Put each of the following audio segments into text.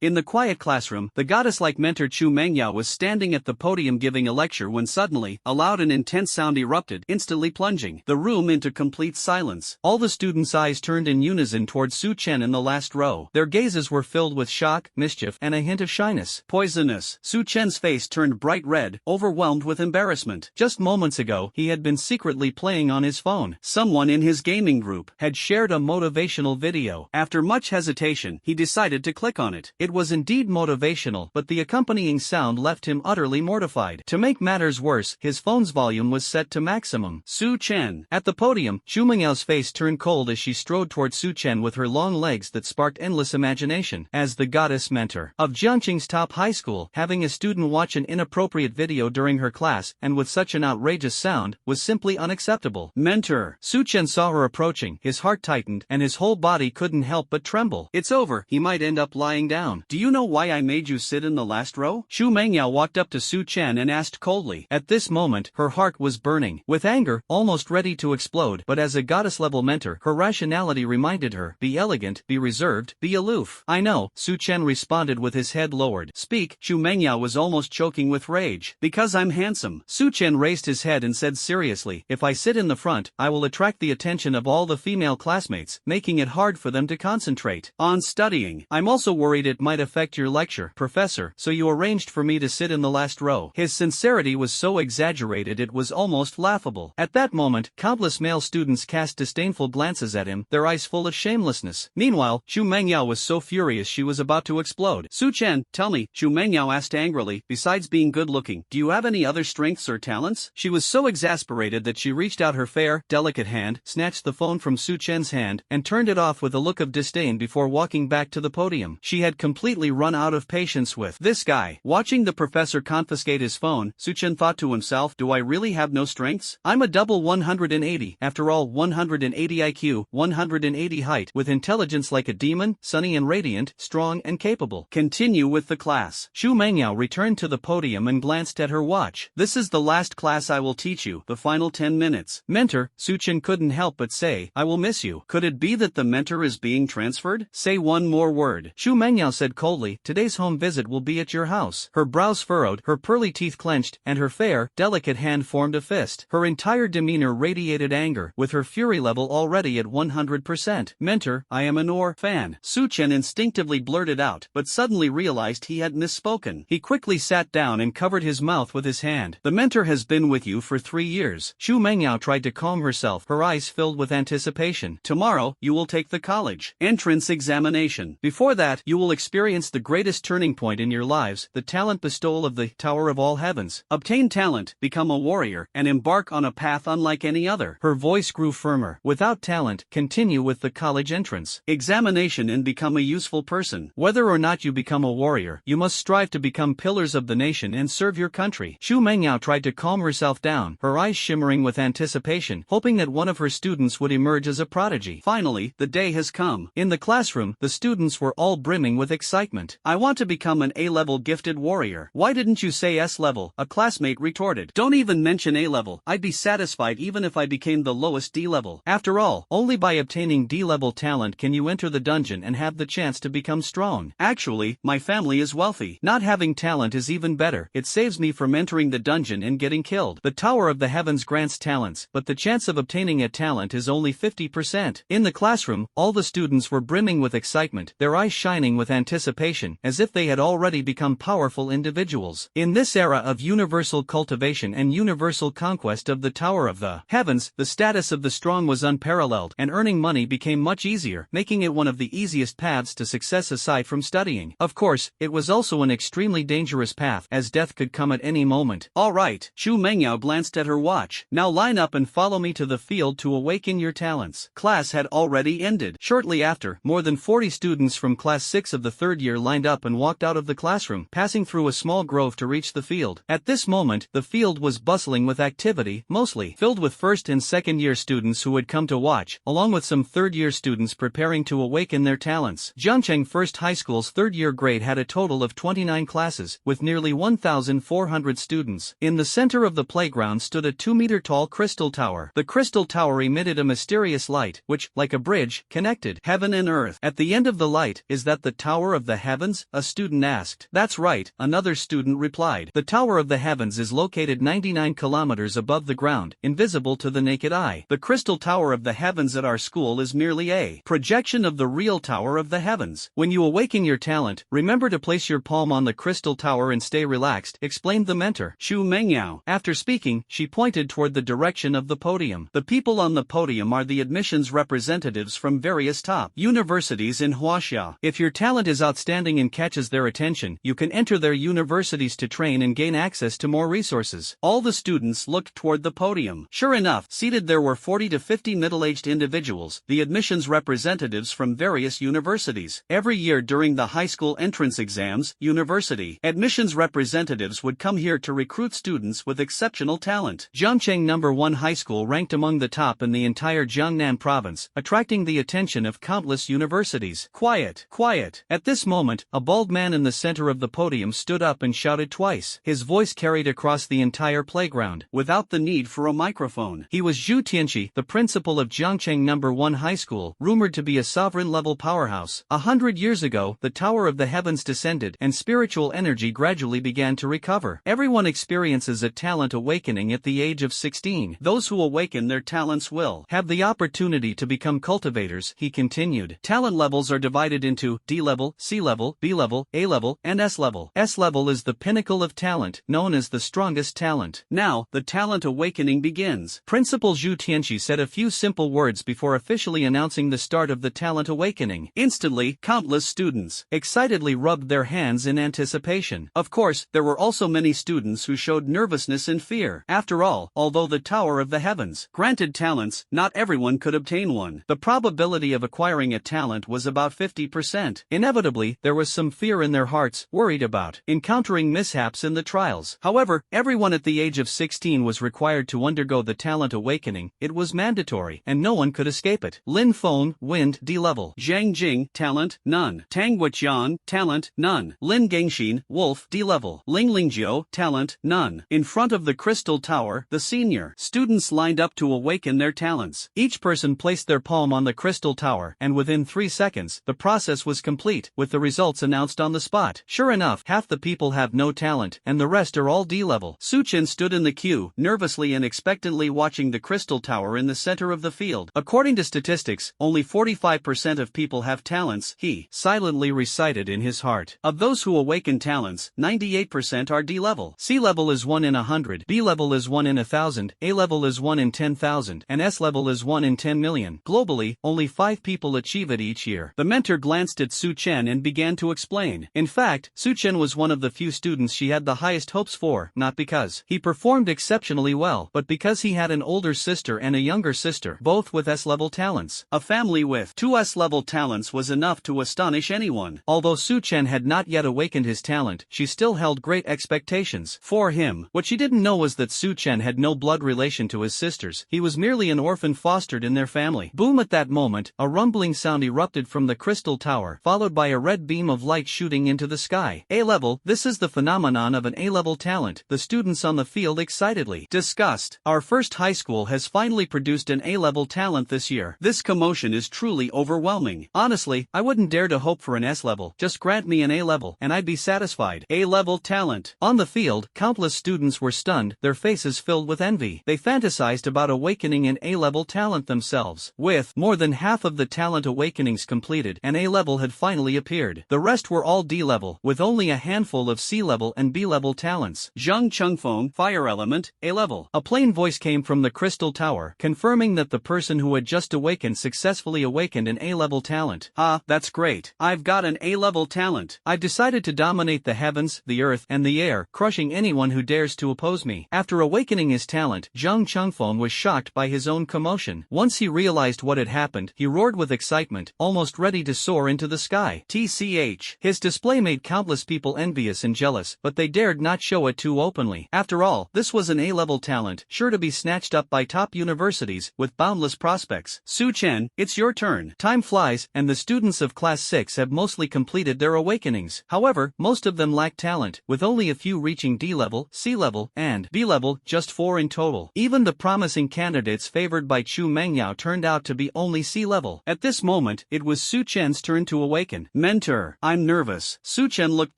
In the quiet classroom, the goddess-like mentor Chu Mengyao was standing at the podium giving a lecture when suddenly, a loud and intense sound erupted, instantly plunging the room into complete silence. All the students' eyes turned in unison towards Su Chen in the last row. Their gazes were filled with shock, mischief, and a hint of shyness. Poisonous. Su Chen's face turned bright red, overwhelmed with embarrassment. Just moments ago, he had been secretly playing on his phone. Someone in his gaming group had shared a motivational video. After much hesitation, he decided to click on it. It was indeed motivational, but the accompanying sound left him utterly mortified. To make matters worse, his phone's volume was set to maximum. Su Chen. At the podium, Chu Mengyao's face turned cold as she strode toward Su Chen with her long legs that sparked endless imagination. As the goddess mentor of Jiangqing's top high school, having a student watch an inappropriate video during her class, and with such an outrageous sound, was simply unacceptable. Mentor. Su Chen saw her approaching, his heart tightened, and his whole body couldn't help but tremble. It's over, he might end up lying down. Do you know why I made you sit in the last row? Chu Mengyao walked up to Su Chen and asked coldly. At this moment, her heart was burning with anger, almost ready to explode, but as a goddess-level mentor, her rationality reminded her, be elegant, be reserved, be aloof. I know, Su Chen responded with his head lowered. Speak. Chu Mengyao was almost choking with rage. Because I'm handsome. Su Chen raised his head and said seriously, if I sit in the front, I will attract the attention of all the female classmates, making it hard for them to concentrate on studying. I'm also worried it might affect your lecture, professor, so you arranged for me to sit in the last row. His sincerity was so exaggerated it was almost laughable. At that moment, countless male students cast disdainful glances at him, their eyes full of shamelessness. Meanwhile, Chu Mengyao was so furious she was about to explode. Su Chen, tell me, Chu Mengyao asked angrily, besides being good-looking, do you have any other strengths or talents? She was so exasperated that she reached out her fair, delicate hand, snatched the phone from Su Chen's hand, and turned it off with a look of disdain before walking back to the podium. She had completely run out of patience with this guy. Watching the professor confiscate his phone, Su Chen thought to himself, do I really have no strengths? I'm a double 180, after all 180 IQ, 180 height, with intelligence like a demon, sunny and radiant, strong and capable. Continue with the class. Chu Mengyao returned to the podium and glanced at her watch. This is the last class I will teach you, the final 10 minutes. Mentor, Su Chen couldn't help but say, I will miss you. Could it be that the mentor is being transferred? Say one more word. Chu Mengyao said coldly, today's home visit will be at your house. Her brows furrowed, her pearly teeth clenched, and her fair, delicate hand formed a fist. Her entire demeanor radiated anger, with her fury level already at 100%. Mentor, I am an fan. Su Chen instinctively blurted out, but suddenly realized he had misspoken. He quickly sat down and covered his mouth with his hand. The mentor has been with you for 3 years. Chu Mengyao tried to calm herself, her eyes filled with anticipation. Tomorrow, you will take the college entrance examination. Before that, you will experience the greatest turning point in your lives, the talent bestowal of the Tower of All Heavens. Obtain talent, become a warrior, and embark on a path unlike any other. Her voice grew firmer. Without talent, continue with the college entrance examination and become a useful person. Whether or not you become a warrior, you must strive to become pillars of the nation and serve your country. Chu Mengyao tried to calm herself down, her eyes shimmering with anticipation, hoping that one of her students would emerge as a prodigy. Finally, the day has come. In the classroom, the students were all brimming with excitement. I want to become an A-level gifted warrior. Why didn't you say S-level? A classmate retorted. Don't even mention A-level. I'd be satisfied even if I became the lowest D-level. After all, only by obtaining D-level talent can you enter the dungeon and have the chance to become strong. Actually, my family is wealthy. Not having talent is even better. It saves me from entering the dungeon and getting killed. The Tower of the Heavens grants talents, but the chance of obtaining a talent is only 50%. In the classroom, all the students were brimming with excitement, their eyes shining with anticipation, as if they had already become powerful individuals. In this era of universal cultivation and universal conquest of the Tower of the Heavens, the status of the strong was unparalleled, and earning money became much easier, making it one of the easiest paths to success aside from studying. Of course, it was also an extremely dangerous path, as death could come at any moment. Alright, Chu Mengyao glanced at her watch. Now line up and follow me to the field to awaken your talents. Class had already ended. Shortly after, more than 40 students from class 6 of the 3rd year lined up and walked out of the classroom, passing through a small grove to reach the field. At this moment, the field was bustling with activity, mostly filled with 1st and 2nd year students who had come to watch, along with some 3rd year students preparing to awaken their talents. Jiangcheng First High School's 3rd year grade had a total of 29 classes, with nearly 1,400 students. In the center of the playground stood a 2-meter tall crystal tower. The crystal tower emitted a mysterious light, which, like a bridge, connected heaven and earth. At the end of the light is that the Tower Tower of the Heavens? A student asked. That's right, another student replied. The Tower of the Heavens is located 99 kilometers above the ground, invisible to the naked eye. The Crystal Tower of the Heavens at our school is merely a projection of the real Tower of the Heavens. When you awaken your talent, remember to place your palm on the Crystal Tower and stay relaxed, explained the mentor, Chu Mengyao. After speaking, she pointed toward the direction of the podium. The people on the podium are the admissions representatives from various top universities in Huaxia. If your talent is outstanding and catches their attention, you can enter their universities to train and gain access to more resources. All the students looked toward the podium. Sure enough, seated there were 40 to 50 middle-aged individuals, the admissions representatives from various universities. Every year during the high school entrance exams, university admissions representatives would come here to recruit students with exceptional talent. Zhangcheng No. 1 High School ranked among the top in the entire Jiangnan province, attracting the attention of countless universities. Quiet, quiet. At this moment, a bald man in the center of the podium stood up and shouted twice. His voice carried across the entire playground, without the need for a microphone. He was Zhu Tianqi, the principal of Jiangcheng No. 1 High School, rumored to be a sovereign-level powerhouse. 100 years ago, the Tower of the Heavens descended, and spiritual energy gradually began to recover. Everyone experiences a talent awakening at the age of 16. Those who awaken their talents will have the opportunity to become cultivators, he continued. Talent levels are divided into D level, C level, B level, A level, and S level. S level is the pinnacle of talent, known as the strongest talent. Now, the talent awakening begins. Principal Zhu Tianqi said a few simple words before officially announcing the start of the talent awakening. Instantly, countless students excitedly rubbed their hands in anticipation. Of course, there were also many students who showed nervousness and fear. After all, although the Tower of the Heavens granted talents, not everyone could obtain one. The probability of acquiring a talent was about 50%. Inevitably, there was some fear in their hearts, worried about encountering mishaps in the trials. However, everyone at the age of 16 was required to undergo the talent awakening. It was mandatory, and no one could escape it. Lin Feng, Wind, D level. Zhang Jing, talent, none. Tang Wuqian, talent, none. Lin Gangxin, Wolf, D level. Ling Lingjiu, talent, none. In front of the Crystal Tower, the senior students lined up to awaken their talents. Each person placed their palm on the Crystal Tower, and within 3 seconds, the process was complete, with the results announced on the spot. Sure enough, half the people have no talent, and the rest are all D level. Su Chen stood in the queue, nervously and expectantly watching the Crystal Tower in the center of the field. According to statistics, only 45% of people have talents, he silently recited in his heart. Of those who awaken talents, 98% are D level. C level is 1 in 100, B level is 1 in 1,000, A level is 1 in 10,000, and S level is 1 in 10 million. Globally, only 5 people achieve it each year. The mentor glanced at Su Chen and began to explain. In fact, Su Chen was one of the few students she had the highest hopes for, not because he performed exceptionally well, but because he had an older sister and a younger sister, both with S-level talents. A family with 2 S-level talents was enough to astonish anyone. Although Su Chen had not yet awakened his talent, she still held great expectations for him. What she didn't know was that Su Chen had no blood relation to his sisters. He was merely an orphan fostered in their family. Boom! At that moment, a rumbling sound erupted from the Crystal Tower, followed by a red beam of light shooting into the sky. A-level, this is the phenomenon of an A-level talent, the students on the field excitedly discussed. Our first high school has finally produced an A-level talent this year. This commotion is truly overwhelming. Honestly, I wouldn't dare to hope for an S-level. Just grant me an A-level, and I'd be satisfied. A-level talent. On the field, countless students were stunned, their faces filled with envy. They fantasized about awakening an A-level talent themselves. With more than half of the talent awakenings completed, an A-level had finally appeared. The rest were all D-level, with only a handful of C-level and B-level talents. Zhang Chengfeng, fire element, A-level. A plain voice came from the Crystal Tower, confirming that the person who had just awakened successfully awakened an A-level talent. Ah, that's great. I've got an A-level talent. I've decided to dominate the heavens, the earth, and the air, crushing anyone who dares to oppose me. After awakening his talent, Zhang Chengfeng was shocked by his own commotion. Once he realized what had happened, he roared with excitement, almost ready to soar into the sky. TCH. His display made countless people envious and jealous, but they dared not show it too openly. After all, this was an A-level talent, sure to be snatched up by top universities, with boundless prospects. Su Chen, it's your turn. Time flies, and the students of Class 6 have mostly completed their awakenings. However, most of them lack talent, with only a few reaching D-level, C-level, and B-level, just 4 in total. Even the promising candidates favored by Chu Mengyao turned out to be only C-level. At this moment, it was Su Chen's turn to awaken. Mentor, I'm nervous. Su-chen looked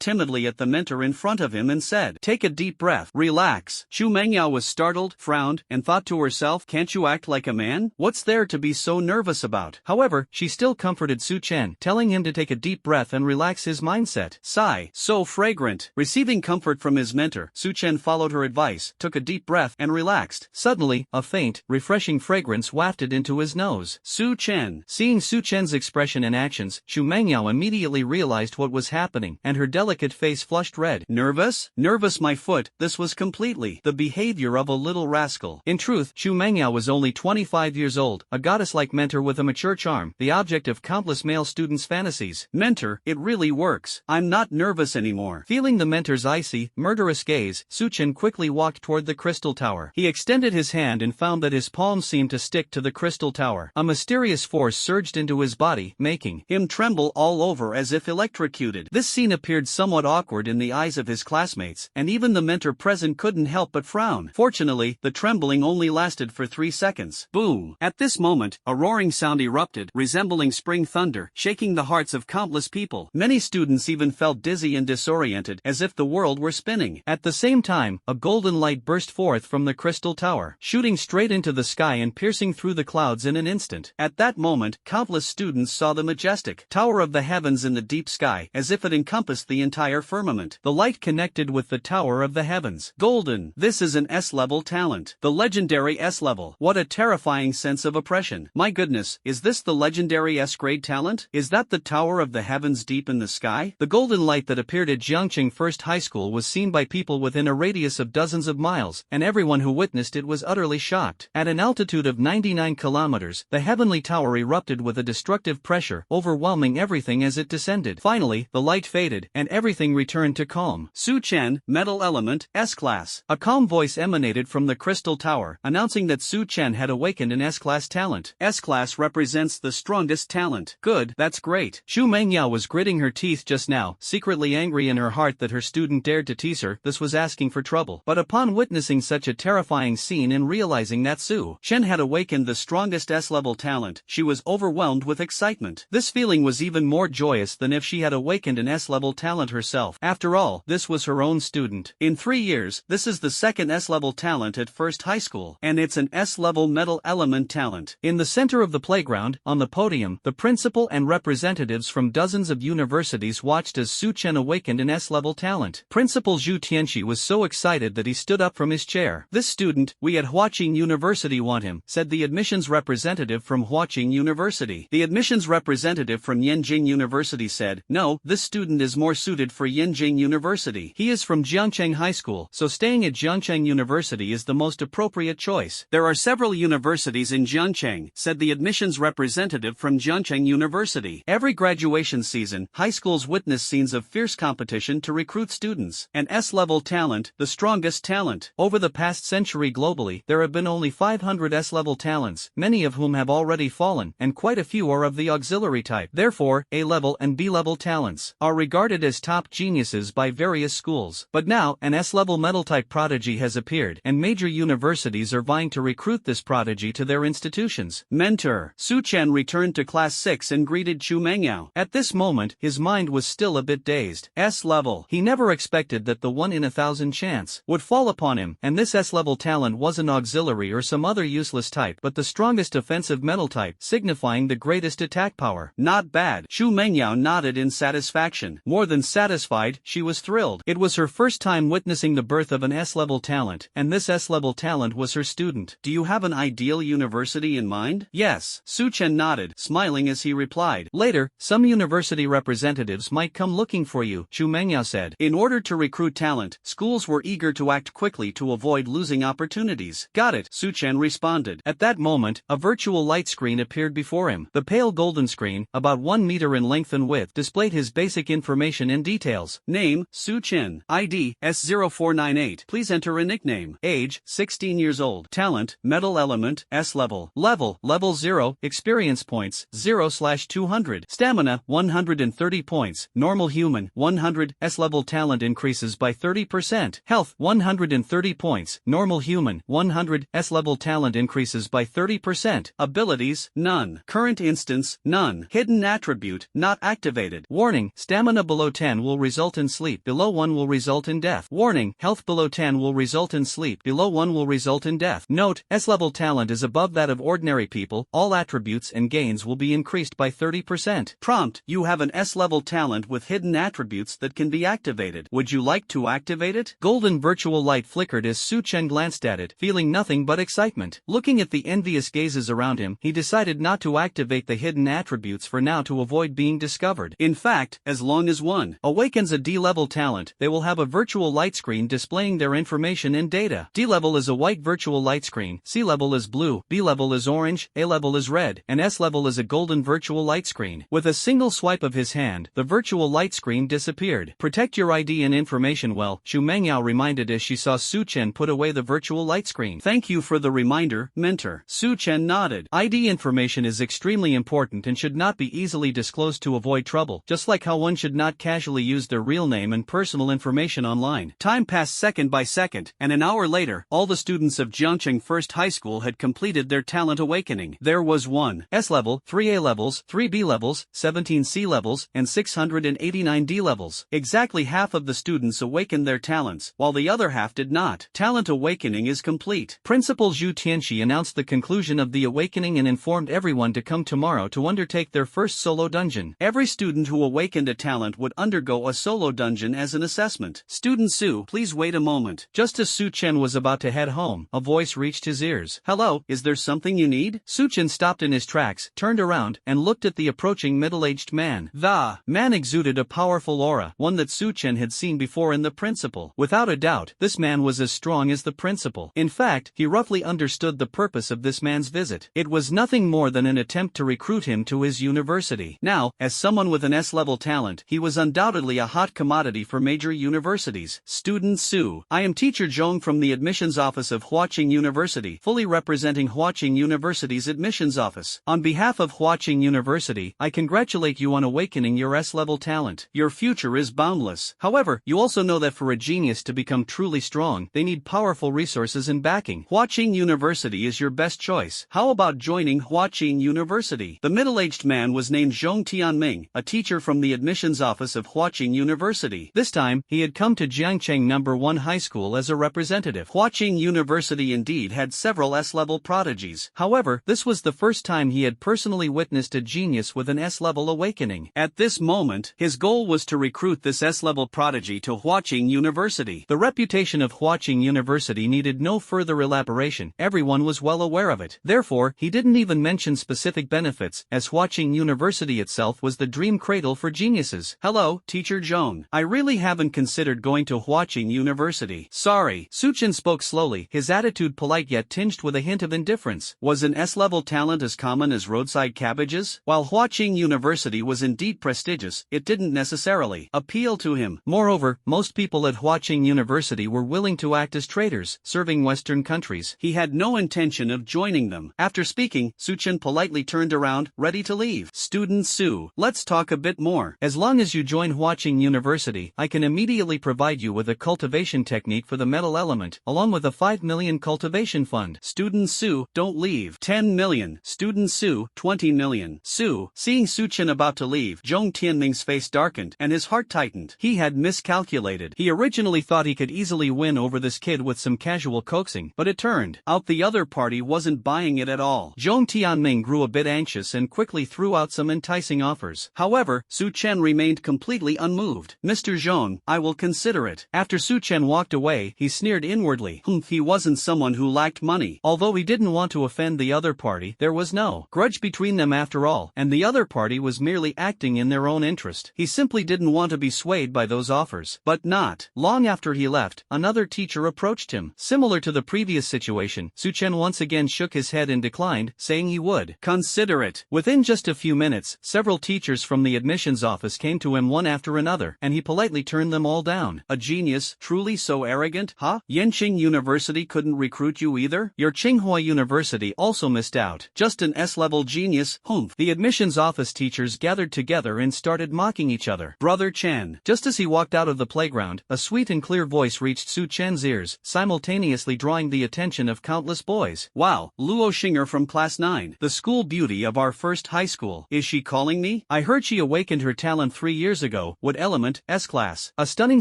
timidly at the mentor in front of him and said, take a deep breath, relax. Chu Mengyao was startled, frowned, and thought to herself, can't you act like a man? What's there to be so nervous about? However, she still comforted Su-chen, telling him to take a deep breath and relax his mindset. Sigh, so fragrant. Receiving comfort from his mentor, Su-chen followed her advice, took a deep breath, and relaxed. Suddenly, a faint, refreshing fragrance wafted into his nose. Su-chen. Seeing Su-chen's expression and actions, Chu Mengyao immediately realized what was happening, and her delicate face flushed red. Nervous? Nervous, my foot. This was completely the behavior of a little rascal. In truth, Chu Mengyao was only 25 years old, a goddess-like mentor with a mature charm, the object of countless male students' fantasies. Mentor, it really works. I'm not nervous anymore. Feeling the mentor's icy, murderous gaze, Su-chen quickly walked toward the crystal tower. He extended his hand and found that his palm seemed to stick to the crystal tower. A mysterious force surged into his body, making him tremble all over as if electrocuted. This scene appeared somewhat awkward in the eyes of his classmates, and even the mentor present couldn't help but frown. Fortunately, the trembling only lasted for 3 seconds. Boom! At this moment, a roaring sound erupted, resembling spring thunder, shaking the hearts of countless people. Many students even felt dizzy and disoriented, as if the world were spinning. At the same time, a golden light burst forth from the crystal tower, shooting straight into the sky and piercing through the clouds in an instant. At that moment, countless students saw the majestic Tower of the Heavens in the deep sky, as if it encompassed the entire firmament. The light connected with the Tower of the Heavens. Golden. This is an S-level talent. The legendary S-level. What a terrifying sense of oppression. My goodness, is this the legendary S-grade talent? Is that the Tower of the Heavens deep in the sky? The golden light that appeared at Jiangqing First High School was seen by people within a radius of dozens of miles, and everyone who witnessed it was utterly shocked. At an altitude of 99 kilometers, the heavenly tower erupted with a destructive pressure, overwhelming everything as it descended. Finally, the light faded, and everything returned to calm. Su-chen, metal element, S-class. A calm voice emanated from the crystal tower, announcing that Su-chen had awakened an S-class talent. S-class represents the strongest talent. Good, that's great. Chu Mengyao was gritting her teeth just now, secretly angry in her heart that her student dared to tease her. This was asking for trouble. But upon witnessing such a terrifying scene and realizing that Su-chen had awakened the strongest S-level talent, she was overwhelmed with excitement. This feeling was even more joyous than if she had awakened an S-level talent herself. After all, this was her own student. In 3 years, this is the second S-level talent at First High School, and it's an S-level metal element talent. In the center of the playground, on the podium, the principal and representatives from dozens of universities watched as Su-chen awakened an S-level talent. Principal Zhu Tianxi was so excited that he stood up from his chair. This student, we at Huaqing University want him, said the admissions representative from Huaqing University. The admissions representative from Yanjing University said, no, this student is more suited for Yanjing University. He is from Jiangcheng High School, so staying at Jiangcheng University is the most appropriate choice. There are several universities in Jiangcheng, said the admissions representative from Jiangcheng University. Every graduation season, high schools witness scenes of fierce competition to recruit students. An S-level talent, the strongest talent. Over the past century globally, there have been only 500 S-level talents, many of whom have already fallen, and quite a few are of the auxiliary type. Therefore, A-level and B-level talents are regarded as top geniuses by various schools. But now, an S-level metal-type prodigy has appeared, and major universities are vying to recruit this prodigy to their institutions. Mentor. Su-chen returned to class 6 and greeted Chu Mengyao. At this moment, his mind was still a bit dazed. S-level. He never expected that the 1 in 1,000 chance would fall upon him, and this S-level talent wasn't auxiliary or some other useless type, but the strongest offensive metal type, signifying the greatest attack power. Not bad. Chu Mengyao nodded in satisfaction. More than satisfied, she was thrilled. It was her first time witnessing the birth of an S-level talent, and this S-level talent was her student. Do you have an ideal university in mind? Yes. Su-chen nodded, smiling as he replied. Later, some university representatives might come looking for you, Chu Mengyao said. In order to recruit talent, schools were eager to act quickly to avoid losing opportunities. Got it, Su-chen responded. At that moment, a virtual light screen appeared before him. The pale golden screen, about 1 meter in length and width, displayed his basic information and details. Name, Su-chen. ID, S0498. Please enter a nickname. Age, 16 years old. Talent, metal element, S-level. Level 0. Experience points, 0/200. Stamina, 130 points. Normal human, 100. S-level talent increases by 30%. Health, 130 points. Normal human, 100. S-level talent increases by 30%. Abilities, none. Current instance, none. Hidden attribute, not not activated. Warning, stamina below 10 will result in sleep, below 1 will result in death. Warning, health below 10 will result in sleep, below 1 will result in death. Note, S-level talent is above that of ordinary people, all attributes and gains will be increased by 30%. Prompt, you have an S-level talent with hidden attributes that can be activated. Would you like to activate it? Golden virtual light flickered as Su Chen glanced at it, feeling nothing but excitement. Looking at the envious gazes around him, he decided not to activate the hidden attributes for now to avoid being discovered. In fact, as long as one awakens a D-level talent, they will have a virtual light screen displaying their information and data. D-level is a white virtual light screen, C-level is blue, B-level is orange, A-level is red, and S-level is a golden virtual light screen. With a single swipe of his hand, the virtual light screen disappeared. Protect your ID and information well, Xu Mengyao reminded as she saw Su Chen put away the virtual light screen. Thank you for the reminder, mentor. Su Chen nodded. ID information is extremely important and should not be easily disclosed to avoid trouble, just like how one should not casually use their real name and personal information online. Time passed second by second, and an hour later, all the students of Jiangcheng First High School had completed their talent awakening. There was 1 S-level, 3 A-levels, 3 B-levels, 17 C-levels, and 689 D-levels. Exactly half of the students awakened their talents, while the other half did not. Talent awakening is complete. Principal Zhu Tianxi announced the conclusion of the awakening and informed everyone to come tomorrow to undertake their first solo dungeon. Every student who awakened a talent would undergo a solo dungeon as an assessment. Student Su, please wait a moment. Just as Su Chen was about to head home, a voice reached his ears. Hello, is there something you need? Su Chen stopped in his tracks, turned around, and looked at the approaching middle-aged man. The man exuded a powerful aura, one that Su Chen had seen before in the principal. Without a doubt, this man was as strong as the principal. In fact, he roughly understood the purpose of this man's visit. It was nothing more than an attempt to recruit him to his university. Now, as someone with an S-level talent, he was undoubtedly a hot commodity for major universities. Student Su, I am teacher Zhong from the admissions office of Huaqing University, fully representing Huaqing University's admissions office. On behalf of Huaqing University, I congratulate you on awakening your S-level talent. Your future is boundless. However, you also know that for a genius to become truly strong, they need powerful resources and backing. Huaqing University is your best choice. How about joining Huaqing University? The middle-aged man was named Zhong Tianming, a teacher from the admissions office of Huaqing University. This time, he had come to Jiangcheng No. 1 High School as a representative. Huaqing University indeed had several S-level prodigies. However, this was the first time he had personally witnessed a genius with an S-level awakening. At this moment, his goal was to recruit this S-level prodigy to Huaqing University. The reputation of Huaqing University needed no further elaboration, everyone was well aware of it. Therefore, he didn't even mention specific benefits, as Huaqing University itself was the dream cradle for geniuses. Hello, Teacher Zhong. I really haven't considered going to Huaqing University. Sorry. Su Chen spoke slowly, his attitude polite yet tinged with a hint of indifference. Was an S-level talent as common as roadside cabbages? While Huaqing University was indeed prestigious, it didn't necessarily appeal to him. Moreover, most people at Huaqing University were willing to act as traders, serving Western countries. He had no intention of joining them. After speaking, Su Chen politely turned around, ready to leave. Student Su, let's talk a bit more. As long as you join Huaqing University, I can immediately provide you with a cultivation technique for the metal element, along with a 5 million cultivation fund. Student Su, don't leave. 10 million. Student Su, 20 million. Su, seeing Su Chen about to leave, Zhong Tianming's face darkened, and his heart tightened. He had miscalculated. He originally thought he could easily win over this kid with some casual coaxing, but it turned out the other party wasn't buying it at all. Zhong Tianming grew a bit anxious and quickly threw out some enticing offers. However, Su Chen remained completely unmoved. Mr. Zhong, I will consider it. After Su Chen walked away, he sneered inwardly. He wasn't someone who lacked money. Although he didn't want to offend the other party, there was no grudge between them after all, and the other party was merely acting in their own interest. He simply didn't want to be swayed by those offers. But not long after he left, another teacher approached him. Similar to the previous situation, Su Chen once again shook his head and declined, saying he would consider it. Within just a few minutes, several teachers from the admissions office came to him one after another, and he politely turned them all down. A genius, truly so arrogant? Huh? Yanqing University couldn't recruit you either? Your Tsinghua University also missed out. Just an S-level genius? Humph. The admissions office teachers gathered together and started mocking each other. Brother Chen. Just as he walked out of the playground, a sweet and clear voice reached Su Chen's ears, simultaneously drawing the attention of countless boys. Wow, Luo Xinger from class 9, the school beauty of our first high school. Is she calling me? Really? I heard she awakened her talent 3 years ago. What element? S-class. A stunning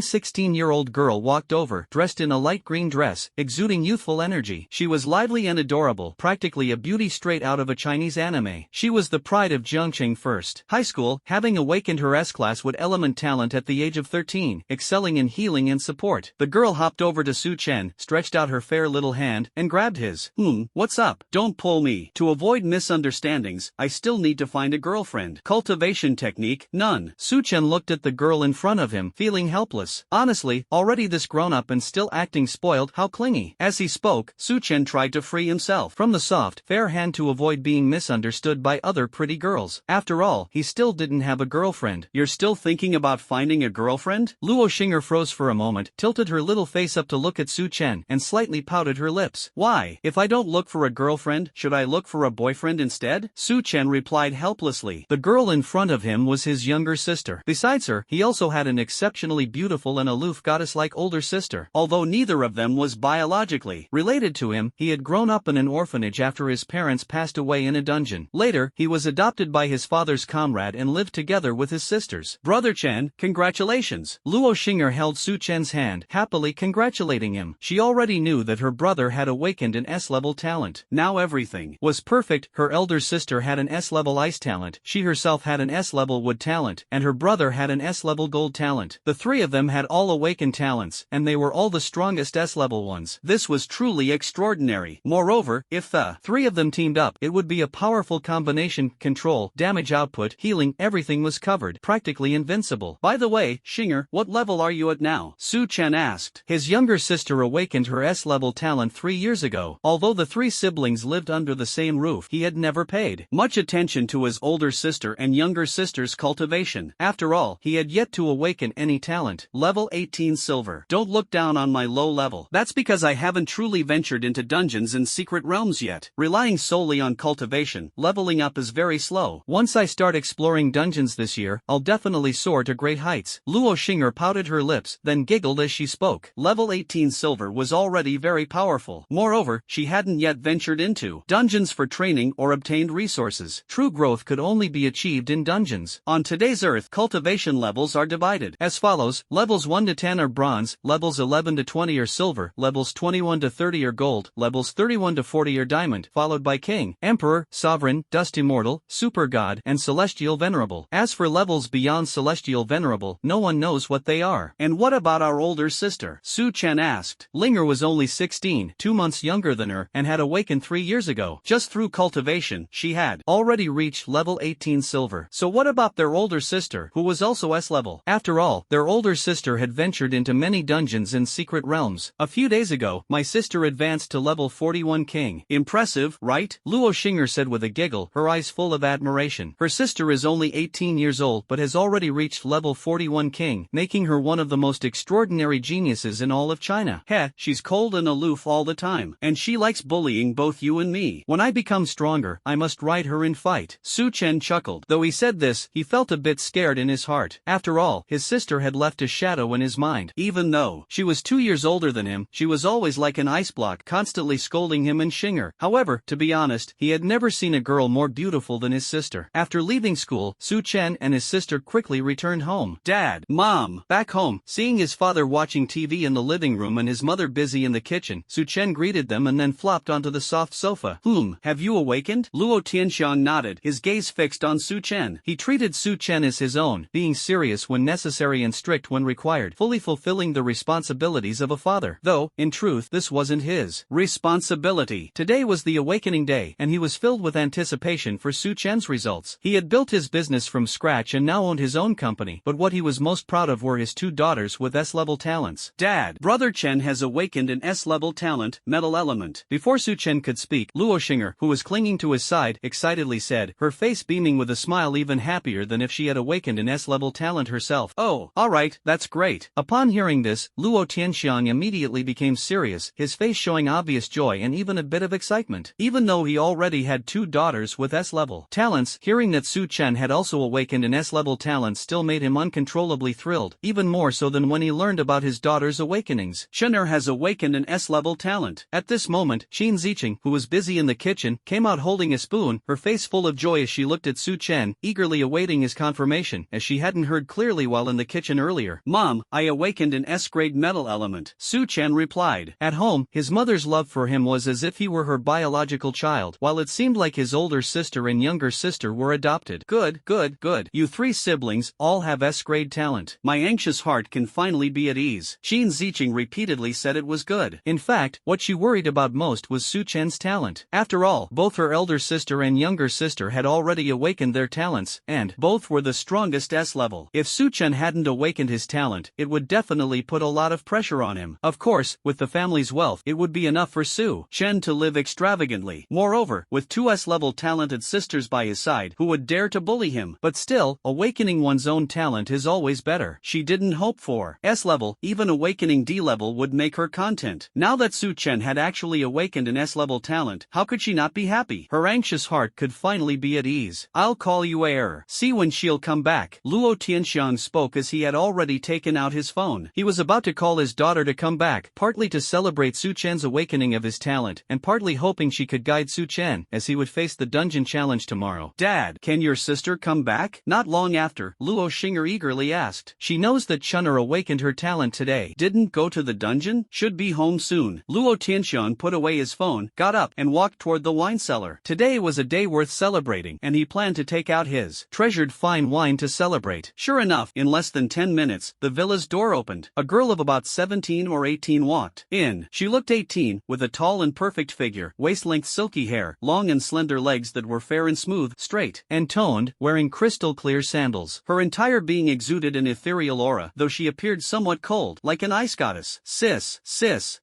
16-year-old girl walked over, dressed in a light green dress, exuding youthful energy. She was lively and adorable, practically a beauty straight out of a Chinese anime. She was the pride of Jiangqing First High School, having awakened her S-class Wood element talent at the age of 13, excelling in healing and support. The girl hopped over to Su Chen, stretched out her fair little hand, and grabbed his. What's up? Don't pull me. To avoid misunderstandings, I still need to find a girlfriend. Cultivation technique, none. Su Chen looked at the girl in front of him, feeling helpless. Honestly, already this grown-up and still acting spoiled, how clingy. As he spoke, Su Chen tried to free himself from the soft, fair hand to avoid being misunderstood by other pretty girls. After all, he still didn't have a girlfriend. You're still thinking about finding a girlfriend? Luo Xing'er froze for a moment, tilted her little face up to look at Su Chen, and slightly pouted her lips. Why? If I don't look for a girlfriend, should I look for a boyfriend instead? Su Chen replied helplessly. The girl in front of him was his younger sister. Besides her, he also had an exceptionally beautiful and aloof goddess-like older sister. Although neither of them was biologically related to him, he had grown up in an orphanage after his parents passed away in a dungeon. Later, he was adopted by his father's comrade and lived together with his sisters. Brother Chen, congratulations. Luo Xing'er held Su Chen's hand, happily congratulating him. She already knew that her brother had awakened an S-level talent. Now everything was perfect. Her elder sister had an S-level ice talent, she herself had an S-level wood talent, and her brother had an S-level gold talent. The three of them had all awakened talents, and they were all the strongest S-level ones. This was truly extraordinary. Moreover, if the three of them teamed up, it would be a powerful combination. Control, damage output, healing, everything was covered, practically invincible. By the way, Xing'er, what level are you at now? Su Chen asked. His younger sister awakened her S-level talent 3 years ago. Although the three siblings lived under the same roof, he had never paid much attention to his older sister and younger sister's cultivation. After all, he had yet to awaken any talent. Level 18 silver. Don't look down on my low level. That's because I haven't truly ventured into dungeons and secret realms yet. Relying solely on cultivation, leveling up is very slow. Once I start exploring dungeons this year, I'll definitely soar to great heights. Luo Xing'er pouted her lips, then giggled as she spoke. Level 18 silver was already very powerful. Moreover, she hadn't yet ventured into dungeons for training or obtained resources. True growth could only be achieved in dungeons. On today's Earth, cultivation levels are divided as follows. Levels 1 to 10 are bronze, levels 11 to 20 are silver, levels 21 to 30 are gold, levels 31 to 40 are diamond, followed by king, emperor, sovereign, dust immortal, super god, and celestial venerable. As for levels beyond celestial venerable, no one knows what they are. And what about our older sister? Su Chen asked. Linger was only 16, 2 months younger than her, and had awakened 3 years ago. Just through cultivation, she had already reached level 18 silver. So what about their older sister, who was also S-level? After all, their older sister had ventured into many dungeons and secret realms. A few days ago, my sister advanced to level 41 king. Impressive, right? Luo Xing'er said with a giggle, her eyes full of admiration. Her sister is only 18 years old but has already reached level 41 king, making her one of the most extraordinary geniuses in all of China. Heh, she's cold and aloof all the time, and she likes bullying both you and me. When I become stronger, I must ride her in fight. Su Chen chuckled. Though he said this, he felt a bit scared in his heart. After all, his sister had left a shadow in his mind. Even though she was 2 years older than him, she was always like an ice block, constantly scolding him and Xing'er. However, to be honest, he had never seen a girl more beautiful than his sister. After leaving school, Su Chen and his sister quickly returned home. Dad, Mom, back home. Seeing his father watching TV in the living room and his mother busy in the kitchen, Su Chen greeted them and then flopped onto the soft sofa. Have you awakened? Luo Tianxiang nodded, his gaze fixed on Su Chen. He treated Su Chen as his own, being serious when necessary and strict when required, fully fulfilling the responsibilities of a father. Though, in truth, this wasn't his responsibility. Today was the awakening day, and he was filled with anticipation for Su Chen's results. He had built his business from scratch and now owned his own company, but what he was most proud of were his 2 daughters with S-level talents. Dad, Brother Chen has awakened an S-level talent, metal element. Before Su Chen could speak, Luo Xing'er, who was clinging to his side, excitedly said, her face beaming with a smile even happier than if she had awakened an S-level talent herself. Oh, alright, that's great. Upon hearing this, Luo Tianxiang immediately became serious, his face showing obvious joy and even a bit of excitement. Even though he already had 2 daughters with S-level talents, hearing that Su Chen had also awakened an S-level talent still made him uncontrollably thrilled, even more so than when he learned about his daughter's awakenings. Xing'er has awakened an S-level talent. At this moment, Qin Ziqing, who was busy in the kitchen, came out holding a spoon, her face full of joy as she looked at Su Chen Chen, eagerly awaiting his confirmation as she hadn't heard clearly while in the kitchen earlier. "Mom, I awakened an S-grade metal element," Su Chen replied. At home, his mother's love for him was as if he were her biological child, while it seemed like his older sister and younger sister were adopted. Good, good, good. You three siblings all have S-grade talent. My anxious heart can finally be at ease. Qin Ziqing repeatedly said it was good. In fact, what she worried about most was Su Chen's talent. After all, both her elder sister and younger sister had already awakened their talents, and both were the strongest S-level. If Su Chen hadn't awakened his talent, it would definitely put a lot of pressure on him. Of course, with the family's wealth, it would be enough for Su Chen to live extravagantly. Moreover, with two S-level talented sisters by his side who would dare to bully him. But still, awakening one's own talent is always better. She didn't hope for S-level, even awakening D-level would make her content. Now that Su Chen had actually awakened an S-level talent, how could she not be happy? Her anxious heart could finally be at ease. "I'll call you later. See when she'll come back." Luo Tianxiang spoke as he had already taken out his phone. He was about to call his daughter to come back, partly to celebrate Su Chen's awakening of his talent, and partly hoping she could guide Su Chen as he would face the dungeon challenge tomorrow. "Dad, can your sister come back?" Not long after, Luo Xinger eagerly asked. "She knows that Chun'er awakened her talent today. Didn't go to the dungeon? Should be home soon." Luo Tianxiang put away his phone, got up, and walked toward the wine cellar. Today was a day worth celebrating, and he planned to take out his treasured fine wine to celebrate. Sure enough, in less than 10 minutes, the villa's door opened. A girl of about 17 or 18 walked in. She looked 18, with a tall and perfect figure, waist-length silky hair, long and slender legs that were fair and smooth, straight and toned, wearing crystal-clear sandals. Her entire being exuded an ethereal aura, though she appeared somewhat cold, like an ice goddess. Sis.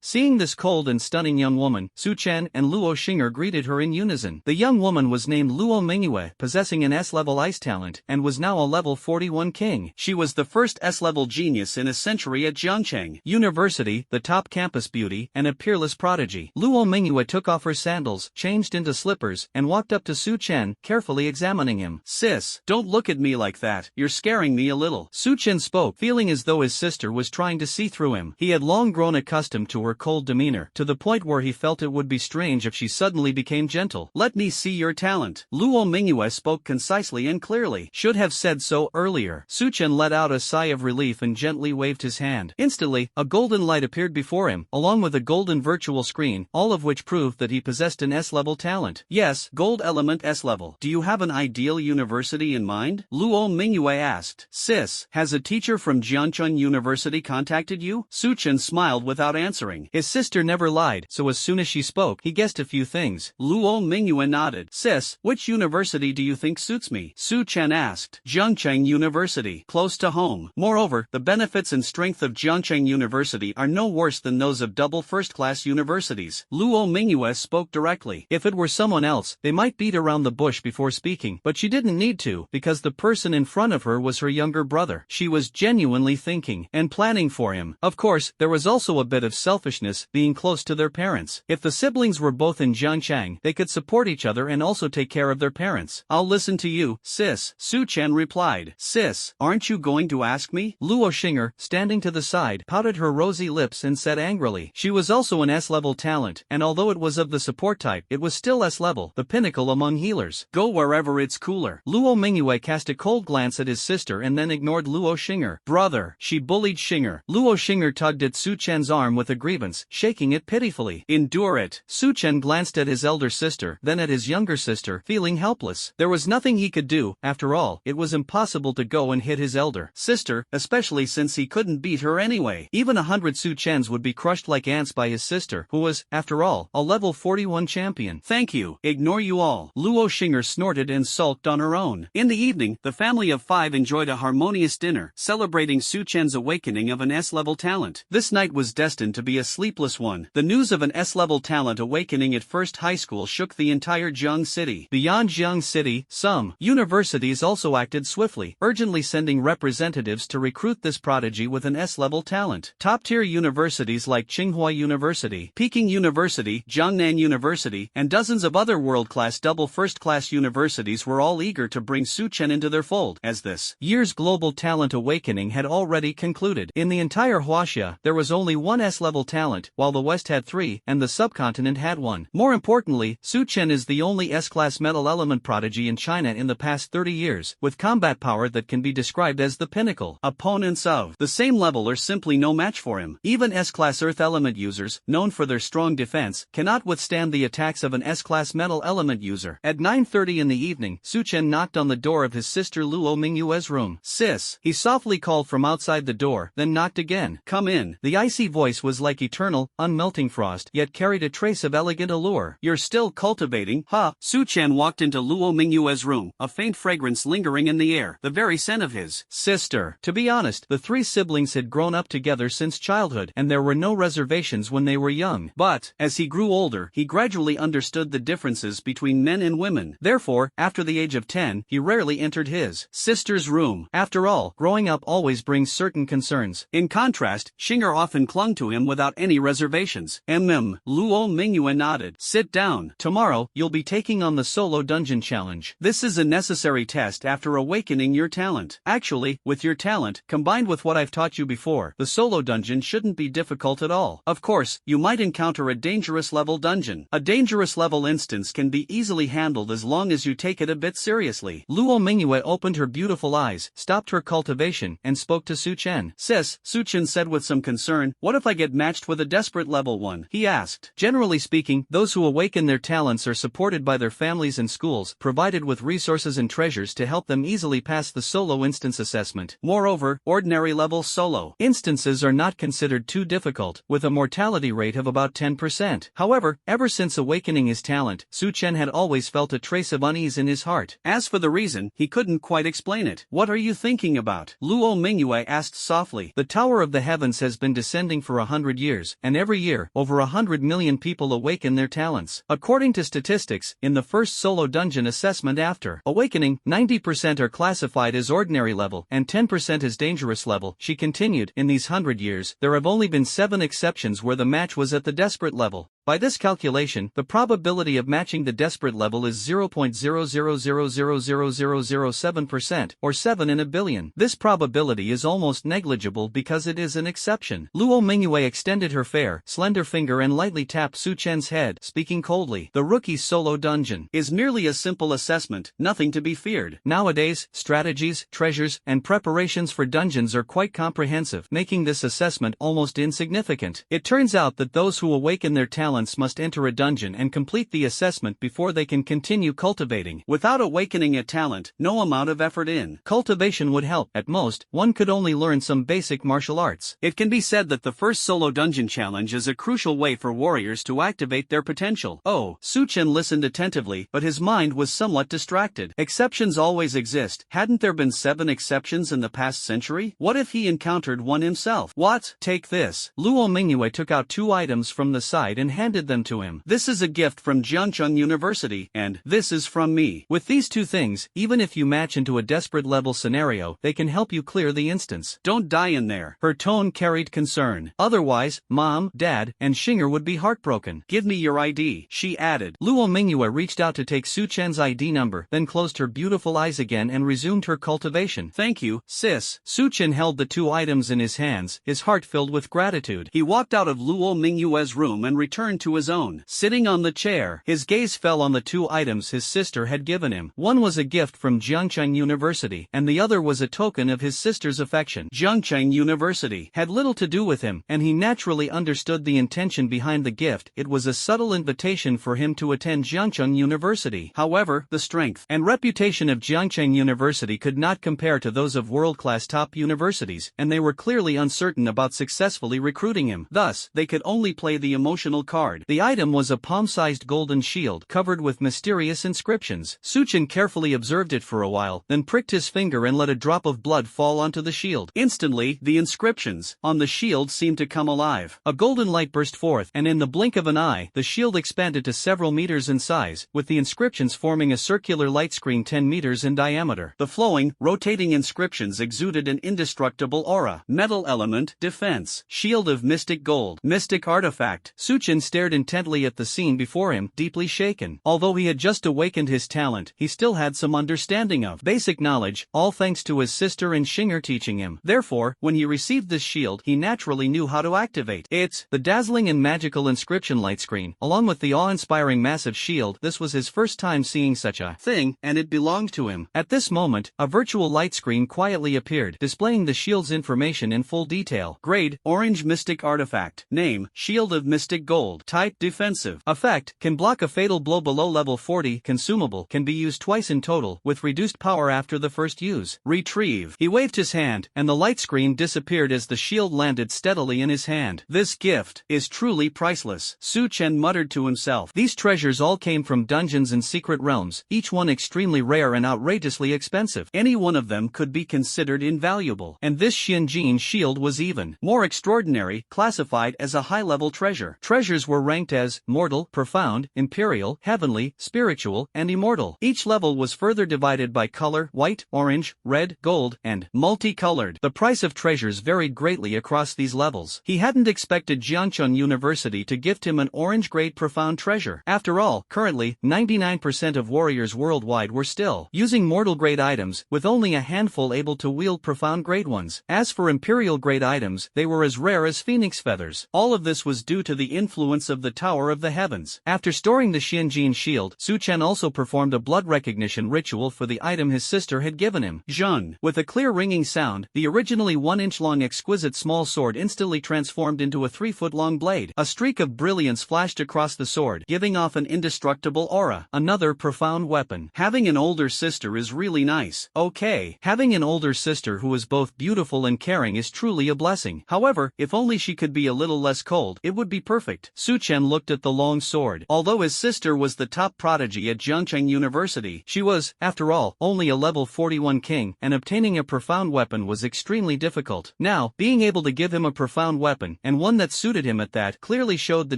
Seeing this cold and stunning young woman, Su Chen and Luo Xinger greeted her in unison. The young woman was named Luo Mingyue, possessing an S-level ice talent, and was now a level 41 king. She was the first S-level genius in a century at Jiangcheng University, the top campus beauty, and a peerless prodigy. Luo Mingyue took off her sandals, changed into slippers, and walked up to Su Chen, carefully examining him. "Sis, don't look at me like that, you're scaring me a little." Su Chen spoke, feeling as though his sister was trying to see through him. He had long grown accustomed to her cold demeanor, to the point where he felt it would be strange if she suddenly became gentle. "Let me see your talent." Luo Mingyue spoke concisely and clearly. Should have said so earlier. Su Chen let out a sigh of relief and gently waved his hand. Instantly, a golden light appeared before him, along with a golden virtual screen, all of which proved that he possessed an S-level talent. "Yes, gold element S-level. Do you have an ideal university in mind?" Luo Mingyue asked. "Sis, has a teacher from Jiangcheng University contacted you?" Su Chen smiled without answering. His sister never lied, so as soon as she spoke, he guessed a few things. Luo Mingyue nodded. "Sis, which university do you think suits me?" Su Chen asked. "Jiangcheng University, close to home. Moreover, the benefits and strength of Jiangcheng University are no worse than those of double first-class universities." Luo Mingyue spoke directly. If it were someone else, they might beat around the bush before speaking, but she didn't need to, because the person in front of her was her younger brother. She was genuinely thinking and planning for him. Of course, there was also a bit of selfishness, being close to their parents. If the siblings were both in Jiangcheng, they could support each other and also take care of their parents. "I'll listen to you, sis," Su Chen replied. "Sis, aren't you going to ask me?" Luo Xinger, standing to the side, pouted her rosy lips and said angrily. She was also an S-level talent, and although it was of the support type, it was still S-level, the pinnacle among healers. "Go wherever it's cooler." Luo Mingyue cast a cold glance at his sister and then ignored Luo Xinger. "Brother," she bullied Xinger. Luo Xinger tugged at Su Chen's arm with a grievance, shaking it pitifully. "Endure it." Su Chen glanced at his elder sister, then at his younger sister, feeling helpless. There was nothing he could do. After all, it was impossible to go and hit his elder sister, especially since he couldn't beat her anyway. Even 100 Su Chens would be crushed like ants by his sister, who was, after all, a level 41 champion. "Thank you. Ignore you all." Luo Xinger snorted and sulked on her own. In the evening, the family of 5 enjoyed a harmonious dinner, celebrating Su Chen's awakening of an S-level talent. This night was destined to be a sleepless one. The news of an S-level talent awakening at First High School shook the entire Jiang City. Beyond Jiang City, some universities also acted swiftly, urgently sending representatives to recruit this prodigy with an S-level talent. Top-tier universities like Tsinghua University, Peking University, Jiangnan University, and dozens of other world-class double first-class universities were all eager to bring Su Chen into their fold, as this year's global talent awakening had already concluded. In the entire Huaxia, there was only one S-level talent, while the West had 3, and the subcontinent had 1. More importantly, Su Chen is the only S-class metal element prodigy in China China in the past 30 years, with combat power that can be described as the pinnacle. Opponents of the same level are simply no match for him. Even S-Class Earth Element users, known for their strong defense, cannot withstand the attacks of an S-Class Metal Element user. At 9:30 in the evening, Su Chen knocked on the door of his sister Luo Mingyue's room. "Sis," he softly called from outside the door, then knocked again. "Come in." The icy voice was like eternal, unmelting frost, yet carried a trace of elegant allure. "You're still cultivating, huh?" Su Chen walked into Luo Mingyue's room, a faint fragrance lingering in the air, the very scent of his sister. To be honest, the three siblings had grown up together since childhood, and there were no reservations when they were young. But, as he grew older, he gradually understood the differences between men and women. Therefore, after the age of 10, he rarely entered his sister's room. After all, growing up always brings certain concerns. In contrast, Xinger often clung to him without any reservations. Luo Mingyue nodded. "Sit down. Tomorrow, you'll be taking on the solo dungeon challenge. This is a necessary test after awakening your talent. Actually, with your talent, combined with what I've taught you before, the solo dungeon shouldn't be difficult at all. Of course, you might encounter a dangerous level dungeon. A dangerous level instance can be easily handled as long as you take it a bit seriously." Luo Mingyue opened her beautiful eyes, stopped her cultivation, and spoke to Su Chen. "Sis," Su Chen said with some concern, "what if I get matched with a desperate level one?" He asked. Generally speaking, those who awaken their talents are supported by their families and schools, provided with resources and treasures to help them easily pass the solo instance assessment. Moreover, ordinary level solo instances are not considered too difficult, with a mortality rate of about 10%. However, ever since awakening his talent, Su Chen had always felt a trace of unease in his heart. As for the reason, he couldn't quite explain it. "What are you thinking about?" Luo Mingyue asked softly. "The Tower of the Heavens has been descending for 100 years, and every year, over 100 million people awaken their talents. According to statistics, in the first solo dungeon assessment after awakening, 90% are classified as ordinary level, and 10% as dangerous level." She continued, "In these 100 years, there have only been 7 exceptions where the match was at the desperate level. By this calculation, the probability of matching the desperate level is 0.000000007%, or 7 in a billion. This probability is almost negligible because it is an exception." Luo Mingyue extended her fair, slender finger and lightly tapped Su Chen's head, speaking coldly. "The rookie's solo dungeon is merely a simple assessment, nothing to be feared. Nowadays, strategies, treasures, and preparations for dungeons are quite comprehensive, making this assessment almost insignificant. It turns out that those who awaken their talents must enter a dungeon and complete the assessment before they can continue cultivating. Without awakening a talent, no amount of effort in cultivation would help. At most, one could only learn some basic martial arts. It can be said that the first solo dungeon challenge is a crucial way for warriors to activate their potential." Oh, Su Chen listened attentively, but his mind was somewhat distracted. Exceptions always exist. Hadn't there been 7 exceptions in the past century? What if he encountered one himself? "What? Take this." Luo Mingyue took out 2 items from the side and handed them to him. "This is a gift from Jiangcheng University, and this is from me. With these 2 things, even if you match into a desperate level scenario, they can help you clear the instance. Don't die in there." Her tone carried concern. "Otherwise, Mom, Dad, and Xinger would be heartbroken." "Give me your ID," she added. Luo Mingyue reached out to take Su Chen's ID number, then closed her beautiful eyes again and resumed her cultivation. "Thank you, sis." Su Chen held the 2 items in his hands, his heart filled with gratitude. He walked out of Luo Mingyue's room and returned to his own. Sitting on the chair, his gaze fell on the 2 items his sister had given him. One was a gift from Jiangcheng University, and the other was a token of his sister's affection. Jiangcheng University had little to do with him, and he naturally understood the intention behind the gift. It was a subtle invitation for him to attend Jiangcheng University. However, the strength and reputation of Jiangcheng University could not compare to those of world-class top universities, and they were clearly uncertain about successfully recruiting him. Thus, they could only play the emotional card. The item was a palm-sized golden shield covered with mysterious inscriptions. Su Chen carefully observed it for a while, then pricked his finger and let a drop of blood fall onto the shield. Instantly, the inscriptions on the shield seemed to come alive. A golden light burst forth, and in the blink of an eye, the shield expanded to several meters in size, with the inscriptions forming a circular light screen 10 meters in diameter. The flowing, rotating inscriptions exuded an indestructible aura. Metal element, defense, shield of mystic gold, mystic artifact. Su Chen stared intently at the scene before him, deeply shaken. Although he had just awakened his talent, he still had some understanding of basic knowledge, all thanks to his sister and Shinger teaching him. Therefore, when he received this shield, he naturally knew how to activate it. The dazzling and magical inscription light screen, along with the awe-inspiring massive shield. This was his first time seeing such a thing, and it belonged to him. At this moment, a virtual light screen quietly appeared, displaying the shield's information in full detail. Grade: Orange Mystic Artifact. Name: Shield of Mystic Gold. Type: Defensive. Effect: can block a fatal blow below level 40. Consumable: can be used twice in total, with reduced power after the first use. Retrieve. He waved his hand, and the light screen disappeared as the shield landed steadily in his hand. This gift is truly priceless, Su Chen muttered to himself. These treasures all came from dungeons and secret realms, each one extremely rare and outrageously expensive. Any one of them could be considered invaluable, and this Xianjin shield was even more extraordinary, classified as a high-level treasure. Treasures were ranked as mortal, profound, imperial, heavenly, spiritual, and immortal. Each level was further divided by color: white, orange, red, gold, and multicolored. The price of treasures varied greatly across these levels. He hadn't expected Jiangcheng University to gift him an orange-grade profound treasure. After all, currently, 99% of warriors worldwide were still using mortal-grade items, with only a handful able to wield profound-grade ones. As for imperial-grade items, they were as rare as phoenix feathers. All of this was due to the influence of the Tower of the Heavens. After storing the Xianjin shield, Su Chen also performed a blood recognition ritual for the item his sister had given him. Zhun. With a clear ringing sound, the originally 1-inch-long exquisite small sword instantly transformed into a 3-foot-long blade. A streak of brilliance flashed across the sword, giving off an indestructible aura. Another profound weapon. Having an older sister is really nice. Okay, having an older sister who is both beautiful and caring is truly a blessing. However, if only she could be a little less cold, it would be perfect. Su Chen looked at the long sword. Although his sister was the top prodigy at Jiangcheng University, she was, after all, only a level 41 king, and obtaining a profound weapon was extremely difficult. Now, being able to give him a profound weapon, and one that suited him at that, clearly showed the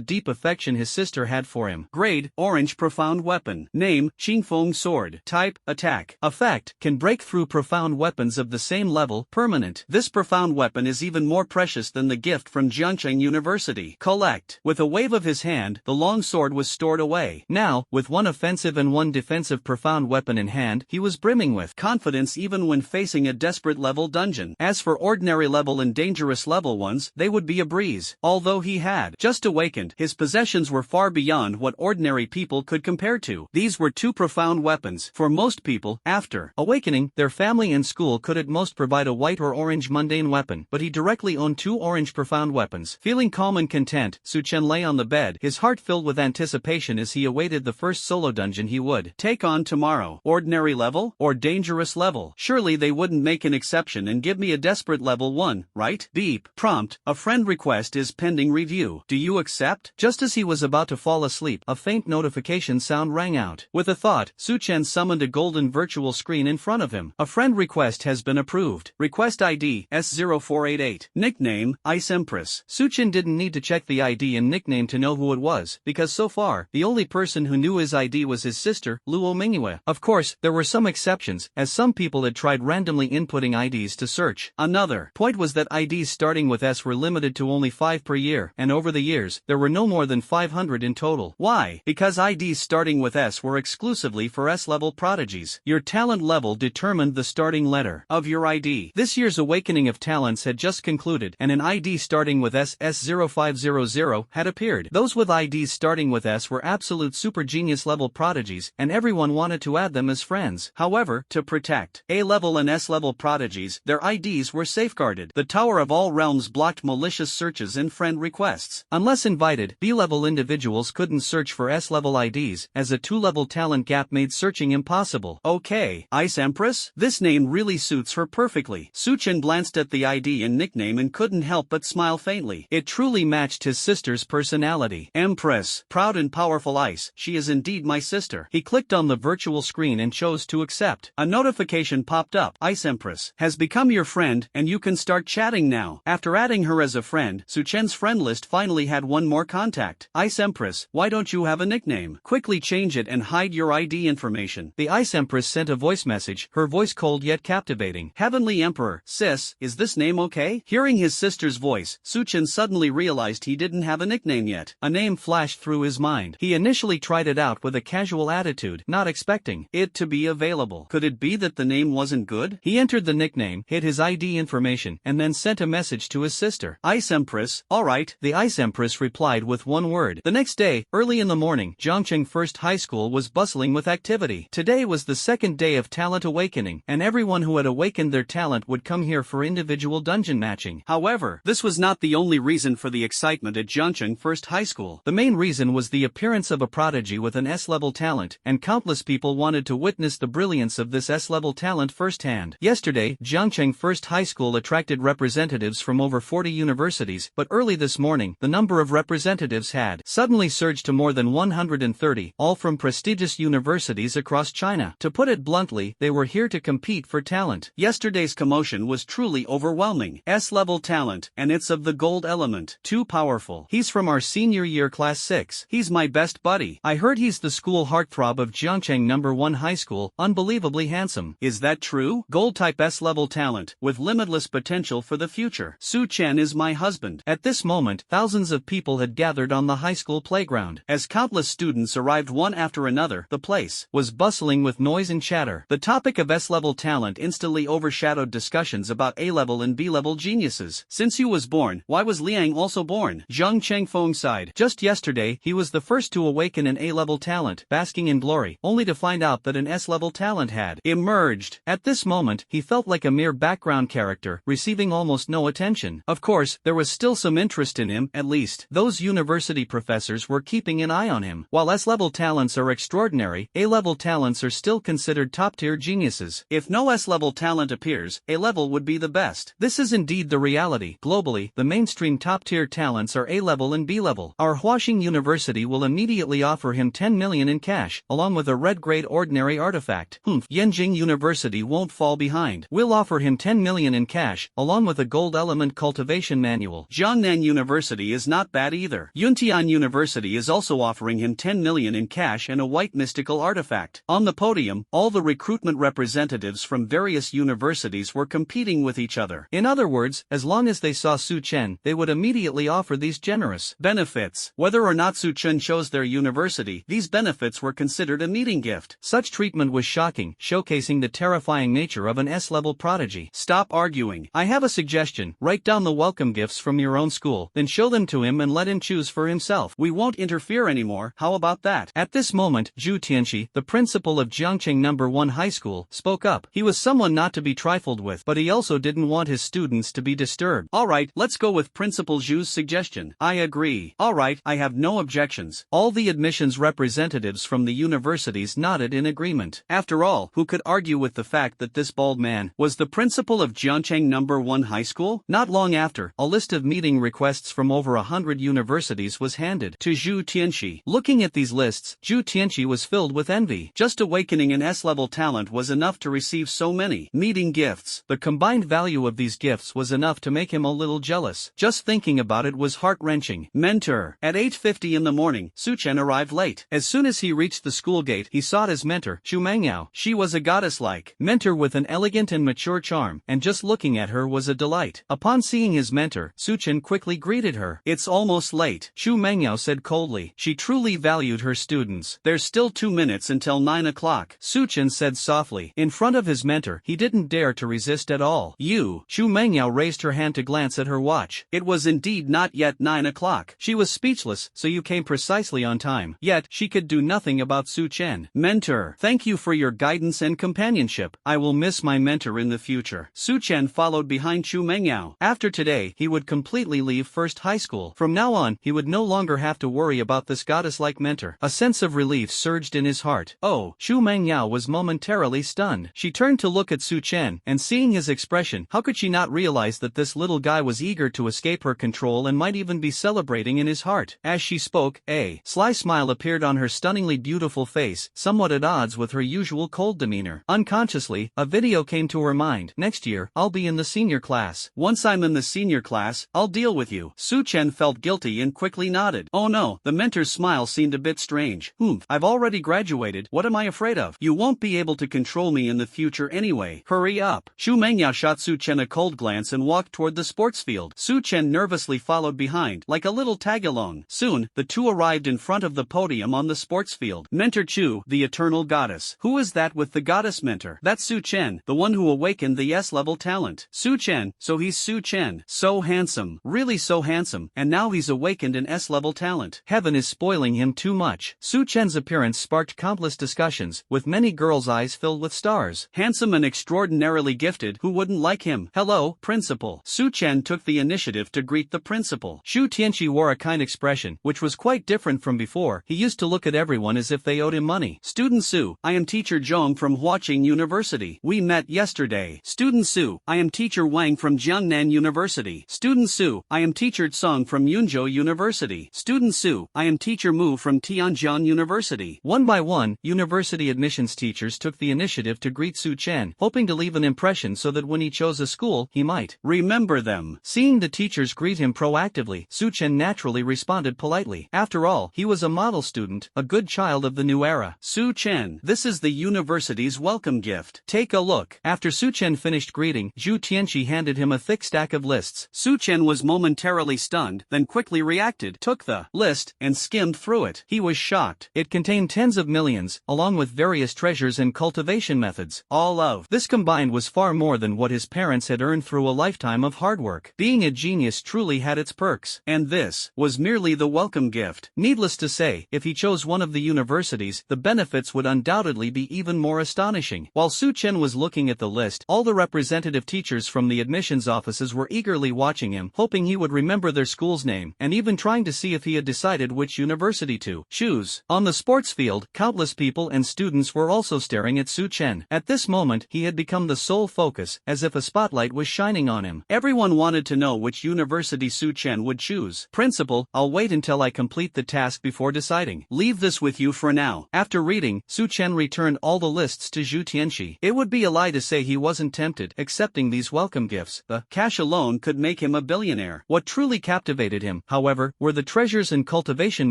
deep affection his sister had for him. Grade: Orange Profound Weapon. Name: Qingfeng Sword. Type: Attack. Effect: can break through profound weapons of the same level. Permanent. This profound weapon is even more precious than the gift from Jiangcheng University. Collect. With a wave of his hand, the long sword was stored away. Now, with one offensive and one defensive profound weapon in hand, he was brimming with confidence even when facing a desperate level dungeon. As for ordinary level and dangerous level ones, they would be a breeze. Although he had just awakened, his possessions were far beyond what ordinary people could compare to. These were two profound weapons. For most people, after awakening, their family and school could at most provide a white or orange mundane weapon, but he directly owned two orange profound weapons. Feeling calm and content, Su Chen lay on the bed, his heart filled with anticipation as he awaited the first solo dungeon he would take on tomorrow. Ordinary level or dangerous level? Surely they wouldn't make an exception and give me a desperate level 1, right? Beep. Prompt: a friend request is pending review. Do you accept? Just as he was about to fall asleep, a faint notification sound rang out. With a thought, Su Chen summoned a golden virtual screen in front of him. A friend request has been approved. Request ID S0488. Nickname: Ice Empress. Su Chen didn't need to check the ID and nickname to know who it was, because so far, the only person who knew his ID was his sister, Luo Mingyue. Of course, there were some exceptions, as some people had tried randomly inputting IDs to search. Another point was that IDs starting with S were limited to only 5 per year, and over the years, there were no more than 500 in total. Why? Because IDs starting with S were exclusively for S-level prodigies. Your talent level determined the starting letter of your ID. This year's Awakening of Talents had just concluded, and an ID starting with S0500 had appeared. Those with IDs starting with S were absolute super genius level prodigies, and everyone wanted to add them as friends. However, to protect A-level and S-level prodigies, their IDs were safeguarded. The Tower of All Realms blocked malicious searches and friend requests. Unless invited, B-level individuals couldn't search for S-level IDs, as a 2-level talent gap made searching impossible. Okay, Ice Empress? This name really suits her perfectly. Su Chen glanced at the ID and nickname and couldn't help but smile faintly. It truly matched his sister's personality. Empress, proud and powerful Ice, she is indeed my sister. He clicked on the virtual screen and chose to accept. A notification popped up. Ice Empress has become your friend, and you can start chatting now. After adding her as a friend, Su Chen's friend list finally had one more contact. Ice Empress, why don't you have a nickname? Quickly change it and hide your ID information. The Ice Empress sent a voice message, her voice cold yet captivating. Heavenly Emperor, sis, is this name okay? Hearing his sister's voice, Su Chen suddenly realized he didn't have a nickname name yet? A name flashed through his mind. He initially tried it out with a casual attitude, not expecting it to be available. Could it be that the name wasn't good? He entered the nickname, hid his ID information, and then sent a message to his sister. Ice Empress, alright. The Ice Empress replied with one word. The next day, early in the morning, Zhongcheng First High School was bustling with activity. Today was the second day of talent awakening, and everyone who had awakened their talent would come here for individual dungeon matching. However, this was not the only reason for the excitement at Zhongcheng First High School. The main reason was the appearance of a prodigy with an S-level talent, and countless people wanted to witness the brilliance of this S-level talent firsthand. Yesterday, Zhongcheng First High School attracted representatives from over 40 universities, but early this morning, the number of representatives had suddenly surged to more than 130, all from prestigious universities across China. To put it bluntly, they were here to compete for talent. Yesterday's commotion was truly overwhelming. S-level talent, and it's of the gold element. Too powerful. He's from our senior year class 6. He's my best buddy. I heard he's the school heartthrob of Zhongcheng No. 1 High School, unbelievably handsome. Is that true? Gold-type S-level talent, with limitless potential for the future. Su Chen is my husband. At this moment, thousands of people had gathered on the high school playground. As countless students arrived one after another, the place was bustling with noise and chatter. The topic of S-level talent instantly overshadowed discussions about A-level and B-level geniuses. Since Yu was born, why was Liang also born? Zhang Chengfeng sighed. Just yesterday, he was the first to awaken an A-level talent, basking in glory, only to find out that an S-level talent had emerged. At this moment, he felt like a mere background character, receiving almost no attention. Of course, there was still some interest in him, at least. Those university professors were keeping an eye on him. While S-level talents are extraordinary, A-level talents are still considered top-tier geniuses. If no S-level talent appears, A-level would be the best. This is indeed the reality. Globally, the mainstream top-tier talents are A-level and B-level. Our Huaxing University will immediately offer him 10 million in cash, along with a red-grade ordinary artifact. Yanjing University won't fall behind. We'll offer him 10 million in cash, along with a gold element cultivation manual. Jiangnan University is not bad either. Yuntian University is also offering him 10 million in cash and a white mystical artifact. On the podium, all the recruitment representatives from various universities were competing with each other. In other words, as long as they saw Su Chen, they would immediately offer these generous benefits. Whether or not Su Chen chose their university, these benefits were considered a meeting gift. Such treatment was shocking, showcasing the terrifying nature of an S-level prodigy. Stop arguing. I have a suggestion. Write down the welcome gifts from your own school, then show them to him and let him choose for himself. We won't interfere anymore, how about that? At this moment, Zhu Tianxi, the principal of Jiangcheng No. 1 High School, spoke up. He was someone not to be trifled with, but he also didn't want his students to be disturbed. Alright, let's go with Principal Zhu's suggestion. I agree. Alright, I have no objections. All the admissions representatives from the universities nodded in agreement. After all, who could argue with the fact that this bald man was the principal of Jiangcheng No. 1 High School? Not long after, a list of meeting requests from over 100 universities was handed to Zhu Tianxi. Looking at these lists, Zhu Tianxi was filled with envy. Just awakening an S-level talent was enough to receive so many meeting gifts. The combined value of these gifts was enough to make him a little jealous. Just thinking about it was heart-wrenching. Mentor. At 8:50 in the morning, Su Chen arrived late. As soon as he reached the school gate, he sought his mentor, Chu Mengyao. She was a goddess-like mentor with an elegant and mature charm, and just looking at her was a delight. Upon seeing his mentor, Su Chen quickly greeted her. It's almost late, Chu Mengyao said coldly. She truly valued her students. There's still 2 minutes until 9 o'clock, Su Chen said softly. In front of his mentor, he didn't dare to resist at all. You. Chu Mengyao raised her hand to glance at her watch. It was indeed not yet 9 o'clock. She was speechless, so you came precisely on time. Yet, she could do nothing about Su Chen. Mentor, thank you for your guidance and companionship. I will miss my mentor in the future. Su Chen followed behind Chu Mengyao. After today, he would completely leave First High School. From now on, he would no longer have to worry about this goddess-like mentor. A sense of relief surged in his heart. Oh, Chu Mengyao was momentarily stunned. She turned to look at Su Chen, and seeing his expression, how could she not realize that this little guy was eager to escape her control and might even be celebrating in his heart? As she spoke, a sly smile appeared on her stunningly beautiful face, somewhat at odds with her usual cold demeanor. Unconsciously, a video came to her mind. Next year, I'll be in the senior class. Once I'm in the senior class, I'll deal with you. Su Chen felt guilty and quickly nodded. Oh no, the mentor's smile seemed a bit strange. I've already graduated, what am I afraid of? You won't be able to control me in the future anyway. Hurry up. Chu Mengyao shot Su Chen a cold glance and walked toward the sports field. Su Chen nervously followed behind, like a little little tag-along. Soon, the two arrived in front of the podium on the sports field. Mentor Chu, the eternal goddess. Who is that with the goddess mentor? That's Su Chen, the one who awakened the S-level talent. Su Chen, so he's Su Chen. So handsome, really so handsome, and now he's awakened an S-level talent. Heaven is spoiling him too much. Su Chen's appearance sparked countless discussions, with many girls' eyes filled with stars. Handsome and extraordinarily gifted, who wouldn't like him? Hello, principal. Su Chen took the initiative to greet the principal. Xu Tianqi wore a kind expression, which was quite different from before. He used to look at everyone as if they owed him money. Student Su, I am teacher Zhong from Huaqing University. We met yesterday. Student Su, I am teacher Wang from Jiangnan University. Student Su, I am teacher Tsang from Yunzhou University. Student Su, I am teacher Mu from Tianjin University. One by one, university admissions teachers took the initiative to greet Su Chen, hoping to leave an impression so that when he chose a school, he might remember them. Seeing the teachers greet him proactively, Su Chen naturally responded politely. After all, he was a model student, a good child of the new era. Su Chen, this is the university's welcome gift. Take a look. After Su Chen finished greeting, Xu Tianqi handed him a thick stack of lists. Su Chen was momentarily stunned, then quickly reacted, took the list, and skimmed through it. He was shocked. It contained tens of millions, along with various treasures and cultivation methods. All of this combined was far more than what his parents had earned through a lifetime of hard work. Being a genius truly had its perks. And this was merely the welcome gift. Needless to say, if he chose one of the universities, the benefits would undoubtedly be even more astonishing. While Su Chen was looking at the list, all the representative teachers from the admissions offices were eagerly watching him, hoping he would remember their school's name, and even trying to see if he had decided which university to choose. On the sports field, countless people and students were also staring at Su Chen. At this moment, he had become the sole focus, as if a spotlight was shining on him. Everyone wanted to know which university Su Chen would choose. Principal, I'll wait until I complete the task before deciding. Leave this with you for now. After reading, Su Chen returned all the lists to Xu Tianqi. It would be a lie to say he wasn't tempted, accepting these welcome gifts. The cash alone could make him a billionaire. What truly captivated him, however, were the treasures and cultivation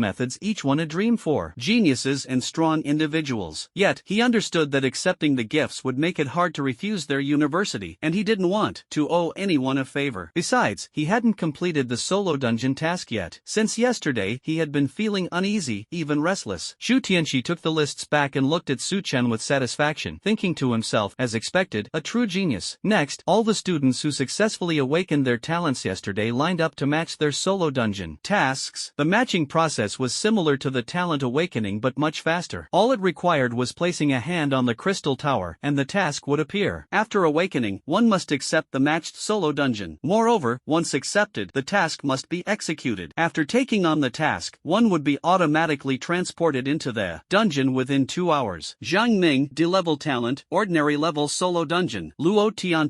methods each one a dream for geniuses and strong individuals. Yet, he understood that accepting the gifts would make it hard to refuse their university, and he didn't want to owe anyone a favor. Besides, he hadn't completed the solo dungeon task yet. Since yesterday, he had been feeling uneasy, even restless. Xu Tianqi took the lists back and looked at Su Chen with satisfaction, thinking to himself, as expected, a true genius. Next, all the students who successfully awakened their talents yesterday lined up to match their solo dungeon tasks. The matching process was similar to the talent awakening but much faster. All it required was placing a hand on the crystal tower, and the task would appear. After awakening, one must accept the matched solo dungeon. Moreover, once accepted, the task must be executed. After taking on the task, one would be automatically transported into the dungeon within 2 hours. Zhang Ming, D-level talent, ordinary level solo dungeon. Luo Tian,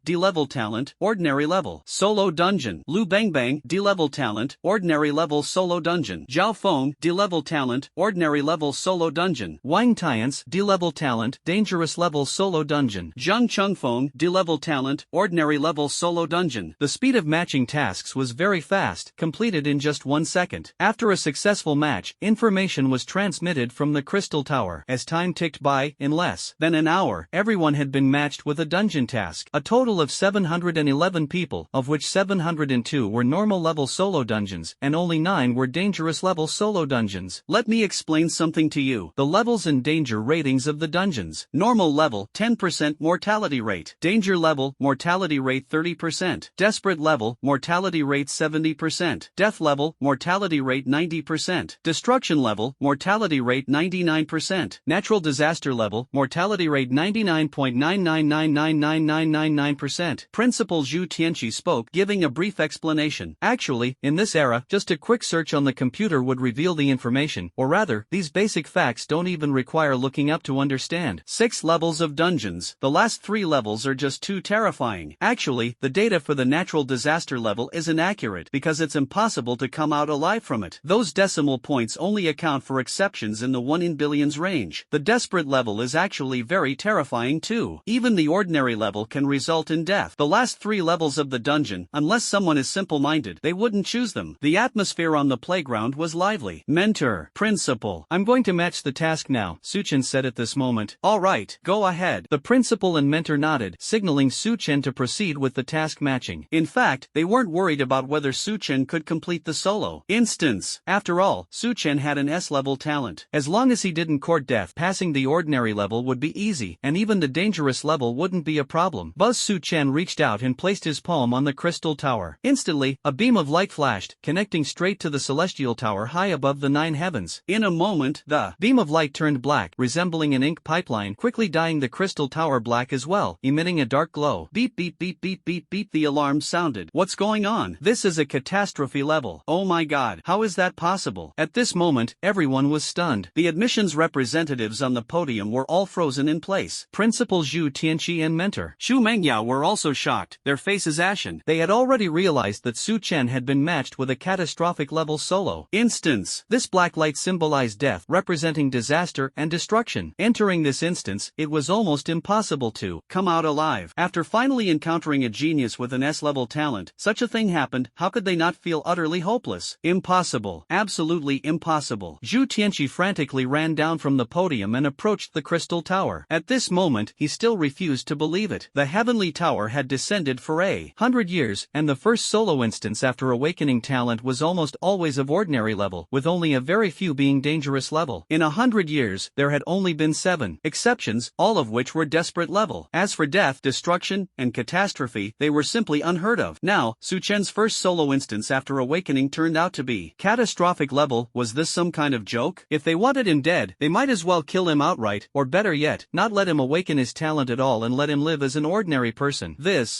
D-level talent, ordinary level solo dungeon. Lu Bangbang, D-level talent, ordinary level solo dungeon. Zhao Feng, D-level talent, ordinary level solo dungeon. Wang Tian's, D-level talent, dangerous level solo dungeon. Zhang Chengfeng, D-level talent, ordinary level solo dungeon. The speed of matching tasks was very fast, completed in just 1 second. After a successful match, information was transmitted from the crystal tower. As time ticked by, in less than an hour, everyone had been matched with a dungeon task. A total of 711 people, of which 702 were normal level solo dungeons, and only 9 were dangerous level solo dungeons. Let me explain something to you. The levels and danger ratings of the dungeons. Normal level, 10% mortality rate. Danger level, mortality rate 30%. Desperate level, mortality rate 70%. Death level, mortality rate 90%. Destruction level, mortality rate 99%. Natural disaster level, mortality rate 99.9999999%. Principal Xu Tianqi spoke, giving a brief explanation. Actually, in this era, just a quick search on the computer would reveal the information, or rather, these basic facts don't even require looking up to understand. 6 levels of dungeons. The last 3 levels are just too terrifying. Actually, the data for the natural disaster level is inaccurate because it's impossible to come out alive from it. Those decimal points only account for exceptions in the 1 in billions range. The desperate level is actually very terrifying too. Even the ordinary level can result in death. The last 3 levels of the dungeon, unless someone is simple-minded, they wouldn't choose them. The atmosphere on the playground was lively. Mentor, principal, I'm going to match the task now, Su Chen said at this moment. All right, go ahead. The principal and mentor nodded, signaling Su Chen to proceed with the task matching. In fact, they weren't worried about whether Su Chen could complete the solo instance. After all, Su Chen had an S-level talent. As long as he didn't court death, passing the ordinary level would be easy, and even the dangerous level wouldn't be a problem. Buzz Su Chen reached out and placed his palm on the crystal tower. Instantly, a beam of light flashed, connecting straight to the celestial tower high above the 9 heavens. In a moment, the beam of light turned black, resembling an ink pipeline, quickly dyeing the crystal tower black as well, emitting a dark glow. Beep beep beep beep beep beep, the alarm sounded. What's going on? This is a catastrophe level. Oh my god, how is that possible? At this moment, everyone was stunned. The admissions representatives on the podium were all frozen in place. Principal Zhu Tianqi and mentor Xu Mengyao were also shocked, their faces ashen. They had already realized that Su Chen had been matched with a catastrophic level solo instance. This black light symbolized death, representing disaster and destruction. Entering this instance, it was almost impossible to come out alive. After finally encountering a genius with an S-level talent, such a thing happened. How could they not feel utterly hopeless? Impossible. Absolutely impossible. Zhu Tianqi frantically ran down from the podium and approached the crystal tower. At this moment, he still refused to believe it. The heavenly tower had descended for 100 years, and the first solo instance after awakening talent was almost always of ordinary level, with only a very few being dangerous level. In 100 years, there had only been 7 exceptions, all of which were desperate level. As for death, destruction, and catastrophe, they were simply unheard of. Now, Su Chen's first solo instance after awakening turned out to be catastrophic level. Was this some kind of joke? If they wanted him dead, they might as well kill him outright, or better yet, not let him awaken his talent at all and let him live as an ordinary person.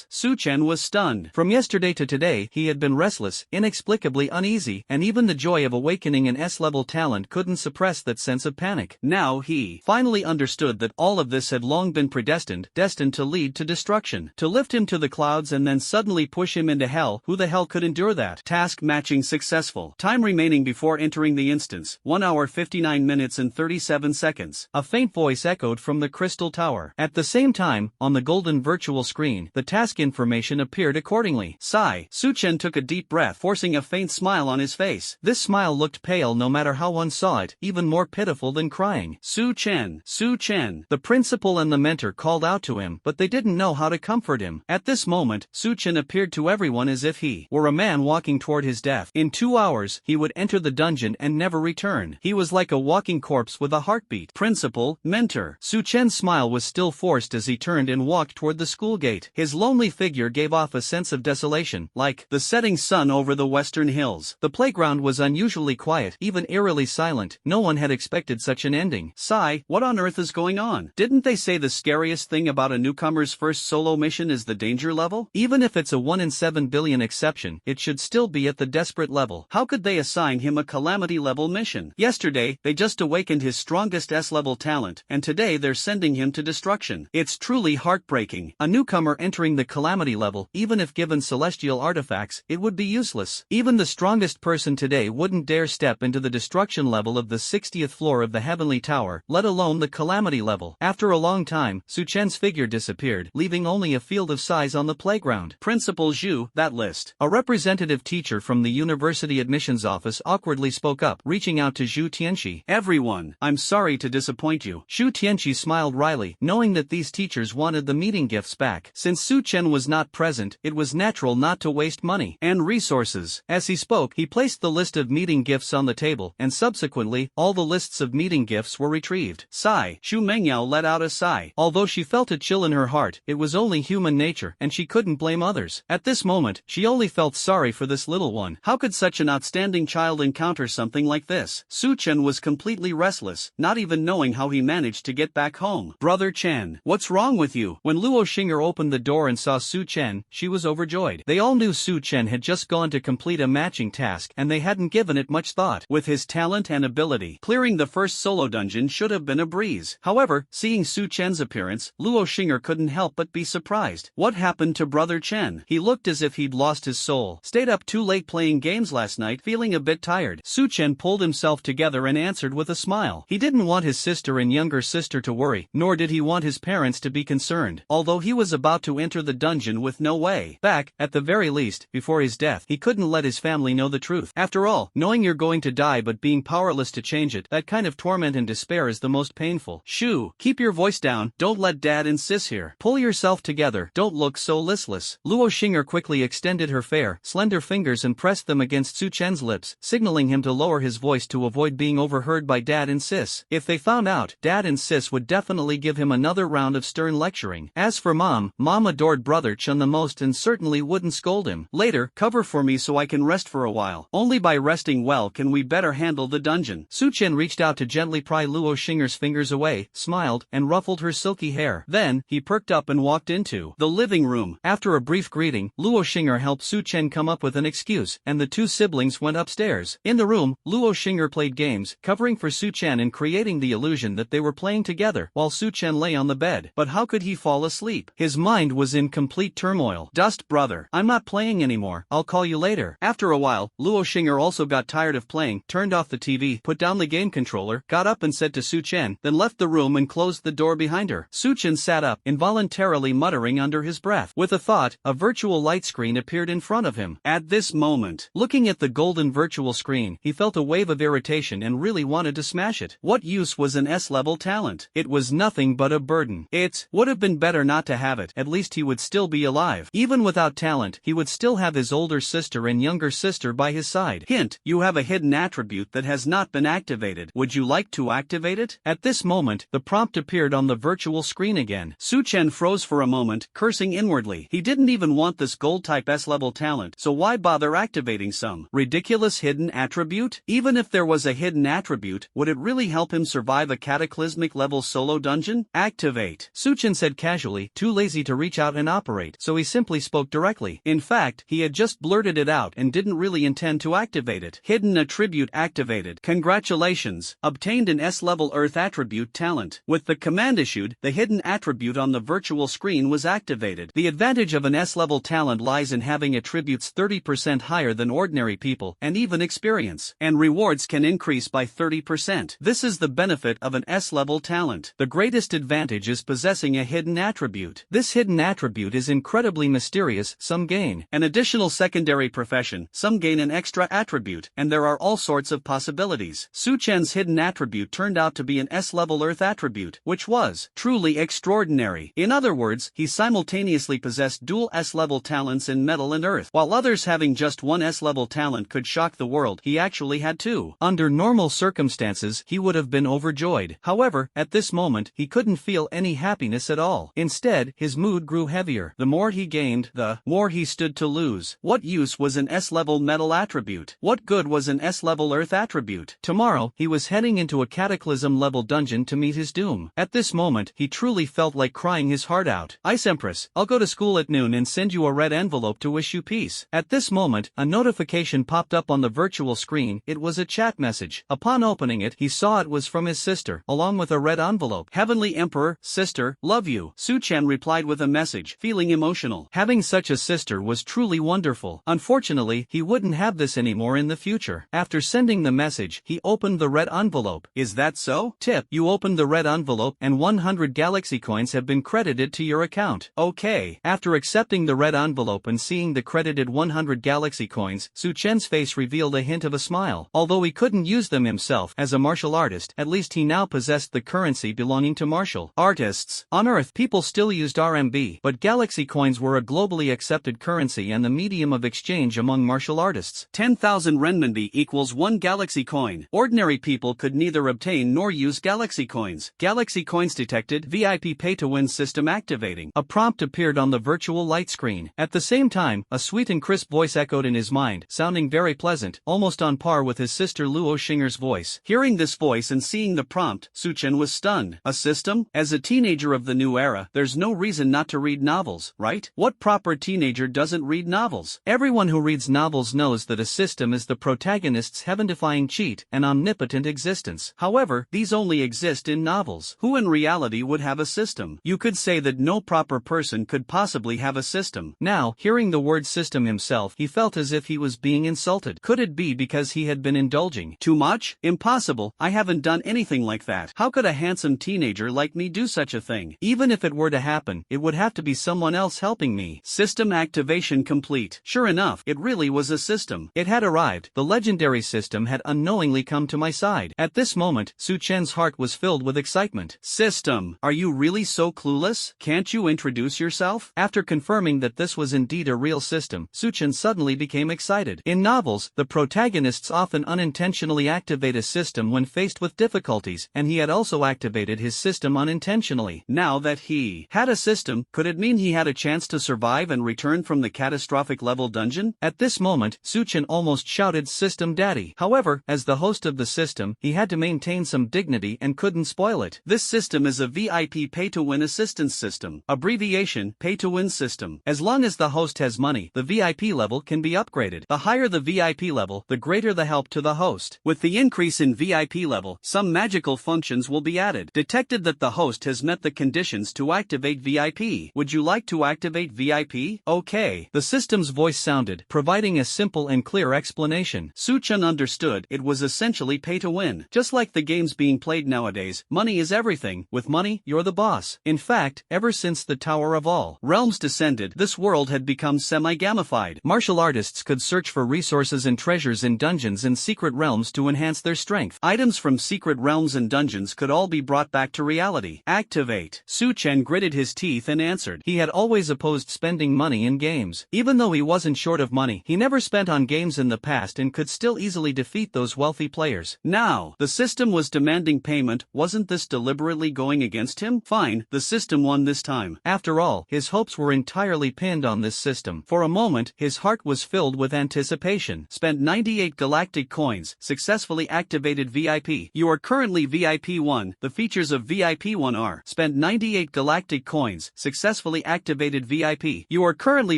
Su Chen was stunned. From yesterday to today, he had been restless, inexplicably uneasy, and even the joy of awakening an S-level talent couldn't suppress that sense of panic. Now he finally understood that all of this had long been destined to lead to destruction, to lift him to the clouds and then suddenly push him into hell. Who the hell could endure that? Task matching successful. Time remaining before entering the instance, 1 hour 59 minutes and 37 seconds. A faint voice echoed from the crystal tower. At the same time, on the golden virtual screen, the task information appeared accordingly. Sigh. Su Chen took a deep breath, forcing a faint smile on his face. This smile looked pale no matter how one saw it, even more pitiful than crying. Su Chen. Su Chen. The principal and the mentor called out to him, but they didn't know how to comfort him. At this moment, Su Chen appeared to everyone as if he were a man walking toward his death. In 2 hours, he would enter the dungeon and never return. He was like a walking corpse with a heartbeat. Principal, mentor. Su Chen's smile was still forced as he turned and walked toward the school gate. His lonely figure gave off a sense of desolation, like the setting sun over the western hills. The playground was unusually quiet, even eerily silent. No one had expected such an ending. Sigh. What on earth is going on? Didn't they say the scariest thing about a newcomer's first solo mission is the danger level? Even if it's a 1 in 7 billion exception, it should still be at the desperate level. How could they assign him a calamity level mission? Yesterday, they just awakened his strongest S-level talent, and today they're sending him to destruction. It's truly heartbreaking. A newcomer entering the calamity level, even if given celestial artifacts, it would be useless. Even the strongest person today wouldn't dare step into the destruction level of the 60th floor of the heavenly tower, let alone the calamity level. After a long time, Su Chen's figure disappeared, leaving only a field of sighs on the playground. Principal Zhu, that list. A representative teacher from the university admissions office awkwardly spoke up, reaching out to Zhu Tianqi. Everyone, I'm sorry to disappoint you. Zhu Tianqi smiled wryly, knowing that these teachers wanted the meeting gifts back. Since Su Chen was not present, it was natural not to waste money and resources. As he spoke, he placed the list of meeting gifts on the table, and subsequently, all the lists of meeting gifts were retrieved. Sigh. Xu Mengyao let out a sigh. Although she felt a chill in her heart, it was only human nature, and she couldn't blame others. At this moment, she only felt sorry for this little one. How could such an outstanding child encounter something like this? Su Chen was completely restless, not even knowing how he managed to get back home. Brother Chen, what's wrong with you? When Luo Xing'er opened the door and saw Su Chen, she was overjoyed. They all knew Su Chen had just gone to complete a matching task, and they hadn't given it much thought. With his talent and ability, clearing the first solo dungeon should have been a breeze. However, seeing Su Chen's appearance, Luo Xing'er couldn't help but be surprised. What happened to Brother Chen? He looked as if he'd lost his soul. Stayed up too late playing games last night, feeling a bit tired. Su Chen pulled himself together and answered with a smile. He didn't want his sister and younger sister to worry, nor did he want his parents to be concerned. Although he was about to enter the dungeon with no way back, at the very least, before his death, he couldn't let his family know the truth. After all, knowing you're going to die but being powerless to change it, that kind of torment and despair is the most painful. Shoo, keep your voice down, don't let Dad insist here. Pull yourself together, don't look so listless. Luo Xing'er quickly extended her fair, slender fingers fingers and pressed them against Su-chen's lips, signaling him to lower his voice to avoid being overheard by Dad and Sis. If they found out, Dad and Sis would definitely give him another round of stern lecturing. As for Mom adored Brother Chun the most and certainly wouldn't scold him. Later, cover for me so I can rest for a while. Only by resting well can we better handle the dungeon. Su-chen reached out to gently pry Luo Xinger's fingers away, smiled, and ruffled her silky hair. Then, he perked up and walked into the living room. After a brief greeting, Luo Xinger helped Su-chen come up with an excuse, and the two siblings went upstairs. In the room, Luo Xinger played games, covering for Su-chen and creating the illusion that they were playing together, while Su-chen lay on the bed. But how could he fall asleep? His mind was in complete turmoil. Dust, brother. I'm not playing anymore. I'll call you later. After a while, Luo Xinger also got tired of playing, turned off the TV, put down the game controller, got up and said to Su-chen, then left the room and closed the door behind her. Su-chen sat up, involuntarily muttering under his breath. With a thought, a virtual light screen appeared in front of him. At this moment, looking at the golden virtual screen, he felt a wave of irritation and really wanted to smash it. What use was an S-level talent? It was nothing but a burden. It would have been better not to have it. At least he would still be alive. Even without talent, he would still have his older sister and younger sister by his side. Hint, you have a hidden attribute that has not been activated. Would you like to activate it? At this moment, the prompt appeared on the virtual screen again. Su-chen froze for a moment, cursing inwardly. He didn't even want this gold-type S-level talent, so why bother activating some ridiculous hidden attribute? Even if there was a hidden attribute, would it really help him survive a cataclysmic-level solo dungeon? Activate. Su-chen said casually, too lazy to reach out and operate, so he simply spoke directly. In fact, he had just blurted it out and didn't really intend to activate it. Hidden attribute activated. Congratulations, obtained an S-level Earth attribute talent. With the command issued, the hidden attribute on the virtual screen was activated. The advantage of an S-level talent lies in having attributes 30% higher than ordinary people, and even experience, and rewards can increase by 30%. This is the benefit of an S-level talent. The greatest advantage is possessing a hidden attribute. This hidden attribute is incredibly mysterious. Some gain an additional secondary profession, some gain an extra attribute, and there are all sorts of possibilities. Su-chen's hidden attribute turned out to be an S-level Earth attribute, which was truly extraordinary. In other words, he simultaneously possessed dual S-level talents in Metal and Earth. While others having just one S-level talent could shock the world, he actually had two. Under normal circumstances, he would have been overjoyed. However, at this moment, he couldn't feel any happiness at all. Instead, his mood grew heavier. The more he gained, the more he stood to lose. What use was an S-level Metal attribute? What good was an S-level Earth attribute? Tomorrow, he was heading into a cataclysm-level dungeon to meet his doom. At this moment, he truly felt like crying his heart out. Ice Empress, I'll go to school at noon and send you a red envelope to wish you peace. At this moment, a notification popped up on the virtual screen. It was a chat message. Upon opening it, he saw it was from his sister, along with a red envelope. Heavenly Emperor, sister, love you. Su-chen replied with a message, feeling emotional. Having such a sister was truly wonderful. Unfortunately, he wouldn't have this anymore in the future. After sending the message, he opened the red envelope. Is that so? Tip, you opened the red envelope and 100 galaxy coins have been credited to your account. Okay. After accepting the red envelope and seeing the credited 100 galaxy coins, Su-chen's face revealed a hint of a smile. Although he couldn't use them himself as a martial artist, at least he now possessed the currency belonging to martial artists. On Earth, people still used RMB, but galaxy coins were a globally accepted currency and the medium of exchange among martial artists. 10,000 renminbi equals 1 galaxy coin. Ordinary people could neither obtain nor use galaxy coins. Galaxy coins detected. VIP pay-to-win system activating. A prompt appeared on the virtual light screen. At the same time, a sweet and crisp voice echoed in his mind, sounding very pleasant, almost on par with his sister Luo Xinger's voice. Hearing this voice and seeing the prompt, Su-chen was stunned. A system? As a teenager of the new era, there's no reason not to read novels, right? What proper teenager doesn't read novels? Everyone who reads novels knows that a system is the protagonist's heaven-defying cheat, an omnipotent existence. However, these only exist in novels. Who in reality would have a system? You could say that no proper person could possibly have a system. Now, hearing the word system himself, he felt as if he was being insulted. Could it be because he had been indulging too much? Impossible. I haven't done anything like that. How could a handsome teenager like me do such a thing? Even if it were to happen, it would have to be someone else helping me. System activation complete. Sure enough, it really was a system. It had arrived. The legendary system had unknowingly come to my side. At this moment, Su-chen's heart was filled with excitement. System, are you really so clueless? Can't you introduce yourself? After confirming that this was indeed a real system, Su-chen suddenly suddenly became excited. In novels, the protagonists often unintentionally activate a system when faced with difficulties, and he had also activated his system unintentionally. Now that he had a system, could it mean he had a chance to survive and return from the catastrophic level dungeon? At this moment, Suchin almost shouted "System Daddy." However, as the host of the system, he had to maintain some dignity and couldn't spoil it. This system is a VIP pay-to-win assistance system. Abbreviation, pay-to-win system. As long as the host has money, the VIP level can be upgraded. The higher the VIP level, the greater the help to the host. With the increase in VIP level, some magical functions will be added. Detected that the host has met the conditions to activate VIP. Would you like to activate VIP? Okay. The system's voice sounded, providing a simple and clear explanation. Suchin understood it was essentially pay to win. Just like the games being played nowadays, money is everything. With money, you're the boss. In fact, ever since the Tower of All Realms descended, this world had become semi-gamified. Martial artists could search for resources and treasures in dungeons and secret realms to enhance their strength. Items from secret realms and dungeons could all be brought back to reality. Activate. Suchin gritted his teeth and answered. He had always opposed spending money in games. Even though he wasn't short of money, he never spent on games in the past and could still easily defeat those wealthy players. Now, the system was demanding payment. Wasn't this deliberately going against him? Fine, the system won this time. After all, his hopes were entirely pinned on this system. For a moment, his heart was filled with anticipation. Spent 98 galactic coins, successfully activated VIP. You are currently VIP 1. The features of VIP 1 are: spent 98 galactic coins, successfully activated VIP. You are currently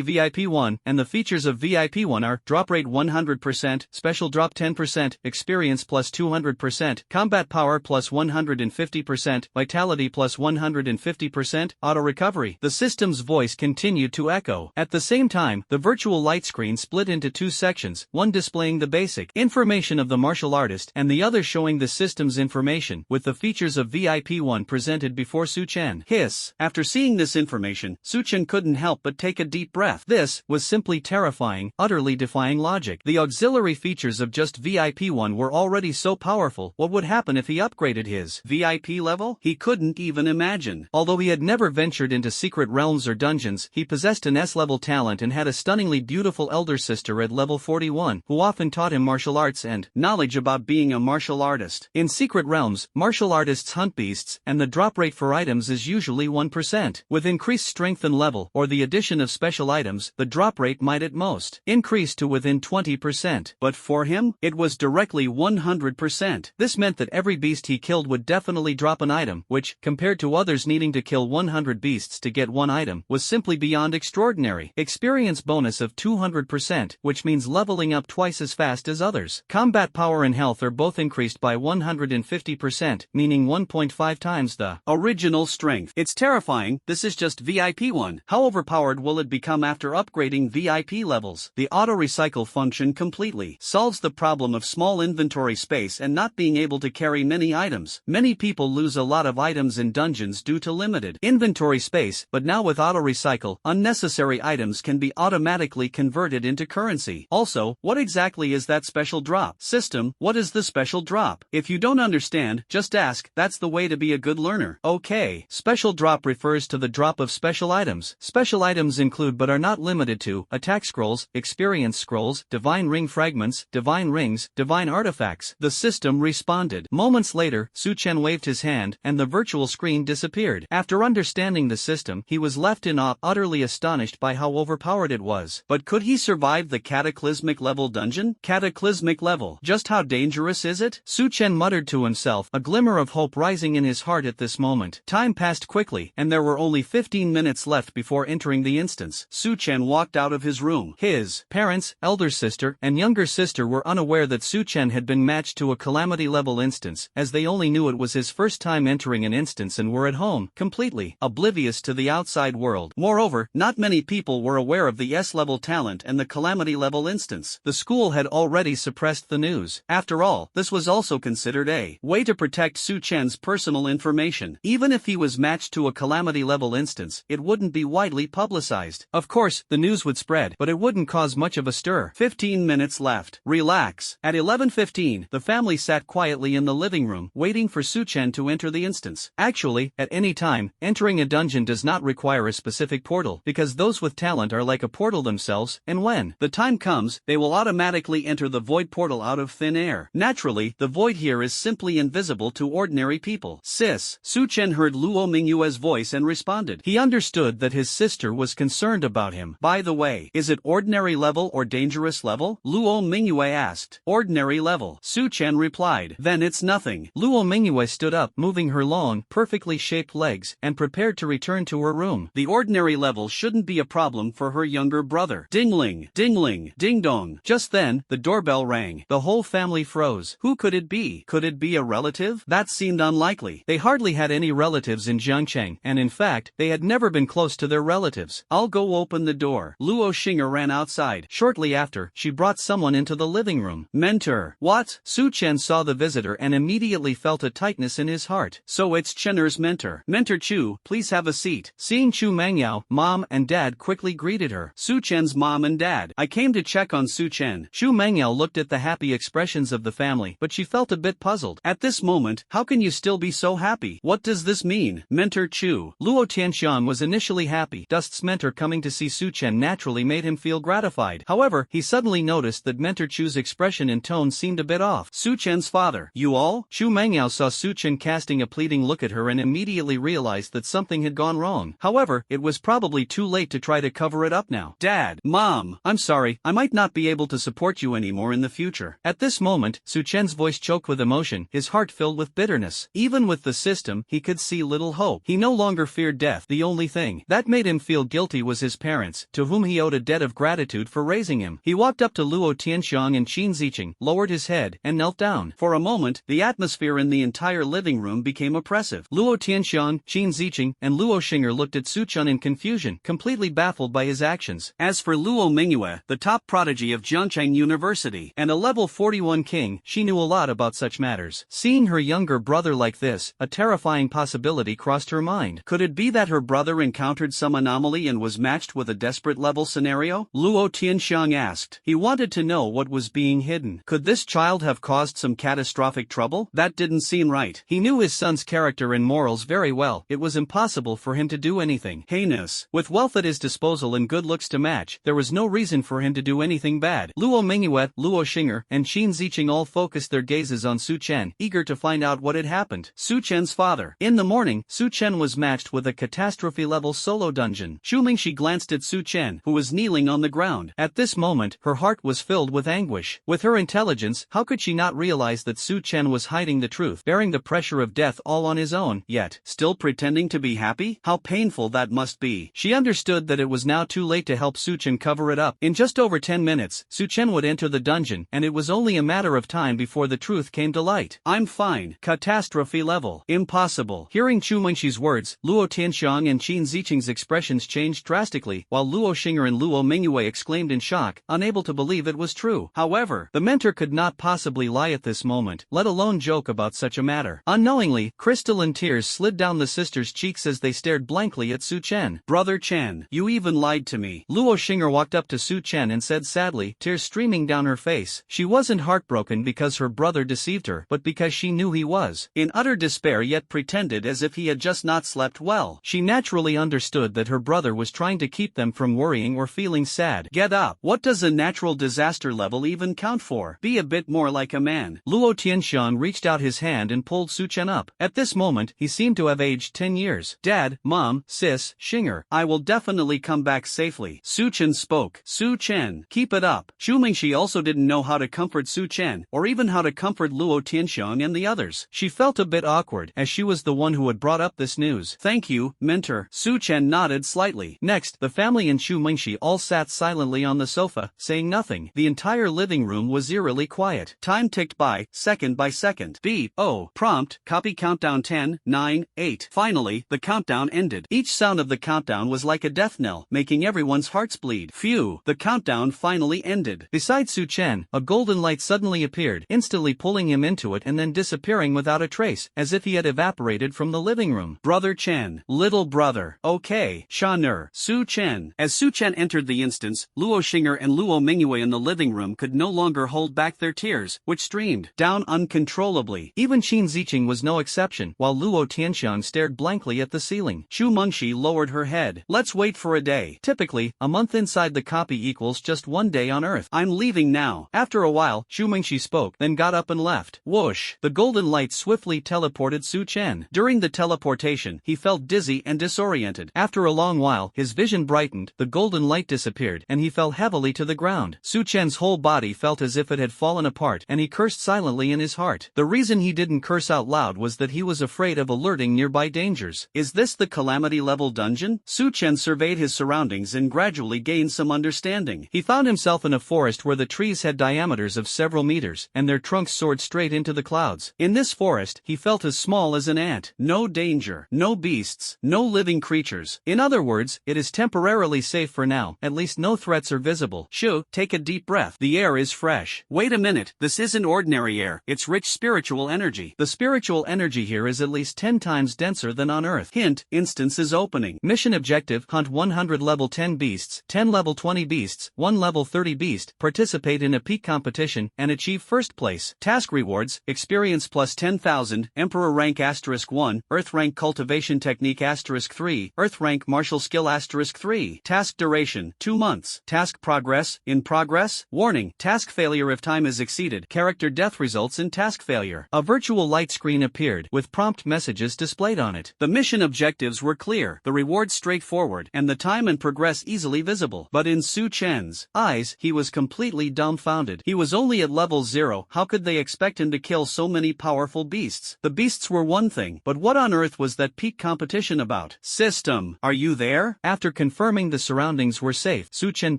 VIP 1, and the features of VIP 1 are: drop rate 100%, special drop 10%, experience plus 200%, combat power plus 150%, vitality plus 150%, auto recovery. The system's voice continued to echo. At the same time, the virtual light screen split into two sections, one displaying the basic information of the martial artist and the other showing the system's information, with the features of VIP 1 presented before Suchin. Hiss. After seeing this information, Suchin couldn't help but take a deep breath. This was simply terrifying, utterly defying logic. The auxiliary features of just VIP 1 were already so powerful. What would happen if he upgraded his VIP level? He couldn't even imagine. Although he had never ventured into secret realms or dungeons, he possessed an S-level talent and had a stunningly beautiful elder sister at level 41, who often taught him martial arts and knowledge about being a martial artist. In secret realms, martial artists hunt beasts, and the drop rate for items is usually 1%. With increased strength and level, or the addition of special items, the drop rate might at most increase to within 20%. But for him, it was directly 100%. This meant that every beast he killed would definitely drop an item, which, compared to others needing to kill 100 beasts to get one item, was simply beyond extraordinary. Experience bonus of 200%, which means leveling up twice as fast as others. Combat power and health are both increased by 150%, meaning 1.5 times the original strength. It's terrifying. This is just VIP 1. How overpowered will it become after upgrading VIP levels? The auto-recycle function completely solves the problem of small inventory space and not being able to carry many items. Many people lose a lot of items in dungeons due to limited inventory space, but now with auto-recycle, unnecessary items can be automatically converted into currency. Also, what exactly is that special drop? System, what is the special drop? If you don't understand, just ask. That's the way to be a good learner. Okay. Special drop refers to the drop of special items. Special items include but are not limited to attack scrolls, experience scrolls, divine ring fragments, divine rings, divine artifacts. The system responded. Moments later, Suchin waved his hand, and the virtual screen disappeared. After understanding the system, he was left in awe, utterly astonished by how overpowered it was. But could he survive the cataclysmic level dungeon? Cataclysmic level. Just how dangerous is it? Suchin muttered to himself, a glimmer of hope rising in his heart at this moment. Time passed quickly, and there were only 15 minutes left before entering the instance. Suchin walked out of his room. His parents, elder sister, and younger sister were unaware that Suchin had been matched to a calamity level instance, as they only knew it was his first time entering an instance and were at home, completely oblivious to the outside world. Moreover, not many people were aware of the S-level talent and the calamity level instance. The school had already suppressed the news. After all, this was also considered a way to protect Suchin's personal information. Even if he was matched to a calamity level instance, it wouldn't be widely publicized. Of course, the news would spread, but it wouldn't cause much of a stir. 15 minutes left. Relax. At 11:15, the family sat quietly in the living room, waiting for Suchin to enter the instance. Actually, at any time, entering a dungeon does not require a specific portal, because those with talent are like a portal themselves, and when the time comes, they will automatically enter the void portal out of thin air. Naturally, the void here is simply invisible to ordinary people. Sis, Su Chen heard Luo Mingyue's voice and responded. He understood that his sister was concerned about him. By the way, is it ordinary level or dangerous level? Luo Mingyue asked. Ordinary level, Su Chen replied. Then it's nothing. Luo Mingyue stood up, moving her long, perfectly shaped legs, and prepared to return to her room. The ordinary level shouldn't be a problem for her younger brother. Dingling, dingling, ding dong. Just then, the doorbell rang. The whole family froze. Who could it be? Could it be a relative? That seemed unlikely. They hardly had any relatives in Jiangcheng, and in fact, they had never been close to their relatives. I'll go open the door. Luo Xinger ran outside. Shortly after, she brought someone into the living room. Mentor. What? Su Chen saw the visitor and immediately felt a tightness in his heart. So it's Chener's mentor. Mentor Chu, please have a seat. Seeing Chu Mangyao, mom and dad quickly greeted her. Su Chen's mom and dad. I came to check on Su Chen. Chu Mangyao looked at the happy expressions of the family, but she felt a bit puzzled. At this moment, how can you still be so happy? What does this mean? Mentor Chu. Luo Tianxiang was initially happy. Dust's mentor coming to see Su Chen naturally made him feel gratified. However, he suddenly noticed that Mentor Chu's expression and tone seemed a bit off. Su Chen's father. You all? Chu Mangyao saw Su Chen casting a pleading look at her and immediately realized that something had gone wrong. However, it was probably too late to try to cover it up now. Dad, Mom, I'm sorry, I might not be able to support you anymore in the future. At this moment, Su Chen's voice choked with emotion, his heart filled with bitterness. Even with the system, he could see little hope. He no longer feared death. The only thing that made him feel guilty was his parents, to whom he owed a debt of gratitude for raising him. He walked up to Luo Tianxiang and Qin Ziqing, lowered his head, and knelt down. For a moment, the atmosphere in the entire living room became oppressive. Luo Tianxiang, Qin Ziqing, and Luo Xinger looked at Su Chen in confusion, completely baffled by his actions. As for Luo Mingyue, the top prodigy of Jiangcheng University, and a level 41 king, she knew a lot about such matters. Seeing her younger brother like this, a terrifying possibility crossed her mind. Could it be that her brother encountered some anomaly and was matched with a desperate level scenario? Luo Tianxiang asked. He wanted to know what was being hidden. Could this child have caused some catastrophic trouble? That didn't seem right. He knew his son's character and morals very well. It was impossible for him to do anything heinous. With wealth at his disposal and good looks to match, there was no reason for him to do anything bad. Luo Mingyue, Luo Xinger, and Qin Ziqing all focused their gazes on Su Chen, eager to find out what had happened. Su Chen's father. In the morning, Su Chen was matched with a catastrophe-level solo dungeon. Xu Mingxi glanced at Su Chen, who was kneeling on the ground. At this moment, her heart was filled with anguish. With her intelligence, how could she not realize that Su Chen was hiding the truth, bearing the pressure of death all on his own, yet still pretending to be happy? How painful that must be. She understood that it was now too late to help Su Chen cover it up. In just over 10 minutes, Su Chen would enter the dungeon, and it was only a matter of time before the truth came to light. I'm fine. Catastrophe level. Impossible. Hearing Chu Mingxi's words, Luo Tianxiang and Qin Ziqing's expressions changed drastically, while Luo Xinger and Luo Mingyue exclaimed in shock, unable to believe it was true. However, the mentor could not possibly lie at this moment, let alone joke about such a matter. Unknowingly, crystalline tears slid down the sisters' cheeks as they stared blankly at Su Chen. Brother Chen, you even lied to me. Luo Xinger walked up to Su Chen and said sadly, tears streaming down her face. She wasn't heartbroken because her brother deceived her, but because she knew he was in utter despair yet pretended as if he had just not slept well. She naturally understood that her brother was trying to keep them from worrying or feeling sad. Get up. What does a natural disaster level even count for? Be a bit more like a man. Luo Tianxiang reached out his hand and pulled Su Chen up. At this moment, he seemed to have aged 10 years. Dad, Mom, Sis, Xinger, I will definitely come back safely. Su Chen spoke. Su Chen, keep it up. Xu Mingxi also didn't know how to comfort Su Chen, or even how to comfort Luo Tianxiang and the others. She felt a bit awkward, as she was the one who had brought up this news. Thank you, mentor. Su Chen nodded slightly. Next, the family and Xu Mingxi all sat silently on the sofa, saying nothing. The entire living room was eerily quiet. Time ticked by, second by second. Beep. Oh. Prompt, copy countdown 10, 9, 8. Finally, the countdown ended. Each sound of the countdown was like a death knell, making everyone's hearts bleed. Phew. The countdown finally ended. Beside Su Chen, a golden light suddenly appeared, instantly pulling him into it and then disappearing without a trace, as if he had evaporated from the living room. Brother Chen. Little brother. Okay. Sha-ner. Su Chen. As Su Chen entered the instance, Luo Xinger and Luo Mingyue in the living room could no longer hold back their tears, which streamed down uncontrollably. Even Qin Ziqing was no exception, while Luo Tianxiang stared blankly at the ceiling. Xu Mingxi lowered her head. Let's wait for a day. Typically, a month inside the copy equals just 1 day on Earth. I'm leaving now. After a while, Xu Mingxi spoke, then got up and left. Whoosh! The golden light swiftly teleported Su Chen. During the teleportation, he felt dizzy and disoriented. After a long while, his vision brightened, the golden light disappeared, and he fell heavily to the ground. Su Chen's whole body felt as if it had fallen apart, and he cursed silently in his heart. The reason he didn't curse out loud was that he was afraid of alerting nearby dangers. Is this the calamity level dungeon? Su Chen surveyed his surroundings and gradually gained some understanding. He found himself in a forest where the trees had diameters of several meters, and their trunks soared straight into the clouds. In this forest, he felt as small as an ant. No danger, no beasts, no living creatures. In other words, it is temporarily safe for now, at least no threats are visible. Shu, take a deep breath. The air is fresh. Wait a minute, this isn't ordinary air, it's rich spiritual energy. The spiritual energy here is at least 10 times denser than on Earth. Hint, instance is opening. Mission objective, hunt 100 level 10 beasts, 10 level 20 beasts, 1 level 30 beast, participate in a peak competition, and achieve first place. Task rewards, experience plus 10,000, Emperor rank *1, Earth rank cultivation technique *3, Earth rank martial skill *3. Task duration, 2 months. Task progress, in progress. Warning, task failure if time is exceeded. Character death results in task failure. A virtual light screen appeared, with prompt messages displayed on it. The mission objectives were clear, the rewards straightforward, and the time and progress easily visible. But in Su Chen's eyes, he was completely dumbfounded. He was only at level 0, how could they expect him to kill so many powerful beasts? The beasts were one thing, but what on earth was that peak competition about? System, are you there? After confirming the surroundings were safe, Su Chen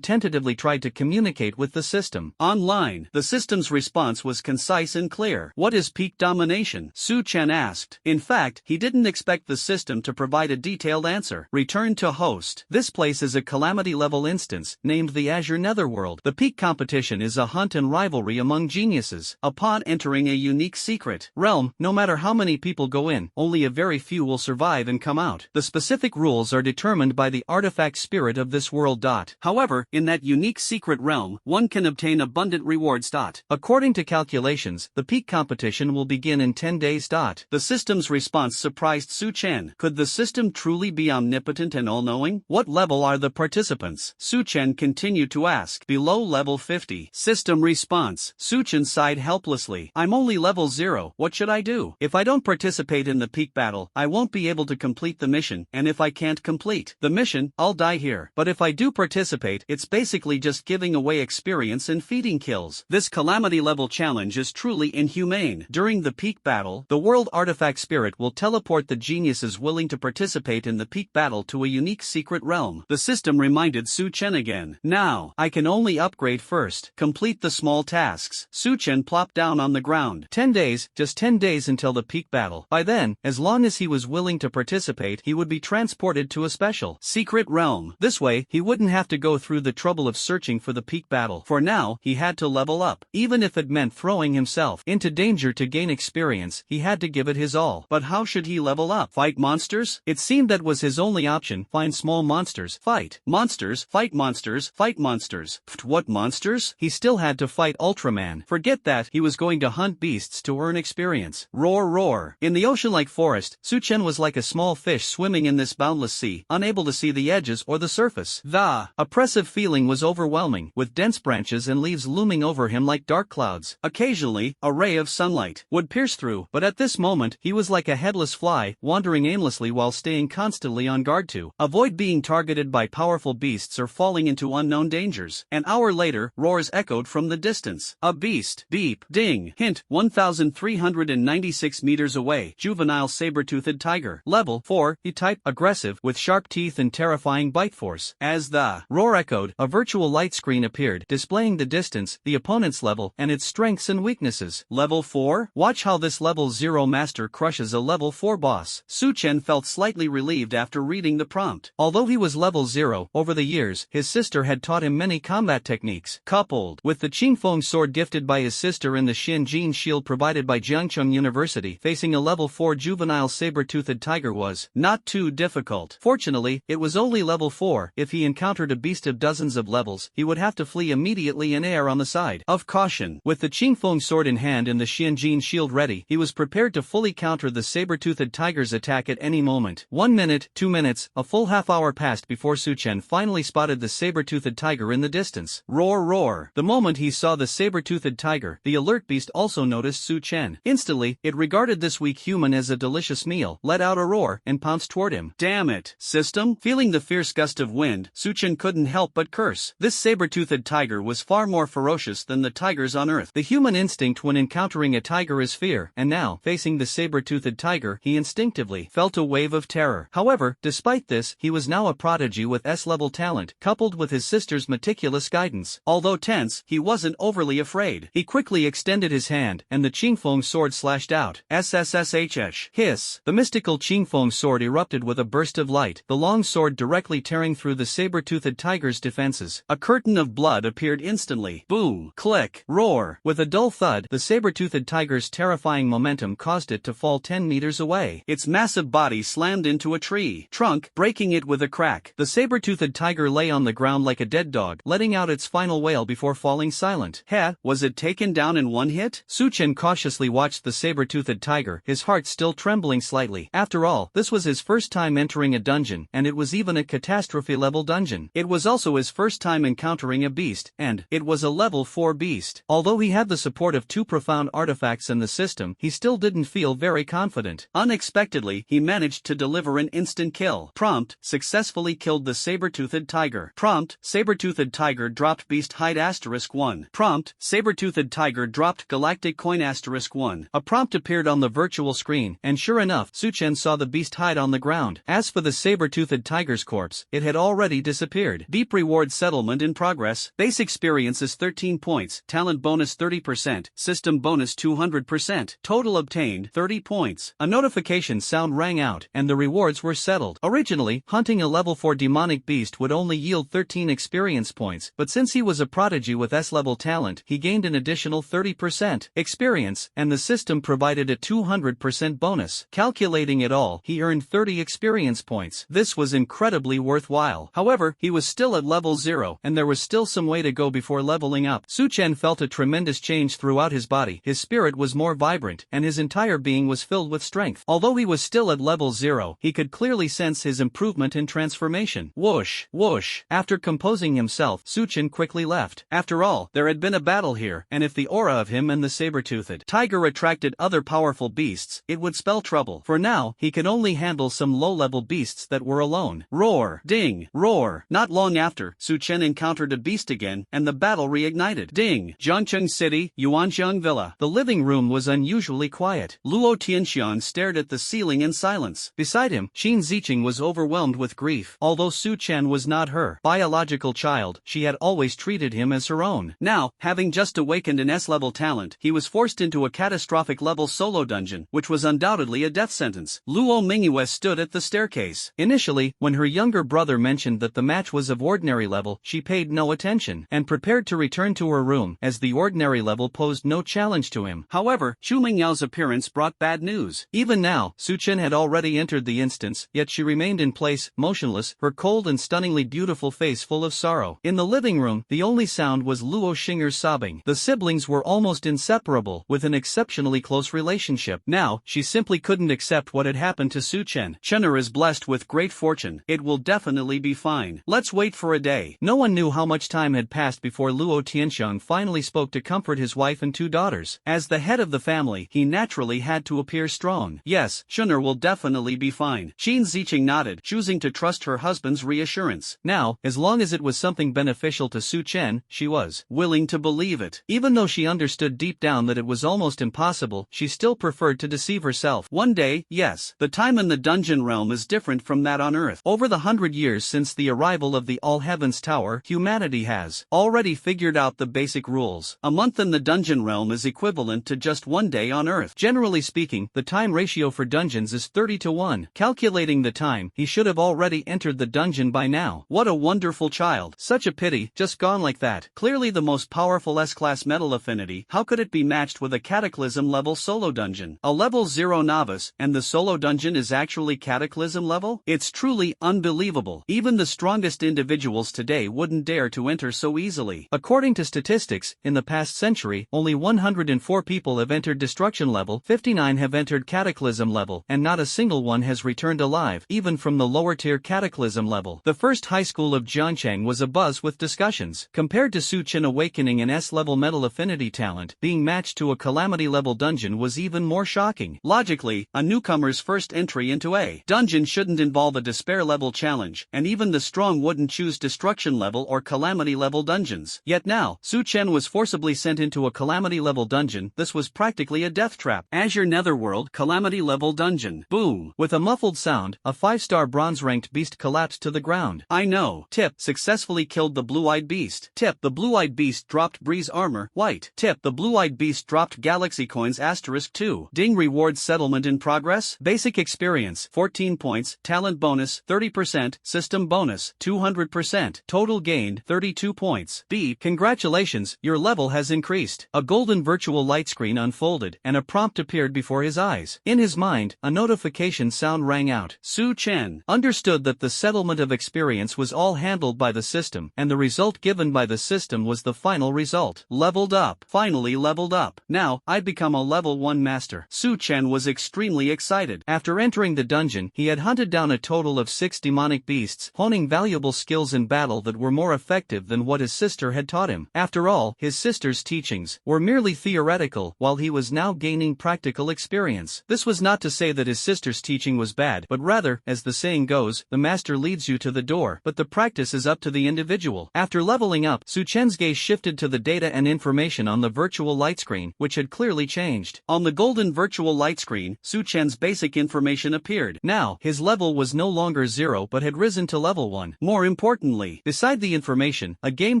tentatively tried to communicate with the system. Online, the system's response was concise and clear. What is peak domination? Su Chen asked. In fact, he didn't expect the system to provide a detailed answer. Return to host. This place is a calamity level instance, named the Azure Netherworld. The peak competition is a hunt and rivalry among geniuses. Upon entering a unique secret realm, no matter how many people go in, only a very few will survive and come out. The specific rules are determined by the artifact spirit of this world. However, in that unique secret realm, one can obtain abundant rewards. According to calculations, the peak competition will begin in 10 days. The system's response surprised Su Chen. Could the system truly be omnipotent and all-knowing? What level are the participants? Su Chen continued to ask. Below level 50. System response. Su Chen sighed helplessly. I'm only level 0, what should I do? If I don't participate in the peak battle, I won't be able to complete the mission, and if I can't complete the mission, I'll die here. But if I do participate, it's basically just giving away experience and feeding kills. This calamity level challenge is truly inhumane. During the peak battle, the world artifact spirit will teleport the geniuses willing to participate in the peak battle to a unique secret realm. The system reminded Su Chen again. Now, I can only upgrade first. Complete the small tasks. Su Chen plopped down on the ground. 10 days, just 10 days until the peak battle. By then, as long as he was willing to participate, he would be transported to a special secret realm. This way, he wouldn't have to go through the trouble of searching for the peak battle. For now, he had to level up. Even if it meant throwing himself into danger to gain experience, he had to give it his all. But how should he level up? Fight monsters? It seemed that was his only option. Find small monsters. Fight monsters. Fight monsters. Fight monsters. Pfft, what monsters? He still had to fight Ultraman. Forget that, he was going to hunt beasts to earn experience. Roar roar. In the ocean-like forest, Su Chen was like a small fish swimming in this boundless sea, unable to see the edges or the surface. The oppressive feeling was overwhelming, with dense branches and leaves looming over him like dark clouds. Occasionally, a ray of sunlight would pierce through, but at this moment, he was like a headless fly, wandering aimlessly while staying constantly on guard to avoid being targeted by powerful beasts or falling into unknown dangers. An hour later, roars echoed from the distance. A beast. Beep. Ding. Hint, 1,396 meters away. Juvenile saber-toothed tiger. Level 4, E-type, aggressive, with sharp teeth and terrifying bite force. As the roar echoed, a virtual light screen appeared, displaying the distance, the opponent's level, and its strengths and weaknesses. Level 4? Watch how this level 0 master crushes a level 4 boss. Su Chen felt slightly relieved after reading the prompt. Although he was level 0, over the years, his sister had taught him many combat techniques. Coupled with the Qingfeng sword gifted by his sister and the Xianjin shield provided by Jiangcheng University, facing a level 4 juvenile saber-toothed tiger was not too difficult. Fortunately, it was only level 4. If he encountered a beast of dozens of levels, he would have to flee immediately and err on the side of caution. With the Qingfeng sword in hand and the Xianjin shield ready, he was prepared to fully counter the saber-toothed tiger's attack at any moment. 1 minute, 2 minutes, a full half hour passed before Su Chen finally spotted the saber-toothed tiger in the distance. Roar roar. The moment he saw the saber-toothed tiger, the alert beast also noticed Su Chen. Instantly, it regarded this weak human as a delicious meal, let out a roar, and pounced toward him. Damn it, system? Feeling the fierce gust of wind, Su Chen couldn't help but curse. This saber-toothed tiger was far more ferocious than the tigers on Earth. The human instinct when encountering a tiger is fear, and now, facing the saber-toothed tiger, he instinctively felt a wave of terror. However, despite this, he was now a prodigy with S-level talent, coupled with his sister's meticulous guidance. Although tense, he wasn't overly afraid. He quickly extended his hand, and the Qingfeng sword slashed out. SSSHH. Hiss. The mystical Qingfeng sword erupted with a burst of light, the long sword directly tearing through the saber-toothed tiger's defenses. A curtain of blood appeared instantly. Boom. Click. Roar. With a dull thud, the saber-toothed tiger's terrifying momentum caused it to fall 10 meters away. Its massive body slammed into a tree trunk, breaking it with a crack. The saber-toothed tiger lay on the ground like a dead dog, letting out its final wail before falling silent. Heh, was it taken down in one hit? Su Chen cautiously watched the saber-toothed tiger, his heart still trembling slightly. After all, this was his first time entering a dungeon, and it was even a catastrophe-level dungeon. It was also his first time encountering a beast, and it was a level 4 beast. Although he had the support of 2 profound artifacts in the system, he still didn't feel very confident. Unexpectedly, he managed to deliver an instant kill. Prompt, successfully killed the saber-toothed tiger. Prompt, saber-toothed tiger dropped beast hide *1. Prompt, saber-toothed tiger dropped galactic coin *1. A prompt appeared on the virtual screen, and sure enough, Su Chen saw the beast hide on the ground. As for the saber-toothed tiger's corpse, it had already disappeared. Deep reward settlement in progress. Base experience is 13 points, talent bonus 30%, system bonus 200%. Total obtained 30 points. A notification sound rang out, and the rewards were settled. Originally, hunting a level 4 demonic beast would only yield 13 experience points, but since he was a prodigy with S-level talent, he gained an additional 30% experience, and the system provided a 200% bonus. Calculating it all, he earned 30 experience points. This was incredibly worthwhile. However, he was still at level 0, and there was still some way to go before leveling up. Su Chen felt a tremendous change throughout his body. His spirit was more vibrant, and his entire being was filled with strength. Although he was still at level 0, he could clearly sense his improvement and transformation. Whoosh, whoosh. After composing himself, Su Chen quickly left. After all, there had been a battle here, and if the aura of him and the saber-toothed tiger attracted other powerful beasts, it would spell trouble. For now, he could only handle some low-level beasts that were alone. Roar, ding, roar. Not long after, Su Chen encountered a beast again, and the battle reignited. Ding. Jiangcheng City, Yuanjiang Villa. The living room was unusually quiet. Luo Tianxian stared at the ceiling in silence. Beside him, Xin Ziqing was overwhelmed with grief. Although Su Chen was not her biological child, she had always treated him as her own. Now, having just awakened an S-level talent, he was forced into a catastrophic level solo dungeon, which was undoubtedly a death sentence. Luo Mingyue stood at the staircase. Initially, when her younger brother mentioned that the match was of ordinary level, she paid no attention, and prepared to return to her room, as the ordinary level posed no challenge to him. However, Chu Mingyao's appearance brought bad news. Even now, Su Chen had already entered the instance, yet she remained in place, motionless, her cold and stunningly beautiful face full of sorrow. In the living room, the only sound was Luo Xinger's sobbing. The siblings were almost inseparable, with an exceptionally close relationship. Now, she simply couldn't accept what had happened to Su Chen. Chenner is blessed with great fortune. It will definitely be fine. Let's wait for a day. No one knew how much time had passed before Luo Tianxiang finally spoke to comfort his wife and 2 daughters. As the head of the family, he naturally had to appear strong. Yes, Chenner will definitely be fine. Xin Ziqing nodded, choosing to trust her husband's reassurance. Now, as long as it was something beneficial to Su Chen, she was willing to believe it. Even though she understood deep down that it was almost impossible, she still preferred to deceive herself. One day, yes, the time in the dungeon realm is different from that on Earth. Over the 100 years since the arrival of the All Heavens Tower, humanity has already figured out the basic rules. A month in the dungeon realm is equivalent to just 1 day on Earth. Generally speaking, the time ratio for dungeons is 30-1. Calculating the time, he should have already entered the dungeon by now. What a wonderful child. Such a pity, just gone like that. Clearly the most powerful S-class metal affinity. How could it be matched with a Cataclysm level solo dungeon? A level 0 novice, and the solo dungeon is actually Cataclysm level? It's truly unbelievable. Even the strongest individuals today wouldn't dare to enter so easily. According to statistics, in the past century, only 104 people have entered destruction level, 59 have entered Cataclysm level, and not a single one has returned alive, even from the lower tier Cataclysm level. The first high school of Jiancheng was abuzz with discussions. Compared to Su Chen awakening an S-level metal affinity talent, being matched to a calamity-level dungeon was even more shocking. Logically, a newcomer's first entry into a dungeon shouldn't involve a despair-level challenge, and even the strong wouldn't choose destruction-level or calamity-level dungeons. Yet now, Su Chen was forcibly sent into a calamity-level dungeon. This was practically a death trap. Azure Netherworld calamity-level dungeon. Boom! With a muffled sound, a 5-star bronze-ranked beast collapsed to the ground. I know. Tip, successfully killed the blue-eyed beast. Tip, the blue-eyed beast dropped Breeze armor. White. Tip, the blue-eyed beast dropped Galaxy coins *2. Ding, reward settlement in progress. Basic experience, 14 points. Talent bonus, 30%. System bonus, 200%. Total gained, 32 points. B, congratulations, your level has increased. A golden virtual light screen unfolded, and a prompt appeared before his eyes. In his mind, a notification sound rang out. Su Chen understood that the settlement of experience was all handled by the system, and the result given by the system was the final result. Leveled up. Finally leveled up. Now, I'd become a level 1 master. Su Chen was extremely excited. After entering the dungeon, he had hunted down a total of 6 demonic beasts, honing valuable skills in battle that were more effective than what his sister had taught him. After all, his sister's teachings were merely theoretical, while he was now gaining practical experience. This was not to say that his sister's teaching was bad, but rather, as the saying goes, the master leads you to the door, but the practice is up to the individual. After leveling up, Su Chen's gaze shifted to the data and information on the virtual light screen, which had clearly changed. On the golden virtual light screen, Su Chen's basic information appeared. Now, his level was no longer 0 but had risen to level 1. More importantly, beside the information, a game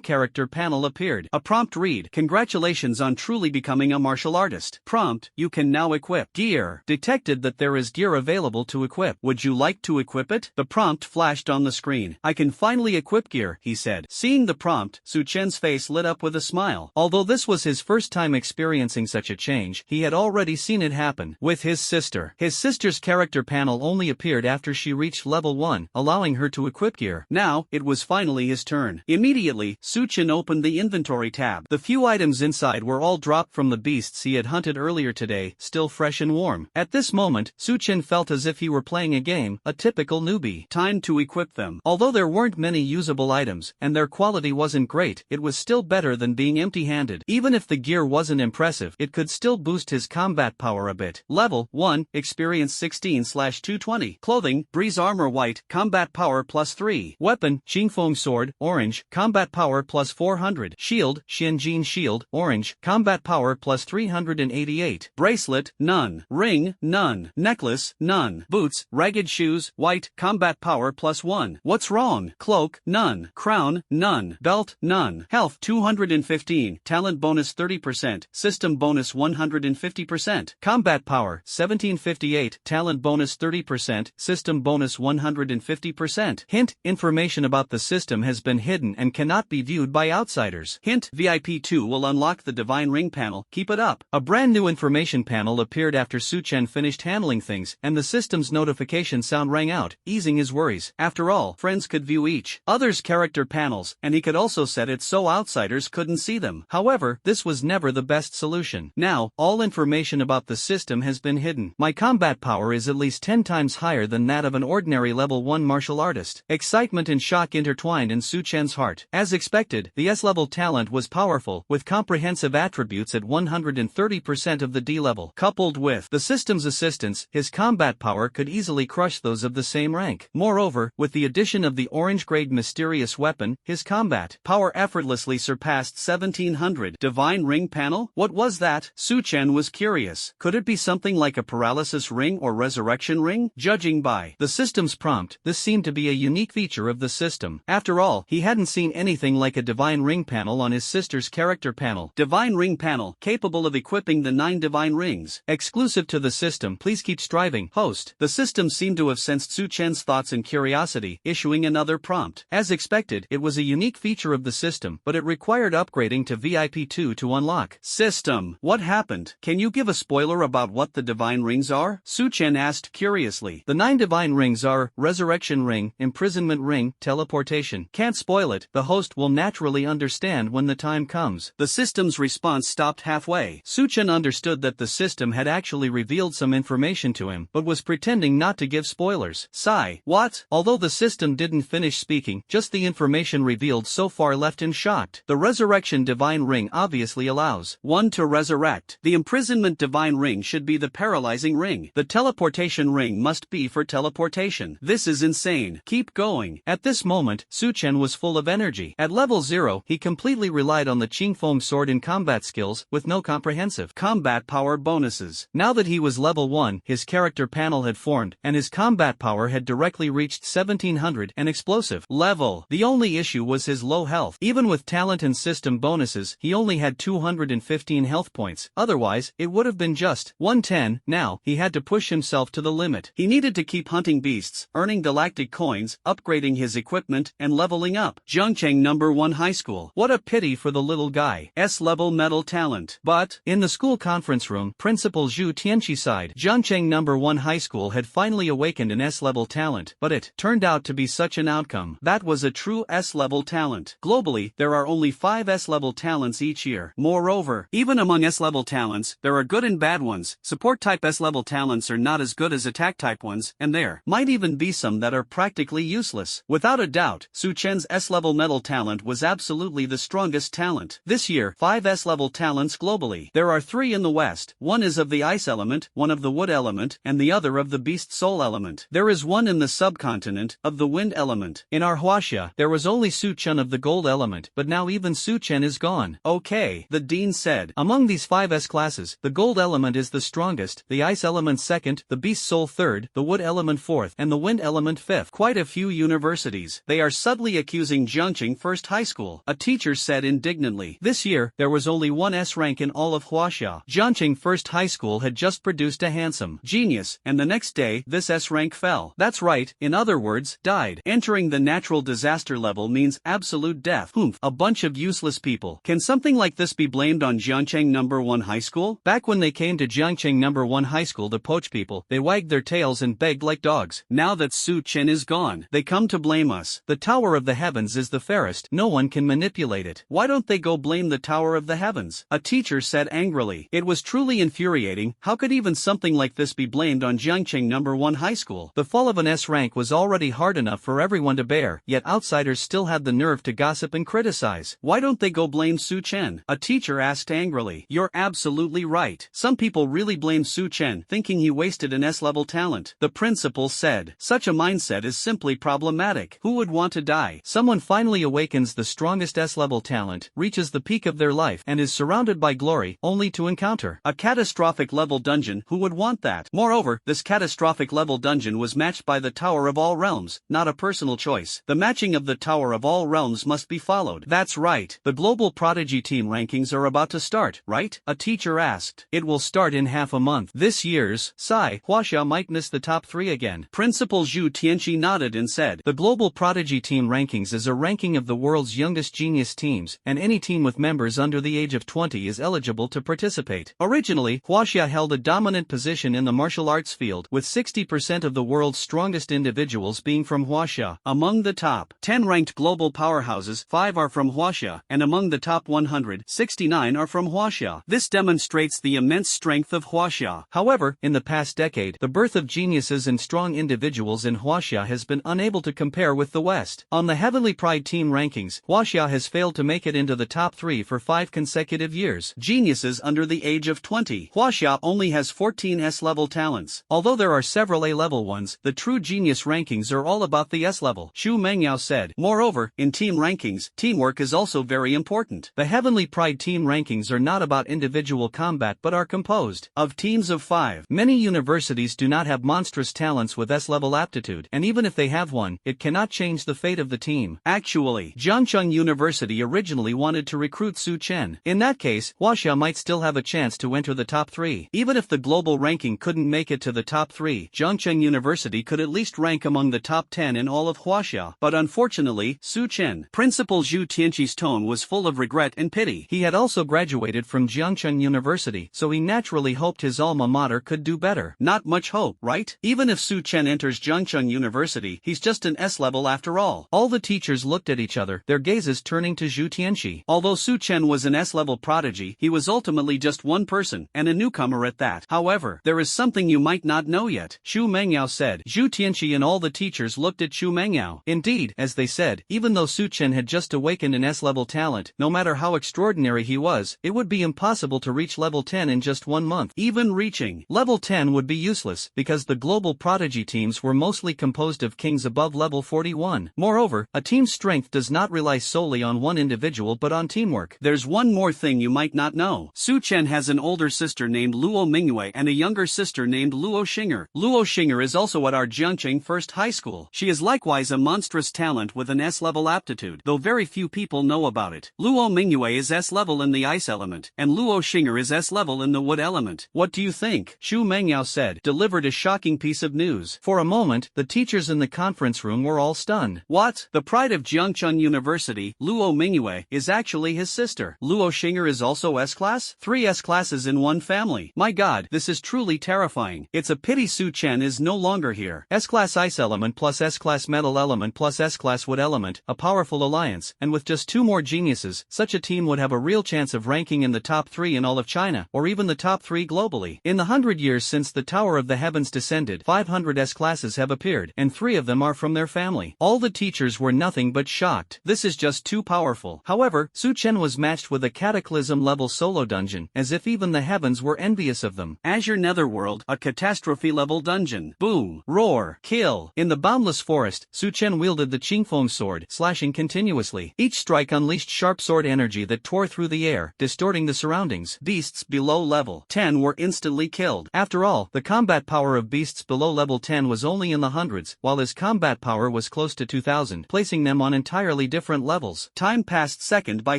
character panel appeared. A prompt read, "Congratulations on truly becoming a martial artist." Prompt, "You can now equip gear." Detected that there is gear available to equip. Would you like to equip it? The prompt flashed on the screen. "I can finally equip gear," he said. Seeing the prompt, Su Chen's face lit up with a smile. Although this was his first time experiencing such a change, he had already seen it happen with his sister. His sister's character panel only appeared after she reached level 1, allowing her to equip gear. Now, it was finally his turn. Immediately, Su Chen opened the inventory tab. The few items inside were all dropped from the beasts he had hunted earlier today, still fresh and warm. At this moment, Su Chen felt as if he were playing a game, a typical newbie. Time to equip them. Although there weren't many usable items, and their quality wasn't great, it was still better than being empty-handed. Even if the gear wasn't impressive, it could still boost his combat power a bit. Level 1, experience 16/220. Clothing, Breeze armor white, combat power +3. Weapon, Qingfeng sword, orange, combat power +400. Shield, Xianjin shield, orange, combat power +388. Bracelet, none. Ring, none. Necklace, none. Boots, ragged shoes, white, combat power +1. What's wrong? Cloak, none. Crown, none. Belt, none. Health 215. Talent bonus 30%. System bonus 150%. Combat power 1758. Talent bonus 30%. System bonus 150%. Hint, information about the system has been hidden and cannot be viewed by outsiders. Hint, VIP 2 will unlock the Divine Ring panel. Keep it up. A brand new information panel appeared after Su Chen finished handling things, and the system's notification sound rang out, easing his worries. After all, friends could view each other's character panels, and he could also set it so outsiders couldn't see them. However, this was never the best solution. Now, all information about the system has been hidden. My combat power is at least 10 times higher than that of an ordinary level 1 martial artist. Excitement and shock intertwined in Su Chen's heart. As expected, the S-level talent was powerful, with comprehensive attributes at 130% of the D level. Coupled with the system's assistance, his combat power could easily crush those of the same rank. Moreover, with the addition of the orange-grade mysterious weapon, his combat power effortlessly surpassed 1700. Divine Ring panel? What was that? Su Chen was curious. Could it be something like a paralysis ring or resurrection ring? Judging by the system's prompt, this seemed to be a unique feature of the system. After all, he hadn't seen anything like a Divine Ring panel on his sister's character panel. Divine Ring panel, capable of equipping the 9 Divine Rings. Exclusive to the system. Please keep striving. Host. The system seemed to have sensed Su Chen's thoughts and curiosity, issuing another prompt. As expected, it was a unique feature of the system, but it required upgrading to VIP 2 to unlock. System. What happened? Can you give a spoiler about what the Divine Rings are? Su Chen asked curiously. The 9 Divine Rings are Resurrection Ring, Imprisonment Ring, Teleportation. Can't spoil it. The host will naturally understand when the time comes. The system's response stopped halfway. Su Chen understood that the system had actually revealed some information to him, but was pretending not to give spoilers. Sigh. What? Although the system didn't finish speaking, just the information revealed so far left him shocked. The resurrection divine ring obviously allows one to resurrect. The imprisonment divine ring should be the paralyzing ring. The teleportation ring must be for teleportation. This is insane. Keep going. At this moment, Su Chen was full of energy. At level 0, he completely relied on the Qingfeng sword in combat skills, with no comprehensive combat power bonuses. Now that he was level 1, his character panel had formed, and his combat power had directly reached 1700 and explosive level. The only issue was his low health. Even with talent and system bonuses, he only had 215 health points. Otherwise, it would have been just 110. Now, he had to push himself to the limit. He needed to keep hunting beasts, earning galactic coins, upgrading his equipment, and leveling up. Zhangcheng number 1 High School. What a pity for the little guy. S-level metal talent. But, in the school conference room, Principal Zhu Tianqi sighed. Zhangcheng number 1 High School had finally awakened an S-level talent, but it turned out to be such an outcome. That was a true S-level talent. Globally, there are only 5 S-level talents each year. Moreover, even among S-level talents, there are good and bad ones. Support-type S-level talents are not as good as attack-type ones, and there might even be some that are practically useless. Without a doubt, Su Chen's S-level metal talent was absolutely the strongest talent. This year, 5 S-level talents globally. There are 3 in the West. One is of the ice element, one of the wood element, and the other of the beast soul element. There is one in the subcontinent, of the wind element. In our Huaxia, there was only Su Chen of the gold element, but now even Su Chen is gone. Okay, the dean said. Among these 5 S-classes, the gold element is the strongest, the ice element second, the beast soul third, the wood element fourth, and the wind element fifth. Quite a few universities. They are subtly accusing Zhangcheng First High School. A teacher said indignantly. This year, there was only one S rank in all of Huaxia. Zhangcheng First High School had just produced a handsome genius, and the next day, this S rank fell. That's right, in other words, died. Entering the natural disaster level means absolute death. Humph, a bunch of useless people. Can something like this be blamed on Zhangcheng number 1 High School? Back when they came to Zhangcheng number 1 High School to poach people, they wagged their tails and begged like dogs. Now that Su Chen is gone, they come to blame us. The Tower of the Heavens is the fairest. No one can manipulate it. Why don't they go blame the Tower of the Heavens? A teacher said angrily. It was truly infuriating. How could even something like this be blamed on Zhangcheng number 1 High School? The fall of an S rank was already hard enough for everyone to bear, yet outsiders still had the nerve to gossip and criticize. Why don't they go blame Su Chen? A teacher asked angrily. You're absolutely right. Some people really blame Su Chen, thinking he wasted an S-level talent. The principal said. Such a mindset is simply problematic. Who would want to die? Someone finally awakens the strongest S-level talent, reaches the peak of their life, and is surrounded by glory, only to encounter a catastrophic level dungeon. Who would want that? Moreover, this catastrophic level dungeon was matched by the Tower of All Realms, not a personal choice. The matching of the Tower of All Realms must be followed. That's right. The Global Prodigy Team rankings are about to start, right? A teacher asked. It will start in half a month. This year's Huaxia might miss the top 3 again. Principal Zhu Tianqi nodded and said, the Global Prodigy Team rankings is a ranking of the world's youngest genius teams, and any team with members under the age of 20 is eligible to participate. Originally, Huaxia held a dominant position in the martial arts field, with 60% of the world's strongest individuals being from Huaxia. Among the top 10 ranked global powerhouses, 5 are from Huaxia, and among the top 100, 69 are from Huaxia. This demonstrates the immense strength of Huaxia. However, in the past decade, the birth of geniuses and strong individuals in Huaxia has been unable to compare with the West. On the Heavenly Pride Team rankings, Huaxia has failed to make it into the top 3 for 5 consecutive years. Geniuses under the age of 20. Huaxia only has 14 S-level talents. Although there are several A-level ones, the true genius rankings are all about the S-level. Xu Mengyao said. Moreover, in team rankings, teamwork is also very important. The Heavenly Pride Team rankings are not about individual combat but are composed of teams of 5. Many universities do not have monstrous talents with S-level aptitude, and even if they have one, it cannot change the fate of the team. Actually, Zhangcheng University originally wanted to recruit Su Chen. In that case, Huaxia might still have a chance to enter the top 3. Even if the global ranking couldn't make it to the top 3, Zhangcheng University could at least rank among the top 10 in all of Huaxia. But unfortunately, Su Chen. Principal Zhu Tianqi's tone was full of regret and pity. He had also graduated from Zhangcheng University, so he naturally hoped his alma mater could do better. Not much hope, right? Even if Su Chen enters Zhangcheng University, he's just an S-level after all. All the teachers looked at each other, their gazes turning to Zhu Tianqi. Although Su Chen was an S-level prodigy, he was ultimately just one person, and a newcomer at that. However, there is something you might not know yet, Xu Mengyao said. Zhu Tianqi and all the teachers looked at Xu Mengyao. Mangyao. Indeed, as they said, even though Su Chen had just awakened an S-level talent, no matter how extraordinary he was, it would be impossible to reach level 10 in just 1 month. Even reaching level 10 would be useless, because the global prodigy teams were mostly composed of kings above level 41. Moreover, a team's strength does not rely solely on one individual but on teamwork. There's one more thing you might not know. Su Chen has an older sister named Luo Mingyue and a younger sister named Luo Xing'er. Luo Xing'er is also at our Jiangqing First High School. She is likewise a monstrous talent with an S-level aptitude, though very few people know about it. Luo Mingyue is S-level in the ice element, and Luo Xing'er is S-level in the wood element. What do you think? Xu Mengyao said, delivered a shocking piece of news. For a moment, the teachers in the conference room were all stunned. What? The pride of Jiangcheng University, Luo Mingyue, is actually his sister. Luo Xing'er is also S-class? 3 S-classes in one family. My god, this is truly terrifying. It's a pity Su Chen is no longer here. S-class ice element plus S-class metal element plus S-class wood element, a powerful alliance, and with just 2 more geniuses, such a team would have a real chance of ranking in the top 3 in all of China, or even the top 3 globally. In the 100 years since the Tower of the Heavens descended, 500 S-classes have appeared, and 3 of them are from their family. All the teachers were nothing but shocked. This is just too powerful. However, Su Chen was matched with a cataclysm-level solo dungeon, as if even the heavens were envious of them. Azure Netherworld, a catastrophe-level dungeon. Boom, roar, kill. In the boundless forest, Su Chen wielded the Qingfeng sword, slashing continuously. Each strike unleashed sharp sword energy that tore through the air, distorting the surroundings. Beasts below level 10 were instantly killed. After all, the combat power of beasts below level 10 was only in the hundreds, while his combat power was close to 2000, placing them on entirely different levels. Time passed second by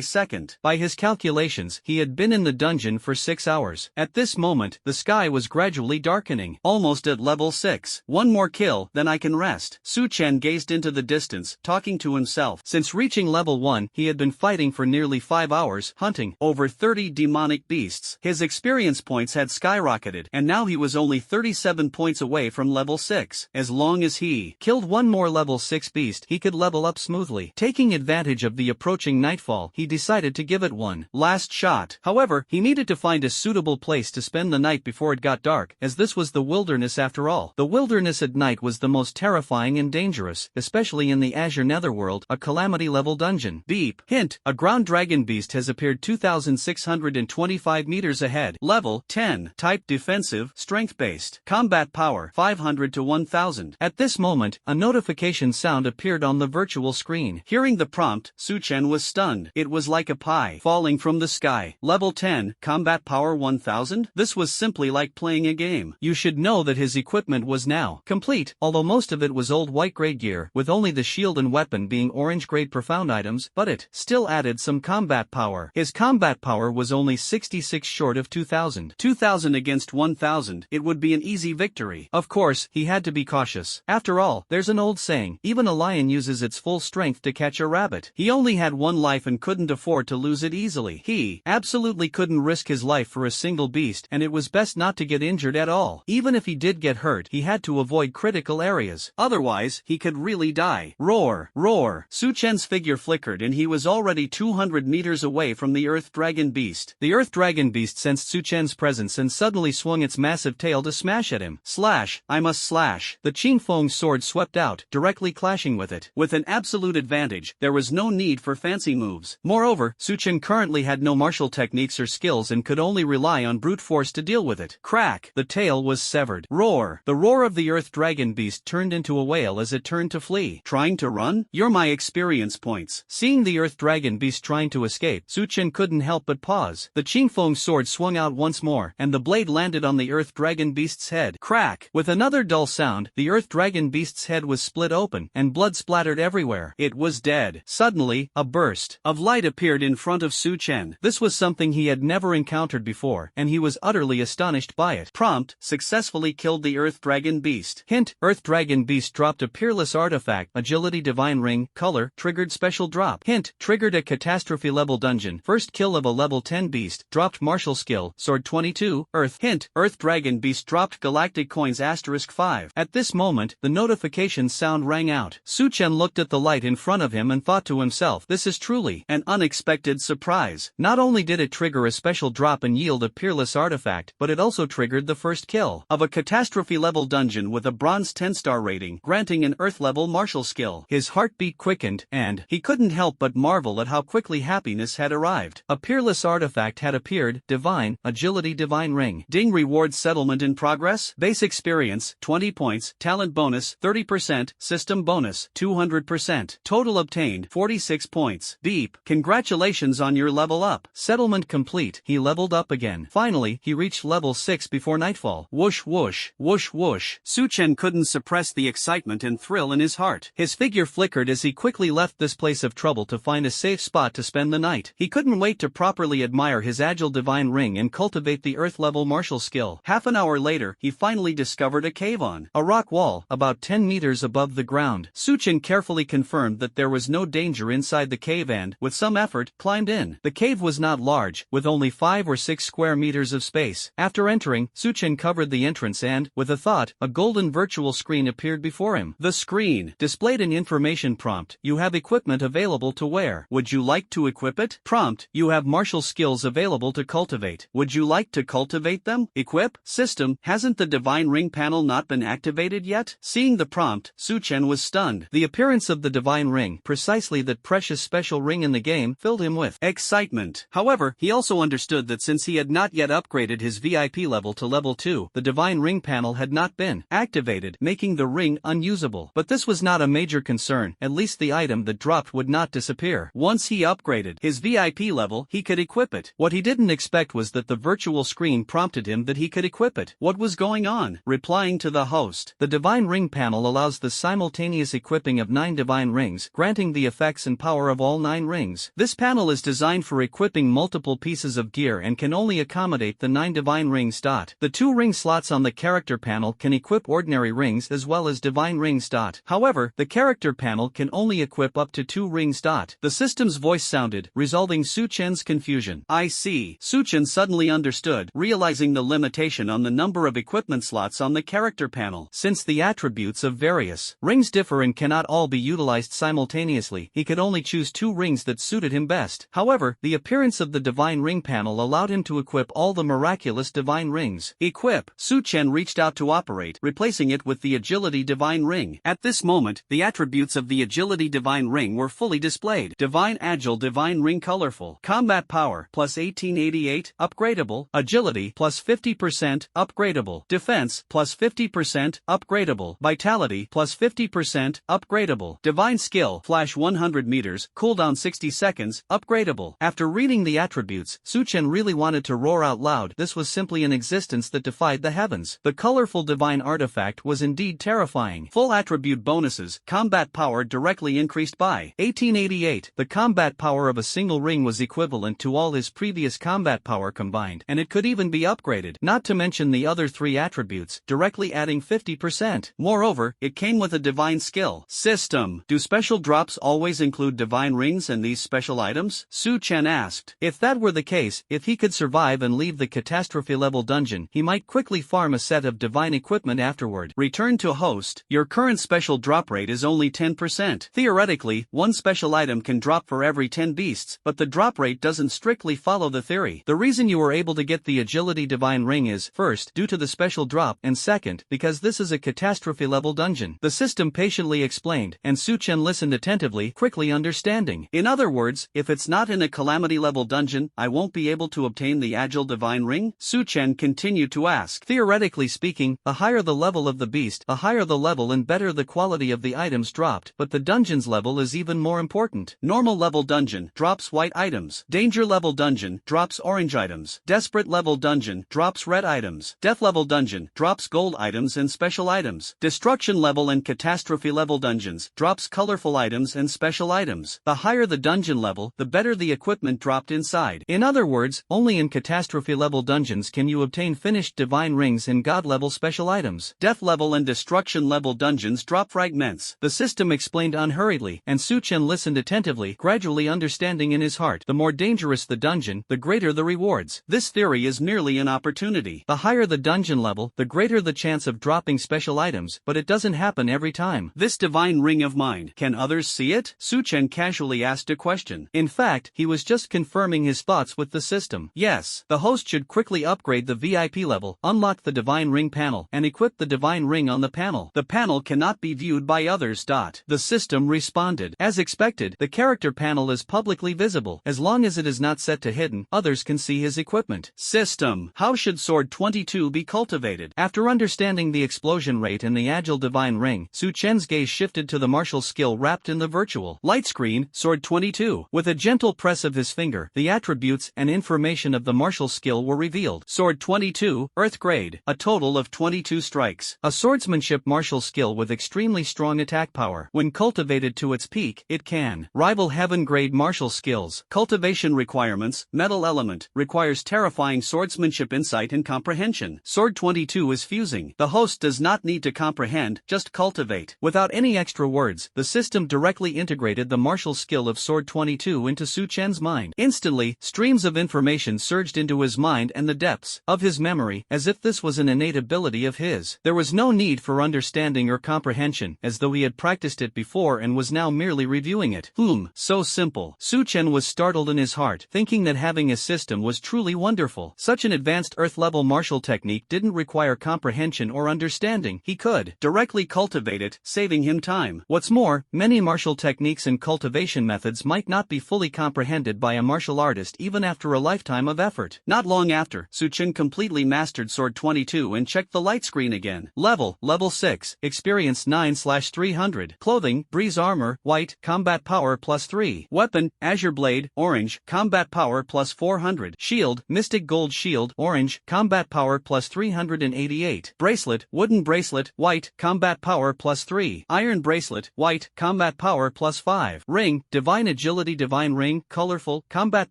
second. By his calculations, he had been in the dungeon for 6 hours. At this moment, the sky was gradually darkening, almost at level 6. One more kill, then I can rest. Su Chen gazed into the distance, talking to himself. Since reaching level 1, he had been fighting for nearly 5 hours, hunting over 30 demonic beasts. His experience points had skyrocketed, and now he was only 37 points away from level 6. As long as he killed one more level 6 beast, he could level up smoothly. Taking advantage of the approaching nightfall, he decided to give it one last shot. However, he needed to find a suitable place to spend the night before it got dark, as this was the wilderness after all. The wilderness at night was the most terrifying and dangerous, especially in the Azure Netherworld, a calamity-level dungeon. Beep. Hint, a ground dragon beast has appeared 2,625 meters ahead. Level 10. Type defensive, strength-based. Combat power 500 to 1,000. At this moment, a notification sound appeared on the virtual screen. Hearing the prompt, Su Chen was stunned. It was like a pie falling from the sky. Level 10, combat power 1,000? This was simply like playing a game. You should know that his equipment was now complete, although most of it was old white-grade gear, with only the shield and weapon being orange-grade profound items, but it still added some combat power. His combat power was only 66 short of 2,000. 2,000 against 1,000, it would be an easy victory. Of course, he had to be cautious. After all, there's an old saying, even a lion uses its full strength to catch a rabbit. He only had one life and couldn't afford to lose it easily. He absolutely couldn't risk his life for a single beast, and it was best not to get injured at all. Even if he did get hurt, he had to avoid critical areas. Otherwise, he could really die. Roar, roar. Su Chen's figure flickered and he was already 200 meters away from the Earth Dragon Beast. The Earth Dragon Beast sensed Su Chen's presence and suddenly swung its massive tail to smash at him. Slash, I must slash. The Qingfeng sword swept out, directly clashing with it. With an absolute advantage, there was no need for fancy moves. Moreover, Su Chen currently had no martial techniques or skills and could only rely on brute force to deal with it. Crack! The tail was severed. Roar! The roar of the Earth Dragon Beast turned into a wail as it turned to flee. Trying to run? You're my experience points. Seeing the Earth Dragon Beast trying to escape, Su Chen couldn't help but pause. The Qingfeng sword swung out once more, and the blade landed on the Earth Dragon Beast's head. Crack! With another dull sound, the Earth Dragon Beast's head was split open, and blood splattered everywhere. It was dead. Suddenly, a burst of light appeared in front of Su Chen. This was something he had never encountered before, and he was utterly astonished by it. Prompt, successfully killed the Earth Dragon Beast. Hint, Earth Dragon Beast dropped a peerless artifact, Agility Divine Ring, color, triggered special drop. Hint, triggered a catastrophe level dungeon. First kill of a level 10 beast, dropped martial skill, sword 22, Earth. Hint, Earth Dragon Beast dropped galactic coins *5. At this moment, the notification sound rang out. Su Chen looked at the light in front of him and thought to himself, this is truly an unexpected surprise. Not only did it trigger a special drop and yield a peerless artifact, but it also triggered the first kill of a catastrophe level dungeon with a bronze 10-star rating, granting an Earth level martial skill. His heartbeat quickened, and he couldn't help but marvel at how quickly happiness had arrived. A peerless artifact had appeared, Divine Agility Divine Ring. Ding, reward settlement in progress. Base experience, 20 points, talent bonus, 30%, system bonus, 200%. Total obtained, 46 points. Beep, congratulations on your level up. Settlement complete. He leveled up again. Finally, he reached level 6 before nightfall. Whoosh whoosh, whoosh whoosh. Su Chen couldn't suppress the excitement and thrill in his heart. His figure flickered as he quickly left this place of trouble to find a safe spot to spend the night. He couldn't wait to properly admire his agile divine ring and cultivate the earth-level martial skill. Half an hour later, he finally discovered a cave on a rock wall, about 10 meters above the ground. Su Chen carefully confirmed that there was no danger inside the cave and, with some effort, climbed in. The cave was not large, with only 5 or 6 square meters of space. After entering, Su Chen covered the entrance and, with a thought, a golden virtual screen appeared before him. The screen displayed an information prompt. You have equipment available to wear. Would you like to equip it? Prompt. You have martial skills available to cultivate. Would you like to cultivate them? Equip. System. Hasn't the divine ring panel not been activated yet? Seeing the prompt, Su Chen was stunned. The appearance of the divine ring, precisely that precious special ring in the game, filled him with excitement. However, he also understood that since he had not yet upgraded his VIP level to level 2, the divine ring panel had not been activated, making the ring unusable. But this was not a major concern. At least the item that dropped would not disappear. Once he upgraded his VIP level, he could equip it. What he didn't expect was that the virtual screen prompted him that he could equip it. What was going on? Replying to the host, the divine ring panel allows the simultaneous equipping of 9 divine rings, granting the effects and power of all 9 rings. This panel is designed for equipping multiple pieces of gear and can only accommodate the 9 divine rings. The 2 ring slots on the character panel can equip ordinary rings as well as divine rings. However, the character panel can only equip up to 2 rings. The system's voice sounded, resolving Su Chen's confusion. I see. Su Chen suddenly understood, realizing the limitation on the number of equipment slots on the character panel. Since the attributes of various rings differ and cannot all be utilized simultaneously, he could only choose 2 rings that suited him best. However, the appearance of the divine ring panel allowed him to equip all the miraculous divine rings. Equip. Su Chen reached out to operate, replacing it with the agility divine ring. At this moment, the attributes of the agility divine ring were fully displayed. Divine agile divine ring colorful. Combat power plus 1888, upgradable. Agility plus 50%, upgradable. Defense plus 50%, upgradable. Vitality plus 50%, upgradable. Divine skill flash 100 meters, cooldown 60 seconds, upgradable. After reading the attributes, Su Chen really wanted to roar out loud. This was simply an existence that defied the heavens. The colorful divine artifact was indeed terrifying. Full attribute bonuses. Combat power directly increased by 1888. The combat power of a single ring was equivalent to all his previous combat power combined, and it could even be upgraded, not to mention the other 3 attributes, directly adding 50%. Moreover, it came with a divine skill. System. Do special drops always include divine rings and these special items? Su Chen asked. If that were the case, if he could survive and leave the catastrophe level dungeon, he might quickly farm a set of divine equipment afterward. Return to host. Your current special drop rate is only 10%. Theoretically, 1 special item can drop for every 10 beasts, but the drop rate doesn't strictly follow the theory. The reason you were able to get the agility divine ring is, first, due to the special drop, and second, because this is a catastrophe level dungeon. The system patiently explained, and Su Chen listened attentively, quickly understanding. In other words, if it's not in a calamity level dungeon, I won't be able to obtain the agile divine ring? Su Chen continued to ask. Theoretically speaking, the higher the level of the beast, the higher the level and better the quality of the items dropped, but the dungeon's level is even more important. Normal level dungeon drops white items. Danger level dungeon drops orange items. Desperate level dungeon drops red items. Death level dungeon drops gold items and special items. Destruction level and catastrophe level dungeons drops colorful items and special items. The higher the dungeon level, the better the equipment dropped inside. In other words, only in catastrophe level dungeons can you obtain finished divine rings and god level special items. Death level and destruction level dungeons drop fragments. The system explained unhurriedly, and Su Chen listened attentively, gradually understanding in his heart. The more dangerous the dungeon, the greater the rewards. This theory is merely an opportunity. The higher the dungeon level, the greater the chance of dropping special items, but it doesn't happen every time. This divine ring of mine, can others see it? Su Chen casually asked a question. In fact, he was just confirming his thoughts with the system. Yes, the host should quickly upgrade the VIP level, unlock the divine ring panel, and equip the divine ring on the panel. The panel cannot be viewed viewed by others. The system responded. As expected, the character panel is publicly visible. As long as it is not set to hidden, others can see his equipment. System. How should Sword 22 be cultivated? After understanding the explosion rate and the agile divine ring, Su Chen's gaze shifted to the martial skill wrapped in the virtual light screen, Sword 22. With a gentle press of his finger, the attributes and information of the martial skill were revealed. Sword 22, Earth Grade. A total of 22 strikes. A swordsmanship martial skill with extremely strong attack power. When cultivated to its peak, it can rival Heaven Grade martial skills. Cultivation requirements. Metal element. Requires terrifying swordsmanship insight and comprehension. Sword 22 is fusing. The host does not need to comprehend, just cultivate. Without any extra words, the system directly integrated the martial skill of Sword 22 into Su Chen's mind. Instantly, streams of information surged into his mind and the depths of his memory, as if this was an innate ability of his. There was no need for understanding or comprehension, as though he had practiced it before and was now merely reviewing it. So simple. Su Chen was startled in his heart, thinking that having a system was truly wonderful. Such an advanced Earth-level martial technique didn't require comprehension or understanding. He could directly cultivate it, saving him time. What's more, many martial techniques and cultivation methods might not be fully comprehended by a martial artist even after a lifetime of effort. Not long after, Su Chen completely mastered Sword 22 and checked the light screen again. Level 6, Experience 9/300. Clothing, Breeze Armor, White, Combat Power +3. Weapon, Azure Blade, Orange, Combat Power +400. Shield, Mystic Gold Shield, Orange, Combat Power +388. Bracelet, Wooden Bracelet, White, Combat Power +3. Iron Bracelet, White, Combat Power +5. Ring, Divine Agility Divine Ring, Colorful, Combat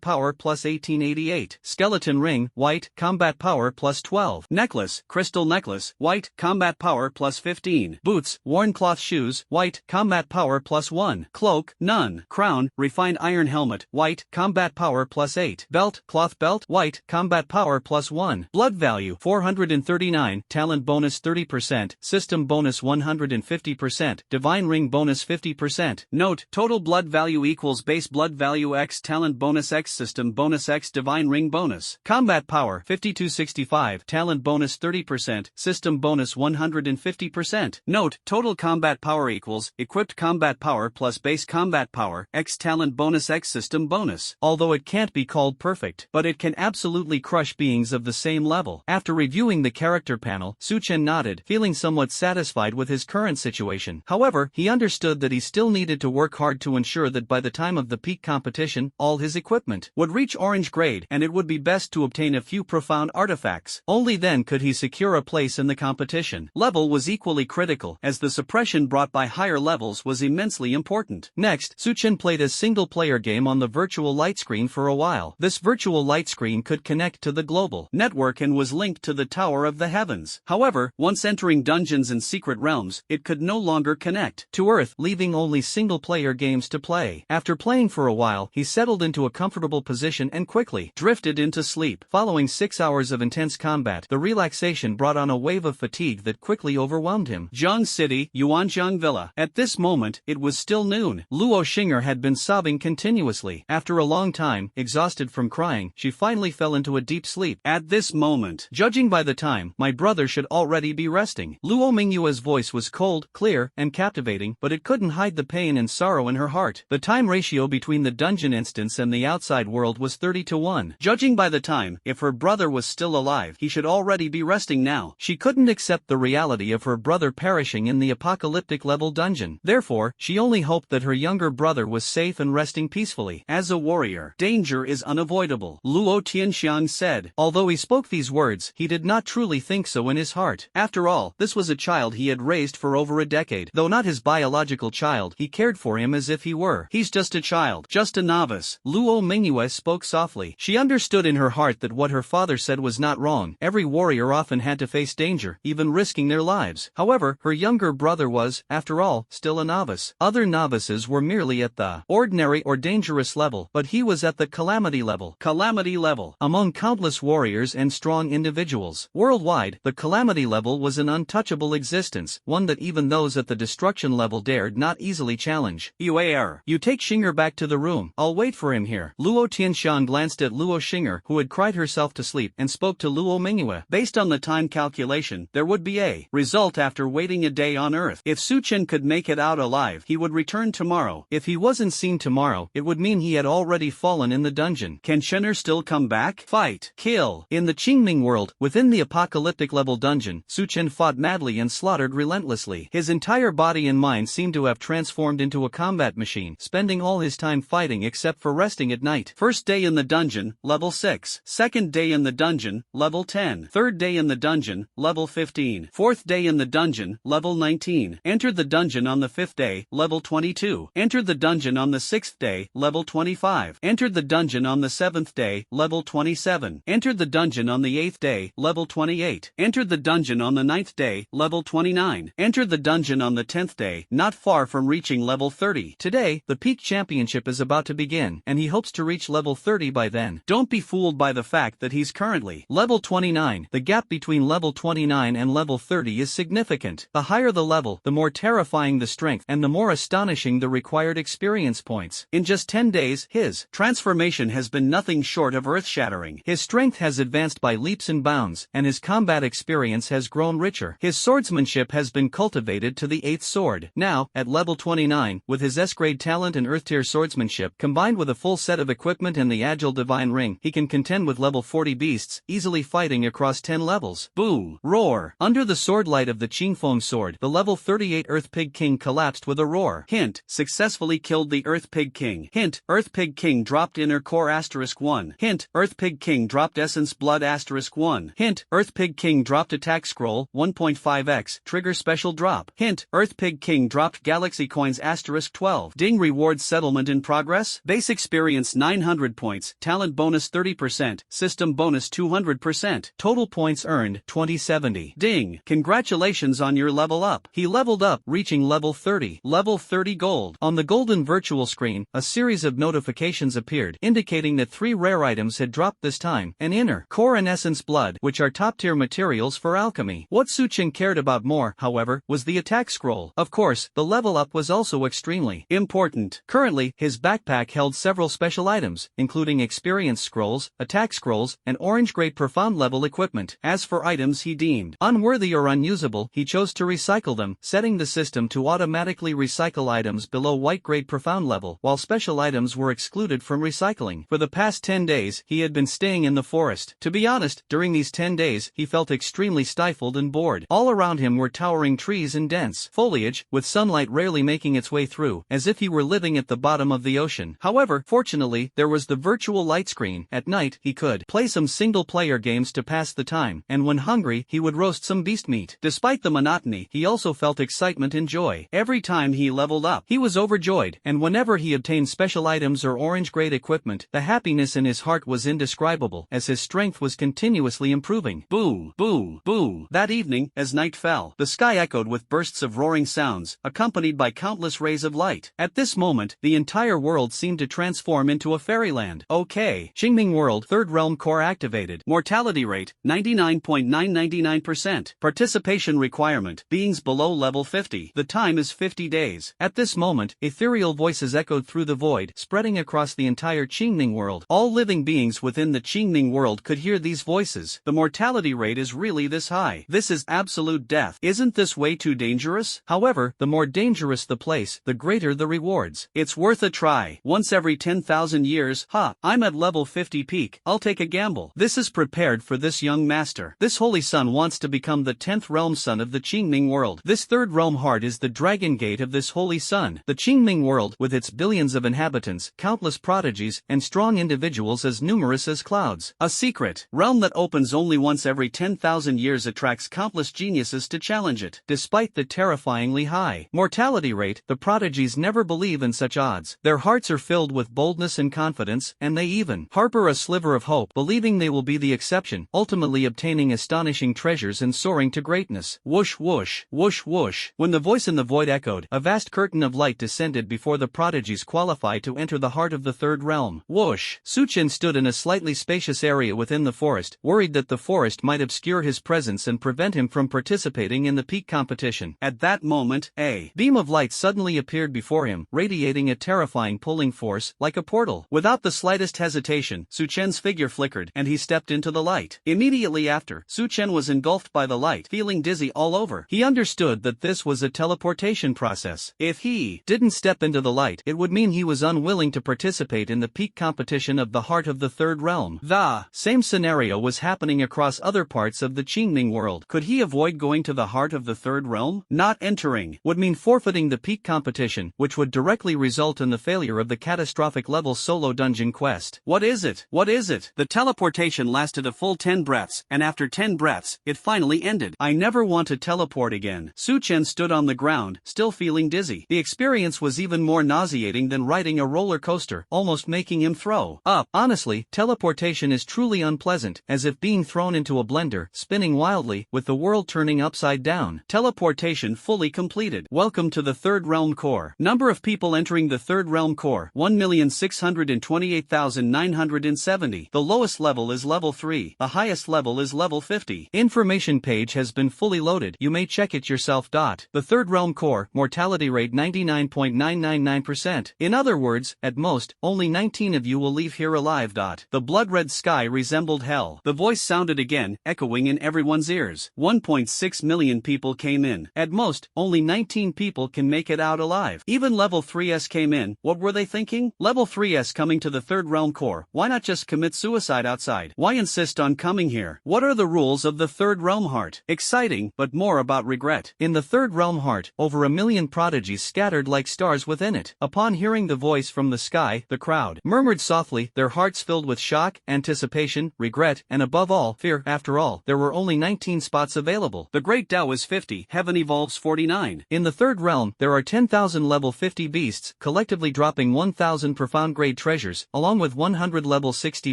Power +1888. Skeleton Ring, White, Combat Power +12. Necklace, Crystal Necklace, White, Combat Power +15. Boots, Worn Cloth Shoes, White, Combat Power +1. Cloak, None. Crown, Refined Iron Helmet, White, Combat Power +8. Belt, Cloth Belt, White, Combat Power +1. Blood Value, 439. Talent Bonus 30%. System Bonus 150%. Divine Ring Bonus 50%. Note, total blood value equals base blood value x talent bonus x system bonus x divine ring bonus. Combat Power, 5265. Talent Bonus 30%. System Bonus 150%. Note, total combat power equals equipped combat power plus base combat power x talent bonus x system bonus. Although it can't be called perfect, but it can absolutely crush beings of the same level. After reviewing the character panel, Su Chen nodded, feeling somewhat satisfied with his current situation. However, he understood that he still needed to work hard to ensure that by the time of the peak competition, all his equipment would reach orange grade, and it would be best to obtain a few profound artifacts. Only then could he secure a place in the competition. Level was equally critical, as the suppression brought by higher levels was immensely important. Next, Su Chen played a single-player game on the virtual light screen for a while. This virtual light screen could connect to the global network and was linked to the Tower of the Heavens. However, once entering dungeons and secret realms, it could no longer connect to Earth, leaving only single-player games to play. After playing for a while, he settled into a comfortable position and quickly drifted into sleep. Following 6 hours of intense combat, the relaxation brought on a wave of fatigue that quickly overwhelmed him. Jiang City, Yuanjiang Villa. At this moment, it was still noon. Luo Xing'er had been sobbing continuously. After a long time, exhausted from crying, she finally fell into a deep sleep. At this moment, judging by the time, my brother should already be resting. Luo Mingyue's voice was cold, clear, and captivating, but it couldn't hide the pain and sorrow in her heart. The time ratio between the dungeon instance and the outside world was 30-1. Judging by the time, if her brother was still alive, he should already be resting now. She couldn't accept the reality of her brother perishing in the apocalyptic level dungeon. Therefore, she only hoped that her younger brother was safe and resting peacefully. As a warrior, danger is unavoidable, Luo Tianxiang said. Although he spoke these words, he did not truly think so in his heart. After all, this was a child he had raised for over a decade. Though not his biological child, he cared for him as if he were. He's just a child, just a novice. Luo Mingyue spoke softly. She understood in her heart that what her father said was not wrong. Every warrior often had to face danger, even risking their lives. However, her younger brother was, after all, still a novice. Other novices were merely at the ordinary or dangerous level, but he was at the calamity level. Calamity level. Among countless warriors and strong individuals worldwide, the calamity level was an untouchable existence, one that even those at the destruction level dared not easily challenge. You take Xing'er back to the room. I'll wait for him here. Luo Tianxiang glanced at Luo Xing'er, who had cried herself to sleep, and spoke to Luo Mingyue. Based on the time calculation, there would be a result after waiting a day on Earth. Earth. If Su Chen could make it out alive, he would return tomorrow. If he wasn't seen tomorrow, it would mean he had already fallen in the dungeon. Can Shen'er still come back? Fight. Kill. In the Qingming world, within the apocalyptic level dungeon, Su Chen fought madly and slaughtered relentlessly. His entire body and mind seemed to have transformed into a combat machine, spending all his time fighting except for resting at night. First day in the dungeon, level 6. Second day in the dungeon, level 10. Third day in the dungeon, level 15. Fourth day in the dungeon, level 19. Entered the dungeon on the 5th day, level 22. Entered the dungeon on the 6th day, level 25. Entered the dungeon on the 7th day, level 27. Entered the dungeon on the 8th day, level 28. Entered the dungeon on the 9th day, level 29. Entered the dungeon on the 10th day, not far from reaching level 30. Today, the peak championship is about to begin, and he hopes to reach level 30 by then. Don't be fooled by the fact that he's currently level 29. The gap between level 29 and level 30 is significant. The higher the level, the more terrifying the strength and the more astonishing the required experience points. In just 10 days, his transformation has been nothing short of earth-shattering. His strength has advanced by leaps and bounds, and his combat experience has grown richer. His swordsmanship has been cultivated to the 8th sword. Now, at level 29, with his S-grade talent and Earth-tier swordsmanship, combined with a full set of equipment and the agile divine ring, he can contend with level 40 beasts, easily fighting across 10 levels. Boom! Roar! Under the sword light of the Qingfeng sword, the level 38 Earth Pig King collapsed with a roar. Hint: successfully killed the Earth Pig King. Hint: Earth Pig King dropped Inner Core *1. Hint: Earth Pig King dropped Essence Blood *1. Hint: Earth Pig King dropped Attack Scroll 1.5x Trigger Special Drop. Hint: Earth Pig King dropped Galaxy Coins *12. Ding. Rewards settlement in progress. Base experience 900 points, talent bonus 30%, system bonus 200%, total points earned 2070. Ding. Congratulations on your level up. He leveled up, reaching level 30. Level 30 gold. On the golden virtual screen, a series of notifications appeared, indicating that 3 rare items had dropped this time: an Inner Core and Essence Blood, which are top-tier materials for alchemy. What Su Chen cared about more, however, was the attack scroll. Of course, the level up was also extremely important. Currently, his backpack held several special items, including experience scrolls, attack scrolls, and orange-grade profound level equipment. As for items he deemed unworthy or unusable, he chose to recycle them, setting the system to automatically recycle items below white-grade profound level, while special items were excluded from recycling. For the past 10 days, he had been staying in the forest. To be honest, during these 10 days, he felt extremely stifled and bored. All around him were towering trees and dense foliage, with sunlight rarely making its way through, as if he were living at the bottom of the ocean. However, fortunately, there was the virtual light screen. At night, he could play some single-player games to pass the time, and when hungry, he would roast some beast meat. Despite the monotony, he also felt excitement and joy. Every time he leveled up, he was overjoyed, and whenever he obtained special items or orange-grade equipment, the happiness in his heart was indescribable, as his strength was continuously improving. Boom, boom, boom. That evening, as night fell, the sky echoed with bursts of roaring sounds, accompanied by countless rays of light. At this moment, the entire world seemed to transform into a fairyland. Okay. Qingming World, 3rd Realm Core activated. Mortality rate, 99.999%. Participation requirement, beings below level 50. The time is 50 days. At this moment, ethereal voices echoed through the void, spreading across the entire Qingming world. All living beings within the Qingming world could hear these voices. The mortality rate is really this high. This is absolute death. Isn't this way too dangerous? However, the more dangerous the place, the greater the rewards. It's worth a try. Once every 10,000 years, I'm at level 50 peak. I'll take a gamble. This is prepared for this young master. This holy son wants to become the 10th realm son of the Qingming world. This 3rd realm heart is the dragon gate of this holy son. The Qingming world, with its billions of inhabitants, countless prodigies, and strong individuals as numerous as clouds. A secret realm that opens only once every 10,000 years attracts countless geniuses to challenge it. Despite the terrifyingly high mortality rate, the prodigies never believe in such odds. Their hearts are filled with boldness and confidence, and they even harbor a sliver of hope, believing they will be the exception, ultimately obtaining astonishing treasures and soaring to greatness. Whoosh whoosh, whoosh whoosh. When the voice in the void echoed, a vast curtain of light descended before the prodigies qualified to enter the heart of the 3rd realm. Whoosh. Su Chen stood in a slightly spacious area within the forest, worried that the forest might obscure his presence and prevent him from participating in the peak competition. At that moment, a beam of light suddenly appeared before him, radiating a terrifying pulling force, like a portal. Without the slightest hesitation, Su Chen's figure flickered, and he stepped into the light. Immediately after, Su Chen was engulfed by the light, feeling dizzy all over. He understood understood that this was a teleportation process. If he didn't step into the light, it would mean he was unwilling to participate in the peak competition of the heart of the third realm. The same scenario was happening across other parts of the Qingming world. Could he avoid going to the heart of the third realm? Not entering would mean forfeiting the peak competition, which would directly result in the failure of the catastrophic level solo dungeon quest. What is it? What is it? The teleportation lasted a full 10 breaths, and after 10 breaths, it finally ended. I never want to teleport again. Su Chen stood on the ground, still feeling dizzy. The experience was even more nauseating than riding a roller coaster, almost making him throw up. Honestly, teleportation is truly unpleasant, as if being thrown into a blender, spinning wildly, with the world turning upside down. Teleportation fully completed. Welcome to the Third Realm Core. Number of people entering the Third Realm Core, 1,628,970. The lowest level is level 3. The highest level is level 50. Information page has been fully loaded. You may check it yourself. The Third Realm Core, mortality rate 99.999%. In other words, at most, only 19 of you will leave here alive. The blood-red sky resembled hell. The voice sounded again, echoing in everyone's ears. 1.6 million people came in. At most, only 19 people can make it out alive. Even level 3s came in. What were they thinking? Level 3s coming to the Third Realm Core. Why not just commit suicide outside? Why insist on coming here? What are the rules of the Third Realm Heart? Exciting, but more about regret. In the Third Realm Heart, over 1 million prodigies scattered like stars within it. Upon hearing the voice from the sky, the crowd murmured softly, their hearts filled with shock, anticipation, regret, and above all, fear. After all, there were only 19 spots available. The Great Tao is 50, Heaven Evolves 49. In the Third Realm, there are 10,000 level 50 beasts, collectively dropping 1,000 profound grade treasures, along with 100 level 60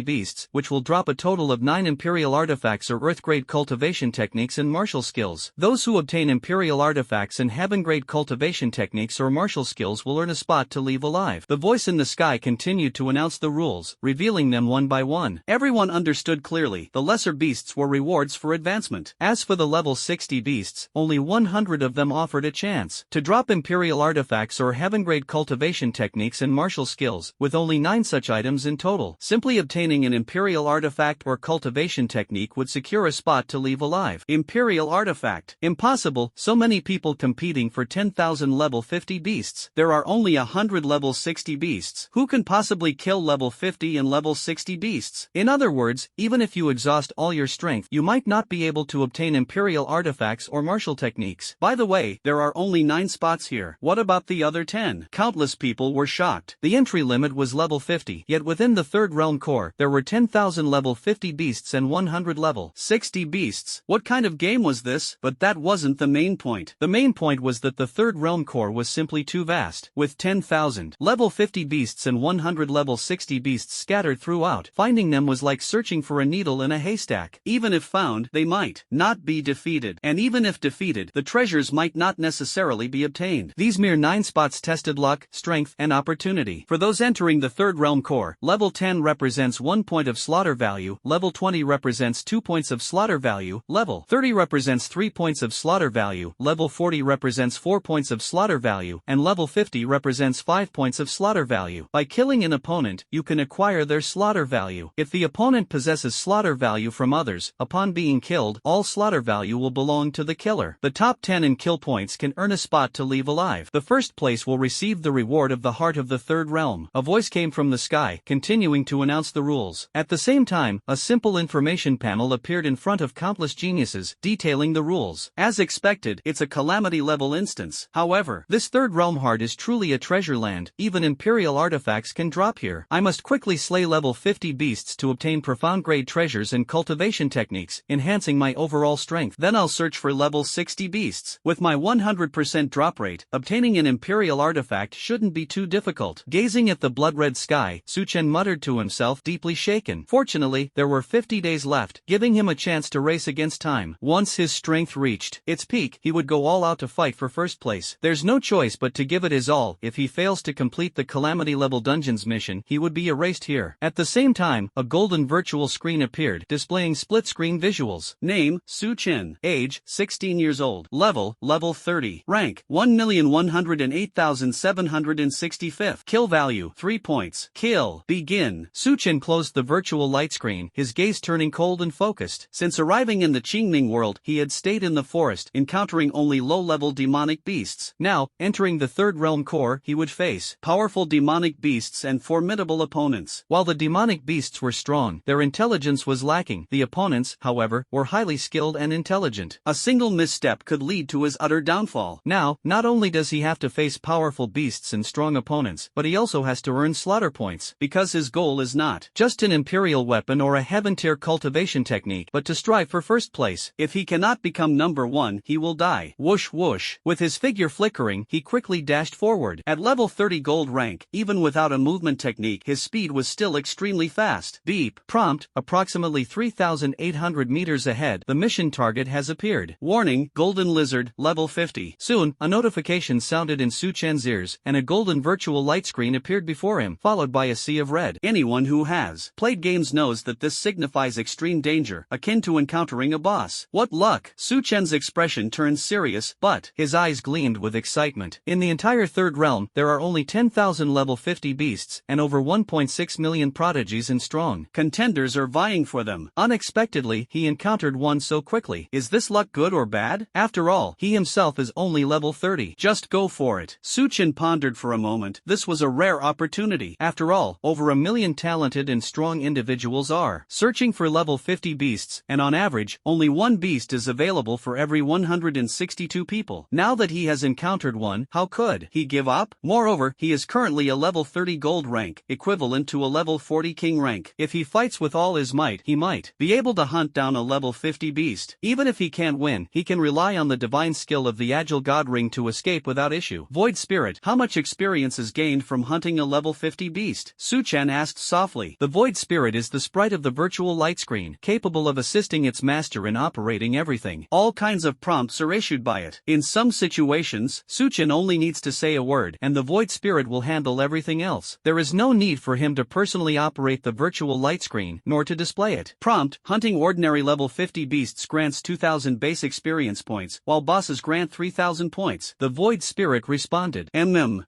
beasts, which will drop a total of 9 imperial artifacts or earth-grade cultivation techniques and martial skills. Those who obtain imperial artifacts and heaven-grade cultivation techniques or martial skills will earn a spot to leave alive. The voice in the sky continued to announce the rules, revealing them one by one. Everyone understood clearly. The lesser beasts were rewards for advancement. As for the level 60 beasts, only 100 of them offered a chance to drop imperial artifacts or heaven-grade cultivation techniques and martial skills, with only 9 such items in total. Simply obtaining an imperial artifact or cultivation technique would secure a spot to leave alive. Imperial artifact. Impossible, so many people competing for 10,000 level 50 beasts. There are only 100 level 60 beasts. Who can possibly kill level 50 and level 60 beasts? In other words, even if you exhaust all your strength, you might not be able to obtain imperial artifacts or martial techniques. By the way, there are only 9 spots here. What about the other 10? Countless people were shocked. The entry limit was level 50, yet within the Third Realm Core, there were 10,000 level 50 beasts and 100 level 60 beasts. What kind of game was this? But that wasn't the main point. The main point was that the Third Realm Core was simply too vast. With 10,000 level 50 beasts and 100 level 60 beasts scattered throughout, finding them was like searching for a needle in a haystack. Even if found, they might not be defeated. And even if defeated, the treasures might not necessarily be obtained. These mere 9 spots tested luck, strength, and opportunity. For those entering the Third Realm Core, level 10 represents 1 point of slaughter value, level 20 represents 2 points of slaughter value, level 30 represents 3 points of slaughter value, level 40 represents 4 points of slaughter value, and level 50 represents 5 points of slaughter value. By killing an opponent, you can acquire their slaughter value. If the opponent possesses slaughter value from others, upon being killed, all slaughter value will belong to the killer. The top 10 in kill points can earn a spot to leave alive. The first place will receive the reward of the Heart of the Third Realm. A voice came from the sky, continuing to announce the rules. At the same time, a simple information panel appeared in front of countless geniuses, detailing the rules. As expected, it's a calamity level instance. However, this Third Realm Heart is truly a treasure land. Even imperial artifacts can drop here. I must quickly slay level 50 beasts to obtain profound grade treasures and cultivation techniques, enhancing my overall strength. Then I'll search for level 60 beasts. With my 100% drop rate, obtaining an imperial artifact shouldn't be too difficult. Gazing at the blood-red sky, Su Chen muttered to himself, deeply shaken. Fortunately, there were 50 days left, giving him a chance to race against time. Once his strength reached its peak, he would go all out to fight for first place. There's no choice but to give it his all. If he fails to complete the Calamity level dungeons mission, he would be erased here. At the same time, a golden virtual screen appeared, displaying split-screen visuals. Name, Su Chen. Age, 16 years old. Level 30. Rank, 1,108,765. Kill value, 3 points. Kill. Begin. Su Chen closed the virtual light screen, his gaze turning cold and focused. Since arriving in the Qingming world, he had stayed in the forest, encountering encountering only low-level demonic beasts. Now, entering the third realm core, he would face powerful demonic beasts and formidable opponents. While the demonic beasts were strong, their intelligence was lacking. The opponents, however, were highly skilled and intelligent. A single misstep could lead to his utter downfall. Now, not only does he have to face powerful beasts and strong opponents, but he also has to earn slaughter points, because his goal is not just an imperial weapon or a heaven-tier cultivation technique, but to strive for first place. If he cannot become number 1, he will die. Whoosh whoosh. With his figure flickering, he quickly dashed forward. At level 30 gold rank, even without a movement technique, his speed was still extremely fast. Beep. Prompt, approximately 3,800 meters ahead, the mission target has appeared. Warning, Golden Lizard, level 50. Soon, a notification sounded in Su Chen's ears, and a golden virtual light screen appeared before him, followed by a sea of red. Anyone who has played games knows that this signifies extreme danger, akin to encountering a boss. What luck! Su Chen's expression turned serious, but his eyes gleamed with excitement. In the entire third realm, there are only 10,000 level 50 beasts, and over 1.6 million prodigies and strong contenders are vying for them. Unexpectedly, he encountered one so quickly. Is this luck good or bad? After all, he himself is only level 30. Just go for it. Su Chen pondered for a moment. This was a rare opportunity. After all, over 1 million talented and strong individuals are searching for level 50 beasts, and on average, only one beast is available for every 162 people. Now that he has encountered one, how could he give up? Moreover, he is currently a level 30 gold rank, equivalent to a level 40 king rank. If he fights with all his might, he might be able to hunt down a level 50 beast. Even if he can't win, he can rely on the divine skill of the agile god ring to escape without issue. Void Spirit, how much experience is gained from hunting a level 50 beast? Su Chen asked softly. The Void Spirit is the sprite of the virtual light screen, capable of assisting its master in operating everything. All kinds of prompts are issued by it. In some situations, Su Chen only needs to say a word, and the Void Spirit will handle everything else. There is no need for him to personally operate the virtual light screen, nor to display it. Prompt, hunting ordinary level 50 beasts grants 2,000 base experience points, while bosses grant 3,000 points. The Void Spirit responded.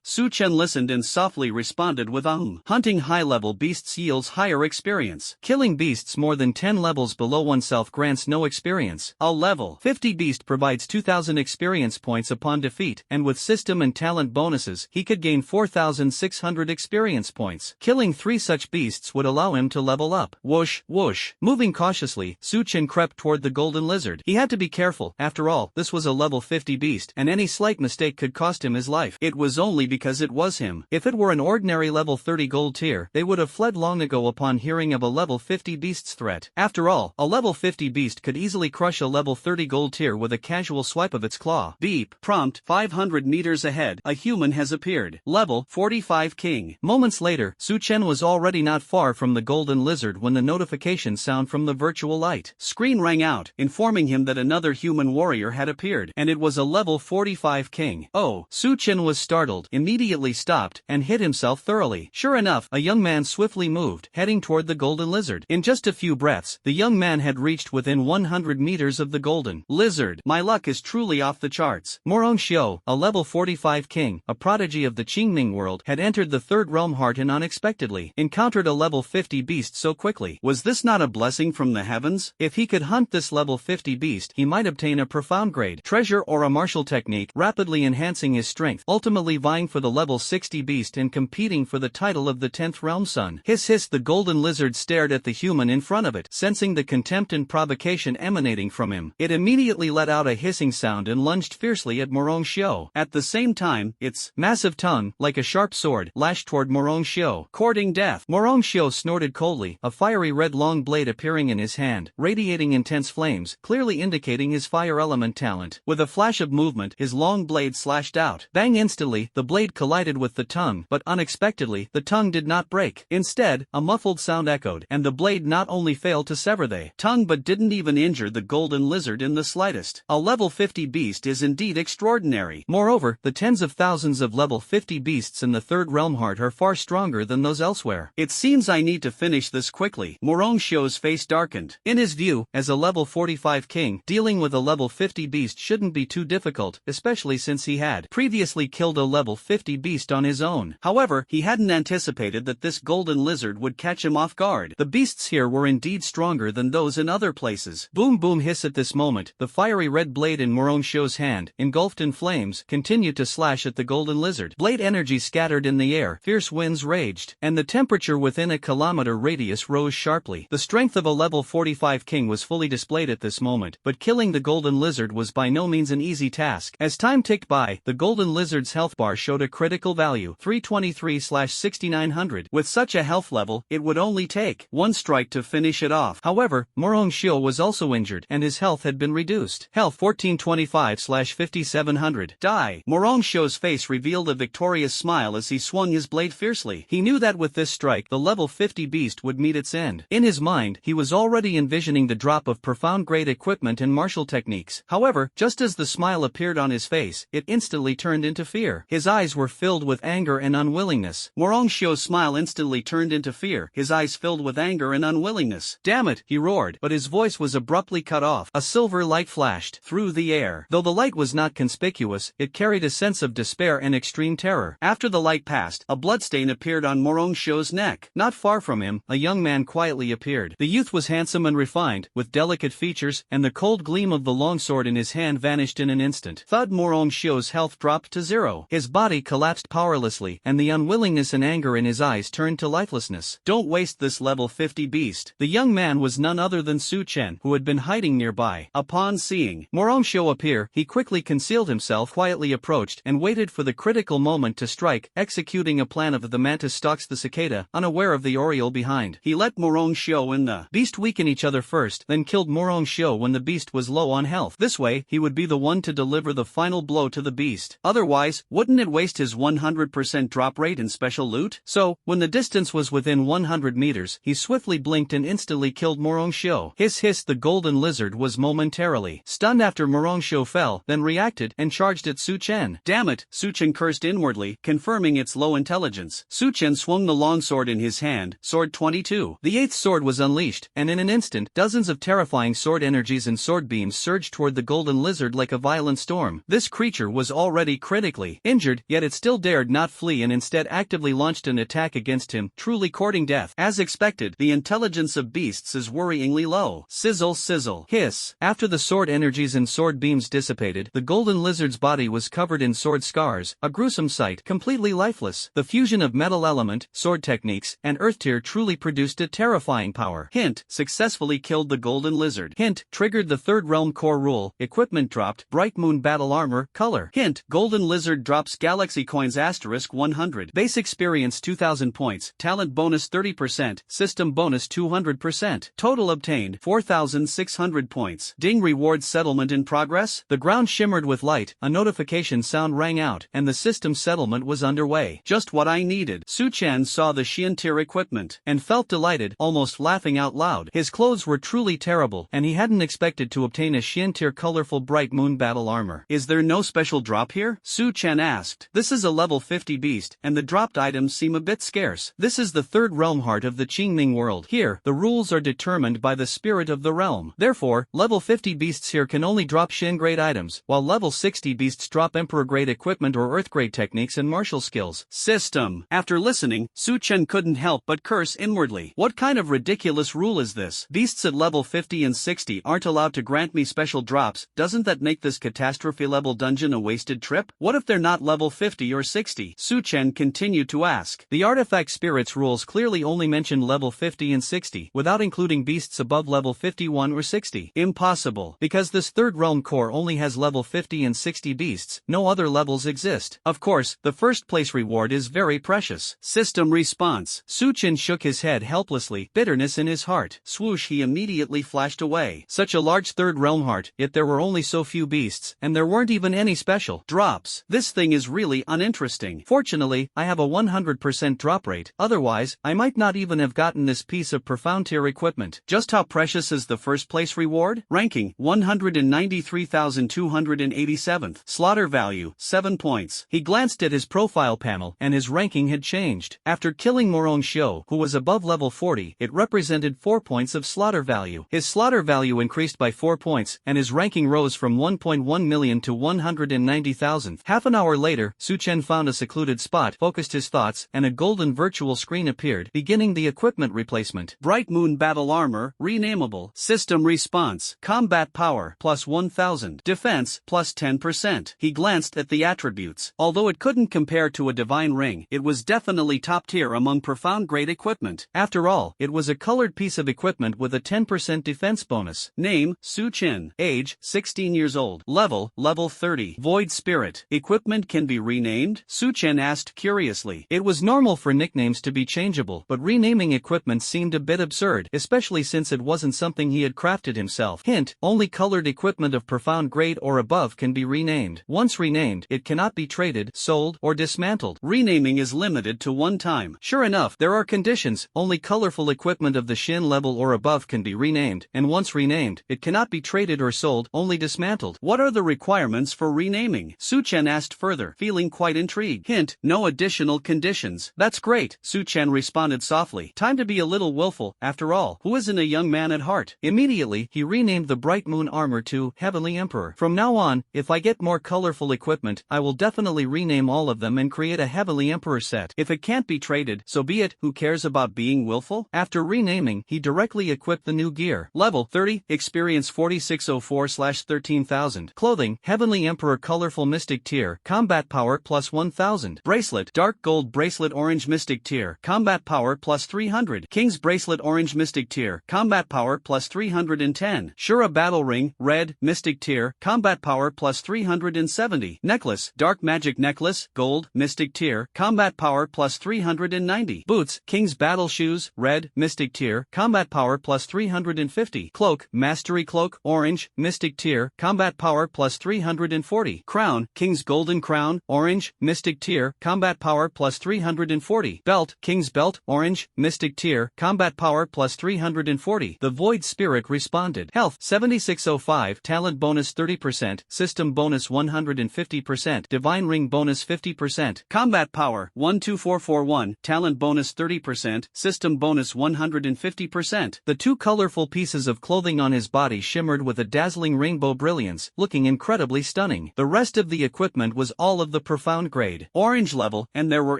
Su Chen listened and softly responded with Hunting high-level beasts yields higher experience. Killing beasts more than 10 levels below oneself grants no experience. A level 50 beast provides 2,000 experience points upon defeat, and with system and talent bonuses, he could gain 4,600 experience points. Killing 3 such beasts would allow him to level up. Whoosh, whoosh. Moving cautiously, Su Chen crept toward the golden lizard. He had to be careful. After all, this was a level 50 beast, and any slight mistake could cost him his life. It was only because it was him. If it were an ordinary level 30 gold tier, they would have fled long ago upon hearing of a level 50 beast's threat. After all, a level 50 beast could easily crush a level 30 gold tier with a casual swipe of its claw. Beep. Prompt, 500 meters ahead, a human has appeared. Level 45 king. Moments later, Su Chen was already not far from the golden lizard when the notification sound from the virtual light screen rang out, informing him that another human warrior had appeared, and it was a level 45 king. Oh, Su Chen was startled, immediately stopped, and hid himself thoroughly. Sure enough, a young man swiftly moved, heading toward the golden lizard. In just a few breaths, the young man had reached within 100 meters of the golden lizard. My luck is truly off the charts. Morong Xiu, a level 45 king, a prodigy of the Qingming world, had entered the third realm heart and unexpectedly encountered a level 50 beast so quickly. Was this not a blessing from the heavens? If he could hunt this level 50 beast, he might obtain a profound grade treasure or a martial technique, rapidly enhancing his strength, ultimately vying for the level 60 beast and competing for the title of the 10th realm son. Hiss hiss, the golden lizard stared at the human in front of it, sensing the contempt and provocation emanating from him. It immediately let out a hissing sound and lunged fiercely at Morong Xiu. At the same time, its massive tongue, like a sharp sword, lashed toward Morong Xiu, courting death. Morong Xiu snorted coldly, a fiery red long blade appearing in his hand, radiating intense flames, clearly indicating his fire element talent. With a flash of movement, his long blade slashed out. Bang! Instantly, the blade collided with the tongue, but unexpectedly, the tongue did not break. Instead, a muffled sound echoed, and the blade not only failed to sever the tongue but didn't even injure the golden lizard in the slightest. A level 50 beast is indeed extraordinary. Moreover, the tens of thousands of level 50 beasts in the third realm heart are far stronger than those elsewhere. It seems I need to finish this quickly. Morong Xiu's face darkened. In his view, as a level 45 king, dealing with a level 50 beast shouldn't be too difficult, especially since he had previously killed a level 50 beast on his own. However, he hadn't anticipated that this golden lizard would catch him off guard. The beasts here were indeed stronger than those in other places. Boom boom hiss. At this moment, the fiery red blade blade in Morongshio's hand, engulfed in flames, continued to slash at the golden lizard. Blade energy scattered in the air, fierce winds raged, and the temperature within a kilometer radius rose sharply. The strength of a level 45 king was fully displayed at this moment, but killing the golden lizard was by no means an easy task. As time ticked by, the golden lizard's health bar showed a critical value, 323/6900. With such a health level, it would only take one strike to finish it off. However, Morongshio was also injured, and his health had been reduced. Health 1425/5700. Die. Morongshio's face revealed a victorious smile as he swung his blade fiercely. He knew that with this strike, the level 50 beast would meet its end. In his mind, he was already envisioning the drop of profound-grade equipment and martial techniques. However, just as the smile appeared on his face, it instantly turned into fear. His eyes were filled with anger and unwillingness. Morongshio's smile instantly turned into fear, his eyes filled with anger and unwillingness. Damn it, he roared, but his voice was abruptly cut off. A silver light flashed through the air. Though the light was not conspicuous, it carried a sense of despair and extreme terror. After the light passed, a bloodstain appeared on Morongshio's neck. Not far from him, a young man quietly appeared. The youth was handsome and refined, with delicate features, and the cold gleam of the longsword in his hand vanished in an instant. Thud. Morongshio's health dropped to zero. His body collapsed powerlessly, and the unwillingness and anger in his eyes turned to lifelessness. Don't waste this level 50 beast. The young man was none other than Su Chen, who had been hiding nearby. Upon seeing Morongshio appear, he quickly concealed himself, quietly approached, and waited for the critical moment to strike, executing a plan of the mantis stalks the cicada, unaware of the oriole behind. He let Morongshio and the beast weaken each other first, then killed Morongshio when the beast was low on health. This way, he would be the one to deliver the final blow to the beast. Otherwise, wouldn't it waste his 100% drop rate in special loot? So, when the distance was within 100 meters, he swiftly blinked and instantly killed Morongshio. Hiss. The golden lizard was momentarily stunned after Morongshio fell, then reacted and charged at Su Chen. Damn it, Su Chen cursed inwardly, confirming its low intelligence. Su Chen swung the longsword in his hand, sword 22. The eighth sword was unleashed, and in an instant, dozens of terrifying sword energies and sword beams surged toward the golden lizard like a violent storm. This creature was already critically injured, yet it still dared not flee and instead actively launched an attack against him, truly courting death. As expected, the intelligence of beasts is worryingly low. Sizzle. Hiss. After the sword energies and sword beams dissipated, the golden lizard's body was covered in sword scars, a gruesome sight, completely lifeless. The fusion of metal element, sword techniques, and earth tier truly produced a terrifying power. Hint, successfully killed the golden lizard. Hint, triggered the third realm core rule, equipment dropped, bright moon battle armor, color. Hint, golden lizard drops galaxy coins *100. Base experience 2000 points, talent bonus 30%, system bonus 200%. Total obtained 4600 points. Ding, reward settlement in progress. The ground shimmered with light, a notification sound rang out, and the system settlement was underway. Just what I needed. Su Chen saw the Xian tier equipment and felt delighted, almost laughing out loud. His clothes were truly terrible, and he hadn't expected to obtain a Xian tier colorful bright moon battle armor. Is there no special drop here? Su Chen asked. This is a level 50 beast, and the dropped items seem a bit scarce. This is the third realm heart of the Qingming world. Here, the rules are determined by the spirit of the realm. Therefore, level 50 beasts here can only drop Shin grade items, while level 60 beasts drop Emperor grade equipment or Earth grade techniques and martial skills. System. After listening, Su Chen couldn't help but curse inwardly. What kind of ridiculous rule is this? Beasts at level 50 and 60 aren't allowed to grant me special drops. Doesn't that make this catastrophe level dungeon a wasted trip? What if they're not level 50 or 60? Su Chen continued to ask. The artifact spirits rules clearly only mention level 50 and 60, without including beasts above level 51 or 60. Impossible. Because this third realm core only has level 50 and 60 beasts, no other levels exist. Of course, the first place reward is very precious. System response. Su Chen shook his head helplessly, bitterness in his heart. Swoosh, he immediately flashed away. Such a large third realm heart, yet there were only so few beasts, and there weren't even any special drops. This thing is really uninteresting. Fortunately, I have a 100% drop rate, otherwise, I might not even have gotten this piece of profound tier equipment. Just how precious is the first place reward? Ranking, 193,287th. Slaughter value, 7 points. He glanced at his profile panel, and his ranking had changed. After killing Morongshio, who was above level 40, it represented 4 points of slaughter value. His slaughter value increased by 4 points, and his ranking rose from 1.1 million to 190,000. Half an hour later, Su Chen found a secluded spot, focused his thoughts, and a golden virtual screen appeared, beginning the equipment replacement. Bright Moon Battle Armor, renameable. System response. Combat power, +1000. 1000. Defense, plus 10%. He glanced at the attributes. Although it couldn't compare to a divine ring, it was definitely top tier among profound grade equipment. After all, it was a colored piece of equipment with a 10% defense bonus. Name, Su Chen. Age, 16 years old. Level 30. Void Spirit. Equipment can be renamed? Su Chen asked curiously. It was normal for nicknames to be changeable, but renaming equipment seemed a bit absurd, especially since it wasn't something he had crafted himself. Hint, only colored equipment of profound grade or above can be renamed. Once renamed, it cannot be traded, sold, or dismantled. Renaming is limited to one time. Sure enough, there are conditions. Only colorful equipment of the Shin level or above can be renamed, and once renamed, it cannot be traded or sold, only dismantled. What are the requirements for renaming? Su Chen asked further, feeling quite intrigued. Hint, no additional conditions. That's great, Su Chen responded softly. Time to be a little willful, after all, who isn't a young man at heart? Immediately, he renamed the Bright Moon armor to Heavenly Emperor. From now on, if I get more colorful equipment, I will definitely rename all of them and create a Heavenly Emperor set. If it can't be traded, so be it, who cares about being willful? After renaming, he directly equipped the new gear. Level 30, Experience 4604/13000. Clothing, Heavenly Emperor Colorful Mystic Tier, Combat Power plus 1000. Bracelet, Dark Gold Bracelet Orange Mystic Tier, Combat Power plus 300. King's Bracelet Orange Mystic Tier, Combat Power plus 310. Shura Battle Ring, Red, Mystic Tier, Combat Power plus 370. Necklace, Dark Magic Necklace, Gold, Mystic Tier, Combat Power plus 390. Boots, King's Battle Shoes, Red, Mystic Tier, Combat Power plus 350. Cloak, Mastery Cloak, Orange, Mystic Tier, Combat Power plus 340. Crown, King's Golden Crown, Orange, Mystic Tier, Combat Power plus 340. Belt, King's Belt, Orange, Mystic Tier, Combat Power plus 340. The Void Spirit responded. Health, 7605, Talent bonus 30%, System bonus 150%, Divine Ring bonus 50%. Combat Power, 12441, Talent bonus 30%, System bonus 150%. The two colorful pieces of clothing on his body shimmered with a dazzling rainbow brilliance, looking incredibly stunning. The rest of the equipment was all of the profound grade, orange level, and there were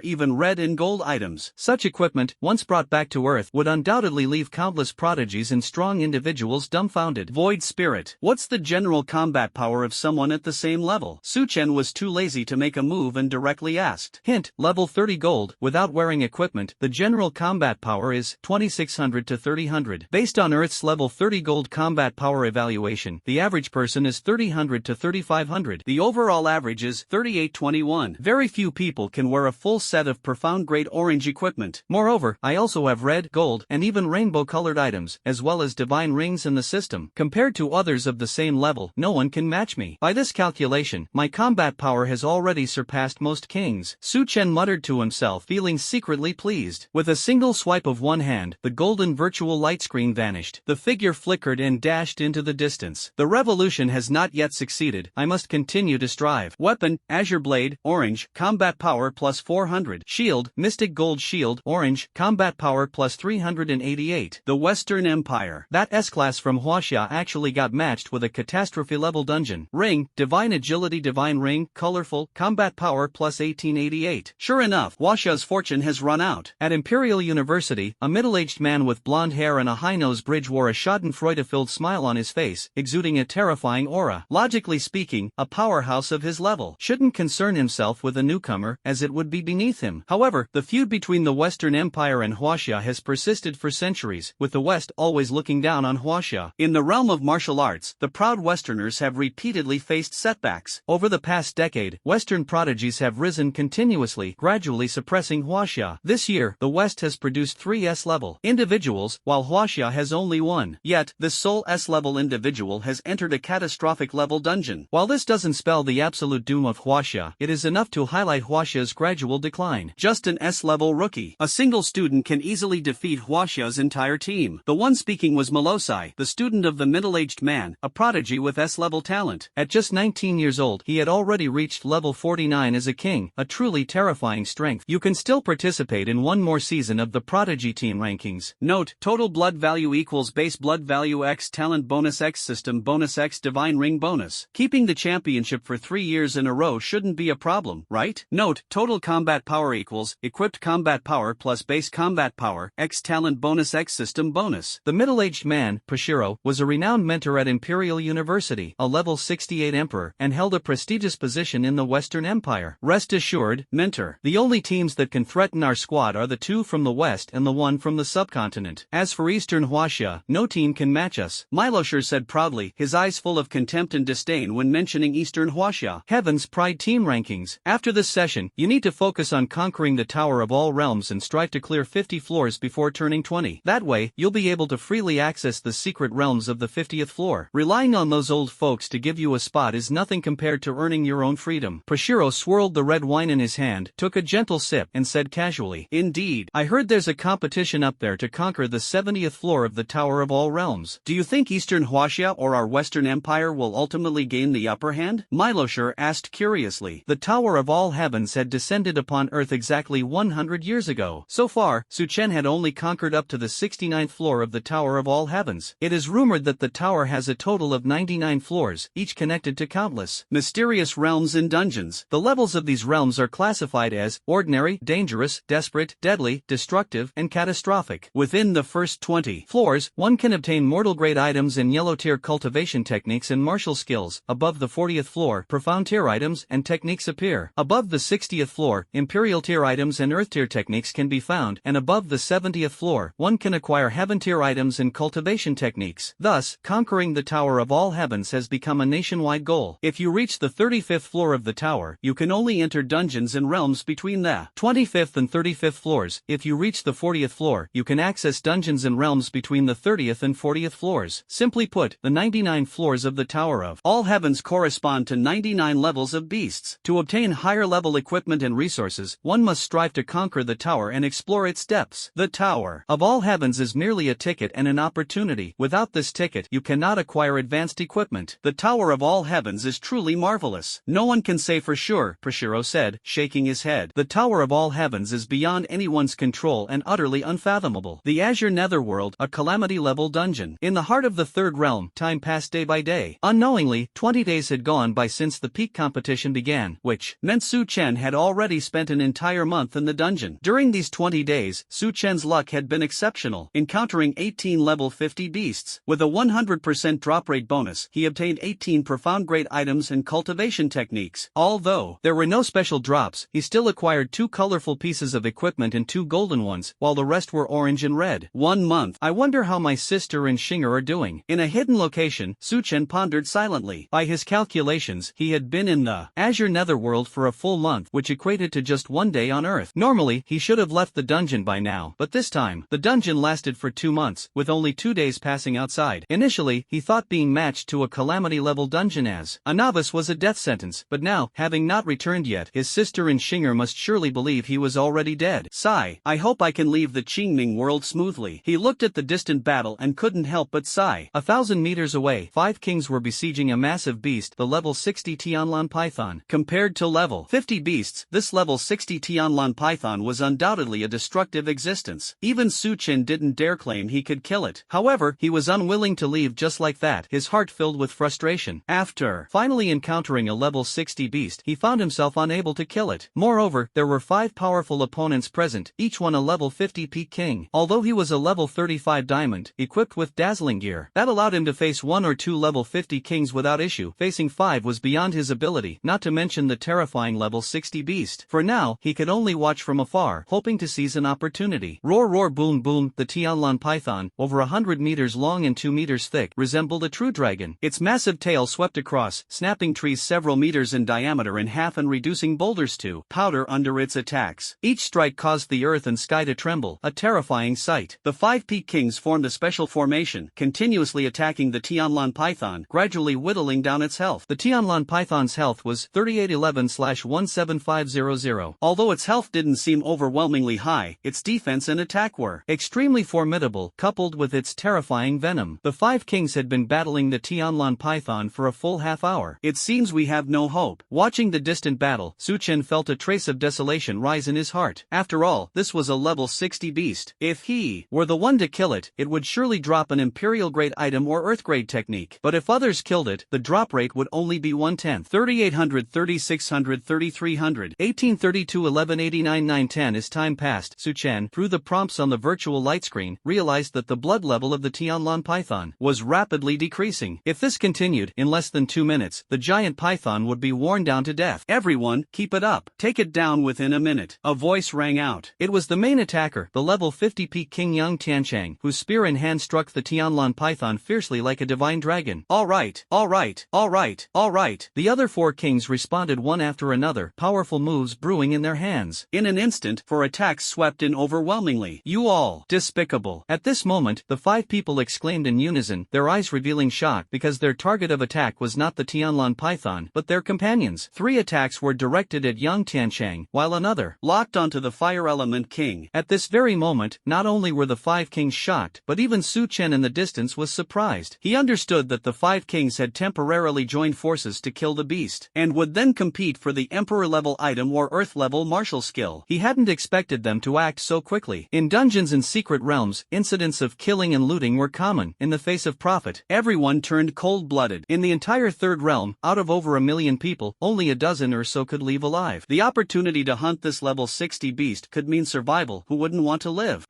even red and gold items. Such equipment, once brought back to Earth, would undoubtedly leave countless prodigies and strong individuals dumbfounded. Void Spirit. What's the general combat power of someone at the same level? Su Chen was too lazy to make a move and directly asked. Hint, level 30 gold, without wearing equipment, the general combat power is 2600 to 3000. Based on Earth's level 30 gold combat power evaluation, the average person is 3000 to 3500. The overall average is 3821. Very few people can wear a full set of profound grade orange equipment. Moreover, I also have red, gold, and even rainbow colored items, as well as divine rings in the system. Compared to others of the same level, no one can match me. By this calculation, my combat power has already surpassed most kings. Su Chen muttered to himself, feeling secretly pleased. With a single swipe of one hand, the golden virtual light screen vanished. The figure flickered and dashed into the distance. The revolution has not yet succeeded. I must continue to strive. Weapon, Azure Blade, Orange, Combat Power plus 400. Shield, Mystic Gold Shield, Orange, Combat Power plus 388. The Western Empire. That S-Class from Huaxia actually got matched with a catastrophe level dungeon. Ring, Divine Agility Divine Ring, Colorful, Combat Power plus 1888. Sure enough, Huaxia's fortune has run out. At Imperial University, a middle-aged man with blonde hair and a high-nose bridge wore a schadenfreude-filled smile on his face, exuding a terrifying aura. Logically speaking, a powerhouse of his level shouldn't concern himself with a newcomer, as it would be beneath him. However, the feud between the Western Empire and Huaxia has persisted for centuries, with the West always looking down on Huaxia. In the realm of martial arts, the proud Westerners have repeatedly faced setbacks. Over the past decade, Western prodigies have risen continuously, gradually suppressing Huaxia. This year, the West has produced 3 S-level individuals, while Huaxia has only 1. Yet, this sole S-level individual has entered a catastrophic level dungeon. While this doesn't spell the absolute doom of Huaxia, it is enough to highlight Huaxia's gradual decline. Just an S-level rookie. A single student can easily defeat Huaxia's entire team. The one speaking was Melosai, the student of the middle-aged man, a prodigy with S-level talent. At just 19 years old, he had already reached level 49 as a king, a truly terrifying strength. You can still participate in one more season of the Prodigy Team rankings. Note, total blood value equals base blood value x talent bonus x system bonus x divine ring bonus. Keeping the championship for 3 years in a row shouldn't be a problem, right? Note, total combat power equals equipped combat power plus base combat power x talent bonus x system bonus. The middle-aged man, Pashiro, was a renowned mentor at Imperial University, a level 68 emperor, and held a prestigious position in the Western Empire. Rest assured, mentor, the only teams that can threaten our squad are the two from the west and the one from the subcontinent. As for Eastern Huaxia, no team can match us, Milosher said proudly, his eyes full of contempt and disdain when mentioning Eastern Huaxia. Heaven's Pride team rankings. After this session, you need to focus on conquering the Tower of All Realms and strive to clear 50 floors before turning 20. That way, you'll be able to freely access the secret realms of the 50th floor. Relying on those old folks to give you a spot is nothing compared to earning your own freedom. Proshiro swirled the red wine in his hand, took a gentle sip, and said casually, "Indeed, I heard there's a competition up there to conquer the 70th floor of the Tower of All Realms. Do you think Eastern Huaxia or our Western Empire will ultimately gain the upper hand?" Milosher asked curiously. The Tower of All Heavens had descended upon Earth exactly 100 years ago. So far, Su Chen had only conquered up to the 69th floor of the Tower of All Heavens. It is rumored that the tower has a total of 99 floors, each connected to countless mysterious realms and dungeons. The levels of these realms are classified as ordinary, dangerous, desperate, deadly, destructive, and catastrophic. Within the first 20 floors, one can obtain mortal-grade items and yellow-tier cultivation techniques and martial skills. Above the 40th floor, profound-tier items and techniques appear. Above the 60th floor, imperial-tier items and earth-tier techniques can be found, and above the 70th floor, one can acquire heaven-tier items and cultivation techniques. Thus, conquering the Tower of All Heavens has become a nationwide goal. If you reach the 35th floor of the tower, you can only enter dungeons and realms between the 25th and 35th floors. If you reach the 40th floor, you can access dungeons and realms between the 30th and 40th floors. Simply put, the 99 floors of the Tower of All Heavens correspond to 99 levels of beasts. To obtain higher-level equipment and resources, one must strive to conquer the tower and explore its depths. The Tower of All Heavens is merely a ticket and an opportunity. Without this ticket, you cannot acquire advanced equipment. The Tower of All Heavens is truly marvelous. No one can say for sure, Proshiro said, shaking his head. The Tower of All Heavens is beyond anyone's control and utterly unfathomable. The Azure Netherworld, a calamity-level dungeon. In the heart of the third realm, time passed day by day. Unknowingly, 20 days had gone by since the peak competition began, which meant Su Chen had already spent an entire month in the dungeon. During these 20 days, Su Chen's luck had been exceptional, encountering 18 level 50 beasts. With a 100% drop rate bonus, he obtained 18 profound-grade items and cultivation techniques. Although there were no special drops, he still acquired 2 colorful pieces of equipment and 2 golden ones, while the rest were orange and red. 1 month. I wonder how my sister and Shinger are doing. In a hidden location, Su Chen pondered silently. By his calculations, he had been in the Azure Netherworld for a full month, which equated to just 1 day on Earth. Normally, he should have left the dungeon by now, but this time, the dungeon lasted for 2 months, with only 2 days passing outside. Initially, he thought being matched to a calamity-level dungeon as a novice was a death sentence, but now, having not returned yet, his sister and Shinger must surely believe he was already dead. Sigh. I hope I can leave the Qingming world smoothly. He looked at the distant battle and couldn't help but sigh. 1,000 meters away, 5 kings were besieging a massive beast, the level 60 Tianlan python. Compared to level 50 beasts, this level 60 Tianlan python was undoubtedly a destructive existence. Even Su Chen didn't dare claim he could kill it. However, he was unwilling to leave just like that, his heart filled with frustration. After finally encountering a level 60 beast, he found himself unable to kill it. Moreover, there were 5 powerful opponents present, each one a level 50 peak king. Although he was a level 35 diamond, equipped with dazzling gear, that allowed him to face 1 or 2 level 50 kings without issue. Facing 5 was beyond his ability, not to mention the terrifying level 60 beast. For now, he could only watch from afar, hoping to seize an opportunity. Roar roar boom boom, the Tianlan python, over 100 meters long and 2 meters thick, resembled a true dragon. Its massive tail swept across, snapping trees several meters in diameter in half and reducing boulders to powder under its attacks. Each strike caused the earth and sky to tremble, a terrifying sight. The 5 peak kings formed a special formation, continuously attacking the Tianlan python, gradually whittling down its health. The Tianlan python's health was 3811/17500. Although its health didn't seem overwhelmingly high, its defense and attack were extremely formidable, coupled with its terrifying venom. The 5 kings had been battling the Tianlan python for a full half hour. It seems we have no hope. Watching the distant battle, Su Chen felt a trace of desolation rise in his heart. After all, this was a level 60 beast. If he were the one to kill it, it would surely drop an imperial-grade item or earth-grade technique. But if others killed it, the drop rate would only be 1/10. 3800, 3600, 3300, 1832, 1189, 910. As time passed, Su Chen, through the prompts on the virtual light screen, realized that the blood level of the Tianlan python was rapidly decreasing. racing. If this continued, in less than 2 minutes, the giant python would be worn down to death. Everyone, keep it up. Take it down within a minute. A voice rang out. It was the main attacker, the level 50 peak King Yang Tianchang, whose spear in hand struck the Tianlan python fiercely like a divine dragon. Alright, alright, alright, alright. The other 4 kings responded one after another, powerful moves brewing in their hands. In an instant, 4 attacks swept in overwhelmingly. You all, despicable. At this moment, the 5 people exclaimed in unison, their eyes revealing shock because their target of attack was not the Tianlan python, but their companions. 3 attacks were directed at Yang Tianchang, while another locked onto the fire element king. At this very moment, not only were the 5 kings shocked, but even Su Chen in the distance was surprised. He understood that the 5 kings had temporarily joined forces to kill the beast, and would then compete for the emperor-level item or earth-level martial skill. He hadn't expected them to act so quickly. In dungeons and secret realms, incidents of killing and looting were common. In the face of profit, everyone turned cold-blooded. In the entire third realm, out of over 1 million people, only a dozen or so could leave alive. The opportunity to hunt this level 60 beast could mean survival. Who wouldn't want to live?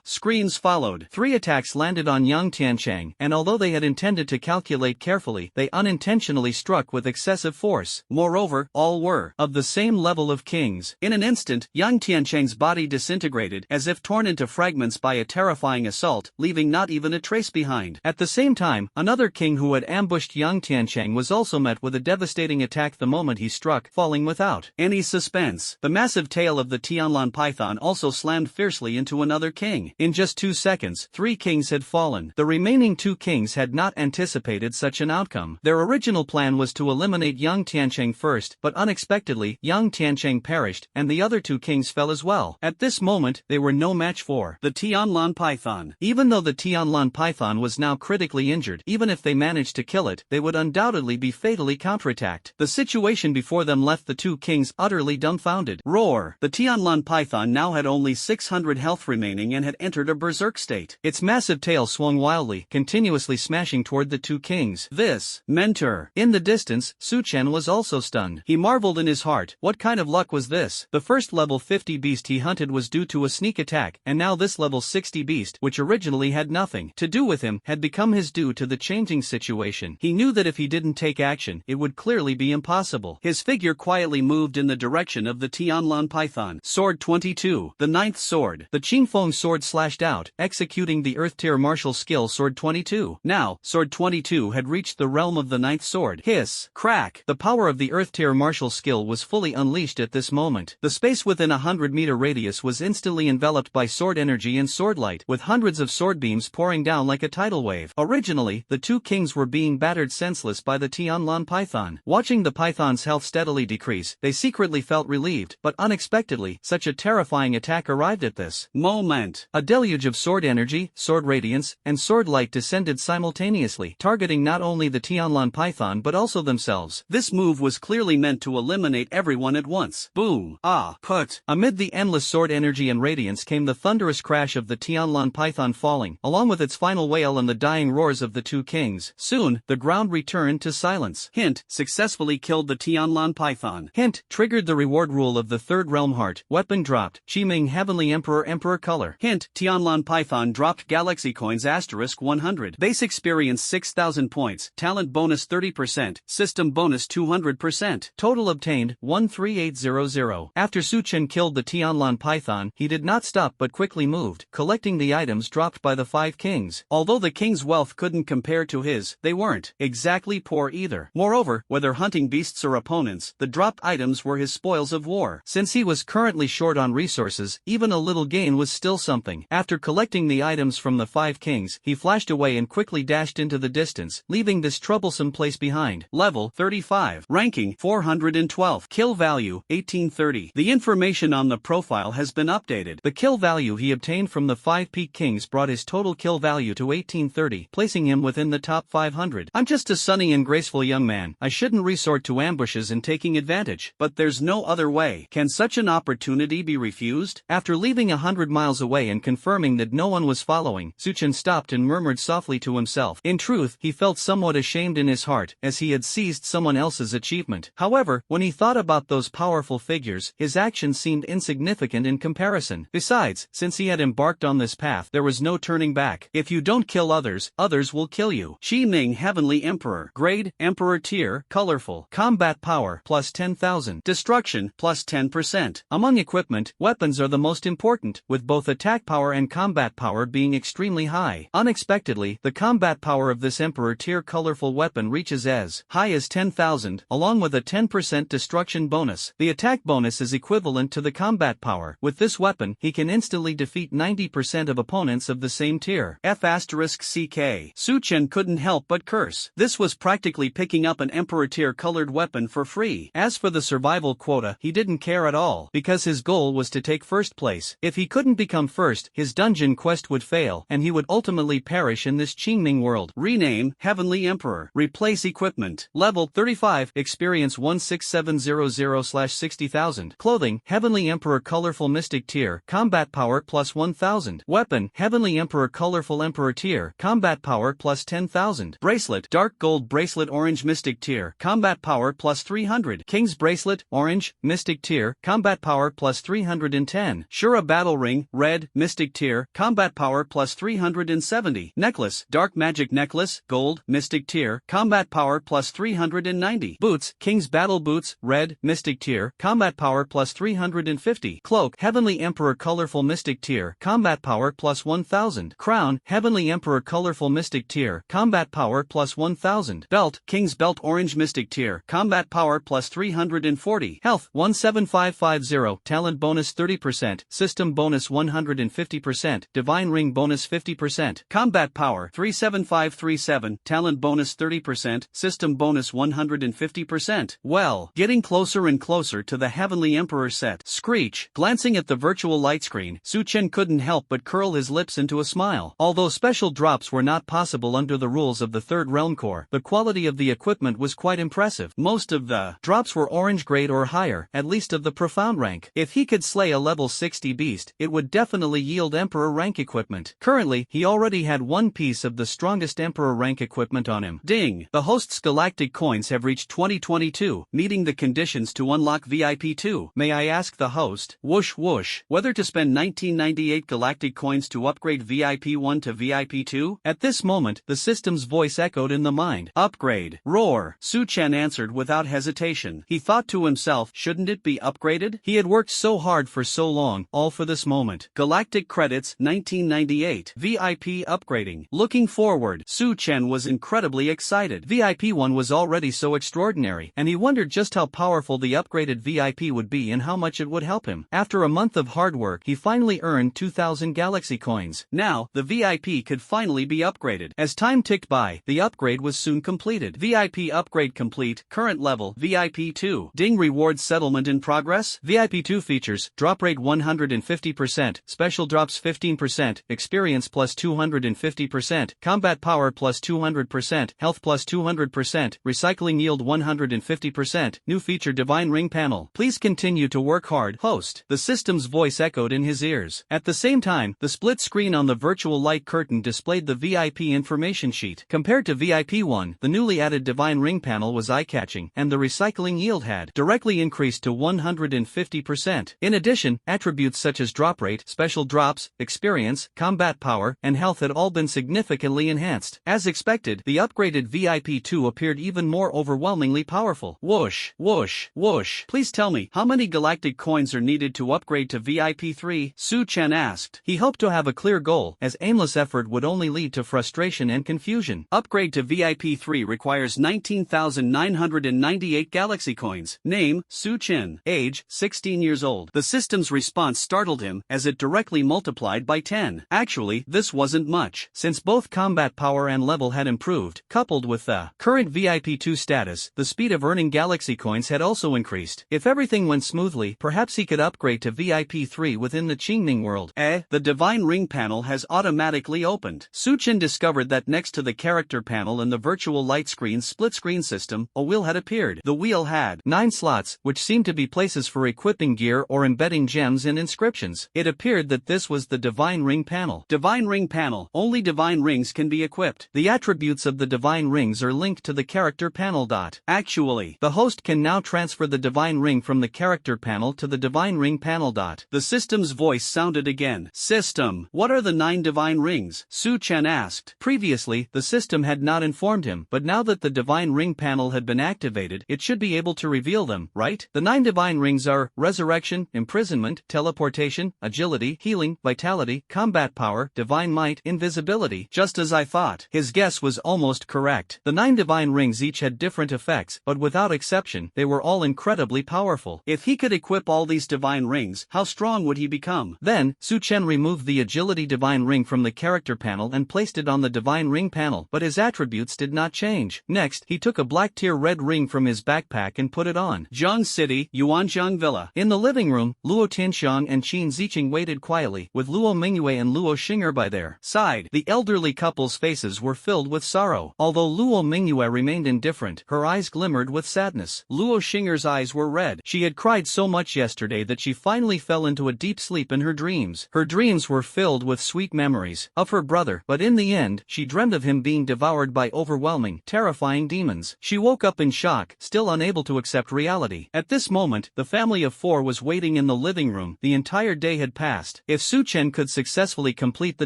Screams followed. 3 attacks landed on Yang Tianchang, and although they had intended to calculate carefully, they unintentionally struck with excessive force. Moreover, all were of the same level of kings. In an instant, Yang Tianchang's body disintegrated, as if torn into fragments by a terrifying assault, leaving not even a trace behind. At the same time, another king who had ambushed Yang Tianchang was also met with a devastating attack the moment he struck, falling without any suspense. The massive tail of the Tianlan python also slammed fiercely into another king. In just 2 seconds, 3 kings had fallen. The remaining 2 kings had not anticipated such an outcome. Their original plan was to eliminate Yang Tianchang first, but unexpectedly, Yang Tianchang perished, and the other 2 kings fell as well. At this moment, they were no match for the Tianlan python. Even though the Tianlan python was now critically injured, even if they managed to kill it, they would undoubtedly be fatally counterattacked. The situation before them left the 2 kings utterly dumbfounded. Roar! The Tianlan python now had only 600 health remaining and had entered a berserk state. Its massive tail swung wildly, continuously smashing toward the 2 kings. This mentor. In the distance, Su Chen was also stunned. He marveled in his heart. What kind of luck was this? The first level 50 beast he hunted was due to a sneak attack, and now this level 60 beast, which originally had nothing to do with him, had become his due to the changing situation. He knew that if he didn't take action, it would clearly be impossible. His figure quietly moved in the direction of the Tianlan python. Sword 22. The 9th sword. The Qingfeng sword slashed out, executing the Earth tier martial skill Sword 22. Now, Sword 22 had reached the realm of the 9th sword. Hiss! Crack! The power of the Earth tier martial skill was fully unleashed at this moment. The space within a 100-meter radius was instantly enveloped by sword energy and sword light, with hundreds of sword beams pouring down like a tidal wave. Originally, the 2 kings were being battered senseless by the Tianlan python. Watching the python's health steadily decrease, they secretly felt relieved, but unexpectedly, such a terrifying attack arrived at this moment. A deluge of sword energy, sword radiance, and sword light descended simultaneously, targeting not only the Tianlan python but also themselves. This move was clearly meant to eliminate everyone at once. Boom! Put! Amid the endless sword energy and radiance came the thunderous crash of the Tianlan python falling, along with its final wail and the dying roars of the 2 kings. Soon, the ground returned to silence. Hint: successfully killed the Tianlan python. Hint: triggered the reward rule of the 3rd realm heart. Weapon dropped. Qiming Heavenly Emperor color. Hint: Tianlan python dropped Galaxy coins *100. Base experience 6,000 points. Talent bonus 30%. System bonus 200%. Total obtained 13800. After Su Chen killed the Tianlan python, he did not stop but quickly moved, collecting the items dropped by the 5 kings. Although the king's wealth couldn't compare to his, they weren't exactly poor either. Moreover, whether hunting beasts or opponents, the dropped items were his spoils of war. Since he was currently short on resources, even a little gain was still something. After collecting the items from the 5 kings, he flashed away and quickly dashed into the distance, leaving this troublesome place behind. Level 35. Ranking 412. Kill value 1830. The information on the profile has been updated. The kill value he obtained from the 5 peak kings brought his total kill value to 1830, placing him within the top 500. I'm just a sunny and graceful young man. I shouldn't resort to ambushes and taking advantage, but there's no other way. Can such an opportunity be refused? After leaving 100 miles away and confirming that no one was following, Su Chen stopped and murmured softly to himself. In truth, he felt somewhat ashamed in his heart, as he had seized someone else's achievement. However, when he thought about those powerful figures, his actions seemed insignificant in comparison. Besides, since he had embarked on this path, there was no turning back. If you don't kill others, others tears will kill you. Qi Ming Heavenly Emperor. Grade, Emperor Tier, Colorful. Combat Power, plus 10,000. Destruction, plus 10%. Among equipment, weapons are the most important, with both attack power and combat power being extremely high. Unexpectedly, the combat power of this Emperor Tier Colorful weapon reaches as high as 10,000, along with a 10% destruction bonus. The attack bonus is equivalent to the combat power. With this weapon, he can instantly defeat 90% of opponents of the same tier. F***CK. Su Chen couldn't help but curse. This was practically picking up an Emperor Tier colored weapon for free. As for the survival quota, he didn't care at all, because his goal was to take first place. If he couldn't become first, his dungeon quest would fail, and he would ultimately perish in this Qingming world. Rename, Heavenly Emperor. Replace equipment. Level 35, experience 16700/60,000. Clothing, Heavenly Emperor Colorful Mystic Tier, combat power plus 1000. Weapon, Heavenly Emperor Colorful Emperor Tier, combat power plus 10,000. Bracelet, Dark Gold Bracelet Orange Mystic Tier, combat power plus 300. King's Bracelet, Orange, Mystic Tier, combat power plus 310. Shura Battle Ring, Red, Mystic Tier, combat power plus 370. Necklace, Dark Magic Necklace, Gold, Mystic Tier, combat power plus 390. Boots, King's Battle Boots, Red, Mystic Tier, combat power plus 350. Cloak, Heavenly Emperor Colorful Mystic Tier, combat power plus 1000. Crown, Heavenly Emperor Colorful Mystic Tier, combat power plus 1000. Belt, King's Belt Orange Mystic Tier, combat power plus 340. Health, 17550. Talent bonus 30%, system bonus 150%, divine ring bonus 50%. Combat power 37537, talent bonus 30%, system bonus 150%. Well, getting closer and closer to the Heavenly Emperor set. Screech. Glancing at the virtual light screen, Su Chen couldn't help but curl his lips into a smile. Although special drops were not possible under the rules of the Third Realm Core, the quality of the equipment was quite impressive. Most of the drops were orange grade or higher, at least of the profound rank. If he could slay a level 60 beast, it would definitely yield Emperor rank equipment. Currently, he already had one piece of the strongest Emperor rank equipment on him. Ding! The host's galactic coins have reached 2022, meeting the conditions to unlock VIP 2. May I ask the host, whoosh whoosh, whether to spend 1998 galactic coins to upgrade VIP 1 to VIP 2? At this moment, the system's voice echoed in the mind. Upgrade. Roar. Su Chen answered without hesitation. He thought to himself, shouldn't it be upgraded? He had worked so hard for so long, all for this moment. Galactic credits, 1998. VIP upgrading. Looking forward, Su Chen was incredibly excited. VIP 1 was already so extraordinary, and he wondered just how powerful the upgraded VIP would be and how much it would help him. After a month of hard work, he finally earned 2,000 galaxy coins. Now, the VIP could finally be upgraded. As time ticked by, the upgrade was soon completed. VIP upgrade complete, current level, VIP 2. Ding rewards settlement in progress. VIP 2 features, drop rate 150%, special drops 15%, experience plus 250%, combat power plus 200%, health plus 200%, recycling yield 150%, new feature divine ring panel. Please continue to work hard, host. The system's voice echoed in his ears. At the same time, the split screen on the virtual light curtain displayed the VIP information sheet. Compared to VIP 1, the newly added divine ring panel was eye-catching, and the recycling yield had directly increased to 150%. In addition, attributes such as drop rate, special drops, experience, combat power, and health had all been significantly enhanced. As expected, the upgraded VIP 2 appeared even more overwhelmingly powerful. Whoosh, whoosh, whoosh. Please tell me, how many galactic coins are needed to upgrade to VIP 3? Su Chen asked. He hoped to have a clear goal, as aimless effort would only lead to frustration and confusion. Upgrade to VIP 3 requires 19,998 galaxy coins. Name, Su Chen. Age, 16 years old. The system's response startled him, as it directly multiplied by 10. Actually, this wasn't much, since both combat power and level had improved. Coupled with the current VIP 2 status, the speed of earning galaxy coins had also increased. If everything went smoothly, perhaps he could upgrade to VIP 3 within the Qingming world. The divine ring panel has automatically opened. Su Chen discovered that next to the character panel in the virtual light screen's split-screen system, a wheel had appeared. The wheel had 9 slots, which seemed to be places for equipping gear or embedding gems and inscriptions. It appeared that this was the divine ring panel. Divine ring panel. Only divine rings can be equipped. The attributes of the divine rings are linked to the character panel. Actually, the host can now transfer the divine ring from the character panel to the divine ring panel. The system's voice sounded again. System, what are the 9 divine rings? Su Chen asked. Previously, the system had not informed him, but now that the Divine Ring panel had been activated, it should be able to reveal them, right? The 9 Divine Rings are Resurrection, Imprisonment, Teleportation, Agility, Healing, Vitality, Combat Power, Divine Might, Invisibility. Just as I thought. His guess was almost correct. The 9 Divine Rings each had different effects, but without exception, they were all incredibly powerful. If he could equip all these Divine Rings, how strong would he become? Then, Su Chen removed the Agility Divine Ring from the character panel and placed it on the Divine Ring panel, but his attributes did not change. Next, he took a black tier red ring from his backpack and put it on. Jiang City, Yuanjiang Villa. In the living room, Luo Tianxiang and Qin Ziqing waited quietly, with Luo Mingyue and Luo Xing'er by their side. The elderly couple's faces were filled with sorrow. Although Luo Mingyue remained indifferent, her eyes glimmered with sadness. Luo Xing'er's eyes were red. She had cried so much yesterday that she finally fell into a deep sleep in her dreams. Her dreams were filled with sweet memories of her brother, but in the end, she dreamed of him being devoured by overwhelming, terrifying demons. She woke up in shock, still unable to accept reality. At this moment, the family of 4 was waiting in the living room. The entire day had passed. If Su Chen could successfully complete the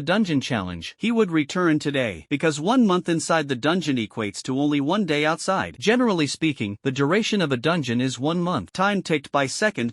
dungeon challenge, he would return today, because 1 month inside the dungeon equates to only 1 day outside. Generally speaking, the duration of a dungeon is 1 month. Time ticked by second.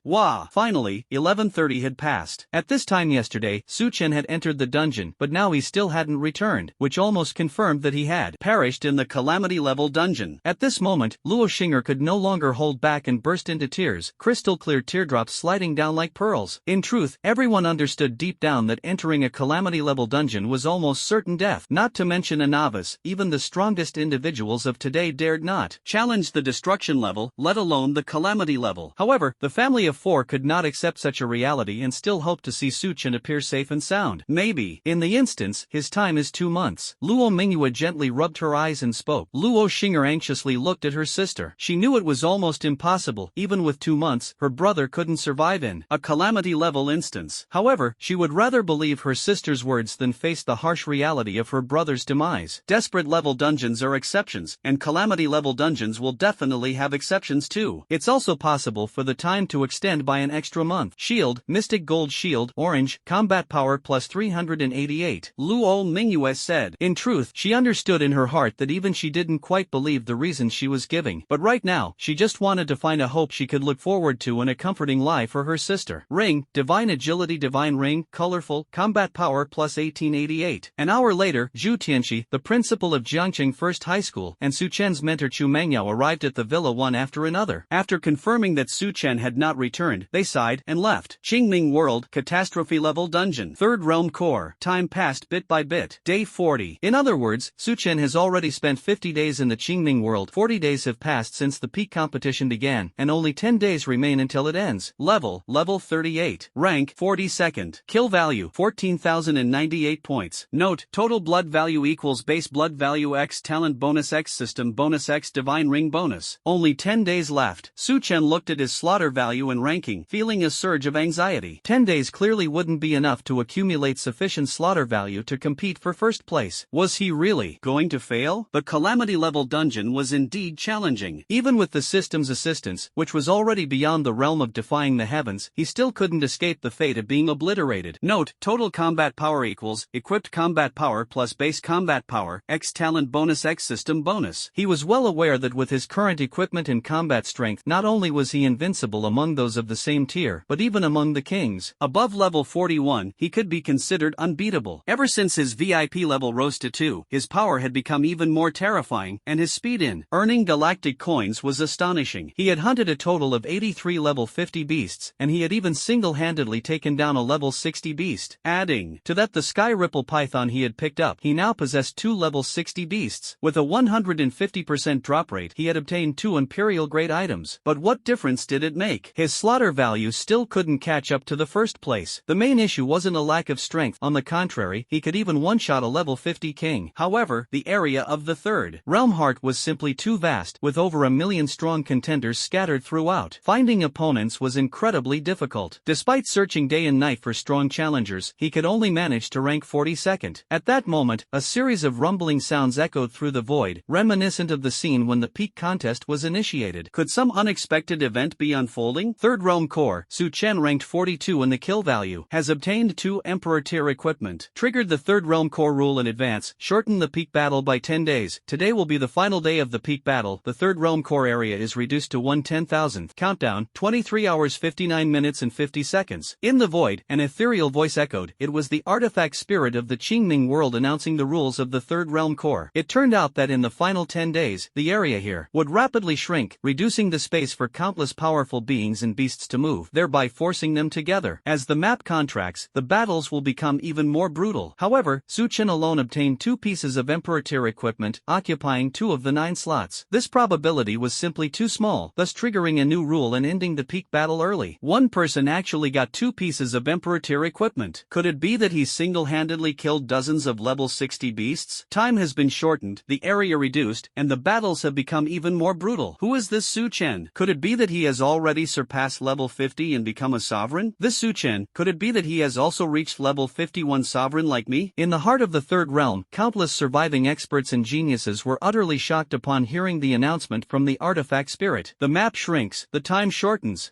Wah! Finally, 11:30 had passed. At this time yesterday, Su Chen had entered the dungeon, but now he still hadn't returned, which almost confirmed that he had perished in the calamity level dungeon. At this moment, Luo Xing'er could no longer hold back and burst into tears, crystal clear teardrops sliding down like pearls. In truth, everyone understood deep down that entering a calamity level dungeon was almost certain death. Not to mention a novice, even the strongest individuals of today dared not challenge the destruction level, let alone the calamity level. However, the family of 4 could not accept such a reality and still hoped to see Su Chen appear safe and sound. Maybe, in the instance, his time is 2 months. Luo Mingyue gently rubbed her eyes and spoke. Luo Xing'er anxiously looked at her sister. She knew it was almost impossible, even with 2 months, her brother couldn't survive in a calamity level instance. However, she would rather believe her sister's words than face the harsh reality of her brother's demise. Desperate level dungeons are exceptions, and calamity level dungeons will definitely have exceptions too. It's also possible for the time to extend by an extra month. Shield, Mystic Gold Shield, Orange, Combat Power plus 388. Luo Mingyue said. In truth, she understood in her heart that even she didn't quite believe the reasons she was giving, but right now, she just wanted to find a hope she could look forward to and a comforting lie for her sister. Ring, Divine Agility Divine Ring, Colorful, Combat Power plus 1888. An hour later, Zhu Tianxi, the principal of Jiangqing First High School, and Su Chen's mentor Chu Mengyao arrived at the villa one after another. After confirming that Su Chen had not returned, they sighed and left. Qingming World, Catastrophe Level Dungeon. Third Realm Core. Time passed bit by bit. Day 40. In other words, Su Chen has already spent 50 days in the Qingming World. 40 days have passed since the peak competition began, and only 10 days remain until it ends. Level 38. Rank, 42nd. Kill value, 14,098 points. Note, total blood value equals base blood value x talent bonus x system bonus x divine ring bonus. Only 10 days left. Su Chen looked at his slaughter value and ranking, feeling a surge of anxiety. 10 days clearly wouldn't be enough to accumulate sufficient slaughter value to compete for first place. Was he really going to fail? The calamity level dungeon was indeed challenging. Even with the system's assistance, which was already beyond the realm of defying the heavens, he still couldn't escape the fate of being obliterated. Note, total combat power equals equipped combat power plus base combat power x talent bonus x system bonus. He was well aware that with his current equipment and combat strength, not only was he invincible among those of the same tier, but even among the kings. Above level 41, he could be considered unbeatable. Ever since his VIP level rose to 2, his power had become even more terrifying, and his speed in earning galactic coins was astonishing. He had hunted a total of 83 level 50 beasts, and he had even single-handedly taken down a level 60 beast. Adding to that the Sky Ripple Python he had picked up, he now possessed 2 level 60 beasts. With a 150% drop rate, he had obtained 2 Imperial grade items. But what difference did it make? His slaughter value still couldn't catch up to the first place. The main issue wasn't a lack of strength, on the contrary, he could even one-shot a level 50 king. However, the area of the third realm heart was simply too vast, with over 1 million strong contenders scattered throughout. Finding opponents was incredibly difficult. Despite searching day and night for strong challengers, he could only manage to rank 42nd. At that moment, a series of rumbling sounds echoed through the void, reminiscent of the scene when the peak contest was initiated. Could some unexpected event be unfolding? Third Realm Core, Su Chen ranked 42 in the kill value, has obtained 2 Emperor tier equipment. Triggered the Third Realm realm core rule in advance: shorten the peak battle by 10 days. Today will be the final day of the peak battle. The third realm core area is reduced to 1/10,000th. Countdown, 23 hours 59 minutes and 50 seconds. In the void, an ethereal voice echoed. It was the artifact spirit of the Qingming world announcing the rules of the third realm core. It turned out that in the final 10 days, the area here would rapidly shrink, reducing the space for countless powerful beings and beasts to move, thereby forcing them together. As the map contracts, the battles will become even more brutal. However, Su Chen alone obtained 2 pieces of Emperor tier equipment, occupying 2 of the 9 slots. This probability was simply too small, thus triggering a new rule and ending the peak battle early. One person actually got 2 pieces of Emperor tier equipment. Could it be that he single-handedly killed dozens of level 60 beasts? Time has been shortened, the area reduced, and the battles have become even more brutal. Who is this Su Chen? Could it be that he has already surpassed level 50 and become a sovereign? This Su Chen, could it be that he has also reached level 51 sovereign like me? In the heart of the third realm, countless surviving experts and geniuses were utterly shocked upon hearing the announcement from the artifact spirit. The map shrinks, the time shortens.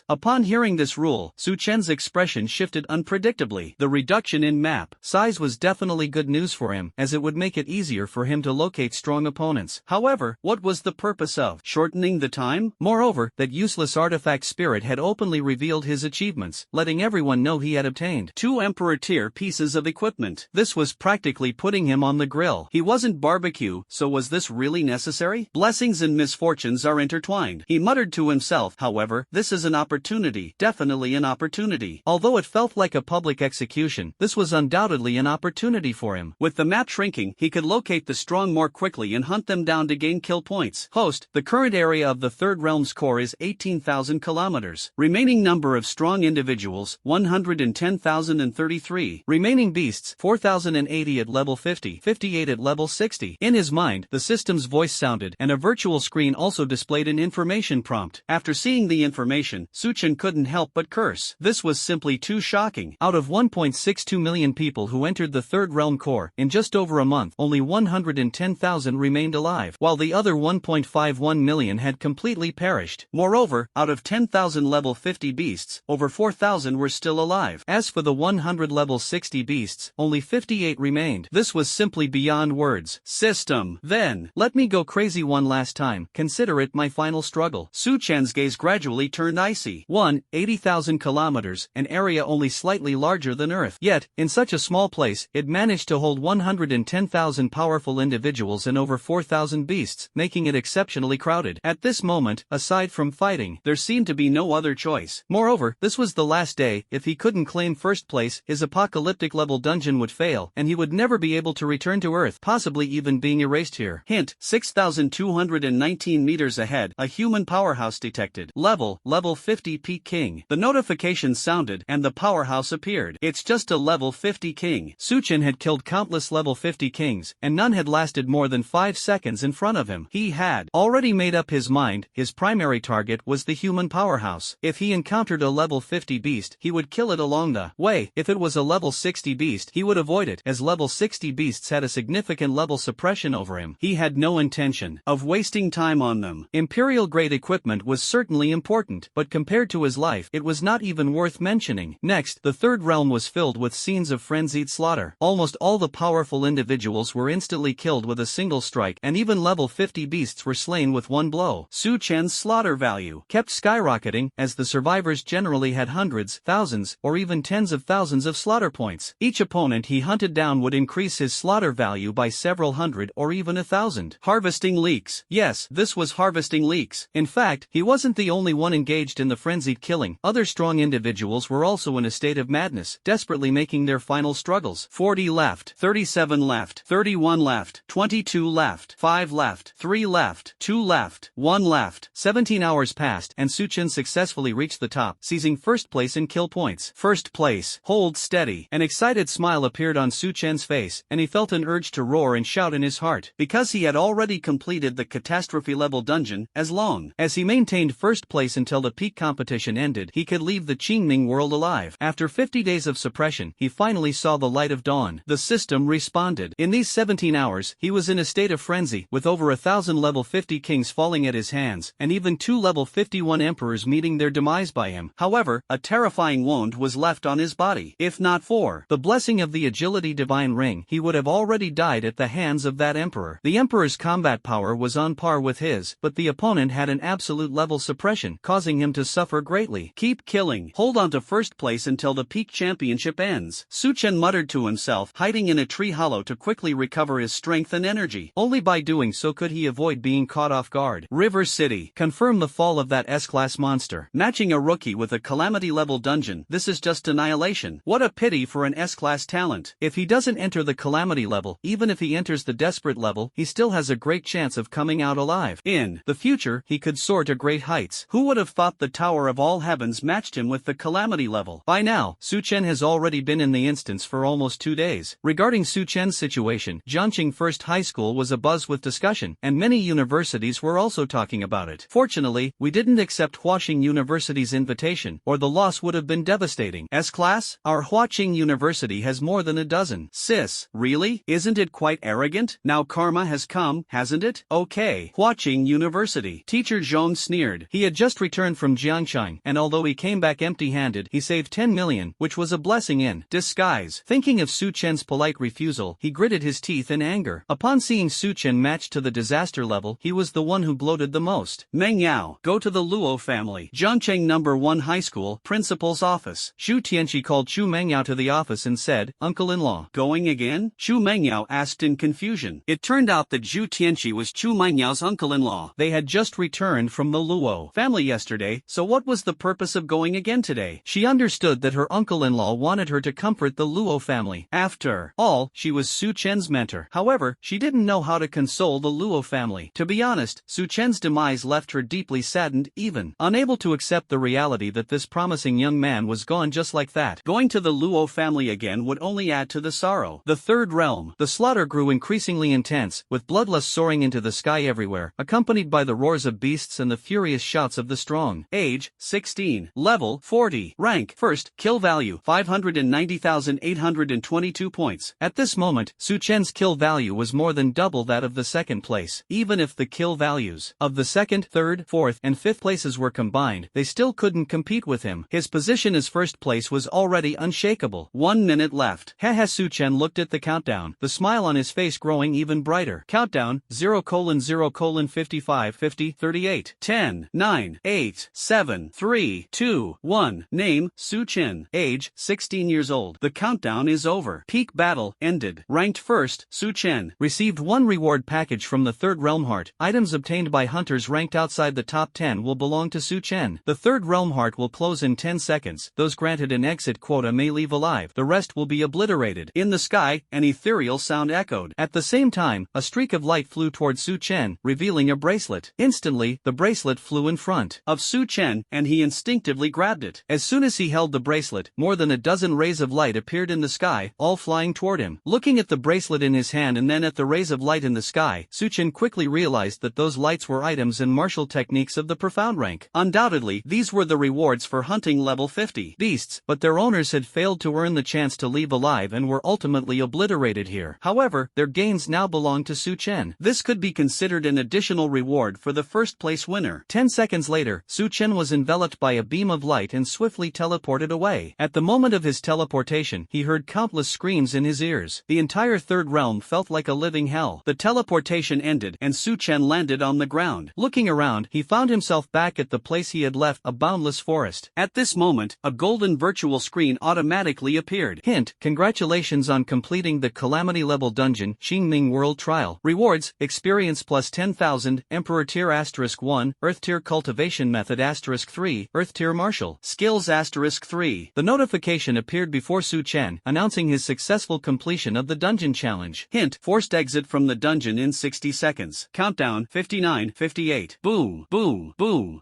Upon hearing this rule, Su Chen's expression shifted unpredictably. The reduction in map size was definitely good news for him, as it would make it easier for him to locate strong opponents. However, what was the purpose of shortening the time? Moreover, that useless artifact spirit had openly revealed his achievements, letting everyone know he had obtained 2 Emperor tier pieces of equipment. This was practically putting him on the grill. He wasn't barbecue, so was this really necessary? Blessings and misfortunes are intertwined, he muttered to himself. However, this is an opportunity, definitely an opportunity. Although it felt like a public execution, this was undoubtedly an opportunity for him. With the map shrinking, he could locate the strong more quickly and hunt them down to gain kill points. Host, the current area of the third realm's core is 18,000 kilometers. Remaining number of strong individuals, 110,033. Remaining beasts, 4,080 at level 50, 58 at level 60. In his mind, the system's voice sounded, and a virtual screen also displayed an information prompt. After seeing the information, Su Chen couldn't help but curse. This was simply too shocking. Out of 1.62 million people who entered the third realm core, in just over a month, only 110,000 remained alive, while the other 1.51 million had completely perished. Moreover, out of 10,000 level 50 beasts, over 4,000 were still alive. As for the 100 level 60 beasts, only 58 remained. This was simply beyond words. System. Then, let me go crazy one last time. Consider it my final struggle. Su Chen's gaze gradually turned icy. 80,000 kilometers, an area only slightly larger than Earth. Yet, in such a small place, it managed to hold 110,000 powerful individuals and over 4,000 beasts, making it exceptionally crowded. At this moment, aside from fighting, there seemed to be no other choice. Moreover, this was the last day. If he couldn't claim first place, his apocalyptic level dungeon would fail, and he would never be able to return to Earth, possibly even being erased here. Hint, 6,219 meters ahead, a human powerhouse detected. Level 50 peak king. The notification sounded, and the powerhouse appeared. It's just a level 50 king. Su Chen had killed countless level 50 kings, and none had lasted more than 5 seconds in front of him. He had already made up his mind. His primary target was the human powerhouse. If he encountered a level 50 beast, he would kill it along the way. If it was a level 60 beast, he would avoid it, as level 60 beasts had a significant level suppression over him. He had no intention of wasting time on them. Imperial grade equipment was certainly important, but compared to his life, it was not even worth mentioning. Next, the third realm was filled with scenes of frenzied slaughter. Almost all the powerful individuals were instantly killed with a single strike, and even level 50 beasts were slain with one blow. Su Chen's slaughter value kept skyrocketing, as the survivors generally had hundreds, thousands, or even tens of thousands of slaughter points. Each opponent he hunted down would increase his slaughter value by several hundred or even 1,000. Harvesting leaks. Yes, this was harvesting leaks. In fact, he wasn't the only one engaged in the frenzied killing. Other strong individuals were also in a state of madness, desperately making their final struggles. 40 left, 37 left, 31 left, 22 left, 5 left, 3 left, 2 left, 1 left. 17 hours passed, and Su Chen successfully reached the top, seizing first place in kill points. First place. Hold steady. An excited smile appeared on Su Chen's face, and he felt an urge to roar and shout in his heart, because he had already completed the catastrophe level dungeon. As long as he maintained first place until the peak competition ended, he could leave the Qingming world alive. After 50 days of suppression, he finally saw the light of dawn. The system responded. In these 17 hours, he was in a state of frenzy, with over 1,000 level 50 kings falling at his hands, and even 2 level 51 emperors meeting their demise by him. However, a terrifying wound was left on his body. If not for the blessing of the agility ability Divine Ring, he would have already died at the hands of that emperor. The emperor's combat power was on par with his, but the opponent had an absolute level suppression, causing him to suffer greatly. Keep killing. Hold on to first place until the peak championship ends. Su Chen muttered to himself, hiding in a tree hollow to quickly recover his strength and energy. Only by doing so could he avoid being caught off guard. River City. Confirm the fall of that S-class monster. Matching a rookie with a calamity level dungeon, this is just annihilation. What a pity for an S-class talent. If he doesn't enter the calamity level, even if he enters the desperate level, he still has a great chance of coming out alive. In the future, he could soar to great heights. Who would have thought the Tower of All Heavens matched him with the calamity level? By now, Su Chen has already been in the instance for almost 2 days. Regarding Su Chen's situation, Jiangqing First High School was abuzz with discussion, and many universities were also talking about it. Fortunately, we didn't accept Huaxing University's invitation, or the loss would have been devastating. S-class? Our Huaxing University has more than a dozen. Sis, really? Isn't it quite arrogant? Now karma has come, hasn't it? Okay. Huaxing University. Teacher Zhong sneered. He had just returned from Jiangshang, and although he came back empty-handed, he saved 10 million, which was a blessing in disguise. Thinking of Su Chen's polite refusal, he gritted his teeth in anger. Upon seeing Su Chen matched to the disaster level, he was the one who gloated the most. Meng Yao, go to the Luo family. Jiangcheng No. 1 High School, principal's office. Xu Tianqi called Chu Mengyao to the office and said, "Uncle-in-law, going again?" Chu Mengyao asked in confusion. It turned out that Xu Tianqi was Chu Mengyao's uncle-in-law. They had just returned from the Luo family yesterday, so what was the purpose of going again today? She understood that her uncle-in-law wanted her to comfort the Luo family. After all, she was Su Chen's mentor. However, she didn't know how to console the Luo family. To be honest, Su Chen's demise left her deeply saddened, even unable to accept the reality that this promising young man was gone just like that. Going to the Luo family again would only add to the sorrow. The Third Realm. The slaughter grew increasingly intense, with bloodlust soaring into the sky everywhere, accompanied by the roars of beasts and the furious shouts of the strong. Age, 16. Level, 40. Rank, first. Kill value, 590,822 points. At this moment, Su Chen's kill value was more than double that of the second place. Even if the kill values of the second, third, fourth, and fifth places were combined, they still couldn't compete with him. His position as first place was already unshakable. 1 minute left. Su Chen looked at the countdown, the smile on his face growing even brighter. Countdown, 0:0:55 50 38 10 9 8 7 3 2 1. Name, Su Chen. Age, 16 years old. The countdown is over. Peak battle ended. Ranked first, Su Chen. Received 1 reward package from the Third Realm Heart. Items obtained by hunters ranked outside the top 10 will belong to Su Chen. The Third Realm Heart will close in 10 seconds. Those granted an exit quota may leave alive. The rest will be obliterated. In the sky, an ethereal sound echoed. At the same time, a streak of light flew toward Su Chen, revealing a bracelet. Instantly, the bracelet flew in front of Su Chen, and he instinctively grabbed it. As soon as he held the bracelet, more than a dozen rays of light appeared in the sky, all flying toward him. Looking at the bracelet in his hand and then at the rays of light in the sky, Su Chen quickly realized that those lights were items and martial techniques of the profound rank. Undoubtedly, these were the rewards for hunting level 50 beasts, but their owners had failed to earn the chance to leave alive and were ultimately obliterated here. However, their gains now belonged to Su Chen. This could be considered an additional reward for the first place winner. 10 seconds later, Su Chen was enveloped by a beam of light and swiftly teleported away. At the moment of his teleportation, he heard countless screams in his ears. The entire Third Realm felt like a living hell. The teleportation ended and Su Chen landed on the ground. Looking around, he found himself back at the place he had left, a boundless forest. At this moment, a golden virtual screen automatically appeared. Hint: congratulations on completing the Calamity level dungeon, Xingming World Trial. Rewards: experience plus 10,000, Emperor tier *1, Earth tier Cultivation method *3, Earth tier Martial. Skills *3. The notification appeared before Su Chen, announcing his successful completion of the dungeon challenge. Hint: forced exit from the dungeon in 60 seconds. Countdown, 59, 58. Boom, boom, boom.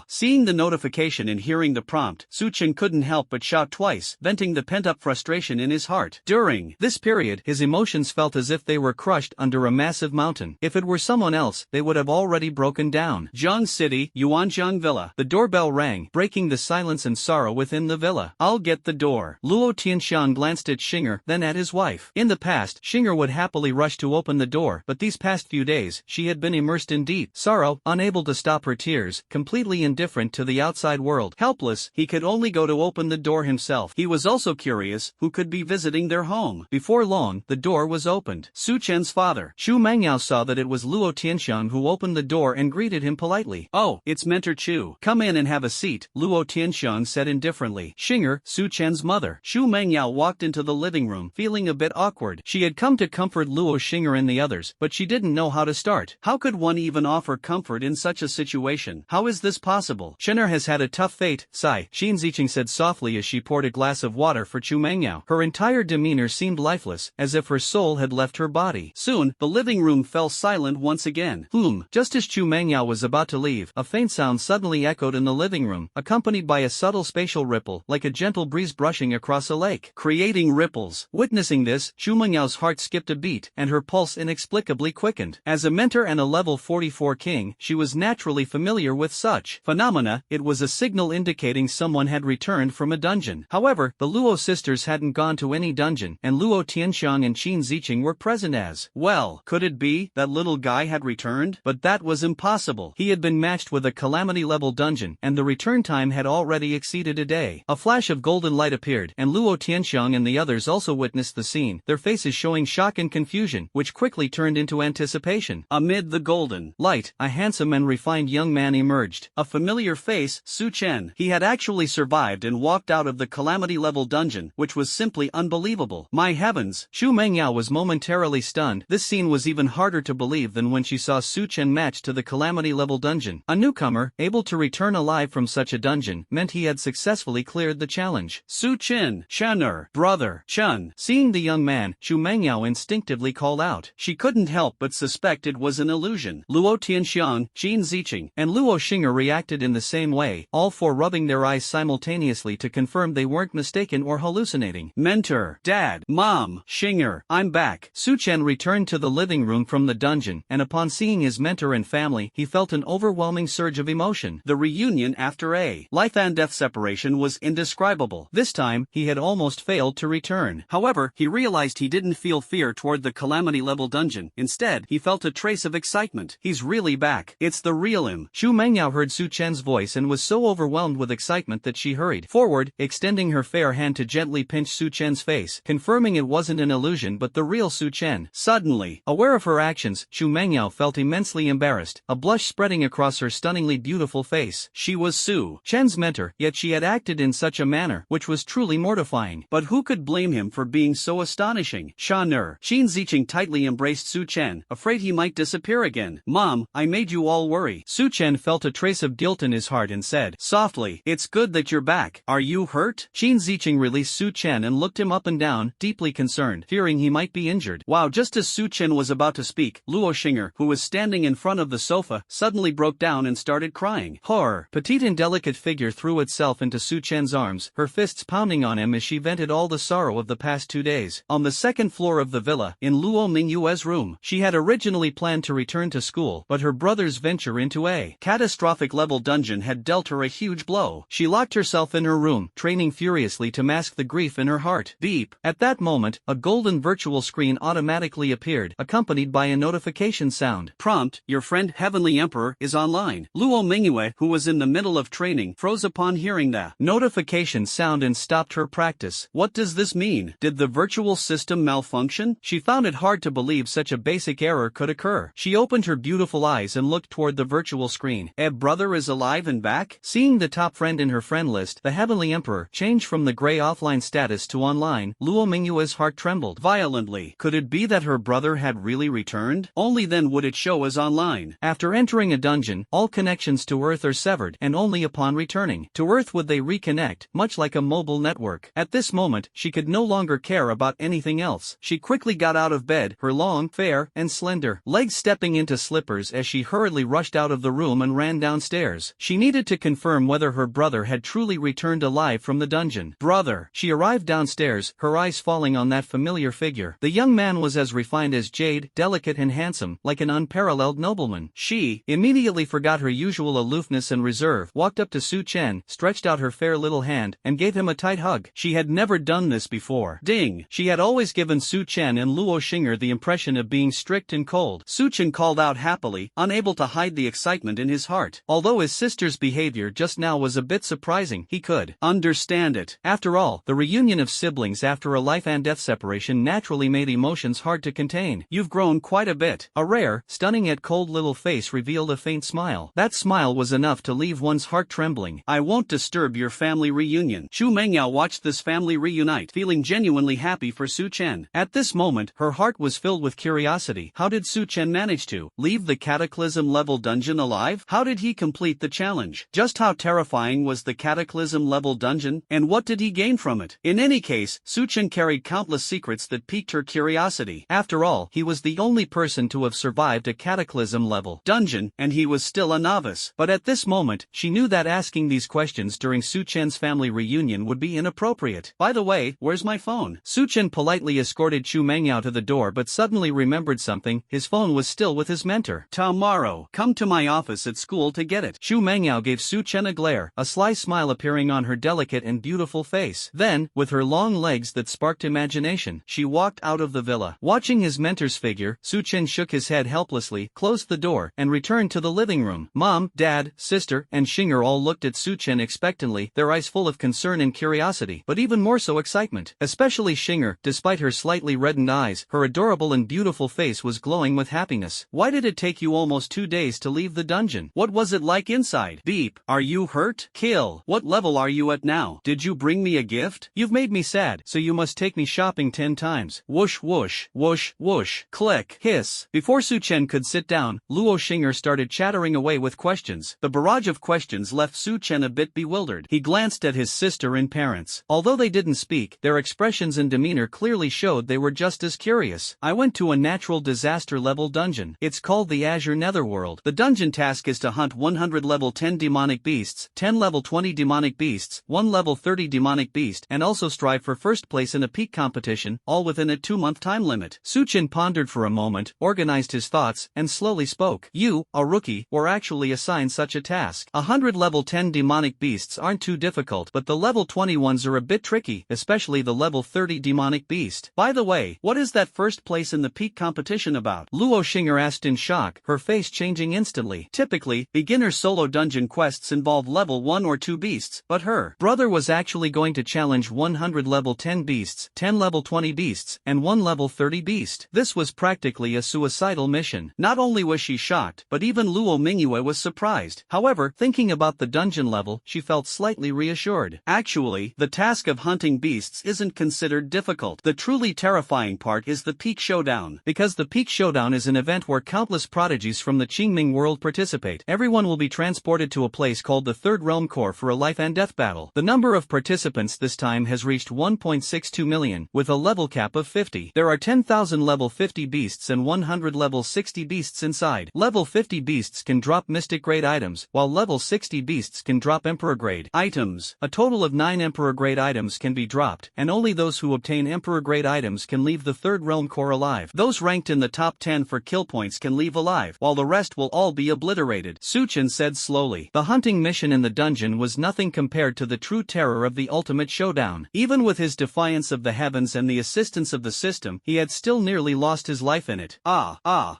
Seeing the notification and hearing the prompt, Su Chen couldn't help but shout twice, venting the pent-up frustration in his heart. During this period, his emotions felt as if they were crushed under a massive mountain. If it were someone else, they would have already broken down. Jiang City, Yuanjiang Villa. The doorbell rang, breaking the silence and sorrow within the villa. "I'll get the door." Luo Tianxiang glanced at Xinger, then at his wife. In the past, Xinger would happily rush to open the door, but these past few days, she had been immersed in deep sorrow, unable to stop her tears, completely indifferent to the outside world. Helpless, he could only go to open the door himself. He was also curious, who could be visiting their home. Before long, the door was opened. Su Chen's father, Chu Mangyao, saw that it was Luo Tianxiang who opened the door and greeted him politely. "Oh, it's Mentor Chu. Come in and have a seat," Luo Tianxiang said indifferently. Xinger, Su Chen's mother. Chu Mangyao walked into the living room, feeling a bit awkward. She had come to comfort Luo Xinger and the others, but she didn't know how to start. How could one even offer comfort in such a situation? How is this possible? Chenner has had a tough fate, sigh, Xin Ziqing said softly as she poured a glass of water for Chu Mangyao. Her entire demeanor seemed lifeless, as if her soul had left her body. Soon, the living room fell silent once again. Just as Chu Mangyao was about to leave, a faint sound suddenly echoed in the living room, accompanied by a subtle spatial ripple, like a gentle breeze brushing across a lake, creating ripples. Witnessing this, Chu Mengyao's heart skipped a beat, and her pulse inexplicably quickened. As a mentor and a level 44 king, she was naturally familiar with such phenomena. It was a signal indicating someone had returned from a dungeon. However, the Luo sisters hadn't gone to any dungeon, and Luo Tianxiang and Qin Ziqing were present as well. Could it be that little guy had returned? But that was impossible. He had been matched with a calamity-level dungeon, and the return time had already exceeded a day. A flash of golden light appeared, and Luo Tianxiang and the others also witnessed the scene, their faces showing shock and confusion, which quickly turned into anticipation. Amid the golden light, a handsome and refined young man emerged. A familiar face, Su Chen. He had actually survived and walked out of the calamity-level dungeon, which was simply unbelievable. My heavens! Chu Mengyao was momentarily stunned. This scene was even harder to believe than when she saw Su Chen matched to the calamity-level dungeon. A newcomer, able to return alive from such a dungeon, meant he had successfully cleared the challenge. Su Chen, Chenner, brother, Chun. Seeing the young man, Chu Mengyao instinctively called out. She couldn't help but suspect it was an illusion. Luo Tianxiang, Qin Ziqing, and Luo Xinger reacted in the same way, all four rubbing their eyes simultaneously to confirm they weren't mistaken or hallucinating. Mentor, Dad, Mom, Xinger, I'm back. Su Chen returned to the living room from the dungeon, and upon seeing his mentor and family, he felt an overwhelming surge of emotion. The reunion after a life and death separation was indescribable. This time, he had almost failed to return. However, he realized he didn't feel fear toward the calamity-level dungeon. Instead, he felt a trace of excitement. He's really back. It's the real him. Chu Mengyao heard Su Chen's voice and was so overwhelmed with excitement that she hurried forward, extending her fair hand to gently pinch Su Chen's face, confirming it wasn't an illusion but the real Su Chen. Suddenly, aware of her actions, Chu Mengyao felt immensely embarrassed, a blush spreading across her stunningly beautiful face. She was Su Chen's mentor, yet she had acted in such a manner, which was truly mortifying. But who could blame him for being so astonishing? Chenner. Qin Ziqing tightly embraced Su Chen, afraid he might disappear again. Mom, I made you all worry. Su Chen felt a trace of guilt in his heart and said softly, it's good that you're back. Are you hurt? Qin Ziqing released Su Chen and looked him up and down, deeply concerned, fearing he might be injured. Wow! Just as Su Chen was about to speak, Luo Xinger, who was standing in front of the sofa, suddenly broke down and started crying. Her petite and delicate figure threw itself into Su Chen's arms, her fists pounding on him as she vented all the sorrow of the past 2 days. On the second floor of the villa, in Luo Mingyue's room, she had originally planned to return to school, but her brother's venture into a catastrophic level dungeon had dealt her a huge blow. She locked herself in her room, training furiously to mask the grief in her heart. Beep. At that moment, a golden virtual screen automatically appeared, accompanied by a notification sound. Prompt, your friend Heavenly Emperor is online. Luo Mingyue, who was in the middle of training, froze upon hearing the notification sound and stopped her practice. What does this mean? Did the virtual system malfunction? She found it hard to believe such a basic error could occur. She opened her beautiful eyes and looked toward the virtual screen. Brother is alive and back? Seeing the top friend in her friend list, the Heavenly Emperor, changed from the gray offline status to online, Luo Mingyue's heart trembled violently. Could it be that her brother had really returned? Only then would it show as online. After entering a dungeon, all connections to Earth are severed, and only upon returning to Earth would they reconnect, much like a mobile network. At this moment, she could no longer care about anything else. She quickly got out of bed, her long, fair, and slender legs stepping into slippers as she hurriedly rushed out of the room and ran downstairs. She needed to confirm whether her brother had truly returned alive from the dungeon. Brother! She arrived downstairs, her eyes falling on that familiar figure. The young man was as refined as jade, delicate and handsome, like an unparalleled nobleman. She immediately forgot her usual aloofness and reserve, walked up to Su Chen, stretched out her fair little hand, and gave him a tight hug. She had never done this before. Ding! She had always given Su Chen and Luo Xinger the impression of being strict and cold. Su Chen called out happily, unable to hide the excitement in his heart. Although his sister's behavior just now was a bit surprising, he could understand it. After all, the reunion of siblings siblings after a life and death separation naturally made emotions hard to contain. You've grown quite a bit. A rare, stunning yet cold little face revealed a faint smile. That smile was enough to leave one's heart trembling. I won't disturb your family reunion. Chu Mengyao watched this family reunite, feeling genuinely happy for Su Chen. At this moment, her heart was filled with curiosity. How did Su Chen manage to leave the Cataclysm-level dungeon alive? How did he complete the challenge? Just how terrifying was the Cataclysm-level dungeon, and what did he gain from it? In any case, Su Chen carried countless secrets that piqued her curiosity. After all, he was the only person to have survived a Cataclysm-level dungeon, and he was still a novice. But at this moment, she knew that asking these questions during Su Chen's family reunion would be inappropriate. By the way, where's my phone? Su Chen politely escorted Chu Mengyao to the door but suddenly remembered something. His phone was still with his mentor. Tomorrow, come to my office at school to get it. Chu Mengyao gave Su Chen a glare, a sly smile appearing on her delicate and beautiful face. Then, with her long legs that sparked imagination, she walked out of the villa. Watching his mentor's figure, Su Chen shook his head helplessly, closed the door, and returned to the living room. Mom, Dad, sister, and Xinger all looked at Su Chen expectantly, their eyes full of concern and curiosity, but even more so excitement. Especially Xinger, despite her slightly reddened eyes, her adorable and beautiful face was glowing with happiness. Why did it take you almost 2 days to leave the dungeon? What was it like inside? Beep. Are you hurt? Kill. What level are you at now? Did you bring me a gift? You've made me sad, so you must take me shopping 10 times. Whoosh whoosh, whoosh whoosh, click, hiss. Before Su Chen could sit down, Luo Xinger started chattering away with questions. The barrage of questions left Su Chen a bit bewildered. He glanced at his sister and parents. Although they didn't speak, their expressions and demeanor clearly showed they were just as curious. I went to a natural disaster level dungeon. It's called the Azure Netherworld. The dungeon task is to hunt 100 level 10 demonic beasts, 10 level 20 demonic beasts, 1 level 30 demonic beast, and also strive for first place in a peak competition, all within a 2-month time limit. Su Chen pondered for a moment, organized his thoughts, and slowly spoke. You, a rookie, were actually assigned such a task. 100 level 10 demonic beasts aren't too difficult, but the level 20 ones are a bit tricky, especially the level 30 demonic beast. By the way, what is that first place in the peak competition about? Luo Xinger asked in shock, her face changing instantly. Typically, beginner solo dungeon quests involve level 1 or 2 beasts, but her brother was actually going to challenge 100 level 10 beasts, 10 level 20 beasts, and 1 level 30 beast. This was practically a suicidal mission. Not only was she shocked, but even Luo Mingyue was surprised. However, thinking about the dungeon level, she felt slightly reassured. Actually, the task of hunting beasts isn't considered difficult. The truly terrifying part is the Peak Showdown. Because the Peak Showdown is an event where countless prodigies from the Qingming world participate. Everyone will be transported to a place called the Third Realm Core for a life and death battle. The number of participants this time has reached 1.62 million, with a level cap of 50. There are 10,000 level 50 beasts and 100 level 60 beasts inside. Level 50 beasts can drop mystic grade items, while level 60 beasts can drop emperor grade items. A total of 9 emperor grade items can be dropped, and only those who obtain emperor grade items can leave the Third Realm Core alive. Those ranked in the top 10 for kill points can leave alive, while the rest will all be obliterated. Su Chen said slowly. The hunting mission in the dungeon was nothing compared to the true terror of the ultimate showdown. Even with his defiance of the heavens and the assistance of the system, he had still nearly lost his life in it.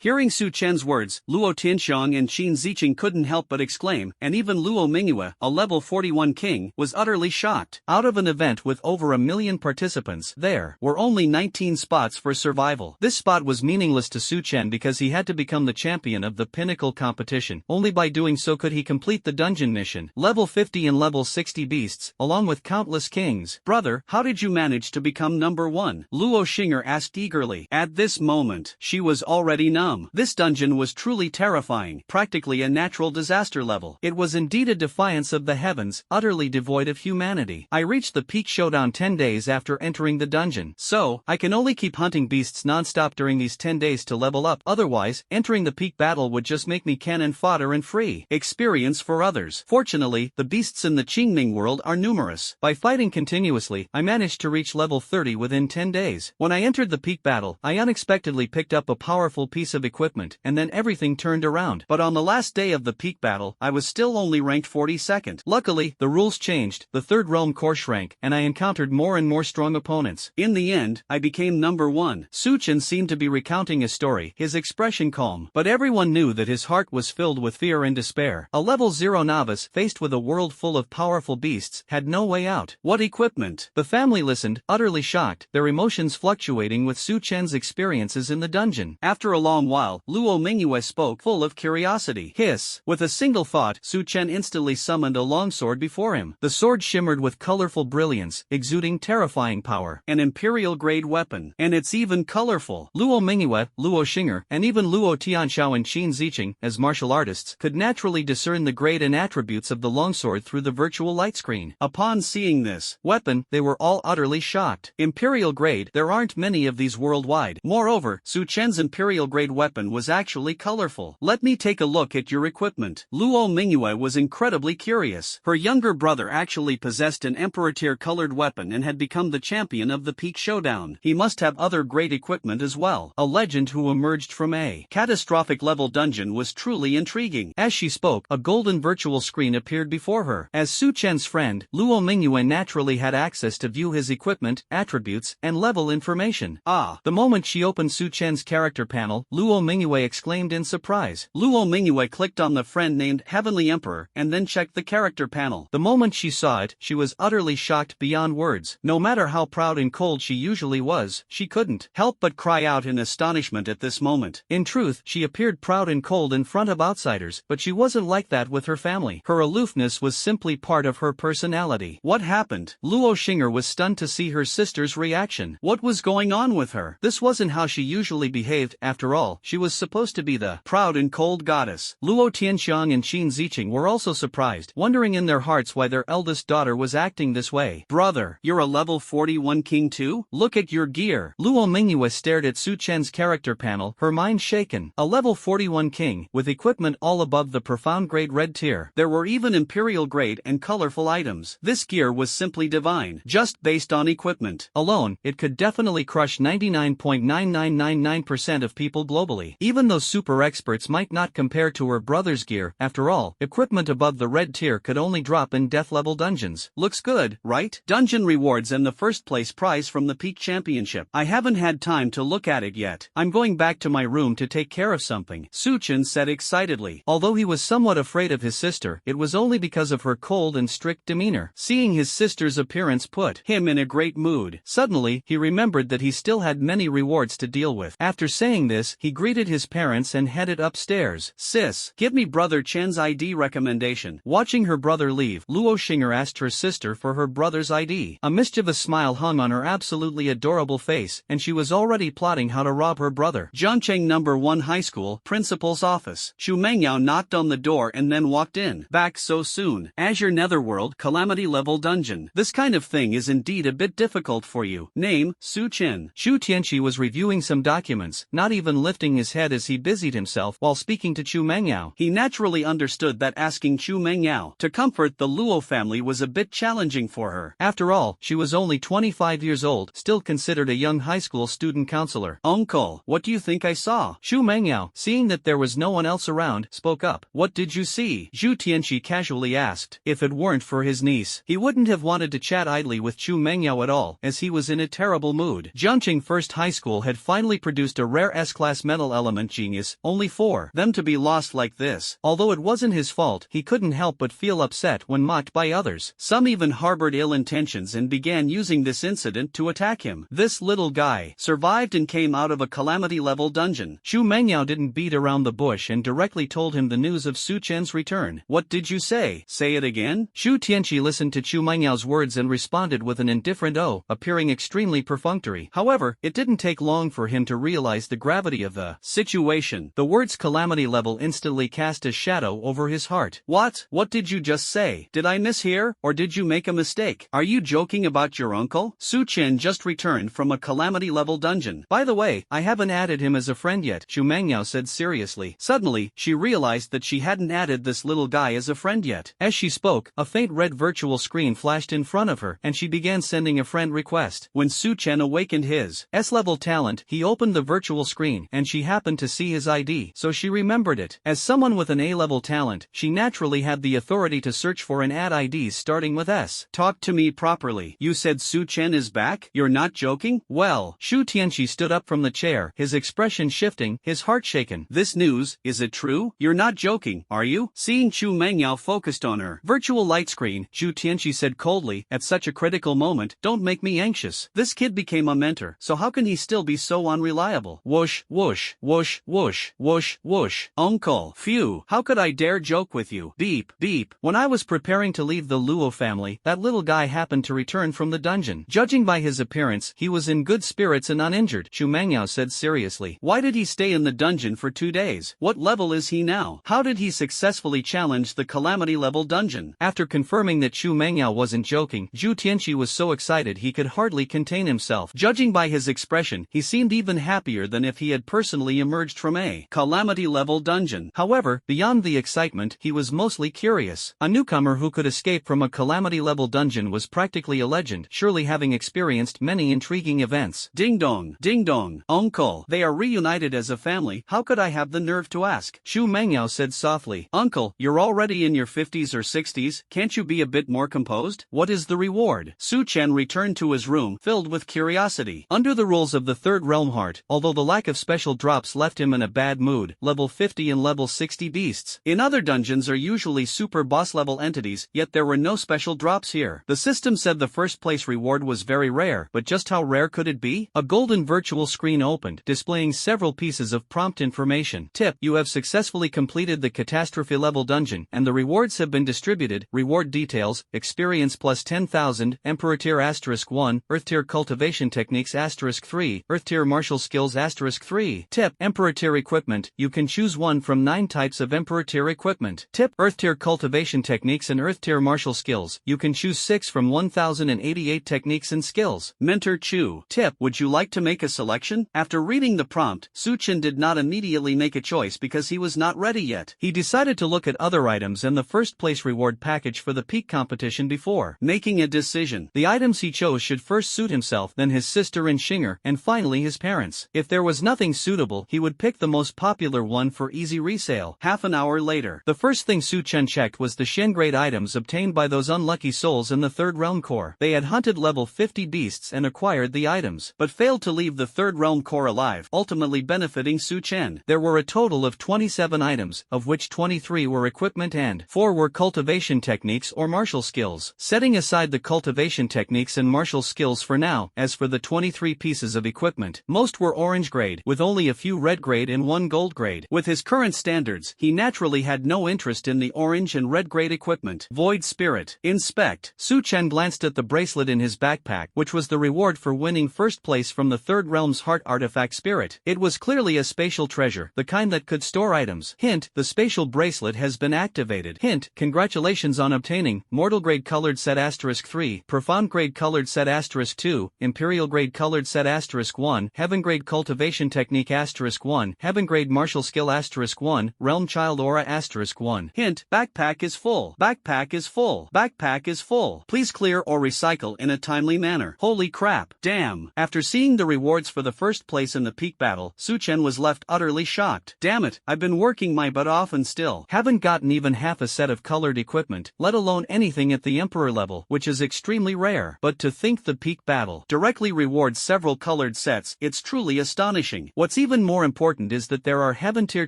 Hearing Su Chen's words, Luo Tianxiang and Qin Ziqing couldn't help but exclaim, and even Luo Mingyue, a level 41 king, was utterly shocked. Out of an event with over 1 million participants, there were only 19 spots for survival. This spot was meaningless to Su Chen because he had to become the champion of the pinnacle competition. Only by doing so could he complete the dungeon mission. Level 50 and level 60 beasts, along with countless kings. Brother, how did you manage to become number 1? Luo Xinger asked eagerly. At this moment, she was already numb. This dungeon was truly terrifying, practically a natural disaster level. It was indeed a defiance of the heavens, utterly devoid of humanity. I reached the Peak Showdown 10 days after entering the dungeon. So, I can only keep hunting beasts non-stop during these 10 days to level up. Otherwise, entering the peak battle would just make me cannon fodder and free experience for others. Fortunately, the beasts in the Qingming world are numerous. By fighting continuously, I managed to reach level 30 within 10 days. When I entered the peak battle, I unexpectedly picked up a powerful piece of equipment, and then everything turned around. But on the last day of the peak battle, I was still only ranked 42nd. Luckily, the rules changed, the Third Realm Core shrank, and I encountered more and more strong opponents. In the end, I became number 1. Su Chen seemed to be recounting his story, his expression calm, but everyone knew that his heart was filled with fear and despair. A level 0 novice, faced with a world full of powerful beasts, had no way out. What equipment? The family listened, utterly shocked, their emotions fluctuating with Su Chen's experiences in the dungeon. After a long while, Luo Mingyue spoke, full of curiosity. Hiss! With a single thought, Su Chen instantly summoned a longsword before him. The sword shimmered with colorful brilliance, exuding terrifying power. An imperial-grade weapon. And it's even colorful. Luo Mingyue, Luo Xing'er, and even Luo Tianxiao and Qin Ziqing, as martial artists, could naturally discern the grade and attributes of the longsword through the virtual light screen. Upon seeing this weapon, they were all utterly shocked. Imperial grade, there aren't many of these worldwide. Moreover, Su Chen's imperial grade weapon was actually colorful. Let me take a look at your equipment. Luo Mingyue was incredibly curious. Her younger brother actually possessed an emperor tier colored weapon and had become the champion of the Peak Showdown. He must have other great equipment as well. A legend who emerged from a catastrophic level dungeon was truly intriguing. As she spoke, a golden virtual screen appeared before her. As Su Chen's friend, Luo Mingyue naturally had access to view his equipment, attributes, and level information. The moment she opened Su Chen's character panel, Luo Mingyue exclaimed in surprise. Luo Mingyue clicked on the friend named Heavenly Emperor and then checked the character panel. The moment she saw it, she was utterly shocked beyond words. No matter how proud and cold she usually was, she couldn't help but cry out in astonishment at this moment. In truth, she appeared proud and cold in front of outsiders, but she wasn't like that with her family. Her aloofness was simply part of her personality. What happened? Luo Xing'er was stunned to see her sister's reaction. What was going on with her? This wasn't how she usually behaved. After all, she was supposed to be the proud and cold goddess. Luo Tianxiang and Qin Ziqing were also surprised, wondering in their hearts why their eldest daughter was acting this way. Brother, you're a level 41 king too? Look at your gear. Luo Mingyue stared at Su Chen's character panel, her mind shaken. A level 41 king, with equipment all above the profound grade red tier. There were even imperial grade and colorful items. This gear was simply divine. Just based on equipment alone, it could definitely crush 99.9999% of people globally. Even though super experts might not compare to her brother's gear, after all, equipment above the red tier could only drop in death level dungeons. Looks good, right? Dungeon rewards and the first place prize from the Peak Championship. I haven't had time to look at it yet. I'm going back to my room to take care of something, Su Chen said excitedly. Although he was somewhat afraid of his sister, it was only because of her cold and strict demeanor. Seeing his sister's appearance put him in a great mood. Suddenly, he remembered that he still had many rewards to deal with. After saying this, he greeted his parents and headed upstairs. Sis, give me brother Chen's ID recommendation. Watching her brother leave, Luo Xing'er asked her sister for her brother's ID. A mischievous smile hung on her absolutely adorable face, and she was already plotting how to rob her brother. Zhangcheng number 1 High School, Principal's office. Xu Mengyao knocked on the door and then walked in. Back so soon. Azure Netherworld, Calamity level dungeon. This kind of thing is indeed a bit difficult for you. Name, Su Chen. Xu Tianqi was reviewing some documents, not even lifting his head as he busied himself while speaking to Chu Mengyao. He naturally understood that asking Chu Mengyao to comfort the Luo family was a bit challenging for her. After all, she was only 25 years old, still considered a young high school student counselor. Uncle, what do you think I saw? Xu Mengyao, seeing that there was no one else around, spoke up. What did you see? Xu Tianqi casually asked. If it weren't for his niece, he wouldn't have wanted to chat idly with Chu Mengyao at all, as he was in a terrible mood. Zhangcheng First High School had finally produced a rare S-class metal element genius, only for them to be lost like this. Although it wasn't his fault, he couldn't help but feel upset when mocked by others. Some even harbored ill intentions and began using this incident to attack him. This little guy survived and came out of a calamity-level dungeon. Xu Mengyao didn't beat around the bush and directly told him the news of Su Chen's return. What did you say? Say it again? Xu Tianqi listened to Xu Mengyao's words and responded with an indifferent "oh," appearing extremely perfunctory. However, it didn't take long for him to realize the gravity of the situation. The words calamity level instantly cast a shadow over his heart. What? What did you just say? Did I mishear, or did you make a mistake? Are you joking about your uncle? Su Chen just returned from a calamity level dungeon. By the way, I haven't added him as a friend yet, Xu Mengyao said seriously. Suddenly, she realized that she hadn't added this little guy as a friend yet. As she spoke, a faint red virtual screen flashed in front of her, and she began sending a friend request. When Su Chen awakened his S-level talent, he opened the virtual screen, and she happened to see his ID, so she remembered it. As someone with an A-level talent, she naturally had the authority to search for and add IDs starting with S. Talk to me properly. You said Su Chen is back? You're not joking? Well, Xu Tianqi stood up from the chair, his expression shifting, his heart shaken. This news, is it true? You're not joking, are you? Seeing Chu Mengyao focused on her virtual light screen, Xu Tianqi said coldly, at such a critical critical moment, don't make me anxious. This kid became a mentor, so how can he still be so unreliable? Whoosh, whoosh, whoosh, whoosh, whoosh, whoosh. Uncle, phew, how could I dare joke with you? Beep, beep. When I was preparing to leave the Luo family, that little guy happened to return from the dungeon. Judging by his appearance, he was in good spirits and uninjured, Xu Mangyao said seriously. Why did he stay in the dungeon for 2 days? What level is he now? How did he successfully challenge the calamity level dungeon? After confirming that Xu Mangyao wasn't joking, Zhu Tianqi was so excited he could hardly contain himself. Judging by his expression, he seemed even happier than if he had personally emerged from a calamity level dungeon. However, beyond the excitement, he was mostly curious. A newcomer who could escape from a calamity level dungeon was practically a legend, surely having experienced many intriguing events. Ding dong, uncle. They are reunited as a family. How could I have the nerve to ask? Xu Mangyao said softly. Uncle, you're already in your 50s or 60s, can't you be a bit more composed? What is the reward? Su Chen returned to his room, filled with curiosity. Under the rules of the Third Realm Heart, although the lack of special drops left him in a bad mood, level 50 and level 60 beasts in other dungeons are usually super boss level entities, yet there were no special drops here. The system said the first place reward was very rare, but just how rare could it be? A golden virtual screen opened, displaying several pieces of prompt information. Tip: you have successfully completed the catastrophe level dungeon, and the rewards have been distributed. Reward details: experience plus 10,000, Emperor tier *1, Earth tier cultivation techniques *3, Earth tier martial skills *3. Tip: Emperor tier equipment, you can choose one from 9 types of Emperor tier equipment. Tip: Earth tier cultivation techniques and Earth tier martial skills, you can choose 6 from 1088 techniques and skills. Mentor Chu. Tip: would you like to make a selection? After reading the prompt, Su Chen did not immediately make a choice because he was not ready yet. He decided to look at other items and the first place reward package for the peak competition before making a decision. The items he chose should first suit himself, then his sister and Xinger, and finally his parents. If there was nothing suitable, he would pick the most popular one for easy resale. Half an hour later, the first thing Su Chen checked was the Shen grade items obtained by those unlucky souls in the Third Realm Core. They had hunted level 50 beasts and acquired the items, but failed to leave the Third Realm Core alive, ultimately benefiting Su Chen. There were a total of 27 items, of which 23 were equipment and 4 were cultivation techniques or martial skills. Setting aside the cultivation techniques and martial skills for now, as for the 23 pieces of equipment, most were orange grade, with only a few red grade and 1 gold grade. With his current standards, he naturally had no interest in the orange and red grade equipment. Void Spirit. Inspect. Su Chen glanced at the bracelet in his backpack, which was the reward for winning first place from the Third Realm's Heart Artifact Spirit. It was clearly a spatial treasure, the kind that could store items. Hint: the spatial bracelet has been activated. Hint: congratulations on obtaining Mortal Grade Colored Set *3, Profound Grade Colored Set *2, Imperial Grade Colored Set *1, Heaven Grade Cultivation Technique *1, Heaven Grade Martial Skill *1, Realm Child Aura *1. Hint: backpack is full. Backpack is full. Backpack is full. Please clear or recycle in a timely manner. Holy crap. Damn. After seeing the rewards for the first place in the peak battle, Su Chen was left utterly shocked. Damn it, I've been working my butt off and still haven't gotten even half a set of colored equipment, let alone anything at the Emperor level, which is extremely rare. But to think the peak battle directly rewards several colored sets, it's truly astonishing. What's even more important is that there are Heaven tier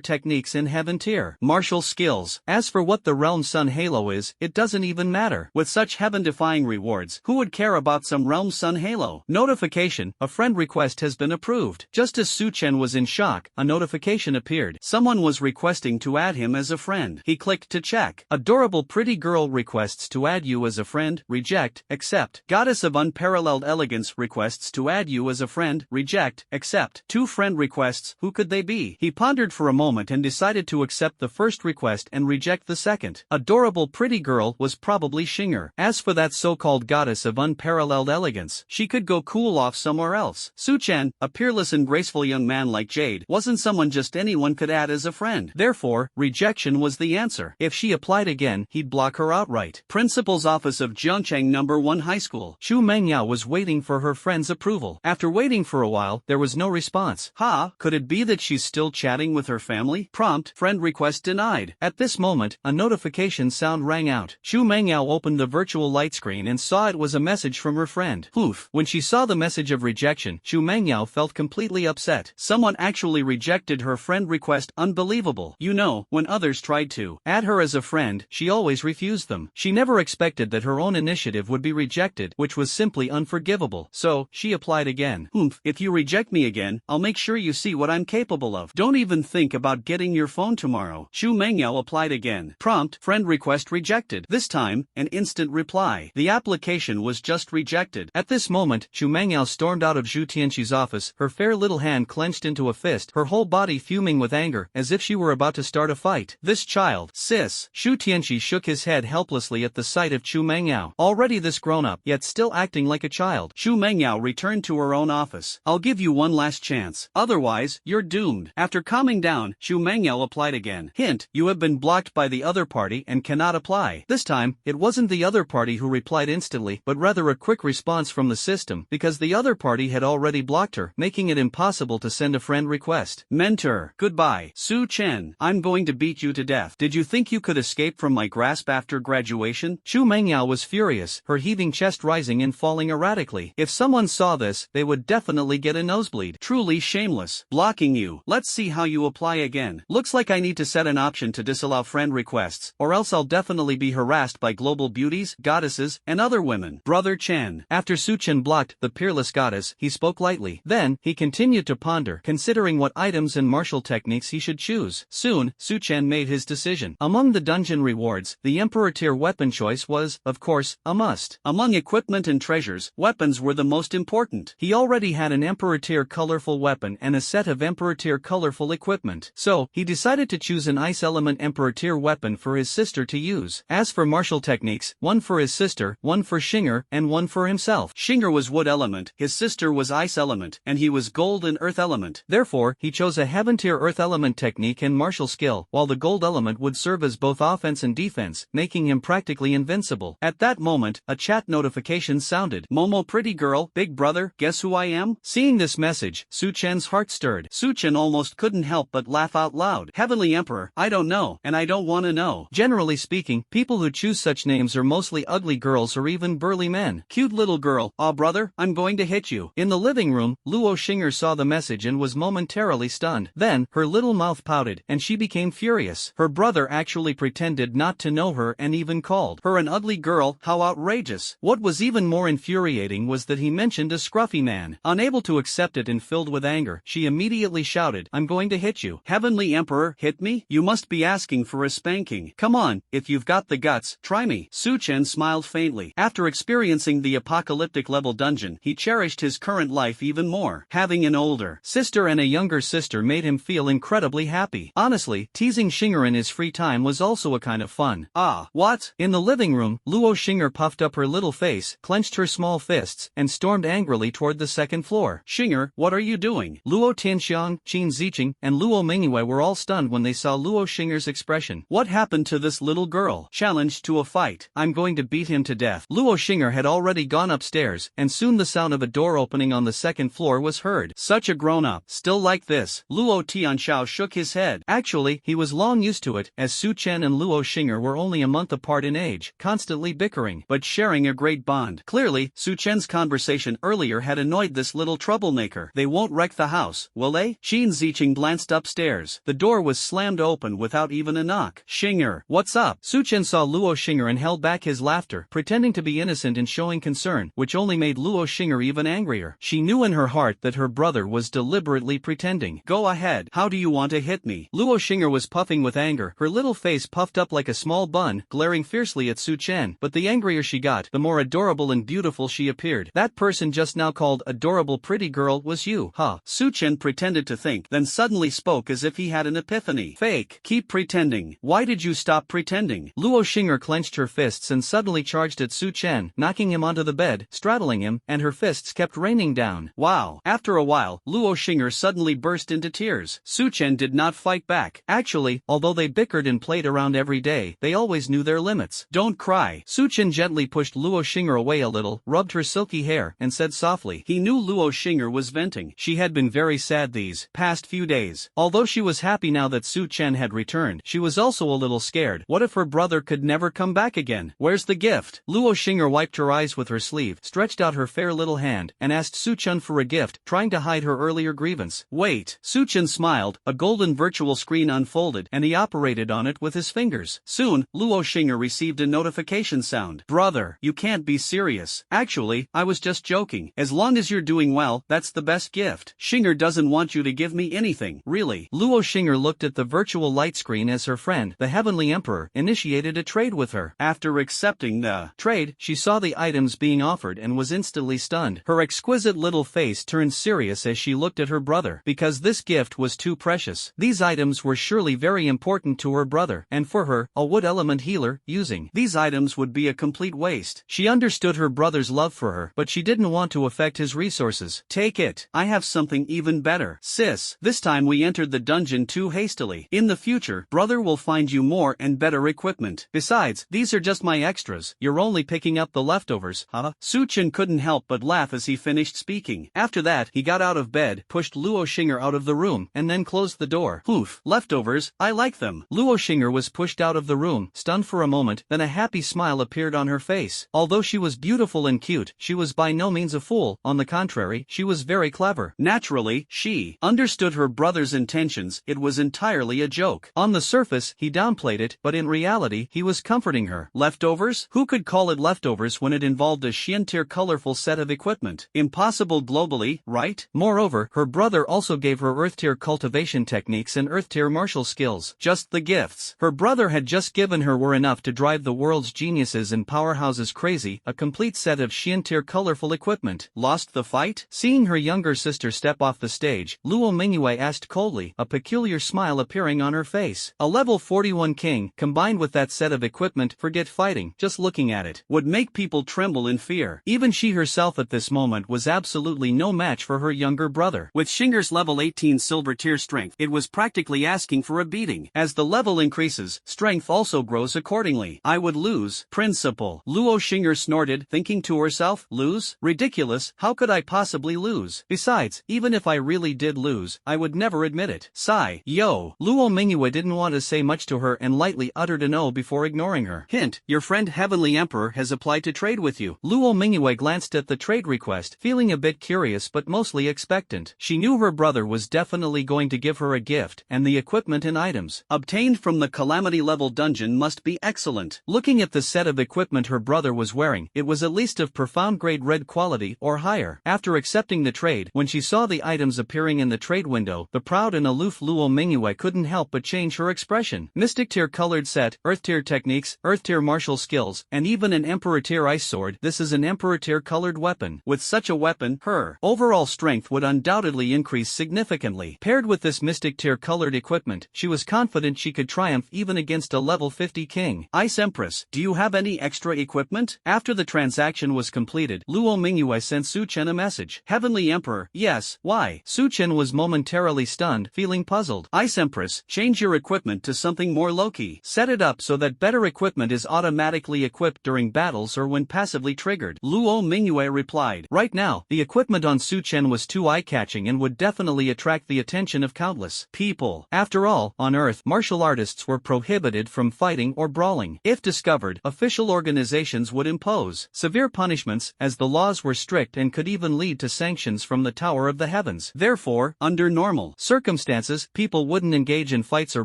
techniques in Heaven tier martial skills. As for what the Realm Sun Halo is, it doesn't even matter. With such heaven-defying rewards, who would care about some Realm Sun Halo? Notification: a friend request has been approved. Just as Su Chen was in shock, a notification appeared. Someone was requesting to add him as a friend. He clicked to check. Adorable pretty girl requests to add you as a friend, reject, accept. Goddess of unparalleled elegance requests to add you as a friend, reject, accept. 2 friend requests, who could they be? He pondered for a moment and decided to accept the first request and reject the second. Adorable pretty girl was probably Xinger. As for that so-called goddess of unparalleled elegance, she could go cool off somewhere else. Su Chen, a peerless and graceful young man like Jade, wasn't someone just anyone could add as a friend. Therefore, rejection was the answer. If she applied again, he'd block her outright. Principal's office of Jiangcheng No. 1 High School. Xu Mangyao was waiting for her friend's approval. After waiting for a while, there was no response. Could it be that she's still chatting with her family? Prompt: friend request denied. At this moment, a notification sound rang out. Xu Mangyao opened the virtual light screen and saw it was a message from her friend. Oof. When she saw the message of rejection, Xu Mangyao felt completely upset. Someone actually rejected her friend request. Unbelievable. You know, when others tried to add her as a friend, she always refused them. She never expected that her own initiative would be rejected. rejected, which was simply unforgivable. So, she applied again. If you reject me again, I'll make sure you see what I'm capable of. Don't even think about getting your phone tomorrow. Chu Mengyao applied again. Prompt, friend request rejected. This time, an instant reply. The application was just rejected. At this moment, Chu Mengyao stormed out of Zhu Tianxi's office, her fair little hand clenched into a fist, her whole body fuming with anger, as if she were about to start a fight. This child, sis. Zhu Tianxi shook his head helplessly at the sight of Chu Mengyao. Already this grown-up, yet still acting like a child. Chu Mengyao returned to her own office. I'll give you one last chance. Otherwise, you're doomed. After calming down, Chu Mengyao applied again. Hint, you have been blocked by the other party and cannot apply. This time, it wasn't the other party who replied instantly, but rather a quick response from the system, because the other party had already blocked her, making it impossible to send a friend request. Mentor, goodbye. Su Chen, I'm going to beat you to death. Did you think you could escape from my grasp after graduation? Chu Mengyao was furious, her heaving chest rising and falling erratically. If someone saw this, they would definitely get a nosebleed. Truly shameless. Blocking you. Let's see how you apply again. Looks like I need to set an option to disallow friend requests, or else I'll definitely be harassed by global beauties, goddesses, and other women. Brother Chen. After Su Chen blocked the peerless goddess, he spoke lightly. Then, he continued to ponder, considering what items and martial techniques he should choose. Soon, Su Chen made his decision. Among the dungeon rewards, the Emperor tier weapon choice was, of course, a must. Among equipment and treasures, weapons were the most important. He already had an Emperor tier colorful weapon and a set of Emperor tier colorful equipment. So, he decided to choose an ice element Emperor tier weapon for his sister to use. As for martial techniques, one for his sister, one for Xinger, and one for himself. Xinger was wood element, his sister was ice element, and he was gold and earth element. Therefore, he chose a heaven tier earth element technique and martial skill, while the gold element would serve as both offense and defense, making him practically invincible. At that moment, a chat notification sounded. Momo pretty girl, big brother, guess who I am? Seeing this message, Su Chen's heart stirred. Su Chen almost couldn't help but laugh out loud. Heavenly Emperor, I don't know, and I don't want to know. Generally speaking, people who choose such names are mostly ugly girls or even burly men. Cute little girl, aw brother, I'm going to hit you. In the living room, Luo Xinger saw the message and was momentarily stunned. Then, her little mouth pouted, and she became furious. Her brother actually pretended not to know her and even called her an ugly girl. How outrageous. What was even more infuriating was that he mentioned a scruffy man. Unable to accept it and filled with anger, she immediately shouted, I'm going to hit you. Heavenly Emperor, hit me? You must be asking for a spanking. Come on, if you've got the guts, try me. Su Chen smiled faintly. After experiencing the apocalyptic level dungeon, he cherished his current life even more. Having an older sister and a younger sister made him feel incredibly happy. Honestly, teasing Xinger in his free time was also a kind of fun. Ah, what? In the living room, Luo Xinger puffed up her little face, clenched her small fists, and stormed angrily toward the second floor. Xinger, what are you doing? Luo Tianxiang, Qin Ziqing, and Luo Mingyue were all stunned when they saw Luo Xinger's expression. What happened to this little girl? Challenged to a fight. I'm going to beat him to death. Luo Xinger had already gone upstairs, and soon the sound of a door opening on the second floor was heard. Such a grown-up. Still like this. Luo Tianxiao shook his head. Actually, he was long used to it, as Su Chen and Luo Xinger were only a month apart in age, constantly bickering, but sharing a great bond. Clearly, Su Chen's conversation earlier had annoyed this little troublemaker. They won't wreck the house, will they? Qin Ziqing glanced upstairs. The door was slammed open without even a knock. Xinger, what's up? Su Chen saw Luo Xinger and held back his laughter, pretending to be innocent and showing concern, which only made Luo Xinger even angrier. She knew in her heart that her brother was deliberately pretending. Go ahead. How do you want to hit me? Luo Xinger was puffing with anger, her little face puffed up like a small bun, glaring fiercely at Su Chen. But the angrier she got, the more adorable and beautiful she appeared. That person just now called adorable pretty girl was you, huh? Su Chen pretended to think, then suddenly spoke as if he had an epiphany. Fake. Keep pretending. Why did you stop pretending? Luo Xinger clenched her fists and suddenly charged at Su Chen, knocking him onto the bed, straddling him, and her fists kept raining down. Wow. After a while, Luo Xinger suddenly burst into tears. Su Chen did not fight back. Actually, although they bickered and played around every day, they always knew their limits. Don't cry. Su Chen gently pushed Luo Xinger away a little, rubbed her silky hair, and said softly. He knew Luo Xinger was venting. She had been very sad these past few days. Although she was happy now that Su Chen had returned, she was also a little scared. What if her brother could never come back again? Where's the gift? Luo Xinger wiped her eyes with her sleeve, stretched out her fair little hand, and asked Su Chen for a gift, trying to hide her earlier grievance. Wait. Su Chen smiled, a golden virtual screen unfolded, and he operated on it with his fingers. Soon, Luo Xinger received a notification sound. Brother, you can't be serious. Actually, I was just joking. As long as you're doing well, that's the best gift. Xinger doesn't want you to give me anything, really. Luo Xinger looked at the virtual light screen as her friend, the Heavenly Emperor, initiated a trade with her. After accepting the trade, she saw the items being offered and was instantly stunned. Her exquisite little face turned serious as she looked at her brother, because this gift was too precious. These items were surely very important to her brother, and for her, a wood element healer, using these items would be a complete waste. She understood her brother's love for her, but she didn't want to affect his resources. Take it. I have something even better. Sis, this time we entered the dungeon too hastily. In the future, brother will find you more and better equipment. Besides, these are just my extras. You're only picking up the leftovers, huh? Su Chen couldn't help but laugh as he finished speaking. After that, he got out of bed, pushed Luo Xinger out of the room, and then closed the door. Oof, leftovers, I like them. Luo Xinger was pushed out of the room, stunned for a moment, then a happy smile appeared on her face. Although she was beautiful and cute, she was by no means a fool. On the contrary, she was very clever. Naturally, she understood her brother's intentions. It was entirely a joke. On the surface, he downplayed it, but in reality, he was comforting her. Leftovers? Who could call it leftovers when it involved a Xian-tier colorful set of equipment? Impossible globally, right? Moreover, her brother also gave her Earth-tier cultivation techniques and Earth-tier martial skills. Just the gifts her brother had just given her were enough to drive the world's geniuses and powerhouses crazy. A complete set of Xian-tier colorful equipment. Lost the fight? Seeing her younger sister step off the stage, Luo Mingyue asked coldly, a peculiar smile appearing on her face. A level 41 king, combined with that set of equipment, forget fighting, just looking at it, would make people tremble in fear. Even she herself at this moment was absolutely no match for her younger brother. With Xinger's level 18 silver tier strength, it was practically asking for a beating. As the level increases, strength also grows accordingly. I would lose. Principal. Luo Xinger snorted, thinking to herself, lose? Ridiculous, how could I possibly lose? Besides, even if I really did lose, I would never admit it. Sigh. Yo. Luo Mingyue didn't want to say much to her and lightly uttered a no before ignoring her. Hint, your friend Heavenly Emperor has applied to trade with you. Luo Mingyue glanced at the trade request, feeling a bit curious but mostly expectant. She knew her brother was definitely going to give her a gift, and the equipment and items obtained from the Calamity level dungeon must be excellent. Looking at the set of equipment her brother was wearing, it was at least of profound grade red quality or higher. After accepting the trade, when she saw the items appearing in the trade window, the proud and aloof Luo Mingyue couldn't help but change her expression. Mystic tier colored set, Earth tier techniques, Earth tier martial skills, and even an Emperor tier ice sword. This is an Emperor tier colored weapon. With such a weapon, her overall strength would undoubtedly increase significantly. Paired with this mystic tier colored equipment, she was confident she could triumph even against a level 50 king. Ice Empress, do you have any extra equipment? After the transaction was completed, Luo Mingyue sent Su Chen a message. Heavenly Emperor, yes, why? Su Chen was momentarily stunned, feeling puzzled. Ice Empress, change your equipment to something more low-key. Set it up so that better equipment is automatically equipped during battles or when passively triggered. Luo Mingyue replied. Right now, the equipment on Su Chen was too eye-catching and would definitely attract the attention of countless people. After all, on Earth, martial artists were prohibited from fighting or brawling. If discovered, official organizations would impose severe punishments, as the laws were strict and could even lead to sanctions from the Tower of the Heavens. Therefore, under normal circumstances, people wouldn't engage in fights or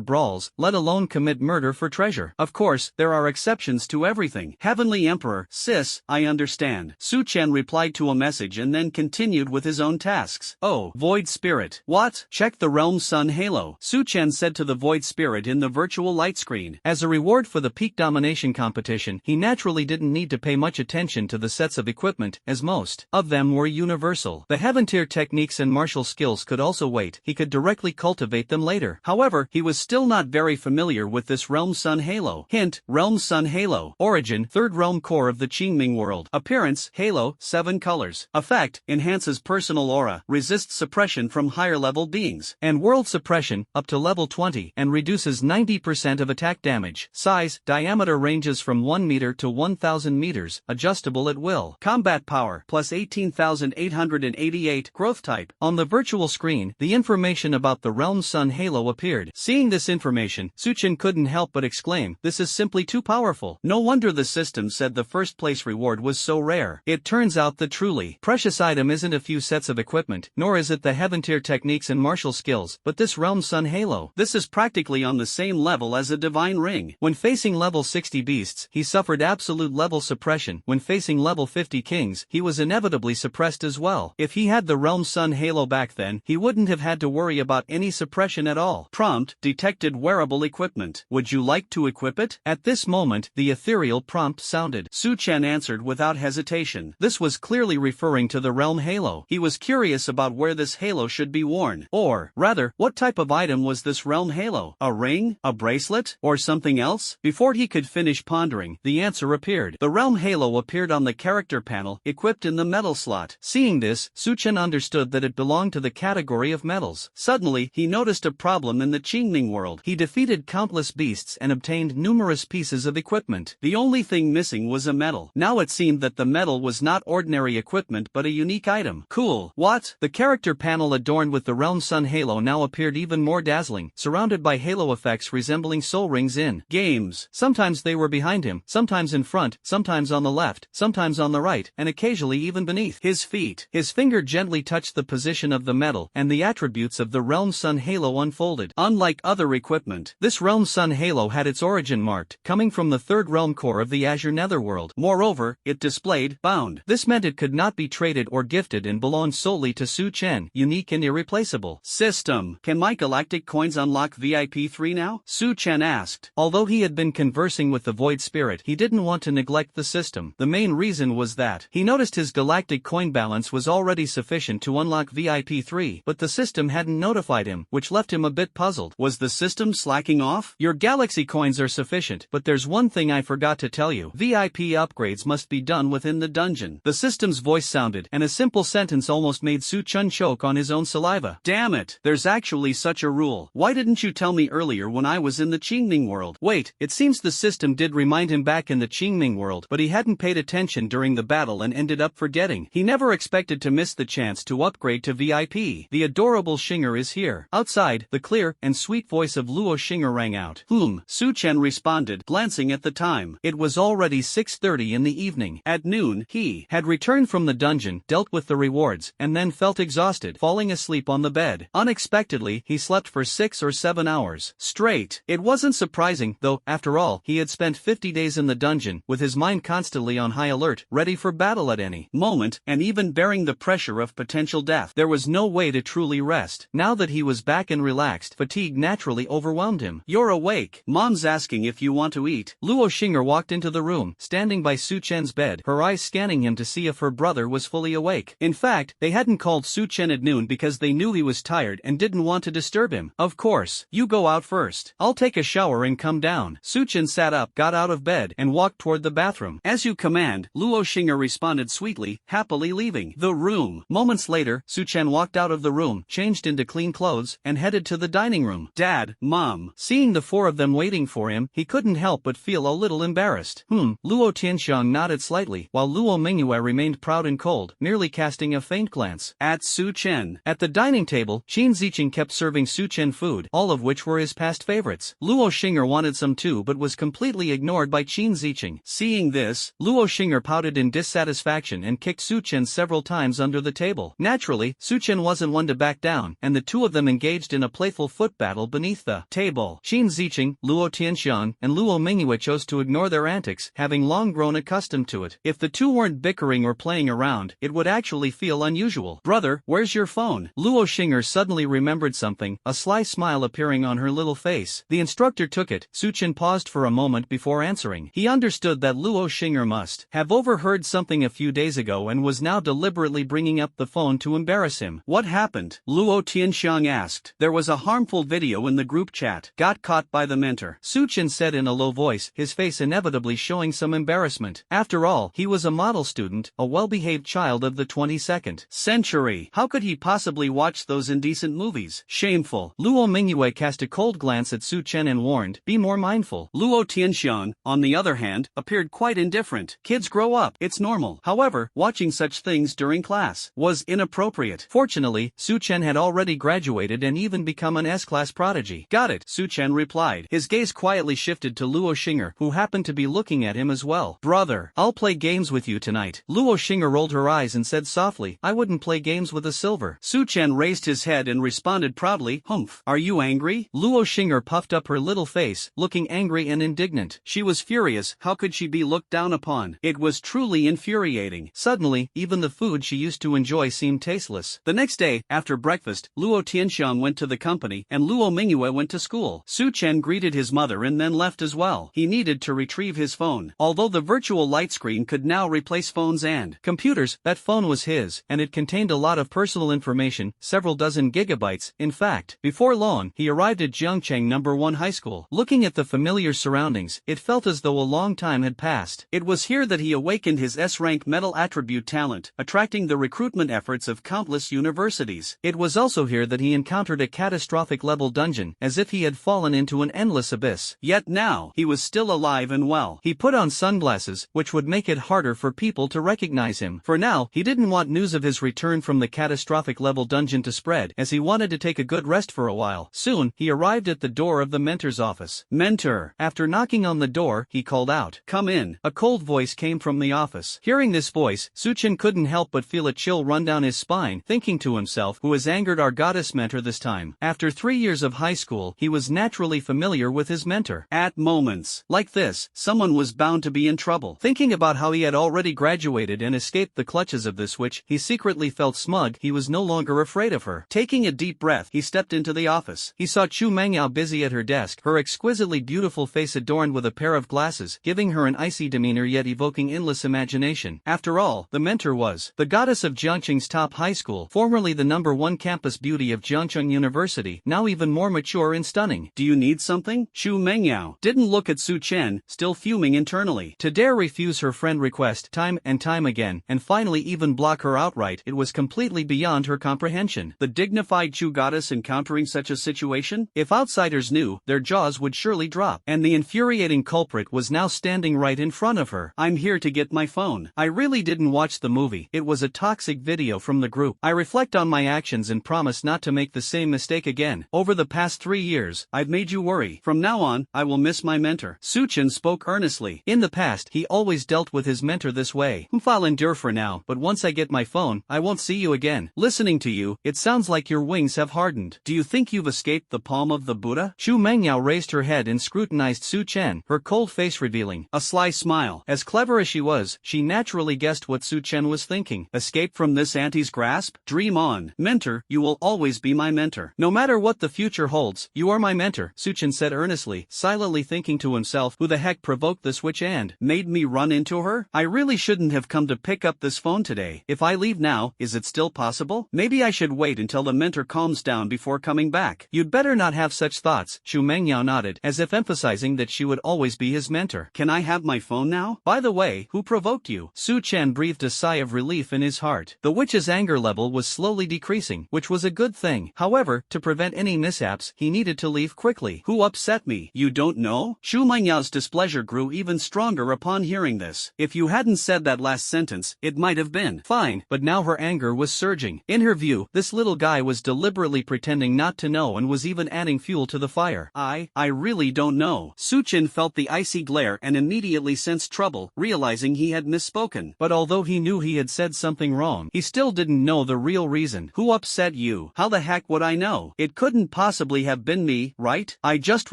brawls, let alone commit murder for treasure. Of course, there are exceptions to everything. Heavenly Emperor, sis, I understand. Su Chen replied to a message and then continued with his own tasks. Oh, Void Spirit. What? Check the Realm Sun Halo. Su Chen said to the Void Spirit in the virtual light screen. As a reward for the peak domination competition, he naturally didn't need to pay much attention to the sets of equipment, as most of them were universal. The heaven tier techniques and martial skills could also wait. He could directly cultivate them later. However, he was still not very familiar with this Realm Sun Halo. Hint, Realm Sun Halo. Origin, third realm core of the Qingming world. Appearance, Halo, 7 colors. Effect, enhances personal aura, resists suppression from higher level beings, and world suppression, up to level 20, and reduces 90% of attack damage. Size, diameter ranges from 1 meter to 1000 meters, adjustable at will. Combat power, plus 18,888. Growth type. On the virtual screen, the information about the Realm Sun Halo appeared. Seeing this information, Su Chen couldn't help but exclaim, this is simply too powerful. No wonder the system said the first place reward was so rare. It turns out the truly precious item isn't a few sets of equipment, nor is it the heaven tier techniques and martial skills, but this Realm Sun Halo. This is practically on the same level as a divine ring. When facing level 60 beasts, he suffered absolute level suppression. When facing level 50 kings, he was inevitably suppressed as well. If he had the Realm Sun Halo back then, he wouldn't have had to worry about any suppression at all. Prompt, detected wearable equipment. Would you like to equip it? At this moment, the ethereal prompt sounded. Su Chen answered without hesitation. This was clearly referring to the Realm Halo. He was curious about where this halo should be worn. Or, rather, what type of item was this Realm Halo? A ring? A bracelet? Or something else? Before he could finish pondering, the answer appeared. The Realm Halo appeared on the character panel, equipped in the metal slot. Seeing this, Su Chen understood that it belonged to the category of metals. Suddenly, he noticed a problem in the Qingming world. He defeated countless beasts and obtained numerous pieces of equipment. The only thing missing was a medal. Now it seemed that the medal was not ordinary equipment but a unique item. Cool. What? The character panel adorned with the Realm Sun Halo now appeared even more dazzling, surrounded by halo effects resembling soul rings in games. Sometimes they were behind him, sometimes in front, sometimes on the left, sometimes on the right, and occasionally even beneath his feet. His finger gently touched the position of the medal, and the attributes of the Realm Sun Halo unfolded. Unlike other equipment, this Realm Sun Halo had its origin marked, coming from the third realm core of the Azure Netherworld. Moreover, it displayed bound. This meant it could not be traded or gifted and belonged solely to Su Chen, unique and irreplaceable. System. Can my galactic coins unlock VIP 3 now? Su Chen asked. Although he had been conversing with the Void Spirit, he didn't want to neglect the system. The main reason was that he noticed his galactic coin balance was already sufficient to unlock VIP 3, but the system hadn't notified him, which left him a bit puzzled. Was the system slacking off? Your galaxy coins are sufficient, but there's one thing I forgot to tell you. VIP upgrades must be done within the dungeon. The system's voice sounded, and a simple sentence almost made Su Chen choke on his own saliva. Damn it, there's actually such a rule. Why didn't you tell me earlier when I was in the Qingming world? Wait, it seems the system did remind him back in the Qingming world, but he hadn't paid attention during the battle and ended up forgetting. He never expected to miss the chance to upgrade to VIP. The adorable Shinger is here. Outside, the clear and sweet voice of Luo Shinger rang out. Su Chen responded, glancing at the time. It was already 6:30 in the evening. At noon, he had returned from the dungeon, dealt with the rewards, and then felt exhausted, falling asleep on the bed. Unexpectedly, he slept for 6 or 7 hours straight. It wasn't surprising, though, after all, he had spent 50 days in the dungeon, with his mind constantly on high alert, ready for battle at any moment, and even bearing the pressure of potential death. There was no way to truly rest. Now that he was back and relaxed, fatigue naturally overwhelmed him. You're awake. Mom's asking if you want to eat. Luo Shinger walked into the room, standing by Su Chen's bed, her eyes scanning him to see if her brother was fully awake. In fact, they hadn't called Su Chen at noon because they knew he was tired and didn't want to disturb him. Of course, you go out first. I'll take a shower and come down. Su Chen sat up, got out of bed, and walked toward the bathroom. As you command, Luo Shinger responded sweetly, happily leaving the room. Moments later, Su Chen walked out of the room, changed into clean clothes, and headed to the dining room. Dad, Mom. Seeing the four of them waiting for him, he couldn't help but feel a little embarrassed. Luo Tianxiang nodded slightly, while Luo Mingyue remained proud and cold, merely casting a faint glance at Su Chen. At the dining table, Qin Ziqing kept serving Su Chen food, all of which were his past favorites. Luo Shinger wanted some too but was completely ignored by Qin Ziqing. Seeing this, Luo Shinger pouted in dissatisfaction and kicked Su Chen several times under the table. Naturally, Su Chen wasn't one to back down, and the two of them engaged in a playful foot battle beneath the table. Qin Ziqing, Luo Tianxiang, and Luo Mingyue chose to ignore their antics, having long grown accustomed to it. If the two weren't bickering or playing around, it would actually feel unusual. Brother, where's your phone? Luo Shinger suddenly remembered something, a sly smile appearing on her little face. The instructor took it. Su Chen paused for a moment before answering. He understood that Luo Shinger must have overheard something a few days ago and was now deliberately bringing up the phone to embarrass him. What happened? Luo Tianxiang asked. There was a harmful video in the group chat. Got caught by the mentor. Su Chen said in a low voice, his face inevitably showing some embarrassment. After all, he was a model student, a well-behaved child of the 22nd century. How could he possibly watch those indecent movies? Shameful. Luo Mingyue cast a cold glance at Su Chen and warned, be more mindful. Luo Tianxiang, on the other hand, appeared quite indifferent. Kids grow up, it's normal. However, watching such things during class was inappropriate. Fortunately, Su Chen had already graduated and even become an S-class prodigy. Got it, Su Chen replied. His gaze quietly shifted to Luo Shinger, who happened to be looking at him as well. Brother, I'll play games with you tonight. Luo Shinger rolled her eyes and said softly, I wouldn't play games with a silver. Su Chen raised his head and responded proudly, humph. Are you angry? Luo Shinger puffed up her little face, looking angry and indignant. She was furious. How could she be looked down upon. It was truly infuriating. Suddenly, even the food she used to enjoy seemed tasteless. The next day, after breakfast, Luo Tianxiang went to the company and Luo Mingyue went to school. Su Chen greeted his mother and then left as well. He needed to retrieve his phone. Although the virtual light screen could now replace phones and computers, that phone was his, and it contained a lot of personal information, several dozen gigabytes. In fact, before long, he arrived at Jiangcheng No. 1 High School. Looking at the familiar surroundings, it felt as though a long time had passed. It was here that he awakened his S-rank metal attribute talent, attracting the recruitment efforts of countless universities. It was also here that he encountered a catastrophic level dungeon, as if he had fallen into an endless abyss. Yet now, he was still alive and well. He put on sunglasses, which would make it harder for people to recognize him. For now, he didn't want news of his return from the catastrophic level dungeon to spread, as he wanted to take a good rest for a while. Soon, he arrived at the door of the mentor's office. "Mentor." After knocking on the door, he called out, "Come in." A cold voice came from the office. Hearing this voice, Su Chen couldn't help but feel a chill run down his spine, thinking to himself, who has angered our goddess mentor this time? After 3 years of high school, he was naturally familiar with his mentor. At moments like this, someone was bound to be in trouble. Thinking about how he had already graduated and escaped the clutches of this witch, he secretly felt smug. He was no longer afraid of her. Taking a deep breath, he stepped into the office. He saw Chu Mengyao busy at her desk, her exquisitely beautiful face adorned with a pair of glasses, giving her an icy demeanor yet evoking endless imagination. After all, the mentor was the goddess of Jiangcheng's top high school, formerly the No. 1 campus beauty of Jiangcheng University, now even more mature and stunning. "Do you need something?" Chu Mengyao didn't look at Su Chen, still fuming internally. To dare refuse her friend request time and time again, and finally even block her outright, it was completely beyond her comprehension. The dignified Chu goddess encountering such a situation? If outsiders knew, their jaws would surely drop. And the infuriating culprit was now standing right in front of her. "I'm here to get my phone. I really didn't watch the movie. It was a toxic video from the group. I reflect on my actions and promise not to make the same mistake again. Over the past 3 years, I've made you worry. From now on, I will miss my mentor." Su Chen spoke earnestly. In the past, he always dealt with his mentor this way. "I'll endure for now, but once I get my phone, I won't see you again. Listening to you, it sounds like your wings have hardened. Do you think you've escaped the palm of the Buddha?" Chu Mengyao raised her head and scrutinized Su Chen, her cold face revealing a sly smile. As clever as she was, she naturally guessed what Su Chen was thinking. "Escape from this auntie's grasp? Dream on. Mentor, you will always be my mentor. No matter what the future holds, you are my mentor," Su Chen said earnestly, silently thinking to himself, who the heck provoked this witch and made me run into her? I really shouldn't have come to pick up this phone today. If I leave now, is it still possible? Maybe I should wait until the mentor calms down before coming back. "You'd better not have such thoughts," Chu Mengyao nodded, as if emphasizing that she would always be his mentor. "Can I have my phone now? By the way, who provoked you?" Su Chen breathed a sigh of relief in his heart. The witch's anger level was slowly decreasing, which was a good thing. However, to prevent any mishaps, he needed to leave quickly. "Who upset me? You don't know?" Chu Mengyao's displeasure grew even stronger upon hearing this. If you hadn't said that last sentence, it might have been fine, but now her anger was surging. In her view, this little guy was deliberately pretending not to know and was even adding fuel to the fire. I really don't know." Su Chen felt the icy glare and immediately sensed trouble, realizing he had misspoken. But although he knew he had said something wrong, he still didn't know the real reason. "Who upset you? How the heck would I know? It couldn't possibly have been me, right? I just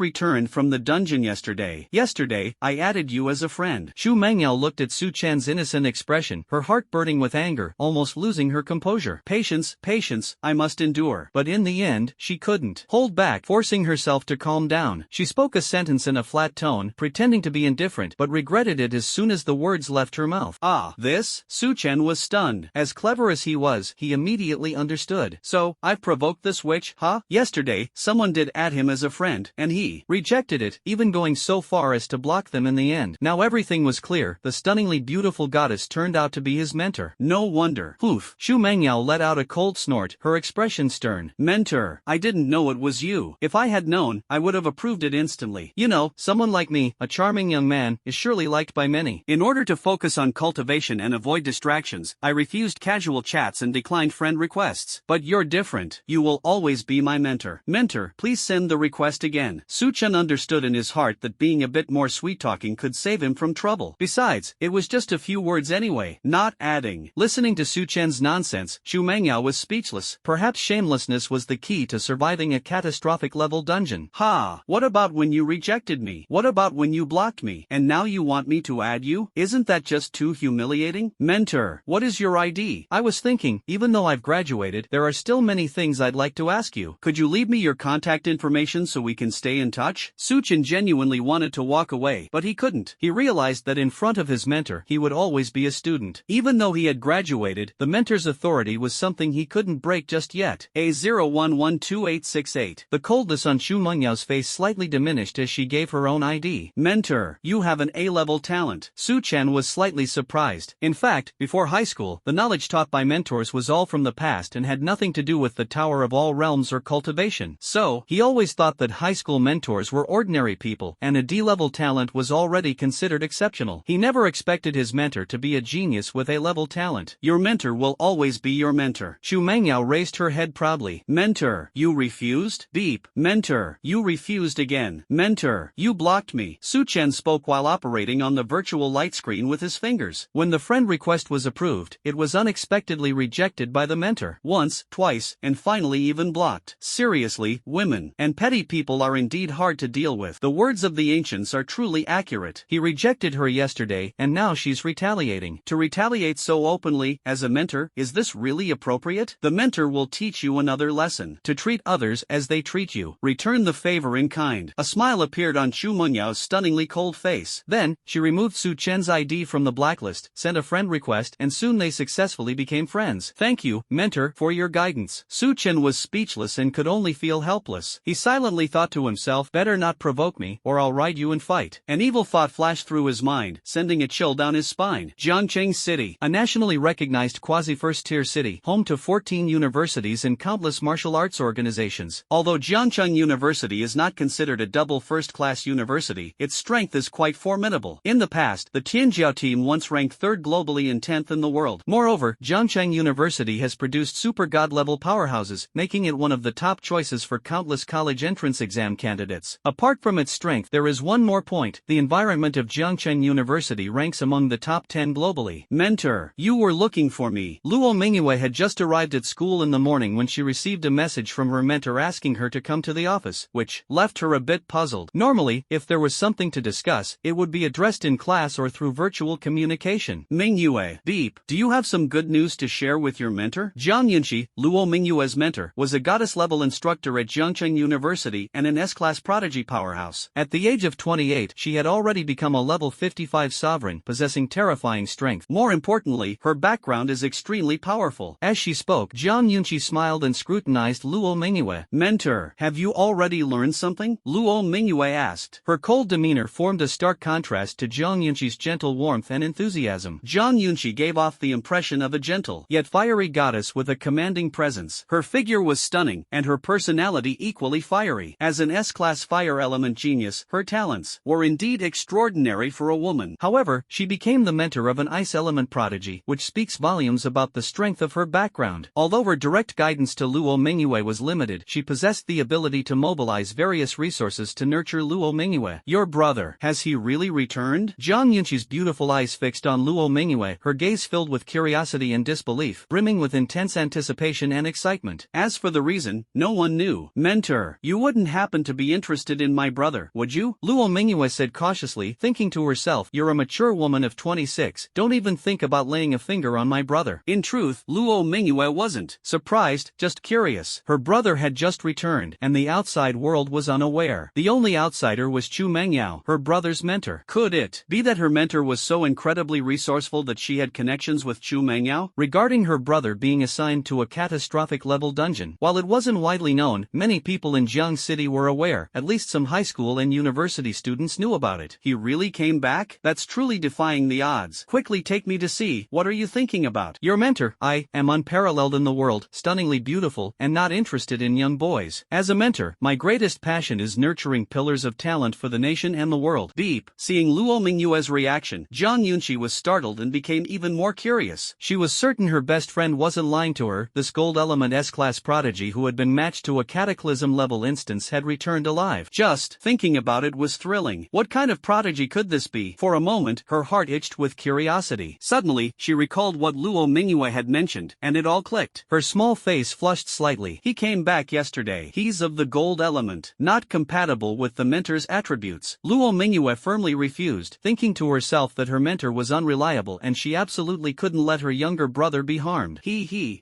returned from the dungeon yesterday. Yesterday, I added you as a friend." Chu Mengyao looked at Su Chen's innocent expression, her heart burning with anger, almost losing her composure. Patience, patience, I must endure. But in the end, she couldn't hold back, forcing herself to calm down. She spoke a sentence in a flat tone, pretending to be indifferent, but regretted it as soon as the words left her mouth. "Ah, this?" Su Chen was stunned. As clever as he was, he immediately understood. "So, I've provoked this witch, huh? Yesterday, someone did add him as a friend, and he rejected it, even going so far as to block them in the end. Now everything was clear. The stunningly beautiful goddess turned out to be his mentor. No wonder." Poof! Chu Mengyao let out a cold snort, her expression stern. "Mentor, I didn't know it was you. If I had known, I would have approved it instantly. You know, someone like me, a charming young man, is surely liked by many. In order to focus on cultivation and avoid distractions, I refused casual chats and declined friend requests. But you're different. You will always be my mentor. Mentor, please send the request again." Su Chen understood in his heart that being a bit more sweet-talking could save him from trouble. Besides, it was just a few words anyway, not adding. Listening to Su Chen's nonsense, Chu Mengyao was speechless. Perhaps shamelessness was the key to surviving a catastrophic level dungeon. "Ha! What about when you rejected me? What about when you blocked me? And now you want me to add you? Isn't that just too humiliating? Mentor, what is your ID? I was thinking, even though I've graduated, there are still many things I'd like to ask you. Could you leave me your contact information so we can stay in touch? Suchin genuinely wanted to walk away, but he couldn't. He realized that in front of his mentor, he would always be a student. Even though he had graduated, the mentor's authority was something he couldn't break just yet. A01128868. The coldness on Chu Mengyao's face slightly diminished as she gave her own ID. Mentor, you have an A-level talent. Su Chen was slightly surprised. In fact, before high school, the knowledge taught by mentors was all from the past and had nothing to do with the Tower of All Realms or cultivation. So, he always thought that high school mentors were ordinary people, and a D-level talent was already considered exceptional. He never expected his mentor to be a genius with A-level talent. Your mentor will always be your mentor. Chu Mengyao raised her head proudly. Mentor, you refused? Beep. Mentor, you refused again. Mentor, you blocked me. Su Chen spoke while operating on the virtual light screen with his fingers. When the friend request was approved, it was unexpectedly rejected by the mentor. Once, twice, and finally even blocked. Seriously, women and petty people are indeed hard to deal with. The words of the ancients are truly accurate. He rejected her yesterday, and now she's retaliating. To retaliate so openly, as a mentor, is this really appropriate? The mentor will teach you another lesson. To treat others as they treat you. Return the favor in kind. A smile appeared on Chu Mengyao's stunningly cold face. Then, she removed Su Chen's ID from the blacklist, sent a friend request, and soon they successfully became friends. Thank you, mentor, for your guidance. Su Chen was speechless and could only feel helpless. He silently thought to himself, better not provoke me, or I'll ride you and fight. An evil thought flashed through his mind, sending a chill down his spine. Jiangcheng City, a nationally recognized quasi-first-tier city, home to 14 universities and countless martial arts organizations. Although Jiangcheng University is not considered a double first-class university, its strength is quite formidable. In the past, the Tianjiao team once ranked 3rd globally and 10th in the world. Moreover, Jiangcheng University has produced super god-level powerhouses, making it one of the top choices for countless college entrance exam candidates. Apart from its strength, there is one more point. The environment of Jiangcheng University ranks among the top 10 globally. Mentor, you were looking for me. Luo Mingyue had just arrived at school in the morning when she received a message from her mentor asking her to come to the office, which left her a bit puzzled. Normally, if there was something to discuss, it would be addressed in class or through virtual communication. Mingyue, beep, do you have some good news to share with your mentor? Jiang Yunxi, Luo Mingyue's mentor, was a goddess-level instructor at Jiangcheng University and an S-class prodigy powerhouse. At the age of 28, she had already become a level 55 sovereign, possessing terrifying strength. More importantly, her background is extremely powerful. As she spoke, Jiang Yunxi smiled and scrutinized Luo Mingyue. Mentor, have you already learned something? Luo Mingyue asked. Her cold demeanor formed a stark contrast to Jiang Yunxi's gentle warmth and enthusiasm. Jiang Yunxi gave off the impression of a gentle, yet fiery goddess with a commanding presence. Her figure was stunning, and her personality equally fiery. As an S-class fire element genius, her talents were indeed extraordinary for a woman. However, she became the mentor of an ice element prodigy, which speaks volumes about the strength of her background. Although her direct guidance to Luo Mingyue was limited, she possessed the ability to mobilize various resources to nurture Luo Mingyue. Your brother, has he really returned? Jiang Yunxi's beautiful eyes fixed on Luo Mingyue, her gaze filled with curiosity and disbelief, brimming with intense anticipation and excitement. As for the reason, no one knew. Mentor, you wouldn't happen to be interested in my brother, would you? Luo Mingyue said cautiously, thinking to herself, you're a mature woman of 26, don't even think about laying a finger on my brother. In truth, Luo Mingyue wasn't surprised, just curious. Her brother had just returned, and the outside world was unaware. The only outsider was Chu Mengyao, her brother's mentor. Could it be that her mentor was so incredibly resourceful that she had connections with Chu Mengyao? Regarding her brother being assigned to a catastrophic level dungeon, while it wasn't widely known, many people in Jiang City were aware. At least some high school and university students knew about it. He really came back? That's truly defying the odds. Quickly take me to see. What are you thinking about? Your mentor, I am unparalleled in the world, stunningly beautiful, and not interested in young boys. As a mentor, my greatest passion is nurturing pillars of talent for the nation and the world. Beep. Seeing Luo Mingyue's reaction, Jiang Yunxi was startled and became even more curious. She was certain her best friend wasn't lying to her. This gold element S-class prodigy who had been matched to a cataclysm-level instance had returned alive. Just thinking about it was thrilling. What kind of prodigy could this be? For a moment, her heart itched with curiosity. Suddenly, she recalled what Luo Mingyue had mentioned, and it all clicked. Her small face flushed slightly. He came back yesterday. He's of the gold element, not compatible with the mentor's attributes. Luo Mingyue firmly refused refused, thinking to herself that her mentor was unreliable and she absolutely couldn't let her younger brother be harmed.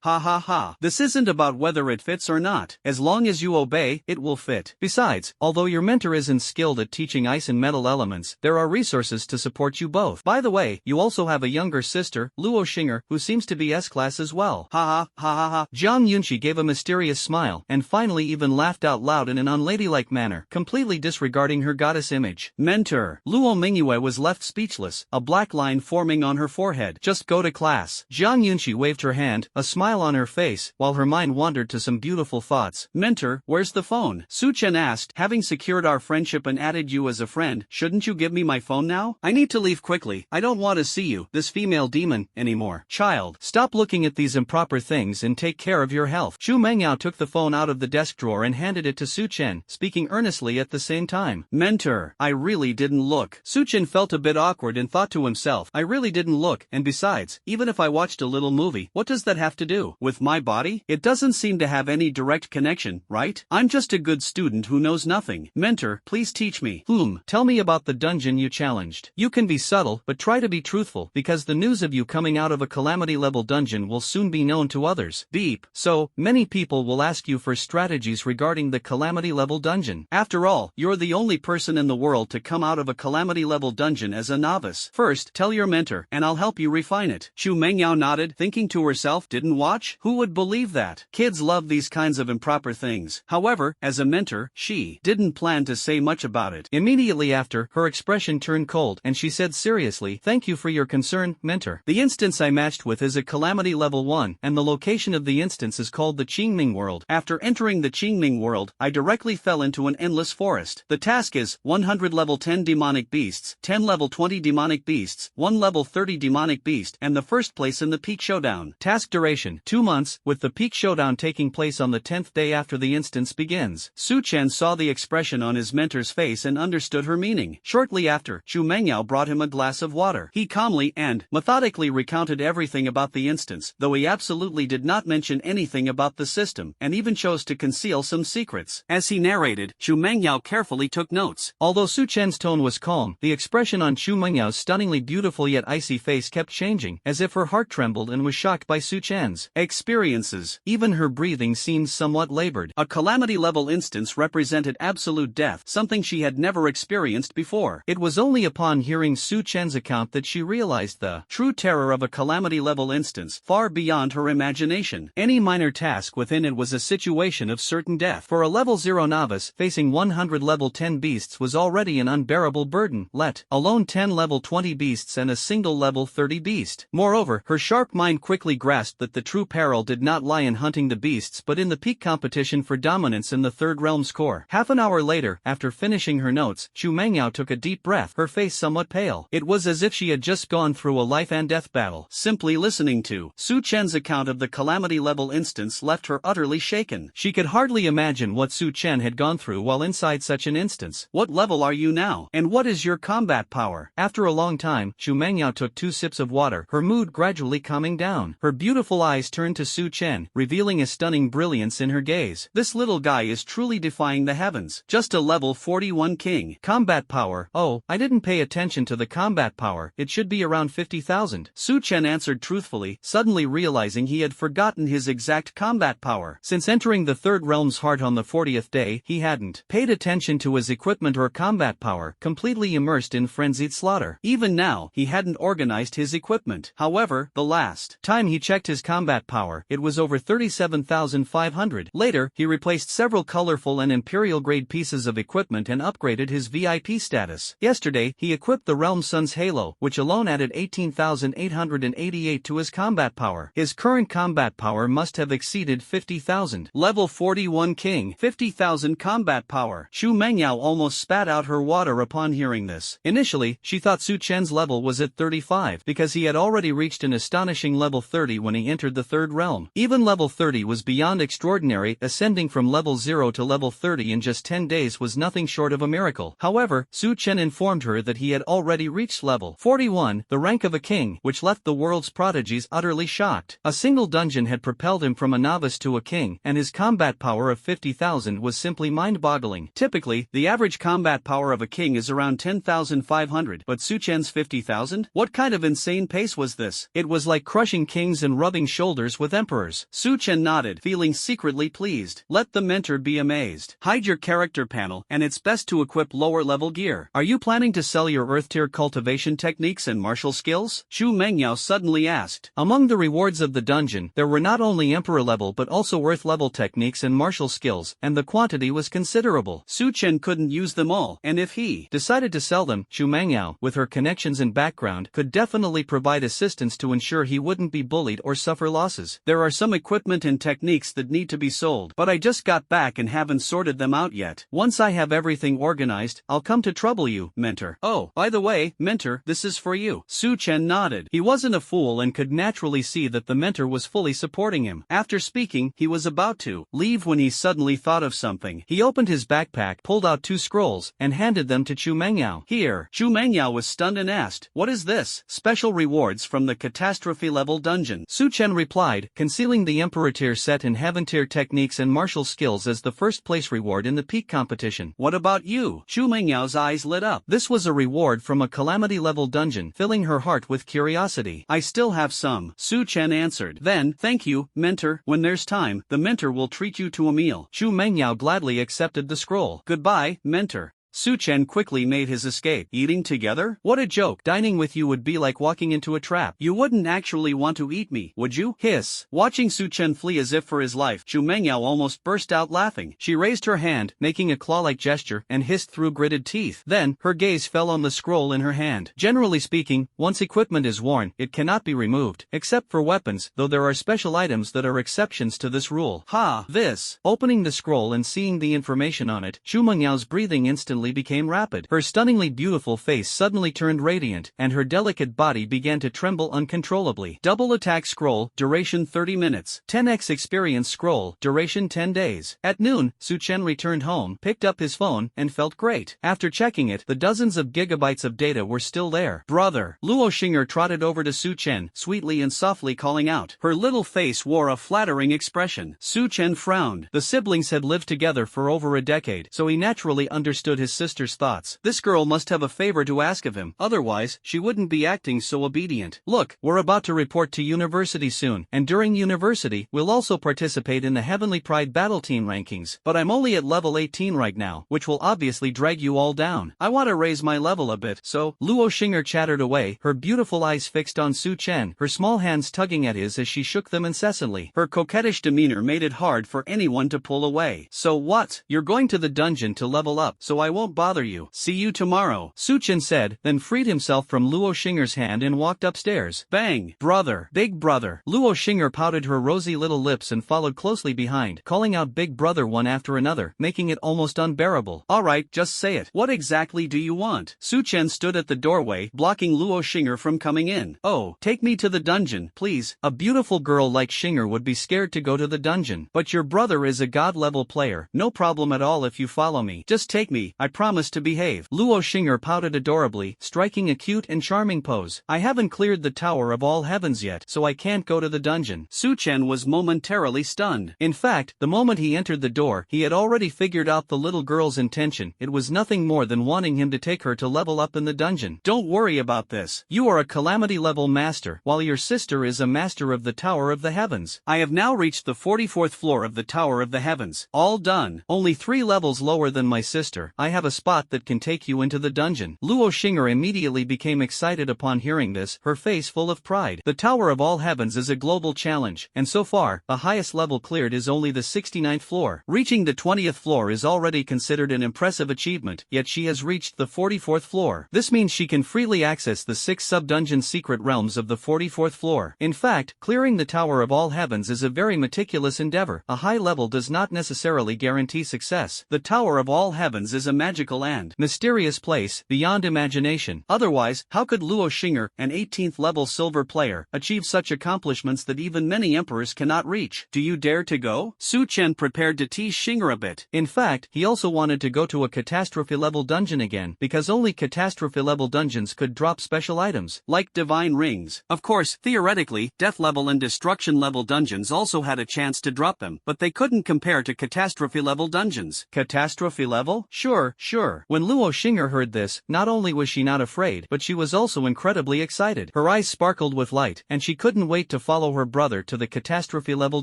Ha ha ha. This isn't about whether it fits or not. As long as you obey, it will fit. Besides, although your mentor isn't skilled at teaching ice and metal elements, there are resources to support you both. By the way, you also have a younger sister, Luo Xinger, who seems to be S-class as well. Ha ha. Jiang Yunqi gave a mysterious smile and finally even laughed out loud in an unladylike manner, completely disregarding her goddess image. Mentor. Luo Mingyue was left speechless, a black line forming on her forehead. Just go to class. Jiang Yunqi waved her hand, a smile on her face, while her mind wandered to some beautiful thoughts. Mentor, where's the phone? Su Chen asked, having secured our friendship and added you as a friend, shouldn't you give me my phone now? I need to leave quickly. I don't want to see you, this female demon, anymore. Child, stop looking at these improper things and take care of your health. Chu Mengyao took the phone out of the desk drawer and handed it to Su Chen, speaking earnestly at the same time. Mentor, I really didn't look. Su Chen felt a bit awkward and thought to himself, I really didn't look, and besides, even if I watched a little movie, what does that have to do with my body? It doesn't seem to have any direct connection, right? I'm just a good student who knows nothing. Mentor, please teach me. Tell me about the dungeon you challenged. You can be subtle, but try to be truthful, because the news of you coming out of a calamity level dungeon will soon be known to others. Beep. So, many people will ask you for strategies regarding the calamity level dungeon. After all, you're the only person in the world to come out of a calamity level dungeon as a novice. First, tell your mentor, and I'll help you refine it. Chu Mengyao nodded, thinking to herself, didn't watch? Who would believe that? Kids love these kinds of improper things. However, as a mentor, she didn't plan to say much about it. Immediately after, her expression turned cold, and she said seriously, thank you for your concern, mentor. The instance I matched with is a calamity level 1, and the location of the instance is called the Qingming world. After entering the Qingming world, I directly fell into an endless forest. The task is 100 level 10 demonic beasts, 10 level 20 demonic beasts, 1 level 30 demonic beast, and the first place in the peak showdown. Task duration, 2 months, with the peak showdown taking place on the 10th day after the instance begins. Su Chen saw the expression on his mentor's face and understood her meaning. Shortly after, Chu Mengyao brought him a glass of water. He calmly and methodically recounted everything about the instance, though he absolutely did not mention anything about the system, and even chose to conceal some secrets. As he narrated, Chu Mengyao carefully took notes. Although Su Chen's tone was calm, the expression on Chu Mengyao's stunningly beautiful yet icy face kept changing, as if her heart trembled and was shocked by Su Chen's experiences. Even her breathing seemed somewhat labored. A calamity level instance represented absolute death, something she had never experienced before. It was only upon hearing Su Chen's account that she realized the true terror of a calamity level instance, far beyond her imagination. Any minor task within it was a situation of certain death. For a level 0 novice, facing 100 level 10 beasts was already an unbearable burden, let alone 10 level 20 beasts and a single level 30 beast. Moreover, her sharp mind quickly grasped that the true peril did not lie in hunting the beasts but in the peak competition for dominance in the third realm score. Half an hour later, after finishing her notes, Chu Mengyao took a deep breath, her face somewhat pale. It was as if she had just gone through a life and death battle. Simply listening to Su Chen's account of the calamity level instance left her utterly shaken. She could hardly imagine what Su Chen had gone through while inside such an instance. What level are you now? And what is your combat power? After a long time, Chu Mengyao took 2 sips of water, her mood gradually calming down. Her beautiful eyes turned to Su Chen, revealing a stunning brilliance in her gaze. This little guy is truly defying the heavens. Just a level 41 king. Combat power. Oh, I didn't pay attention to the combat power. It should be around 50,000. Su Chen answered truthfully, suddenly realizing he had forgotten his exact combat power. Since entering the third realm's heart on the 40th day, he hadn't paid attention to his equipment or combat power, completely immersed in frenzied slaughter. Even now, he hadn't organized his equipment. However, the last time he checked his combat power, it was over 37,500. Later, he replaced several colorful and imperial-grade pieces of equipment and upgraded his VIP status. Yesterday, he equipped the Realm Sun's Halo, which alone added 18,888 to his combat power. His current combat power must have exceeded 50,000. Level 41 King, 50,000 combat power. Chu Mengyao almost spat out her water upon hearing this. Initially, she thought Su Chen's level was at 35, because he had already reached an astonishing level 30 when he entered the third realm. Even level 30 was beyond extraordinary. Ascending from level 0 to level 30 in just 10 days was nothing short of a miracle. However, Su Chen informed her that he had already reached level 41, the rank of a king, which left the world's prodigies utterly shocked. A single dungeon had propelled him from a novice to a king, and his combat power of 50,000 was simply mind-boggling. Typically, the average combat power of a king is around 10,000. 10,500, but Su Chen's 50,000? What kind of insane pace was this? It was like crushing kings and rubbing shoulders with emperors. Su Chen nodded, feeling secretly pleased. Let the mentor be amazed. Hide your character panel, and it's best to equip lower-level gear. Are you planning to sell your Earth-tier cultivation techniques and martial skills? Chu Mengyao suddenly asked. Among the rewards of the dungeon, there were not only Emperor-level but also Earth-level techniques and martial skills, and the quantity was considerable. Su Chen couldn't use them all, and if he decided to sell them, Chu Mengyao, with her connections and background, could definitely provide assistance to ensure he wouldn't be bullied or suffer losses. There are some equipment and techniques that need to be sold, but I just got back and haven't sorted them out yet. Once I have everything organized, I'll come to trouble you, mentor. Oh, by the way, mentor, this is for you. Su Chen nodded. He wasn't a fool and could naturally see that the mentor was fully supporting him. After speaking, he was about to leave when he suddenly thought of something. He opened his backpack, pulled out 2 scrolls, and handed them to Chu Mengyao. Here. Chu Mengyao was stunned and asked, "What is this?" "Special rewards from the catastrophe-level dungeon." Su Chen replied, concealing the Emperor tier set and Heaven tier techniques and martial skills as the first place reward in the peak competition. What about you? Chu Mengyao's eyes lit up. This was a reward from a calamity-level dungeon, filling her heart with curiosity. I still have some, Su Chen answered. Then, thank you, mentor. When there's time, the mentor will treat you to a meal. Chu Mengyao gladly accepted the scroll. Goodbye, mentor. Su Chen quickly made his escape. Eating together? What a joke. Dining with you would be like walking into a trap. You wouldn't actually want to eat me, would you? Hiss. Watching Su Chen flee as if for his life, Chu Mengyao almost burst out laughing. She raised her hand, making a claw-like gesture, and hissed through gritted teeth. Then, her gaze fell on the scroll in her hand. Generally speaking, once equipment is worn, it cannot be removed, except for weapons, though there are special items that are exceptions to this rule. Ha! This. Opening the scroll and seeing the information on it, Chu Mengyao's breathing instantly became rapid. Her stunningly beautiful face suddenly turned radiant, and her delicate body began to tremble uncontrollably. Double attack scroll, duration 30 minutes. 10x experience scroll, duration 10 days. At noon, Su Chen returned home, picked up his phone, and felt great. After checking it, the dozens of gigabytes of data were still there. Brother. Luo Xing'er trotted over to Su Chen, sweetly and softly calling out. Her little face wore a flattering expression. Su Chen frowned. The siblings had lived together for over a decade, so he naturally understood his sister's thoughts. This girl must have a favor to ask of him, otherwise, she wouldn't be acting so obedient. Look, we're about to report to university soon, and during university, we'll also participate in the Heavenly Pride Battle Team rankings, but I'm only at level 18 right now, which will obviously drag you all down. I want to raise my level a bit, so, Luo Xing'er chattered away, her beautiful eyes fixed on Su Chen, her small hands tugging at his as she shook them incessantly. Her coquettish demeanor made it hard for anyone to pull away. So what? You're going to the dungeon to level up, so I won't bother you. See you tomorrow, Su Chen said, then freed himself from Luo Xing'er's hand and walked upstairs. Bang! Brother! Big brother! Luo Xing'er pouted her rosy little lips and followed closely behind, calling out big brother one after another, making it almost unbearable. Alright, just say it. What exactly do you want? Su Chen stood at the doorway, blocking Luo Xing'er from coming in. Oh, take me to the dungeon, please. A beautiful girl like Xing'er would be scared to go to the dungeon. But your brother is a god-level player. No problem at all if you follow me. Just take me, I promise to behave. Luo Xing'er pouted adorably, striking a cute and charming pose. I haven't cleared the Tower of All Heavens yet, so I can't go to the dungeon. Su Chen was momentarily stunned. In fact, the moment he entered the door, he had already figured out the little girl's intention. It was nothing more than wanting him to take her to level up in the dungeon. Don't worry about this. You are a calamity-level master, while your sister is a master of the Tower of the Heavens. I have now reached the 44th floor of the Tower of the Heavens. All done. Only 3 levels lower than my sister. I have a spot that can take you into the dungeon. Luo Xing'er immediately became excited upon hearing this, her face full of pride. The Tower of All Heavens is a global challenge, and so far, the highest level cleared is only the 69th floor. Reaching the 20th floor is already considered an impressive achievement, yet she has reached the 44th floor. This means she can freely access the 6 sub-dungeon secret realms of the 44th floor. In fact, clearing the Tower of All Heavens is a very meticulous endeavor. A high level does not necessarily guarantee success. The Tower of All Heavens is a magical and mysterious place, beyond imagination. Otherwise, how could Luo Xing'er, an 18th level silver player, achieve such accomplishments that even many emperors cannot reach? Do you dare to go? Su Chen prepared to tease Xing'er a bit. In fact, he also wanted to go to a catastrophe level dungeon again, because only catastrophe level dungeons could drop special items, like divine rings. Of course, theoretically, death level and destruction level dungeons also had a chance to drop them, but they couldn't compare to catastrophe level dungeons. Catastrophe level? Sure, Sure. When Luo Xing'er heard this, not only was she not afraid, but she was also incredibly excited. Her eyes sparkled with light, and she couldn't wait to follow her brother to the catastrophe-level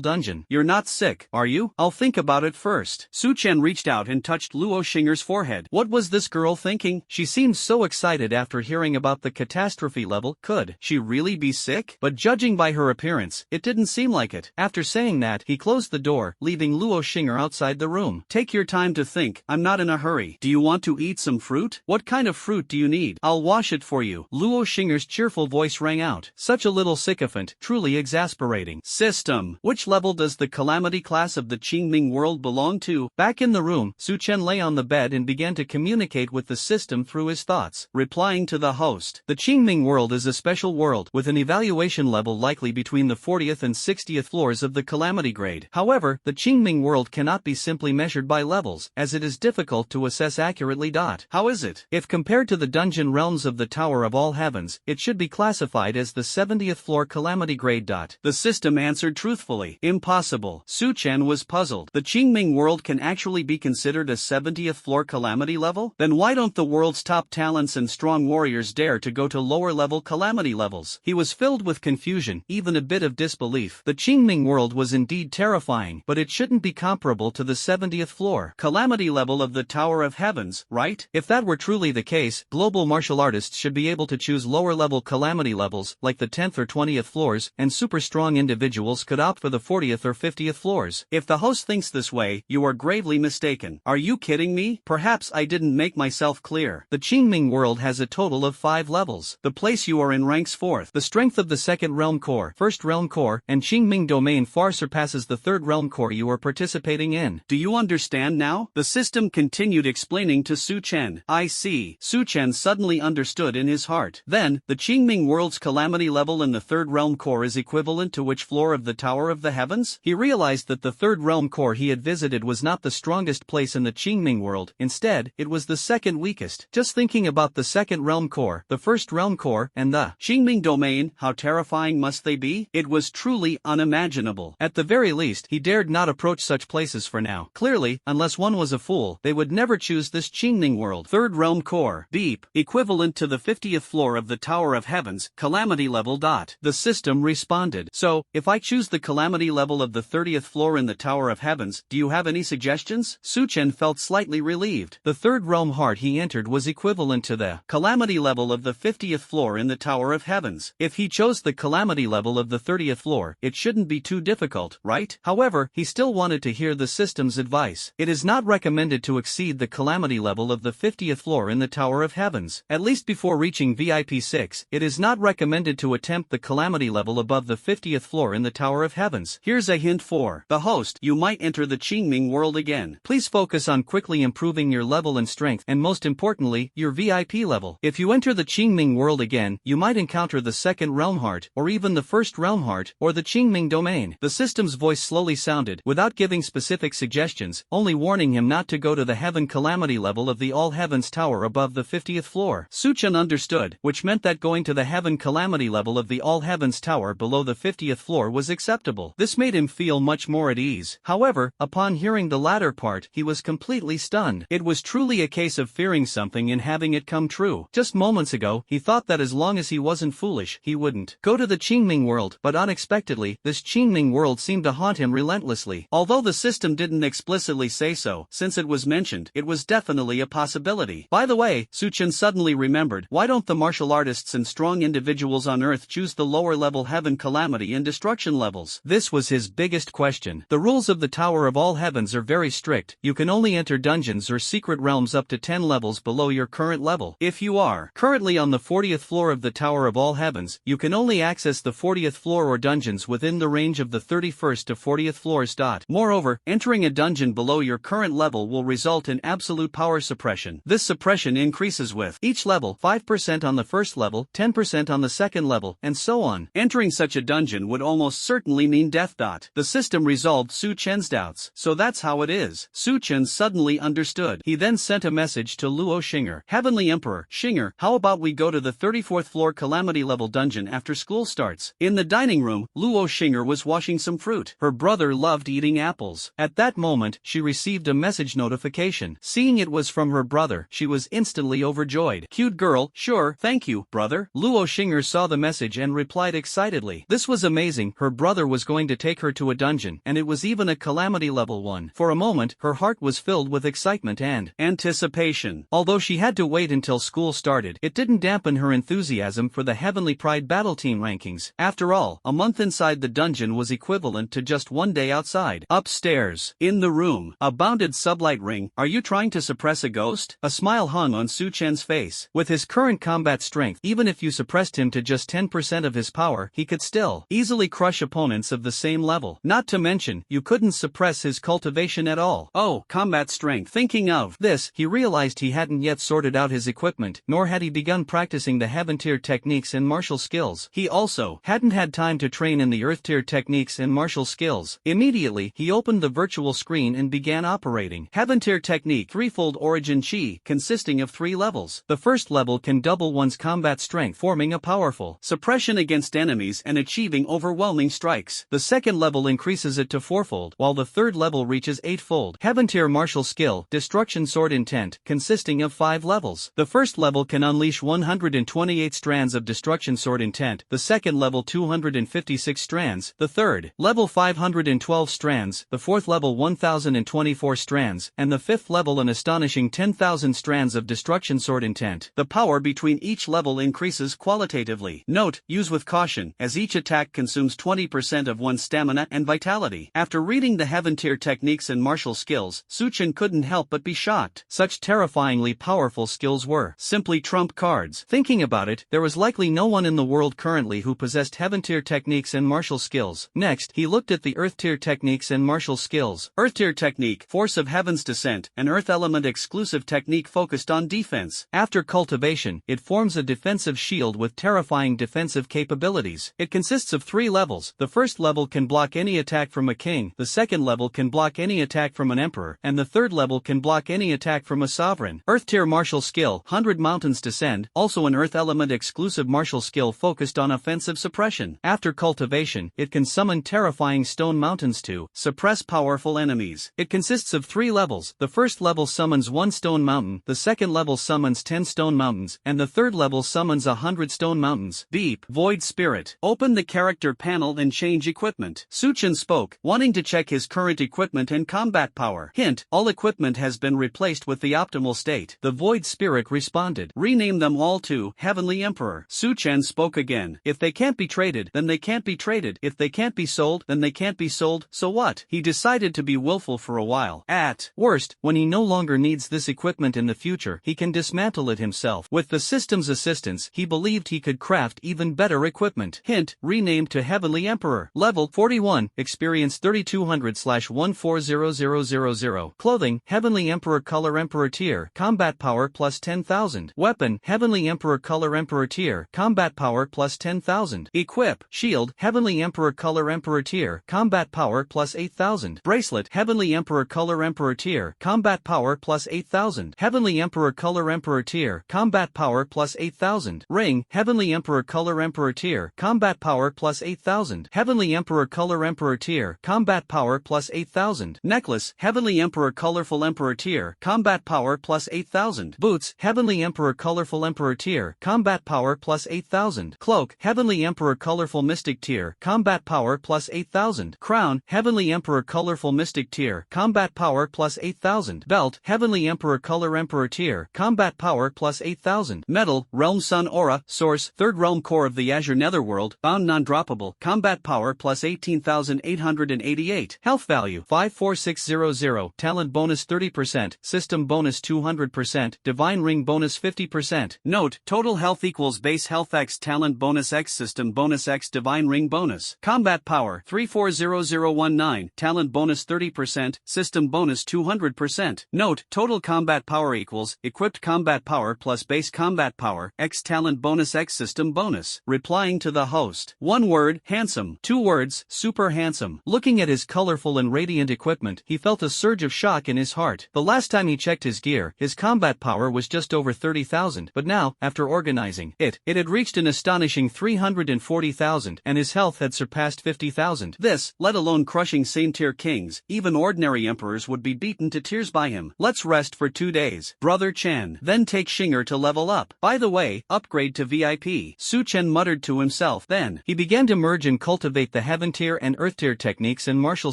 dungeon. You're not sick, are you? I'll think about it first. Su Chen reached out and touched Luo Xing'er's forehead. What was this girl thinking? She seemed so excited after hearing about the catastrophe level. Could she really be sick? But judging by her appearance, it didn't seem like it. After saying that, he closed the door, leaving Luo Xing'er outside the room. Take your time to think. I'm not in a hurry. Do you want to eat some fruit? What kind of fruit do you need? I'll wash it for you. Luo Xing'er's cheerful voice rang out. Such a little sycophant, truly exasperating. System. Which level does the calamity class of the Qingming world belong to? Back in the room, Su Chen lay on the bed and began to communicate with the system through his thoughts. Replying to the host. The Qingming world is a special world, with an evaluation level likely between the 40th and 60th floors of the calamity grade. However, the Qingming world cannot be simply measured by levels, as it is difficult to assess accurately. How is it? If compared to the dungeon realms of the Tower of All Heavens, it should be classified as the 70th floor calamity grade. The system answered truthfully. Impossible. Su Chen was puzzled. The Qingming world can actually be considered a 70th floor calamity level? Then why don't the world's top talents and strong warriors dare to go to lower level calamity levels? He was filled with confusion, even a bit of disbelief. The Qingming world was indeed terrifying, but it shouldn't be comparable to the 70th floor calamity level of the Tower of Heavens, right? If that were truly the case, global martial artists should be able to choose lower level calamity levels, like the 10th or 20th floors, and super strong individuals could opt for the 40th or 50th floors. If the host thinks this way, you are gravely mistaken. Are you kidding me? Perhaps I didn't make myself clear. The Qingming world has a total of 5 levels. The place you are in ranks 4th. The strength of the 2nd realm core, 1st realm core, and Qingming domain far surpasses the 3rd realm core you are participating in. Do you understand now? The system continued explaining to Su Chen. I see. Su Chen suddenly understood in his heart. Then, the Qingming world's calamity level in the 3rd realm core is equivalent to which floor of the Tower of the Heavens? He realized that the 3rd realm core he had visited was not the strongest place in the Qingming world. Instead, it was the 2nd weakest. Just thinking about the 2nd realm core, the 1st realm core, and the Qingming domain, how terrifying must they be? It was truly unimaginable. At the very least, he dared not approach such places for now. Clearly, unless one was a fool, they would never choose this Qingming world. 3rd realm core, beep, equivalent to the 50th floor of the Tower of Heavens, calamity level. The system responded. So, if I choose the calamity level of the 30th floor in the Tower of Heavens, do you have any suggestions? Su Chen felt slightly relieved. The 3rd realm heart he entered was equivalent to the calamity level of the 50th floor in the Tower of Heavens. If he chose the calamity level of the 30th floor, it shouldn't be too difficult, right? However, he still wanted to hear the system's advice. It is not recommended to exceed the calamity level of the 50th floor in the Tower of Heavens. At least before reaching VIP 6, it is not recommended to attempt the calamity level above the 50th floor in the Tower of Heavens. Here's a hint for the host. You might enter the Qingming world again. Please focus on quickly improving your level and strength, and most importantly, your VIP level. If you enter the Qingming world again, you might encounter the 2nd realm heart, or even the 1st realm heart, or the Qingming domain. The system's voice slowly sounded, without giving specific suggestions, only warning him not to go to the heaven calamity level of the All Heavens Tower above the 50th floor. Su Chen understood, which meant that going to the heaven calamity level of the All Heavens Tower below the 50th floor was acceptable. This made him feel much more at ease. However, upon hearing the latter part, he was completely stunned. It was truly a case of fearing something and having it come true. Just moments ago, he thought that as long as he wasn't foolish, he wouldn't go to the Qingming world, but unexpectedly, this Qingming world seemed to haunt him relentlessly. Although the system didn't explicitly say so, since it was mentioned, it was definitely a possibility. By the way, Su Chen suddenly remembered, why don't the martial artists and strong individuals on Earth choose the lower level heaven calamity and destruction levels? This was his biggest question. The rules of the Tower of All Heavens are very strict. You can only enter dungeons or secret realms up to 10 levels below your current level. If you are currently on the 40th floor of the Tower of All Heavens, you can only access the 40th floor or dungeons within the range of the 31st to 40th floors. Moreover, entering a dungeon below your current level will result in absolute power suppression. This suppression increases with each level, 5% on the first level, 10% on the second level, and so on. Entering such a dungeon would almost certainly mean death. The system resolved Su Chen's doubts. So that's how it is. Su Chen suddenly understood. He then sent a message to Luo Xing'er. Heavenly Emperor, Xing'er, how about we go to the 34th floor calamity level dungeon after school starts? In the dining room, Luo Xing'er was washing some fruit. Her brother loved eating apples. At that moment, she received a message notification. Seeing it was from her brother, she was instantly overjoyed. Cute girl, sure, thank you, brother. Luo Xing'er saw the message and replied excitedly. This was amazing, her brother was going to take her to a dungeon, and it was even a calamity level 1. For a moment, her heart was filled with excitement and anticipation. Although she had to wait until school started, it didn't dampen her enthusiasm for the Heavenly Pride battle team rankings. After all, a month inside the dungeon was equivalent to just one day outside. Upstairs, in the room, a bounded sublight ring. Are you trying to suppress a ghost? A smile hung on Su Chen's face. With his current combat strength, even if you suppressed him to just 10% of his power, he could still easily crush opponents of the same level. Not to mention, you couldn't suppress his cultivation at all. Oh, combat strength. Thinking of this, he realized he hadn't yet sorted out his equipment, nor had he begun practicing the heaven tier techniques and martial skills. He also hadn't had time to train in the earth tier techniques and martial skills. Immediately, he opened the virtual screen and began operating. Heaven tier technique, threefold origin chi, consisting of 3 levels. The first level can double one's combat strength, forming a powerful suppression against enemies and achieving overwhelming strikes. The second level increases it to 4-fold, while the third level reaches 8-fold. Heaven tier martial skill, destruction sword intent, consisting of 5 levels. The first level can unleash 128 strands of destruction sword intent, the second level 256 strands, the third level 512 strands, the fourth level 1024 strands, and the fifth level an astonishing 10,000 strands of destruction sword intent. The power between each level increases qualitatively. Note, use with caution, as each attack consumes 20% of one's stamina and vitality. After reading the heaven tier techniques and martial skills, Su Chen couldn't help but be shocked. Such terrifyingly powerful skills were simply trump cards. Thinking about it, there was likely no one in the world currently who possessed heaven tier techniques and martial skills. Next, he looked at the earth tier techniques and martial skills. Earth tier technique, force of heaven's descent, an earth element exclusive technique focused on defense. After cultivation, it forms a defensive shield with terrifying defensive capabilities. It consists of 3 levels. The first level can block any attack from a king, the second level can block any attack from an emperor, and the third level can block any attack from a sovereign. Earth tier martial skill, 100 mountains descend, also an earth element exclusive martial skill focused on offensive suppression. After cultivation, it can summon terrifying stone mountains to suppress powerful enemies. It consists of 3 levels. The first level summons 1 stone mountain, the second level summons 10 stone mountains, and the third level summons 100 stone mountains. Beep. Void Spirit. Open the character panel and change equipment. Su Chen spoke, wanting to check his current equipment and combat power. Hint, all equipment has been replaced with the optimal state. The Void Spirit responded. Rename them all to Heavenly Emperor. Su Chen spoke again. If they can't be traded, then they can't be traded. If they can't be sold, then they can't be sold. So what? He decided to be willful for a while. At worst, when he no longer needs this equipment in the future, he can dismantle it himself. With the system's assistance, he believed he could craft even better equipment. Hint, renamed to Heavenly Emperor. Level 41, experience 3200/140000. Clothing, Heavenly Emperor color Emperor tier, combat power plus 10,000. Weapon, Heavenly Emperor color Emperor tier, combat power plus 10,000. Equip, shield, Heavenly Emperor color Emperor tier, combat power plus 8,000. Bracelet, Heavenly Emperor color Emperor tier, combat power plus 8,000. Heavenly Emperor color Emperor tier, combat power plus 8,000. Ring, Heavenly Emperor color Emperor tier, combat power plus 8,000. Heavenly Emperor color Emperor tier, combat power plus 8,000. Necklace, Heavenly Emperor colorful Emperor tier, combat power plus 8,000. Boots, Heavenly Emperor colorful Emperor tier, combat power plus 8,000. Cloak, Heavenly Emperor colorful Mystic tier, combat power plus 8,000. Crown, Heavenly Emperor colorful Mystic tier, combat power plus 8,000. Belt, Heavenly Emperor color Emperor tier, combat power plus 8,000. Medal, Realm Sun Aura, Source, 3rd Realm Core of the Azure Netherworld, bound non-droppable, combat power plus 18,888. Health value, 54600, talent bonus 30%, system bonus 200%, divine ring bonus 50%. Note, total health equals base health x talent bonus x system bonus x divine ring bonus. Combat power, 340019, talent bonus 30%, system bonus 200%. Note, total combat power equals, equipped combat power plus base combat power, x talent bonus x system bonus. Replying to the host. 1 word, handsome. 2 words, super handsome. Looking at his colorful and radiant equipment, he felt a surge of shock in his heart. The last time he checked his gear, his combat power was just over 30,000, but now, after organizing it had reached an astonishing 340,000, and his health had surpassed 50,000. This, let alone crushing same tier kings, even ordinary emperors would be beaten to tears by him. podium. Let's rest for 2 days. Brother Chen. Then take Shinger to level up. By the way, upgrade to VIP. Su Chen muttered to himself. Then, he began to merge and cultivate the Heaven Tier and Earth Tier techniques and martial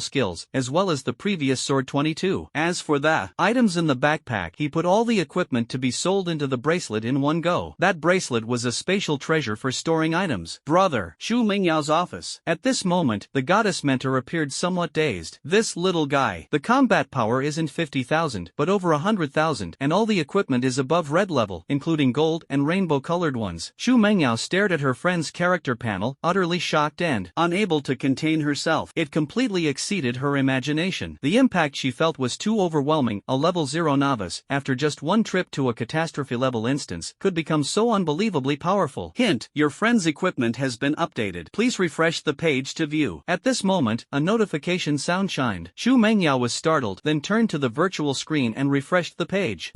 skills, as well as the previous Sword 22. As for the items in the backpack, he put all the equipment to be sold into the bracelet in one go. That bracelet was a spatial treasure for storing items. Brother, Shu Mingyao's office. At this moment, the goddess mentor appeared somewhat dazed. This little guy. The combat power isn't 50,000, but over 100,000, and all the equipment is above red level, including gold and rainbow-colored ones. Shu Mengyao stared at her friend's character panel, utterly shocked and unable to contain herself. It completely exceeded her imagination. The impact she felt was too overwhelming. A level 0 novice, after just one trip to a catastrophe-level instance, could become so unbelievably powerful. Hint, your friend's equipment has been updated. Please refresh the page to view. At this moment, a notification sound shined. Shu Mengyao was startled, then turned to the virtual screen and refreshed the page.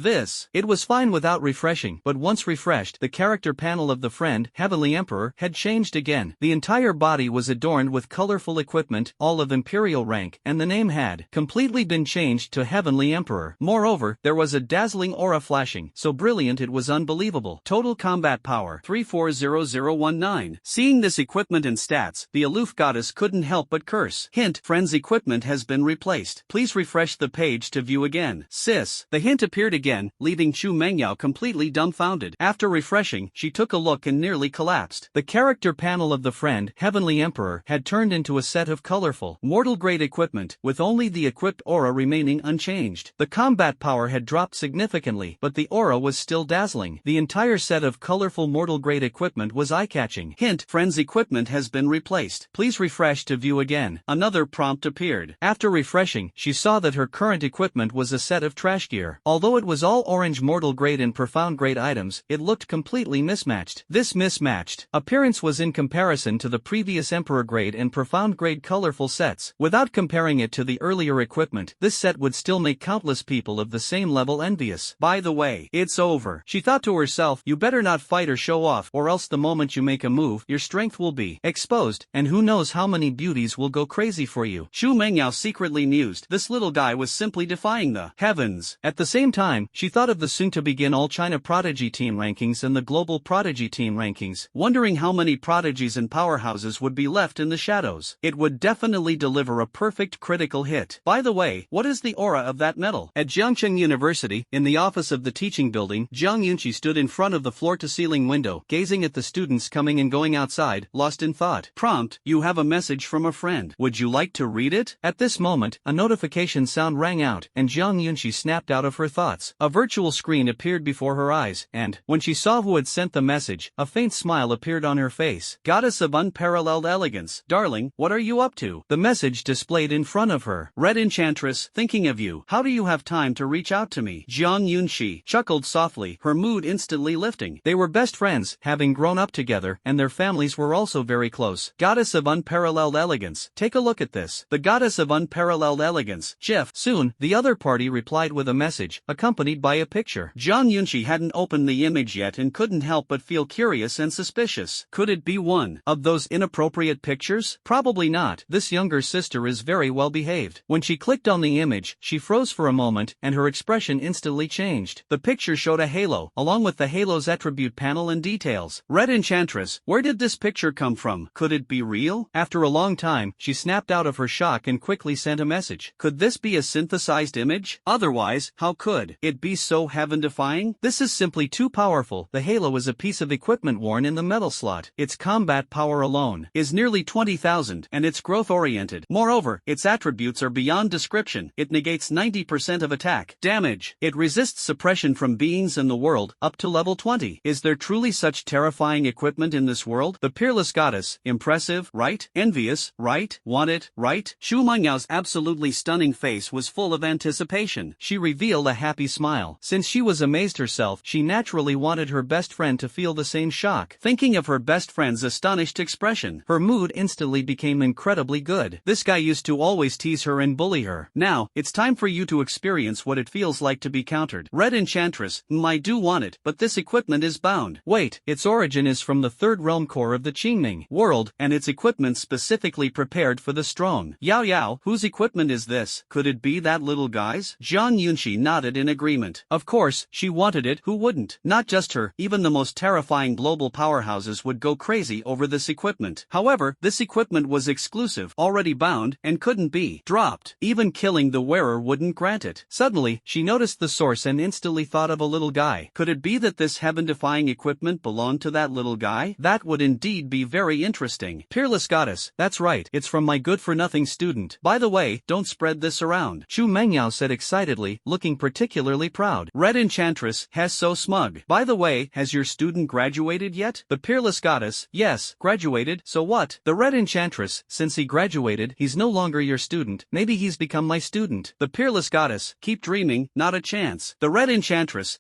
It was fine without refreshing, but once refreshed, the character panel of the friend, Heavenly Emperor, had changed again. The entire body was adorned with colorful equipment, all of imperial rank, and the name had completely been changed to Heavenly Emperor. Moreover, there was a dazzling aura flashing, so brilliant it was unbelievable. Total combat power 340019. Seeing this equipment and stats, the aloof goddess couldn't help but curse. Hint, friend's equipment has been replaced. Please refresh the page to view again. Sis. The hint appeared again, leaving Chu Mengyao completely dumbfounded. After refreshing, she took a look and nearly collapsed. The character panel of the friend, Heavenly Emperor, had turned into a set of colorful, mortal-grade equipment, with only the equipped aura remaining unchanged. The combat power had dropped significantly, but the aura was still dazzling. The entire set of colorful mortal-grade equipment was eye-catching. Hint, friend's equipment has been replaced. Please refresh to view again. Another prompt appeared. After refreshing, she saw that her current equipment was a set of trash gear. Although it was all orange mortal-grade and profound-grade items, it looked completely mismatched. This mismatched appearance was in comparison to the previous Emperor-grade and profound-grade colorful sets. Without comparing it to the earlier equipment, this set would still make countless people of the same level envious. By the way, it's over. She thought to herself, you better not fight or show off, or else the moment you make a move, your strength will be exposed, and who knows how many beauties will go crazy for you. Shu Mengyao secretly mused, this little guy was simply defying the heavens. At the same time, she thought of the soon-to-begin All-China Prodigy Team rankings and the Global Prodigy Team rankings, wondering how many prodigies and powerhouses would be left in the shadows. It would definitely deliver a perfect critical hit. By the way, what is the aura of that medal? At Jiangcheng University, in the office of the teaching building, Jiang Yunqi stood in front of the floor-to-ceiling window, gazing at the students coming and going outside, lost in thought. Prompt, you have a message from a friend. Would you like to read it? At this moment, a notification sound rang out, and Jiang Yunqi snapped out of her thoughts. A virtual screen appeared before her eyes, and, when she saw who had sent the message, a faint smile appeared on her face. Goddess of unparalleled elegance, darling, what are you up to? The message displayed in front of her. Red Enchantress, thinking of you. How do you have time to reach out to me? Jiang Yunqi chuckled softly, her mood instantly lifting. They were best friends, having grown up together, and their families were also very close. Goddess of unparalleled elegance, take a look at this. The goddess of unparalleled elegance, Jeff. Soon, the other party replied with a message, accompanied by a picture. Jiang Yunqi hadn't opened the image yet and couldn't help but feel curious and suspicious. Could it be one of those inappropriate pictures? Probably not. This younger sister is very well behaved. When she clicked on the image, she froze for a moment, and her expression instantly changed. The picture showed a halo, along with the halo's attribute panel and details. Red Enchantress, where did this picture come from? Could it be real? After a long time, she snapped out of her shock and quickly sent a message. Could this be a synthesized image? Otherwise, how could it be so heaven-defying? This is simply too powerful. The halo is a piece of equipment worn in the metal slot. Its combat power alone is nearly 20,000, and it's growth-oriented. Moreover, its attributes are beyond description. It negates 90% of attack damage. It resists suppression from beings in the world, up to level 20. Is there truly such terrifying equipment in this world? The peerless goddess, impressive, right? Envious, right? Want it, right? Shu Mengyao's absolutely stunning face was full of anticipation. She revealed a happy smile. Since she was amazed herself, she naturally wanted her best friend to feel the same shock. Thinking of her best friend's astonished expression, her mood instantly became incredibly good. This guy used to always tease her and bully her. Now, it's time for you to experience what it feels like to be countered. Red Enchantress, I do want it, but this equipment is bound. Wait, its origin is from the third realm core of the Qingming world, and its equipment specifically prepared for the strong. Yao Yao, whose equipment is this? Could it be that little guy's? Jiang Yunxi nodded in agreement. Of course, she wanted it, who wouldn't? Not just her, even the most terrifying global powerhouses would go crazy over this equipment. However, this equipment was exclusive, already bound, and couldn't be dropped. Even killing the wearer wouldn't grant it. Suddenly, she noticed the source and instantly thought of a little guy. Could it be that this heaven-defying equipment belonged to that little guy? That would indeed be very interesting. Peerless goddess, that's right, it's from my good-for-nothing student. By the way, don't spread this around, Chu Mengyao said excitedly, looking particularly proud. Red Enchantress, has so smug. By the way, has your student graduated yet? The Peerless goddess, yes, graduated, so what? The Red Enchantress, since he graduated, he's no longer your student, maybe he's become my student. The Peerless goddess, keep dreaming, not a chance. The Red Enchantress,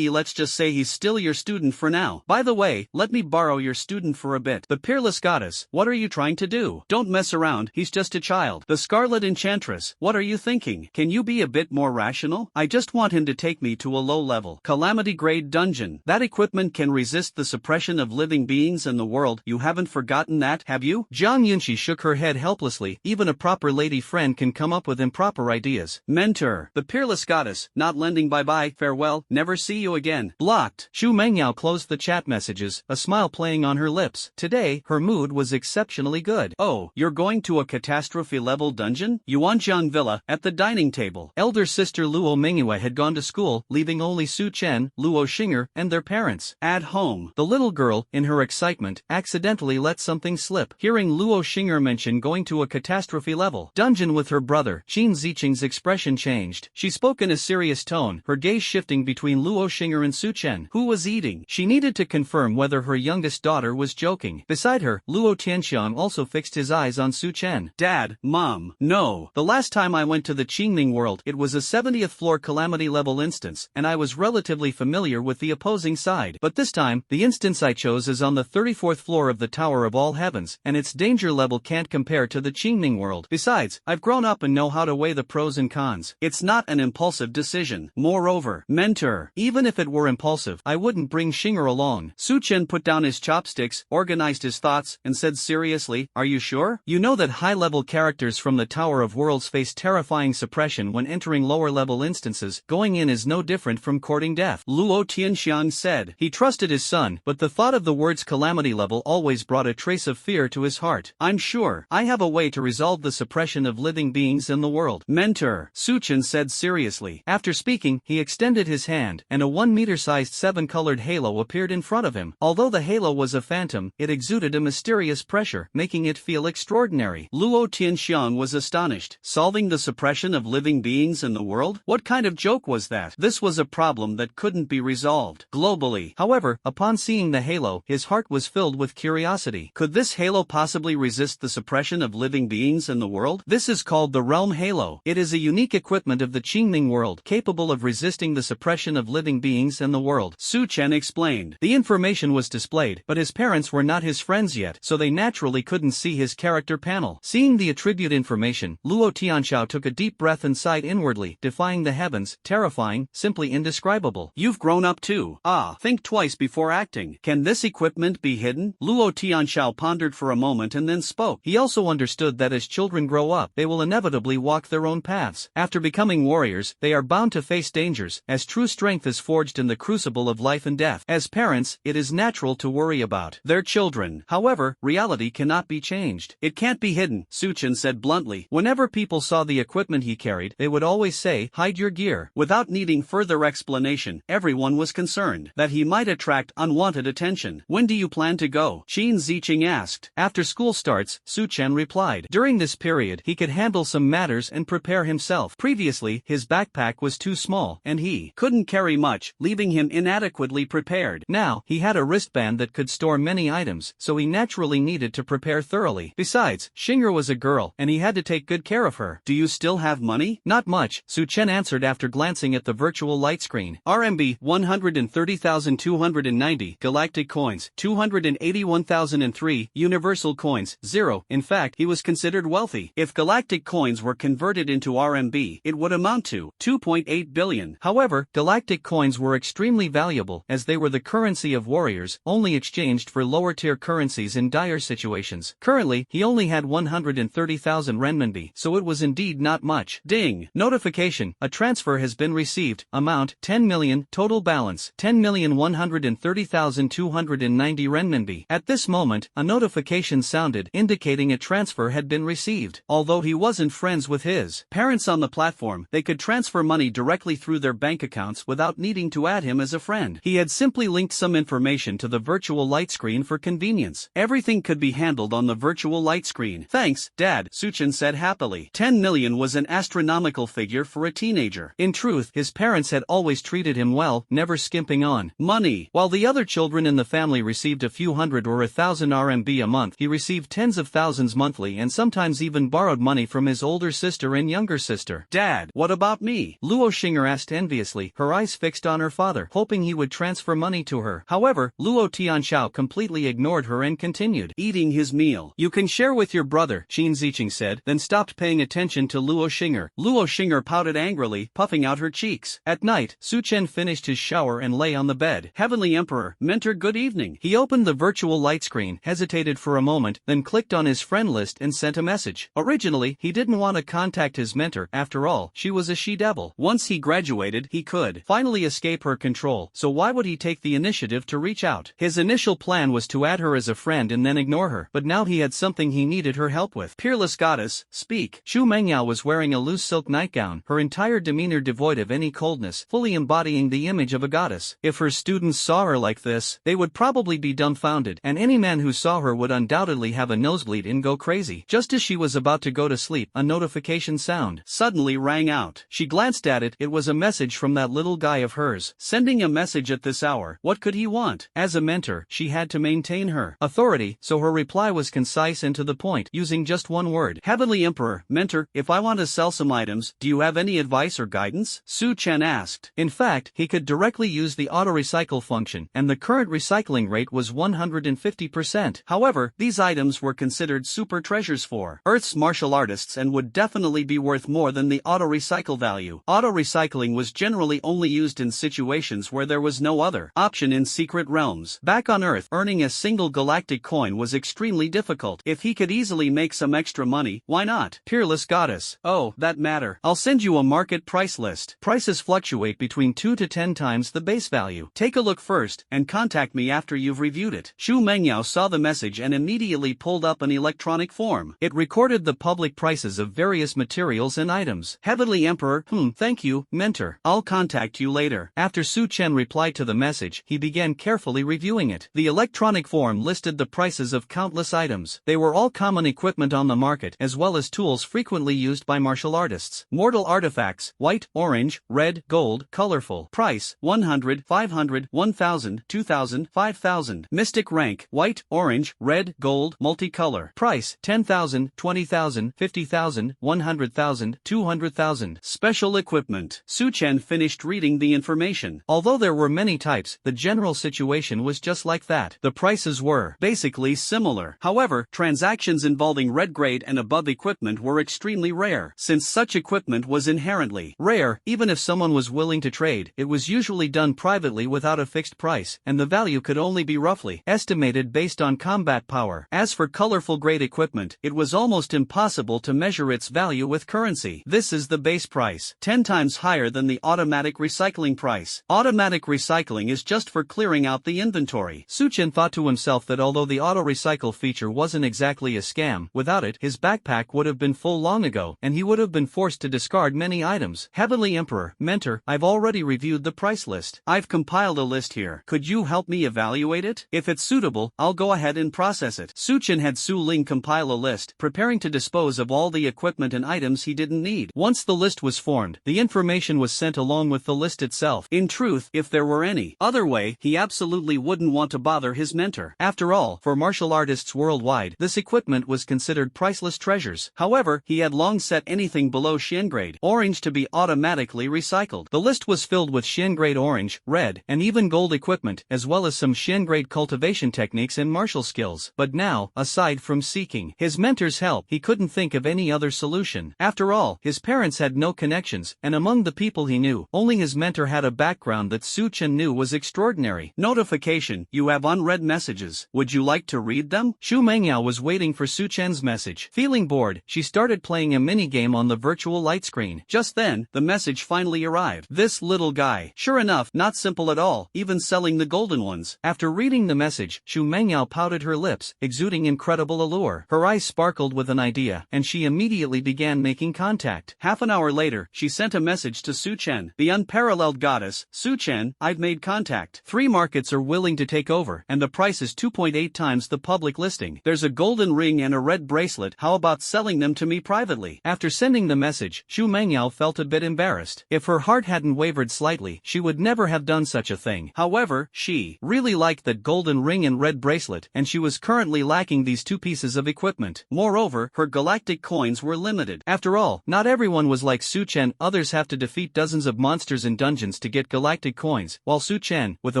let's just say he's still your student for now. By the way, let me borrow your student for a bit. The Peerless goddess, what are you trying to do? Don't mess around, he's just a child. The Scarlet Enchantress, what are you thinking? Can you be a bit more rational? I just want him to take me to a low-level, calamity-grade dungeon. That equipment can resist the suppression of living beings in the world. You haven't forgotten that, have you? Jiang Yunxi shook her head helplessly. Even a proper lady friend can come up with improper ideas. Mentor. The Peerless goddess, not lending bye-bye, farewell, never see you again. Blocked. Chu Mengyao closed the chat messages, a smile playing on her lips. Today, her mood was exceptionally good. Oh, you're going to a catastrophe-level dungeon? Yuanjiang Villa, at the dining table. Elder sister Luo Mingyue had gone to school, leaving only Su Chen, Luo Xing'er, and their parents at home. The little girl, in her excitement, accidentally let something slip. Hearing Luo Xing'er mention going to a catastrophe-level dungeon with her brother, Qin Ziqing's expression changed. She spoke in a serious tone, her gaze shifting between Luo Xing'er and Su Chen, who was eating. She needed to confirm whether her youngest daughter was joking. Beside her, Luo Tianxiang also fixed his eyes on Su Chen. Dad, Mom, no. The last time I went to the Qingming world, it was a 70th floor calamity level instance, and I was relatively familiar with the opposing side. But this time, the instance I chose is on the 34th floor of the Tower of All Heavens, and its danger level can't compare to the Qingming world. Besides, I've grown up and know how to weigh the pros and cons. It's not an impulsive decision. Moreover, mentor, even if it were impulsive, I wouldn't bring Xing'er along. Su Chen put down his chopsticks, organized his thoughts, and said seriously, are you sure? You know that high-level characters from the Tower of Worlds face terrifying suppression when entering lower-level instances. Going in is no different from courting death. Luo Tianxiang said. He trusted his son, but the thought of the words calamity level always brought a trace of fear to his heart. I'm sure I have a way to resolve the suppression of living beings in the world. Mentor, Su Chen said seriously. After speaking, he extended his hand, and a 1-meter-sized 7-colored halo appeared in front of him. Although the halo was a phantom, it exuded a mysterious pressure, making it feel extraordinary. Luo Tianxiang was astonished. Solving the suppression of living beings in the world? What kind of joke was that? This was a problem that couldn't be resolved globally. However, upon seeing the halo, his heart was filled with curiosity. Could this halo possibly resist the suppression of living beings in the world? This is called the Realm Halo. It is a unique equipment of the Qingming world, capable of resisting the suppression of living beings in the world. Su Chen explained. The information was displayed, but his parents were not his friends yet, so they naturally couldn't see his character panel. Seeing the attribute information, Luo Tianxiao took a deep breath and sighed inwardly, defying the heavens, terrifying, simply indescribable. You've grown up too. Think twice before acting. Can this equipment be hidden? Luo Tianxiao pondered for a moment and then spoke. He also understood that as children grow up, they will inevitably walk their own paths. After becoming warriors, they are bound to face dangers, as true strength is forged in the crucible of life and death. As parents, it is natural to worry about their children. However, reality cannot be changed. It can't be hidden, Su Chen said bluntly. Whenever people saw the equipment he carried, they would always say, hide your gear. Without needing further explanation, everyone was concerned that he might attract unwanted attention. When do you plan to go? Qin Ziqing asked. After school starts, Su Chen replied. During this period, he could handle some matters and prepare himself. Previously, his backpack was too small, and he couldn't carry much, leaving him inadequately prepared. Now, he had a wristband that could store many items, so he naturally needed to prepare thoroughly. Besides, Xing'er was a girl, and he had to take good care of her. Do you still have money? Not much, Su Chen answered after glancing at the virtual light screen. RMB 130,290, galactic coins 281,003, universal coins 0. In fact, he was considered wealthy. If galactic coins were converted into RMB, it would amount to 2.8 billion. However, galactic coins were extremely valuable, as they were the currency of warriors, only exchanged for lower-tier currencies in dire situations. Currently, he only had 130,000 renminbi, so it was indeed not much. Ding! Notification Notification, a transfer has been received, amount, 10 million, total balance, 10,130,290 renminbi. At this moment, a notification sounded, indicating a transfer had been received. Although he wasn't friends with his parents on the platform, they could transfer money directly through their bank accounts without needing to add him as a friend. He had simply linked some information to the virtual light screen for convenience. Everything could be handled on the virtual light screen. Thanks, Dad, Suchin said happily. 10 million was an astronomical figure for a teenager. In truth, his parents had always treated him well, never skimping on money. While the other children in the family received a few hundred or 1,000 RMB a month, he received tens of thousands monthly and sometimes even borrowed money from his older sister and younger sister. Dad, what about me? Luo Xing'er asked enviously, her eyes fixed on her father, hoping he would transfer money to her. However, Luo Tianxiao completely ignored her and continued eating his meal. You can share with your brother, Qin Ziqing said, then stopped paying attention to Luo Xing'er. Luo Xing'er pouted angrily, puffing out her cheeks. At night, Su Chen finished his shower and lay on the bed. Heavenly Emperor, mentor, good evening. He opened the virtual light screen, hesitated for a moment, then clicked on his friend list and sent a message. Originally, he didn't want to contact his mentor, after all, she was a she-devil. Once he graduated, he could finally escape her control, so why would he take the initiative to reach out? His initial plan was to add her as a friend and then ignore her, but now he had something he needed her help with. Peerless goddess, speak. Xu Mengyao was wearing a loose silk nightgown, her entire demeanor devoid of any coldness, fully embodying the image of a goddess. If her students saw her like this, they would probably be dumbfounded, and any man who saw her would undoubtedly have a nosebleed and go crazy. Just as she was about to go to sleep, a notification sound suddenly rang out. She glanced at it. It was a message from that little guy of hers. Sending a message at this hour, what could he want? As a mentor, she had to maintain her authority, so her reply was concise and to the point, using just one word. Heavenly Emperor, mentor, if I want to sell some items, do you have any advice or guidance? Su Chen asked. In fact, he could directly use the auto-recycle function, and the current recycling rate was 150%. However, these items were considered super treasures for Earth's martial artists and would definitely be worth more than the auto-recycle value. Auto-recycling was generally only used in situations where there was no other option in secret realms. Back on Earth, earning a single galactic coin was extremely difficult. If he could easily make some extra money, why not? Peerless goddess. Oh, that matter. I'll send you a market price list. Prices fluctuate between 2 to 10 times the base value. Take a look first, and contact me after you've reviewed it. Xu Mengyao saw the message and immediately pulled up an electronic form. It recorded the public prices of various materials and items. Heavenly Emperor, thank you, mentor. I'll contact you later. After Su Chen replied to the message, he began carefully reviewing it. The electronic form listed the prices of countless items. They were all common equipment on the market, as well as tools frequently used by martial artists. Mortal artifacts, white, orange, red, gold, colorful. Price, 100, 500, 1000, 2000, 5000. Mystic rank, white, orange, red, gold, multicolor. Price, 10,000, 20,000, 50,000, 100,000, 200,000. Special equipment. Su Chen finished reading the information. Although there were many types, the general situation was just like that. The prices were basically similar. However, transactions involving red grade and above equipment were extremely rare. Since such equipment was inherently rare, even if someone was willing to trade, it was usually done privately without a fixed price, and the value could only be roughly estimated based on combat power. As for colorful grade equipment, it was almost impossible to measure its value with currency. This is the base price, 10 times higher than the automatic recycling price. Automatic recycling is just for clearing out the inventory. Su Chen thought to himself that although the auto-recycle feature wasn't exactly a scam, without it, his backpack would have been full long ago, and he would have been forced to discard many items. Heavenly Emperor, mentor, I've already reviewed the price list. I've compiled a list here. Could you help me evaluate it? If it's suitable, I'll go ahead and process it. Su Chen had Su Ling compile a list, preparing to dispose of all the equipment and items he didn't need. Once the list was formed, the information was sent along with the list itself. In truth, if there were any other way, he absolutely wouldn't want to bother his mentor. After all, for martial artists worldwide, this equipment was considered priceless treasures. However, he had long set anything below Xian grade orange to be automatically recycled. The list was filled with Xian grade orange, red, and even gold equipment, as well as some Xian grade cultivation techniques and martial skills. But now, aside from seeking his mentor's help, he couldn't think of any other solution. After all, his parents had no connections, and among the people he knew, only his mentor had a background that Su Chen knew was extraordinary. Notification, you have unread messages. Would you like to read them? Xu Mengyao was waiting for Su Chen's message. Feeling bored, she started playing a mini-game on the virtual light screen. screen. Just then, the message finally arrived. This little guy. Sure enough, not simple at all, even selling the golden ones. After reading the message, Xu Mengyao pouted her lips, exuding incredible allure. Her eyes sparkled with an idea, and she immediately began making contact. Half an hour later, she sent a message to Su Chen. The unparalleled goddess, Su Chen, I've made contact. 3 markets are willing to take over, and the price is 2.8 times the public listing. There's a golden ring and a red bracelet. How about selling them to me privately? After sending the message, Xu Mengyao felt a bit embarrassed. If her heart hadn't wavered slightly, she would never have done such a thing. However, she really liked that golden ring and red bracelet, and she was currently lacking these 2 pieces of equipment. Moreover, her galactic coins were limited. After all, not everyone was like Su Chen. Others have to defeat dozens of monsters in dungeons to get galactic coins, while Su Chen, with a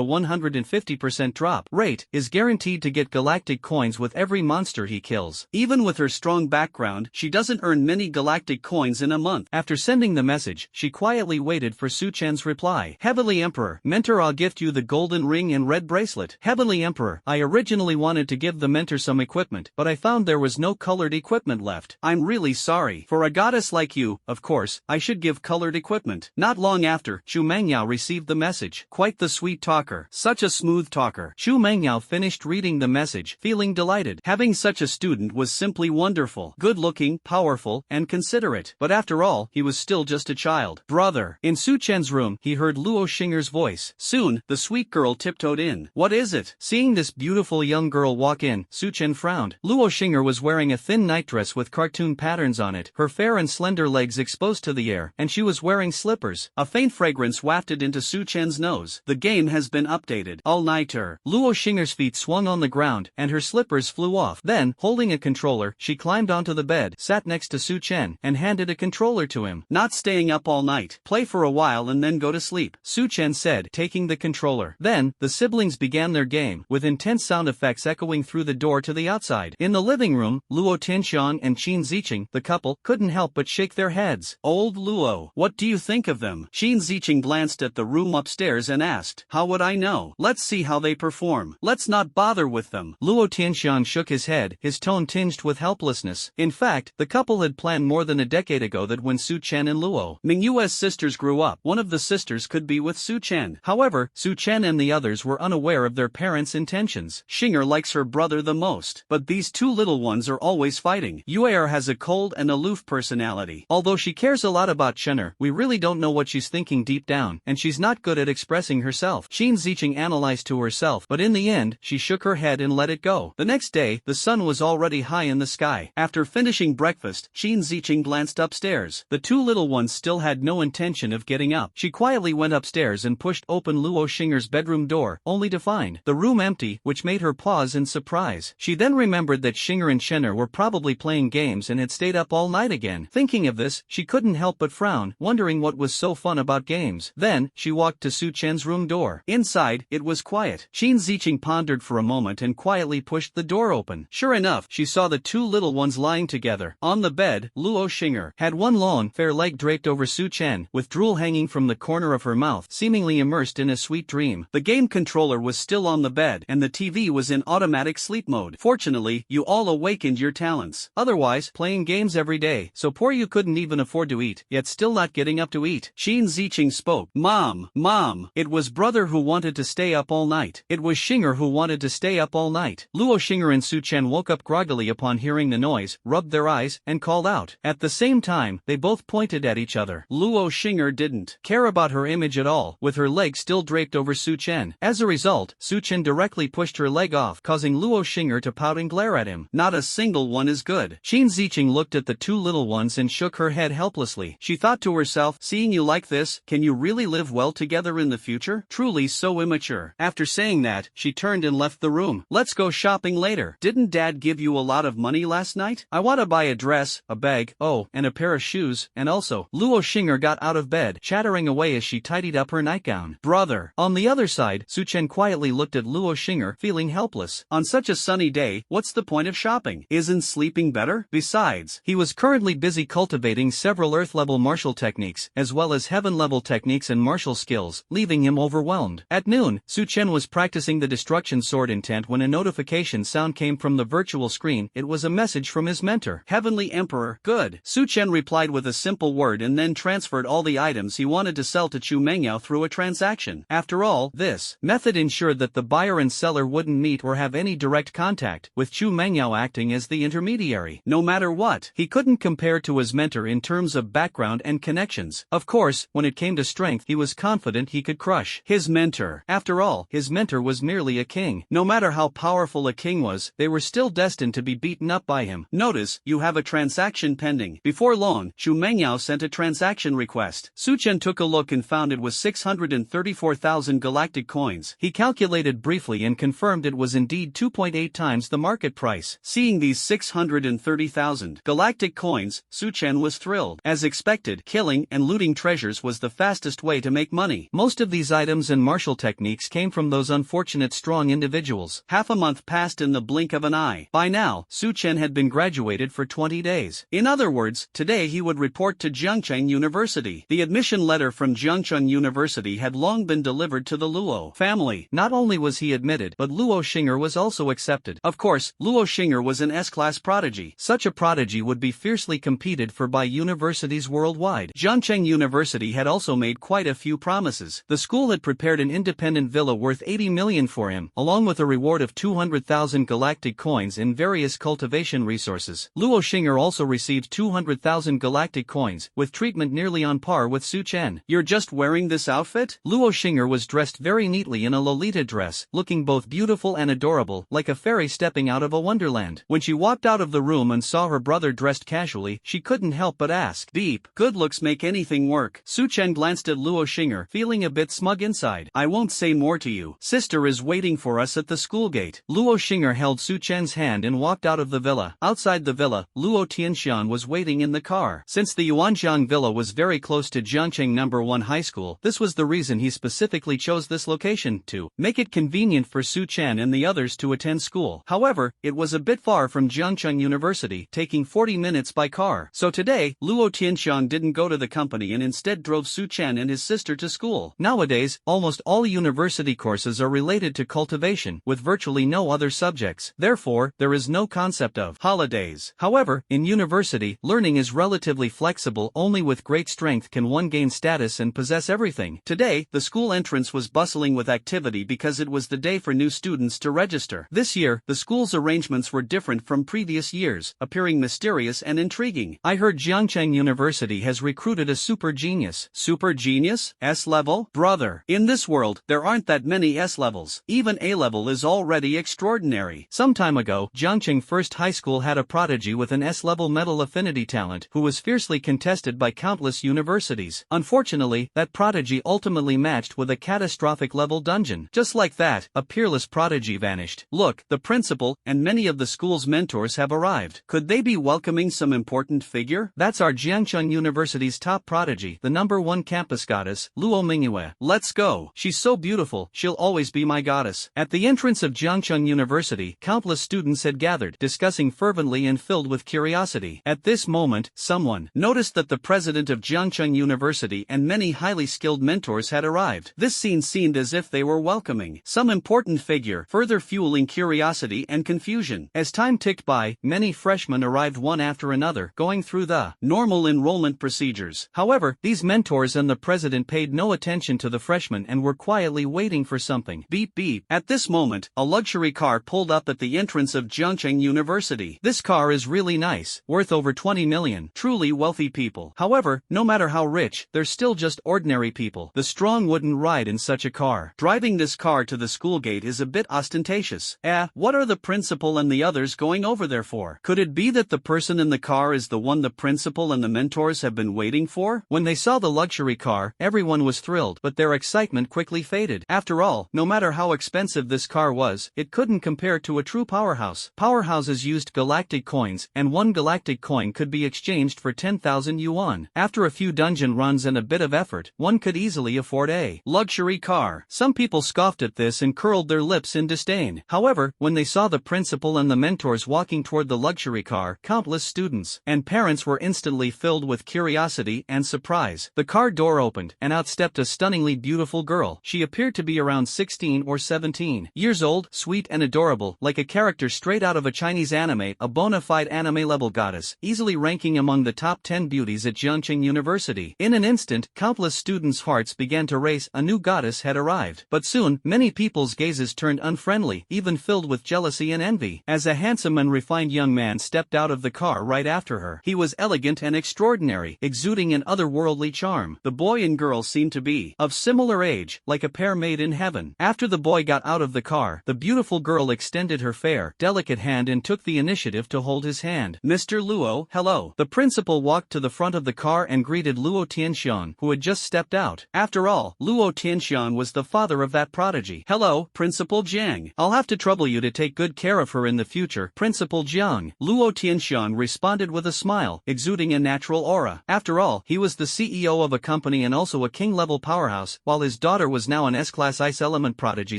150% drop rate, is guaranteed to get galactic coins with every monster he kills. Even with her strong background, she doesn't earn many galactic coins in a month. After sending the message, she quietly waited for Su Chen's reply. Heavenly Emperor, Mentor, I'll gift you the golden ring and red bracelet. Heavenly Emperor, I originally wanted to give the Mentor some equipment, but I found there was no colored equipment left. I'm really sorry. For a goddess like you, of course, I should give colored equipment. Not long after, Xu Mengyao received the message. Quite the sweet talker. Such a smooth talker. Xu Mengyao finished reading the message, feeling delighted. Having such a student was simply wonderful. Good-looking, powerful, and considerate. But after all, he was still just a child. Brother. In Su Chen's room, he heard Luo Xinger's voice. Soon, the sweet girl tiptoed in. What is it? Seeing this beautiful young girl walk in, Su Chen frowned. Luo Xinger was wearing a thin nightdress with cartoon patterns on it, her fair and slender legs exposed to the air, and she was wearing slippers. A faint fragrance wafted into Su Chen's nose. The game has been updated. All-nighter. Luo Xinger's feet swung on the ground, and her slippers flew off. Then, holding a controller, she climbed onto the bed, sat next to Su Chen, and handed a controller to him. Not staying up all night. Play for a while and then go to sleep, Su Chen said, taking the controller. Then, the siblings began their game, with intense sound effects echoing through the door to the outside. In the living room, Luo Tianxiang and Qin Ziqing, the couple, couldn't help but shake their heads. Old Luo, what do you think of them? Qin Ziqing glanced at the room upstairs and asked. How would I know? Let's see how they perform. Let's not bother with them. Luo Tianxiang shook his head, his tone tinged with helplessness. In fact, the couple had planned more than a decade ago that when Su Chen and Luo Mingyue's sisters grew up, one of the sisters could be with Su Chen. However, Su Chen and the others were unaware of their parents' intentions. Xinger likes her brother the most, but these 2 little ones are always fighting. Yuer has a cold and aloof personality. Although she cares a lot about Chenner, we really don't know what she's thinking deep down, and she's not good at expressing herself. Qin Ziqing analyzed to herself, but in the end, she shook her head and let it go. The next day, the sun was already high in the sky. After finishing breakfast, Qin Ziqing glanced upstairs. The 2 little ones still had no intention of getting up. She quietly went upstairs and pushed open Luo Xinger's bedroom door, only to find the room empty, which made her pause in surprise. She then remembered that Xinger and Chenner were probably playing games and had stayed up all night again. Thinking of this, she couldn't help but frown, wondering what was so fun about games. Then, she walked to Su Chen's room door. Inside, it was quiet. Qin Ziqing pondered for a moment and quietly pushed the door open. Sure enough, she saw the 2 little ones lying together. On the bed, Luo Xinger had one long, fair leg draped over Su Chen, with drool hanging from the corner of her mouth, seemingly immersed in a sweet dream. The game controller was still on the bed, and the TV was in automatic sleep mode. Fortunately, you all awakened your talents. Otherwise, playing games every day, so poor you couldn't even afford to eat, yet still not getting up to eat. Qin Ziqing spoke. Mom, it was brother who wanted to stay up all night. It was Xinger who wanted to stay up all night. Luo Xinger and Su Chen woke up groggily upon hearing the noise, rubbed their eyes, and called out. At the same time, they both pointed at each other. Luo Xinger didn't care about her image at all, with her leg still draped over Su Chen. As a result, Su Chen directly pushed her leg off, causing Luo Xinger to pout and glare at him. Not a single one is good. Qin Ziqing looked at the 2 little ones and shook her head helplessly. She thought to herself, seeing you like this, can you really live well together in the future? Truly so immature. After saying that, she turned and left the room. Let's go shopping later. Didn't Dad give you a lot of money last night? I want to buy a dress, a bag, oh, and a pair of shoes, and also. Luo Xinger got out of bed, chattering away as she tidied up her nightgown. Brother. On the other side, Su Chen quietly looked at Luo Xinger, feeling helpless. On such a sunny day, what's the point of shopping? Isn't sleeping better? Besides, he was currently busy cultivating several Earth-level martial techniques, as well as Heaven-level techniques and martial skills, leaving him overwhelmed. At noon, Su Chen was practicing the destruction sword intent when a notification sound came from the virtual screen. It was a message from his mentor. Heavenly Emperor. Good. Su Chen replied with a a simple word and then transferred all the items he wanted to sell to Chu Mengyao through a transaction. After all, this method ensured that the buyer and seller wouldn't meet or have any direct contact, with Chu Mengyao acting as the intermediary. No matter what, he couldn't compare to his mentor in terms of background and connections. Of course, when it came to strength, he was confident he could crush his mentor. After all, his mentor was merely a king. No matter how powerful a king was, they were still destined to be beaten up by him. Notice, you have a transaction pending. Before long, Chu Mengyao sent a transaction request. Su Chen took a look and found it was 634,000 galactic coins. He calculated briefly and confirmed it was indeed 2.8 times the market price. Seeing these 630,000 galactic coins, Su Chen was thrilled. As expected, killing and looting treasures was the fastest way to make money. Most of these items and martial techniques came from those unfortunate strong individuals. Half a month passed in the blink of an eye. By now, Su Chen had been graduated for 20 days. In other words, today he would report to Jiangcheng University. The admission letter from Jiangcheng University had long been delivered to the Luo family. Not only was he admitted, but Luo Xing'er was also accepted. Of course, Luo Xing'er was an S-class prodigy. Such a prodigy would be fiercely competed for by universities worldwide. Jiangcheng University had also made quite a few promises. The school had prepared an independent villa worth 80 million for him, along with a reward of 200,000 galactic coins in various cultivation resources. Luo Xing'er also received 200,000 galactic coins, with treatment nearly on par with Su Chen. "You're just wearing this outfit?" Luo Xing'er was dressed very neatly in a Lolita dress, looking both beautiful and adorable, like a fairy stepping out of a wonderland. When she walked out of the room and saw her brother dressed casually, she couldn't help but ask, "Beep, good looks make anything work." Su Chen glanced at Luo Xing'er, feeling a bit smug inside. "I won't say more to you. Sister is waiting for us at the school gate." Luo Xing'er held Su Chen's hand and walked out of the villa. Outside the villa, Luo Tianxian was waiting in the car. Since the Yuanjiang villa was very close to Jiangcheng No. 1 High School, this was the reason he specifically chose this location, to make it convenient for Su Chen and the others to attend school. However, it was a bit far from Jiangcheng University, taking 40 minutes by car. So today, Luo Tianxian didn't go to the company and instead drove Su Chen and his sister to school. Nowadays, almost all university courses are related to cultivation, with virtually no other subjects. Therefore, there is no concept of holidays. However, in university, learning is relatively flexible. Only with great strength can one gain status and possess everything. Today, the school entrance was bustling with activity because it was the day for new students to register. This year, the school's arrangements were different from previous years, appearing mysterious and intriguing. "I heard Jiangcheng University has recruited a super genius." Super genius? S-level? Brother, in this world, there aren't that many S-levels. Even A-level is already extraordinary. Some time ago, Jiangcheng First High School had a prodigy with an S-level metal affinity talent who was fiercely contested by countless universities. Unfortunately, that prodigy ultimately matched with a catastrophic level dungeon. Just like that, a peerless prodigy vanished. Look, the principal and many of the school's mentors have arrived. Could they be welcoming some important figure? That's our Jiangcheng University's top prodigy, the No. 1 campus goddess, Luo Mingyue. Let's go. She's so beautiful, she'll always be my goddess. At the entrance of Jiangcheng University, countless students had gathered, discussing fervently and filled with curiosity. At this moment, someone noticed that the president of Jiangcheng University and many highly skilled mentors had arrived. This scene seemed as if they were welcoming some important figure, further fueling curiosity and confusion. As time ticked by, many freshmen arrived one after another, going through the normal enrollment procedures. However, these mentors and the president paid no attention to the freshmen and were quietly waiting for something. Beep beep. At this moment, a luxury car pulled up at the entrance of Jiangcheng University. This car is really nice, worth over 20 million. Truly wealthy people. However, no matter how rich, they're still just ordinary people. The strong wouldn't ride in such a car. Driving this car to the school gate is a bit ostentatious. What are the principal and the others going over there for? Could it be that the person in the car is the one the principal and the mentors have been waiting for? When they saw the luxury car, everyone was thrilled, but their excitement quickly faded. After all, no matter how expensive this car was, it couldn't compare to a true powerhouse. Powerhouses used galactic coins, and one galactic coin could be exchanged for 10,000 yuan. After a few dungeon runs and a bit of effort, one could easily afford a luxury car. Some people scoffed at this and curled their lips in disdain. However, when they saw the principal and the mentors walking toward the luxury car, countless students and parents were instantly filled with curiosity and surprise. The car door opened, and out stepped a stunningly beautiful girl. She appeared to be around 16 or 17 years old, sweet and adorable, like a character straight out of a Chinese anime, a bona fide anime-level goddess, easily ranking among the top top 10 beauties at Jiangqing University. In an instant, countless students' hearts began to race. A new goddess had arrived. But soon, many people's gazes turned unfriendly, even filled with jealousy and envy, as a handsome and refined young man stepped out of the car right after her. He was elegant and extraordinary, exuding an otherworldly charm. The boy and girl seemed to be of similar age, like a pair made in heaven. After the boy got out of the car, the beautiful girl extended her fair, delicate hand and took the initiative to hold his hand. Mr. Luo, hello. The principal walked to the front of the car and greeted Luo Tianxian, who had just stepped out. After all, Luo Tianxian was the father of that prodigy. Hello, Principal Jiang. I'll have to trouble you to take good care of her in the future, Principal Jiang. Luo Tianxian responded with a smile, exuding a natural aura. After all, he was the CEO of a company and also a king-level powerhouse, while his daughter was now an S-class ice element prodigy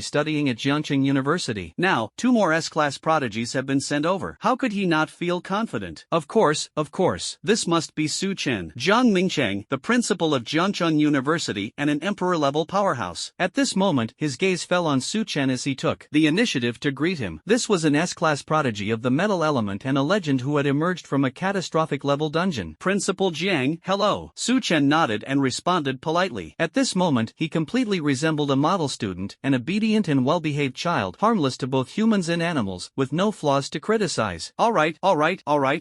studying at Jiangqing University. Now, 2 more S-class prodigies have been sent over. How could he not feel confident? Of course, this must be Su Chen, Jiang Mingcheng, the principal of Jiangqing University and an emperor-level powerhouse. At this moment, his gaze fell on Su Chen as he took the initiative to greet him. This was an S-class prodigy of the metal element and a legend who had emerged from a catastrophic-level dungeon. Principal Jiang, hello. Su Chen nodded and responded politely. At this moment, he completely resembled a model student, an obedient and well-behaved child, harmless to both humans and animals, with no flaws to criticize. Alright,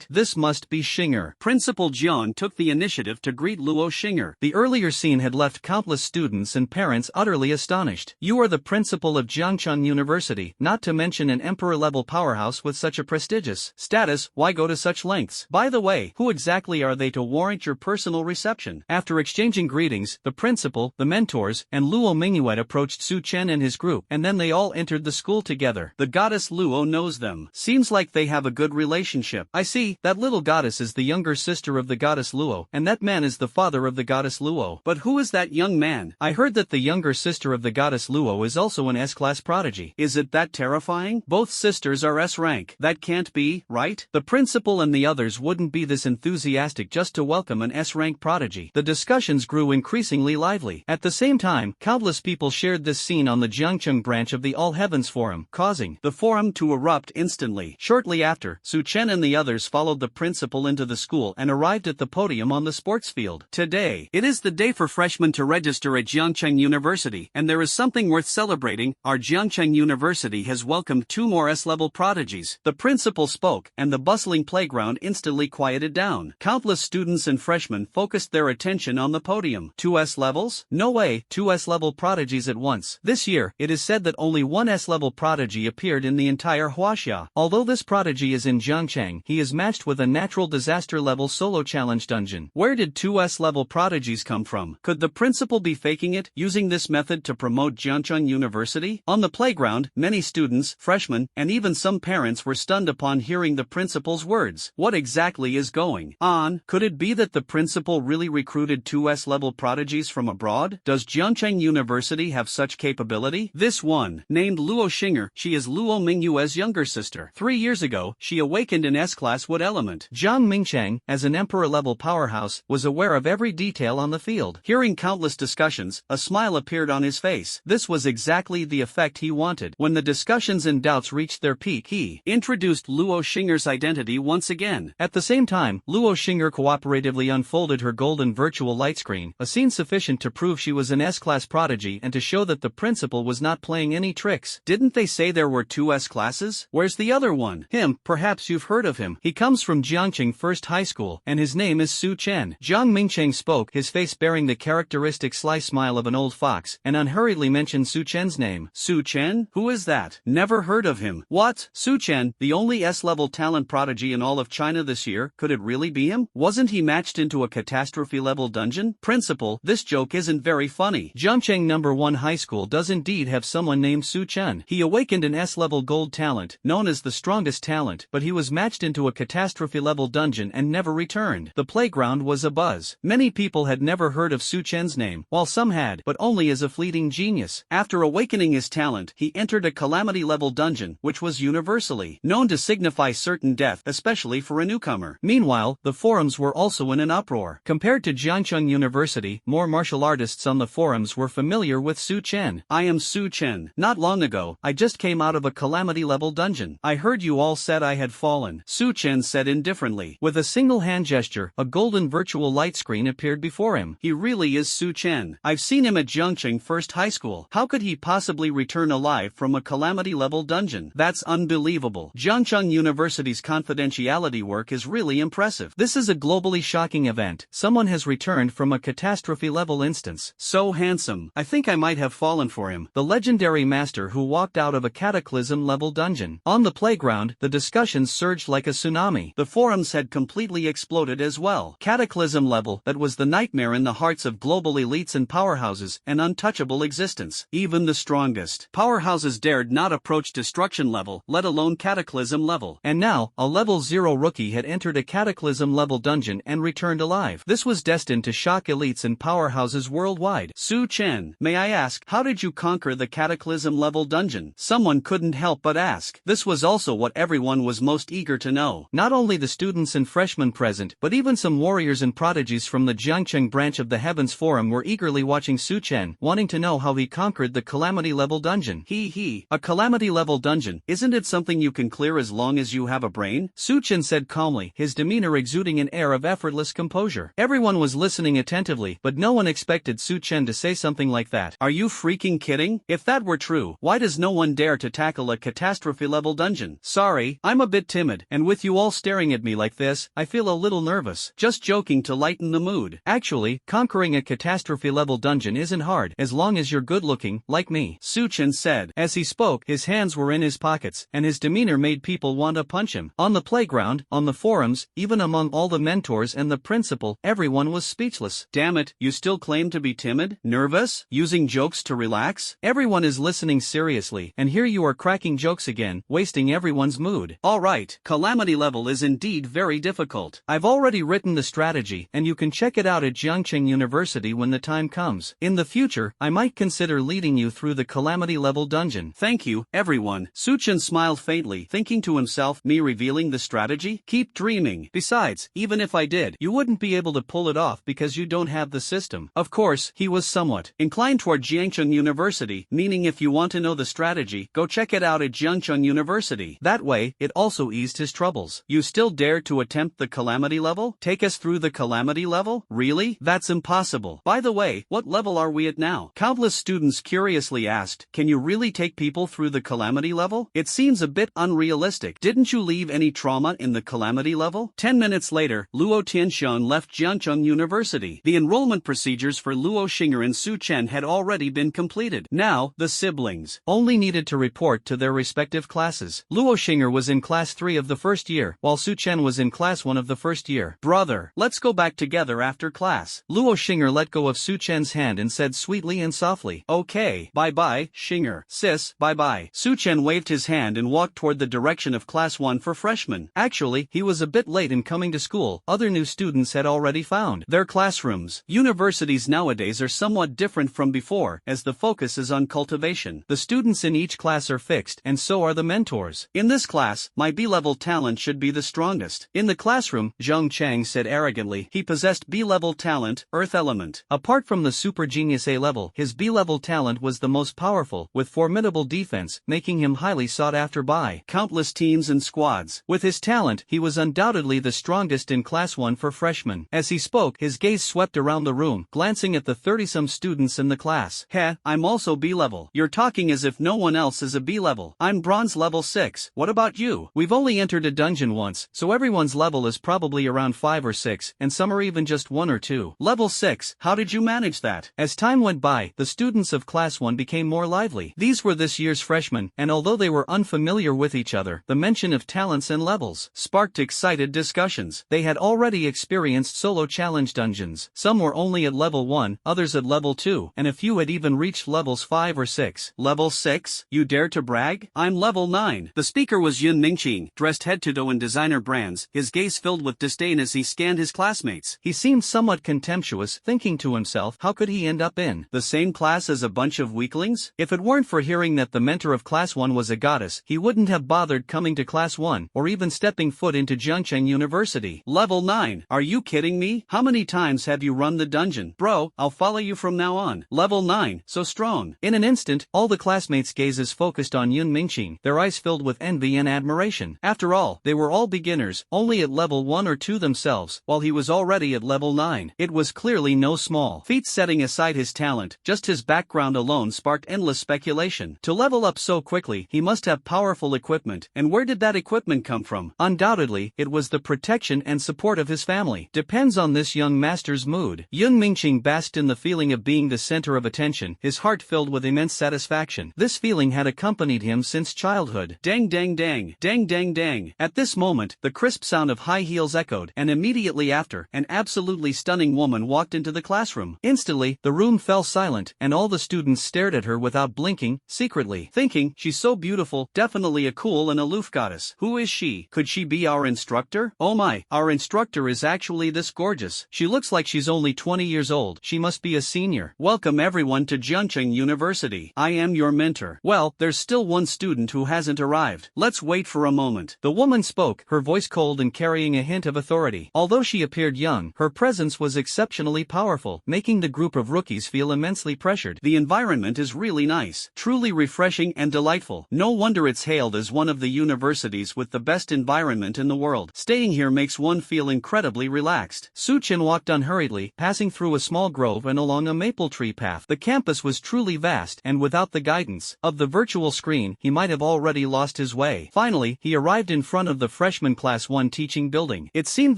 this must be Xinger. Principal Jiang took the initiative to greet Luo Xinger. The earlier scene had left countless students and parents utterly astonished. You are the principal of Jiangqing University, not to mention an emperor-level powerhouse with such a prestigious status. Why go to such lengths? By the way, who exactly are they to warrant your personal reception? After exchanging greetings, the principal, the mentors, and Luo Mingyuet approached Su Chen and his group, and then they all entered the school together. The goddess Luo knows them. Seems like they have a good relationship. I see, that little goddess is the younger sister of the goddess Luo, and that man is the father of the goddess Luo. But who is that young man? I heard that the younger sister of the goddess Luo is also an S-class prodigy. Is it that terrifying? Both sisters are S-rank. That can't be, right? The principal and the others wouldn't be this enthusiastic just to welcome an S-rank prodigy. The discussions grew increasingly lively. At the same time, countless people shared this scene on the Jiangqing branch of the All Heavens Forum, causing the forum to erupt instantly. Shortly after, Su Chen and the others followed the principal into the school and arrived at the podium on the sports field. Today, it is the day for freshmen to register at Jiangqing University, and there is something worth celebrating. Our Jiangqing University has welcomed 2 more S-level prodigies. The principal spoke, and the bustling playground instantly quieted down. Countless students and freshmen focused their attention on the podium. 2 S-levels? No way, 2 S-level prodigies at once. This year, it is said that only 1 S-level prodigy appeared in the entire Huaxia. Although this prodigy is in Jiangqing, he is matched with a natural disaster-level solo challenge dungeon. Where did 2 S-level prodigies come from? Could the principal be faking it, using this method to promote Jiangqing University? On the playground, many students, freshmen, and even some parents were stunned upon hearing the principal's words. What exactly is going on? Could it be that the principal really recruited 2 S-level prodigies from abroad? Does Jiangqing University have such capability? This one, named Luo Xinger, she is Luo Mingyue's younger sister. 3 years ago, she awakened in S-class wood element. Jiang Mingcheng, as an emperor-level powerhouse, was aware of every detail on the field. Hearing countless discussions, a smile appeared on his face. This was exactly the effect he wanted. When the discussions and doubts reached their peak, he introduced Luo Xinger's identity once again. At the same time, Luo Xinger cooperatively unfolded her golden virtual light screen, a scene sufficient to prove she was an S-class prodigy and to show that the principal was not playing any tricks. Didn't they say there were 2 S-classes? Where's the other one? Him, perhaps you've heard of him. He comes from Jiangqing First High School, and his name is Su Chen. Jiang Mingcheng spoke, his face bearing the characteristic sly smile of an old fox, and unhurriedly mentioned Su Chen's name. Su Chen? Who is that? Never heard of him. What? Su Chen, the only S-level talent prodigy in all of China this year? Could it really be him? Wasn't he matched into a catastrophe-level dungeon? Principal, this joke isn't very funny. Jiangqing No. 1 High School does indeed have someone named Su Chen. He awakened an S-level gold talent, known as the strongest talent, but he was matched into a catastrophe-level dungeon and never returned. The playground was abuzz. Many people had never heard of Su Chen's name, while some had, but only as a fleeting genius. After awakening his talent, he entered a calamity-level dungeon, which was universally known to signify certain death, especially for a newcomer. Meanwhile, the forums were also in an uproar. Compared to Jiangqing University, more martial artists on the forums were familiar with Su Chen. I am Su Chen. Not long ago, I just came out of a calamity-level dungeon. I heard you all said I had fallen, Su Chen said indifferently. With a single hand gesture, a golden virtual light screen appeared before him. He really is Su Chen. I've seen him at Jiangcheng First High School. How could he possibly return alive from a calamity-level dungeon? That's unbelievable. Jiangcheng University's confidentiality work is really impressive. This is a globally shocking event. Someone has returned from a catastrophe-level instance. So handsome. I think I might have fallen for him. The legendary master who walked out of a cataclysm-level dungeon. On the playground, the discussions surged like a tsunami. The forums had completely exploded as well. Cataclysm level, that was the nightmare in the hearts of global elites and powerhouses, an untouchable existence. Even the strongest powerhouses dared not approach destruction level, let alone cataclysm level. And now, a level 0 rookie had entered a cataclysm level dungeon and returned alive. This was destined to shock elites and powerhouses worldwide. Su Chen, may I ask, how did you conquer the cataclysm level dungeon? Someone couldn't help but ask. This was also what everyone was most eager to know. Not only the students and freshmen present, but even some warriors and prodigies from the Jiangcheng branch of the Heavens Forum were eagerly watching Su Chen, wanting to know how he conquered the calamity level dungeon. A calamity level dungeon, isn't it something you can clear as long as you have a brain? Su Chen said calmly, his demeanor exuding an air of effortless composure. Everyone was listening attentively, but no one expected Su Chen to say something like that. Are you freaking kidding? If that were true, why does no one dare to tackle a catastrophe level dungeon? Sorry, I'm a bit timid, and with you all staring at me like this, I feel a little nervous. Just joking to lighten the mood. Actually, conquering a catastrophe level dungeon isn't hard, as long as you're good looking, like me, Su Chen said. As he spoke, his hands were in his pockets, and his demeanor made people want to punch him. On the playground, on the forums, even among all the mentors and the principal, everyone was speechless. Damn it, you still claim to be timid? Nervous? Using jokes to relax? Everyone is listening seriously, and here you are cracking jokes again, wasting everyone's mood. Alright, calamity level is indeed very difficult. I've already written the strategy, and you can check it out at Jiangcheng University when the time comes. In the future, I might consider leading you through the calamity level dungeon. Thank you, everyone. Su Chen smiled faintly, thinking to himself, me revealing the strategy? Keep dreaming. Besides, even if I did, you wouldn't be able to pull it off because you don't have the system. Of course, he was somewhat inclined toward Jiangcheng University, meaning if you want to know the strategy, go check it out at Jiangcheng University. That way, it also eased his troubles. You still dare to attempt the calamity level? Take us through the calamity level? Really? That's impossible. By the way, what level are we at now? Countless students curiously asked, can you really take people through the calamity level? It seems a bit unrealistic. Didn't you leave any trauma in the calamity level? 10 minutes later, Luo Tianxian left Jiangcheng University. The enrollment procedures for Luo Xing'er and Su Chen had already been completed. Now, the siblings only needed to report to their respective classes. Luo Xing'er was in class 3 of the first year, while Su Chen was in class 1 of the first year. Brother, let's go back together after class. Luo Xing'er let go of Su Chen's hand and said sweetly and softly, okay, bye-bye, Xing'er. Sis, bye-bye. Su Chen waved his hand and walked toward the direction of class 1 for freshmen. Actually, he was a bit late in coming to school. Other new students had already found their classrooms. Universities nowadays are somewhat different from before, as the focus is on cultivation. The students in each class are fixed, and so are the mentors. In this class, my B-level talent should be the strongest. In the classroom, Zheng Chang said arrogantly, he possessed B-level talent, Earth Element. Apart from the super genius A-level, his B-level talent was the most powerful, with formidable defense, making him highly sought after by countless teams and squads. With his talent, he was undoubtedly the strongest in class 1 for freshmen. As he spoke, his gaze swept around the room, glancing at the 30-some students in the class. Heh, I'm also B-level. You're talking as if no one else is a B-level. I'm bronze level 6. What about you? We've only entered a dungeon once, so everyone's level is probably around 5 or 6, and some are even just 1 or 2. Level 6, how did you manage that? As time went by, the students of class 1 became more lively. These were this year's freshmen, and although they were unfamiliar with each other, the mention of talents and levels sparked excited discussions. They had already experienced solo challenge dungeons. Some were only at level 1, others at level 2, and a few had even reached levels 5 or 6. Level 6? You dare to brag? I'm level 9. The speaker was Yun Mingqing, dressed head to toe in designer brands, his gaze filled with disdain as he scanned his classmates. He seemed somewhat contemptuous, thinking to himself, how could he end up in the same class as a bunch of weaklings? If it weren't for hearing that the mentor of class 1 was a goddess, he wouldn't have bothered coming to class 1, or even stepping foot into Jiangcheng University. Level 9. Are you kidding me? How many times have you run the dungeon? Bro, I'll follow you from now on. Level 9. So strong. In an instant, all the classmates' gazes focused on Yun Mingqing, their eyes filled with envy and admiration. After all, they were all beginners, only at level 1 or to themselves, while he was already at level 9. It was clearly no small feat. Setting aside his talent, just his background alone sparked endless speculation. To level up so quickly, he must have powerful equipment, and where did that equipment come from? Undoubtedly, it was the protection and support of his family. Depends on this young master's mood. Yun Mingqing basked in the feeling of being the center of attention, his heart filled with immense satisfaction. This feeling had accompanied him since childhood. Dang dang dang, dang dang dang. At this moment, the crisp sound of high heels echoed, and immediately after, an absolutely stunning woman walked into the classroom. Instantly, the room fell silent, and all the students stared at her without blinking, secretly thinking, she's so beautiful, definitely a cool and aloof goddess. Who is she? Could she be our instructor? Oh my, our instructor is actually this gorgeous. She looks like she's only 20 years old. She must be a senior. Welcome everyone to Jiangcheng University. I am your mentor. Well, there's still one student who hasn't arrived. Let's wait for a moment. The woman spoke, her voice cold and carrying a hint of authority. Although she appeared young, her presence was exceptionally powerful, making the group of rookies feel immensely pressured. The environment is really nice, truly refreshing and delightful. No wonder it's hailed as one of the universities with the best environment in the world. Staying here makes one feel incredibly relaxed. Su Chen walked unhurriedly, passing through a small grove and along a maple tree path. The campus was truly vast, and without the guidance of the virtual screen, he might have already lost his way. Finally, he arrived in front of the freshman class 1 teaching building. It seemed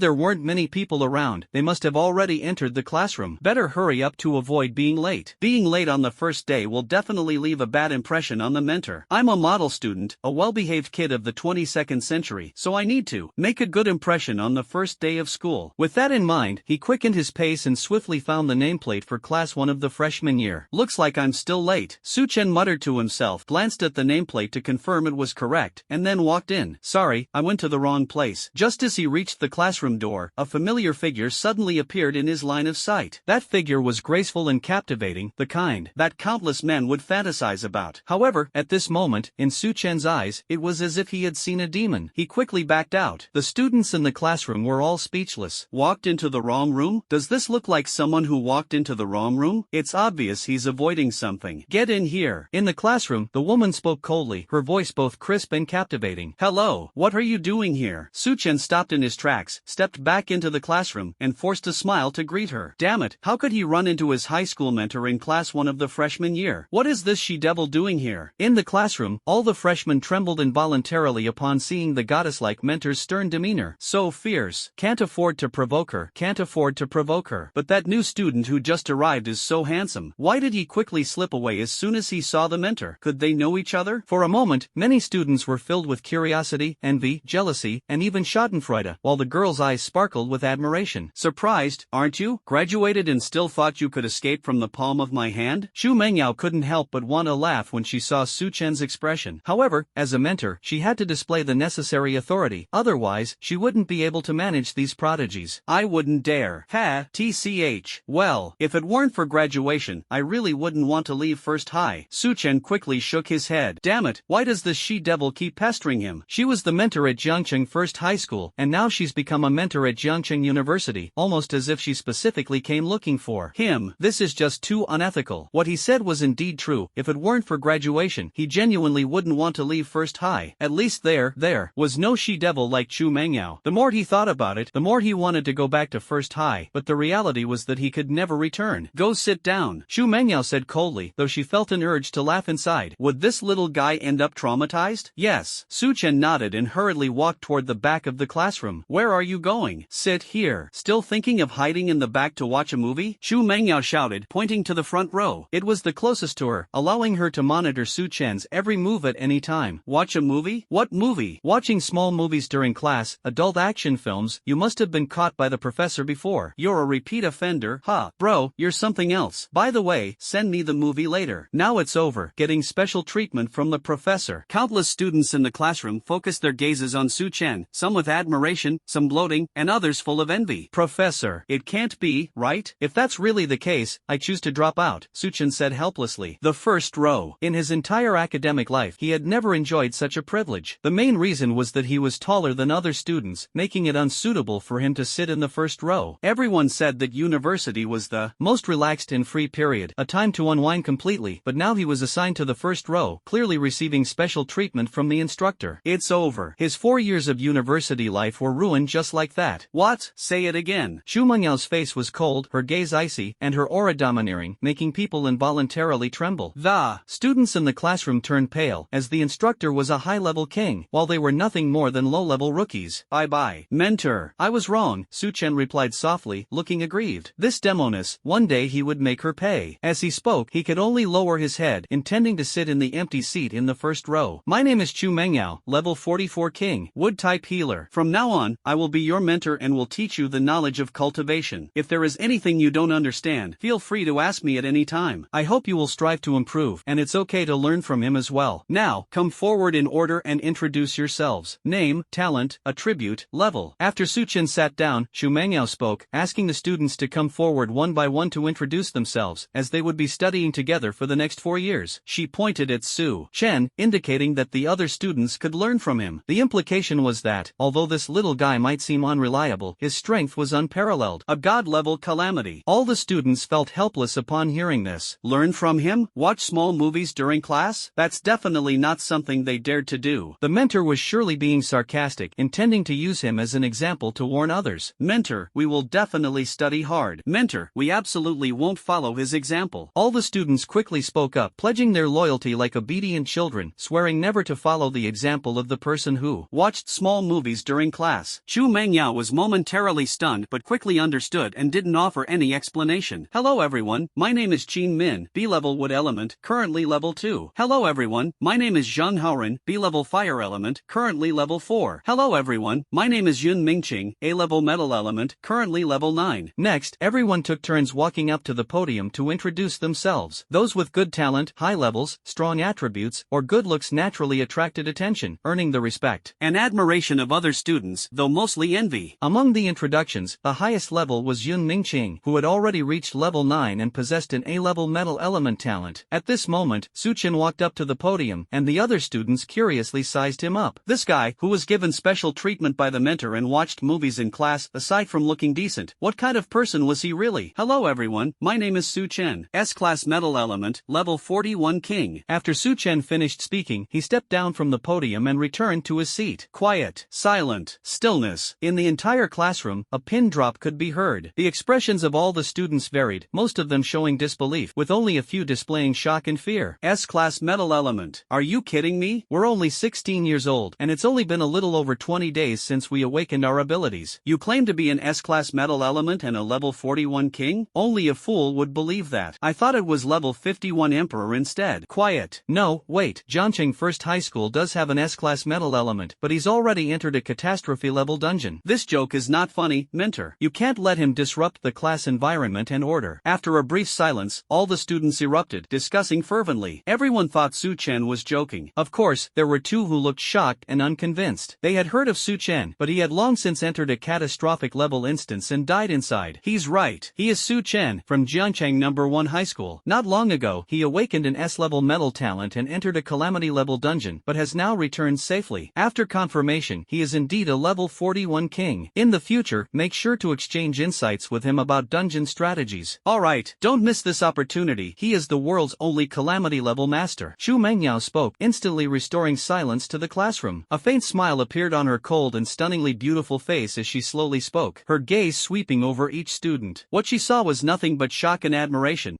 there weren't many people around. They must have already entered the classroom. Better hurry up to avoid being late. Being late on the first day will definitely leave a bad impression on the mentor. I'm a model student, a well-behaved kid of the 22nd century, so I need to make a good impression on the first day of school. With that in mind, he quickened his pace and swiftly found the nameplate for class 1 of the freshman year. Looks like I'm still late. Su Chen muttered to himself, glanced at the nameplate to confirm it was correct, and then walked in. Sorry, I went to the wrong place. Just as he reached the classroom door, a familiar figure suddenly appeared in his line of sight. That figure was graceful and captivating, the kind that countless men would fantasize about. However, at this moment, in Su Chen's eyes, it was as if he had seen a demon. He quickly backed out. The students in the classroom were all speechless. Walked into the wrong room? Does this look like someone who walked into the wrong room? It's obvious he's avoiding something. Get in here. In the classroom, the woman spoke coldly, her voice both crisp and captivating. Hello, what are you doing here? Su Chen stopped in his tracks, stepped back into the classroom, and forced a smile to greet her. Damn it, how could he run into his high school mentor in class 1 of the freshman year? What is this she-devil doing here? In the classroom, all the freshmen trembled involuntarily upon seeing the goddess-like mentor's stern demeanor. So fierce. Can't afford to provoke her. Can't afford to provoke her. But that new student who just arrived is so handsome. Why did he quickly slip away as soon as he saw the mentor? Could they know each other? For a moment, many students were filled with curiosity, envy, jealousy, and even schadenfreude, while the girl's eyes sparkled with admiration. Surprised, aren't you? Graduated and still thought you could escape from the palm of my hand? Xu Mengyao couldn't help but want to laugh when she saw Su Chen's expression. However, as a mentor, she had to display the necessary authority, otherwise, she wouldn't be able to manage these prodigies. I wouldn't dare. Ha, tch. Well, if it weren't for graduation, I really wouldn't want to leave first high. Su Chen quickly shook his head. Damn it, why does this she-devil keep pestering him? She was the mentor at Jiangcheng First High School, and now she's become a mentor at Jiangcheng University, almost as if she specifically came looking for him. This is just too unethical. What he said was indeed true. If it weren't for graduation, he genuinely wouldn't want to leave first high. At least there was no she-devil like Chu Mengyao. The more he thought about it, the more he wanted to go back to first high, but the reality was that he could never return. Go sit down, Chu Mengyao said coldly, though she felt an urge to laugh inside. Would this little guy end up traumatized? Yes. Su Chen nodded and hurriedly walked toward the back of the classroom. Where are you going? Sit here. Still thinking of hiding in the back to watch a movie? Chu Mengyao shouted, pointing to the front row. It was the closest to her, allowing her to monitor Su Chen's every move at any time. Watch a movie? What movie? Watching small movies during class, adult action films. You must have been caught by the professor before. You're a repeat offender. Huh. Bro, you're something else. By the way, send me the movie later. Now it's over. Getting special treatment from the professor. Countless students in the classroom focused their gazes on Su Chen, some with admiration, some gloating, and others full of envy. Professor, it can't be, right? If that's really the case, I choose to drop out, Su Chen said helplessly. The first row. In his entire academic life, he had never enjoyed such a privilege. The main reason was that he was taller than other students, making it unsuitable for him to sit in the first row. Everyone said that university was the most relaxed and free period, a time to unwind completely, but now he was assigned to the first row, clearly receiving special treatment from the instructor. It's over. His 4 years of university life were ruined just like that. What? Say it again. Shu Mengyao's face was cold, her gaze icy, and her aura domineering, making people involuntarily tremble. The students in the classroom turned pale, as the instructor was a high-level king, while they were nothing more than low-level rookies. Bye-bye. Mentor. I was wrong, Su Chen replied softly, looking aggrieved. This demoness, one day he would make her pay. As he spoke, he could only lower his head, intending to sit in the empty seat in the first row. My name is Chu Mengyao, level 44 king, wood-type healer. From now on, I will be your mentor and will teach you the knowledge of cultivation. If there is anything you don't understand, feel free to ask me at any time. I hope you will strive to improve, and it's okay to learn from him as well. Now, come forward in order and introduce yourselves. Name, talent, attribute, level. After Su Chen sat down, Shu Mengyao spoke, asking the students to come forward one by one to introduce themselves, as they would be studying together for the next 4 years. She pointed at Su Chen, indicating that the other students could learn from him. The implication was that, although this little guy might seem unreliable, his strength was unparalleled. A god-level calamity. All the students felt helpless upon hearing this. Learn from him? Watch small movies during class? That's definitely not something they dared to do. The mentor was surely being sarcastic, intending to use him as an example to warn others. Mentor, we will definitely study hard. Mentor, we absolutely won't follow his example. All the students quickly spoke up, pledging their loyalty like obedient children, swearing never to follow the example of the person who watched small movies during class. Chu Mengyao was momentarily stunned but quickly understood and didn't offer any explanation. Hello everyone, my name is Qin Min, B-level wood element, currently level 2. Hello everyone, my name is Zhang Haoren, B-level fire element, currently level 4. Hello everyone, my name is Yun Mingqing, A-level metal element, currently level 9. Next, everyone took turns walking up to the podium to introduce themselves. Those with good talent, high levels, strong attributes, or good looks naturally attracted attention, earning the respect and admiration of other students, though mostly envy. Among the introductions, the highest level was Yun Mingqing, who had already reached level 9 and possessed an A-level metal element talent. At this moment, Su Chen walked up to the podium, and the other students curiously sized him up. This guy, who was given special treatment by the mentor and watched movies in class, aside from looking decent, what kind of person was he really? Hello everyone, my name is Su Chen, S-class metal element, level 41 king. After Su Chen finished speaking, he stepped down from the podium and returned to his seat. Quiet, silent, stillness. In the entire classroom, a pin drop could be heard. The expressions of all the students varied, most of them showing disbelief, with only a few displaying shock and fear. S-class metal element. Are you kidding me? We're only 16 years old, and it's only been a little over 20 days since we awakened our abilities. You claim to be an S-class metal element and a level 41 king? Only a fool would believe that. I thought it was level 51 emperor instead. Quiet. No, wait. Jiangcheng First High School does have an S-class metal element, but he's already entered a catastrophe level dungeon. This joke is not funny, mentor. You can't let him disrupt the class environment and order. After a brief silence, all the students erupted, discussing fervently. Everyone thought Su Chen was joking. Of course, there were two who looked shocked and unconvinced. They had heard of Su Chen, but he had long since entered a catastrophic level instance and died inside. He's right. He is Su Chen, from Jiangcheng No. 1 High School. Not long ago, he awakened an S-level metal talent and entered a calamity level dungeon, but has now returned safely. After confirmation, he is indeed a level 41 king. In the future, make sure to exchange insights with him about dungeon strategies. Alright, don't miss this opportunity. He is the world's only calamity level master. Chu Mengyao spoke, instantly restoring silence to the classroom. A faint smile appeared on her cold and stunningly beautiful face as she slowly spoke, her gaze sweeping over each student. What she saw was nothing but shock and admiration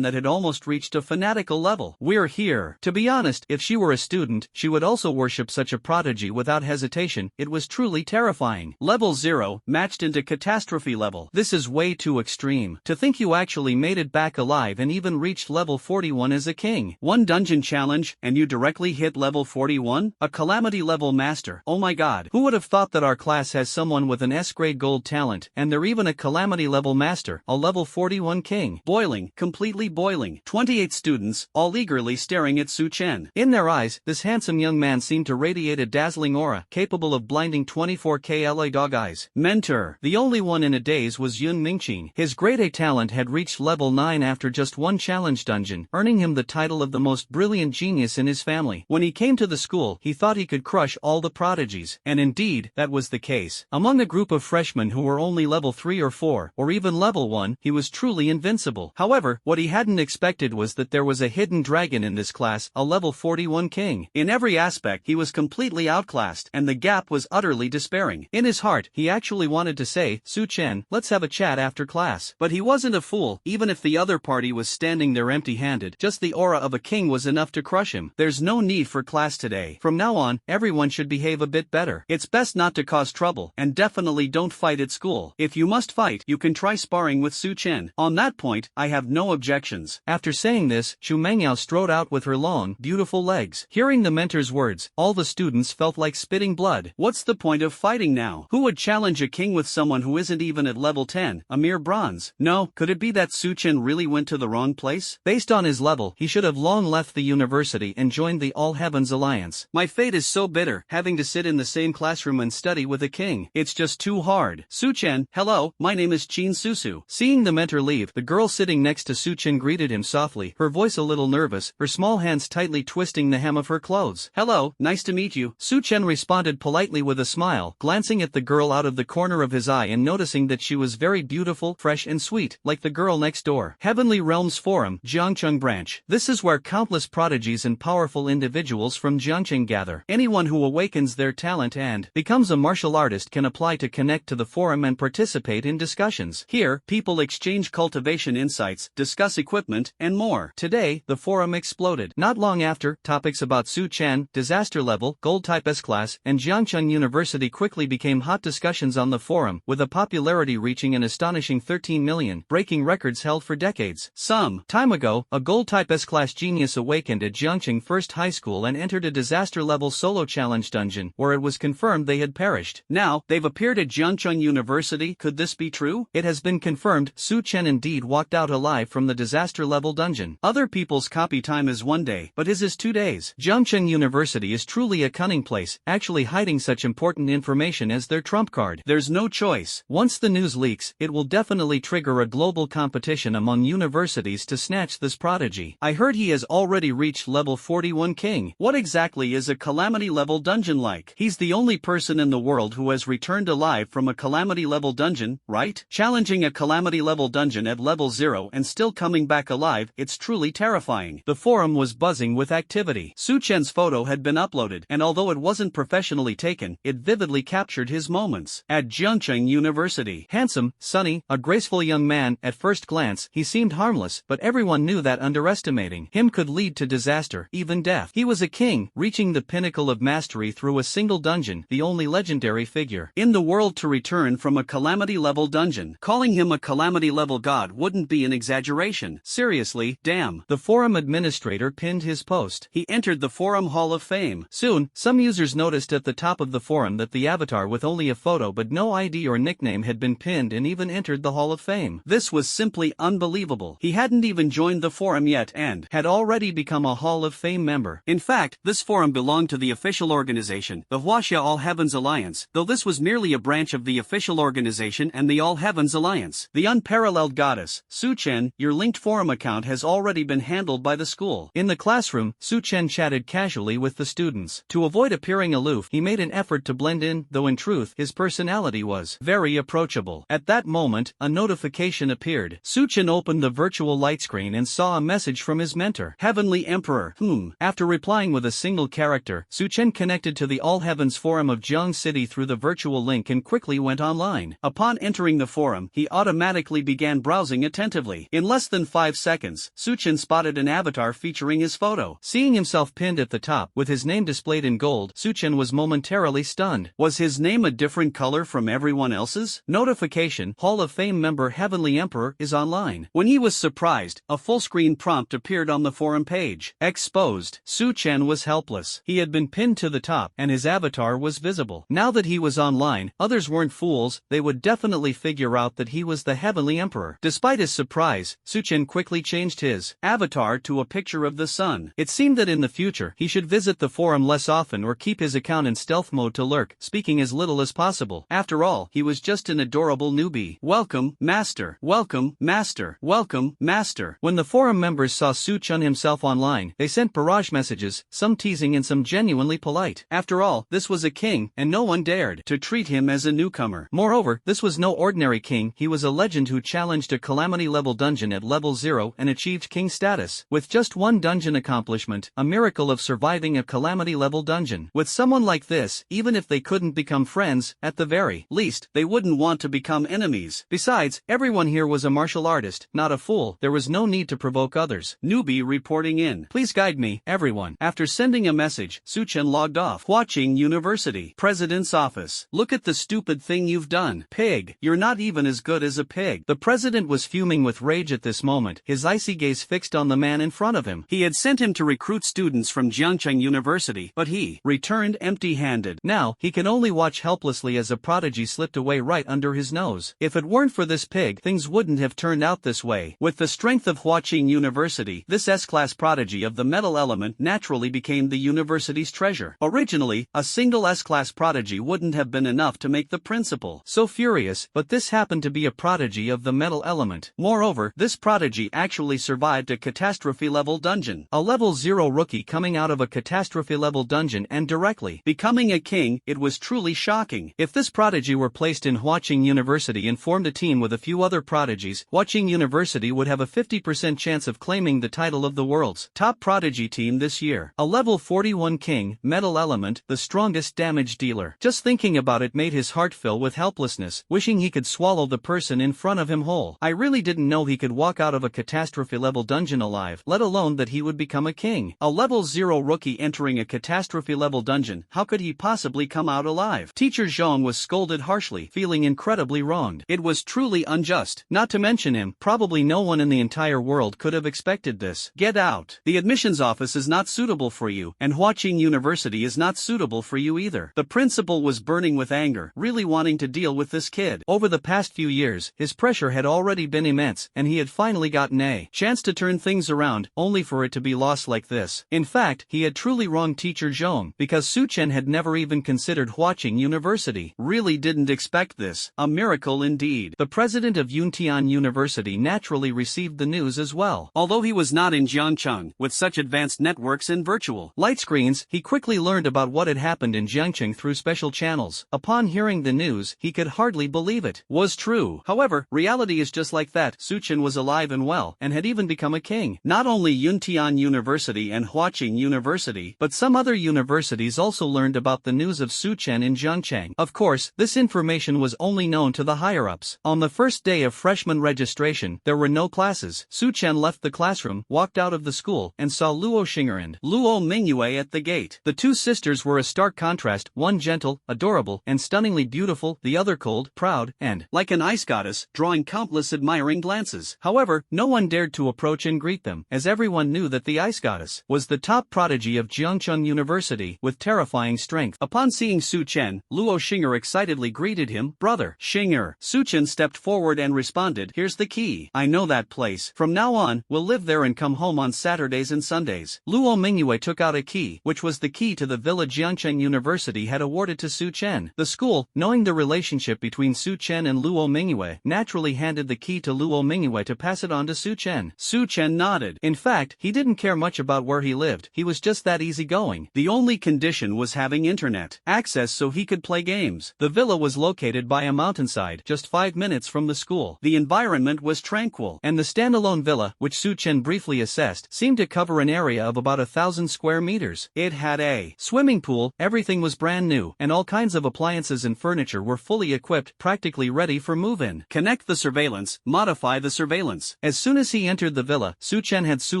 that had almost reached a fanatical level. We're here. To be honest, if she were a student, she would also worship such a prodigy without hesitation. It was truly terrifying. Level 0, matched into catastrophe level. This is way too extreme. To think you actually made it back alive and even reached level 41 as a king. One dungeon challenge, and you directly hit level 41? A calamity level master. Oh my god. Who would have thought that our class has someone with an S-grade gold talent, and they're even a calamity level master, a level 41 king. Boiling, completely boiling. 28 students, all eagerly staring at Su Chen. In their eyes, this handsome young man seemed to radiate a dazzling aura, capable of blinding 24K LA dog eyes. Mentor. The only one in a daze was Yun Mingqing. His grade A talent had reached level 9 after just one challenge dungeon, earning him the title of the most brilliant genius in his family. When he came to the school, he thought he could crush all the prodigies, and indeed, that was the case. Among a group of freshmen who were only level 3 or 4, or even level 1, he was truly invincible. However, what he hadn't expected was that there was a hidden dragon in this class, a level 41 king. In every aspect, he was completely outclassed, and the gap was utterly despairing. In his heart, he actually wanted to say, Su Chen, let's have a chat after class. But he wasn't a fool, even if the other party was standing there empty-handed. Just the aura of a king was enough to crush him. There's no need for class today. From now on, everyone should behave a bit better. It's best not to cause trouble, and definitely don't fight at school. If you must fight, you can try sparring with Su Chen. On that point, I have no objections. After saying this, Chu Mengyao strode out with her long, beautiful legs. Hearing the mentor's words, all the students felt like spitting blood. What's the point of fighting now? Who would challenge a king with someone who isn't even at level 10, a mere bronze? No, could it be that Su Chen really went to the wrong place? Based on his level, he should have long left the university and joined the All Heavens Alliance. My fate is so bitter, having to sit in the same classroom and study with a king. It's just too hard. Su Chen, hello, my name is Qin Susu. Seeing the mentor leave, the girl sitting next to Su Chen greeted him softly, her voice a little nervous, her small hands tightly twisting the hem of her clothes. Hello, nice to meet you. Su Chen responded politely with a smile, glancing at the girl out of the corner of his eye and noticing that she was very beautiful, fresh and sweet, like the girl next door. Heavenly Realms Forum, Jiangcheng Branch. This is where countless prodigies and powerful individuals from Jiangcheng gather. Anyone who awakens their talent and becomes a martial artist can apply to connect to the forum and participate in discussions. Here, people exchange cultivation insights, discuss equipment, and more. Today, the forum exploded. Not long after, topics about Su Chen, disaster level, gold type S-class, and Jiangcheng University quickly became hot discussions on the forum, with a popularity reaching an astonishing 13 million, breaking records held for decades. Some time ago, a gold type S-class genius awakened at Jiangcheng First High School and entered a disaster level solo challenge dungeon, where it was confirmed they had perished. Now, they've appeared at Jiangcheng University. Could this be true? It has been confirmed, Su Chen indeed walked out alive from the disaster level dungeon. Other people's copy time is 1 day, but his is 2 days. Jiangcheng University is truly a cunning place, actually hiding such important information as their trump card. There's no choice. Once the news leaks, it will definitely trigger a global competition among universities to snatch this prodigy. I heard he has already reached level 41 king. What exactly is a calamity level dungeon like? He's the only person in the world who has returned alive from a calamity level dungeon, right? Challenging a calamity level dungeon at level 0 and still coming back alive, it's truly terrifying. The forum was buzzing with activity. Su Chen's photo had been uploaded, and although it wasn't professionally taken, it vividly captured his moments. At Jiangcheng University. Handsome, sunny, a graceful young man. At first glance, he seemed harmless, but everyone knew that underestimating him could lead to disaster, even death. He was a king, reaching the pinnacle of mastery through a single dungeon, the only legendary figure in the world to return from a calamity level dungeon. Calling him a calamity level god wouldn't be an exaggeration. Seriously, damn. The forum administrator pinned his post. He entered the forum Hall of Fame. Soon, some users noticed at the top of the forum that the avatar with only a photo but no ID or nickname had been pinned and even entered the Hall of Fame. This was simply unbelievable. He hadn't even joined the forum yet and had already become a Hall of Fame member. In fact, this forum belonged to the official organization, the Huaxia All Heavens Alliance, though this was merely a branch of the official organization and the All Heavens Alliance. The unparalleled goddess, Su Chen, your linked forum account has already been handled by the school. In the classroom, Su Chen chatted casually with the students. To avoid appearing aloof, he made an effort to blend in, though in truth, his personality was very approachable. At that moment, a notification appeared. Su Chen opened the virtual light screen and saw a message from his mentor. Heavenly Emperor, After replying with a single character, Su Chen connected to the All Heavens Forum of Jiang City through the virtual link and quickly went online. Upon entering the forum, he automatically began browsing attentively. In less than 5 seconds, Su Chen spotted an avatar featuring his photo. Seeing himself pinned at the top, with his name displayed in gold, Su Chen was momentarily stunned. Was his name a different color from everyone else's? Notification: Hall of Fame member Heavenly Emperor is online. When he was surprised, a full-screen prompt appeared on the forum page. Exposed. Su Chen was helpless. He had been pinned to the top, and his avatar was visible. Now that he was online, others weren't fools. They would definitely figure out that he was the Heavenly Emperor. Despite his surprise, Su Chen quickly changed his avatar to a picture of the sun. It seemed that in the future, he should visit the forum less often or keep his account in stealth mode to lurk, speaking as little as possible. After all, he was just an adorable newbie. Welcome, Master. Welcome, Master. Welcome, Master. When the forum members saw Su Chen himself online, they sent barrage messages, some teasing and some genuinely polite. After all, this was a king, and no one dared to treat him as a newcomer. Moreover, this was no ordinary king. He was a legend who challenged a calamity level dungeon at level 0 and achieved king status. With just one dungeon accomplishment, a miracle of surviving a calamity level dungeon. With someone like this, even if they couldn't become friends, at the very least, they wouldn't want to become enemies. Besides, everyone here was a martial artist, not a fool. There was no need to provoke others. Newbie reporting in. Please guide me, everyone. After sending a message, Suchen logged off. Watching University. President's office. Look at the stupid thing you've done. Pig. You're not even as good as a pig. The president was fuming with rage at this moment, his icy gaze fixed on the man in front of him. He had sent him to recruit students from Jiangcheng University, but he returned empty-handed. Now, he can only watch helplessly as a prodigy slipped away right under his nose. If it weren't for this pig, things wouldn't have turned out this way. With the strength of Huaqing University, this S-class prodigy of the metal element naturally became the university's treasure. Originally, a single S-class prodigy wouldn't have been enough to make the principal so furious, but this happened to be a prodigy of the metal element. Moreover, this prodigy actually survived a catastrophe-level dungeon. A level 0 rookie coming out of a catastrophe-level dungeon and directly becoming a king, it was truly shocking. If this prodigy were placed in Huaqing University and formed a team with a few other prodigies, Huaqing University would have a 50% chance of claiming the title of the world's top prodigy team this year. A level 41 king, metal element, the strongest damage dealer. Just thinking about it made his heart fill with helplessness, wishing he could swallow the person in front of him whole. I really didn't know he could walk out of a catastrophe-level dungeon alive, let alone that he would become a king. A level 0 rookie entering a catastrophe-level dungeon, how could he possibly come out alive? Teacher Zhong was scolded harshly, feeling incredibly wronged. It was truly unjust. Not to mention him, probably no one in the entire world could have expected this. Get out. The admissions office is not suitable for you, and Huaqing University is not suitable for you either. The principal was burning with anger, really wanting to deal with this kid. Over the past few years, his pressure had already been immense, and he had finally gotten a chance to turn things around, only for it to be lost like this. In fact, he had truly wronged Teacher Zhong, because Suchen had never even considered Huaqing University. Really didn't expect this. A miracle indeed. The president of Yuntian University naturally received the news as well. Although he was not in Jiangcheng, with such advanced networks and virtual light screens, he quickly learned about what had happened in Jiangcheng through special channels. Upon hearing the news, he could hardly believe it was true. However, reality is just like that. Suchen was alive and well, and had even become a king. Not only Yuntian University and Huaqing University, but some other universities also learned about the news of Suchen in Jiangcheng. Of course, this information was only known to the higher-ups. On the first day of freshman registration, there were no classes. Suchen left the classroom, walked out of the school, and saw Luo Xing'er and Luo Mingyue at the gate. The two sisters were a stark contrast, one gentle, adorable, and stunningly beautiful, the other cold, proud, and like an ice goddess, drawing countless admiring glances. However, no one dared to approach and greet them, as everyone knew that the ice goddess was the top prodigy of Jiangcheng University, with terrifying strength. Upon seeing Suchen, Luo Xing'er excitedly greeted him, "Brother Xing'er." Suchen stepped forward and responded, "Here's the key. I know that place. From now on, we'll live there and come home on Saturdays and Sundays." Luo Mingyue took out a key, which was the key to the villa Jiangcheng University had awarded to Suchen. The school, knowing the relationship between Suchen and Luo Mingyue, naturally handed the key to Luo Mingyue to pass it on to Suchen. Suchen nodded. In fact, he didn't care much about where he lived, he was just that easygoing. The only condition was having internet access so he could play games. The villa was located by a mountainside, just 5 minutes from the school. The environment was tranquil, and the standalone villa, which Suchen briefly assessed, seemed to cover an area of about 1,000 square meters. It had a swimming pool, everything was brand new, and all kinds of appliances and furniture were fully equipped, practically ready for move-in. Connect the surveillance, modify the surveillance. As soon as he entered the villa, Suchen had Su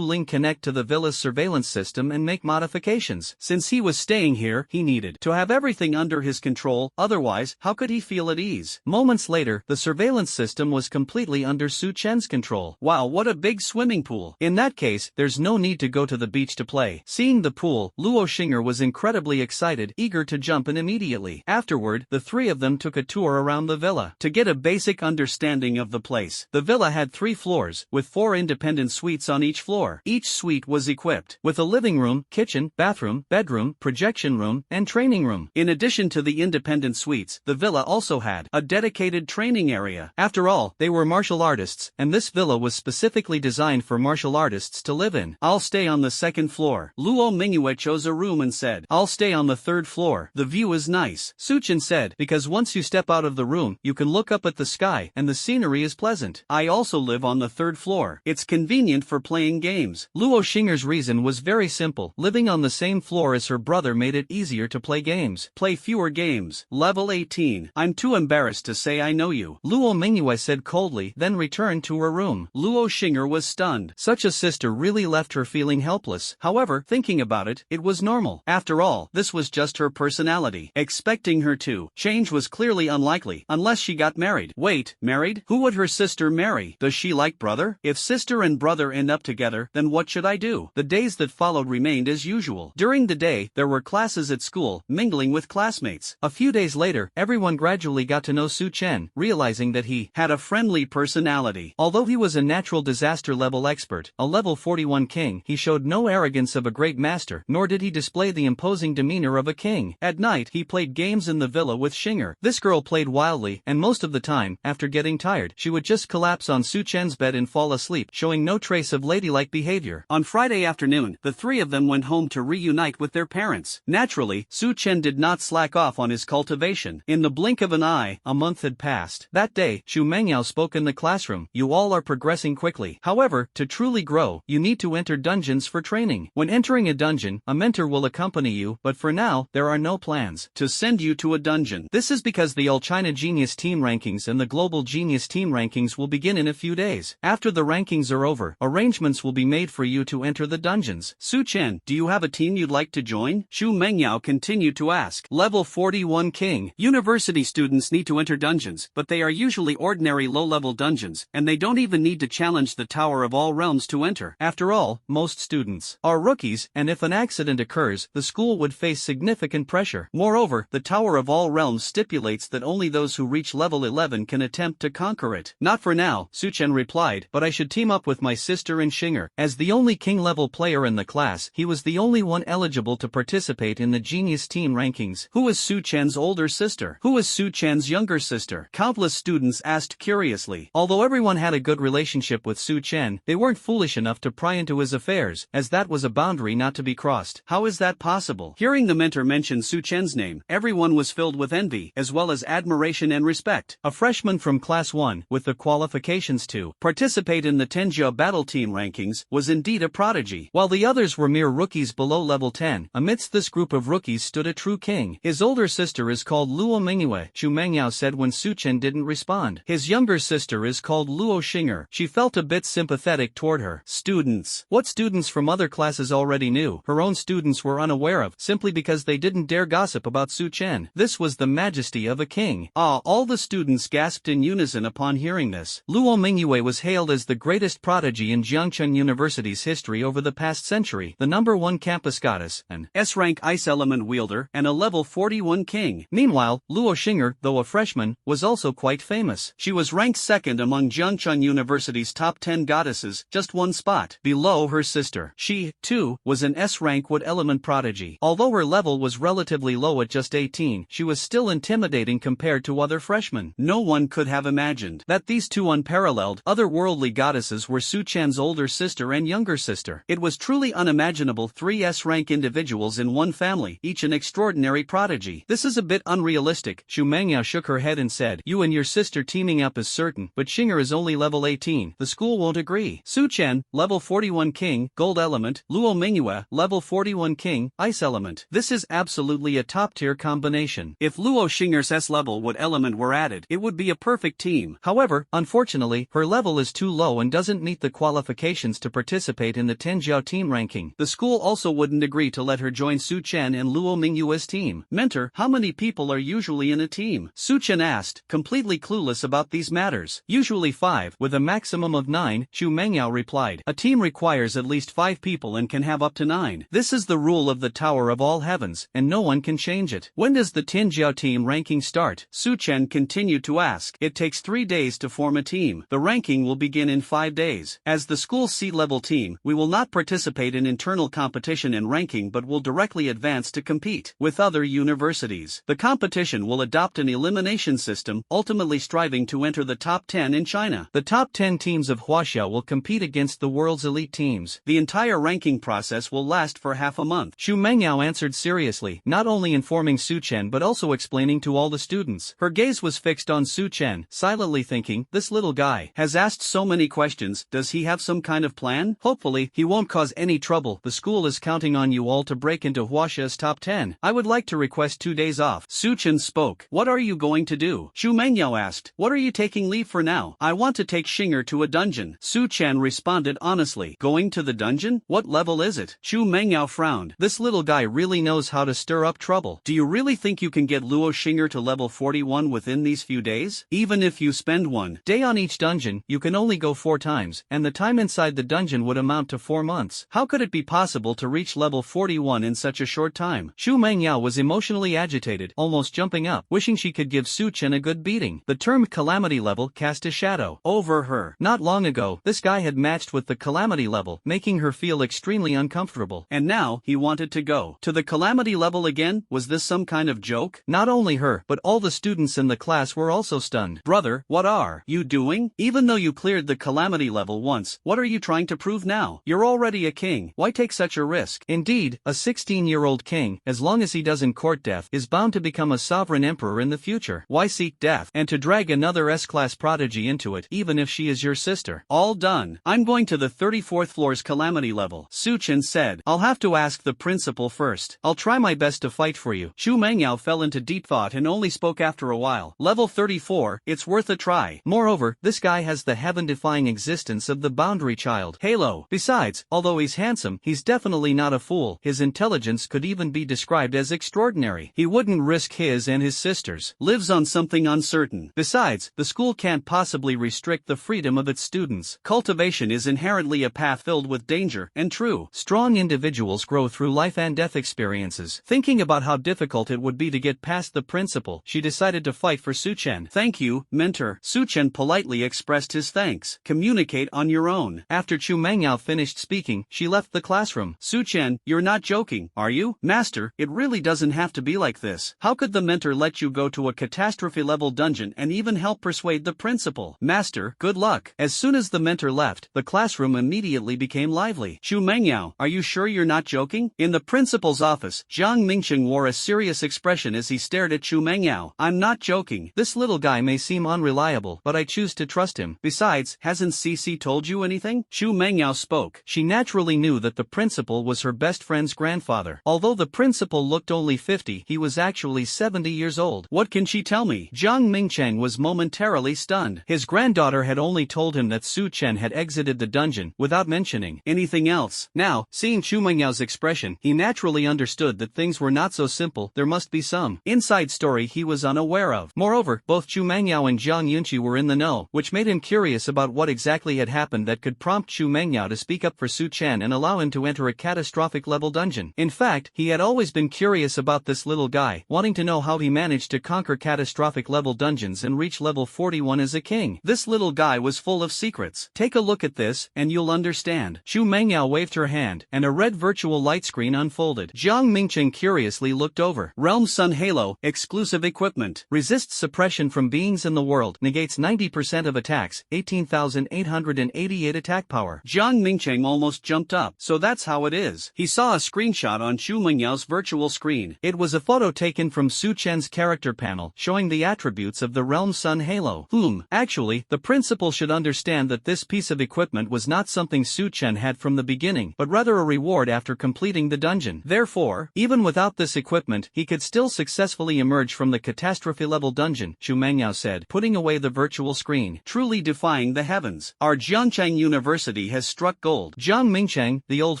Ling connect to the villa's surveillance system and make modifications. Since he was staying here, he needed to have everything under his control, otherwise, how could he feel at ease? Moments later, the surveillance system was completely under Suchen's control. Wow, what a big swimming pool. In that case, there's no need to go to the beach to play. Seeing the pool, Luo Xing'er was incredibly excited, eager to jump in immediately. Afterward, the three of them took a tour around the villa to get a basic understanding of the place. The villa had 3 floors, with 4 independent suites on each floor. Each suite was equipped with a living room, kitchen, bathroom, bedroom, projection room, and training room. In addition to the independent suites, the villa also had a dedicated training area. After all, they were martial artists, and this villa was specifically designed for martial artists to live in. "I'll stay on the 2nd floor. Luo Mingyue chose a room and said, "I'll stay on the 3rd floor. The view is nice." Suchen said, "Because once you step out of the room, you can look up at the sky, and the scenery is pleasant. I also live on the 3rd floor. It's convenient for playing games." Luo Xing'er's reason was very simple. Living on the same floor as her brother made it easier to play games. play fewer games. Level 18. I'm too embarrassed to say I know you, Luo Mingyue said coldly, then returned to her room. Luo Xing'er was stunned. Such a sister really left her feeling helpless. However, thinking about it, it was normal. After all, this was just her personality. Expecting her to change was clearly unlikely, unless she got married. Wait, married? Who would her sister marry? Does she like brother? If sister and brother end up together, then what should I do? The days that followed remained as usual. During the day, there were classes at school, mingling with classmates. A few days later, everyone gradually got to know Su Chen, realizing that he had a friendly personality. Although he was a natural disaster level expert, a level 41 king, he showed no arrogance of a great master, nor did he display the imposing demeanor of a king. At night, he played games in the villa with Xing'er. This girl played wildly, and most of the time, after getting tired, she would just collapse on Su Chen's bed and fall asleep, showing no trace of ladylike behavior. On Friday afternoon, the three of them went home to reunite with their parents. Naturally, Su Chen did not slack off on his cultivation. In the blink of an eye, a month had passed. That day, Xu Mengyao spoke in the classroom. You all are progressing quickly. However, to truly grow, you need to enter dungeons for training. When entering a dungeon, a mentor will accompany you, but for now, there are no plans to send you to a dungeon. This is because the All China Genius Team Rankings and the Global Genius Team Rankings will begin in a few days. After the rankings are over, arrangements will be made for you to enter the dungeons. Su Chen, do you have a team you'd like to join? Xu Mengyao continued to ask. Level 41 King. University students need to enter dungeons, but they are usually ordinary low-level dungeons, and they don't even need to challenge the Tower of All Realms to enter. After all, most students are rookies, and if an accident occurs, the school would face significant pressure. Moreover, the Tower of All Realms stipulates that only those who reach level 11 can attempt to conquer it. Not for now, Su Chen replied, but I should team up with my sister and Xing'er. As the only king-level player in the class, he was the only one eligible to participate in the Genius Team Rankings. Who is Su Chen's older sister? Who is Su Chen's younger sister? Countless students asked curiously. Although everyone had a good relationship with Su Chen, they weren't foolish enough to pry into his affairs, as that was a boundary not to be crossed. How is that possible? Hearing the mentor mention Su Chen's name, everyone was filled with envy, as well as admiration and respect. A freshman from Class 1, with the qualifications to participate in the Tenjia Battle Team Rankings, was indeed a prodigy. While the others were mere rookies below level 10, amidst this group of rookies stood a true king. His older sister is called Luo Mingyue, Xu Mengyao said when Su Chen didn't respond. His younger sister is called Luo Xing'er. She felt a bit sympathetic toward her. Students. What students from other classes already knew, her own students were unaware of, simply because they didn't dare gossip about Su Chen. This was the majesty of a king. Ah, all the students gasped in unison upon hearing this. Luo Mingyue was hailed as the greatest prodigy in Jiangcheng University's history over the past century, the #1 campus goddess, an S-rank ice element wielder, and a level 41 king. Meanwhile, Luo Xing'er, though a freshman, was also quite famous. She was ranked second among Jiangcheng University's top 10 goddesses, just one spot below her sister. She, too, was an S-rank wood element prodigy. Although her level was relatively low at just 18, she was still intimidating compared to other freshmen. No one could have imagined that these two unparalleled, otherworldly goddesses were Su Chen's older sister and younger sister. It was truly unimaginable, 3 S-rank individuals in one family, each an extraordinary prodigy. This is a bit unrealistic. Xu Mengyao shook her head and said, you and your sister teaming up is certain, but Xing'er is only level 18. The school won't agree. Su Chen, level 41 king, gold element, Luo Mingyue, level 41 king, ice element. This is absolutely a top-tier combination. If Luo Xing'er's S-level wood element were added, it would be a perfect team. However, unfortunately, her level is too low and doesn't meet the qualifications to participate in the Tenjiao team ranking. The school also wouldn't agree to let her join Su Chen and Luo Mingyue's team. Mentor, how many people are usually in a team? Su Chen asked, completely clueless about these matters. Usually 5, with a maximum of 9, Xu Mengyao replied. A team requires at least 5 people and can have up to 9. This is the rule of the Tower of All Heavens, and no one can change it. When does the Tenjiao team ranking start? Su Chen continued to ask. It takes 3 days to form a team. The ranking will begin in 5 days. As the school's C-level team, we will not participate in internal competition and ranking but will directly advance to compete with other universities. The competition will adopt an elimination system, ultimately striving to enter the top 10 in China. The top 10 teams of Huaxia will compete against the world's elite teams. The entire ranking process will last for half a month. Xu Mengyao answered seriously, not only informing Su Chen but also explaining to all the students. Her gaze was fixed on Su Chen, silently thinking, this little guy has asked so many questions, does he have some kind of plan? Hopefully, he won't cause any trouble. The school is counting on you all to break into Huaxia's top 10. I would like to request 2 days off. Su Chen spoke. What are you going to do? Chu Mengyao asked. What are you taking leave for now? I want to take Xinger to a dungeon. Su Chen responded honestly. Going to the dungeon? What level is it? Chu Mengyao frowned. This little guy really knows how to stir up trouble. Do you really think you can get Luo Xinger to level 41 within these few days? Even if you spend 1 day on each dungeon, you can only go 4 times, and the time inside the dungeon would amount to 4 months. How could it be possible to reach level 41 in such a short time? Chu Mengyao was emotionally agitated, almost jumping up, wishing she could give Su Chen a good beating. The term calamity level cast a shadow over her. Not long ago, this guy had matched with the calamity level, making her feel extremely uncomfortable. And now, he wanted to go to the calamity level again? Was this some kind of joke? Not only her, but all the students in the class were also stunned. Brother, what are you doing? Even though you cleared the calamity level once, what are you trying to prove now? You're already a king. Why take such a risk? Indeed, a 16-year-old king, as long as he doesn't court death, is bound to become a sovereign emperor in the future. Why seek death, and to drag another S-class prodigy into it, even if she is your sister? All done. I'm going to the 34th floor's calamity level. Su Chen said. I'll have to ask the principal first. I'll try my best to fight for you. Chu Mengyao fell into deep thought and only spoke after a while. Level 34, it's worth a try. Moreover, this guy has the heaven-defying existence of the boundary child. Halo. Besides, although he's handsome, he's definitely not a fool. His intelligence could even be described as extraordinary. He wouldn't risk his and his sister's lives on something uncertain. Besides, the school can't possibly restrict the freedom of its students. Cultivation is inherently a path filled with danger, and true, strong individuals grow through life and death experiences. Thinking about how difficult it would be to get past the principal, she decided to fight for Su Chen. Thank you, mentor. Su Chen politely expressed his thanks. Communicate on your own. After Chu Mengyao finished speaking, she left the classroom. Su Chen, you're not joking, are you? Master, it really doesn't have to be like this. How could the mentor let you go to a catastrophe-level dungeon and even help persuade the principal? Master, good luck. As soon as the mentor left, the classroom immediately became lively. Chu Mengyao, are you sure you're not joking? In the principal's office, Jiang Mingcheng wore a serious expression as he stared at Chu Mengyao. I'm not joking. This little guy may seem unreliable, but I choose to trust him. Besides, hasn't Cici told you anything? Chu Mengyao spoke. She naturally knew that the principal was her best friend's grandfather. Although the principal looked only 50, he was actually 70 years old. What can she tell me? Jiang Mingcheng was momentarily stunned. His granddaughter had only told him that Su Chen had exited the dungeon, without mentioning anything else. Now, seeing Chu Mengyao's expression, he naturally understood that things were not so simple. There must be some inside story he was unaware of. Moreover, both Chu Mengyao and Jiang Yunqi were in the know, which made him curious about what exactly had happened that could prompt Chu Mengyao to speak up for Su Chen and allow him to enter a catastrophic level dungeon. In fact, he had always been curious about this little guy, wanting to know how he managed to conquer catastrophic level dungeons and reach level 41 as a king. This little guy was full of secrets. Take a look at this, and you'll understand. Chu Mengyao waved her hand, and a red virtual light screen unfolded. Jiang Mingcheng curiously looked over. Realm Sun Halo, exclusive equipment. Resists suppression from beings in the world, negates 90% of attacks, 18,888 attack power. Jiang Mingcheng almost jumped up. So that's how it is. He saw a screenshot on Chu Mengyao's virtual screen. It was a photo taken from Su Chen's character panel, showing the attributes of the Realm Sun Halo. Actually, the principal should understand that this piece of equipment was not something Su Chen had from the beginning, but rather a reward after completing the dungeon. Therefore, even without this equipment, he could still successfully emerge from the catastrophe-level dungeon, Chu Mengyao said, putting away the virtual screen. Truly defying the heavens. Our Jiangcheng University has struck gold. Jiang Mingcheng, the old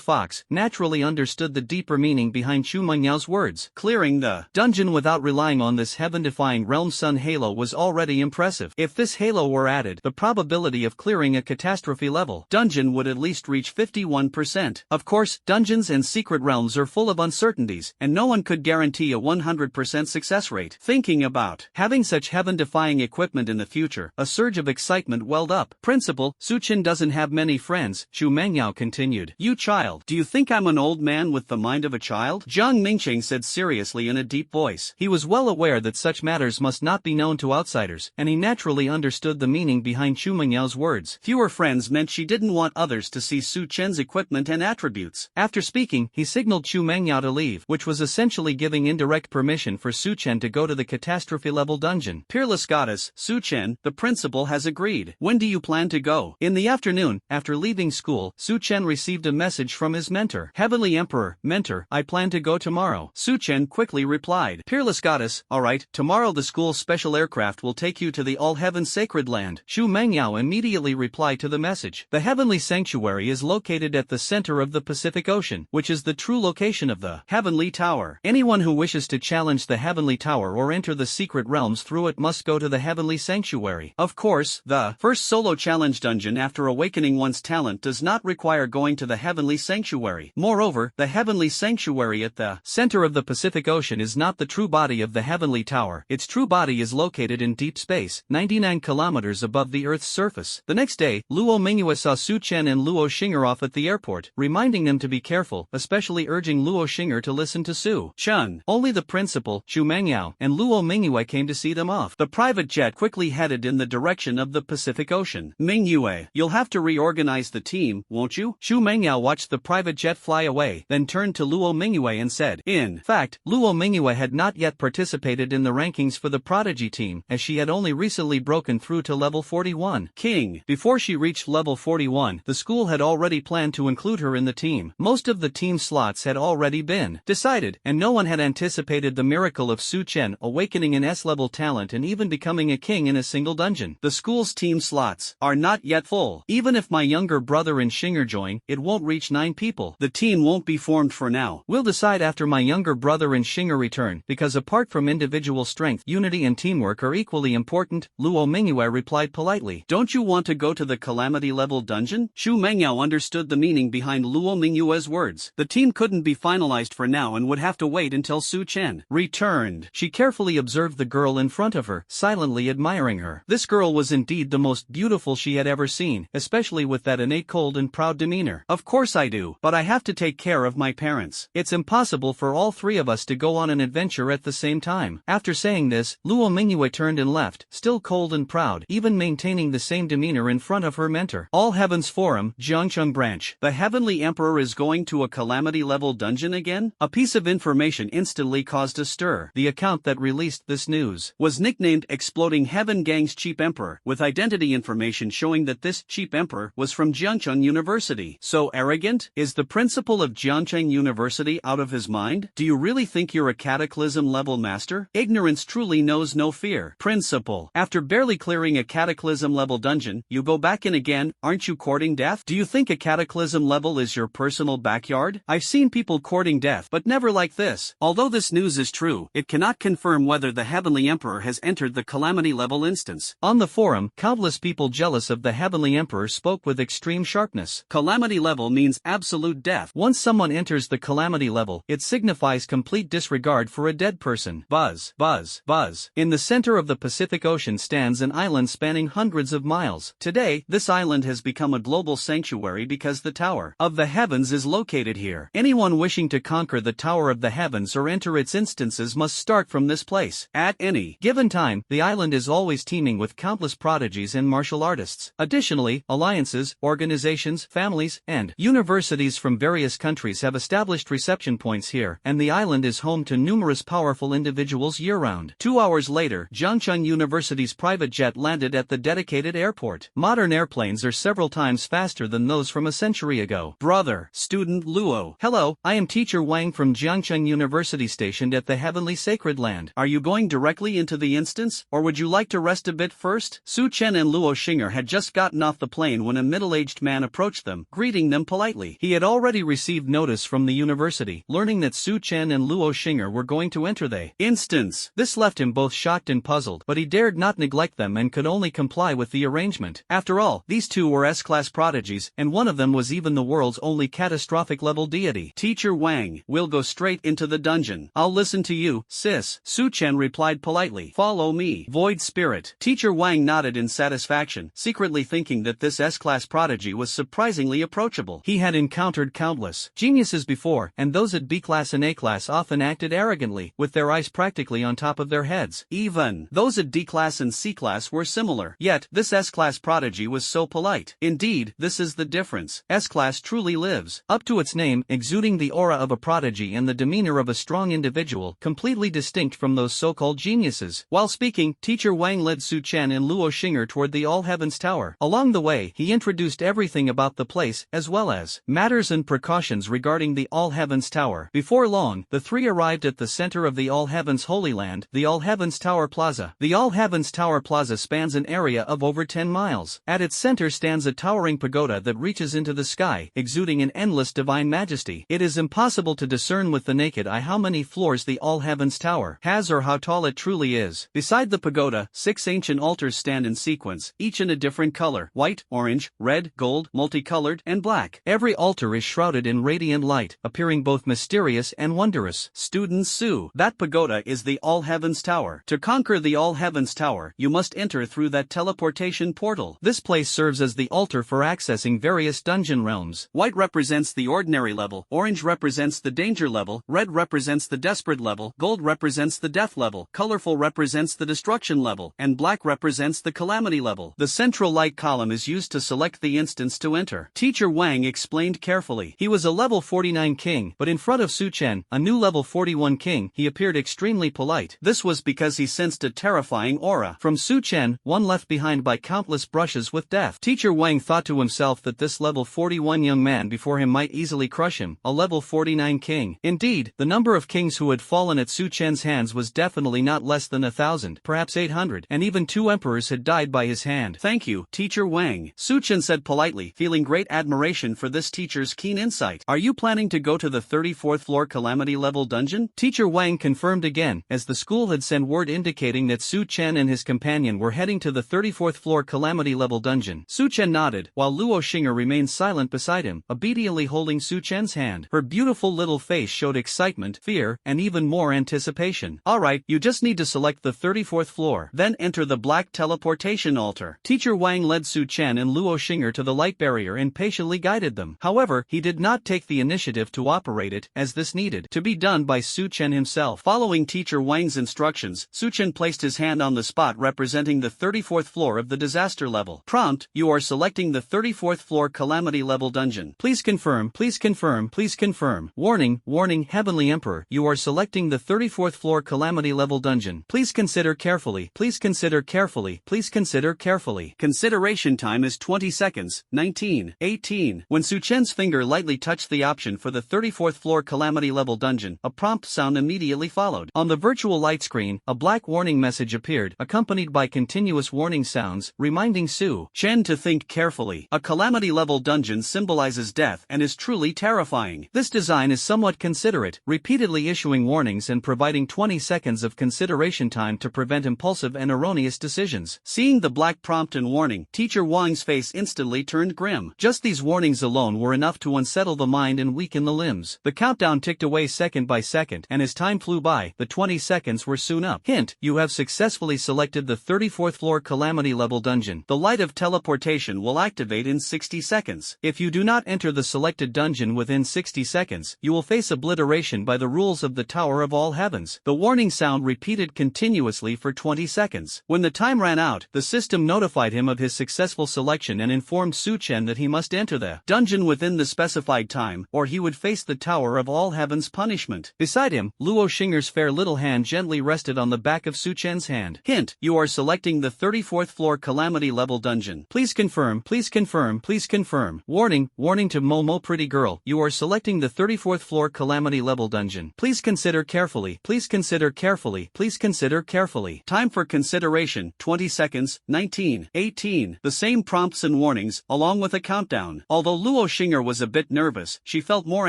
fox, naturally understood the deeper meaning behind Chu Mengyao's words. Clearing the dungeon without relying on this heaven-defying Realm Sun Halo was already impressive. If this halo were added, the probability of clearing a catastrophe-level dungeon would at least reach 51%. Of course, dungeons and secret realms are full of uncertainties, and no one could guarantee a 100% success rate. Thinking about having such heaven-defying equipment in the future, a surge of excitement welled up. Principal, Su Chen doesn't have many friends, Chu Mengyao continued. You child, do you think I'm an old man with the mind of a child? Jiang Mingcheng said seriously in a deep voice. He was well aware that such matters must not be known to outsiders, and he naturally understood the meaning behind Chu Mengyao's words. Fewer friends meant she didn't want others to see Su Chen's equipment and attributes. After speaking, he signaled Chu Mengyao to leave, which was essentially giving indirect permission for Su Chen to go to the catastrophe-level dungeon. Peerless goddess, Su Chen, the principal has agreed. When do you plan to go? In the afternoon, after leaving school, Su Chen received a message from his mentor. Heavenly Emperor, mentor, I plan to go tomorrow. Su Chen quickly replied. Peerless goddess, alright, tomorrow the school's special aircraft will take you to the all-heaven sacred land. Xu Mengyao immediately replied to the message. The heavenly sanctuary is located at the center of the Pacific Ocean, which is the true location of the Heavenly Tower. Anyone who wishes to challenge the Heavenly Tower or enter the secret realms through it must go to the Heavenly Sanctuary. Of course, the first solo challenge dungeon after awakening one's talent does not require going to the Heavenly Sanctuary. Moreover, the Heavenly Sanctuary at the center of the Pacific Ocean is not the true body of the Heavenly Tower. Its true body is located in deep space, 99 kilometers above the Earth's surface. The next day, Luo Mingyue saw Su Chen and Luo Xing'er off at the airport, reminding them to be careful, especially urging Luo Xing'er to listen to Su Chen. Only the principal, Xu Mengyao, and Luo Mingyue came to see them off. The private jet quickly headed in the direction of the Pacific Ocean. Mingyue, you'll have to reorganize the team, won't you? Xu Mengyao watched the private jet fly away, then turned to Luo Mingyue and said. In fact, Luo Mingyue had not yet participated in the rankings for the Prodigy team, as she had only recently broken through to level 41. King. Before she reached level 41, the school had already planned to include her in the team. Most of the team slots had already been decided, and no one had anticipated the miracle of Su Chen awakening an S-level talent and even becoming a king in a single dungeon. The school's team slots are not yet full. Even if my younger brother and Xing'er join, it won't reach 9 people. The team won't be formed for now. We'll decide after my younger brother and Xing'er return, because apart from individual strength, unity and teamwork are equally important, Luo Mingyue replied politely. Don't you want to go to the calamity level dungeon? Xu Mengyao understood the meaning behind Luo Mingyue's words. The team couldn't be finalized for now and would have to wait until Su Chen returned. She carefully observed the girl in front of her, silently admiring her. This girl was indeed the most beautiful she had ever seen, especially with that innate cold and proud demeanor. Of course I do, but I have to take care of my parents. It's impossible for all three of us to go on an adventure at the same time. After saying this, Luo Mingyue turned and left, still cold and proud, even maintaining the same demeanor in front of her mentor. All Heavens Forum, Jiangcheng Branch. The Heavenly Emperor is going to a calamity level dungeon again? A piece of information instantly caused a stir. The account that released this news was nicknamed Exploding Heaven Gang's Cheap Emperor, with identity information showing that this cheap emperor was from Jiangcheng University. So arrogant? Is the principal of Jiangcheng University out of his mind? Do you really think you're a cataclysm level master? Ignorance truly knows no fear. Principal. After barely clearing a cataclysm level dungeon, you go back in again, aren't you courting death? Do you think a cataclysm level is your personal backyard? I've seen people courting death, but never like this. Although this news is true, it cannot confirm whether the Heavenly Emperor has entered the calamity level instance. On the forum, countless people jealous of the Heavenly Emperor spoke with extreme sharpness. Calamity level means absolute death. Once someone enters the calamity level, it signifies complete disregard for a dead person. Buzz, buzz, buzz. In the center of the Pacific Ocean stands an island spanning hundreds of miles. Today, this island has become a global sanctuary because the Tower of the Heavens is located here. Anyone wishing to conquer the Tower of the Heavens or enter its instances must start from this place. At any given time, the island is always teeming with countless prodigies and martial artists. Additionally, alliances, organizations, families, and universities from various countries have established reception points here, and the island is home to numerous powerful individuals year-round. 2 hours later, Jiangcheng University's private jet landed at the dedicated airport. Modern airplanes are several times faster than those from a century ago. Brother, student Luo. Hello, I am teacher Wang from Jiangcheng University stationed at the Heavenly Sacred Land. Are you going directly into the instance, or would you like to rest a bit first? Su Chen and Luo Xing'er had just gotten off the plane when a middle-aged man approached them, greeting them politely. He had already received notice from the university, learning that Su Chen and Luo Xing'er were going to enter the instance. This left him both shocked and puzzled, but he dared not neglect them and could only comply with the arrangement. After all, these two were S-class prodigies, and one of them was even the world's only catastrophic level deity. Teacher Wang, we'll go straight into the dungeon. I'll listen to you, sis. Su Chen replied politely. Follow me. Void Spirit. Teacher Wang nodded in satisfaction, secretly thinking that this S-class prodigy was surprisingly approachable. He had encountered countless geniuses before, and those at B-class and A-class often acted arrogantly, with their eyes practically on top of their heads. Even those at D-class and C-class were similar. Yet, this S-class prodigy was so polite. Indeed, this is the difference. S-class truly lives up to its name, exuding the aura of a prodigy and the demeanor of a strong individual, completely distinct from those so-called geniuses. While speaking, Teacher Wang led Su Chen and Luo Xing'er toward the All Heavens Tower. Along the way, he introduced everything about the place, as well as matters and precautions regarding the All Heavens Tower. Before long, the three arrived at the center of the All Heavens Holy Land, the All Heavens Tower Plaza. The All Heavens Tower Plaza spans an area of over 10 miles. At its center stands a towering pagoda that reaches into the sky, exuding an endless divine majesty. It is impossible to discern with the naked eye how many floors the All Heavens Tower has or how tall it truly is. Beside the pagoda, 6 ancient altars stand in sequence, each in a different color: white, orange, red, gold, multicolored, and black. Every altar is shrouded in radiant light, appearing both mysterious and wondrous. Students Sue. That pagoda is the All Heavens Tower. To conquer the All Heavens Tower, you must enter through that teleportation portal. This place serves as the altar for accessing various dungeon realms. White represents the ordinary level, orange represents the danger level, red represents the desperate level, gold represents the death level, colorful represents the destruction level, and black represents the calamity level. The central light column is used to select the instance to enter. Teacher Wang explained carefully. He was a level 49 king, but in front of Su Chen, a new level 41 king, he appeared extremely polite. This was because he sensed a terrifying aura from Su Chen, one left behind by countless brushes with death. Teacher Wang thought to himself that this level 41 young man before him might easily crush him, a level 49 king. Indeed, the number of kings who had fallen at Su Chen's hands was definitely not less than 1,000, perhaps 800, and even 2 emperors had died by his hand. Thank you, Teacher Wang, Su Chen said politely, feeling great admiration for this teacher's keen insight. Are you planning to go to the 34th floor calamity level dungeon? Teacher Wang confirmed again, as the school had sent word indicating that Su Chen and his companion were heading to the 34th floor calamity level dungeon. Su Chen nodded, while Luo Xing'er remained silent beside him, obediently holding Su Chen's hand. Her beautiful little face showed excitement, fear, and even more anticipation. Alright, you just need to select the 34th floor, then enter the black teleportation altar. Teacher Wang led Su Chen and Luo Xing'er to the light barrier and patiently guided them. However, he did not take the initiative to operate it, as this needed to be done by Su Chen himself. Following Teacher Wang's instructions, Su Chen placed his hand on the spot representing the 34th floor of the disaster level. Prompt: you are selecting the 34th floor calamity level dungeon. Please confirm, please confirm, please confirm. Warning, warning, Heavenly Emperor, you are selecting the 34th floor calamity level dungeon. Please consider carefully, please consider carefully, please consider carefully. Consideration time is 20 seconds, 19, 18. When Su Chen's finger lightly touched the option for the 34th floor calamity level dungeon, a prompt sound immediately followed. On the virtual light screen, a black warning message appeared, accompanied by continuous warning sounds, reminding Su Chen to think carefully. A calamity level dungeon symbolizes death and is truly terrifying. This design is somewhat considerate, repeatedly issuing warnings and providing 20 seconds of consideration time to prevent impulsive and erroneous decisions. Seeing the black prompt and warning, Teacher Wang's face instantly turned grim. Just these warnings alone were enough to unsettle the mind and weaken the limbs. The countdown ticked away second by second, and as time flew by, the 20 seconds were soon up. Hint: you have successfully selected the 34th floor calamity level dungeon. The light of teleportation will activate in 60 seconds. If you do not enter the selected dungeon within 60 seconds, you will face obliteration by the rules of the Tower of All Heavens. The warning sound repeated continuously for 20 seconds. When the time ran out, the system notified him of his successful selection and informed Su Chen that he must enter the dungeon within the specified time, or he would face the Tower of All Heavens punishment. Beside him, Luo Xing'er's fair little hand gently rested on the back of Su Chen's hand. Hint: you are selecting the 34th floor calamity level dungeon. Please confirm, please confirm, please confirm. Warning, warning to Momo pretty girl, you are selecting the 34th floor calamity level dungeon. Please consider carefully, please consider carefully, please consider carefully. Time for consideration, 20 seconds, 19, 18. The same prompts and warnings, along with a countdown. Although Luo Xing'er was a bit nervous, she felt more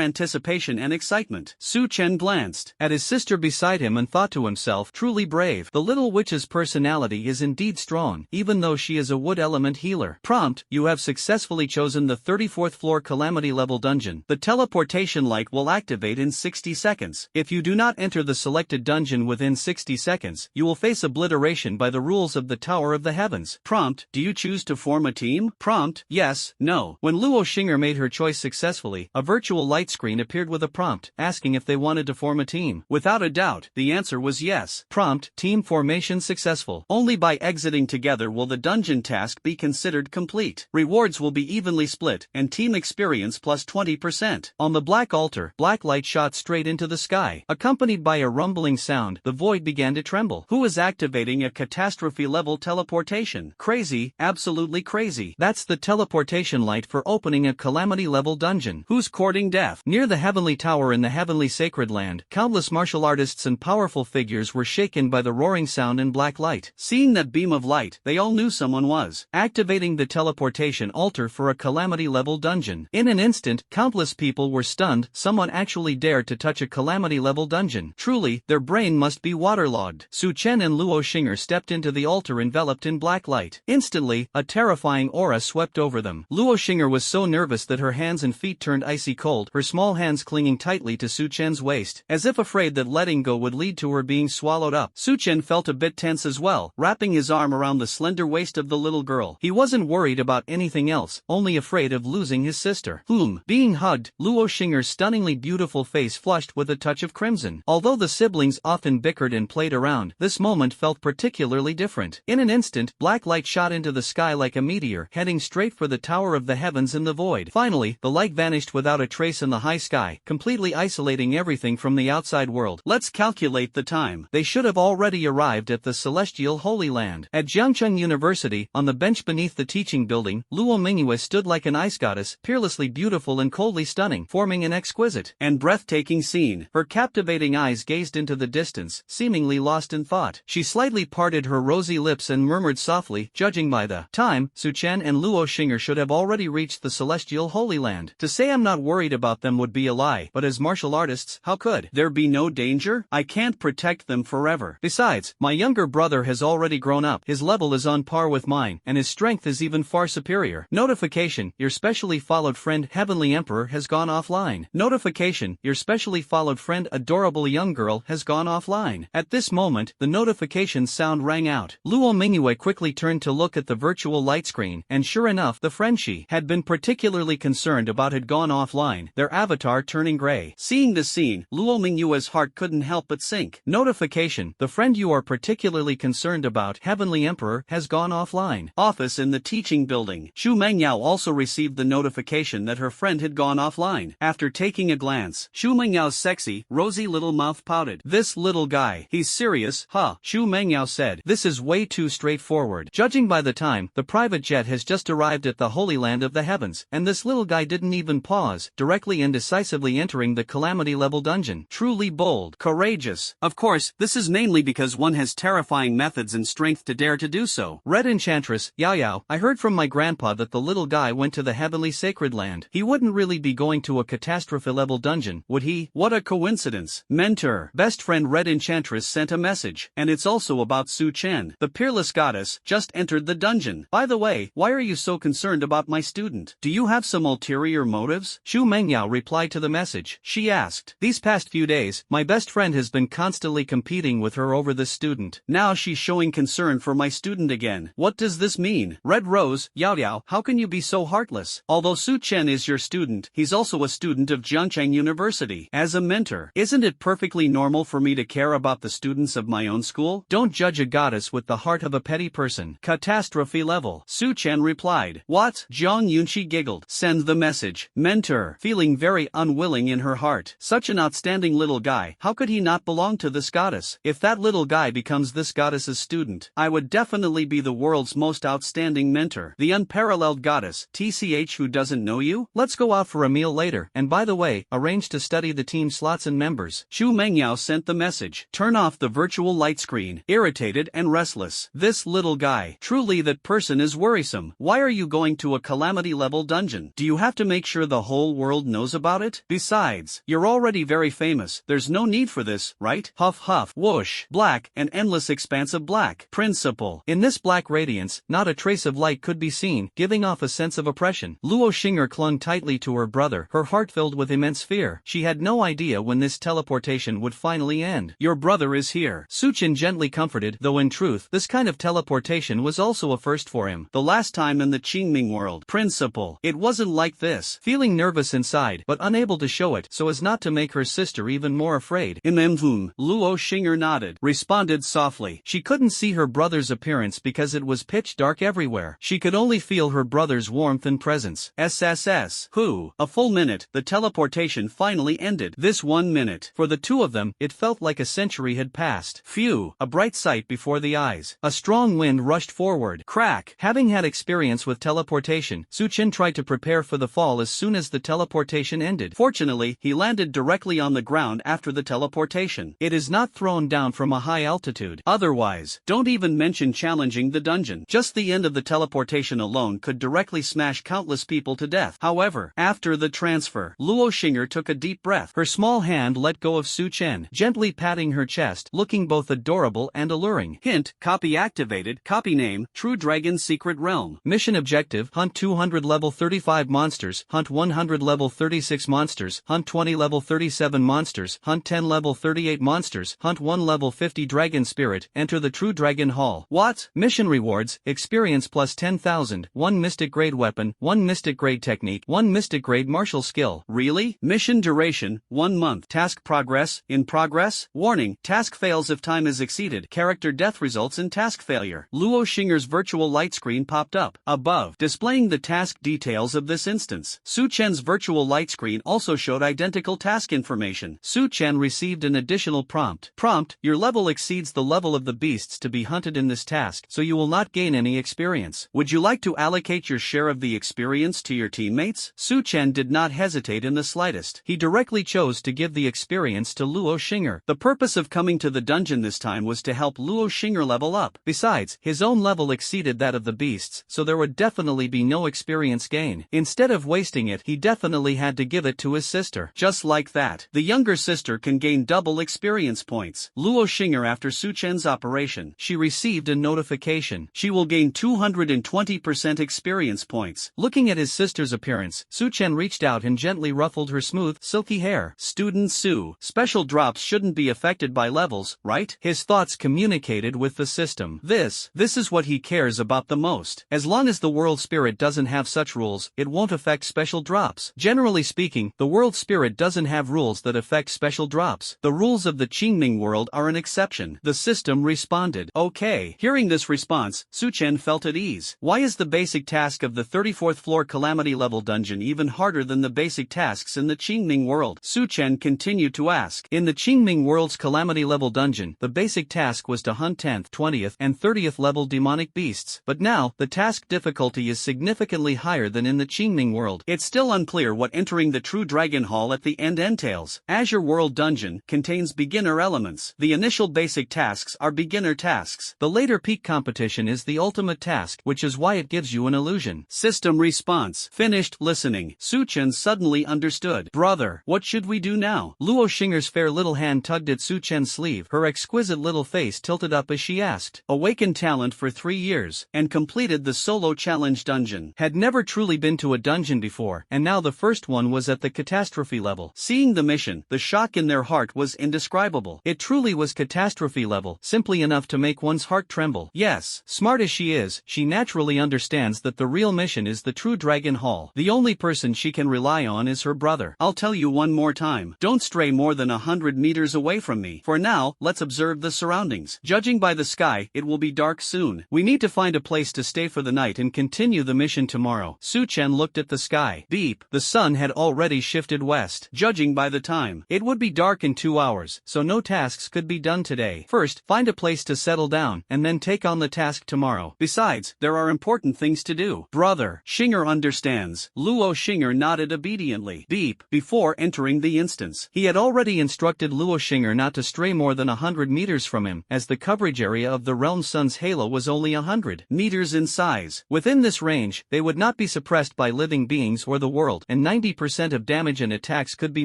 anticipation and excitement. Su Chen glanced at his sister beside him and thought to himself, truly brave. The little witch's personality is indeed strong, even though she is a wood element healer. Prompt: you have successfully chosen the 34th floor calamity level dungeon. The teleportation light will activate in 60 seconds. If you do not enter the selected dungeon within 60 seconds, you will face obliteration by the rules of the Tower of the Heavens. Prompt: do you choose to form a team? Prompt: yes, no. When Luo Xing'er made her choice successfully, a virtual light screen appeared with a prompt, asking if they wanted to form a team. Without a doubt, the answer was yes. Prompt: team formation successful. Only by exiting together will the dungeon task be considered complete. Rewards will be evenly split, and team experience plus 20%. On the black altar, black light shot straight into the sky. Accompanied by a rumbling sound, the void began to tremble. Who is activating a catastrophe-level teleportation? Crazy, absolutely crazy. That's the teleportation light for opening a calamity-level dungeon. Who's courting death? Near the heavenly tower in the heavenly heavenly sacred land, countless martial artists and powerful figures were shaken by the roaring sound and black light. Seeing that beam of light, they all knew someone was activating the teleportation altar for a calamity-level dungeon. In an instant, countless people were stunned. Someone actually dared to touch a calamity-level dungeon. Truly, their brain must be waterlogged. Su Chen and Luo Xing'er stepped into the altar enveloped in black light. Instantly, a terrifying aura swept over them. Luo Xing'er was so nervous that her hands and feet turned icy cold, her small hands clinging tightly to Su Chen's waist, as if afraid that letting go would lead to her being swallowed up. Su Chen felt a bit tense as well, wrapping his arm around the slender waist of the little girl. He wasn't worried about anything else, only afraid of losing his sister. Being hugged, Luo Xing'er's stunningly beautiful face flushed with a touch of crimson. Although the siblings often bickered and played around, this moment felt particularly different. In an instant, black light shot into the sky like a meteor, heading straight for the Tower of the Heavens in the void. Finally, the light vanished without a trace in the high sky, completely isolating everything from the outside world. Let's calculate the time. They should have already arrived at the celestial Holy Land. At Jiangcheng University, on the bench beneath the teaching building, Luo Mingyue stood like an ice goddess, peerlessly beautiful and coldly stunning, forming an exquisite and breathtaking scene. Her captivating eyes gazed into the distance, seemingly lost in thought. She slightly parted her rosy lips and murmured softly, "Judging by the time, Su Chen and Luo Xing'er should have already reached the celestial Holy Land. To say I'm not worried about them would be a lie, but as martial artists, how could there be no danger? I can't protect them forever. Besides, my younger brother has already grown up, his level is on par with mine, and his strength is even far superior. Notification, your specially followed friend Heavenly Emperor has gone offline. Notification, your specially followed friend Adorable Young Girl has gone offline." At this moment, the notification sound rang out. Luo Mingyue quickly turned to look at the virtual light screen, and sure enough, the friend she had been particularly concerned about had gone offline, their avatar turning gray. Seeing this scene, Luo Mingyue's heart couldn't help but sink. Notification, the friend you are particularly concerned about, Heavenly Emperor, has gone offline. Office in the teaching building. Xu Mengyao also received the notification that her friend had gone offline. After taking a glance, Xu Mengyao's sexy, rosy little mouth pouted. "This little guy, he's serious, huh?" Xu Mengyao said. "This is way too straightforward. Judging by the time, the private jet has just arrived at the Holy Land of the Heavens, and this little guy didn't even pause, directly and decisively entering the calamity-level dungeon. Truly bold, courageous. Of course, this is mainly because one has terrifying methods and strength to dare to do so. Red Enchantress, Yao Yao, I heard from my grandpa that the little guy went to the heavenly sacred land. He wouldn't really be going to a catastrophe-level dungeon, would he? What a coincidence. Mentor, best friend Red Enchantress sent a message, and it's also about Su Chen. The peerless goddess just entered the dungeon. By the way, why are you so concerned about my student? Do you have some ulterior motives?" Xu Mengyao replied to the message. She asked, "These past few days, my best friend has been constantly competing with her over this student. Now she's showing concern for my student again. What does this mean?" Red Rose, Yao Yao, how can you be so heartless? Although Su Chen is your student, he's also a student of Jiangcheng University. As a mentor, isn't it perfectly normal for me to care about the students of my own school? Don't judge a goddess with the heart of a petty person. Catastrophe level. Su Chen replied. What? Zhang Yunqi giggled. Send the message. Mentor, feeling very unwilling in her heart. Such an outstanding little guy, how could he not belong to this goddess? If that little guy becomes this goddess's student, I would definitely be the world's most outstanding mentor. The unparalleled goddess, TCH, who doesn't know you? Let's go out for a meal later, and by the way, arrange to study the team slots and members. Xu Mengyao sent the message. Turn off the virtual light screen. Irritated and restless. This little guy. Truly that person is worrisome. Why are you going to a calamity level dungeon? Do you have to make sure the whole world knows about it? Besides, you're already very famous. There's no need for this, right? Huff huff. Whoosh. Black, an endless expanse of black. Principle. In this black radiance, not a trace of light could be seen, giving off a sense of oppression. Luo Xing'er clung tightly to her brother, her heart filled with immense fear. She had no idea when this teleportation would finally end. Your brother is here. Su Chen gently comforted, though in truth, this kind of teleportation was also a first for him. The last time in the Qingming world. Principle. It wasn't like this. Feeling nervous inside, but unable to show it, so as not to make her sister even more afraid. Luo Xing'er nodded, responded softly. She couldn't see her brother's appearance because it was pitch dark everywhere. She could only feel her brother's warmth and presence. SSS. Who? A full minute, the teleportation finally ended. This 1 minute. For the two of them, it felt like a century had passed. Phew. A bright sight before the eyes. A strong wind rushed forward. Crack. Having had experience with teleportation, Su Chen tried to prepare for the fall as soon as the teleportation ended. Fortunately, he landed landed directly on the ground after the teleportation. It is not thrown down from a high altitude. Otherwise, don't even mention challenging the dungeon. Just the end of the teleportation alone could directly smash countless people to death. However, after the transfer, Luo Xing'er took a deep breath. Her small hand let go of Su Chen, gently patting her chest, looking both adorable and alluring. Hint, copy activated, copy name, True Dragon Secret Realm. Mission objective, hunt 200 level 35 monsters, hunt 100 level 36 monsters, hunt 20 level 37 monsters, hunt 10 level 38 monsters, hunt 1 level 50 dragon spirit, enter the True Dragon Hall. What? Mission rewards, experience plus 10,000, 1 mystic grade weapon, 1 mystic grade technique, 1 mystic grade martial skill. Really? Mission duration, 1 month. Task progress, in progress? Warning, task fails if time is exceeded. Character death results in task failure. Luo Xing'er's virtual light screen popped up above, displaying the task details of this instance. Su Chen's virtual light screen also showed identical task information. Su Chen received an additional prompt. Prompt, your level exceeds the level of the beasts to be hunted in this task, so you will not gain any experience. Would you like to allocate your share of the experience to your teammates? Su Chen did not hesitate in the slightest. He directly chose to give the experience to Luo Xing'er. The purpose of coming to the dungeon this time was to help Luo Xing'er level up. Besides, his own level exceeded that of the beasts, so there would definitely be no experience gain. Instead of wasting it, he definitely had to give it to his sister. Just like that, the younger sister can gain double experience points. Luo Xing'er, after Su Chen's operation, she received a notification. She will gain 220% experience points. Looking at his sister's appearance, Su Chen reached out and gently ruffled her smooth, silky hair. Student Su, special drops shouldn't be affected by levels, right? His thoughts communicated with the system. This is what he cares about the most. As long as the world spirit doesn't have such rules, it won't affect special drops. Generally speaking, the world spirit doesn't have rules that affect special drops. The rules of the Qingming world are an exception. The system responded. Okay. Hearing this response, Su Chen felt at ease. Why is the basic task of the 34th floor calamity level dungeon even harder than the basic tasks in the Qingming world? Su Chen continued to ask. In the Qingming world's calamity level dungeon, the basic task was to hunt 10th, 20th, and 30th level demonic beasts. But now, the task difficulty is significantly higher than in the Qingming world. It's still unclear what entering the True Dragon Hall at the end entails. Azure World Dungeon contains beginner elements. The initial basic tasks are beginner tasks. The later peak competition is the ultimate task, which is why it gives you an illusion. System response. Finished listening. Su Chen suddenly understood. Brother, what should we do now? Luo Xing'er's fair little hand tugged at Su Chen's sleeve. Her exquisite little face tilted up as she asked. Awakened talent for 3 years, and completed the solo challenge dungeon. Had never truly been to a dungeon before, and now the first one was at the catastrophe level. Seeing the mission, the shock in their heart was indescribable. It truly was catastrophe level, simply enough to make one's heart tremble. Yes, smart as she is, she naturally understands that the real mission is the True Dragon Hall. The only person she can rely on is her brother. I'll tell you one more time, don't stray more than 100 meters away from me. For now, let's observe the surroundings. Judging by the sky, it will be dark soon. We need to find a place to stay for the night and continue the mission tomorrow. Su Chen looked at the sky. Beep. The sun had already shifted west. Judging by the time, it would be dark in 2 hours, so no tasks could be done today. First, find a place to settle down, and then take on the task tomorrow. Besides, there are important things to do. Brother, Xing'er understands. Luo Xing'er nodded obediently. Beep. Before entering the instance, he had already instructed Luo Xing'er not to stray more than 100 meters from him, as the coverage area of the realm sun's halo was only 100 meters in size. Within this range, they would not be suppressed by living beings or the world, and 90% of damage and attacks could be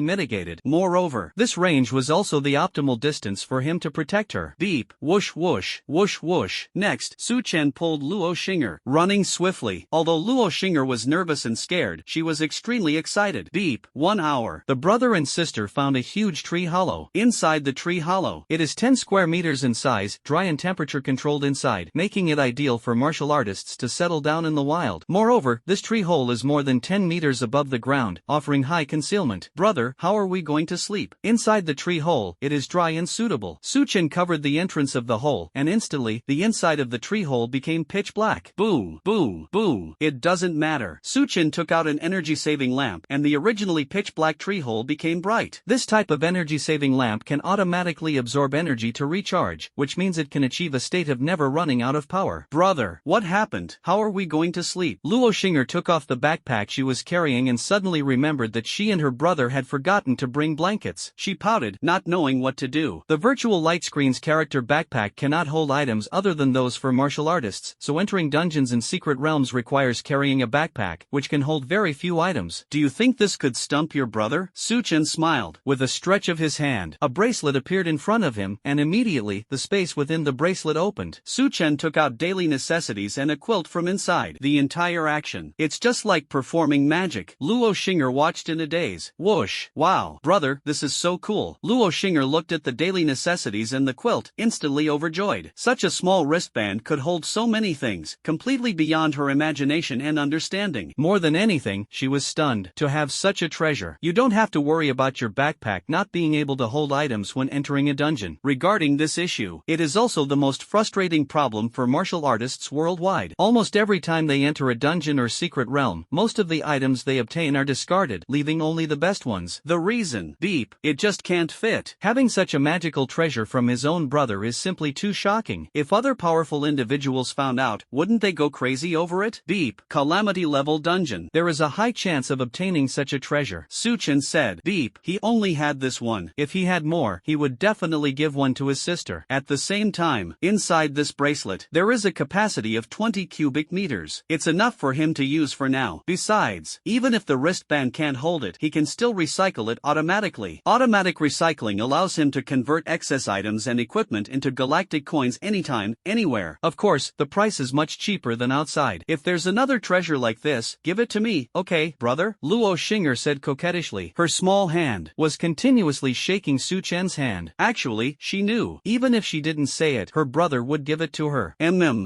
mitigated. Moreover, this range was also the optimal distance for him to protect her. Beep. Whoosh whoosh, whoosh whoosh. Next, Su Chen pulled Luo Xing'er, running swiftly. Although Luo Xing'er was nervous and scared, she was extremely excited. Beep. 1 hour. The brother and sister found a huge tree hollow. Inside the tree hollow, it is 10 square meters in size, dry and temperature controlled inside, making it ideal for martial artists to settle down in the wild. Moreover, this tree hole is more than 10 meters above the ground, offering high concealment. Brother, how are we going to sleep? Inside the tree hole, it is dry and suitable. Su Chen covered the entrance of the hole, and instantly, the inside of the tree hole became pitch black. Boom, boom, boom. It doesn't matter. Su Chen took out an energy-saving lamp, and the originally pitch black tree hole became bright. This type of energy-saving lamp can automatically absorb energy to recharge, which means it can achieve a state of never running out of power. Brother, what happened? How are we going to sleep? Luo Xing'er took off the backpack she was carrying and suddenly remembered that she and her brother had forgotten forgotten to bring blankets. She pouted, not knowing what to do. The virtual light screen's character backpack cannot hold items other than those for martial artists, so entering dungeons and secret realms requires carrying a backpack, which can hold very few items. Do you think this could stump your brother? Su-chen smiled. With a stretch of his hand, a bracelet appeared in front of him, and immediately, the space within the bracelet opened. Su-chen took out daily necessities and a quilt from inside. The entire action. It's just like performing magic. Luo Xing'er watched in a daze. Whoosh. Wow. Brother, this is so cool. Luo Xing'er looked at the daily necessities and the quilt, instantly overjoyed. Such a small wristband could hold so many things, completely beyond her imagination and understanding. More than anything, she was stunned to have such a treasure. You don't have to worry about your backpack not being able to hold items when entering a dungeon. Regarding this issue, it is also the most frustrating problem for martial artists worldwide. Almost every time they enter a dungeon or secret realm, most of the items they obtain are discarded, leaving only the best ones. The reason? Beep. It just can't fit. Having such a magical treasure from his own brother is simply too shocking. If other powerful individuals found out, wouldn't they go crazy over it? Beep. Calamity level dungeon. There is a high chance of obtaining such a treasure. Su-chen said. Beep. He only had this one. If he had more, he would definitely give one to his sister. At the same time, inside this bracelet, there is a capacity of 20 cubic meters. It's enough for him to use for now. Besides, even if the wristband can't hold it, he can still recycle it automatically. Automatic recycling allows him to convert excess items and equipment into galactic coins anytime, anywhere. Of course, the price is much cheaper than outside. If there's another treasure like this, give it to me, okay, brother? Luo Xing'er said coquettishly. Her small hand was continuously shaking Su-chen's hand. Actually, she knew. Even if she didn't say it, her brother would give it to her.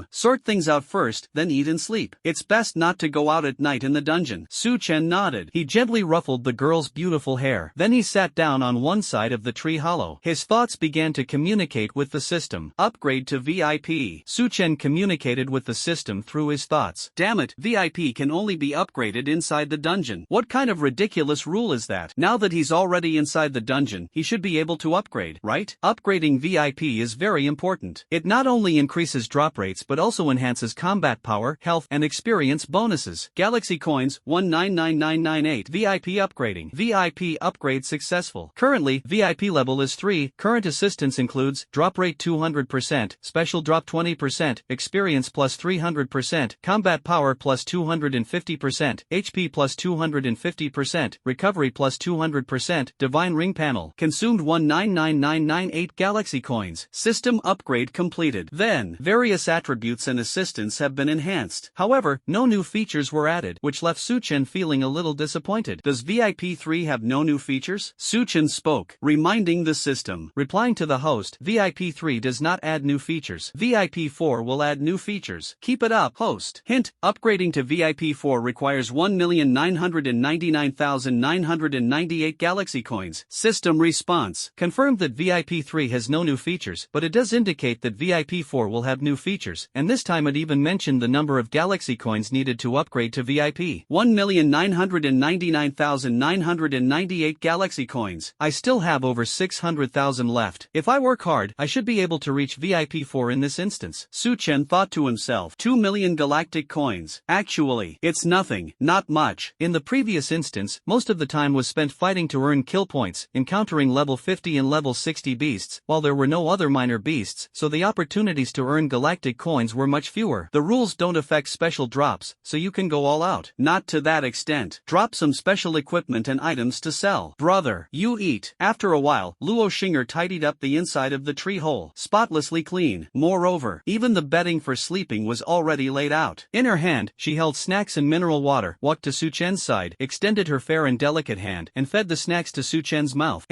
Sort things out first, then eat and sleep. It's best not to go out at night in the dungeon. Su-chen nodded. He gently ruffled the girl's beautiful hair. Then he sat down on one side of the tree hollow. His thoughts began to communicate with the system. Upgrade to VIP. Su-chen communicated with the system through his thoughts. Damn it, VIP can only be upgraded inside the dungeon. What kind of ridiculous rule is that? Now that he's already inside the dungeon, he should be able to upgrade, right? Upgrading VIP is very important. It not only increases drop rates but also enhances combat power, health, and experience bonuses. Galaxy Coins 199998. VIP upgrading. VIP upgrade successful. Currently, VIP level is 3. Current assistance includes drop rate 200%, special drop 20%, experience plus 300%, combat power plus 250%, HP plus 250%, recovery plus 200%, divine ring panel. Consumed 199998 Galaxy Coins. System upgrade completed. Then, various attributes and assistants have been enhanced. However, no new features were added, which left Su-chen feeling a little disappointed. Does VIP 3 have no new features? Su-chen spoke, reminding the system. Replying to the host, VIP 3 does not add new features. VIP 4 will add new features. Keep it up, host. Hint, upgrading to VIP 4 requires 1,999,998 Galaxy Coins. System response. Confirmed that VIP 3 has no new features, but it does indicate that VIP 4 will have new features, and this time it even mentioned the number of Galaxy Coins needed to upgrade to VIP. 1,999,998 Galaxy Coins. I still have over 600,000 left. If I work hard, I should be able to reach VIP 4 in this instance. Su-chen thought to himself. 2 million Galactic Coins. Actually, it's nothing, not much. In the previous instance, most of the time was spent fighting to earn kill points, encountering level 50 and level 60 beasts, while there were no other minor beasts, so the opportunities to earn Galactic Coins were much fewer. The rules don't affect special drops, so you can go all out. Not to that extent. Drop some special equipment and items to sell. Brother, you eat. After a while, Luo Xing'er tidied up the inside of the tree hole, spotlessly clean. Moreover, even the bedding for sleeping was already laid out. In her hand, she held snacks and mineral water, walked to Su-chen's side, extended her fair and delicate hand, and fed the snacks to Su-chen's mouth.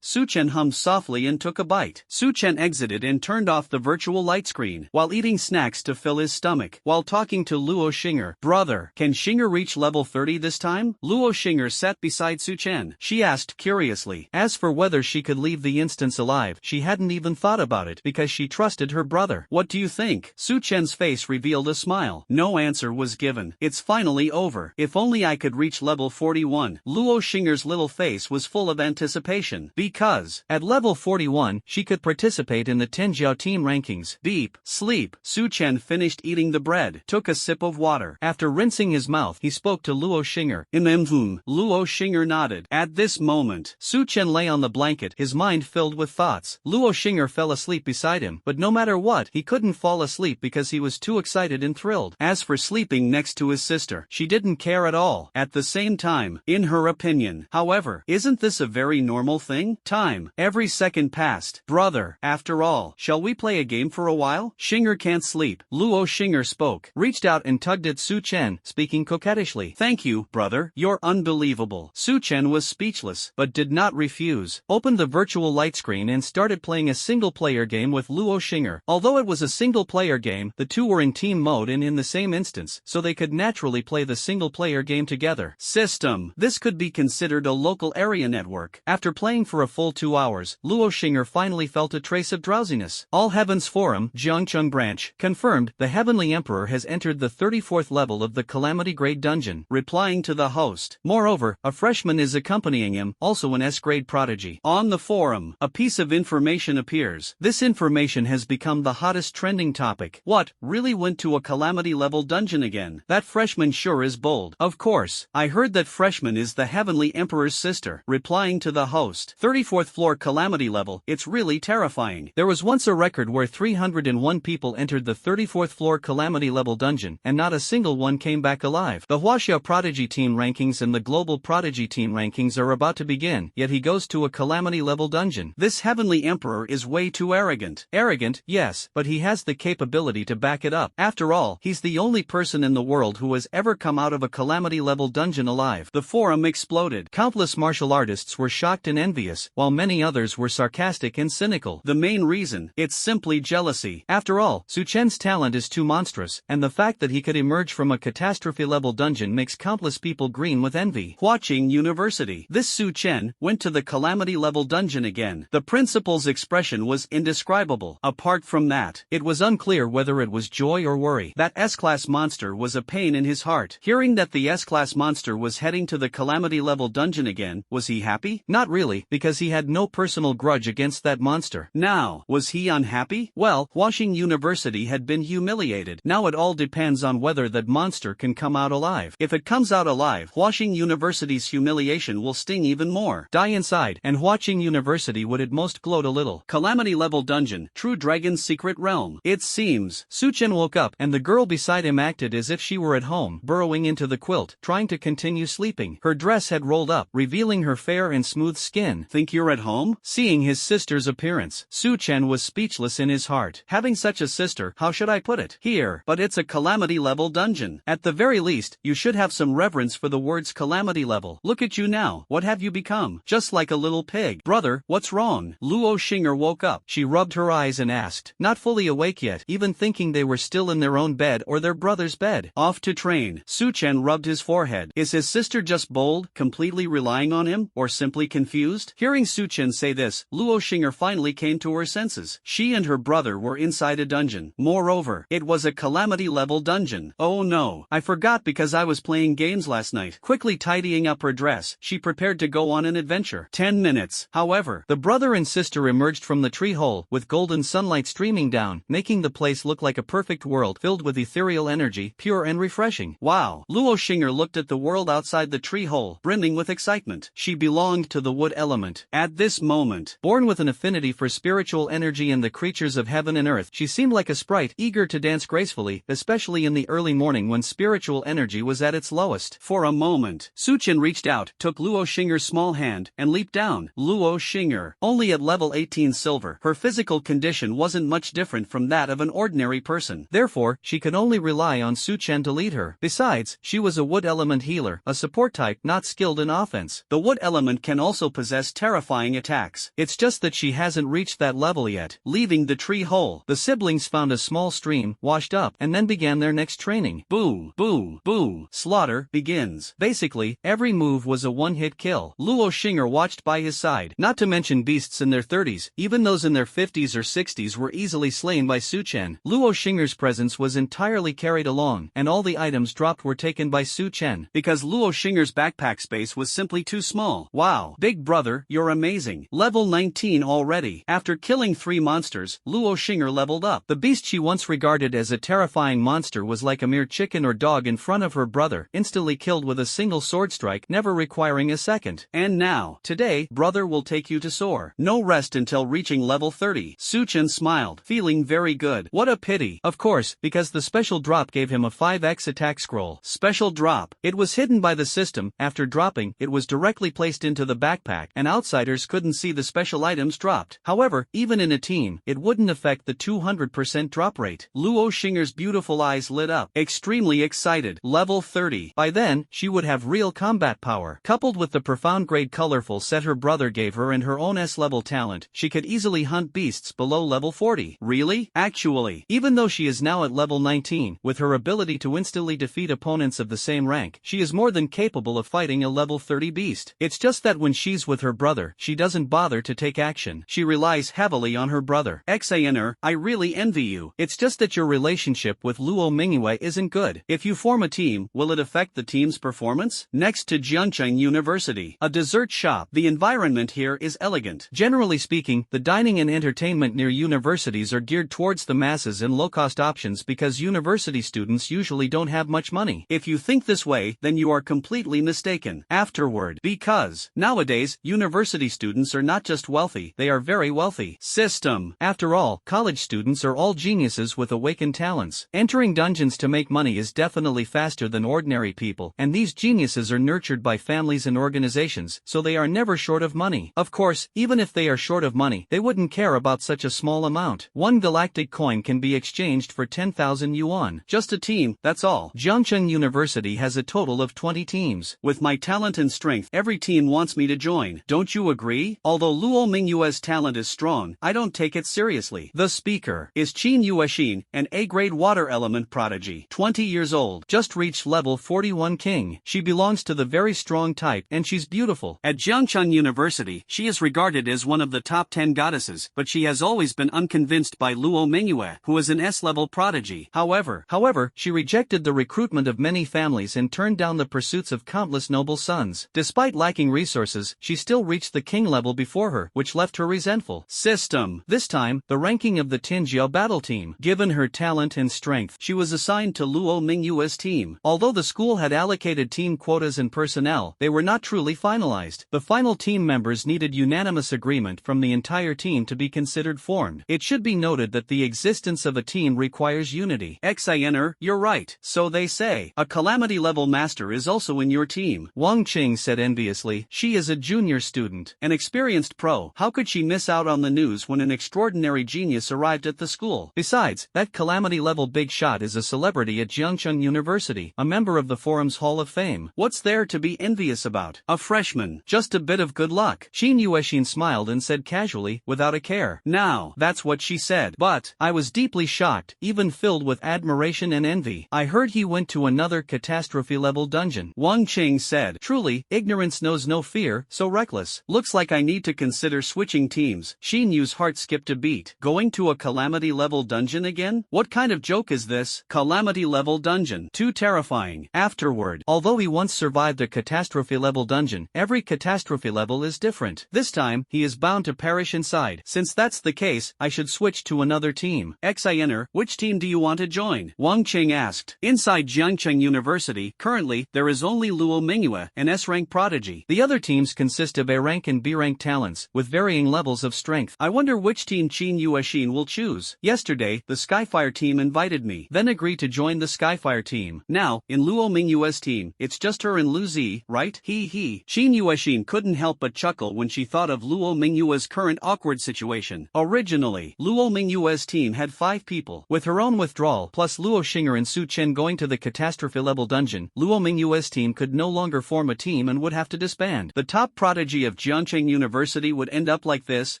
Su-chen hummed softly and took a bite. Su-chen exited and turned off the virtual light screen, while eating snacks to fill his stomach, while talking to Luo Xing'er. Brother, can Xing'er reach level 30 this time? Luo Xing'er sat beside Su-chen. She asked curiously. As for whether she could leave the instance alive, she hadn't even thought about it, because she trusted her brother. What do you think? Su-chen's face revealed a smile. No answer was given. It's finally over. If only I could reach level 41. Luo Xing'er's little face was full of anticipation, because, at level 41, she could participate in the Tenjiao team rankings. Beep. Sleep. Su-chen finished eating the bread, took a sip of water. After rinsing his mouth, he spoke to Luo Xing'er. Luo Xing'er nodded. exploded. At this moment, Su Chen lay on the blanket, his mind filled with thoughts. Luo Xing'er fell asleep beside him, but no matter what, he couldn't fall asleep because he was too excited and thrilled. As for sleeping next to his sister, she didn't care at all. At the same time, in her opinion, however, isn't this a very normal thing? Time. Every second passed. Brother, after all, shall we play a game for a while? Xing'er can't sleep. Luo Xing'er spoke, reached out and tugged at Su Chen, speaking coquettishly. Thank you, brother, you're unbelievable. Su Chen was speechless, but did not refuse, opened the virtual light screen and started playing a single-player game with Luo Xing'er. Although it was a single-player game, the two were in team mode and in the same instance, so they could naturally play the single-player game together. System. This could be considered a local area network. After playing for a full 2 hours, Luo Xing'er finally felt a trace of drowsiness. All Heavens Forum, Jiangcheng Branch, confirmed, the Heavenly Emperor has entered the 34th level of the Calamity Grade Dungeon, replying to the host. Moreover, a freshman is accompanying him, also an S-grade prodigy. On the forum, a piece of information appears. This information has become the hottest trending topic. What, really went to a Calamity level dungeon again? That freshman sure is bold. Of course, I heard that freshman is the Heavenly Emperor's sister, replying to the host. 34th floor Calamity level, it's really terrifying. There was once a record where 301 people entered the 34th floor Calamity level dungeon, and not a single one came back alive. The Huaxia Prodigy Team rankings and the Global Prodigy Team rankings are about to begin, yet he goes to a Calamity level dungeon. This Heavenly Emperor is way too arrogant. Arrogant, yes, but he has the capability to back it up. After all, he's the only person in the world who has ever come out of a Calamity level dungeon alive. The forum exploded. Countless martial artists were shocked and envious, while many others were sarcastic and cynical. The main reason, it's simply jealousy. After all, Su Chen's talent is too monstrous, and the fact that he could emerge from a catastrophe-level dungeon makes countless people green with envy. Watching University. This Su Chen went to the Calamity-level dungeon again. The principal's expression was indescribable. Apart from that, it was unclear whether it was joy or worry. That S-class monster was a pain in his heart. Hearing that the S-class monster was heading to the Calamity-level dungeon again, was he happy? Not really, because he had no personal grudge against that monster. Now, was he unhappy? Well, Washing University had been humiliated. Now it all depends on whether that monster can come out alive. If it comes out alive, Washing University's humiliation will sting even more. Die inside, and Watching University would at most gloat a little. Calamity level dungeon, True Dragon's secret realm. It seems. Su Chen woke up, and the girl beside him acted as if she were at home, burrowing into the quilt, trying to continue sleeping. Her dress had rolled up, revealing her fair and smooth skin. Think you're at home? Seeing his sister's appearance, Su Chen was speechless in his heart. Having such a sister, how should I put it? Here, but it's a Calamity level dungeon. At the very least, you should have some reverence for the words Calamity level. Look at you now. What have you become? Just like a little pig. Brother, what's wrong? Luo Xing'er woke up. She rubbed her eyes and asked, not fully awake yet, even thinking they were still in their own bed or their brother's bed. Off to train. Su Chen rubbed his forehead. Is his sister just bold, completely relying on him, or simply confused? Hearing Su Chen say this, Luo Xing'er finally came to her senses. She and her brother were inside a dungeon. Moreover, it was a Calamity level dungeon. Oh no, I forgot because I was playing games last night. Quickly tidying up her dress, she prepared to go on an adventure. 10 minutes. However, the brother and sister emerged from the tree hole, with golden sunlight streaming down, making the place look like a perfect world filled with ethereal energy, pure and refreshing. Wow. Luo Xing'er looked at the world outside the tree hole, brimming with excitement. She belonged to the wood element. At this moment, born with an affinity for spiritual energy and the creatures of heaven and earth, she seemed like a sprite, eager to dance gracefully, especially in the early morning when spiritual energy was at its lowest. For a moment, Su Chen reached out, took Luo Xing'er's small hand, and leaped down. Luo Xing'er, only at level 18 silver, her physical condition wasn't much different from that of an ordinary person. Therefore, she could only rely on Su Chen to lead her. Besides, she was a wood element healer, a support type not skilled in offense. The wood element can also possess terrifying attacks. It's just that she hasn't reached that level yet. Leaving the tree hole, the siblings found a small stream, washed up, and then began their next training. Boom, boom, boom. Slaughter begins. Basically, every move was a one-hit kill. Luo Xing'er watched by his side. Not to mention beasts in their 30s, even those in their 50s or 60s were easily slain by Su Chen. Luo Xing'er's presence was entirely carried along, and all the items dropped were taken by Su Chen, because Luo Xing'er's backpack space was simply too small. Wow. Big brother, you're amazing. Level 19 already. After killing 3 monsters, Luo Xing'er leveled up. The beast she once regarded as a terrifying monster was like a mere chicken or dog in front of her brother, instantly killed with a single sword strike, never required requiring a second. And now, today, brother will take you to soar. No rest until reaching level 30. Suchen smiled, feeling very good. What a pity. Of course, because the special drop gave him a 5x attack scroll. Special drop. It was hidden by the system. After dropping, it was directly placed into the backpack, and outsiders couldn't see the special items dropped. However, even in a team, it wouldn't affect the 200% drop rate. Luo Xinger's beautiful eyes lit up, extremely excited. Level 30. By then, she would have real combat power. Coupled with the profound grade colorful set her brother gave her and her own S-level talent, she could easily hunt beasts below level 40. Really? Actually, even though she is now at level 19, with her ability to instantly defeat opponents of the same rank, she is more than capable of fighting a level 30 beast. It's just that when she's with her brother, she doesn't bother to take action. She relies heavily on her brother. Xaner, I really envy you. It's just that your relationship with Luo Mingyue isn't good. If you form a team, will it affect the team's performance? Next to Jiangcheng University, a dessert shop. The environment here is elegant. Generally speaking, the dining and entertainment near universities are geared towards the masses and low-cost options because university students usually don't have much money. If you think this way, then you are completely mistaken. Afterward, because nowadays, university students are not just wealthy, they are very wealthy. System. After all, college students are all geniuses with awakened talents. Entering dungeons to make money is definitely faster than ordinary people, and these geniuses are nurtured by families and organizations, so they are never short of money. Of course, even if they are short of money, they wouldn't care about such a small amount. One galactic coin can be exchanged for 10,000 yuan. Just a team, that's all. Jiangcheng University has a total of 20 teams. With my talent and strength, every team wants me to join. Don't you agree? Although Luo Mingyue's talent is strong, I don't take it seriously. The speaker is Qin Yuexin, an A-grade water element prodigy. 20 years old, just reached level 41 king. She belongs to the very strong type, and she's beautiful. At Jiangcheng University, she is regarded as one of the top 10 goddesses, but she has always been unconvinced by Luo Mingyue, who is an S-level prodigy. However, she rejected the recruitment of many families and turned down the pursuits of countless noble sons. Despite lacking resources, she still reached the king level before her, which left her resentful. System. This time, the ranking of the Tinjiao battle team. Given her talent and strength, she was assigned to Luo Mingyue's team. Although the school had allocated team quotas and personnel, they were not truly finalized. The final team members needed unanimous agreement from the entire team to be considered formed. It should be noted that the existence of a team requires unity. Xiner, you're right. So they say. A calamity level master is also in your team. Wang Qing said enviously. She is a junior student, an experienced pro. How could she miss out on the news when an extraordinary genius arrived at the school? Besides, that calamity level big shot is a celebrity at Jiangcheng University, a member of the forum's Hall of Fame. What's there to be envious about? A freshman. Just a bit of good luck. Qin Yuexin smiled and said casually, without a care. Now, that's what she said. But, I was deeply shocked, even filled with admiration and envy. I heard he went to another catastrophe-level dungeon. Wang Qing said, truly, ignorance knows no fear, so reckless. Looks like I need to consider switching teams. Xin Yu's heart skipped a beat. Going to a calamity-level dungeon again? What kind of joke is this? Calamity-level dungeon. Too terrifying. Afterward, although he once survived a catastrophe-level dungeon, every catastrophe level is different. This time, he is bound to perish inside. Since that's the case, I should switch to another team. Xiner, which team do you want to join? Wang Qing asked. Inside Jiangcheng University, currently, there is only Luo Mingyue, an S-rank prodigy. The other teams consist of A-rank and B-rank talents, with varying levels of strength. I wonder which team Qin Yuexin will choose. Yesterday, the Skyfire team invited me, then agreed to join the Skyfire team. Now, in Luo Mingyue's team, it's just her and Lu Zi, right? Qin Yuexin couldn't help but chuckle when she thought of Luo Mingyue's current awkward situation. Originally, Luo Mingyue's team had 5 people. With her own withdrawal, plus Luo Xinger and Su Chen going to the catastrophe-level dungeon, Luo Mingyue's team could no longer form a team and would have to disband. The top prodigy of Jiangcheng University would end up like this,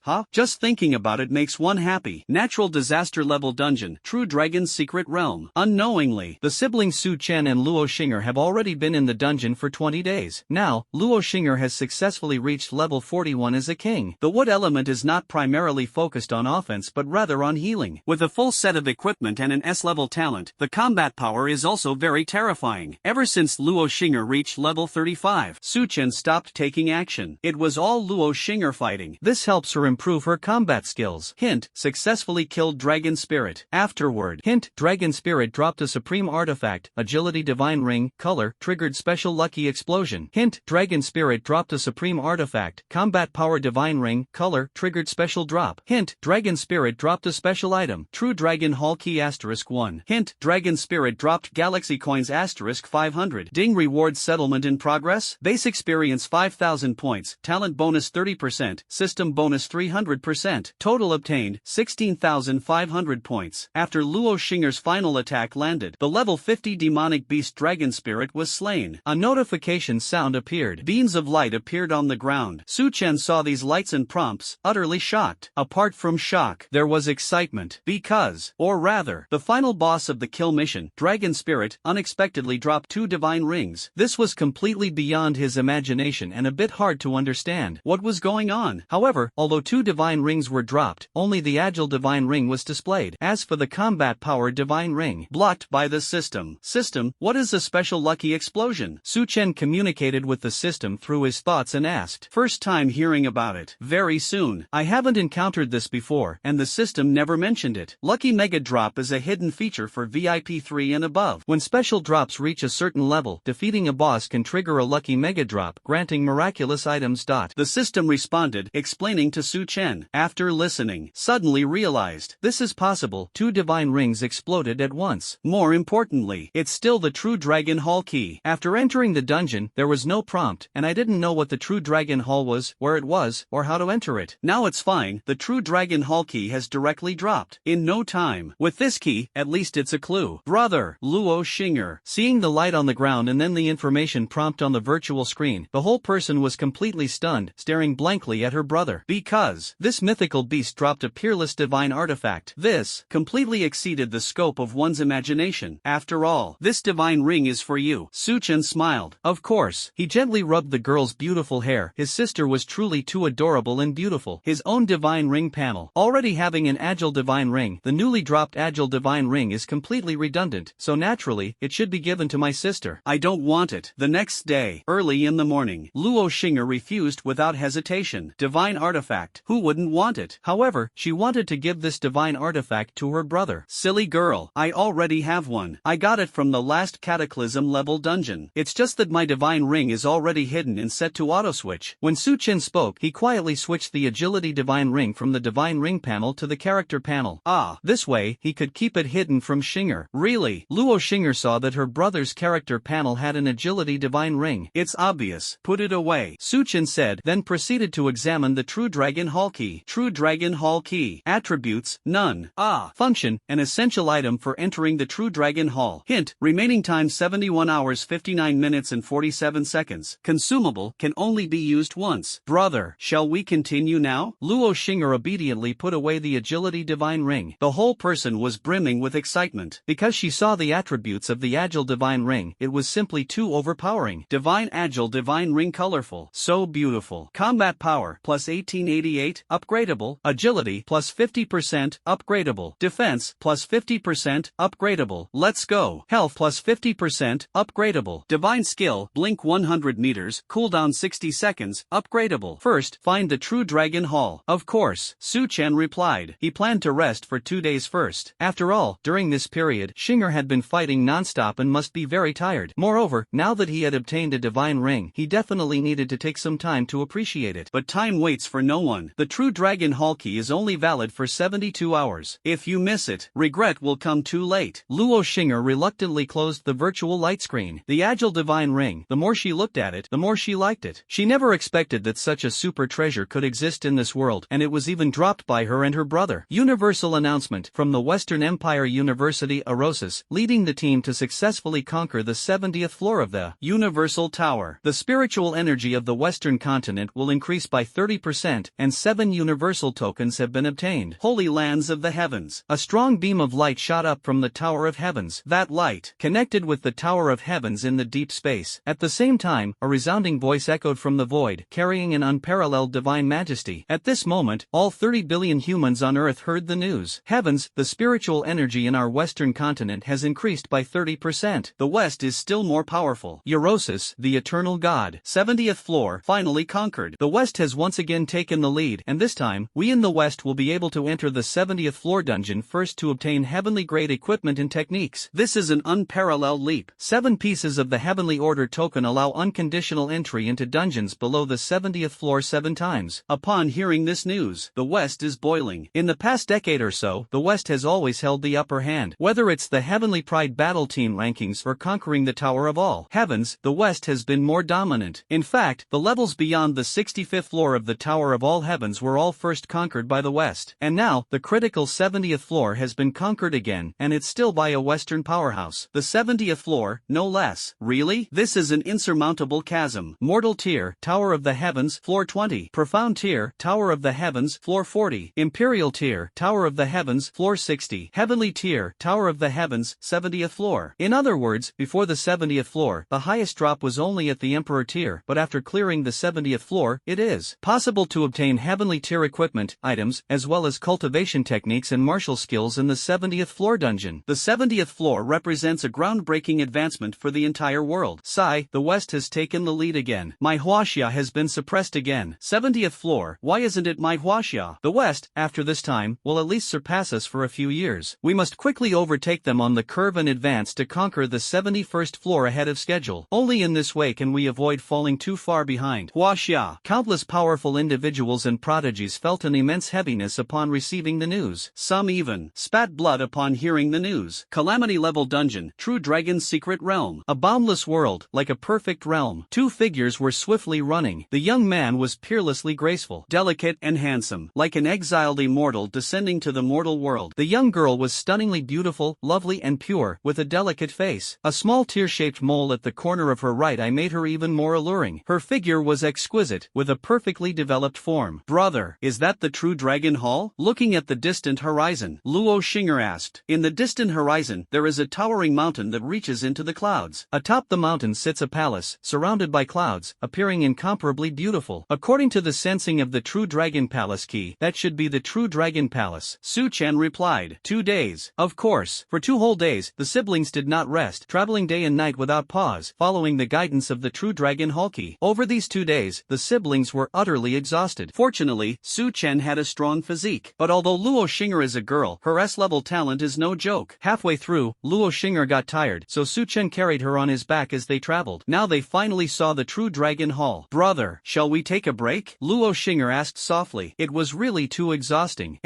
huh? Just thinking about it makes one happy. Natural disaster-level dungeon, True Dragon's secret realm. Unknowingly, the siblings Su Chen and Luo Xinger have already been in the dungeon for 20 days. Now, Luo Xinger has successfully reached level 41 as a king. The wood element is not primarily focused on offense but rather on healing. With a full set of equipment and an S-level talent, the combat power is also very terrifying. Ever since Luo Xinger reached level 35, Su Chen stopped taking action. It was all Luo Xinger fighting. This helps her improve her combat skills. Hint, successfully killed Dragon Spirit. Afterward, hint, Dragon Spirit dropped a supreme artifact, Agility Divine Ring, color, triggered special lucky explosion. ring. Hint, Dragon Spirit dropped a supreme artifact. Combat Power Divine Ring, color, triggered special drop. Hint, Dragon Spirit dropped a special item. True Dragon Hall Key *1. Hint, Dragon Spirit dropped Galaxy Coins *500. Ding, reward settlement in progress. Base experience 5,000 points. Talent bonus 30%. System bonus 300%. Total obtained 16,500 points. After Luo Xinger's final attack landed, the level 50 demonic beast Dragon Spirit was slain. A notification sound appeared. Beams of light appeared on the ground. Su Chen saw these lights and prompts, utterly shocked. Apart from shock, there was excitement. Because, or rather, the final boss of the kill mission, Dragon Spirit, unexpectedly dropped 2 divine rings. This was completely beyond his imagination and a bit hard to understand what was going on. However, although 2 divine rings were dropped, only the Agile Divine Ring was displayed. As for the Combat Power Divine Ring, blocked by the system. System, what is a special lucky explosion? Su Chen communicated with the system through his thoughts and asked. First time hearing about it. Very soon. I haven't encountered this before, and the system never mentioned it. Lucky Mega Drop is a hidden feature for VIP 3 and above. When special drops reach a certain level, defeating a boss can trigger a Lucky Mega Drop, granting miraculous items. The system responded, explaining to Su Chen. After listening, suddenly realized, this is possible. 2 divine rings exploded at once. More importantly, it's still the True Dragon Hall key. After entering the dungeon, there was no prompt, and I didn't know what the True Dragon Hall was, where it was, or how to enter it. Now it's fine, the True Dragon Hall key has directly dropped. In no time. With this key, at least it's a clue. Brother, Luo Xinger. Seeing the light on the ground and then the information prompt on the virtual screen, the whole person was completely stunned, staring blankly at her brother. Because this mythical beast dropped a peerless divine artifact. This completely exceeded the scope of one's imagination. After all, this divine ring is for you. Su Chen smiled. Of course. He gently rubbed the girl's beautiful hair. His sister was truly too adorable and beautiful. His own divine ring panel. Already having an Agile Divine Ring, the newly dropped Agile Divine Ring is completely redundant, so naturally, it should be given to my sister. I don't want it. The next day, early in the morning, Luo Xinger refused without hesitation. Divine artifact. Who wouldn't want it? However, she wanted to give this divine artifact to her brother. Silly girl. I already have one. I got it from the last Cataclysm level dungeon. It's just that my divine ring is already hidden and set to auto switch. When Su Chen spoke, he quietly switched the Agility Divine Ring from the divine ring panel to the character panel. This way, he could keep it hidden from Xinger. Really? Luo Xinger saw that her brother's character panel had an Agility Divine Ring. It's obvious. Put it away, Su Chen said, then proceeded to examine the True Dragon Hall key. True Dragon Hall key. Attributes, none. Function, an essential item for entering the True Dragon Hall. Hint, remaining time 71 hours 59 minutes and 47 seconds. Consumable, can only be used once. Brother, shall we continue now? Luo Xinger obediently put away the Agility Divine Ring. The whole person was brimming with excitement. Because she saw the attributes of the Agile Divine Ring, it was simply too overpowering. Divine Agile Divine Ring, colorful. So beautiful. Combat Power, plus 1888, upgradable. Agility, plus 50%, upgradable. Defense, plus 50%, upgradable. Let's go. Health, plus 50%, upgradable. Divine Skill, blink 100 meters, cooldown 60 seconds, upgradable. First, find the True Dragon Hall. Of course, Su Chen replied. He planned to rest for 2 days first. After all, during this period, Xinger had been fighting non-stop and must be very tired. Moreover, now that he had obtained a divine ring, he definitely needed to take some time to appreciate it. But time waits for no one. The True Dragon Hall key is only valid for 72 hours. If you miss it, regret will come too late. Luo Xinger reluctantly closed the virtual light screen. The Agile Divine Ring, the more she looked at it, the more she liked it. She never expected that such a super treasure could exist in this world, and it was even dropped by her and her brother. Universal announcement from the Western Empire University Arosis, leading the team to successfully conquer the 70th floor of the Universal Tower. The spiritual energy of the Western continent will increase by 30%, and 7 universal tokens have been obtained. Holy Lands of the Heavens. A strong beam of light shot up from the Tower of Heavens. That light connected with the Tower of Heavens in the deep space. At the same time, a resounding voice echoed from the void, carrying an unparalleled divine majesty. At this moment, all 30 billion humans on Earth heard the news. Heavens, the spiritual energy in our Western continent has increased by 30%. The West is still more powerful. Eurosis, the eternal god. 70th floor, finally conquered. The West has once again taken the lead, and this time, we in the West will be able to enter the 70th floor dungeon first to obtain heavenly grade equipment and techniques. This is an unparalleled leap. 7 pieces of the Heavenly Order token allow allow unconditional entry into dungeons below the 70th floor 7 times. Upon hearing this news, the West is boiling. In the past decade or so, the West has always held the upper hand. Whether it's the Heavenly Pride Battle Team rankings or conquering the Tower of All Heavens, the West has been more dominant. In fact, the levels beyond the 65th floor of the Tower of All Heavens were all first conquered by the West. And now, the critical 70th floor has been conquered again, and it's still by a Western powerhouse. The 70th floor, no less. Really? This is an insurmountable chasm. Mortal Tier, Tower of the Heavens, floor 20. Profound Tier, Tower of the Heavens, floor 40. Imperial Tier, Tower of the Heavens, floor 60. Heavenly Tier, Tower of the Heavens, 70th floor. In other words, before the 70th floor, the highest drop was only at the Emperor Tier, but after clearing the 70th floor, it is possible to obtain Heavenly Tier equipment, items, as well as cultivation techniques and martial skills in the 70th floor dungeon. The 70th floor represents a groundbreaking advancement for the entire world. Sigh, the West has taken the lead again. Manhwa has been suppressed again. 70th floor, why isn't it Manhwa? The West, after this time, will at least surpass us for a few years. We must quickly overtake them on the curve and advance to conquer the 71st floor ahead of schedule. Only in this way can we avoid falling too far behind. Huaxia. Countless powerful individuals and prodigies felt an immense heaviness upon receiving the news. Some even spat blood upon hearing the news. Calamity level dungeon, True Dragon's secret realm. A boundless world, like a perfect realm. 2 figures were swiftly running. The young man was peerlessly graceful, delicate, and handsome, like an exiled immortal descending to the mortal world. The young girl was stunningly beautiful, lovely, and pure, with a delicate face. A small tear-shaped mole at the corner of her right eye made her even more alluring. Her figure was exquisite, with a perfectly developed form. Brother, is that the True Dragon Hall? Looking at the distant horizon, Luo Xing'er asked. In the distant horizon, there is a towering mountain that reaches into the clouds. Atop the mountain sits a palace, surrounded by clouds, appearing incomparably beautiful. According to the sensing of the True Dragon Palace key, that should be the True Dragon Palace. Su Chen replied. 2 days. Of course. For 2 whole days, the siblings did not rest, traveling day and night without pause, following the guidance of the True Dragon Hall key. Over these 2 days, the siblings were utterly exhausted. Fortunately, Su Chen had a strong physique. But although Luo Xing'er is a girl, her S-level talent is no joke. Halfway through, Luo Xing'er got tired, so Su Chen carried her on his back as they traveled. Now they finally saw the True Dragon Hall. Brother, shall we take a break? Luo Xing'er asked softly. It was really too exhausting.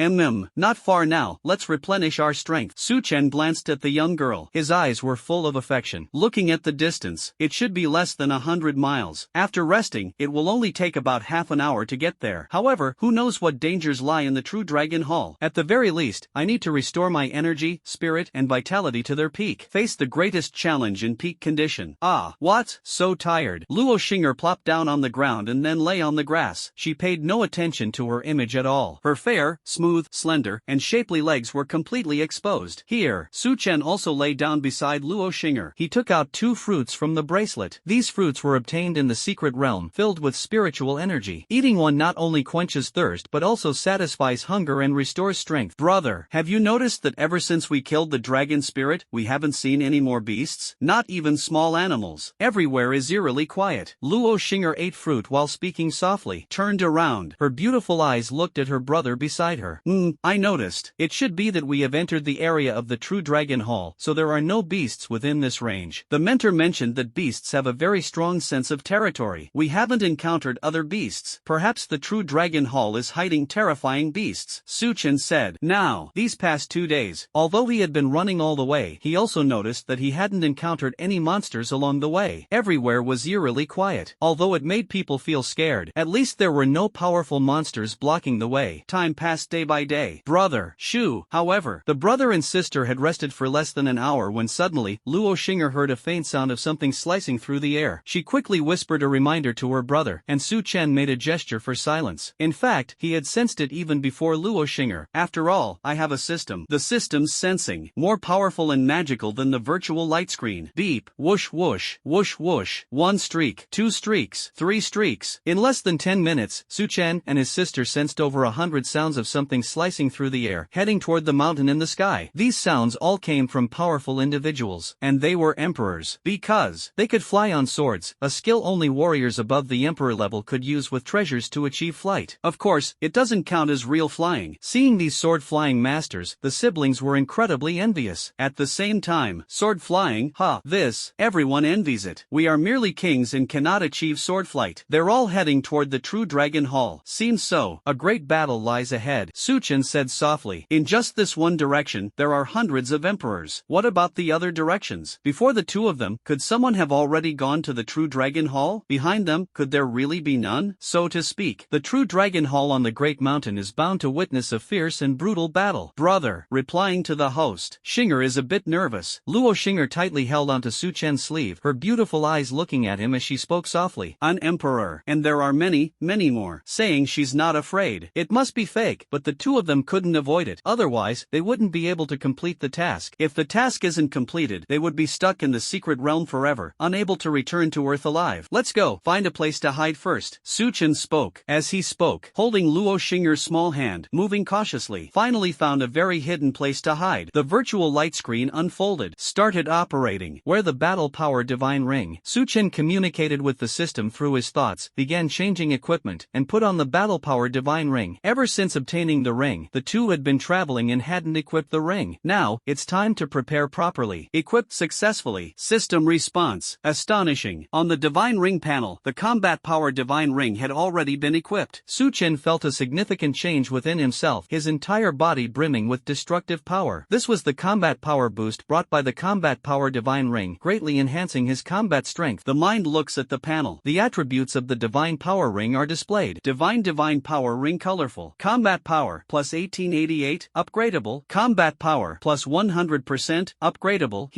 Not far now, let's replenish our strength. Su Chen glanced at the young girl. His eyes were full of affection. Looking at the distance, it should be less than 100 miles. After resting, it will only take about half an hour to get there. However, who knows what dangers lie in the True Dragon Hall? At the very least, I need to restore my energy, spirit, and vitality to their peak. Face the greatest challenge in peak condition. Ah, what? So tired. Luo Xing'er plopped down on the ground and then lay on the grass. She paid no attention to her image at all. Her fair, smooth, slender, and shapely legs were completely exposed. Here, Su Chen also lay down beside Luo Xing'er. He took out 2 fruits from the bracelet. These fruits were obtained in the secret realm, filled with spiritual energy. Eating one not only quenches thirst but also satisfies hunger and restores strength. Brother, have you noticed that ever since we killed the dragon spirit, we haven't seen any more beasts? Not even small animals. Everywhere is eerily quiet. Luo Xing'er ate fruit while speaking softly, turned around. Her beautiful eyes looked at her brother beside her. I noticed. It should be that we have entered the area of the True Dragon Hall, so there are no beasts within this range. The mentor mentioned that beasts have a very strong sense of territory. We haven't encountered other beasts. Perhaps the True Dragon Hall is hiding terrifying beasts, Su Chen said. Now, these past 2 days, although he had been running all the way, he also noticed that he hadn't encountered any monsters along the way. Everywhere was eerily quiet. Although it made people feel scared, at least there were no powerful monsters blocking the way. Time passed day by day. Brother, Shu, however, the brother and sister had rested for less than an hour when suddenly, Luo Xing'er heard a faint sound of something slicing through the air. She quickly whispered a reminder to her brother, and Su Chen made a gesture for silence. In fact, he had sensed it even before Luo Xing'er. After all, I have a system. The system's sensing, more powerful and magical than the virtual light screen. Beep, whoosh whoosh, whoosh whoosh. 1 streak, 2 streaks, 3 streaks. In less than 10 minutes, Su Chen and his sister sensed over 100 sounds of something slicing through the air, heading toward the mountain in the sky. These sounds all came from powerful individuals, and they were emperors. Because they could fly on swords, a skill only warriors above the emperor level could use with treasures to achieve flight. Of course, it doesn't count as real flying. Seeing these sword-flying masters, the siblings were incredibly envious. At the same time, sword flying, this, everyone envies it. We We are merely kings and cannot achieve sword flight. They're all heading toward the true dragon hall. Seems so. A great battle lies ahead, Suchen said softly. In just this one direction, there are hundreds of emperors. What about the other directions? Before the two of them, could someone have already gone to the true dragon hall? Behind them, could there really be none? So to speak, the true dragon hall on the great mountain is bound to witness a fierce and brutal battle. Brother, replying to the host, Xinger is a bit nervous. Luo Xinger tightly held onto Su Chen's sleeve, her beautiful eyes looking at him as she spoke softly. An emperor. And there are many, many more. Saying she's not afraid. It must be fake, but the two of them couldn't avoid it. Otherwise, they wouldn't be able to complete the task. If the task isn't completed, they would be stuck in the secret realm forever, unable to return to Earth alive. Let's go. Find a place to hide first. Su Chen spoke. As he spoke, holding Luo Xinger's small hand, moving cautiously, finally found a very hidden place to hide. The virtual light screen unfolded, started operating. Where the battle power divine ring. Su Chen communicated with the system through his thoughts, began changing equipment, and put on the battle power divine ring. Ever since obtaining the ring, the two had been traveling and hadn't equipped the ring. Now, it's time to prepare properly. Equipped successfully. System response. Astonishing. On the divine ring panel, the combat power divine ring had already been equipped. Su Chen felt a significant change within himself, his entire body brimming with destructive power. This was the combat power boost brought by the combat power divine ring, greatly enhancing his combat strength. The mind looks at the panel. The attributes of the divine power ring are displayed. Divine power ring colorful. Combat power plus 1888, upgradable. Combat power plus 100%, upgradable.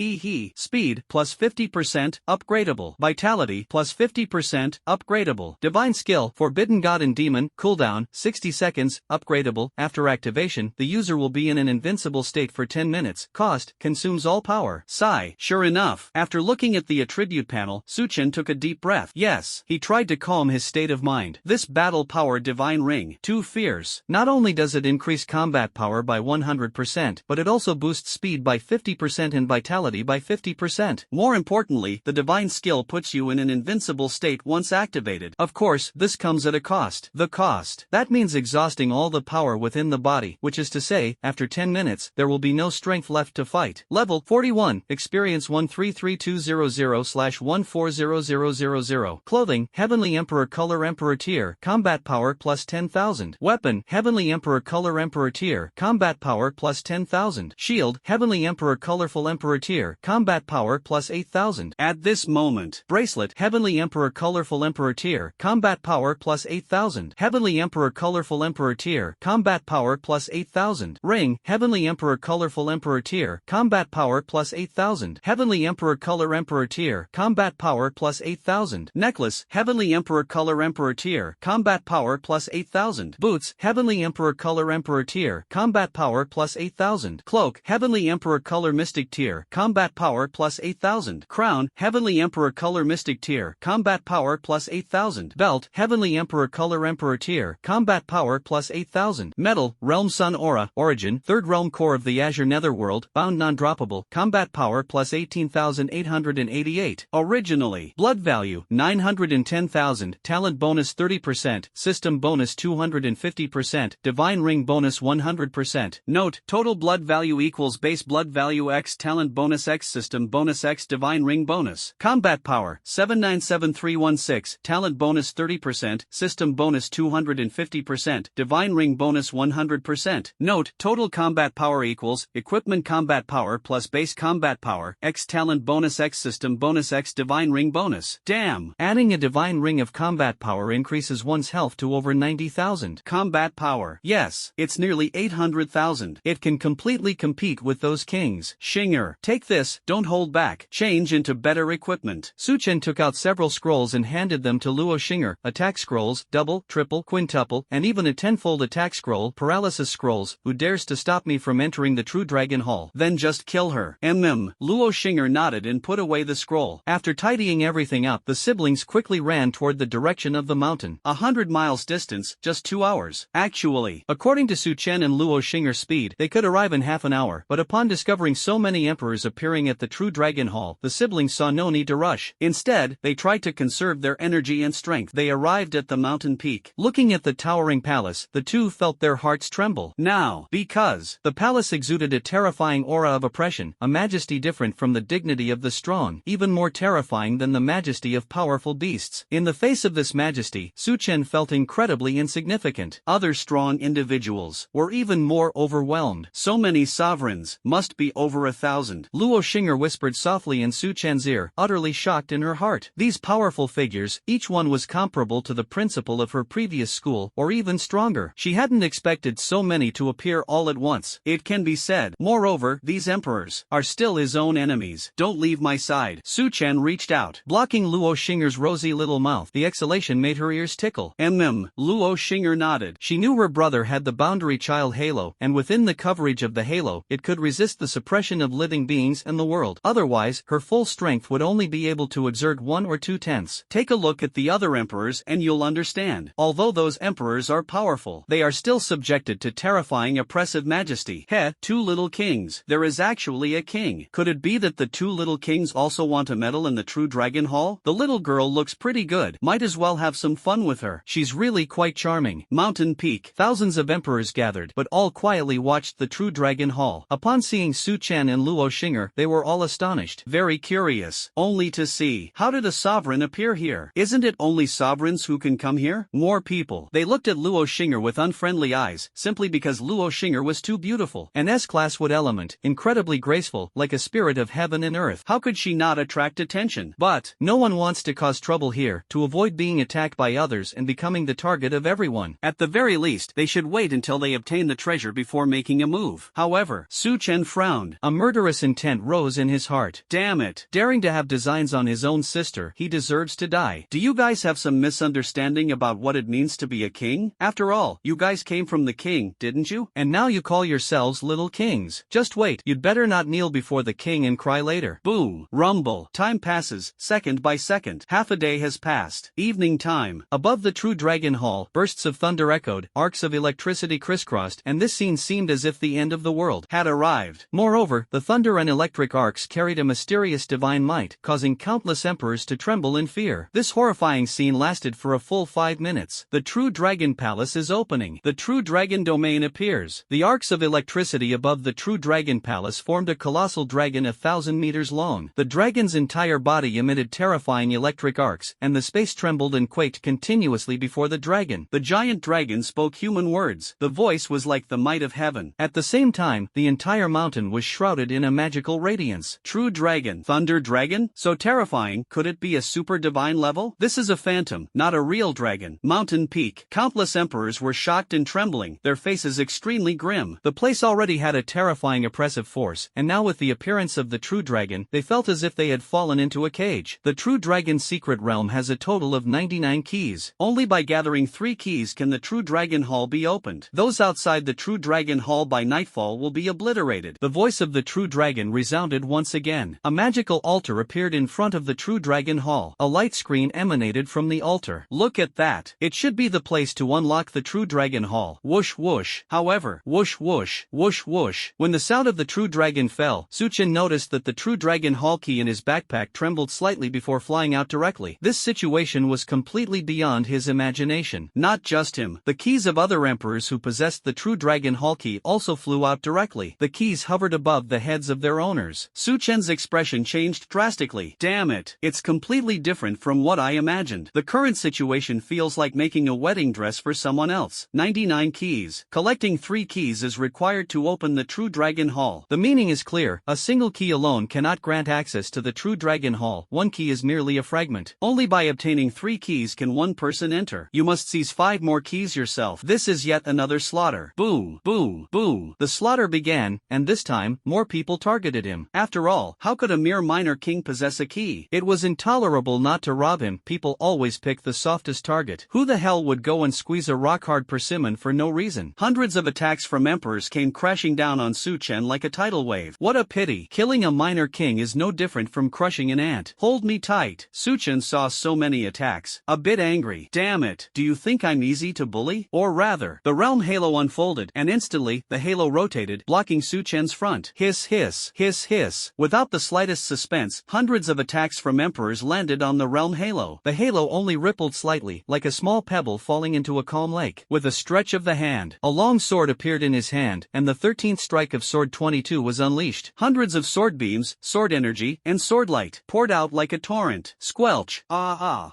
Speed plus 50%, upgradable. Vitality plus 50%, upgradable. Divine skill, Forbidden God and Demon, cooldown, 60 seconds, upgradable. After activation, the user will be in an invincible state for 10 minutes. Cost, consumes all power. Sigh. Sure enough, after looking at the attribute panel, Su Chen took a deep breath. Yes, he tried to calm his state of mind. This battle power divine ring, too fierce. Not only does it increase combat power by 100%, but it also boosts speed by 50% and vitality by 50%. More importantly, the divine skill puts you in an invincible state once activated. Of course, this comes at a cost. The cost. That means exhausting all the power within the body, which is to say, after 10 minutes, there will be no strength left to fight. Level 41, Experience 133200/140000. Clothing, Heavenly Emperor Color Emperor Tier, Combat Power plus 10,000. Weapon, Heavenly Emperor Color Emperor Tier, Combat Power plus 10,000. Shield, Heavenly Emperor Colorful Emperor Tier, Combat Power plus 8,000. At this moment, Bracelet, Heavenly Emperor Colorful Emperor Tier, Combat Power plus 8,000. Heavenly Emperor Colorful Emperor Tier, Combat Power plus 8,000. Ring, Heavenly Emperor Colorful Emperor Tier, Combat Power plus 8,000. Heavenly Emperor Color Emperor Tier, Combat Power plus 8,000. Necklace, Heavenly Emperor Color Emperor Tier, Combat Power plus 8,000. Boots, Heavenly Emperor Color Emperor Tier, Combat Power plus 8,000. Cloak, Heavenly Emperor Color Mystic Tier, Combat Power plus 8,000. Crown, Heavenly Emperor Color Mystic Tier, Combat Power plus 8,000. Belt, Heavenly Emperor Color Emperor Tier, Combat Power plus 8,000. Medal, Realm Sun Aura, Origin, 3rd Realm Core of the Azure Netherworld, Bound Non-Droppable, Combat Power plus 18,888. Originally, Blood Value, 910,000, Talent Bonus 30%, System Bonus 250%, Divine Ring Bonus 100%. Note, total blood value equals base blood value x talent bonus x system bonus x divine ring bonus. Combat Power, 797316, Talent Bonus 30%, System Bonus 250%, Divine Ring Bonus 100%. Note, total combat power equals, Equipment Combat Power plus base combat power, x talent bonus x system bonus x divine ring bonus. Damn! Adding a divine ring of combat power increases one's health to over 90,000. Combat power. Yes, it's nearly 800,000. It can completely compete with those kings. Xinger, take this, don't hold back. Change into better equipment. Su Chen took out several scrolls and handed them to Luo Xinger. Attack scrolls, double, triple, quintuple, and even a tenfold attack scroll, paralysis scrolls. Who dares to stop me from entering the true dragon hall? Then just kill her. Luo Xinger nodded and put away the scroll. After tidying everything up, the siblings quickly ran toward the direction of the mountain. 100 miles distance, just 2 hours. Actually, according to Su Chen and Luo Xinger's speed, they could arrive in half an hour. But upon discovering so many emperors appearing at the true dragon hall, the siblings saw no need to rush. Instead, they tried to conserve their energy and strength. They arrived at the mountain peak. Looking at the towering palace, the two felt their hearts tremble. Now, because the palace exuded a terrifying aura of oppression, a majesty different from the dignity of the strong, even more terrifying terrifying than the majesty of powerful beasts. In the face of this majesty, Su Chen felt incredibly insignificant. Other strong individuals were even more overwhelmed. So many sovereigns, must be over 1,000. Luo Xing'er whispered softly in Su Chen's ear, utterly shocked in her heart. These powerful figures, each one was comparable to the principal of her previous school, or even stronger. She hadn't expected so many to appear all at once. It can be said, moreover, these emperors are still his own enemies. Don't leave my side. Su Chen reached out, blocking Luo Xing'er's rosy little mouth. The exhalation made her ears tickle. Luo Xing'er nodded. She knew her brother had the boundary child halo, and within the coverage of the halo, it could resist the suppression of living beings and the world. Otherwise, her full strength would only be able to exert 1 or 2/10. Take a look at the other emperors and you'll understand. Although those emperors are powerful, they are still subjected to terrifying oppressive majesty. Two little kings. There is actually a king. Could it be that the 2 little kings also want a medal in the True Dragon Hall? The little girl looks pretty good. Might as well have some fun with her. She's really quite charming. Mountain Peak. Thousands of emperors gathered, but all quietly watched the True Dragon Hall. Upon seeing Su Chen and Luo Xing'er, they were all astonished. Very curious. Only to see. How did a sovereign appear here? Isn't it only sovereigns who can come here? More people. They looked at Luo Xing'er with unfriendly eyes, simply because Luo Xing'er was too beautiful. An S-class wood element, incredibly graceful, like a spirit of heaven and earth. How could she not attract attention? But no one wants to cause trouble here, to avoid being attacked by others and becoming the target of everyone. At the very least, they should wait until they obtain the treasure before making a move. However, Su Chen frowned. A murderous intent rose in his heart. Damn it. Daring to have designs on his own sister, he deserves to die. Do you guys have some misunderstanding about what it means to be a king? After all, you guys came from the king, didn't you? And now you call yourselves little kings. Just wait, you'd better not kneel before the king and cry later. Boom. Rumble. Time passes, second by second. Half a day has passed. Evening time. Above the True Dragon Hall, bursts of thunder echoed, arcs of electricity crisscrossed, and this scene seemed as if the end of the world had arrived. Moreover, the thunder and electric arcs carried a mysterious divine might, causing countless emperors to tremble in fear. This horrifying scene lasted for a full 5 minutes. The True Dragon Palace is opening. The True Dragon Domain appears. The arcs of electricity above the True Dragon Palace formed a colossal dragon 1,000 meters long. The dragon's entire body emitted terrifying electric arcs, and the space trembled and quaked continuously before the dragon. The giant dragon spoke human words. The voice was like the might of heaven. At the same time, the entire mountain was shrouded in a magical radiance. True Dragon. Thunder Dragon? So terrifying, could it be a super divine level? This is a phantom, not a real dragon. Mountain Peak. Countless emperors were shocked and trembling, their faces extremely grim. The place already had a terrifying oppressive force, and now with the appearance of the True Dragon, they felt as if they had fallen into a cage. The True Dragon's secret realm has a total of 99 keys. Only by gathering 3 keys can the True Dragon Hall be opened. Those outside the True Dragon Hall by nightfall will be obliterated. The voice of the True Dragon resounded once again. A magical altar appeared in front of the True Dragon Hall. A light screen emanated from the altar. Look at that. It should be the place to unlock the True Dragon Hall. Whoosh whoosh. However, whoosh whoosh, whoosh whoosh. When the sound of the True Dragon fell, Su Chen noticed that the True Dragon Hall key in his backpack trembled slightly before flying out directly. This situation was completely beyond his imagination. Not just him. The keys of other emperors who possessed the True Dragon Hall key also flew out directly. The keys hovered above the heads of their owners. Su Chen's expression changed drastically. Damn it. It's completely different from what I imagined. The current situation feels like making a wedding dress for someone else. 99 keys. Collecting 3 keys is required to open the True Dragon Hall. The meaning is clear. A single key alone cannot grant access to the True Dragon Hall. 1 key is merely a fragment. Only by obtaining 3 keys can 1 person enter. You must seize 5 more keys yourself. This is yet another slaughter. Boom, boom, boom. The slaughter began, and this time, more people targeted him. After all, how could a mere minor king possess a key? It was intolerable not to rob him. People always pick the softest target. Who the hell would go and squeeze a rock-hard persimmon for no reason? Hundreds of attacks from emperors came crashing down on Su Chen like a tidal wave. What a pity. Killing a minor king is no different from crushing an ant. Hold me tight. Su Chen saw so many attacks. A bit angry. Damn it. Do you think I'm easy to bully? Or rather, the realm halo unfolded, and instantly, the halo rotated, blocking Su Chen's front. Hiss hiss, hiss hiss. Without the slightest suspense, hundreds of attacks from emperors landed on the realm halo. The halo only rippled slightly, like a small pebble falling into a calm lake. With a stretch of the hand, a long sword appeared in his hand, and the 13th strike of Sword 22 was unleashed. Hundreds of sword beams, sword energy, and sword light poured out like a torrent. Squelch.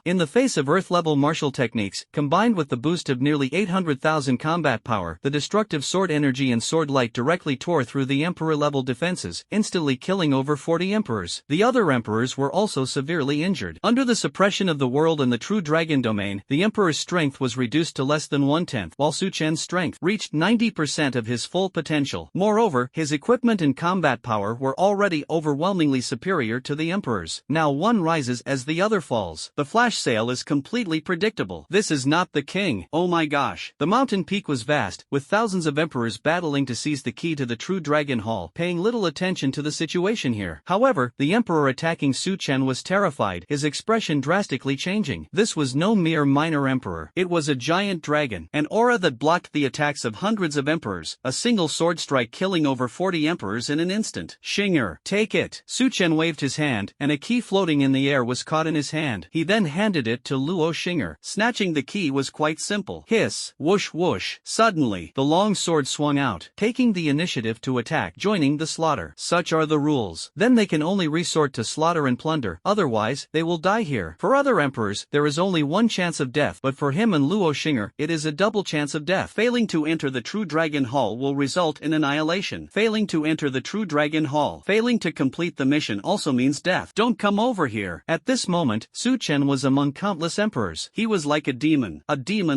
In the face of Earth-level martial techniques, combined with the boost of nearly 800,000 combat power, the destructive sword energy and sword light directly tore through the Emperor-level defenses, instantly killing over 40 Emperors. The other Emperors were also severely injured. Under the suppression of the world and the true dragon domain, the Emperor's strength was reduced to less than 1/10, while Su Chen's strength reached 90% of his full potential. Moreover, his equipment and combat power were already overwhelmingly superior to the Emperor's. Now one rises as the other falls. The flash sale is completely predictable. This is not the king. Oh my gosh. The mountain peak was vast, with thousands of Emperors battling to seize the key to the true dragon hall, paying little attention to the situation here. However, the Emperor attacking Su Chen was terrified, his expression drastically changing. This was no mere minor Emperor. It was a giant dragon, an aura that blocked the attacks of hundreds of Emperors, a single sword strike killing over 40 Emperors in an instant. Shinger, take it. Su Chen waved his hand, and a key floating in the air was caught in his hand. He then handed it to Luo Shinger. Snatching the key was quite simple. Hiss, whoosh whoosh. Suddenly, the long sword swung out, taking the initiative to attack, joining the slaughter. Such are the rules. Then they can only resort to slaughter and plunder, otherwise, they will die here. For other Emperors, there is only one chance of death, but for him and Luo Shinger, it is a double chance of death. Failing to enter the true dragon hall will result in annihilation. Failing to enter the true dragon hall, failing to complete the mission also means death. Don't come over here. At this moment, Su Chen was among countless Emperors. He was like a demon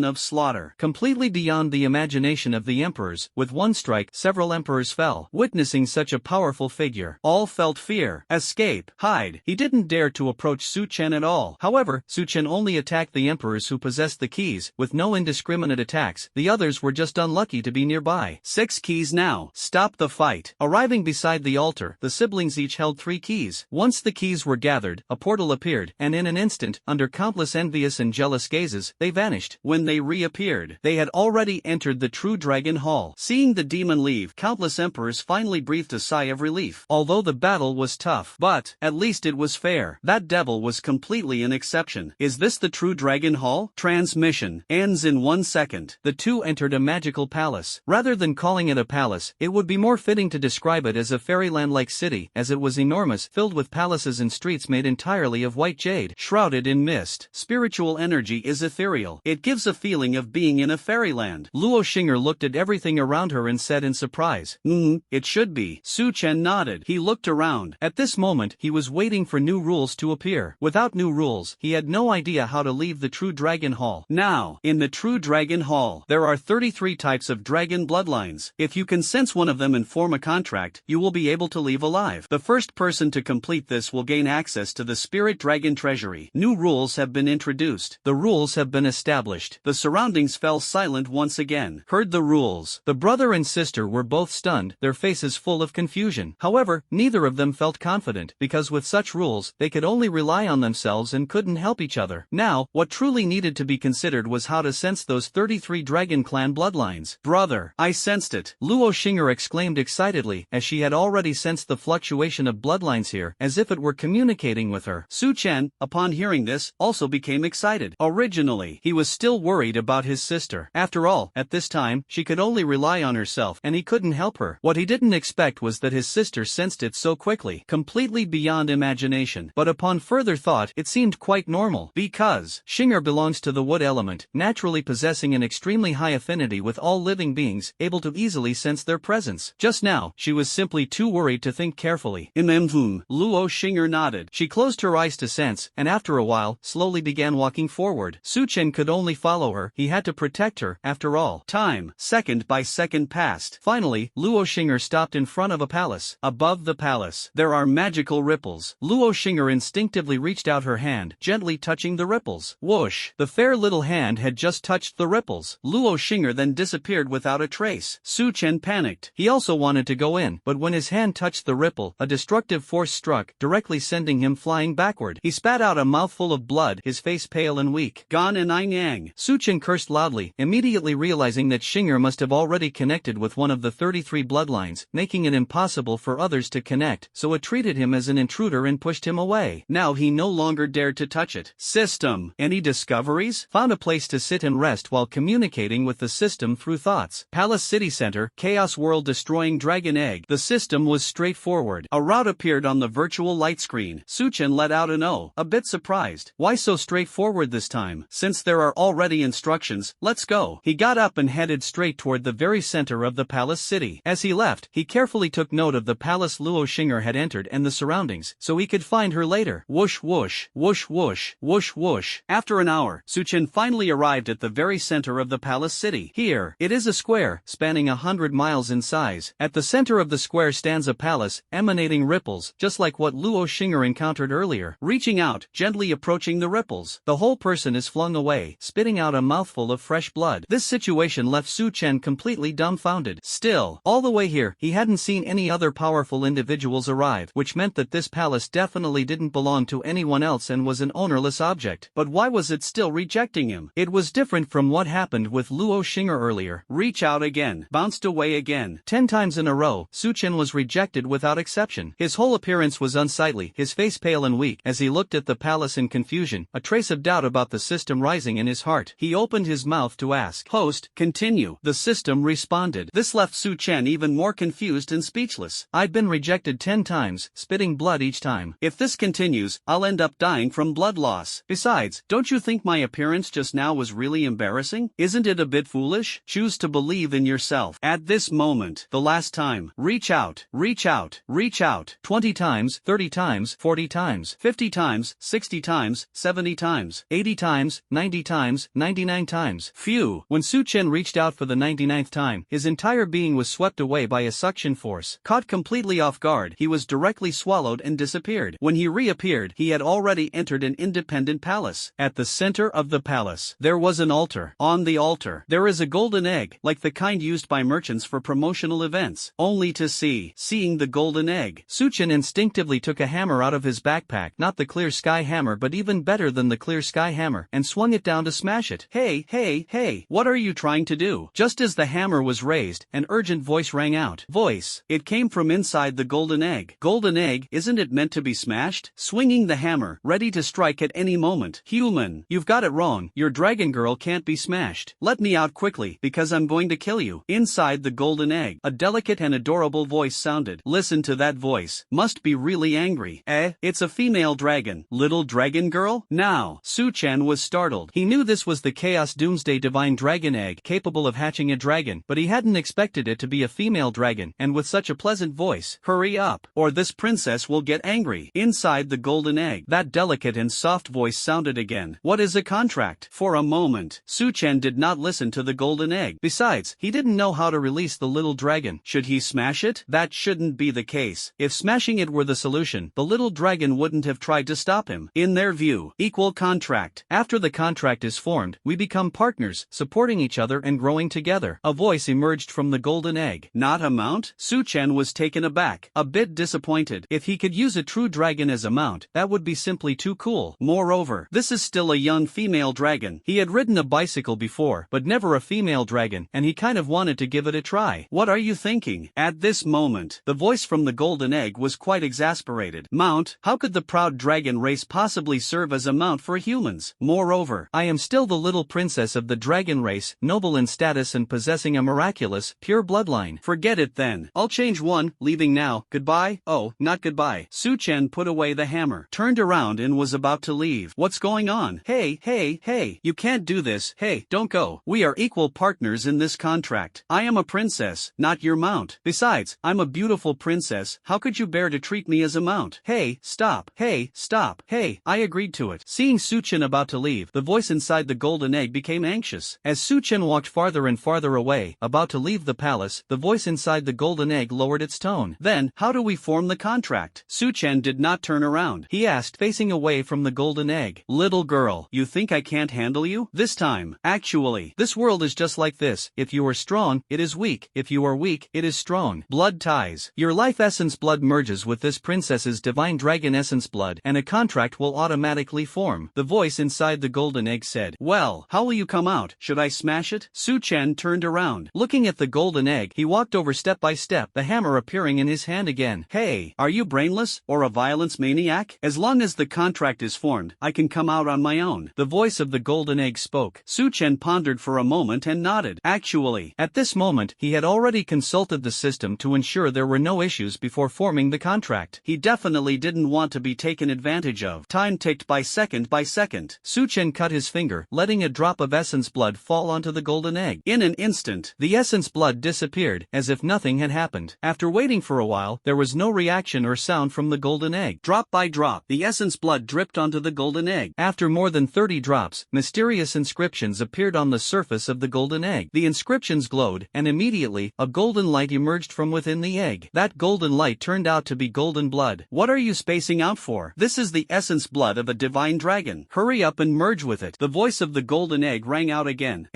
of slaughter. Completely beyond the imagination of the Emperors, with one strike, several Emperors fell. Witnessing such a powerful figure, all felt fear. Escape, hide. He didn't dare to approach Su Chen at all. However, Su Chen only attacked the Emperors who possessed the keys, with no indiscriminate attacks. The others were just unlucky to be nearby. 6 keys now. Stop the fight. Arriving beside the altar, the siblings each held 3 keys. Once the keys were gathered, a portal appeared, and in an instant, under countless envious and jealous gazes, they vanished. When they reappeared, they had already entered the true dragon hall. Seeing the demon leave, countless Emperors finally breathed a sigh of relief. Although the battle was tough, but at least it was fair. That devil was completely an exception. Is this the true dragon hall? Transmission ends in 1 second. The two entered a magical palace. Rather than calling it a palace, it would be more fitting to describe it as a fairyland-like city, as it was enormous, filled with palaces and streets made entirely of white jade, shrouded in mist. Spiritual energy is ethereal. It gives a feeling of being in a fairyland. Luo Shinger looked at everything around her and said in surprise, it should be. Su Chen nodded. He looked around. At this moment, he was waiting for new rules to appear. Without new rules, he had no idea how to leave the true dragon hall. Now, in the true dragon hall, there are 33 types of dragon bloodlines. If you can sense one of them and form a contract, you will be able to leave alive. The first person to complete this will gain access to the spirit dragon treasury. New rules have been introduced. The rules have been established. The surroundings fell silent once again. Heard the rules. The brother and sister were both stunned, their faces full of confusion. However, neither of them felt confident, because with such rules, they could only rely on themselves and couldn't help each other. Now, what truly needed to be considered was how to sense those 33 dragon clan bloodlines. Brother, I sensed it. Luo Shinger exclaimed excitedly, as she had already sensed the fluctuation of bloodlines here, as if it were communicating with her. Su Chen, upon hearing this, also became excited. Originally, he was still worried about his sister. After all, at this time, she could only rely on herself, and he couldn't help her. What he didn't expect was that his sister sensed it so quickly, completely beyond imagination. But upon further thought, it seemed quite normal. Because Shinger belongs to the wood element, naturally possessing an extremely high affinity with all living beings, able to easily sense their presence. Just now, she was simply too worried to think carefully. Luo Shinger nodded. She closed her eyes to sense, and after a while, slowly began walking forward. Su Chen could only follow her. He had to protect her, after all. Time, second by second passed. Finally, Luo Shinger stopped in front of a palace. Above the palace, there are magical ripples. Luo Shinger instinctively reached out her hand, gently touching the ripples. Whoosh! The fair little hand had just touched the ripples. Luo Shinger then disappeared without a trace. Su Chen panicked. He also wanted to go in, but when his hand touched the ripple, a destructive force struck, directly sending him flying backward. He spat out a mouthful of blood, his face pale and weak. Gone and Yang. Su Chen cursed loudly, immediately realizing that Shinger must have already connected with one of the 33 bloodlines, making it impossible for others to connect, so it treated him as an intruder and pushed him away. Now he no longer dared to touch it. System. Any discoveries? Found a place to sit and rest while communicating with the system through thoughts. Palace City Center, Chaos World destroying Dragon Egg. The system was straightforward. A route appeared on the virtual light light screen. Suchen let out an "oh," a bit surprised. Why so straightforward this time? Since there are already instructions, let's go. He got up and headed straight toward the very center of the palace city. As he left, he carefully took note of the palace Luo Xing'er had entered and the surroundings, so he could find her later. Whoosh whoosh, whoosh whoosh, whoosh whoosh. After an hour, Suchen finally arrived at the very center of the palace city. Here, it is a square, spanning 100 miles in size. At the center of the square stands a palace, emanating ripples, just like what Luo Xing'er encountered earlier. Reaching out, gently approaching the ripples, the whole person is flung away, spitting out a mouthful of fresh blood. This situation left Su Chen completely dumbfounded. Still, all the way here, he hadn't seen any other powerful individuals arrive, which meant that this palace definitely didn't belong to anyone else and was an ownerless object. But why was it still rejecting him? It was different from what happened with Luo Xing'er earlier. Reach out again, bounced away again. 10 times in a row, Su Chen was rejected without exception. His whole appearance was unsightly, his face pale and weak. As he looked at the palace in confusion, a trace of doubt about the system rising in his heart. He opened his mouth to ask, "Host, continue." The system responded. This left Su Chen even more confused and speechless. "I've been rejected 10 times, spitting blood each time. If this continues, I'll end up dying from blood loss. Besides, don't you think my appearance just now was really embarrassing? Isn't it a bit foolish? Choose to believe in yourself. At this moment, the last time, reach out, reach out, reach out. 20 times, 30 times, 40 times, 50 times, 60 times, 70 times, 80 times, 90 times, 99 times. Phew. When Su Chen reached out for the 99th time, his entire being was swept away by a suction force. Caught completely off guard, he was directly swallowed and disappeared. When he reappeared, he had already entered an independent palace. At the center of the palace, there was an altar. On the altar, there is a golden egg, like the kind used by merchants for promotional events. Only to see. Seeing the golden egg, Su Chen instinctively took a hammer out of his backpack, not the clear sky hammer but even better than the clear sky hammer, and swung it down to smash it. Hey, hey, hey, what are you trying to do? Just as the hammer was raised, an urgent voice rang out. Voice. It came from inside the golden egg. Golden egg, isn't it meant to be smashed? Swinging the hammer, ready to strike at any moment. Human, you've got it wrong. Your dragon girl can't be smashed. Let me out quickly, because I'm going to kill you. Inside the golden egg, a delicate and adorable voice sounded. Listen to that voice. Must be really angry. It's a female dragon. Little dragon girl? Now, Su Chen was startled. He knew this was the Chaos Doomsday Divine Dragon Egg, capable of hatching a dragon, but he hadn't expected it to be a female dragon, and with such a pleasant voice. Hurry up, or this princess will get angry. Inside the golden egg, that delicate and soft voice sounded again. What is a contract? For a moment, Su Chen did not listen to the golden egg. Besides, he didn't know how to release the little dragon. Should he smash it? That shouldn't be the case. If smashing it were the solution, the little dragon wouldn't have tried to stop him. In their view, equal contract. After the contract is formed, we become partners, supporting each other and growing together. A voice emerged from the golden egg. Not a mount? Su Chen was taken aback, a bit disappointed. If he could use a true dragon as a mount, that would be simply too cool. Moreover, this is still a young female dragon. He had ridden a bicycle before, but never a female dragon, and he kind of wanted to give it a try. What are you thinking? At this moment, the voice from the golden egg was quite exasperated. Mount? How could the proud dragon race possibly serve as a mount for humans? Moreover, I am still the little princess of the dragon race, noble in status and possessing a miraculous, pure bloodline. Forget it then. I'll change one, leaving now. Goodbye? Oh, not goodbye. Su Chen put away the hammer, turned around and was about to leave. What's going on? Hey, hey, hey, you can't do this. Hey, don't go. We are equal partners in this contract. I am a princess, not your mount. Besides, I'm a beautiful princess. How could you bear to treat me as a mount? Hey, stop. Hey, stop. Hey, I agreed to it. Seeing Su Chen about to leave, the voice inside the golden egg became anxious. As Su Chen walked farther and farther away, about to leave the palace, the voice inside the golden egg lowered its tone. Then, how do we form the contract? Su Chen did not turn around. He asked, facing away from the golden egg. Little girl, you think I can't handle you? This time. Actually, this world is just like this. If you are strong, it is weak. If you are weak, it is strong. Blood ties. Your life essence blood merges with this princess's divine dragon essence blood, and a contract will automatically form. The voice inside the golden egg said. Well, how will you come out? Should I smash it? Su Chen turned around. Looking at the golden egg, he walked over step by step, the hammer appearing in his hand again. Hey, are you brainless, or a violence maniac? As long as the contract is formed, I can come out on my own. The voice of the golden egg spoke. Su Chen pondered for a moment and nodded. Actually, at this moment, he had already consulted the system to ensure there were no issues before forming the contract. He definitely definitely didn't want to be taken advantage of. Time ticked by second by second. Su Chen cut his finger, letting a drop of essence blood fall onto the golden egg. In an instant, the essence blood disappeared, as if nothing had happened. After waiting for a while, there was no reaction or sound from the golden egg. Drop by drop, the essence blood dripped onto the golden egg. After more than 30 drops, mysterious inscriptions appeared on the surface of the golden egg. The inscriptions glowed, and immediately, a golden light emerged from within the egg. That golden light turned out to be golden blood. What are you spacing out for? This is the essence blood of a divine dragon. Hurry up and merge with it. The voice of the golden egg rang out again.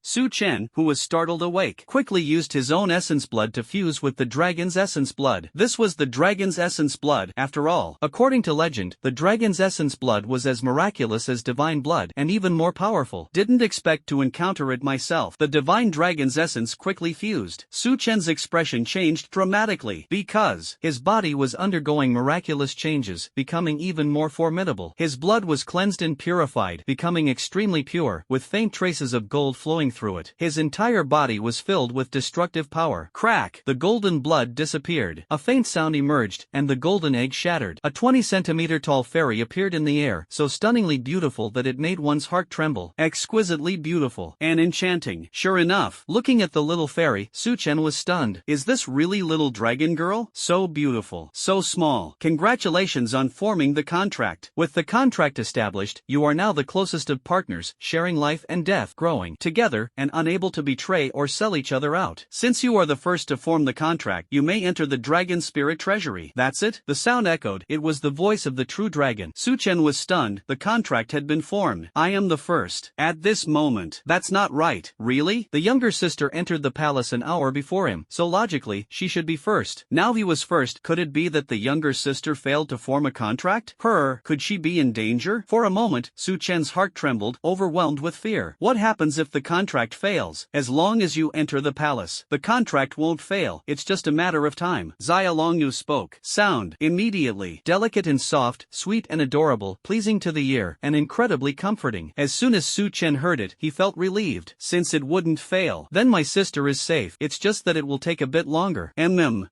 Su Chen, who was startled awake, quickly used his own essence blood to fuse with the dragon's essence blood. This was the dragon's essence blood, after all. According to legend, the dragon's essence blood was as miraculous as divine blood, and even more powerful. Didn't expect to encounter it myself. The divine dragon's essence quickly fused. Su Chen's expression changed dramatically, because his body was undergoing miraculous changes, becoming even more formidable. His blood was cleansed and purified, becoming extremely pure, with faint traces of gold flowing through it. His entire body was filled with destructive power. Crack! The golden blood disappeared. A faint sound emerged, and the golden egg shattered. A 20-centimeter tall fairy appeared in the air, so stunningly beautiful that it made one's heart tremble. Exquisitely beautiful. And enchanting. Sure enough, looking at the little fairy, Su Chen was stunned. Is this really little dragon girl? So beautiful. So small. Congratulations on forming the contract. With the contract established, you are now the closest of partners, sharing life and death, growing together, and unable to betray or sell each other out. Since you are the first to form the contract, you may enter the dragon spirit treasury. That's it? The sound echoed. It was the voice of the true dragon. Su Chen was stunned. The contract had been formed. I am the first. At this moment. That's not right. Really? The younger sister entered the palace an hour before him, so logically, she should be first. Now he was first. Could it be that the younger sister failed to form a contract? Could she be in danger? For a moment, Su Chen's heart trembled, overwhelmed with fear. What happens if the contract fails? As long as you enter the palace, the contract won't fail. It's just a matter of time. Xia Longnu spoke. Sound. Immediately. Delicate and soft, sweet and adorable, pleasing to the ear, and incredibly comforting. As soon as Su Chen heard it, he felt relieved. Since it wouldn't fail, then my sister is safe. It's just that it will take a bit longer.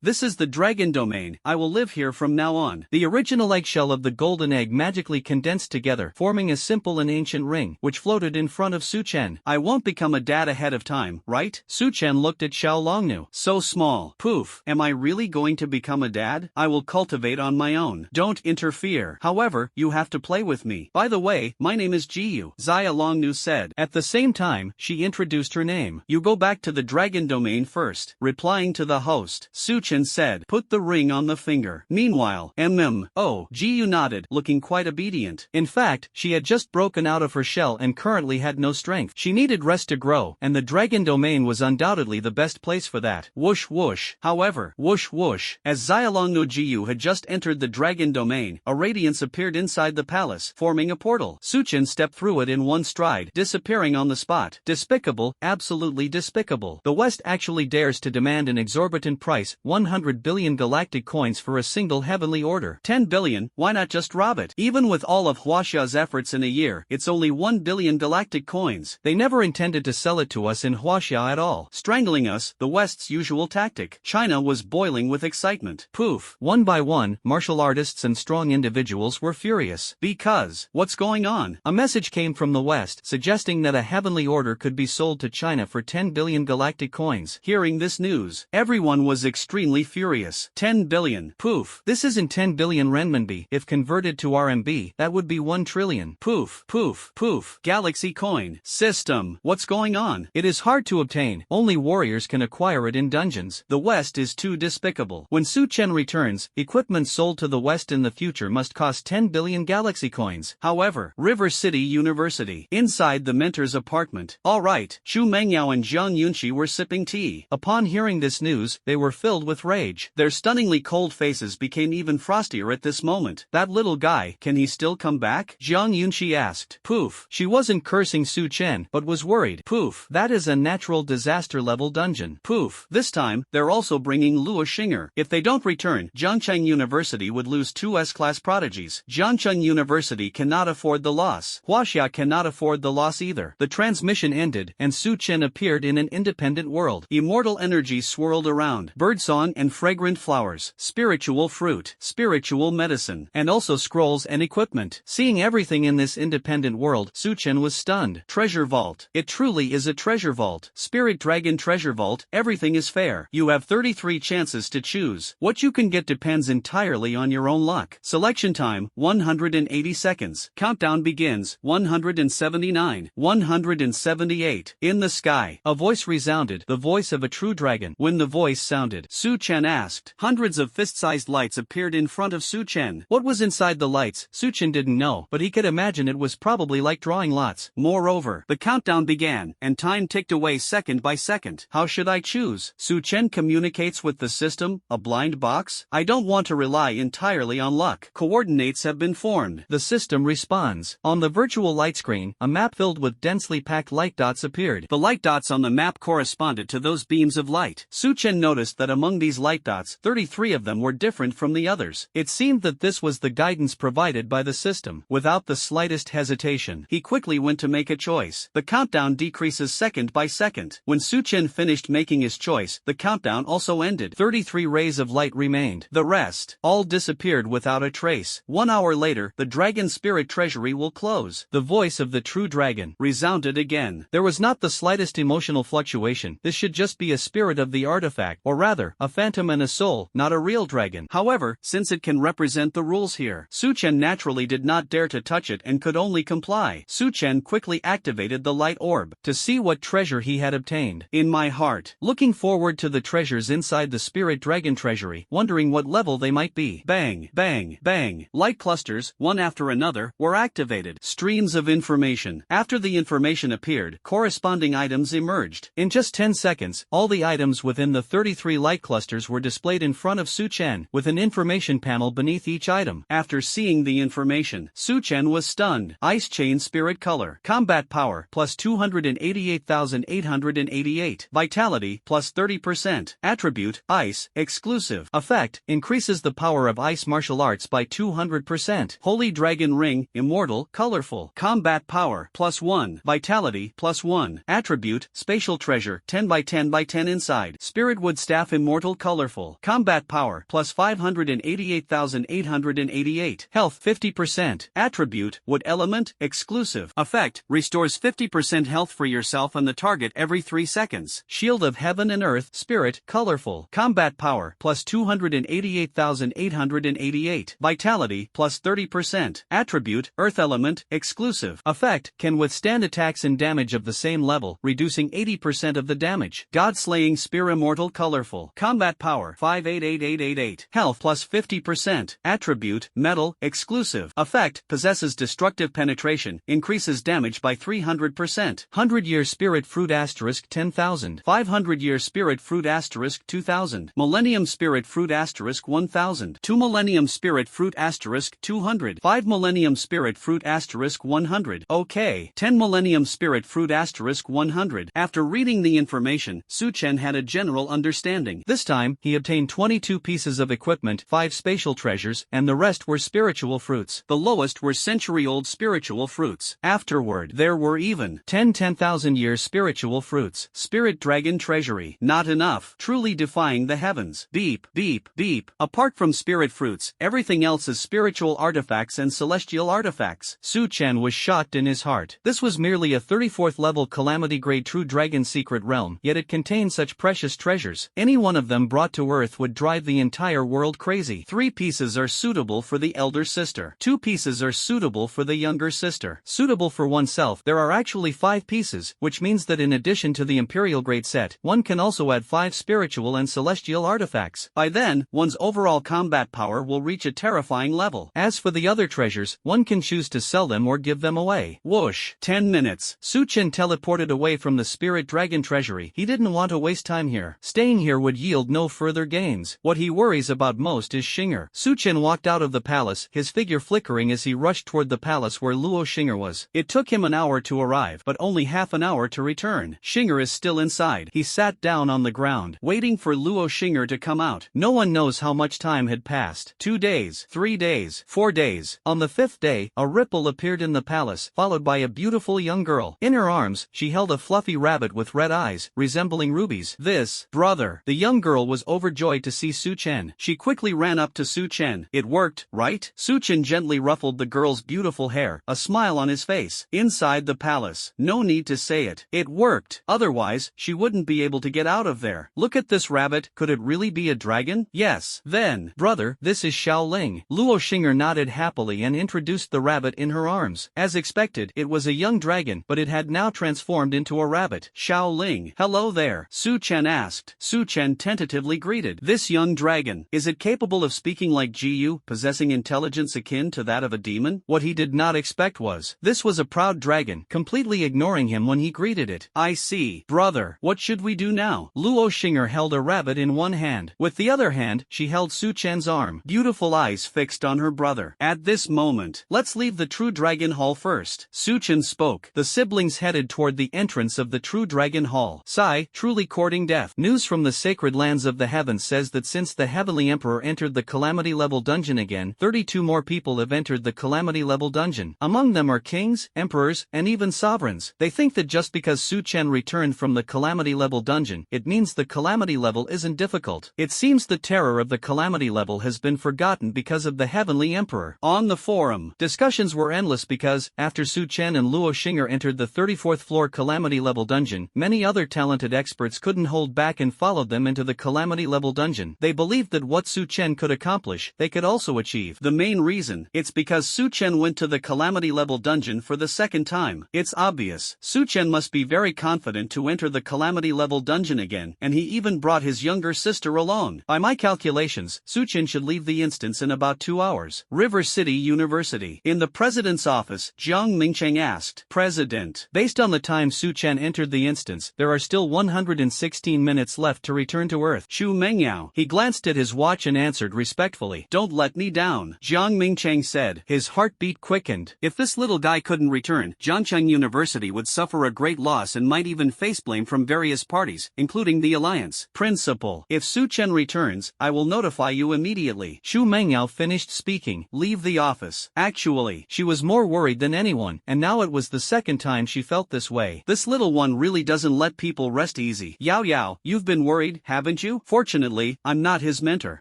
This is the dragon domain. I will live here from now on. The original eggshell of the golden egg magically condensed together, forming a simple and ancient ring, which floated in front of Su Chen. I won't become a dad ahead of time, right? Su Chen looked at Xiao Longnu. So small. Poof. Am I really going to become a dad? I will cultivate on my own. Don't interfere. However, you have to play with me. By the way, my name is Jiyu, Xia Longnu said. At the same time, she introduced her name. You go back to the dragon domain first. Replying to the host, Su Chen said, put the ring on the finger. Meanwhile, Jiyu nodded, looking quite obedient. In fact, she had just broken out of her shell and currently had no strength. She needed rest to grow, and the dragon domain was undoubtedly the best place for that. Whoosh whoosh. However, whoosh whoosh. As Xia Longnu Jiyu had just entered the dragon domain, a radiance appeared inside the palace, forming a portal. Su Chen stepped through it in one stride, disappearing on the spot. Despicable, absolutely despicable. The West actually dares to demand an exorbitant price, 100 billion galactic coins for a single heavenly order. 10 billion, why not just rob it? Even with all of Huaxia's efforts in a year, it's only 1 billion galactic coins. They never intended to sell it to us in Huaxia at all. Strangling us, the West's usual tactic. China was boiling with excitement. Poof. One by one, martial artists and strong individuals were furious. Because, what's going on? A message came from the West, suggesting that a heavenly order could be sold to China for 10 billion galactic coins. Hearing this news, everyone was extremely furious. 10 billion. Poof. This isn't 10 billion renminbi. If converted to RMB, that would be 1 trillion. Poof. Poof. Poof. Galaxy coin. System. What's going on? It is hard to obtain. Only warriors can acquire it in dungeons. The West is too despicable. When Su Chen returns, equipment sold to the West in the future must cost 10 billion galaxy coins. However, River City University. Inside the mentor's apartment. Alright, Chu Mengyao and Jiang Yunqi were sipping tea. Upon hearing this news, they were filled with rage. Their stunningly cold faces became even frostier at this moment. That little guy, can he still come back? Jiang Yunqi asked. Poof. She wasn't cursing Su Chen, but was worried. Poof. That is a natural disaster level dungeon. Poof. This time, they're also bringing Luo Xinger. If they don't return, Jiangcheng University would lose 2 S-class prodigies. Jiangcheng University cannot afford the loss. Huaxia cannot afford the loss either. The transmission ended, and Su Chen appeared in an independent world. Immortal energy swirled around. Birdsong and fragrant flowers. Spiritual fruit. fruit, spiritual medicine, and also scrolls and equipment. Seeing everything in this independent world, Su-chen was stunned. Treasure vault. It truly is a treasure vault. Spirit Dragon treasure vault, everything is fair. You have 33 chances to choose. What you can get depends entirely on your own luck. Selection time, 180 seconds. Countdown begins, 179, 178. In the sky, a voice resounded, the voice of a true dragon. When the voice sounded, Su-chen asked. Hundreds of fist-sized lights appeared in front of Su-chen. What was inside the lights, Su-chen didn't know, but he could imagine it was probably like drawing lots. Moreover, the countdown began, and time ticked away second by second. How should I choose? Su-chen communicates with the system, a blind box? I don't want to rely entirely on luck. Coordinates have been formed. The system responds. On the virtual light screen, a map filled with densely packed light dots appeared. The light dots on the map corresponded to those beams of light. Su-chen noticed that among these light dots, 33 of them were different from the others. It seemed that this was the guidance provided by the system. Without the slightest hesitation, he quickly went to make a choice. The countdown decreases second by second. When Su-chen finished making his choice, the countdown also ended. 33 rays of light remained. The rest, all disappeared without a trace. 1 hour later, the dragon spirit treasury will close. The voice of the true dragon resounded again. There was not the slightest emotional fluctuation. This should just be a spirit of the artifact, or rather, a phantom and a soul, not a real dragon. However, since it can represent the rules here, Su-chen naturally did not dare to touch it and could only comply. Su-chen quickly activated the light orb to see what treasure he had obtained. In my heart, looking forward to the treasures inside the spirit dragon treasury, wondering what level they might be. Bang, bang, bang. Light clusters, one after another, were activated. Streams of information. After the information appeared, corresponding items emerged. In just 10 seconds, all the items within the 33 light clusters were displayed in front of Su-chen, with an information panel beneath each item. After seeing the information, Su-chen was stunned. Ice Chain Spirit Color. Combat Power, plus 288,888. Vitality, plus 30%. Attribute, Ice, Exclusive. Effect, increases the power of ice martial arts by 200%. Holy Dragon Ring, Immortal, Colorful. Combat Power, plus 1. Vitality, plus 1. Attribute, Spatial Treasure, 10 by 10 by 10 inside. Spiritwood Staff Immortal Colorful. Combat Power, plus 588,888. Health, 50%. Attribute, Wood Element, Exclusive. Effect, restores 50% health for yourself and the target every 3 seconds. Shield of Heaven and Earth, Spirit, Colorful. Combat Power, plus 288,888. Vitality, plus 30%. Attribute, Earth Element, Exclusive. Effect, can withstand attacks and damage of the same level, reducing 80% of the damage. God-Slaying Spear Immortal Colorful. Combat Power, 588888. Health, plus 50%. Attribute, Metal, Exclusive. Effect, possesses destructive penetration, increases damage by 300%. 100-Year Spirit Fruit Asterisk 10,000. 500-Year Spirit Fruit Asterisk 2,000. Millennium Spirit Fruit Asterisk 1,000. 2 Millennium Spirit Fruit Asterisk 200. 5 Millennium Spirit Fruit Asterisk 100. Okay. 10 Millennium Spirit Fruit Asterisk 100. After reading the information, Su-chen had a general understanding. This time, he obtained 22 pieces of equipment, 5 spatial treasures, and the rest were spiritual fruits. The lowest were century-old spiritual fruits. Afterward, there were even 10,000-year spiritual fruits. Spirit Dragon Treasury. Not enough. Truly defying the heavens. Beep, beep, beep. Apart from spirit fruits, everything else is spiritual artifacts and celestial artifacts. Su-chen was shocked in his heart. This was merely a 34th level calamity grade true dragon secret realm, yet it contained such precious treasures. Any one of them brought to Earth would drive the entire world crazy. 3 pieces are suitable for the elder sister. 2 pieces are suitable for the younger sister. Suitable for oneself, there are actually 5 pieces, which means that in addition to the Imperial grade set, one can also add 5 spiritual and celestial artifacts. By then, one's overall combat power will reach a terrifying level. As for the other treasures, one can choose to sell them or give them away. Whoosh. 10 minutes. Su-chen teleported away from the Spirit Dragon Treasury. He didn't want to waste time here. Staying here would yield no further gains. What he worries about most is Shinger. Su-chen walked out of the palace, his figure flickering as he rushed toward the palace where Luo Shinger was. It took him an hour to arrive, but only half an hour to return. Shinger is still inside. He sat down on the ground, waiting for Luo Shinger to come out. No one knows how much time had passed. 2 days, 3 days, 4 days. On the 5th day, a ripple appeared in the palace, followed by a beautiful young girl. In her arms, she held a fluffy rabbit with red eyes, resembling rubies. This, brother. The young girl was overjoyed to see Su-chen. She quickly quickly ran up to Su Chen. It worked, right? Su Chen gently ruffled the girl's beautiful hair, a smile on his face. Inside the palace. No need to say it. It worked. Otherwise, she wouldn't be able to get out of there. Look at this rabbit. Could it really be a dragon? Yes. Then, brother, this is Xiao Ling. Luo Xing'er nodded happily and introduced the rabbit in her arms. As expected, it was a young dragon, but it had now transformed into a rabbit. Xiao Ling. Hello there, Su Chen asked. Su Chen tentatively greeted this young dragon. Is it capable of speaking like Jiyu, possessing intelligence akin to that of a demon? What he did not expect was, this was a proud dragon, completely ignoring him when he greeted it. I see. Brother, what should we do now? Luo Xing'er held a rabbit in one hand. With the other hand, she held Su Chen's arm, beautiful eyes fixed on her brother. At this moment, let's leave the True Dragon Hall first. Su Chen spoke. The siblings headed toward the entrance of the True Dragon Hall. Sai, truly courting death. News from the sacred lands of the heavens says that since the Heavenly Emperor entered the Calamity Level Dungeon again, 32 more people have entered the Calamity Level Dungeon. Among them are kings, emperors, and even sovereigns. They think that just because Su Chen returned from the Calamity Level Dungeon, it means the Calamity Level isn't difficult. It seems the terror of the Calamity Level has been forgotten because of the Heavenly Emperor. On the forum, discussions were endless because, after Su Chen and Luo Xing'er entered the 34th floor Calamity Level Dungeon, many other talented experts couldn't hold back and followed them into the Calamity Level Dungeon. They believed that what Su Chen could accomplish, they could also achieve. The main reason, it's because Su Chen went to the Calamity Level Dungeon for the second time. It's obvious. Su Chen must be very confident to enter the Calamity Level Dungeon again, and he even brought his younger sister along. By my calculations, Su Chen should leave the instance in about 2 hours. River City University. In the president's office, Jiang Mingcheng asked, President, based on the time Su Chen entered the instance, there are still 116 minutes left to return to Earth. Chu Mengyao. He glanced at his watch and answered respectfully. Don't let me down. Jiang Mingcheng said. His heartbeat quickened. If this little guy couldn't return, Jiangcheng University would suffer a great loss and might even face blame from various parties, including the Alliance. Principal, if Su Chen returns, I will notify you immediately. Chu Mengyao finished speaking. Leave the office. Actually, she was more worried than anyone, and now it was the second time she felt this way. This little one really doesn't let people rest easy. Yao Yao, you've been worried, haven't you? Fortunately, I'm not his mentor.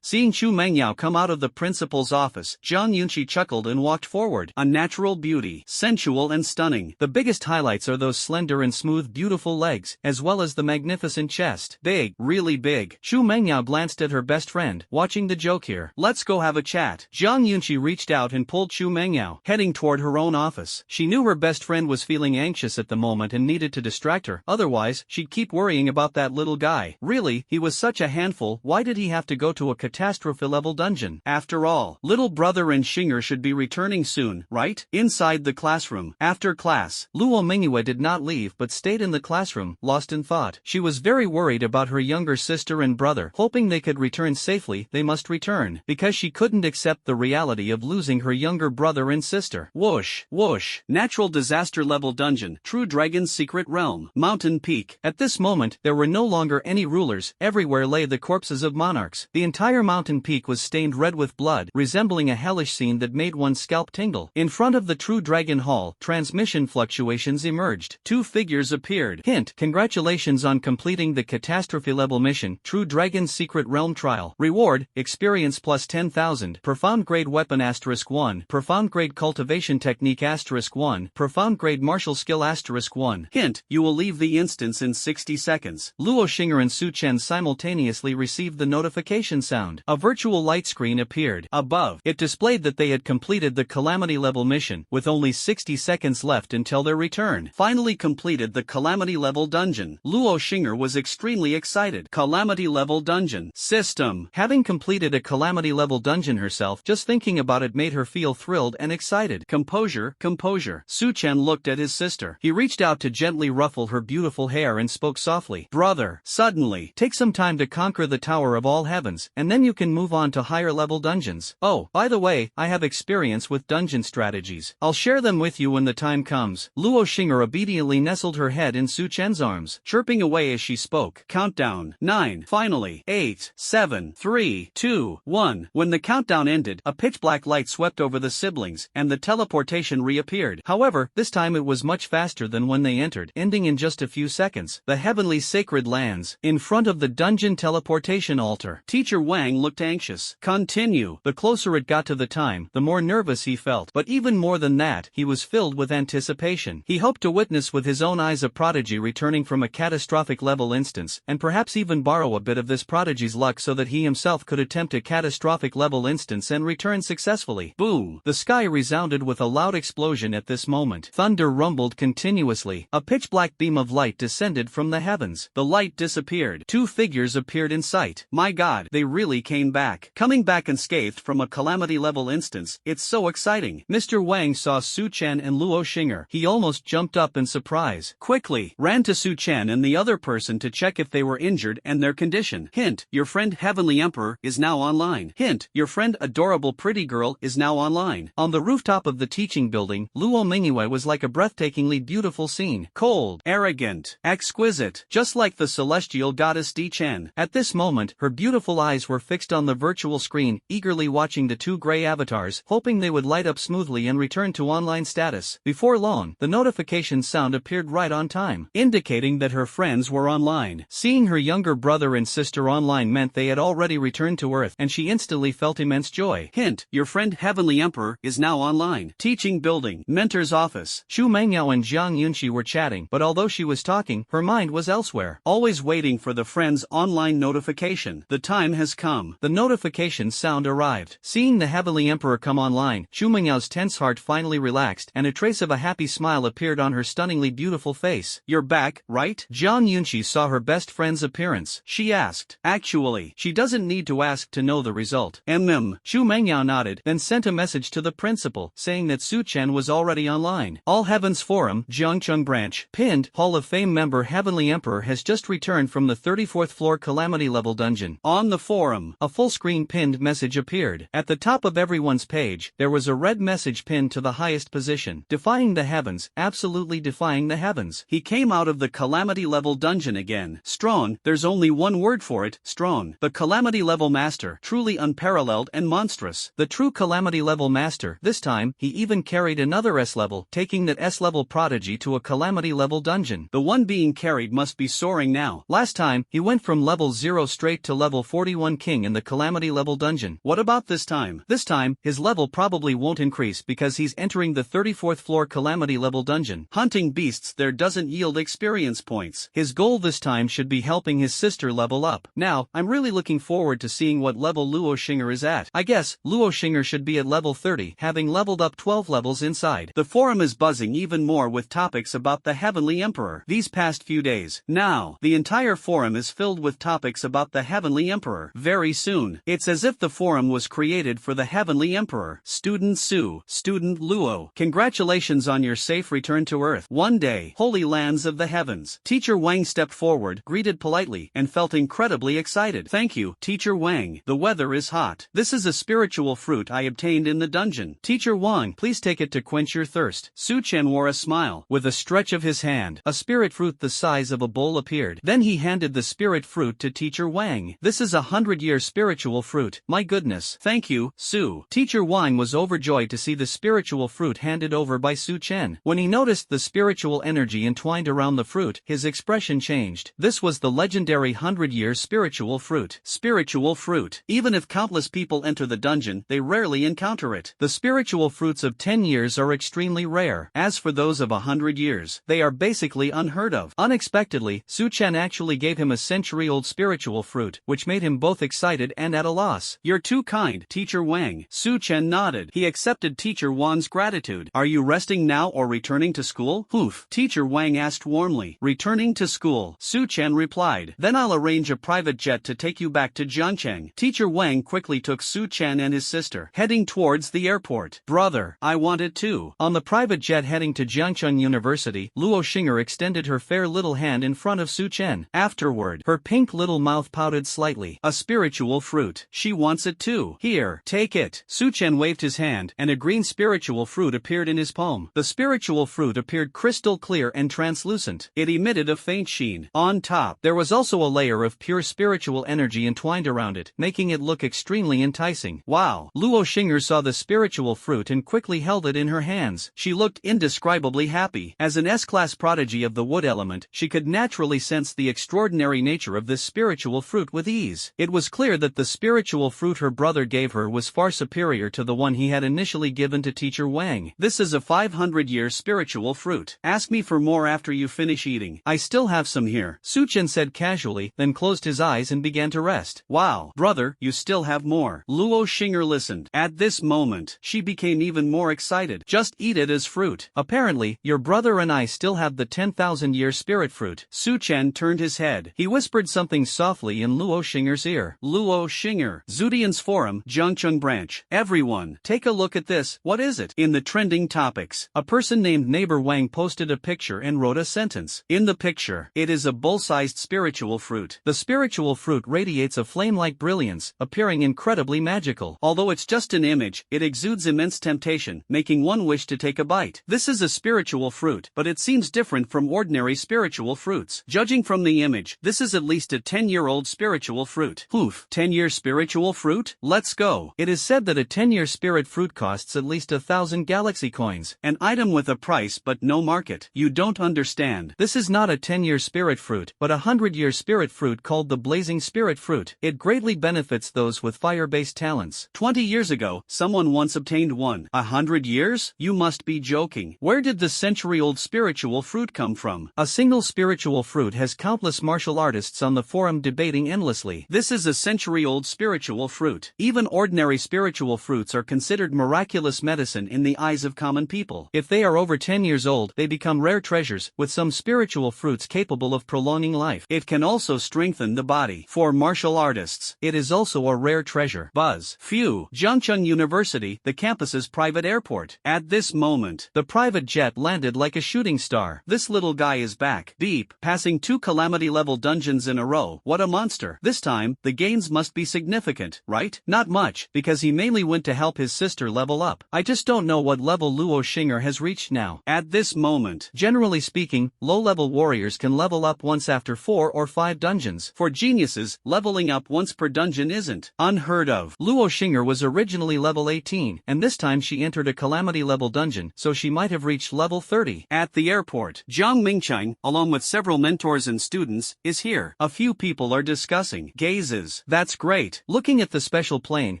Seeing Chu Mengyao come out of the principal's office, Zhang Yunqi chuckled and walked forward. A natural beauty, sensual and stunning. The biggest highlights are those slender and smooth beautiful legs, as well as the magnificent chest. Big, really big. Chu Mengyao glanced at her best friend, watching the joke here. Let's go have a chat. Zhang Yunqi reached out and pulled Chu Mengyao, heading toward her own office. She knew her best friend was feeling anxious at the moment and needed to distract her, otherwise, she'd keep worrying about that little guy. Really, he was such a handful, why did he have to go to a catastrophe-level dungeon? After all, little brother and Xing'er should be returning soon, right? Inside the classroom. After class, Luo Mingyue did not leave but stayed in the classroom, lost in thought. She was very worried about her younger sister and brother. Hoping they could return safely, they must return, because she couldn't accept the reality of losing her younger brother and sister. Whoosh, whoosh. Natural disaster level dungeon. True Dragon's secret realm. Mountain Peak. At this moment, there were no longer any rulers. Everywhere lay the corpses of monarchs. The entire mountain peak was stained red with blood, resembling a hellish scene that made one's scalp tingle. In front of the True Dragon Hall, transmission fluctuations emerged. Two figures appeared. Hint: congratulations on completing the catastrophe level mission, True Dragon's Secret Realm Trial. Reward: experience plus 10,000. Profound grade weapon *1. Profound grade cultivation technique *1. Profound grade martial skill *1. Hint: you will leave the instance in 60 seconds. Luo Xing'er and Su Chen simultaneously received the notification sound. A virtual light screen appeared above. It displayed that they had completed the Calamity level mission, with only 60 seconds left until their return. Finally completed the Calamity level dungeon. Luo Xing'er was extremely excited. Calamity level dungeon system. Having completed a Calamity level dungeon herself, just thinking about it made her feel thrilled and excited. Composure, composure. Su Chen looked at his sister. He reached out to gently ruffle her beautiful hair and spoke softly. Brother, suddenly, take some time to conquer the Tower of All Heavens, and then you can move on to higher level dungeons. Oh, by the way, I have experience with dungeon strategies. I'll share them with you when the time comes. Luo Xing'er obediently nestled her head in Su Chen's arms, chirping away as she spoke. Countdown. 9. Finally. 8, 7, 3, 2, 1. When the countdown ended, a pitch-black light swept over the siblings, and the teleportation reappeared. However, this time it was much faster than when they entered, ending in just a few seconds. The heavenly sacred lands. In front of the dungeon teleportation altar. Teacher Wang looked looked anxious. Continue. The closer it got to the time, the more nervous he felt. But even more than that, he was filled with anticipation. He hoped to witness with his own eyes a prodigy returning from a catastrophic level instance, and perhaps even borrow a bit of this prodigy's luck so that he himself could attempt a catastrophic level instance and return successfully. Boom! The sky resounded with a loud explosion at this moment. Thunder rumbled continuously. A pitch-black beam of light descended from the heavens. The light disappeared. Two figures appeared in sight. My God, they really came back. Coming back unscathed from a calamity-level instance, it's so exciting. Mr. Wang saw Su Chen and Luo Xing'er. He almost jumped up in surprise. Quickly, ran to Su Chen and the other person to check if they were injured and their condition. Hint, your friend Heavenly Emperor is now online. Hint, your friend Adorable Pretty Girl is now online. On the rooftop of the teaching building, Luo Mingyue was like a breathtakingly beautiful scene. Cold, arrogant, exquisite, just like the celestial goddess Di Chen. At this moment, her beautiful eyes were fixed on the virtual screen, eagerly watching the two gray avatars, hoping they would light up smoothly and return to online status. Before long, the notification sound appeared right on time, indicating that her friends were online. Seeing her younger brother and sister online meant they had already returned to Earth, and she instantly felt immense joy. Hint, your friend Heavenly Emperor is now online. Teaching building, mentor's office. Xu Mengyao and Jiang Yunxi were chatting, but although she was talking, her mind was elsewhere, always waiting for the friend's online notification. The time has come. The notification sound arrived. Seeing the Heavenly Emperor come online, Xu Mengyao's tense heart finally relaxed, and a trace of a happy smile appeared on her stunningly beautiful face. You're back, right? Jiang Yunxi saw her best friend's appearance. She asked. Actually, she doesn't need to ask to know the result. Xu Mengyao nodded, then sent a message to the principal, saying that Su Chen was already online. All Heavens Forum, Jiangcheng Branch. Pinned, Hall of Fame member Heavenly Emperor has just returned from the 34th floor calamity level dungeon. On the forum, a full-screen pinned message appeared. At the top of everyone's page, there was a red message pinned to the highest position. Defying the heavens, absolutely defying the heavens. He came out of the calamity level dungeon again. Strong, there's only one word for it, strong. The calamity level master, truly unparalleled and monstrous. The true calamity level master. This time, he even carried another S-level, taking that S-level prodigy to a calamity level dungeon. The one being carried must be soaring now. Last time, he went from level 0 straight to level 41 king in the calamity level dungeon. What about this time? This time, his level probably won't increase because he's entering the 34th floor calamity level dungeon. Hunting beasts there doesn't yield experience points. His goal this time should be helping his sister level up. Now, I'm really looking forward to seeing what level Luo Xing'er is at. I guess, Luo Xing'er should be at level 30, having leveled up 12 levels inside. The forum is buzzing even more with topics about the Heavenly Emperor these past few days. Now, the entire forum is filled with topics about the Heavenly Emperor. Very soon, it's as if the forum was created for the Heavenly Emperor. Student Su, Student Luo, congratulations on your safe return to Earth. One day, holy lands of the heavens. Teacher Wang stepped forward, greeted politely, and felt incredibly excited. Thank you, Teacher Wang. The weather is hot. This is a spiritual fruit I obtained in the dungeon. Teacher Wang, please take it to quench your thirst. Su Chen wore a smile. With a stretch of his hand, a spirit fruit the size of a bowl appeared. Then he handed the spirit fruit to Teacher Wang. This is a 100-year spiritual fruit. My goodness. Thank you, Su. Teacher Wang was overjoyed to see the spiritual fruit handed over by Su Chen. When he noticed the spiritual energy entwined around the fruit, his expression changed. This was the legendary 100-year spiritual fruit. Spiritual fruit. Even if countless people enter the dungeon, they rarely encounter it. The spiritual fruits of 10 years are extremely rare. As for those of 100 years, they are basically unheard of. Unexpectedly, Su Chen actually gave him a century-old spiritual fruit, which made him both excited and at a loss. You're too kind, Teacher Wang. Su Chen nodded. He accepted Teacher Wang's gratitude. Are you resting now or returning to school? Hoof. Teacher Wang asked warmly. Returning to school, Su Chen replied. Then I'll arrange a private jet to take you back to Jiangcheng. Teacher Wang quickly took Su Chen and his sister, heading towards the airport. Brother, I want it too. On the private jet heading to Jiangcheng University, Luo Xing'er extended her fair little hand in front of Su Chen. Afterward, her pink little mouth pouted slightly. A spiritual fruit. She wants it too. Here, take it. Su Chen waved his hand, and a green spiritual fruit appeared in his palm. The spiritual fruit appeared crystal clear and translucent. It emitted a faint sheen. On top, there was also a layer of pure spiritual energy entwined around it, making it look extremely enticing. Wow! Luo Xing'er saw the spiritual fruit and quickly held it in her hands. She looked indescribably happy. As an S-class prodigy of the wood element, she could naturally sense the extraordinary nature of this spiritual fruit with ease. It was clear clear that the spiritual fruit her brother gave her was far superior to the one he had initially given to teacher Wang. This is a 500-year spiritual fruit. Ask me for more after you finish eating. I still have some here, Su Chen said casually, then closed his eyes and began to rest. Wow, brother, you still have more. Luo Xing'er listened. At this moment, she became even more excited. Just eat it as fruit. Apparently, your brother and I still have the 10,000-year spirit fruit. Su Chen turned his head. He whispered something softly in Luo Xing'er's ear. Luo Xing'er, Zudian's forum, Jiangcheng branch. Everyone, take a look at this. What is it? In the trending topics, a person named Neighbor Wang posted a picture and wrote a sentence. In the picture, it is a bowl-sized spiritual fruit. The spiritual fruit radiates a flame-like brilliance, appearing incredibly magical. Although it's just an image, it exudes immense temptation, making one wish to take a bite. This is a spiritual fruit, but it seems different from ordinary spiritual fruits. Judging from the image, this is at least a 10-year-old spiritual fruit. Poof, 10-year spiritual fruit? Let's go. It is said that a 10-year spirit fruit costs at least 1,000 galaxy coins. An item with a price but no market. You don't understand. This is not a 10-year spirit fruit, but a 100-year spirit fruit called the blazing spirit fruit. It greatly benefits those with fire-based talents. 20 years ago, someone once obtained one. 100 years? You must be joking. Where did the century-old spiritual fruit come from? A single spiritual fruit has countless martial artists on the forum debating endlessly. This is a century-old spiritual fruit. Even ordinary spiritual fruits are considered miraculous medicine in the eyes of common people. If they are over 10 years old, they become rare treasures, with some spiritual fruits capable of prolonging life. It can also strengthen the body. For martial artists, it is also a rare treasure. Buzz. Phew. Jiangcheng University, the campus's private airport. At this moment, the private jet landed like a shooting star. This little guy is back. Beep. Passing 2 calamity-level dungeons in a row. What a monster. This time, the gains must be significant, right? Not much, because he mainly went to help his sister level up. I just don't know what level Luo Xing'er has reached now. At this moment, generally speaking, low-level warriors can level up once after 4 or 5 dungeons. For geniuses, leveling up once per dungeon isn't unheard of. Luo Xing'er was originally level 18, and this time she entered a calamity-level dungeon, so she might have reached level 30. At the airport, Jiang Mingcheng, along with several mentors and students, is here. A few people are discussing. Gazes. That's great. Looking at the special plane,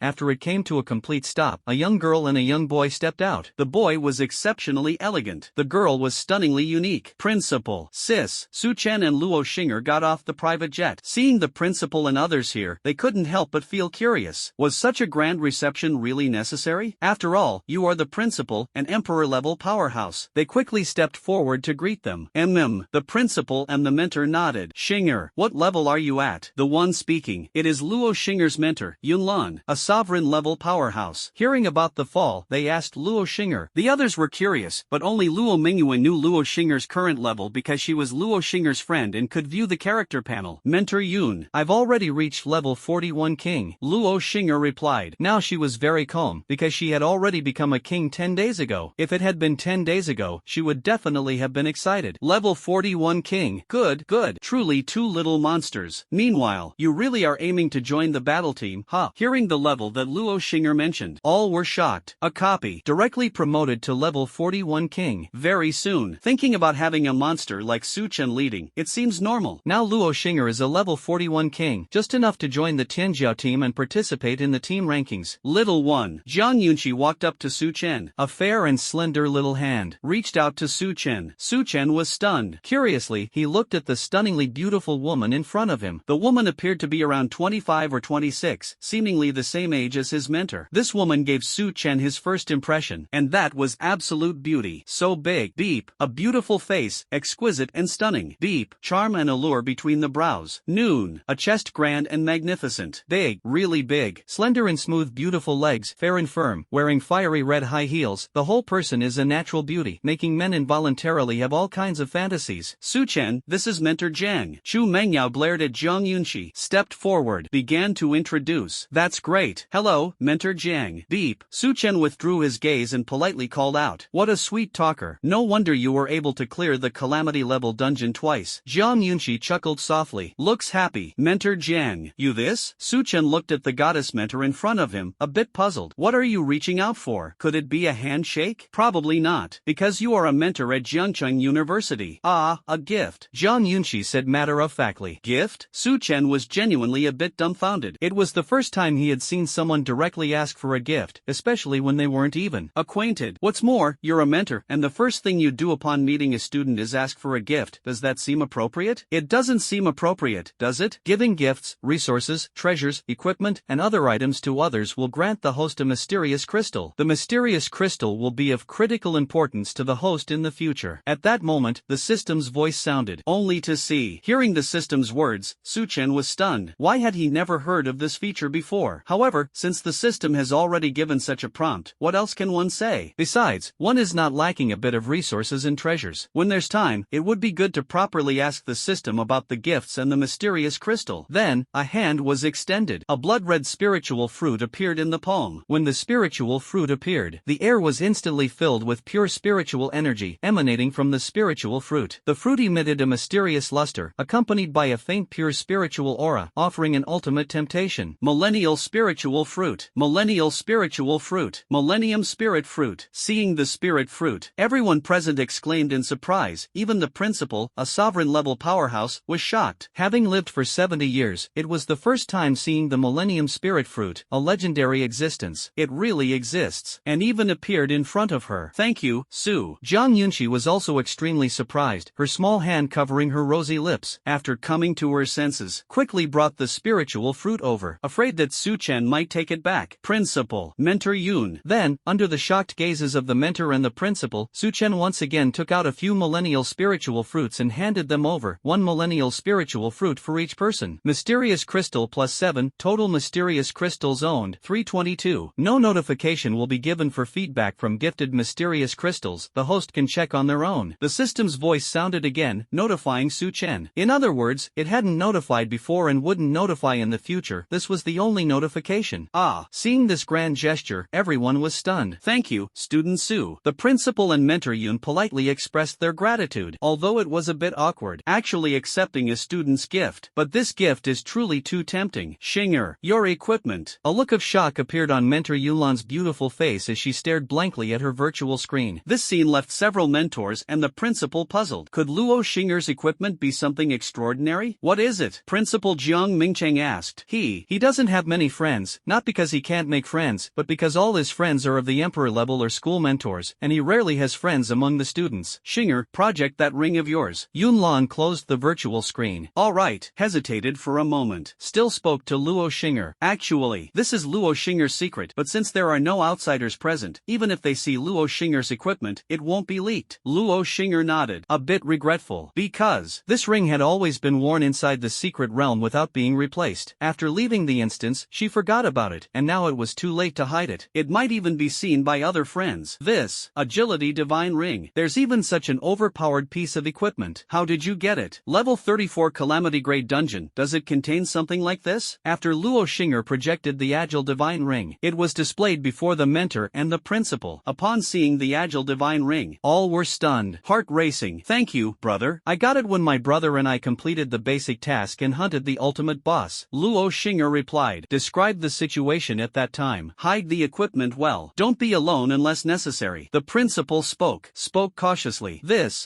after it came to a complete stop, a young girl and a young boy stepped out. The boy was exceptionally elegant. The girl was stunningly unique. Principal, Sis, Su Chen and Luo Xing'er got off the private jet. Seeing the principal and others here, they couldn't help but feel curious. Was such a grand reception really necessary? After all, you are the principal, an emperor-level powerhouse. They quickly stepped forward to greet them. The principal and the mentor nodded. Xing'er, what level are you at? The one speaking. It is Luo Xing'er's mentor, Yunlan, a sovereign-level powerhouse. Hearing about the fall, they asked Luo Xing'er. The others were curious, but only Luo Mingyuan knew Luo Xing'er's current level because she was Luo Xing'er's friend and could view the character panel. Mentor Yun, I've already reached level 41 king. Luo Xing'er replied. Now she was very calm, because she had already become a king 10 days ago. If it had been 10 days ago, she would definitely have been excited. Level 41 king. Good, good. Truly 2 little monsters. Meanwhile, you really are aiming to join the battle team, huh? Hearing the level that Luo Xing'er mentioned, all were shocked. A copy. Directly promoted to level 41 king. Very soon. Thinking about having a monster like Su Chen leading, it seems normal. Now Luo Xing'er is a level 41 king, just enough to join the Tianjiao team and participate in the team rankings. Little one. Jiang Yunqi walked up to Su Chen. A fair and slender little hand reached out to Su Chen. Su Chen was stunned. Curiously, he looked at the stunningly beautiful woman in front of him. The woman appeared to be around 25 or 26, seemingly the same age as his mentor. This woman gave Su Chen his first impression, and that was absolute beauty. So big. Beep. A beautiful face, exquisite and stunning. Beep. Charm and allure between the brows. Noon. A chest grand and magnificent. Big. Really big. Slender and smooth, beautiful legs, fair and firm, wearing fiery red high heels. The whole person is a natural beauty, making men involuntarily have all kinds of fantasies. Su Chen, this is Mentor Jiang. Chu Mengyao glared at Jiang Yunqi, stepped forward, began to introduce. That's great. Hello, Mentor Jiang. Beep. Su Chen withdrew his gaze and politely called out. What a sweet talker. No wonder you were able to clear the calamity level dungeon twice. Jiang Yunqi chuckled softly. Looks happy. Mentor Jiang. You this? Su Chen looked at the goddess mentor in front of him, a bit puzzled. What are you reaching out for? Could it be a handshake? Probably not, because you are a mentor at Jiangcheng University. Ah, a gift. Jiang Yunqi said matter-of-factly. Gift? Su Chen was genuinely a bit looked dumbfounded. It was the first time he had seen someone directly ask for a gift, especially when they weren't even acquainted. What's more, you're a mentor, and the first thing you do upon meeting a student is ask for a gift. Does that seem appropriate? It doesn't seem appropriate, does it? Giving gifts, resources, treasures, equipment, and other items to others will grant the host a mysterious crystal. The mysterious crystal will be of critical importance to the host in the future. At that moment, the system's voice sounded, only to see. Hearing the system's words, Su-chen was stunned. Why had he never heard of this feature before? However, since the system has already given such a prompt, what else can one say? Besides, one is not lacking a bit of resources and treasures. When there's time, it would be good to properly ask the system about the gifts and the mysterious crystal. Then, a hand was extended. A blood-red spiritual fruit appeared in the palm. When the spiritual fruit appeared, the air was instantly filled with pure spiritual energy emanating from the spiritual fruit. The fruit emitted a mysterious luster, accompanied by a faint pure spiritual aura, offering an ultimate temptation. Millennial spiritual fruit. Millennial spiritual fruit. Millennium spirit fruit. Seeing the spirit fruit, everyone present exclaimed in surprise. Even the principal, a sovereign-level powerhouse, was shocked. Having lived for 70 years, it was the first time seeing the Millennium Spirit Fruit, a legendary existence. It really exists, and even appeared in front of her. Thank you, Su. Jiang Yunqi was also extremely surprised, her small hand covering her rosy lips. After coming to her senses, quickly brought the spiritual fruit over, afraid that Su-chen might take it back. Principal, Mentor Yun. Then, under the shocked gazes of the mentor and the principal, Su-chen once again took out a few millennial spiritual fruits and handed them over, one millennial spiritual fruit for each person. Mysterious crystal plus 7, total mysterious crystals owned, 322. No notification will be given for feedback from gifted mysterious crystals, the host can check on their own. The system's voice sounded again, notifying Su-chen. In other words, it hadn't notified before and wouldn't notify in the future. This was the only notification. Seeing this grand gesture, everyone was stunned. Thank you, Student Su. The principal and mentor Yun politely expressed their gratitude, although it was a bit awkward actually accepting a student's gift. But this gift is truly too tempting. Shinger, your equipment. A look of shock appeared on Mentor Yulan's beautiful face as she stared blankly at her virtual screen. This scene left several mentors and the principal puzzled. Could Luo Shinger's equipment be something extraordinary? What is it? Principal Jiang Mingcheng asked. He doesn't have many friends, not because he can't make friends, but because all his friends are of the emperor level or school mentors, and he rarely has friends among the students. Shinger, project that ring of yours. Yunlan closed the virtual screen. Alright, hesitated for a moment. Still spoke to Luo Shinger. Actually, this is Luo Shinger's secret, but since there are no outsiders present, even if they see Luo Shinger's equipment, it won't be leaked. Luo Shinger nodded, a bit regretful. Because this ring had always been worn inside the secret realm without being replaced. After leaving the instance, she forgot about it, and now it was too late to hide it. It might even be seen by other friends. This Agility Divine Ring. There's even such an overpowered piece of equipment. How did you get it? Level 34 Calamity Grade Dungeon. Does it contain something like this? After Luo Shinger projected the Agile Divine Ring, it was displayed before the mentor and the principal. Upon seeing the Agile Divine Ring, all were stunned, heart racing. Thank you, brother. I got it when my brother and I completed the basic task and hunted the ultimate boss. Luo Shinger replied. Describe the situation at that time. Hide the equipment well. Don't be alone unless necessary. The principal spoke cautiously.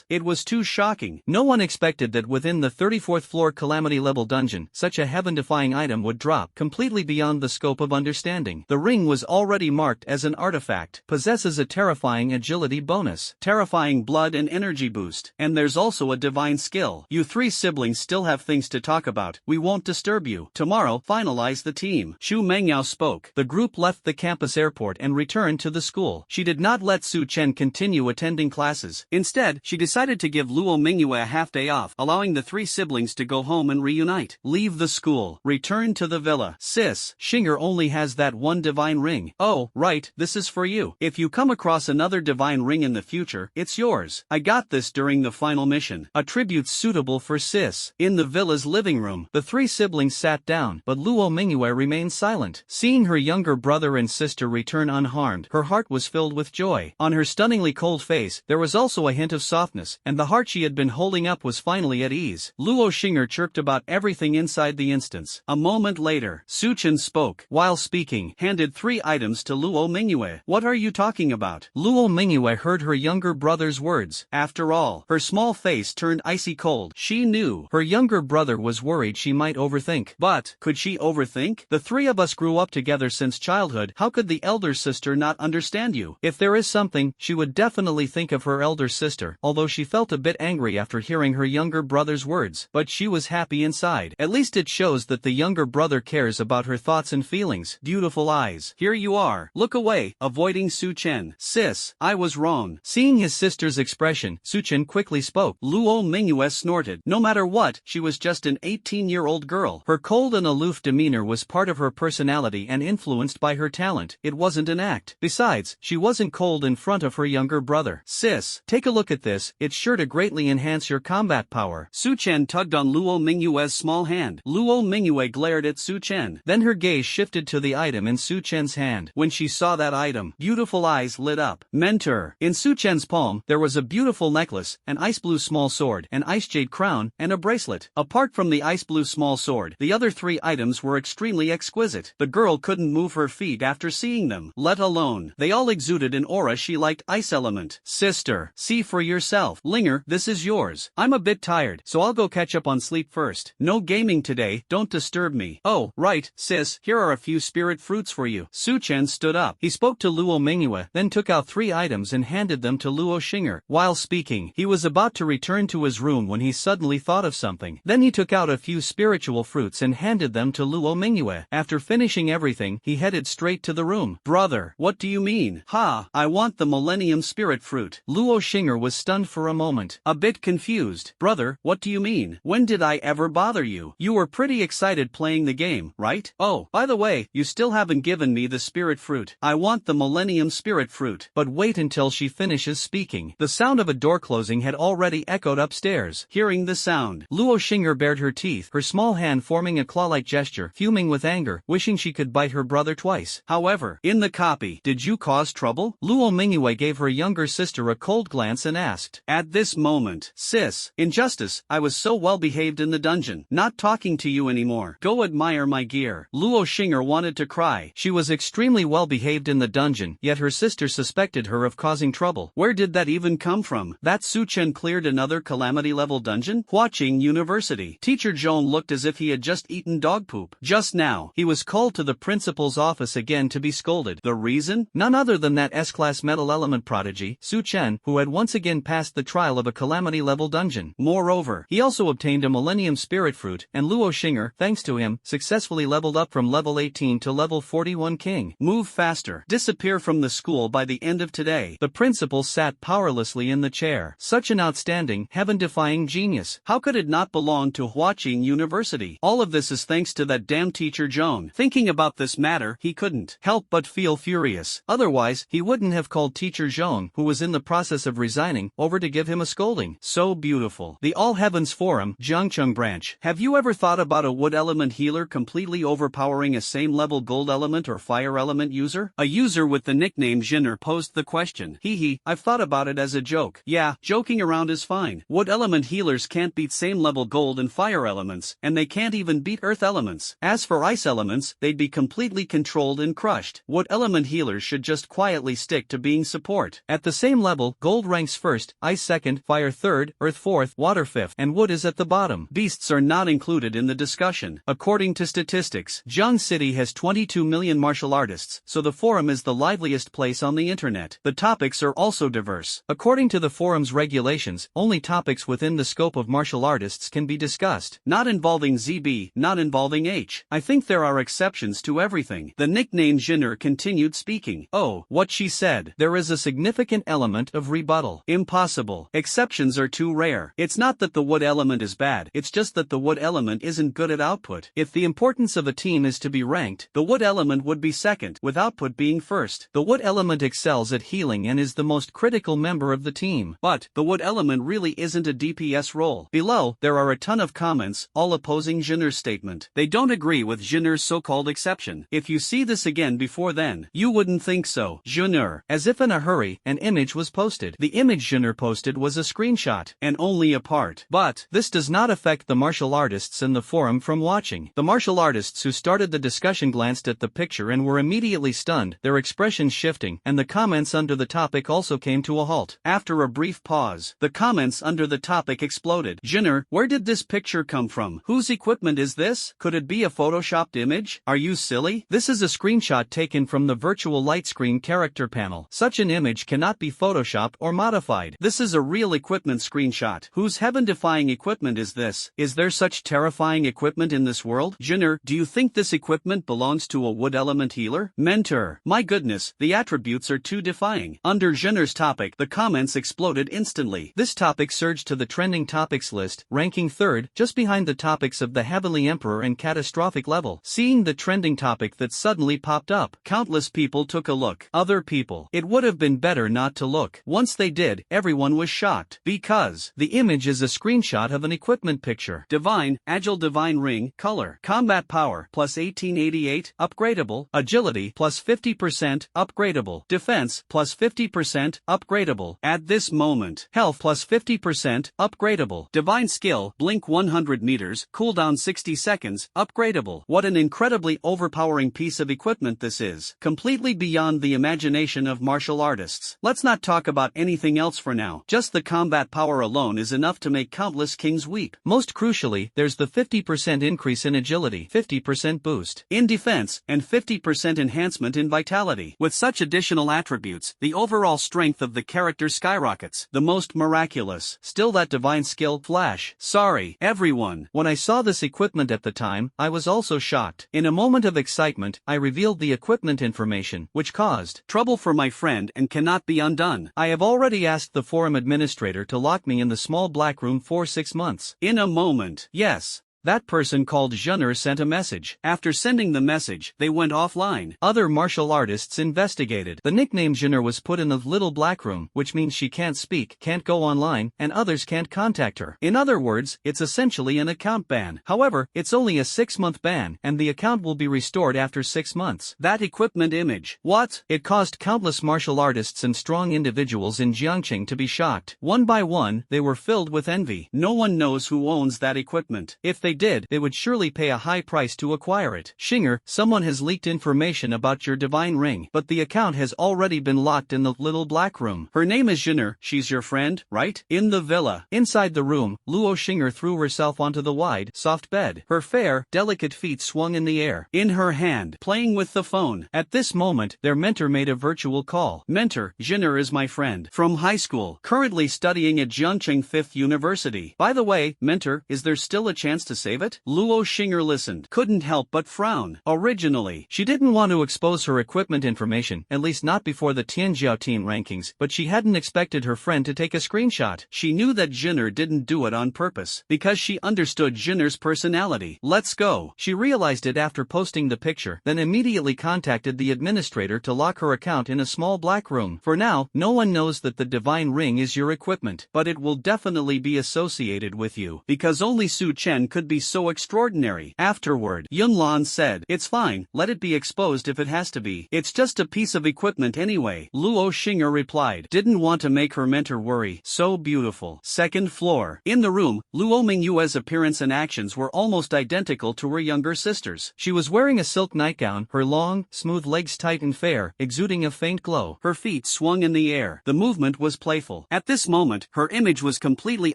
It was too shocking. No one expected that within the 34th floor Calamity level dungeon, such a heaven-defying item would drop, completely beyond the scope of understanding. The ring was already marked as an artifact, possesses a terrifying agility bonus, terrifying blood and energy boost, and there's also a divine skill. You three siblings still have things to talk about. We won't disturb you. Tomorrow, finalize the team. Xu Mengyao spoke. The group left the campus airport and returned to the school. She did not let Su Chen continue attending classes. Instead, she decided to give Luo Mingyue a half-day off, allowing the three siblings to go home and reunite. Leave the school. Return to the villa. Sis, Shinger only has that one divine ring. Oh, right, this is for you. If you come across another divine ring in the future, it's yours. I got this during the final mission. A tribute suitable for Sis. In the villa's living room, the three siblings sat down, but Luo Mingyue remained silent. Seeing her younger brother and sister return unharmed, her heart was filled with joy. On her stunningly cold face, there was also a hint of softness, and the heart she had been holding up was finally at ease. Luo Shinger chirped about everything inside the instance. A moment later, Su Chen spoke. While speaking, handed 3 items to Luo Mingyue. What are you talking about? Luo Mingyue heard her younger brother's words. After all, her small face turned icy cold. She knew her younger brother was worried she might overthink. But, could she overthink? The three of us grew up together since childhood, how could the elder sister not understand you? If there is something, she would definitely think of her elder sister, although she felt a bit angry after hearing her younger brother's words, but she was happy inside. At least it shows that the younger brother cares about her thoughts and feelings. Beautiful eyes. Here you are. Look away, avoiding Su-chen. Sis, I was wrong. Seeing his sister's expression, Su-chen quickly spoke. Luo Mingyue snorted. No matter what, she was just an 18-year-old girl. Her cold and aloof demeanor was part of her personality and influenced by her talent. It wasn't an act. Besides, she wasn't cold in front of her younger brother. Sis, take a look at this, it's sure to greatly enhance your combat power. Su-chen tugged on Luo Mingyue's small hand. Luo Mingyue glared at Su-chen. Then her gaze shifted to the item in Su-chen's hand. When she saw that item, beautiful eyes lit up. Mentor. In Su-chen's palm, there was a beautiful necklace, an ice blue small sword, an ice jade crown, and a bracelet. Apart from the ice blue small sword, the other three items were extremely exquisite. The girl couldn't move her feet after seeing them, let alone. They all exuded an aura she liked. Ice element. Sister, see for yourself. Linger, this is yours. I'm a bit tired, so I'll go catch up on sleep first. No gaming today, don't disturb me. Oh, right, sis, here are a few spirit fruits for you. Su-chen stood up. He spoke to Luo Mingyue, then took out 3 items and handed them to Luo Shinger. While speaking, he was about to return to his room when he suddenly thought of something. Then he took out a few spiritual fruits and handed them to Luo Mingyue. After finishing everything, he headed straight to the room. Brother, what do you mean? Ha, I want the Millennium Spirit Fruit. Luo Shinger was stunned for a moment, a bit confused. Brother, what do you mean? When did I ever bother you? You were pretty excited playing the game, right? Oh, by the way, you still haven't given me the Spirit Fruit. I want the Millennium Spirit Fruit. But wait until she finishes speaking. The sound of a door closing had already echoed upstairs. Hearing the sound, Luo Shinger bared her teeth, her small hand forming a claw-like gesture, fuming with anger, wishing she could bite her brother twice. However, in the copy, did you cause trouble? Luo Mingyue gave her younger sister a cold glance and asked. At this moment, sis, injustice, I was so well behaved in the dungeon. Not talking to you anymore. Go admire my gear. Luo Shinger wanted to cry. She was extremely well behaved in the dungeon, yet her sister suspected her of causing trouble. Where did that even come from? That Su-chen cleared another calamity level dungeon? Huaqing University. Teacher Zhong looked as if he had just eaten dog poop. Just now, he was called to the principal's office again to be scolded. The reason? None other than that S-class metal element prodigy, Su-chen, who had once again passed the trial of a calamity level dungeon. Moreover, he also obtained a Millennium Spirit Fruit, and Luo Shinger, thanks to him, successfully leveled up from level 18 to level 41 king. Move faster. Disappear from the school by the end of today. The principal sat powerlessly in the chair. Such an outstanding, heaven-defying genius. How could it not belong to Huaqing University? All of this is thanks to that damn teacher Joan. Thinking about this matter, he couldn't help but feel furious. Otherwise, he wouldn't have called teacher Zhong, who was in the process of resigning, over to give him a scolding. So beautiful. The All Heavens Forum, Jiangcheng branch. Have you ever thought about a wood element healer completely overpowering a same-level gold element or fire element user? A user with the nickname Jinner posed the question. Hee, I've thought about it as a joke. Yeah, joking around is fine. Wood element healers can't beat same-level gold and fire elements, and they can't even beat earth elements. As for ice elements, they'd be completely controlled and crushed. Wood element healers should just quietly stick to being support. At the same level, gold ranks first, ice second, fire third, earth fourth, water fifth, and wood is at the bottom. Beasts are not included in the discussion. According to statistics, Jiang City has 22 million martial artists, so the forum is the liveliest place on the internet. The topics are also diverse. According to the forum's regulations, only topics within the scope of martial artists can be discussed. Not involving ZB, not involving H. I think there are exceptions to everything. The nickname Jinner continued speaking. Oh, what she said. There is a significant element of rebuttal. Impossible. Exceptions are too rare. It's not that the wood element is bad, it's just that the wood element isn't good at output. If the importance of a team is to be ranked, the wood element would be second, with output being first. The wood element excels at healing and is the most critical member of the team. But, the wood element really isn't a DPS role. Below, there are a ton of comments, all opposing Jinner's statement. They don't agree with Jinner's so-called exception. If you see this again before then, you wouldn't think so. Jinner. As if in a hurry, an image was posted. The image Jinner posted was a screenshot, and only a part. But, this does not affect the martial artists in the forum from watching. The martial artists who started the discussion glanced at the picture and were immediately stunned, their expressions shifting, and the comments under the topic also came to a halt. After a brief pause, the comments under the topic exploded. Jinner, where did this picture come from? Whose equipment is is this? Could it be a photoshopped image? Are you silly? This is a screenshot taken from the virtual light screen character panel. Such an image cannot be photoshopped or modified. This is a real equipment screenshot. Whose heaven-defying equipment is this? Is there such terrifying equipment in this world? Jinner, do you think this equipment belongs to a wood element healer? Mentor, my goodness, the attributes are too defying. Under Jinner's topic, the comments exploded instantly. This topic surged to the trending topics list, ranking third, just behind the topics of the Heavenly Emperor and catastrophic level. Seeing the trending topic that suddenly popped up, countless people took a look. Other people. It would have been better not to look. Once they did, everyone was shocked. Because the image is a screenshot of an equipment picture. Divine, Agile Divine Ring, Color. Combat Power, plus 1888, upgradable. Agility, plus 50%, upgradable. Defense, plus 50%, upgradable. At this moment. Health, plus 50%, upgradable. Divine Skill, blink 100 meters, cooldown 60 seconds, upgradable. What an incredibly overpowering piece of equipment this is. Completely beyond the imagination of martial artists. Let's not talk about anything else for now. Just the combat power alone is enough to make countless kings weep. Most crucially, there's the 50% increase in agility, 50% boost in defense, and 50% enhancement in vitality. With such additional attributes, the overall strength of the character skyrockets. The most miraculous. Still that divine skill, flash. Sorry, everyone. When I saw this equipment at the time, I was also shocked. In a moment of excitement, I revealed the equipment information, which caused trouble for my friend and cannot be undone. I have already asked the forum administrator to lock me in the small black room for 6 months. In a moment. Yes. That person called Junner sent a message. After sending the message, they went offline. Other martial artists investigated. The nickname Junner was put in the little black room, which means she can't speak, can't go online, and others can't contact her. In other words, it's essentially an account ban. However, it's only a 6-month ban, and the account will be restored after 6 months. That equipment image. What? It caused countless martial artists and strong individuals in Jiangqing to be shocked. One by one, they were filled with envy. No one knows who owns that equipment. If they did, they would surely pay a high price to acquire it. Shinger, someone has leaked information about your divine ring, but the account has already been locked in the little black room. Her name is Jinner, she's your friend, right? In the villa. Inside the room, Luo Shinger threw herself onto the wide, soft bed. Her fair, delicate feet swung in the air. In her hand, playing with the phone. At this moment, their mentor made a virtual call. Mentor, Jinner is my friend. From high school. Currently studying at Jiangqing 5th University. By the way, mentor, is there still a chance to save it? Luo Shinger listened. Couldn't help but frown. Originally, she didn't want to expose her equipment information, at least not before the Tianjiao team rankings, but she hadn't expected her friend to take a screenshot. She knew that Jinner didn't do it on purpose, because she understood Jinner's personality. Let's go. She realized it after posting the picture, then immediately contacted the administrator to lock her account in a small black room. For now, no one knows that the divine ring is your equipment, but it will definitely be associated with you, because only Su Chen could be so extraordinary. Afterward, Yunlan said, it's fine, let it be exposed if it has to be. It's just a piece of equipment anyway. Luo Shinger replied, didn't want to make her mentor worry. So beautiful. Second floor. In the room, Luo Mingyue's appearance and actions were almost identical to her younger sister's. She was wearing a silk nightgown, her long, smooth legs tight and fair, exuding a faint glow. Her feet swung in the air. The movement was playful. At this moment, her image was completely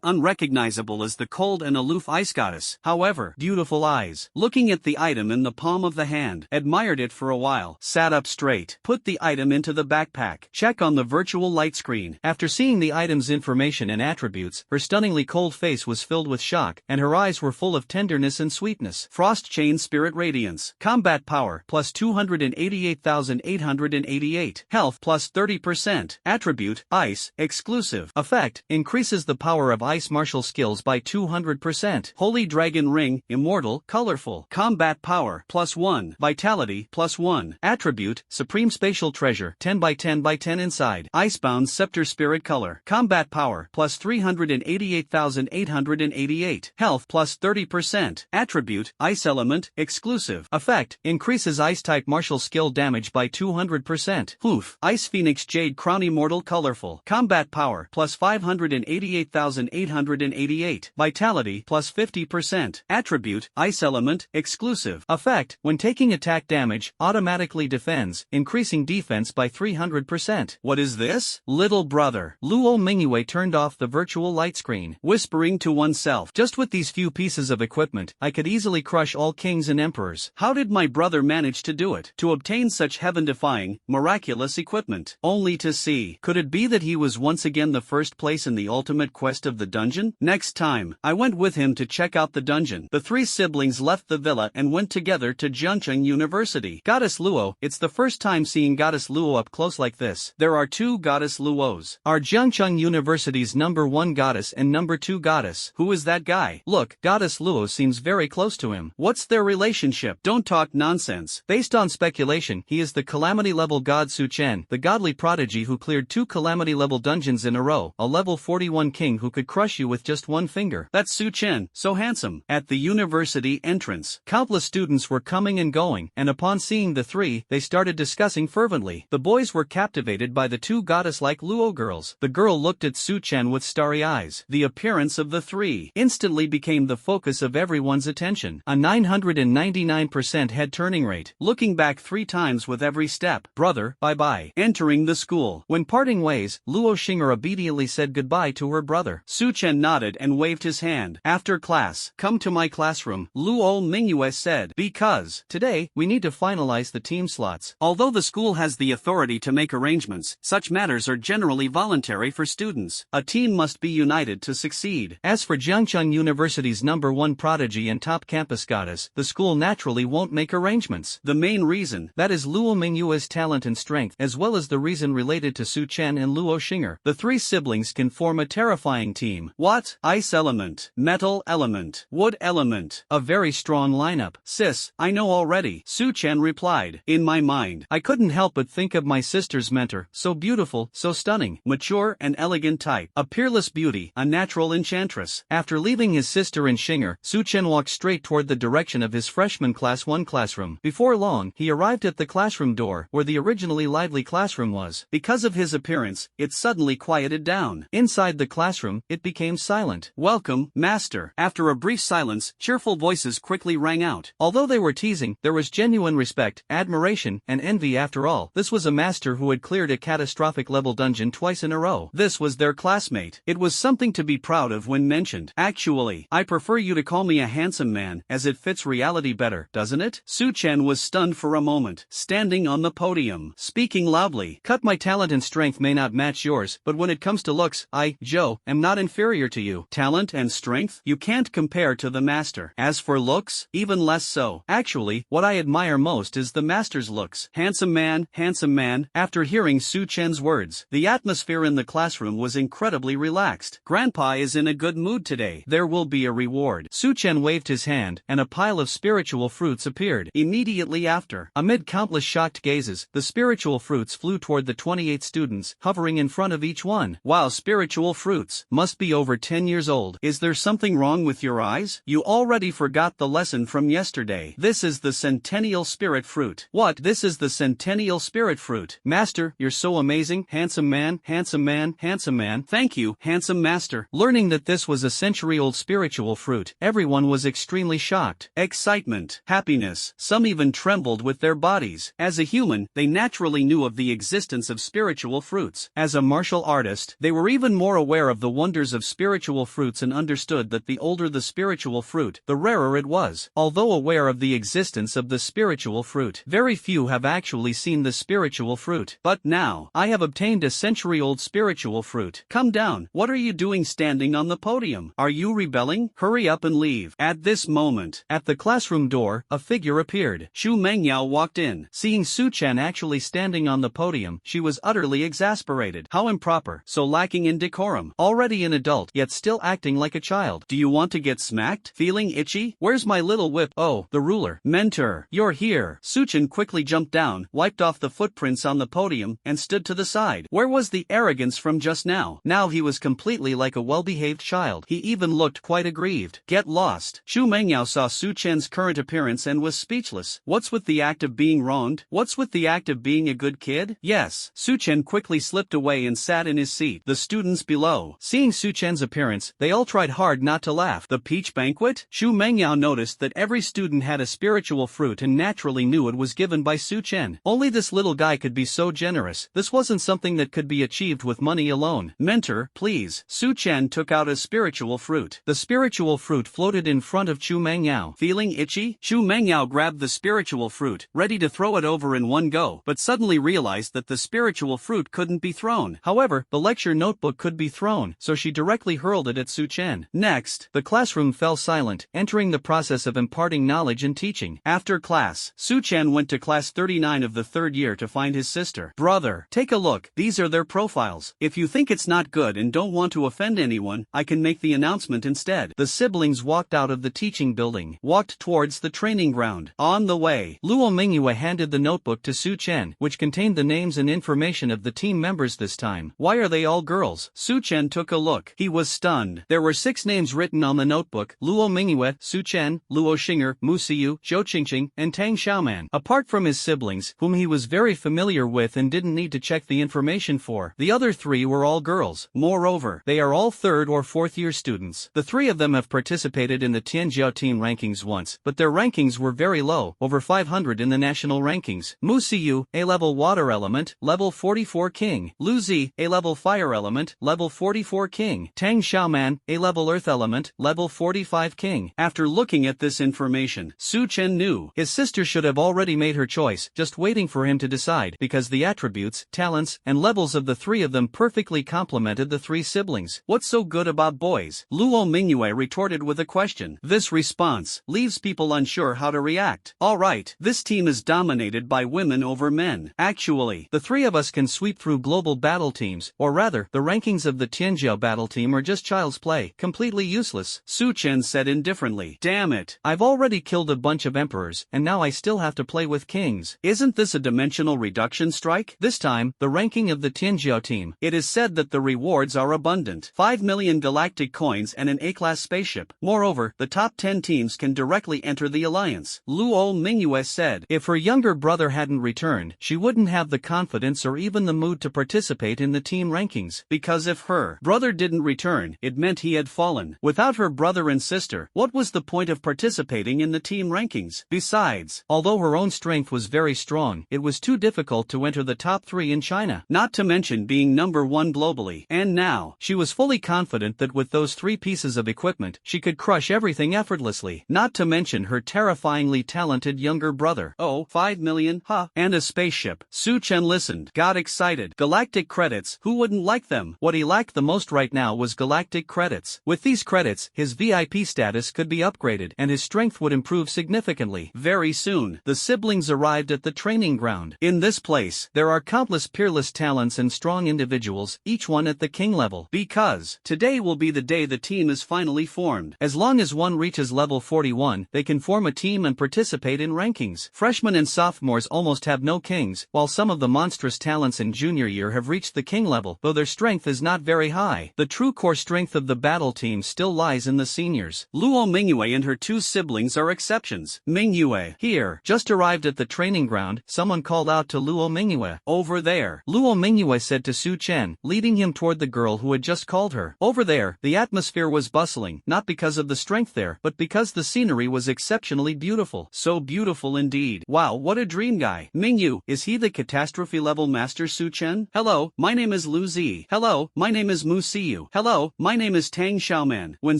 unrecognizable as the cold and aloof ice goddess. However, beautiful eyes. Looking at the item in the palm of the hand, admired it for a while, sat up straight, put the item into the backpack. Check on the virtual light screen. After seeing the item's information and attributes, her stunningly cold face was filled with shock, and her eyes were full of tenderness and sweetness. Frost Chain Spirit Radiance. Combat Power, plus 288,888. Health, plus 30%. Attribute, Ice, exclusive. Effect, increases the power of ice martial skills by 200%. Holy Dragon Ring, Immortal, Colorful. Combat Power, plus 1. Vitality, plus 1. Attribute, Supreme Spatial Treasure, 10 by 10 by 10 inside. Icebound Scepter Spirit Color. Combat Power, plus 388,888. Health, plus 30%. Attribute, Ice Element, exclusive. Effect, increases Ice-type martial skill damage by 200%. Hoof, Ice Phoenix Jade Crown Immortal Colorful. Combat Power, plus 588,888. Vitality, plus 50%. 300%. Attribute, ice element, exclusive. Effect, when taking attack damage, automatically defends, increasing defense by 300%. What is this? Little brother. Luo Mingyue turned off the virtual light screen, whispering to oneself, just with these few pieces of equipment, I could easily crush all kings and emperors. How did my brother manage to do it? To obtain such heaven-defying, miraculous equipment? Only to see. Could it be that he was once again the first place in the ultimate quest of the dungeon? Next time, I went with him to check out the dungeon. The three siblings left the villa and went together to Jiangcheng University. Goddess Luo, it's the first time seeing Goddess Luo up close like this. There are two Goddess Luos. Are Jiangcheng University's #1 goddess and #2 goddess. Who is that guy? Look, Goddess Luo seems very close to him. What's their relationship? Don't talk nonsense. Based on speculation, he is the calamity-level god Su Chen, the godly prodigy who cleared 2 calamity-level dungeons in a row, a level 41 king who could crush you with just one finger. That's Su Chen, so handsome. At the university entrance, countless students were coming and going, and upon seeing the three, they started discussing fervently. The boys were captivated by the two goddess-like Luo girls. The girl looked at Su Chen with starry eyes. The appearance of the three instantly became the focus of everyone's attention. A 999% head turning rate. Looking back 3 times with every step. Brother, bye-bye. Entering the school. When parting ways, Luo Xing'er obediently said goodbye to her brother. Su Chen nodded and waved his hand. After class, come to my classroom, Luo Mingyue said. Because, today, we need to finalize the team slots. Although the school has the authority to make arrangements, such matters are generally voluntary for students. A team must be united to succeed. As for Jiangcheng University's #1 prodigy and top campus goddess, the school naturally won't make arrangements. The main reason, that is Luo Mingyue's talent and strength, as well as the reason related to Su Chen and Luo Xing'er. The 3 siblings can form a terrifying team. What? Ice element, metal element, wood element. A very strong lineup. Sis, I know already, Su Chen replied. In my mind, I couldn't help but think of my sister's mentor, so beautiful, so stunning, mature and elegant type. A peerless beauty, a natural enchantress. After leaving his sister and Xing'er, Su Chen walked straight toward the direction of his freshman class 1 classroom. Before long, he arrived at the classroom door, where the originally lively classroom was. Because of his appearance, it suddenly quieted down. Inside the classroom, it became silent. Welcome, master. After a brief silence, cheerful voices quickly rang out. Although they were teasing, there was genuine respect, admiration, and envy. After all, this was a master who had cleared a catastrophic level dungeon twice in a row. This was their classmate. It was something to be proud of when mentioned. Actually, I prefer you to call me a handsome man, as it fits reality better, doesn't it? Su Chen was stunned for a moment, standing on the podium, speaking loudly. Cut, my talent and strength may not match yours, but when it comes to looks, I, Zhou, am not inferior to you. Talent and strength? You can't compare to the master. As for looks, even less so. Actually, what I admire most is the master's looks. Handsome man, handsome man. After hearing Su Chen's words, the atmosphere in the classroom was incredibly relaxed. Grandpa is in a good mood today. There will be a reward. Su Chen waved his hand, and a pile of spiritual fruits appeared. Immediately after, amid countless shocked gazes, the spiritual fruits flew toward the 28 students, hovering in front of each one. Wow, spiritual fruits. Must be over 10 years old. Is there something wrong with your eyes? You already forgot the lesson from yesterday. This is the centennial spirit fruit. What? This is the centennial spirit fruit. Master, you're so amazing. Handsome man, handsome man, handsome man. Thank you, handsome master. Learning that this was a century-old spiritual fruit, everyone was extremely shocked. Excitement, happiness, some even trembled with their bodies. As a human, they naturally knew of the existence of spiritual fruits. As a martial artist, they were even more aware of the wonders of spiritual fruits and understood that the older the spiritual fruit, the rarer it was. Although aware of the existence of the spiritual fruit, very few have actually seen the spiritual fruit. But now, I have obtained a century-old spiritual fruit. Come down. What are you doing standing on the podium? Are you rebelling? Hurry up and leave. At this moment, at the classroom door, a figure appeared. Xu Mengyao walked in. Seeing Su Chen actually standing on the podium, she was utterly exasperated. How improper, so lacking in decorum. Already an adult, yet still acting like a child. Do you want to get smacked? Feeling itchy? Where's my little whip? Oh, the ruler. Mentor, you're here. Su Chen quickly jumped down, wiped off the footprints on the podium, and stood to the side. Where was the arrogance from just now? Now he was completely like a well-behaved child. He even looked quite aggrieved. Get lost. Xu Mengyao saw Su Chen's current appearance and was speechless. What's with the act of being wronged? What's with the act of being a good kid? Yes. Su Chen quickly slipped away and sat in his seat. The students below, seeing Su Chen's appearance, they all tried hard not to laugh. The peach banquet? Xu Mengyao noticed that every student had a spiritual fruit and naturally knew it was given by Su Chen. Only this little guy could be so generous. This wasn't something that could be achieved with money alone. Mentor, please. Su Chen took out a spiritual fruit. The spiritual fruit floated in front of Xu Mengyao. Feeling itchy? Xu Mengyao grabbed the spiritual fruit, ready to throw it over in one go, but suddenly realized that the spiritual fruit couldn't be thrown. However, the lecture notebook could be thrown, so she directly hurled it at Su Chen. Next, the classroom fell silent, entering the process of imparting knowledge and teaching. After class, Su Chen went to class 39 of the third year to find his sister. Brother, take a look, these are their profiles. If you think it's not good and don't want to offend anyone, I can make the announcement instead. The siblings walked out of the teaching building, walked towards the training ground. On the way, Luo Mingyue handed the notebook to Su Chen, which contained the names and information of the team members this time. Why are they all girls? Su Chen took a look. He was stunned. There were 6 names written on the notebook: Luo Mingyue, Su Chen, Luo Xinger, Mu Siyu, Zhou Qingqing, and Tang Xiaoman. Apart from his siblings, whom he was very familiar with and didn't need to check the information for, the other 3 were all girls. Moreover, they are all 3rd or 4th year students. The 3 of them have participated in the Tianjiao team rankings once, but their rankings were very low, over 500 in the national rankings. Mu Siyu, A-level water element, level 44 king. Lu Zi, A-level fire element, level 44 king. Tang Xiaoman, A-level earth element, level 45 king. After looking at this information, Su Chen knew his sister should have already made her choice, just waiting for him to decide, because the attributes, talents, and levels of the 3 of them perfectly complemented the 3 siblings. What's so good about boys? Luo Mingyue retorted with a question. This response leaves people unsure how to react. Alright, this team is dominated by women over men. Actually, the 3 of us can sweep through global battle teams, or rather, the rankings of the Tianjiao battle team are just child's play, completely useless. Su Chen said indifferently. Damn it, I've already killed a bunch of emperors, and now I still have to play with kings. Isn't this a dimensional reduction strike? This time, the ranking of the Tianjiao team. It is said that the rewards are abundant. 5 million galactic coins and an A-class spaceship. Moreover, the top 10 teams can directly enter the alliance. Luo Mingyue said. If her younger brother hadn't returned, she wouldn't have the confidence or even the mood to participate in the team rankings. Because if her brother didn't return, it meant he had fallen. Without her brother and sister, what was the point of participating in the team rankings? Besides, although her own strength was very strong, it was too difficult to enter the top 3 in China, not to mention being number 1 globally. And now, she was fully confident that with those 3 pieces of equipment, she could crush everything effortlessly, not to mention her terrifyingly talented younger brother. Oh, 5 million, huh? And a spaceship. Su Chen listened, got excited. Galactic credits, who wouldn't like them? What he lacked the most right now was galactic credits. With these credits, his VIP status could be upgraded, and his strength would improve significantly. Very soon, the siblings arrived at the training ground. In this place, there are countless peerless talents and strong individuals, each one at the king level. Because today will be the day the team is finally formed. As long as one reaches level 41, they can form a team and participate in rankings. Freshmen and sophomores almost have no kings, while some of the monstrous talents in junior year have reached the king level, though their strength is not very high. The true core strength of the battle team still lies in the seniors. Luo Mingyue and her 2 siblings are exceptions. Mingyue, here, just arrived at the training ground, someone called out to Luo Mingyue. Over there. Luo Mingyue said to Su Chen, leading him toward the girl who had just called her. Over there, the atmosphere was bustling, not because of the strength there, but because the scenery was exceptionally beautiful. So beautiful indeed. Wow, what a dream guy. Mingyu, is he the catastrophe level master Su Chen? Hello, my name is Lu Zi. Hello, my name is Mu Siyu. Hello, my name is Tang Xiaoman. When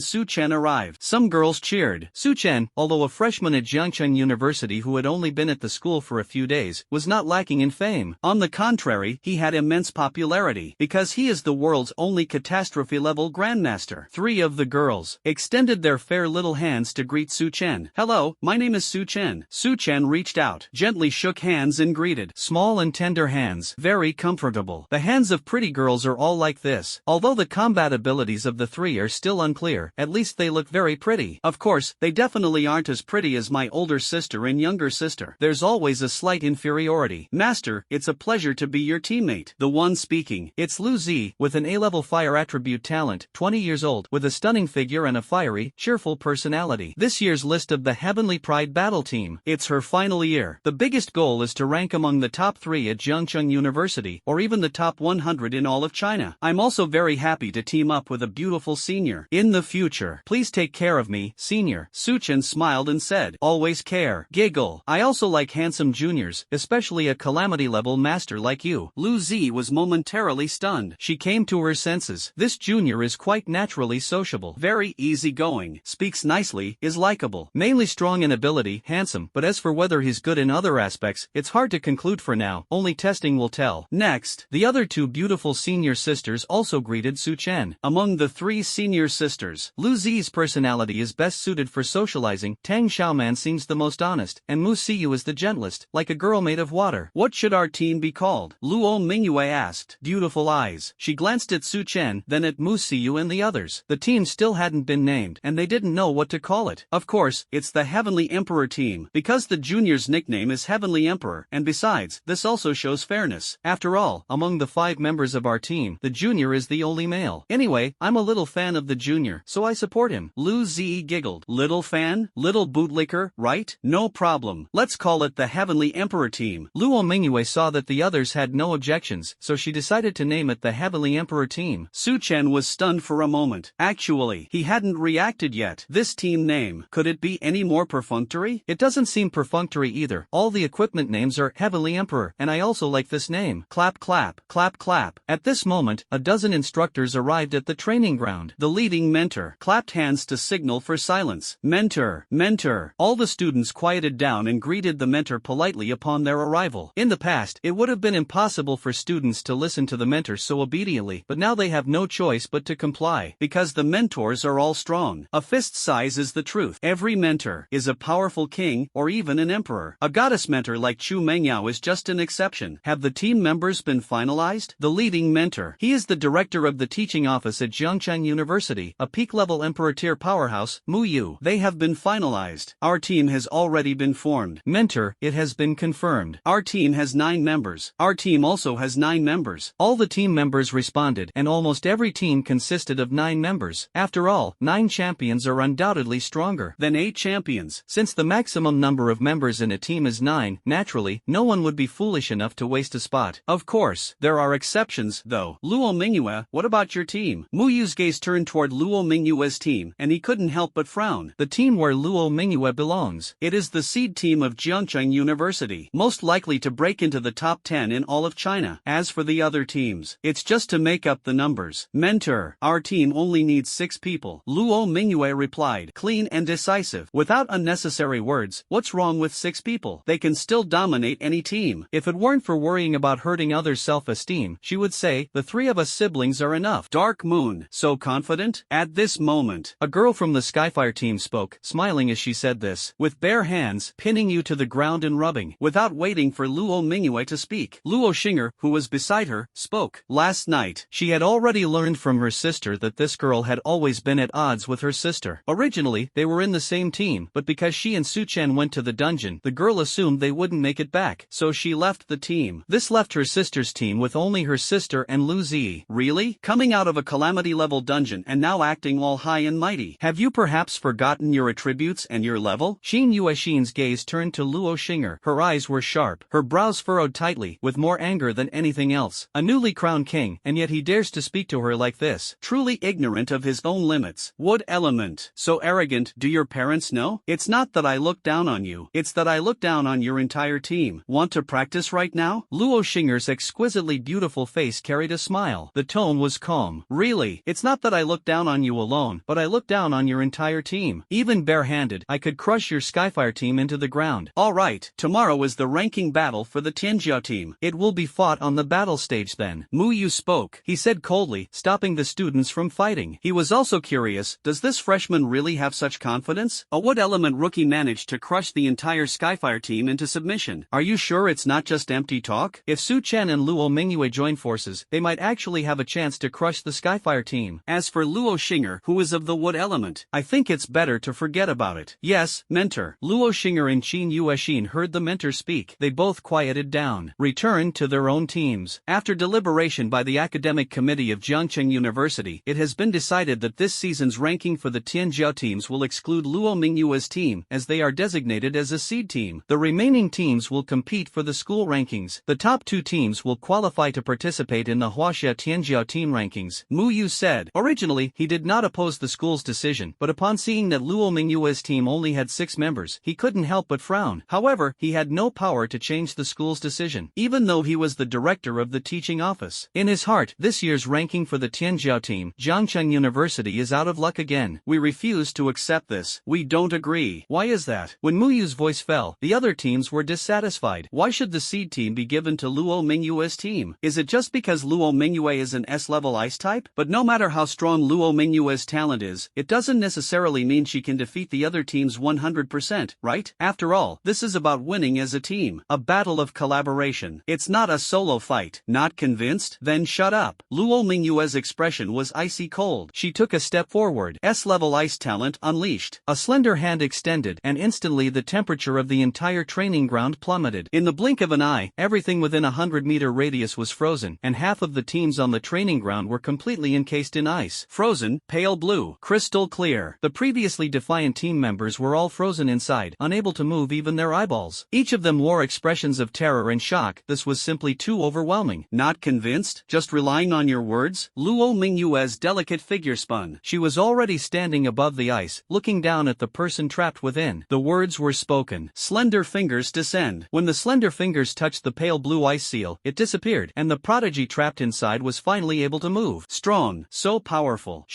Su Chen arrived, some girls cheered. Su Chen, although a freshman at Jiangcheng University who had only been at the school for a few days, was not lacking in fame. On the contrary, he had immense popularity, because he is the world's only catastrophe level grandmaster. 3 of the girls extended their fair little hands to greet Su Chen. Hello, my name is Su Chen. Su Chen reached out, gently shook hands and greeted. Small and tender hands, very comfortable. The hands of pretty girls are all like this. Although the combat abilities of the 3 are still unclear, at least they look very pretty. Of course, they definitely aren't as pretty as my older sister and younger sister. There's always a slight inferiority. Master, it's a pleasure to be your teammate. The one speaking, it's Lu Zi, with an A-level fire attribute talent, 20 years old, with a stunning figure and a fiery, cheerful personality. This year's list of the Heavenly Pride battle team. It's her final year. The biggest goal is to rank among the top 3 at Jiangcheng University, or even the top 100 in all of China. I'm also very happy to team up with a beautiful senior. In the future, please Please take care of me, senior. Suchen smiled and said, always care. Giggle. I also like handsome juniors, especially a calamity-level master like you. Lu Zi was momentarily stunned. She came to her senses. This junior is quite naturally sociable. Very easygoing. Speaks nicely, is likable. Mainly strong in ability, handsome, but as for whether he's good in other aspects, it's hard to conclude for now. Only testing will tell. Next, the other two beautiful senior sisters also greeted Su Chen. Among the three senior sisters, Lu Zi's personality is best suited for socializing, Tang Xiaoman seems the most honest, and Mu Siyu is the gentlest, like a girl made of water. What should our team be called? Luo Mingyue asked. Beautiful eyes. She glanced at Su Chen, then at Mu Siyu and the others. The team still hadn't been named, and they didn't know what to call it. Of course, it's the Heavenly Emperor team, because the junior's nickname is Heavenly Emperor, and besides, this also shows fairness. After all, among the 5 members of our team, the junior is the only male. Anyway, I'm a little fan of the junior, so I support him. Lu Zi giggled. Little fan? Little bootlicker, right? No problem. Let's call it the Heavenly Emperor team. Luo Mingyue saw that the others had no objections, so she decided to name it the Heavenly Emperor team. Su Chen was stunned for a moment. Actually, he hadn't reacted yet. This team name, could it be any more perfunctory? It doesn't seem perfunctory either. All the equipment names are Heavenly Emperor, and I also like this name. Clap clap, clap clap. At this moment, a dozen instructors arrived at the training ground. The leading mentor clapped hands to signal for silence. Mentor, mentor. All the students quieted down and greeted the mentor politely upon their arrival. In the past, it would have been impossible for students to listen to the mentor so obediently, but now they have no choice but to comply, because the mentors are all strong. A fist size is the truth. Every mentor is a powerful king or even an emperor. A goddess mentor like Chu Mengyao is just an exception. Have the team members been finalized? The leading mentor. He is the director of the teaching office at Jiangcheng University, a peak-level emperor-tier powerhouse, Mu Yu. They have been finalized. Our team has already been formed. Mentor, it has been confirmed. Our team has 9 members. Our team also has 9 members. All the team members responded, and almost every team consisted of 9 members. After all, 9 champions are undoubtedly stronger than 8 champions. Since the maximum number of members in a team is 9, naturally, no one would be foolish enough to waste a spot. Of course, there are exceptions, though. Luo Mingyue, what about your team? Mu Yu's gaze turned toward Luo Mingyue's team, and he couldn't help but frown. The team where Luo Mingyue belongs. It is the seed team of Jiangcheng University, most likely to break into the top 10 in all of China. As for the other teams, it's just to make up the numbers. Mentor, our team only needs 6 people. Luo Mingyue replied, clean and decisive. Without unnecessary words, what's wrong with 6 people? They can still dominate any team. If it weren't for worrying about hurting others' self-esteem, she would say, the 3 of us siblings are enough. Dark Moon, so confident? At this moment, a girl from the Skyfire team spoke, smiling as she said this, with bare hands, pinning you to the ground and rubbing. Without waiting for Luo Mingyue to speak, Luo Xinger, who was beside her, spoke. Last night, she had already learned from her sister that this girl had always been at odds with her sister. Originally, they were in the same team, but because she and Su Chen went to the dungeon, the girl assumed they wouldn't make it back, so she left the team. This left her sister's team with only her sister and Lu Zi. Really? Coming out of a calamity-level dungeon and now acting all high and mighty. Have you perhaps forgotten your attributes and your level? Xin Yuexin's gaze turned to Luo Xinger. Her eyes were sharp, her brows furrowed tightly, with more anger than anything else. A newly crowned king, and yet he dares to speak to her like this. Truly ignorant of his own limits. Wood element. So arrogant, do your parents know? It's not that I look down on you, it's that I look down on your entire team. Want to practice right now? Luo Xinger's exquisitely beautiful face carried a smile. The tone was calm. Really, it's not that I look down on you alone, but I look down on your entire team. Even barehanded, I could crush your Skyfire team into the ground. Alright, tomorrow is the ranking battle for the Tianjiao team. It will be fought on the battle stage then. Mu Yu spoke, he said coldly, stopping the students from fighting. He was also curious, does this freshman really have such confidence? A wood element rookie managed to crush the entire Skyfire team into submission. Are you sure it's not just empty talk? If Su Chen and Luo Mingyue join forces, they might actually have a chance to crush the Skyfire team. As for Luo Xinger, who is of the wood element, I think it's better to forget about it. Yes, mentor. Luo Xinger and Qin Yuexin heard the mentor speak. They both quieted down, returned to their own teams. After deliberation by the academic committee of Jiangcheng University, it has been decided that this season's ranking for the Tianjiao teams will exclude Luo Mingyue's team, as they are designated as a seed team. The remaining teams will compete for the school rankings. The top 2 teams will qualify to participate in the Huaxia Tianjiao team rankings. Mu Yu said. Originally, he did not oppose the school school's decision, but upon seeing that Luo Mingyue's team only had 6 members, he couldn't help but frown. However, he had no power to change the school's decision, even though he was the director of the teaching office. In his heart, this year's ranking for the Tianjiao team, Jiangcheng University, is out of luck again. We refuse to accept this. We don't agree. Why is that? When Muyu's voice fell, the other teams were dissatisfied. Why should the seed team be given to Luo Mingyue's team? Is it just because Luo Mingyue is an S-level ice type? But no matter how strong Luo Mingyue's talent is, it doesn't necessarily mean she can defeat the other teams 100%, right? After all, this is about winning as a team. A battle of collaboration. It's not a solo fight. Not convinced? Then shut up. Luo Mingyue's expression was icy cold. She took a step forward. S-level ice talent unleashed. A slender hand extended, and instantly the temperature of the entire training ground plummeted. In the blink of an eye, everything within a 100-meter radius was frozen, and half of the teams on the training ground were completely encased in ice. Frozen, pale blue, crystal clear. The previously defiant team members were all frozen inside, unable to move even their eyeballs. Each of them wore expressions of terror and shock. This was simply too overwhelming. Not convinced? Just relying on your words? Luo Mingyue's delicate figure spun. She was already standing above the ice, looking down at the person trapped within. The words were spoken. Slender fingers descend. When the slender fingers touched the pale blue ice seal, it disappeared, and the prodigy trapped inside was finally able to move. Strong, so powerful.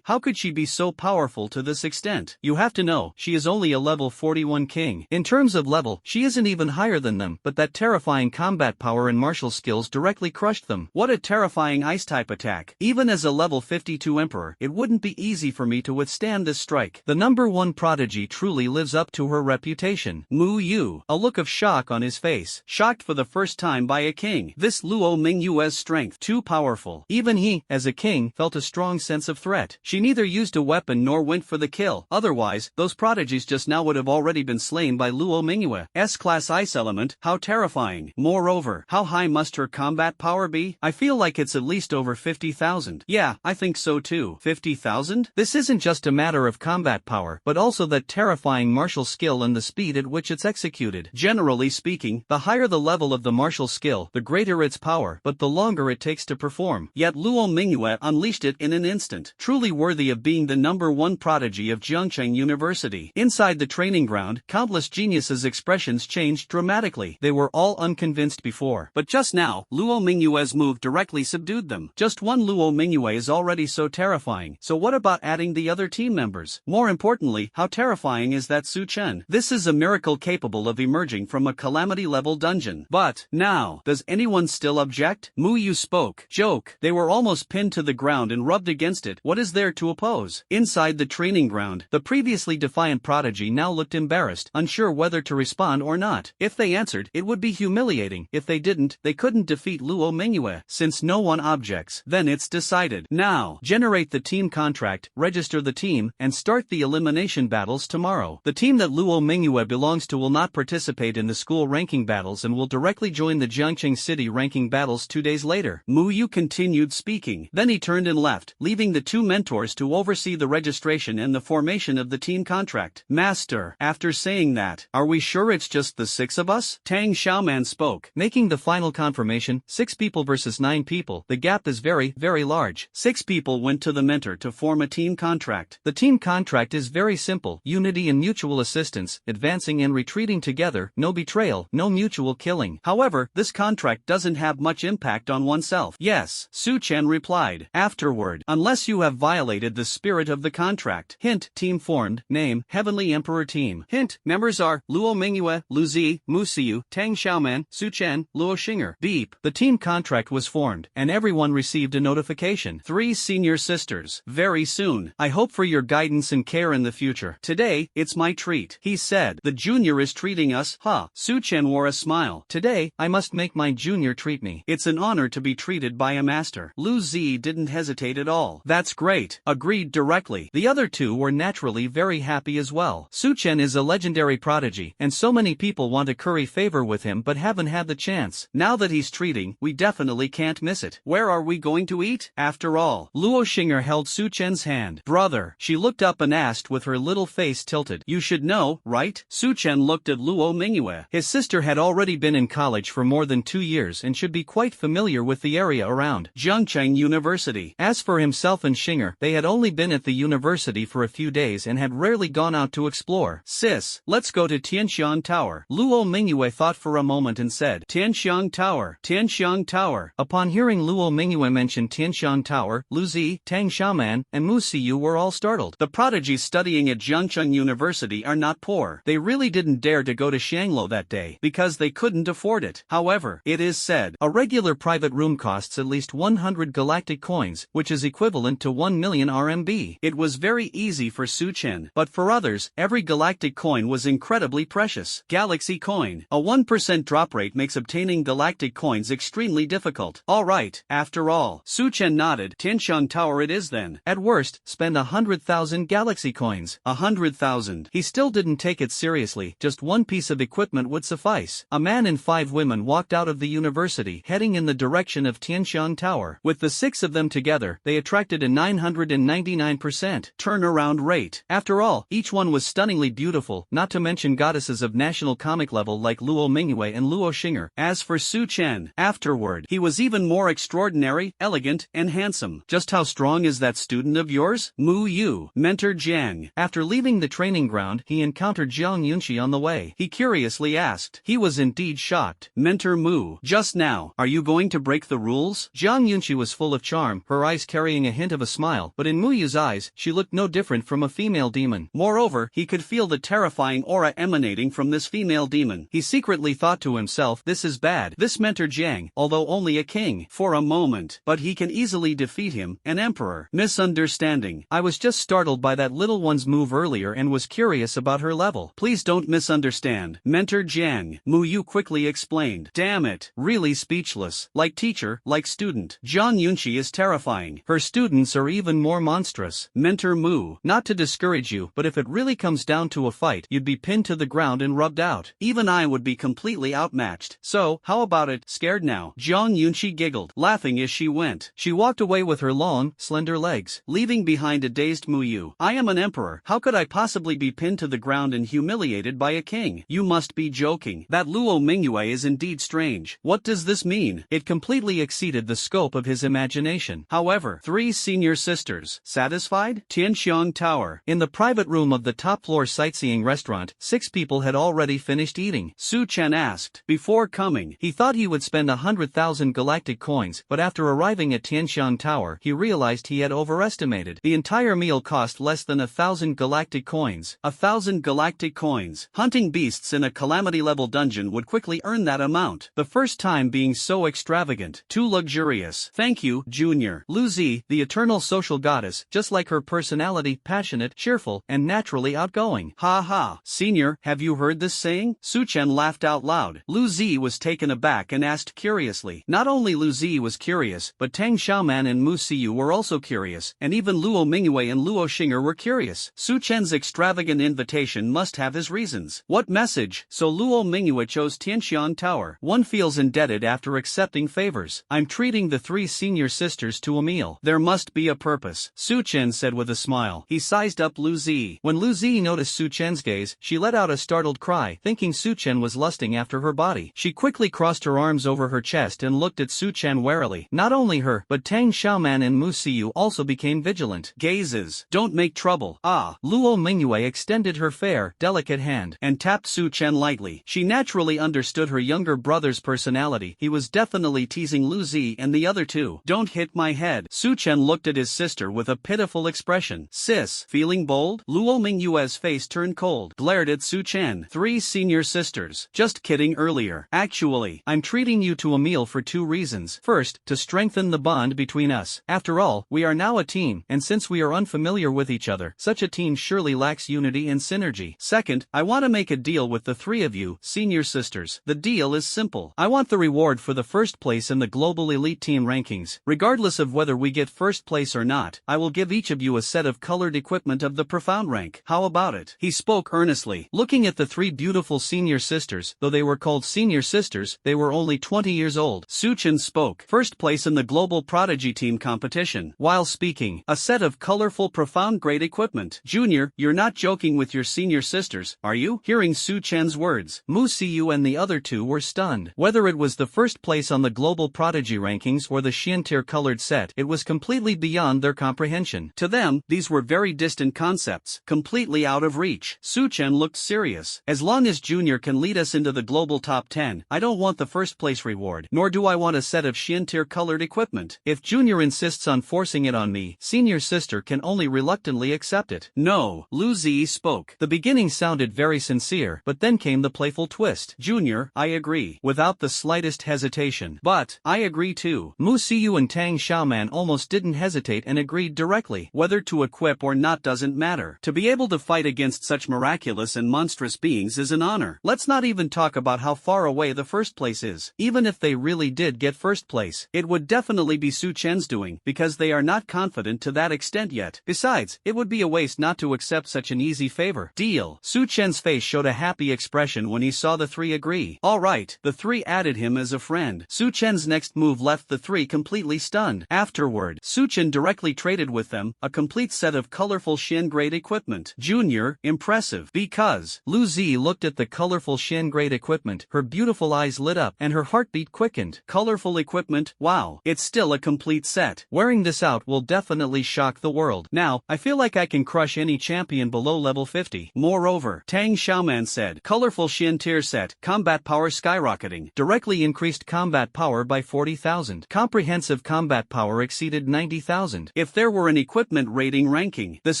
How could she be so powerful to this extent? You have to know, she is only a level 41 king. In terms of level, she isn't even higher than them, but that terrifying combat power and martial skills directly crushed them. What a terrifying ice-type attack. Even as a level 52 emperor, it wouldn't be easy for me to withstand this strike. The number 1 prodigy truly lives up to her reputation. Mu Yu, a look of shock on his face. Shocked for the first time by a king. This Luo Mingyue's strength, too powerful. Even he, as a king, felt a strong sense of threat. She neither used a weapon nor went for the kill. Otherwise, those prodigies just now would have already been slain by Luo Mingyue. S-class ice element, how terrifying. Moreover, how high must her combat power be? I feel like it's at least over 50,000. Yeah, I think so too. 50,000? This isn't just a matter of combat power, but also that terrifying martial skill and the speed at which it's executed. Generally speaking, the higher the level of the martial skill, the greater its power, but the longer it takes to perform. Yet Luo Mingyue unleashed it in an instant. Truly worthy of being the number 1 prodigy of Jiangcheng University. Inside the training ground, countless geniuses' expressions changed dramatically. They were all unconvinced before. But just now, Luo Mingyue's move directly subdued them. Just one Luo Mingyue is already so terrifying, so what about adding the other team members? More importantly, how terrifying is that Su Chen? This is a miracle capable of emerging from a calamity-level dungeon. But, now, does anyone still object? Mu Yu spoke. Joke. They were almost pinned to the ground and rubbed against it. What is there to oppose? Inside the training ground, the previously defiant prodigy now looked embarrassed, unsure whether to respond or not. If they answered, it would be humiliating. If they didn't, they couldn't defeat Luo Mingyue. Since no one objects, then it's decided. Now, generate the team contract, register the team, and start the elimination battles tomorrow. The team that Luo Mingyue belongs to will not participate in the school ranking battles and will directly join the Jiangcheng City ranking battles 2 days later. Mu Yu continued speaking. Then he turned and left, leaving the 2 mentors to oversee the registration and the formation of the team contract. Master, after saying that, are we sure it's just the 6 of us? Tang Xiaoman spoke. Making the final confirmation, 6 people versus 9 people, the gap is very, very large. 6 people went to the mentor to form a team contract. The team contract is very simple: unity and mutual assistance, advancing and retreating together, no betrayal, no mutual killing. However, this contract doesn't have much impact on oneself. Yes, Su Chen replied. Afterward, unless you have violated the spirit of the contract. Hint, team formed, name, Heavenly Emperor Team. Hint, members are Luo Mingyue, Lu Zi, Mu Siyu, Tang Xiaoman, Su Chen, Luo Xinger. Beep. The team contract was formed, and everyone received a notification. 3 senior sisters. Very soon. I hope for your guidance and care in the future. Today, it's my treat. He said. The junior is treating us, huh? Su Chen wore a smile. Today, I must make my junior treat me. It's an honor to be treated by a master. Lu Zi didn't hesitate at all. That's great. Agreed directly. The other 2 were naturally very happy as well. Su Chen is a legendary prodigy, and so many people want to curry favor with him but haven't had the chance. Now that he's treating, we definitely can't miss it. Where are we going to eat? After all, Luo Xinger held Su Chen's hand. Brother. She looked up and asked with her little face tilted. You should know, right? Su Chen looked at Luo Mingyue. His sister had already been in college for more than 2 years and should be quite familiar with the area around Jiangcheng University. As for himself and Xinger, they had only been been at the university for a few days and had rarely gone out to explore. Sis, let's go to Tianxiang Tower. Luo Mingyue thought for a moment and said, Tianxiang Tower, Tianxiang Tower. Upon hearing Luo Mingyue mention Tianxiang Tower, Lu Zi, Tang Xiaoman, and Mu Siyu were all startled. The prodigies studying at Jiangcheng University are not poor. They really didn't dare to go to Shanglo that day, because they couldn't afford it. However, it is said, a regular private room costs at least 100 galactic coins, which is equivalent to 1 million RMB. It was very easy for Su Chen, but for others, every galactic coin was incredibly precious. Galaxy coin. A 1% drop rate makes obtaining galactic coins extremely difficult. Alright, after all. Su Chen nodded. Tianxiang Tower it is then. At worst, spend 100,000 galaxy coins. 100,000. He still didn't take it seriously, just one piece of equipment would suffice. A man and 5 women walked out of the university, heading in the direction of Tianxiang Tower. With the 6 of them together, they attracted a 999% turnaround rate. After all, each one was stunningly beautiful, not to mention goddesses of national comic level like Luo Mingyue and Luo Xing'er. As for Su Chen, afterward, he was even more extraordinary, elegant, and handsome. Just how strong is that student of yours? Mu Yu, mentor Jiang. After leaving the training ground, he encountered Jiang Yunqi on the way. He curiously asked. He was indeed shocked. Mentor Mu, just now, are you going to break the rules? Jiang Yunqi was full of charm, her eyes carrying a hint of a smile, but in Mu Yu's eyes, she looked no different from a female demon. Moreover, he could feel the terrifying aura emanating from this female demon. He secretly thought to himself, this is bad. This mentor Jiang, although only a king, for a moment, but he can easily defeat him, an emperor. Misunderstanding. I was just startled by that little one's move earlier and was curious about her level. Please don't misunderstand. Mentor Jiang, Mu Yu quickly explained. Damn it. Really speechless. Like teacher, like student. Jiang Yunqi is terrifying. Her students are even more monstrous. Mentor Mu, not to discourage you, but if it really comes down to a fight, you'd be pinned to the ground and rubbed out. Even I would be completely outmatched. So, how about it? Scared now? Jiang Yunqi giggled, laughing as she went. She walked away with her long, slender legs, leaving behind a dazed Mu Yu. I am an emperor. How could I possibly be pinned to the ground and humiliated by a king? You must be joking. That Luo Mingyue is indeed strange. What does this mean? It completely exceeded the scope of his imagination. However, 3 senior sisters. Satisfied? Tianxiang Tower. In the private room of the top-floor sightseeing restaurant, 6 people had already finished eating. Su Chen asked. Before coming, he thought he would spend 100,000 galactic coins, but after arriving at Tianxiang Tower, he realized he had overestimated. The entire meal cost less than 1,000 galactic coins. 1,000 galactic coins. Hunting beasts in a calamity-level dungeon would quickly earn that amount. The first time being so extravagant. Too luxurious. Thank you, Junior. Lu Zi, the eternal social goddess, just like her personality, passionate, cheerful, and naturally outgoing. Ha ha. Senior, have you heard this saying? Su Chen laughed out loud. Lu Zi was taken aback and asked curiously. Not only Lu Zi was curious, but Tang Xiaoman and Mu Siyu were also curious, and even Luo Mingyue and Luo Xing'er were curious. Su Chen's extravagant invitation must have his reasons. What message? So Luo Mingyue chose Tianxiang Tower. One feels indebted after accepting favors. I'm treating the 3 senior sisters to a meal. There must be a purpose, Su Chen said with a smile. He sized up Lu Zi. When Lu Zi noticed Su Chen's gaze, she let out a startled cry, thinking Su Chen was lusting after her body. She quickly crossed her arms over her chest and looked at Su Chen warily. Not only her, but Tang Xiaoman and Mu Siyu also became vigilant. Gazes. Don't make trouble. Ah. Luo Mingyue extended her fair, delicate hand and tapped Su Chen lightly. She naturally understood her younger brother's personality. He was definitely teasing Lu Zi and the other 2. Don't hit my head. Su Chen looked at his sister with a pitiful expression. Sis, feeling bold? Luo Mingyue's face turned cold, glared at Su Chen. 3 senior sisters. Just kidding earlier. Actually, I'm treating you to a meal for 2 reasons. First, to strengthen the bond between us. After all, we are now a team, and since we are unfamiliar with each other, such a team surely lacks unity and synergy. Second, I want to make a deal with the 3 of you, senior sisters. The deal is simple. I want the reward for the first place in the global elite team rankings. Regardless of whether we get first place or not, I will give each of you a set of colored equipment of the profound rank. How about it? He spoke earnestly. Looking at the 3 beautiful senior sisters, though they were called senior sisters, they were only 20 years old. Su Chen spoke. First place in the global prodigy team competition. While speaking, a set of colorful profound grade equipment. Junior, you're not joking with your senior sisters, are you? Hearing Su Chen's words, Mu Siyu and the other 2 were stunned. Whether it was the first place on the global prodigy rankings or the Xiantir colored set, it was completely beyond their comprehension. attention. To them, these were very distant concepts, completely out of reach. Su Chen looked serious. As long as Junior can lead us into the global top 10, I don't want the first place reward, nor do I want a set of Shin-tier colored equipment. If Junior insists on forcing it on me, Senior's sister can only reluctantly accept it. No, Lu Zi spoke. The beginning sounded very sincere, but then came the playful twist. Junior, I agree, without the slightest hesitation. But, I agree too. Mu Siyu and Tang Xiaoman almost didn't hesitate and agreed directly. Whether to equip or not doesn't matter. To be able to fight against such miraculous and monstrous beings is an honor. Let's not even talk about how far away the first place is. Even if they really did get first place, it would definitely be Su Chen's doing, because they are not confident to that extent yet. Besides, it would be a waste not to accept such an easy favor. Deal. Su Chen's face showed a happy expression when he saw the three agree. Alright, the three added him as a friend. Su Chen's next move left the three completely stunned. Afterward, Su Chen directly traded with them a complete set of colorful Shin-grade equipment. Junior, impressive. Because Lu Zi looked at the colorful Shin-grade equipment, her beautiful eyes lit up and her heartbeat quickened. Colorful equipment, wow. It's still a complete set. Wearing this out will definitely shock the world. Now, I feel like I can crush any champion below level 50. Moreover, Tang Xiaoman said, colorful Shin tier set, combat power skyrocketing, directly increased combat power by 40,000. Comprehensive combat power exceeded 90,000. If there were an equipment rating ranking, this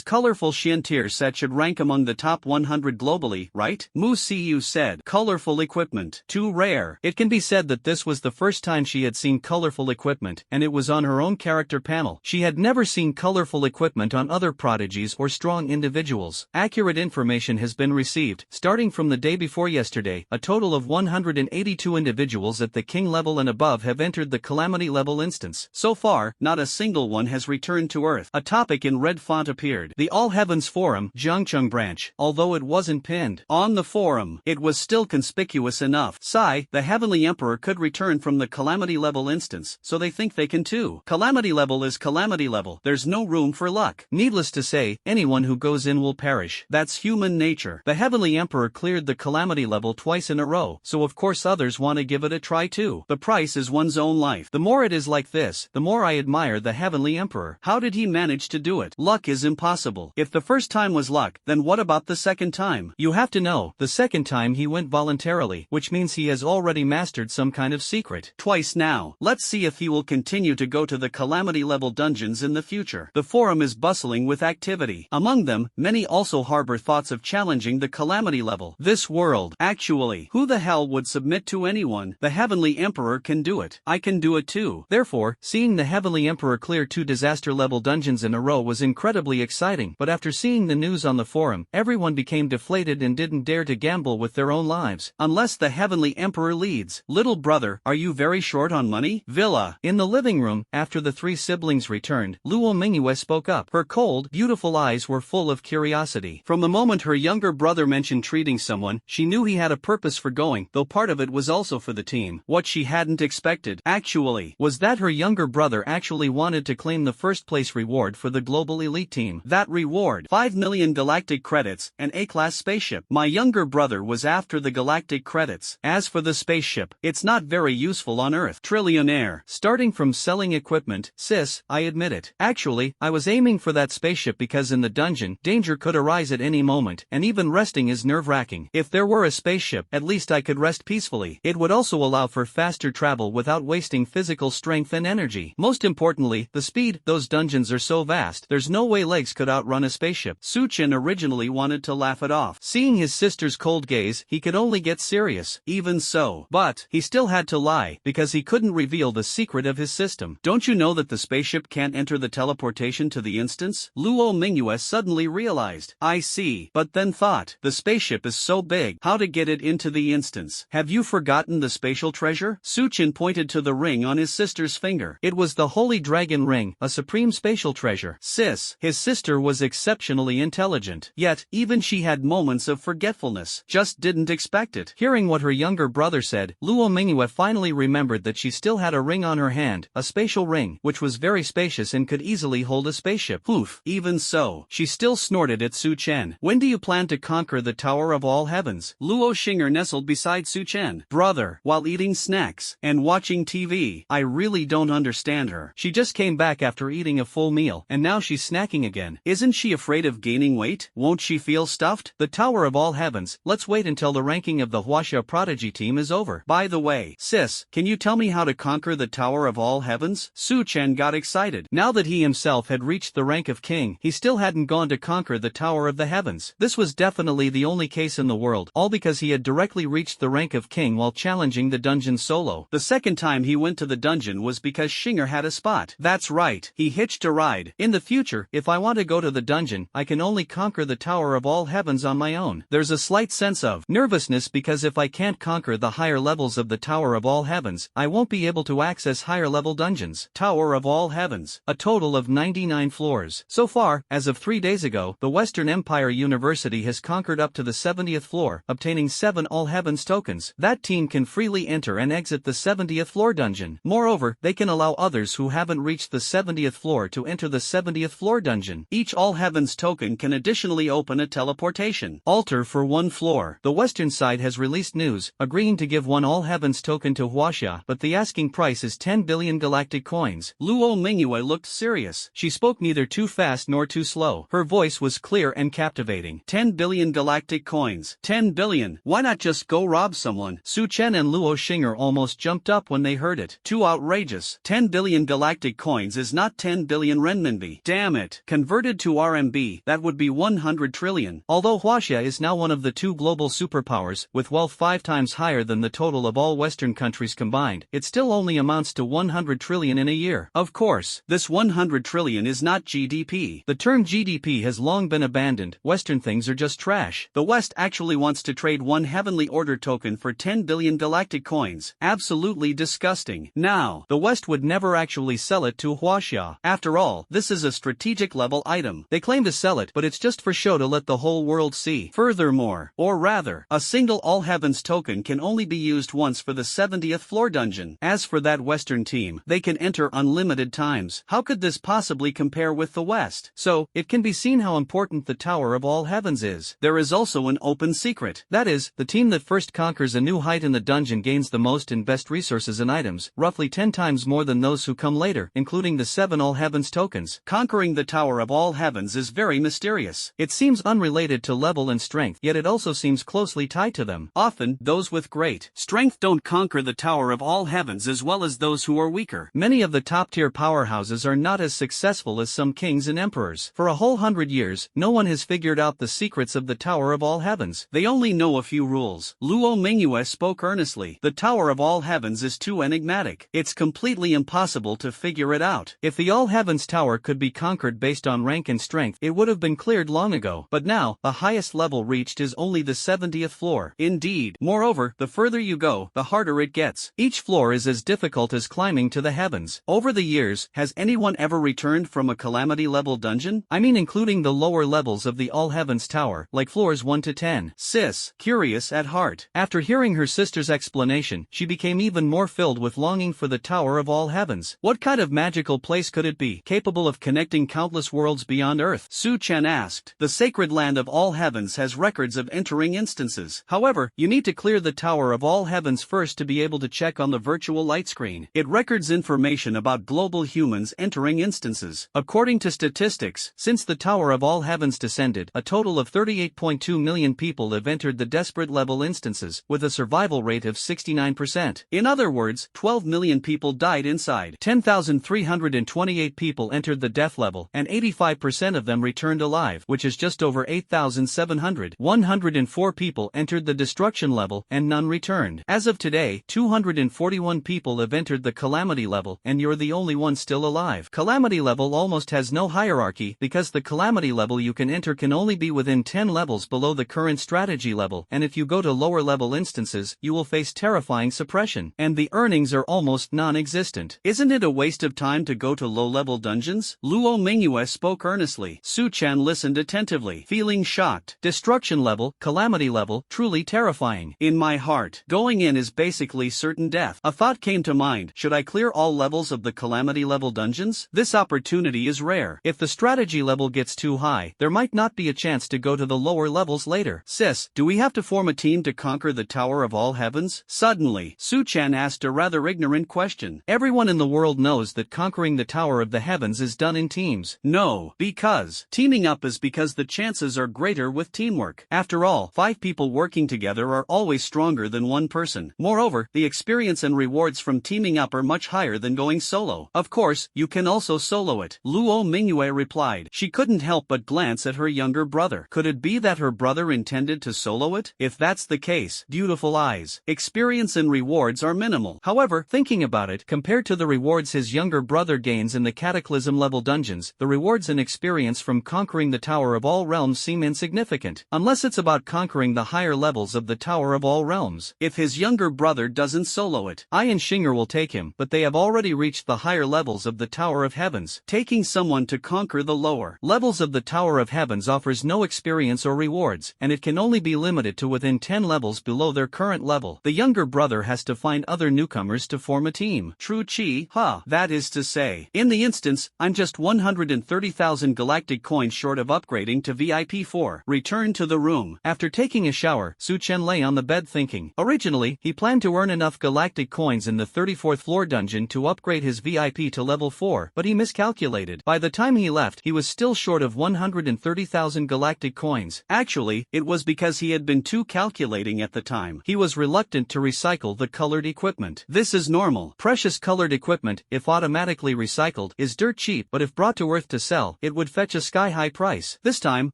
colorful Shin tier set should rank among the top 100 globally, right? Mu Siyu said, colorful equipment, too rare. It can be said that this was the first time she had seen colorful equipment, and it was on her own character panel. She had never seen colorful equipment on other prodigies or strong individuals. Accurate information has been received. Starting from the day before yesterday, a total of 182 individuals at the king level and above have entered the calamity level instance. So far, not a single one has returned to Earth. A topic in red font appeared. The All Heavens Forum, Jiangcheng branch. Although it wasn't pinned on the forum, it was still conspicuous enough. Sai, the Heavenly Emperor, could return from the calamity level instance, so they think they can too. Calamity level is calamity level. There's no room for luck. Needless to say, anyone who goes in will perish. That's human nature. The Heavenly Emperor cleared the calamity level twice in a row, so of course others want to give it a try too. The price is one's own life. The more it is like this, the more I admire the Heavenly Emperor. How did he manage to do it? Luck is impossible. If the first time was luck, then what about the second time? You have to know, the second time he went voluntarily, which means he has already mastered some kind of secret. Twice now. Let's see if he will continue to go to the calamity level dungeons in the future. The forum is bustling with activity. Among them, many also harbor thoughts of challenging the calamity level. This world, actually, who the hell would submit to anyone? The Heavenly Emperor can do it. I can do it too. Therefore, seeing the Heavenly Emperor clear 2 disaster level dungeons in a row was incredibly exciting. But after seeing the news on the forum, everyone became deflated and didn't dare to gamble with their own lives. Unless the Heavenly Emperor leads. Little brother, are you very short on money? Villa. In the living room, after the 3 siblings returned, Luo Mingyue spoke up. Her cold, beautiful eyes were full of curiosity. From the moment her younger brother mentioned treating someone, she knew he had a purpose for going, though part of it was also for the team. What she hadn't expected, actually, was that her younger brother actually wanted to claim the first place reward for the global elite team. That reward, 5 million galactic credits, an A-class spaceship. My younger brother was after the galactic credits. As for the spaceship, it's not very useful on Earth. Trillionaire. Starting from selling equipment, sis, I admit it. Actually, I was aiming for that spaceship because in the dungeon, danger could arise at any moment, and even resting is nerve-wracking. If there were a spaceship, at least I could rest peacefully. It would also allow for faster travel without wasting physical strength and energy. Most importantly, the speed. Those dungeons are so vast, there's no way legs could outrun a spaceship. Su Chen originally wanted to laugh it off. Seeing his sister's cold gaze, he could only get serious. Even so. But, he still had to lie, because he couldn't reveal the secret of his system. Don't you know that the spaceship can't enter the teleportation to the instance? Luo Mingyue suddenly realized. I see. But then thought, the spaceship is so big, how to get it into the instance? Have you forgotten the spatial treasure? Su Chen pointed to the ring on his sister's finger. It was the Holy Dragon Ring, a supreme spatial treasure. Sis, his sister was exceptionally intelligent. Yet, even she had moments of forgetfulness. Just didn't expect it. Hearing what her younger brother said, Luo Mingyue finally remembered that she still had a ring on her hand, a spatial ring, which was very spacious and could easily hold a spaceship. Oof. Even so, she still snorted at Su Chen. When do you plan to conquer the Tower of All Heavens? Luo Xinger nestled beside Su Chen. Brother, while eating snacks and watching TV. I really don't understand her. She just came back after eating a full meal. meal, and now she's snacking again. Isn't she afraid of gaining weight? Won't she feel stuffed? The Tower of All Heavens. Let's wait until the ranking of the Huaxia Prodigy team is over. By the way, sis, can you tell me how to conquer the Tower of All Heavens? Su Chen got excited. Now that he himself had reached the rank of king, he still hadn't gone to conquer the Tower of the Heavens. This was definitely the only case in the world, all because he had directly reached the rank of king while challenging the dungeon solo. The second time he went to the dungeon was because Xinger had a spot. That's right, he hitched a ride. In the future, if I want to go to the dungeon, I can only conquer the Tower of All Heavens on my own. There's a slight sense of nervousness because if I can't conquer the higher levels of the Tower of All Heavens, I won't be able to access higher level dungeons. Tower of All Heavens. A total of 99 floors. So far, as of 3 days ago, the Western Empire University has conquered up to the 70th floor, obtaining 7 All Heavens tokens. That team can freely enter and exit the 70th floor dungeon. Moreover, they can allow others who haven't reached the 70th floor to enter the 70th floor dungeon. Each All Heavens token can additionally open a teleportation altar for 1 floor. The western side has released news, agreeing to give 1 All Heavens token to Huaxia, but the asking price is 10 billion galactic coins. Luo Mingyue looked serious. She spoke neither too fast nor too slow. Her voice was clear and captivating. 10 billion galactic coins. 10 billion. Why not just go rob someone? Su Chen and Luo Xinger almost jumped up when they heard it. Too outrageous. 10 billion galactic coins is not 10 billion renminbi. Damn it. Converted to RMB, that would be 100 trillion. Although Huaxia is now one of the 2 global superpowers, with wealth 5 times higher than the total of all Western countries combined, it still only amounts to 100 trillion in a year. Of course, this 100 trillion is not GDP. The term GDP has long been abandoned. Western things are just trash. The West actually wants to trade 1 Heavenly Order token for 10 billion galactic coins. Absolutely disgusting. Now, the West would never actually sell it to Huaxia. After all, this is a strategic level item. They claim to sell it, but it's just for show to let the whole world see. Furthermore, or rather, a single All Heavens token can only be used once for the 70th floor dungeon. As for that Western team, they can enter unlimited times. How could this possibly compare with the West? So, it can be seen how important the Tower of All Heavens is. There is also an open secret. That is, the team that first conquers a new height in the dungeon gains the most and best resources and items, roughly 10 times more than those who come later, including the 7 All Heavens tokens. Conquering the Tower of All Heavens is very mysterious. It seems unrelated to level and strength, yet it also seems closely tied to them. Often, those with great strength don't conquer the Tower of All Heavens as well as those who are weaker. Many of the top-tier powerhouses are not as successful as some kings and emperors. For a whole 100 years, no one has figured out the secrets of the Tower of All Heavens. They only know a few rules. Luo Mingyue spoke earnestly. The Tower of All Heavens is too enigmatic. It's completely impossible to figure it out. If the All Heavens Tower could be conquered based on rank and strength, it would have been cleared long ago. But now, the highest level reached is only the 70th floor. Indeed. Moreover, the further you go, the harder it gets. Each floor is as difficult as climbing to the heavens. Over the years, has anyone ever returned from a calamity level dungeon? I mean including the lower levels of the All Heavens Tower, like floors 1 to 10. Sis, curious at heart. After hearing her sister's explanation, she became even more filled with longing for the Tower of All Heavens. What kind of magical place could it be, capable of connecting countless worlds beyond Earth? Su Chen asked. The sacred land of all heavens has records of entering instances. However, you need to clear the Tower of All Heavens first to be able to check on the virtual light screen. It records information about global humans entering instances. According to statistics, since the Tower of All Heavens descended, a total of 38.2 million people have entered the desperate level instances, with a survival rate of 69%. In other words, 12 million people died inside. 10,328 people entered the death level, and 85% of them returned alive, which is just over 8,700. 104 people entered the destruction level, and none returned. As of today, 241 people have entered the calamity level, and you're the only one still alive. Calamity level almost has no hierarchy, because the calamity level you can enter can only be within 10 levels below the current strategy level, and if you go to lower level instances, you will face terrifying suppression, and the earnings are almost non-existent. Isn't it a waste of time to go to low-level dungeons? Luo Mingyue spoke earnestly. Su Chen listened attentively, feeling shocked. Destruction level, calamity level, truly terrifying. In my heart, going in is basically certain death. A thought came to mind. Should I clear all levels of the calamity level dungeons? This opportunity is rare. If the strategy level gets too high, there might not be a chance to go to the lower levels later. Sis, do we have to form a team to conquer the Tower of All Heavens? Suddenly, Su Chen asked a rather ignorant question. Everyone in the world knows that conquering the Tower of the Heavens heavens is done in teams. No, because teaming up is because the chances are greater with teamwork. After all, 5 people working together are always stronger than one person. Moreover, the experience and rewards from teaming up are much higher than going solo. Of course, you can also solo it, Luo Mingyue replied. She couldn't help but glance at her younger brother. Could it be that her brother intended to solo it? If that's the case, beautiful eyes. Experience and rewards are minimal. However, thinking about it, compared to the rewards his younger brother gains in the Cataclysm level dungeons, the rewards and experience from conquering the Tower of All Realms seem insignificant, unless it's about conquering the higher levels of the Tower of All Realms. If his younger brother doesn't solo it, I and Shinger will take him, but they have already reached the higher levels of the Tower of Heavens. Taking someone to conquer the lower levels of the Tower of Heavens offers no experience or rewards, and it can only be limited to within 10 levels below their current level. The younger brother has to find other newcomers to form a team. True Chi, that is to say, in the instance, I'm just 130,000 galactic coins short of upgrading to VIP 4. Return to the room. After taking a shower, Su Chen lay on the bed thinking. Originally, he planned to earn enough galactic coins in the 34th floor dungeon to upgrade his VIP to level 4, but he miscalculated. By the time he left, he was still short of 130,000 galactic coins. Actually, it was because he had been too calculating at the time. He was reluctant to recycle the colored equipment. This is normal. Precious colored equipment, if automatically recycled, is dirt cheap, but if brought to Earth to sell, it would fetch a sky-high price. This time,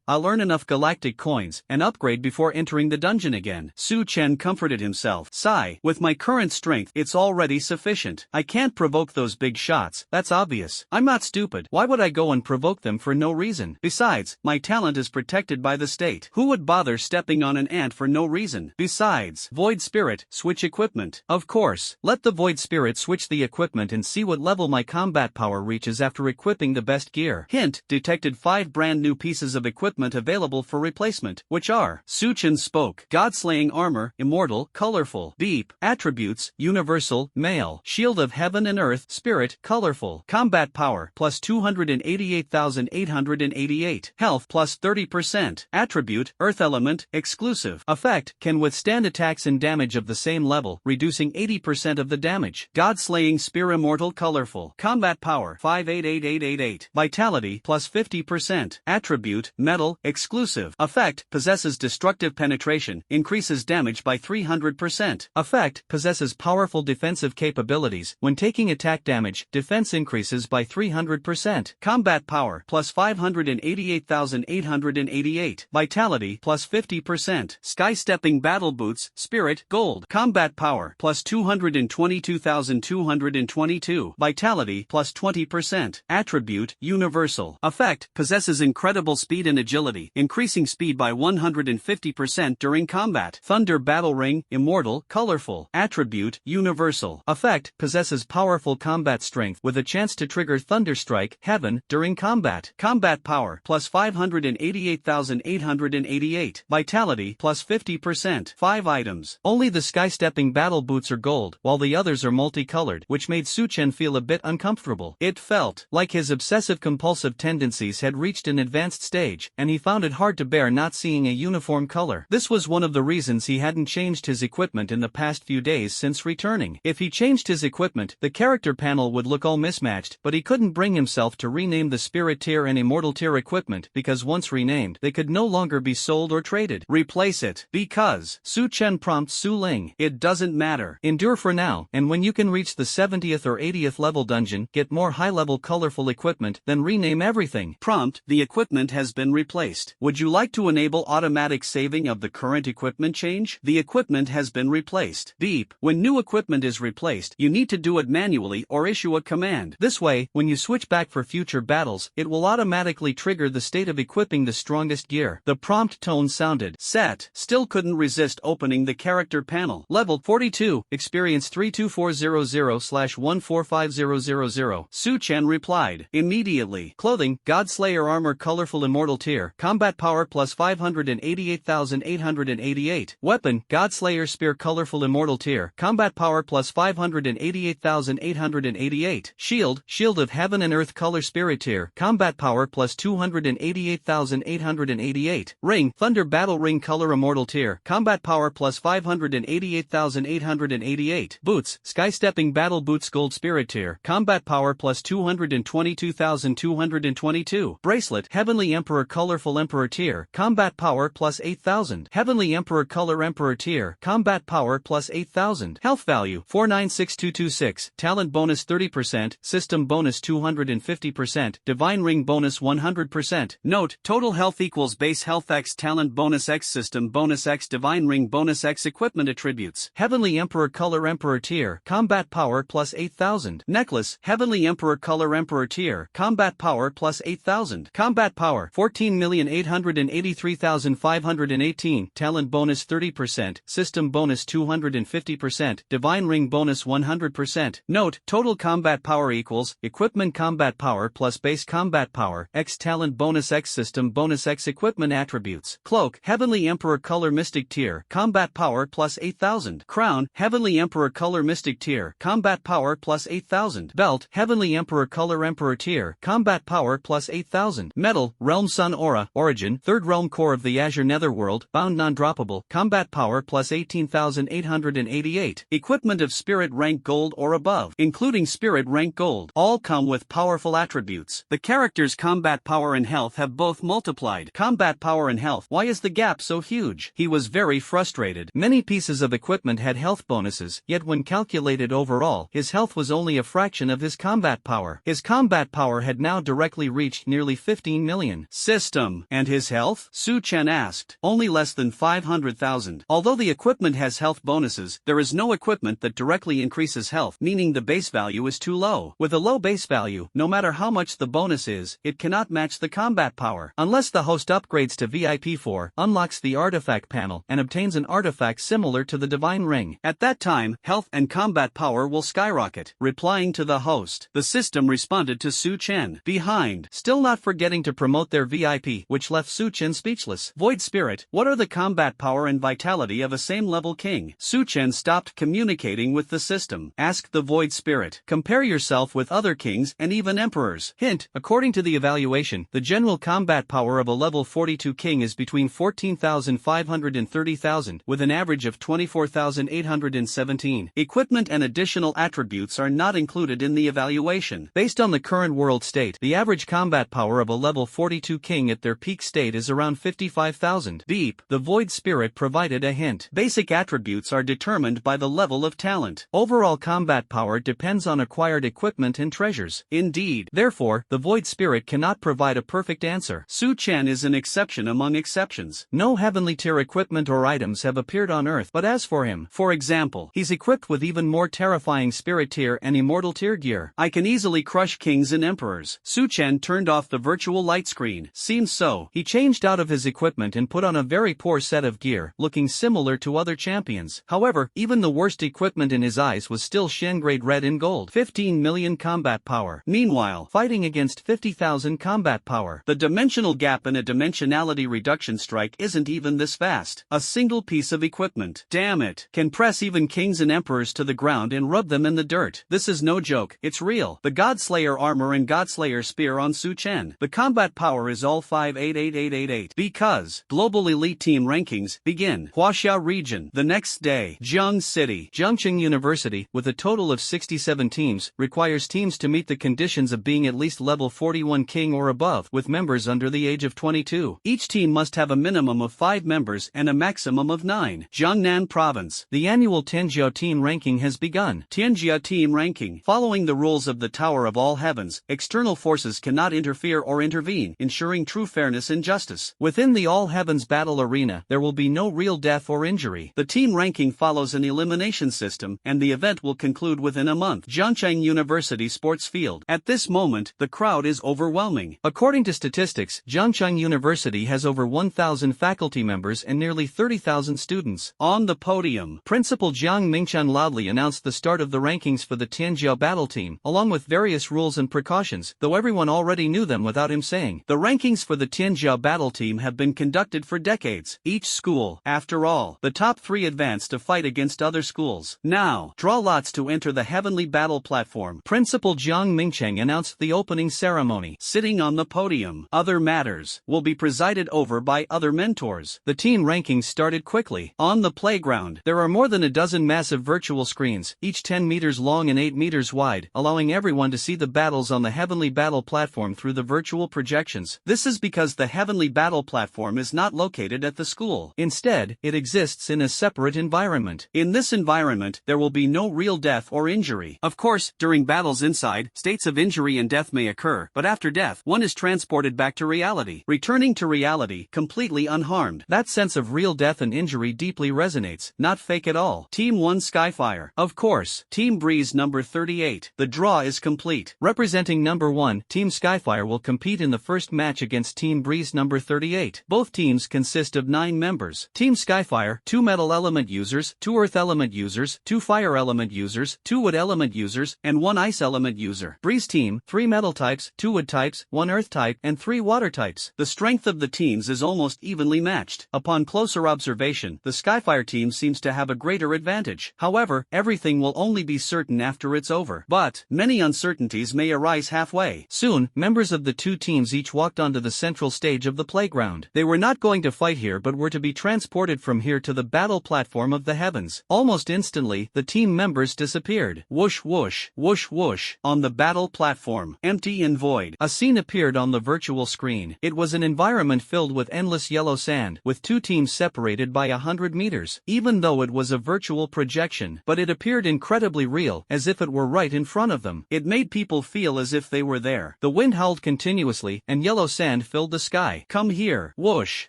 I'll earn enough galactic coins and upgrade before entering the dungeon again. Su Chen comforted himself. Sigh, with my current strength, it's already sufficient. I can't provoke those big shots, that's obvious. I'm not stupid. Why would I go and provoke them for no reason? Besides, my talent is protected by the state. Who would bother stepping on an ant for no reason? Besides, Void Spirit, switch equipment. Of course, let the Void Spirit switch the equipment and see what level my combat power reaches after equipping the best gear. Hint, detected 5 brand new pieces of equipment available for replacement, which are: Su Chen spoke, God-slaying armor, immortal, colorful. Beep, attributes, universal, male, shield of heaven and earth, spirit, colorful. Combat power, plus 288,888. Health, plus 30%. Attribute, earth element, exclusive. Effect, can withstand attacks and damage of the same level, reducing 80% of the damage. God-slaying spear, immortal, colorful. Combat power, 588888. Vitality, plus 50%. Attribute, metal, exclusive. Effect, possesses destructive penetration, increases damage by 300%. Effect, possesses powerful defensive capabilities. When taking attack damage, defense increases by 300%. Combat power, plus 588,888. Vitality, plus 50%. Sky-stepping battle boots, spirit, gold. Combat power, plus 222,222. Vitality, plus 20%. Attribute, universal. Effect, possesses incredible speed and agility, increasing speed by 150% during combat. Thunder battle ring, immortal, colorful. Attribute, universal. Effect, possesses powerful combat strength with a chance to trigger Thunderstrike, heaven, during combat. Combat power, plus 588,888. Vitality, plus 50%. 5 items. Only the sky-stepping battle boots are gold, while the others are multicolored, which made Su Chen feel a bit uncomfortable. It felt like his obsessive-compulsive tendencies had reached an advanced stage, and he found it hard to bear not seeing a uniform color. This was one of the reasons he hadn't changed his equipment in the past few days since returning. If he changed his equipment, the character panel would look all mismatched, but he couldn't bring himself to rename the Spirit Tier and Immortal Tier equipment because once renamed, they could no longer be sold or traded. Replace it. Because Su Chen prompts Su Ling. It doesn't matter. Endure for now, and when you can reach the 70th or 80th level dungeon, get more high-level colorful equipment, then rename everything. Prompt, the equipment has been replaced. Would you like to enable automatic saving of the current equipment change? The equipment has been replaced. Beep, when new equipment is replaced, you need to do it manually or issue a command. This way, when you switch back for future battles, it will automatically trigger the state of equipping the strongest gear. The prompt tone sounded set. Still couldn't resist opening the character panel. Level 42, experience 32400/145000. Su Chen replied immediately. Clothing, Godslayer armor, colorful, immortal tier. Combat power plus 588,888. Weapon, Godslayer spear, colorful, immortal tier. Combat power plus 588,888. Shield, shield of heaven and earth, color, spirit tier. Combat power plus 288,888. Ring, thunder battle ring, color, immortal tier. Combat power plus 588,888. Boots, sky stepping battle boots, gold, spirit tier. Combat power plus 200 222,222. Bracelet, Heavenly Emperor Colorful Emperor Tier, Combat Power plus 8,000. Heavenly Emperor Color Emperor Tier, Combat Power plus 8,000. Health Value, 496226, Talent Bonus 30%, System Bonus 250%, Divine Ring Bonus 100%. Note, total health equals base health x talent bonus x system bonus x divine ring bonus x equipment attributes. Heavenly Emperor Color Emperor Tier, Combat Power plus 8,000. Necklace, Heavenly Emperor Color Emperor Tier, Combat Power plus 8,000. Combat Power, 14,883,518, Talent Bonus 30%, System Bonus 250%, Divine Ring Bonus 100%. Note, total combat power equals, Equipment Combat Power plus Base Combat Power, X Talent Bonus X System Bonus X Equipment Attributes. Cloak, Heavenly Emperor Color Mystic Tier, Combat Power plus 8,000. Crown, Heavenly Emperor Color Mystic Tier, Combat Power plus 8,000. Belt, Heavenly Emperor Color Emperor Tier, Combat Power plus 8,000. Medal, Realm Sun Aura, Origin, 3rd Realm Core of the Azure Netherworld, Bound Non-Droppable, Combat Power plus 18,888. Equipment of Spirit Rank Gold or above, including Spirit Rank Gold, all come with powerful attributes. The character's combat power and health have both multiplied. Combat power and health, why is the gap so huge? He was very frustrated. Many pieces of equipment had health bonuses, yet when calculated overall, his health was only a fraction of his combat power. His combat power had now directly reached nearly 15 million. System, and his health? Su Chen asked. Only less than 500,000. Although the equipment has health bonuses, there is no equipment that directly increases health, meaning the base value is too low. With a low base value, no matter how much the bonus is, it cannot match the combat power. Unless the host upgrades to VIP4, unlocks the artifact panel, and obtains an artifact similar to the Divine Ring. At that time, health and combat power will skyrocket. Replying to the host, the system responded to Su Chen. Behind, still not forgetting to promote their VIP, which left Su Chen speechless. Void Spirit, what are the combat power and vitality of a same-level king? Su Chen stopped communicating with the system. Ask the Void Spirit. Compare yourself with other kings and even emperors. Hint, according to the evaluation, the general combat power of a level 42 king is between 14,500 and 30,000, with an average of 24,817. Equipment and additional attributes are not included in the evaluation. Based on the current world state, the average combat power of a level 42 king at their peak state is around 55,000. Beep, the Void Spirit provided a hint. Basic attributes are determined by the level of talent. Overall combat power depends on acquired equipment and treasures. Indeed. Therefore, the Void Spirit cannot provide a perfect answer. Su Chen is an exception among exceptions. No heavenly tier equipment or items have appeared on Earth, but as for him, for example, he's equipped with even more terrifying spirit tier and immortal tier gear. I can easily crush kings and emperors. Su Chen turned off the virtual light screen. Seems so. He changed out of his equipment and put on a very poor set of gear, looking similar to other champions. However, even the worst equipment in his eyes was still Shen grade red in gold. 15 million combat power. Meanwhile, fighting against 50,000 combat power. The dimensional gap in a dimensionality reduction strike isn't even this fast. A single piece of equipment, damn it, can press even kings and emperors to the ground and rub them in the dirt. This is no joke, it's real. The Godslayer armor and Godslayer spear on Su Chen. The combat power is all 588888. Because global elite team rankings begin. Huaxia region. The next day, Jiang City. Jiangqing University, with a total of 67 teams, requires teams to meet the conditions of being at least level 41 king or above, with members under the age of 22. Each team must have a minimum of 5 members and a maximum of 9. Jiangnan Province. The annual Tianjia team ranking has begun. Tianjia team ranking. Following the rules of the Tower of All Heavens, external forces cannot interfere or intervene, ensuring true fairness and justice. Within the All Heavens battle arena, there will be no real death or injury. The team ranking follows an elimination system, and the event will conclude within a month. Jiangcheng University Sports Field. At this moment, the crowd is overwhelming. According to statistics, Jiangcheng University has over 1,000 faculty members and nearly 30,000 students. On the podium, Principal Jiang Mingchen loudly announced the start of the rankings for the Tianjia battle team, along with various rules and precautions, though everyone already knew them without him saying. The rankings for the Tianjia battle team have been conducted for decades. Each school, after all, the top 3 advance to fight against other schools. Now, draw lots to enter the heavenly battle platform. Principal Jiang Mingcheng announced the opening ceremony. Sitting on the podium, other matters will be presided over by other mentors. The team rankings started quickly. On the playground, there are more than a dozen massive virtual screens, each 10 meters long and 8 meters wide, allowing everyone to see see the battles on the Heavenly Battle platform through the virtual projections. This is because the Heavenly Battle platform is not located at the school. Instead, it exists in a separate environment. In this environment, there will be no real death or injury. Of course, during battles inside, states of injury and death may occur, but after death, one is transported back to reality, returning to reality completely unharmed. That sense of real death and injury deeply resonates, not fake at all. Team 1 Skyfire. Of course, Team Breeze number 38. The draw is complete. Representing number 1, Team Skyfire will compete in the first match against Team Breeze number 38. Both teams consist of 9 members. Team Skyfire, 2 metal element users, 2 earth element users, 2 fire element users, 2 wood element users, and 1 ice element user. Breeze team, 3 metal types, 2 wood types, 1 earth type, and 3 water types. The strength of the teams is almost evenly matched. Upon closer observation, the Skyfire team seems to have a greater advantage. However, everything will only be certain after it's over. But many uncertainties may arise halfway. Soon, members of the 2 teams each walked onto the central stage of the playground. They were not going to fight here but were to be transported from here to the battle platform of the heavens. Almost instantly, the team members disappeared. Whoosh whoosh, whoosh whoosh. On the battle platform, empty and void, a scene appeared on the virtual screen. It was an environment filled with endless yellow sand, with 2 teams separated by 100 meters. Even though it was a virtual projection, but it appeared incredibly real, as if it were right in front of them. It made people feel as if they were there. The wind howled continuously, and yellow sand filled the sky. Come here. Whoosh,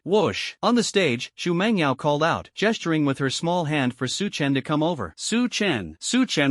whoosh. On the stage, Xu Mengyao called out, gesturing with her small hand for Su Chen to come over. Su Chen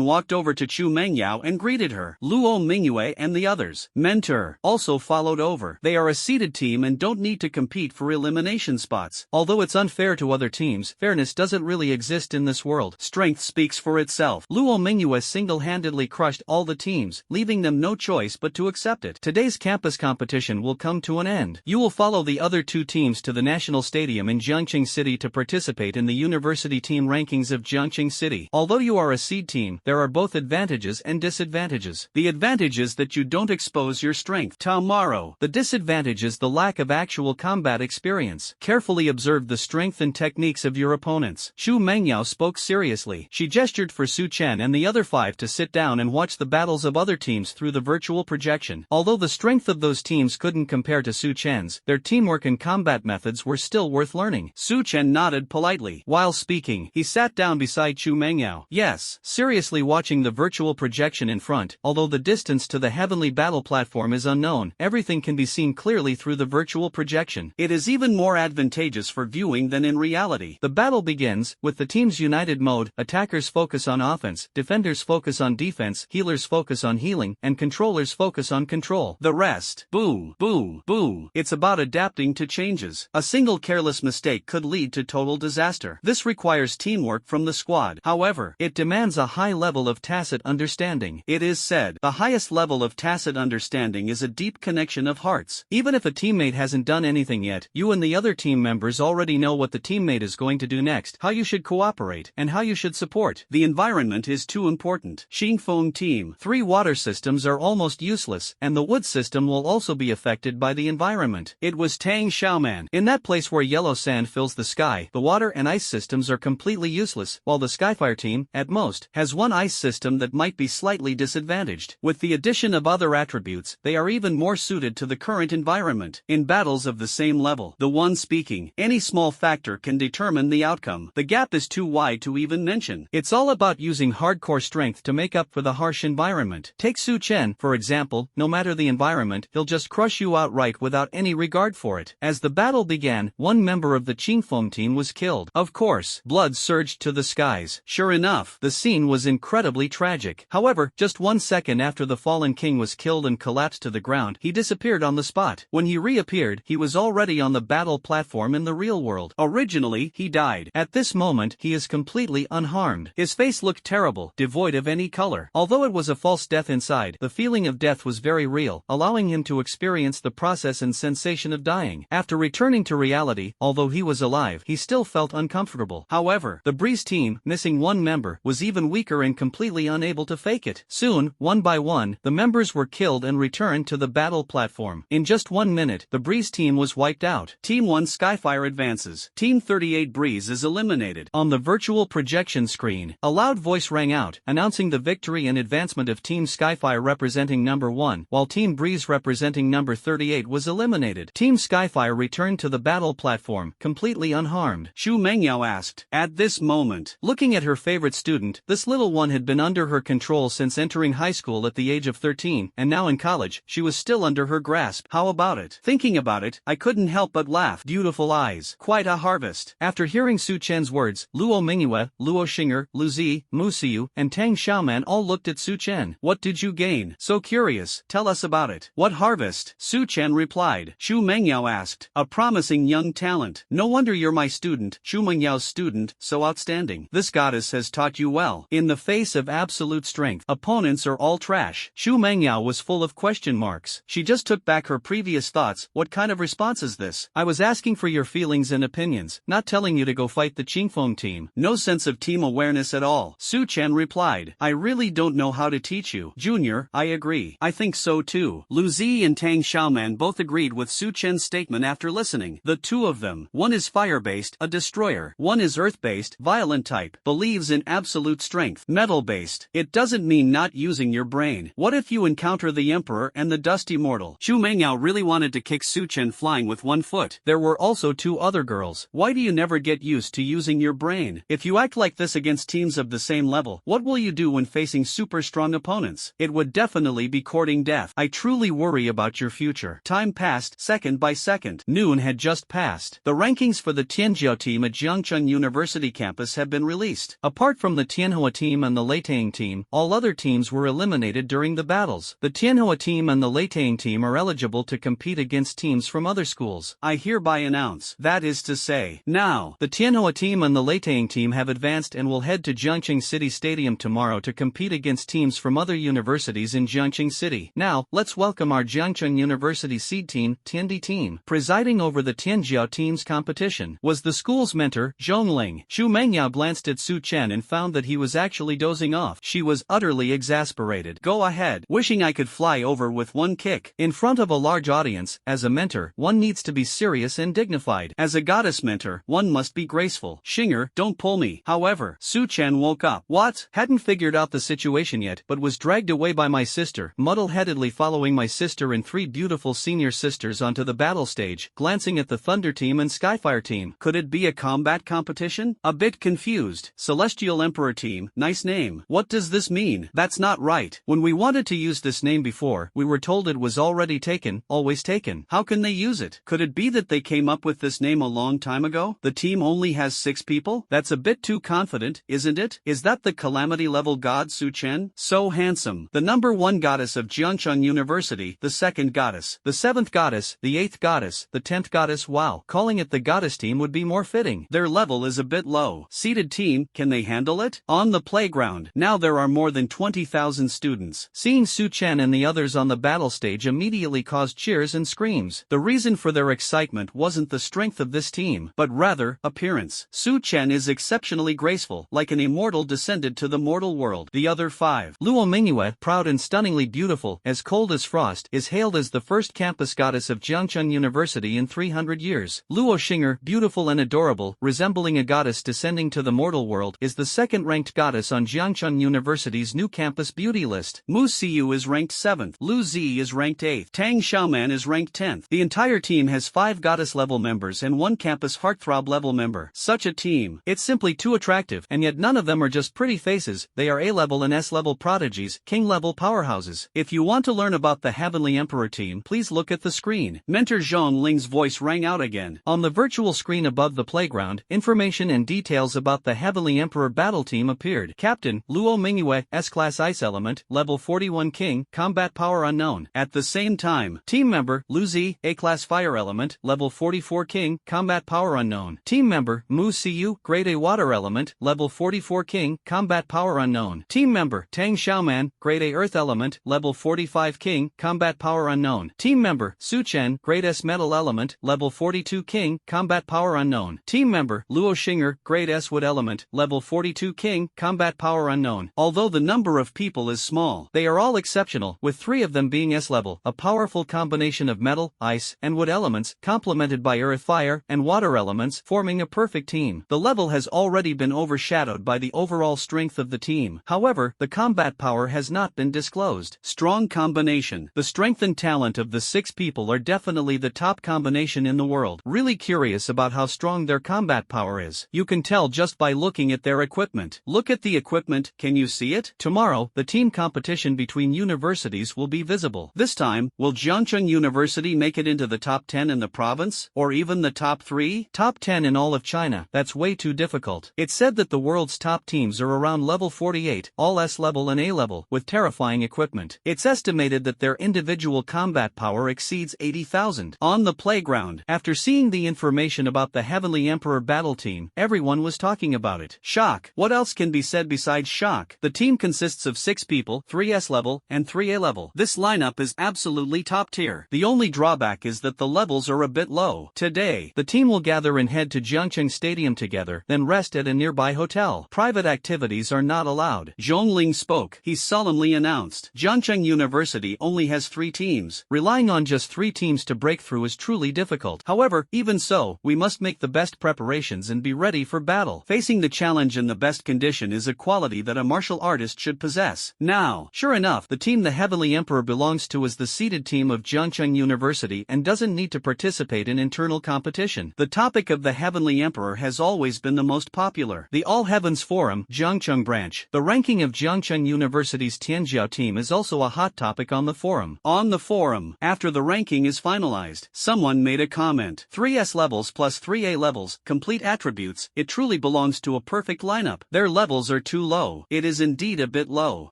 walked over to Chu Mengyao and greeted her. Luo Mingyue and the others, mentor, also followed over. They are a seeded team and don't need to compete for elimination spots. Although it's unfair to other teams, fairness doesn't really exist in this world. Strength speaks for itself. Luo Mingyue single-handedly crushed all the teams, leaving them no choice but to accept it. Today's campus competition will come to an end. You will follow the other 2 teams to the National Stadium in Jiangqing City to participate in the University Team Rankings of Jiangqing City. Although you are a seed team, there are both advantages and disadvantages. The advantage is that you don't expose your strength tomorrow. The disadvantage is the lack of actual combat experience. Carefully observe the strength and techniques of your opponents. Xu Mengyao spoke seriously. She gestured for Su Chen and the other 5 to sit down and watch the battles of other teams through the virtual projection. Although the strength of those teams couldn't compare to Su Chen's, their teamwork and combat methods were still worth learning. Su Chen nodded politely. While speaking, he sat down beside Xu Mengyao. Yes, seriously watching the virtual projection in front. Although the distance to the Heavenly Battle platform is unknown, everything can be seen clearly through the virtual projection. It is even more advantageous for viewing than in reality. The battle begins, with the team's united mode. Attackers focus on offense, defenders focus on defense, healers focus on healing, and controllers focus on control. The rest, boom, boom, boom. It's about adapting to changes. A single careless mistake could lead to total disaster. This requires teamwork from the squad. However, it demands a high level of tacit understanding. It is said, the highest level of tacit understanding is a deep connection of hearts. Even if a teammate hasn't done anything yet, you and the other team members already know what the teammate is going to do next, how you should cooperate, and how you should support. The environment is too important. Xingfeng team. 3 water systems are almost useless, and the wood system will also be affected by the environment. It was Tang Xiaoman. In that place where yellow sand fills the sky, the water and ice systems are completely useless, while the Skyfire team, at most, has 1 ice system that might be slightly disadvantaged. With the addition of other attributes, they are even more suited to the current environment. In battles of the same level, the one speaking, any small factor can determine the outcome. The gap is too wide to even mention. It's all about using hardcore strength to make up for the harsh environment. Take Su Chen, for example. No matter the environment, he'll just crush you outright without any regard for it. As the battle began, 1 member of the Qingfeng team was killed. Of course, blood surged to the skies. Sure enough, the scene was incredibly tragic. However, just 1 second after the fallen king was killed and collapsed to the ground, he disappeared on the spot. When he reappeared, he was already on the battle platform in the real world. Originally, he died. At this moment, he is completely unharmed. His face looked terrible, devoid of any color. Although it was a false death inside, the feeling of death was very real, allowing him to experience the process and sensation of dying. After returning to reality, although he was alive, he still felt uncomfortable. However, the Breeze team, missing 1 member, was even weaker and completely unable to fake it. Soon, 1 by 1, the members were killed and returned to the battle platform. In just 1 minute, the Breeze team was wiped out. Team 1 Skyfire advances. Team 38 Breeze is eliminated. On the virtual projection screen, a loud voice rang out, announcing the victory and advancement of Team Skyfire Skyfire representing number 1, while Team Breeze representing number 38 was eliminated. Team Skyfire returned to the battle platform, completely unharmed. Xu Mengyao asked. At this moment, looking at her favorite student, this little one had been under her control since entering high school at the age of 13, and now in college, she was still under her grasp. How about it? Thinking about it, I couldn't help but laugh. Beautiful eyes. Quite a harvest. After hearing Su Chen's words, Luo Mingyue, Luo Xing'er, Lu Zi, Mu Siyu, and Tang Xiaoman all looked at Su Chen. What did you gain? So curious. Tell us about it. What harvest? Su Chen replied. Xu Mengyao asked. A promising young talent. No wonder you're my student. Xu Mengyao's student, so outstanding. This goddess has taught you well. In the face of absolute strength, opponents are all trash. Xu Mengyao was full of question marks. She just took back her previous thoughts. What kind of response is this? I was asking for your feelings and opinions, not telling you to go fight the Qingfeng team. No sense of team awareness at all. Su Chen replied. I really don't know how to teach you. Junior, I agree. I think so too. Lu Zi and Tang Xiaoman both agreed with Su Chen's statement after listening. The two of them, one is fire-based, a destroyer. One is earth-based, violent type, believes in absolute strength. Metal-based. It doesn't mean not using your brain. What if you encounter the Emperor and the Dusty Mortal? Xu Mengyao really wanted to kick Su Chen flying with one foot. There were also two other girls. Why do you never get used to using your brain? If you act like this against teams of the same level, what will you do when facing super strong opponents? It would definitely be courting death. I truly worry about your future. Time passed, second by second. Noon had just passed. The rankings for the Tianjiao team at Jiangcheng University campus have been released. Apart from the Tianhua team and the Leitang team, all other teams were eliminated during the battles. The Tianhua team and the Leitang team are eligible to compete against teams from other schools. I hereby announce, that is to say, now, the Tianhua team and the Leitang team have advanced and will head to Jiangcheng City Stadium tomorrow to compete against teams from other universities in Jiangcheng City. Now, let's welcome our Jiangcheng University seed team, Tiandi team. Presiding over the Tianjiao team's competition was the school's mentor, Zhongling. Xu Mengyao glanced at Su Chen and found that he was actually dozing off. She was utterly exasperated. Go ahead. Wishing I could fly over with one kick. In front of a large audience, as a mentor, one needs to be serious and dignified. As a goddess mentor, one must be graceful. Xing'er, don't pull me. However, Su Chen woke up. What? Hadn't figured out the situation yet, but was dragged away by my sister, muddle-headedly following my sister and three beautiful senior sisters onto the battle stage, glancing at the Thunder team and Skyfire team. Could it be a combat competition? A bit confused. Celestial Emperor team, nice name. What does this mean? That's not right. When we wanted to use this name before, we were told it was already taken, always taken. How can they use it? Could it be that they came up with this name a long time ago? The team only has 6 people? That's a bit too confident, isn't it? Is that the calamity level god Su Chen? So handsome. The number 1 goddess of Jiangcheng University, the 2nd goddess, the 7th goddess, the 8th goddess, the 10th goddess. Wow, calling it the goddess team would be more fitting. Their level is a bit low. Seeded team, can they handle it? On the playground, now there are more than 20,000 students. Seeing Su Chen and the others on the battle stage immediately caused cheers and screams. The reason for their excitement wasn't the strength of this team, but rather, appearance. Su Chen is exceptionally graceful, like an immortal descended to the mortal world. The other 5. Luo Mingyue, proud and stunningly beautiful, as cold as frost, is hailed as the first campus goddess of Jiangcheng University in 300 years. Luo Xing'er, beautiful and adorable, resembling a goddess descending to the mortal world, is the 2nd-ranked goddess on Jiangcheng University's new campus beauty list. Mu Siyu is ranked 7th. Lu Zi is ranked 8th. Tang Xiaoman is ranked 10th. The entire team has 5 goddess-level members and 1 campus heartthrob-level member. Such a team. It's simply too attractive, and yet none of them are just pretty faces. They are A-level and S-level prodigies, king-level powerhouses. If you want to learn about the Heavenly Emperor team, please look at the screen. Mentor Zhong Ling's voice rang out again. On the virtual screen above the playground, information and details about the Heavenly Emperor battle team appeared. Captain, Luo Mingyue, S-Class Ice Element, Level 41 King, Combat Power Unknown. At the same time, Team Member, Lu Zi, A-Class Fire Element, Level 44 King, Combat Power Unknown. Team Member, Mu Siyu, Grade A Water Element, Level 44 King, Combat Power Unknown. Team Member, Tang Xiaoman, Grade A Earth Element, Level 45 King, Combat Power Unknown. Team Member, Su Chen, Grade S Metal Element, Level 42 King, Combat Power Unknown. Team Member, Luo Xing'er, Grade S Wood Element, Level 42 King, Combat Power Unknown. Although the number of people is small, they are all exceptional, with 3 of them being S-level, a powerful combination of metal, ice, and wood elements, complemented by earth, fire, and water elements, forming a perfect team. The level has already been overshadowed by the overall strength of the team. However, the combat power has not not been disclosed. Strong combination. The strength and talent of the 6 people are definitely the top combination in the world. Really curious about how strong their combat power is. You can tell just by looking at their equipment. Look at the equipment, can you see it? Tomorrow, the team competition between universities will be visible. This time, will Jiangcheng University make it into the top 10 in the province? Or even the top 3? Top 10 in all of China, that's way too difficult. It's said that the world's top teams are around level 48, all S level and A level, with terrifying equipment. It's estimated that their individual combat power exceeds 80,000. On the playground, after seeing the information about the Heavenly Emperor battle team, everyone was talking about it. Shock. What else can be said besides shock? The team consists of 6 people, 3 S level and 3 A level. This lineup is absolutely top tier. The only drawback is that the levels are a bit low. Today, the team will gather and head to Jiangcheng Stadium together, then rest at a nearby hotel. Private activities are not allowed. Zhongling spoke. He solemnly announced, Jiangcheng University only has 3 teams. Relying on just 3 teams to break through is truly difficult. However, even so, we must make the best preparations and be ready for battle. Facing the challenge in the best condition is a quality that a martial artist should possess. Now, sure enough, the team the Heavenly Emperor belongs to is the seeded team of Jiangcheng University and doesn't need to participate in internal competition. The topic of the Heavenly Emperor has always been the most popular. The All Heavens Forum, Jiangcheng branch. The ranking of Jiangcheng University's Tianjiao team is also a hot topic on the forum. On the forum, after the ranking is finalized, someone made a comment. 3S levels plus 3A levels, complete attributes, it truly belongs to a perfect lineup. Their levels are too low. It is indeed a bit low.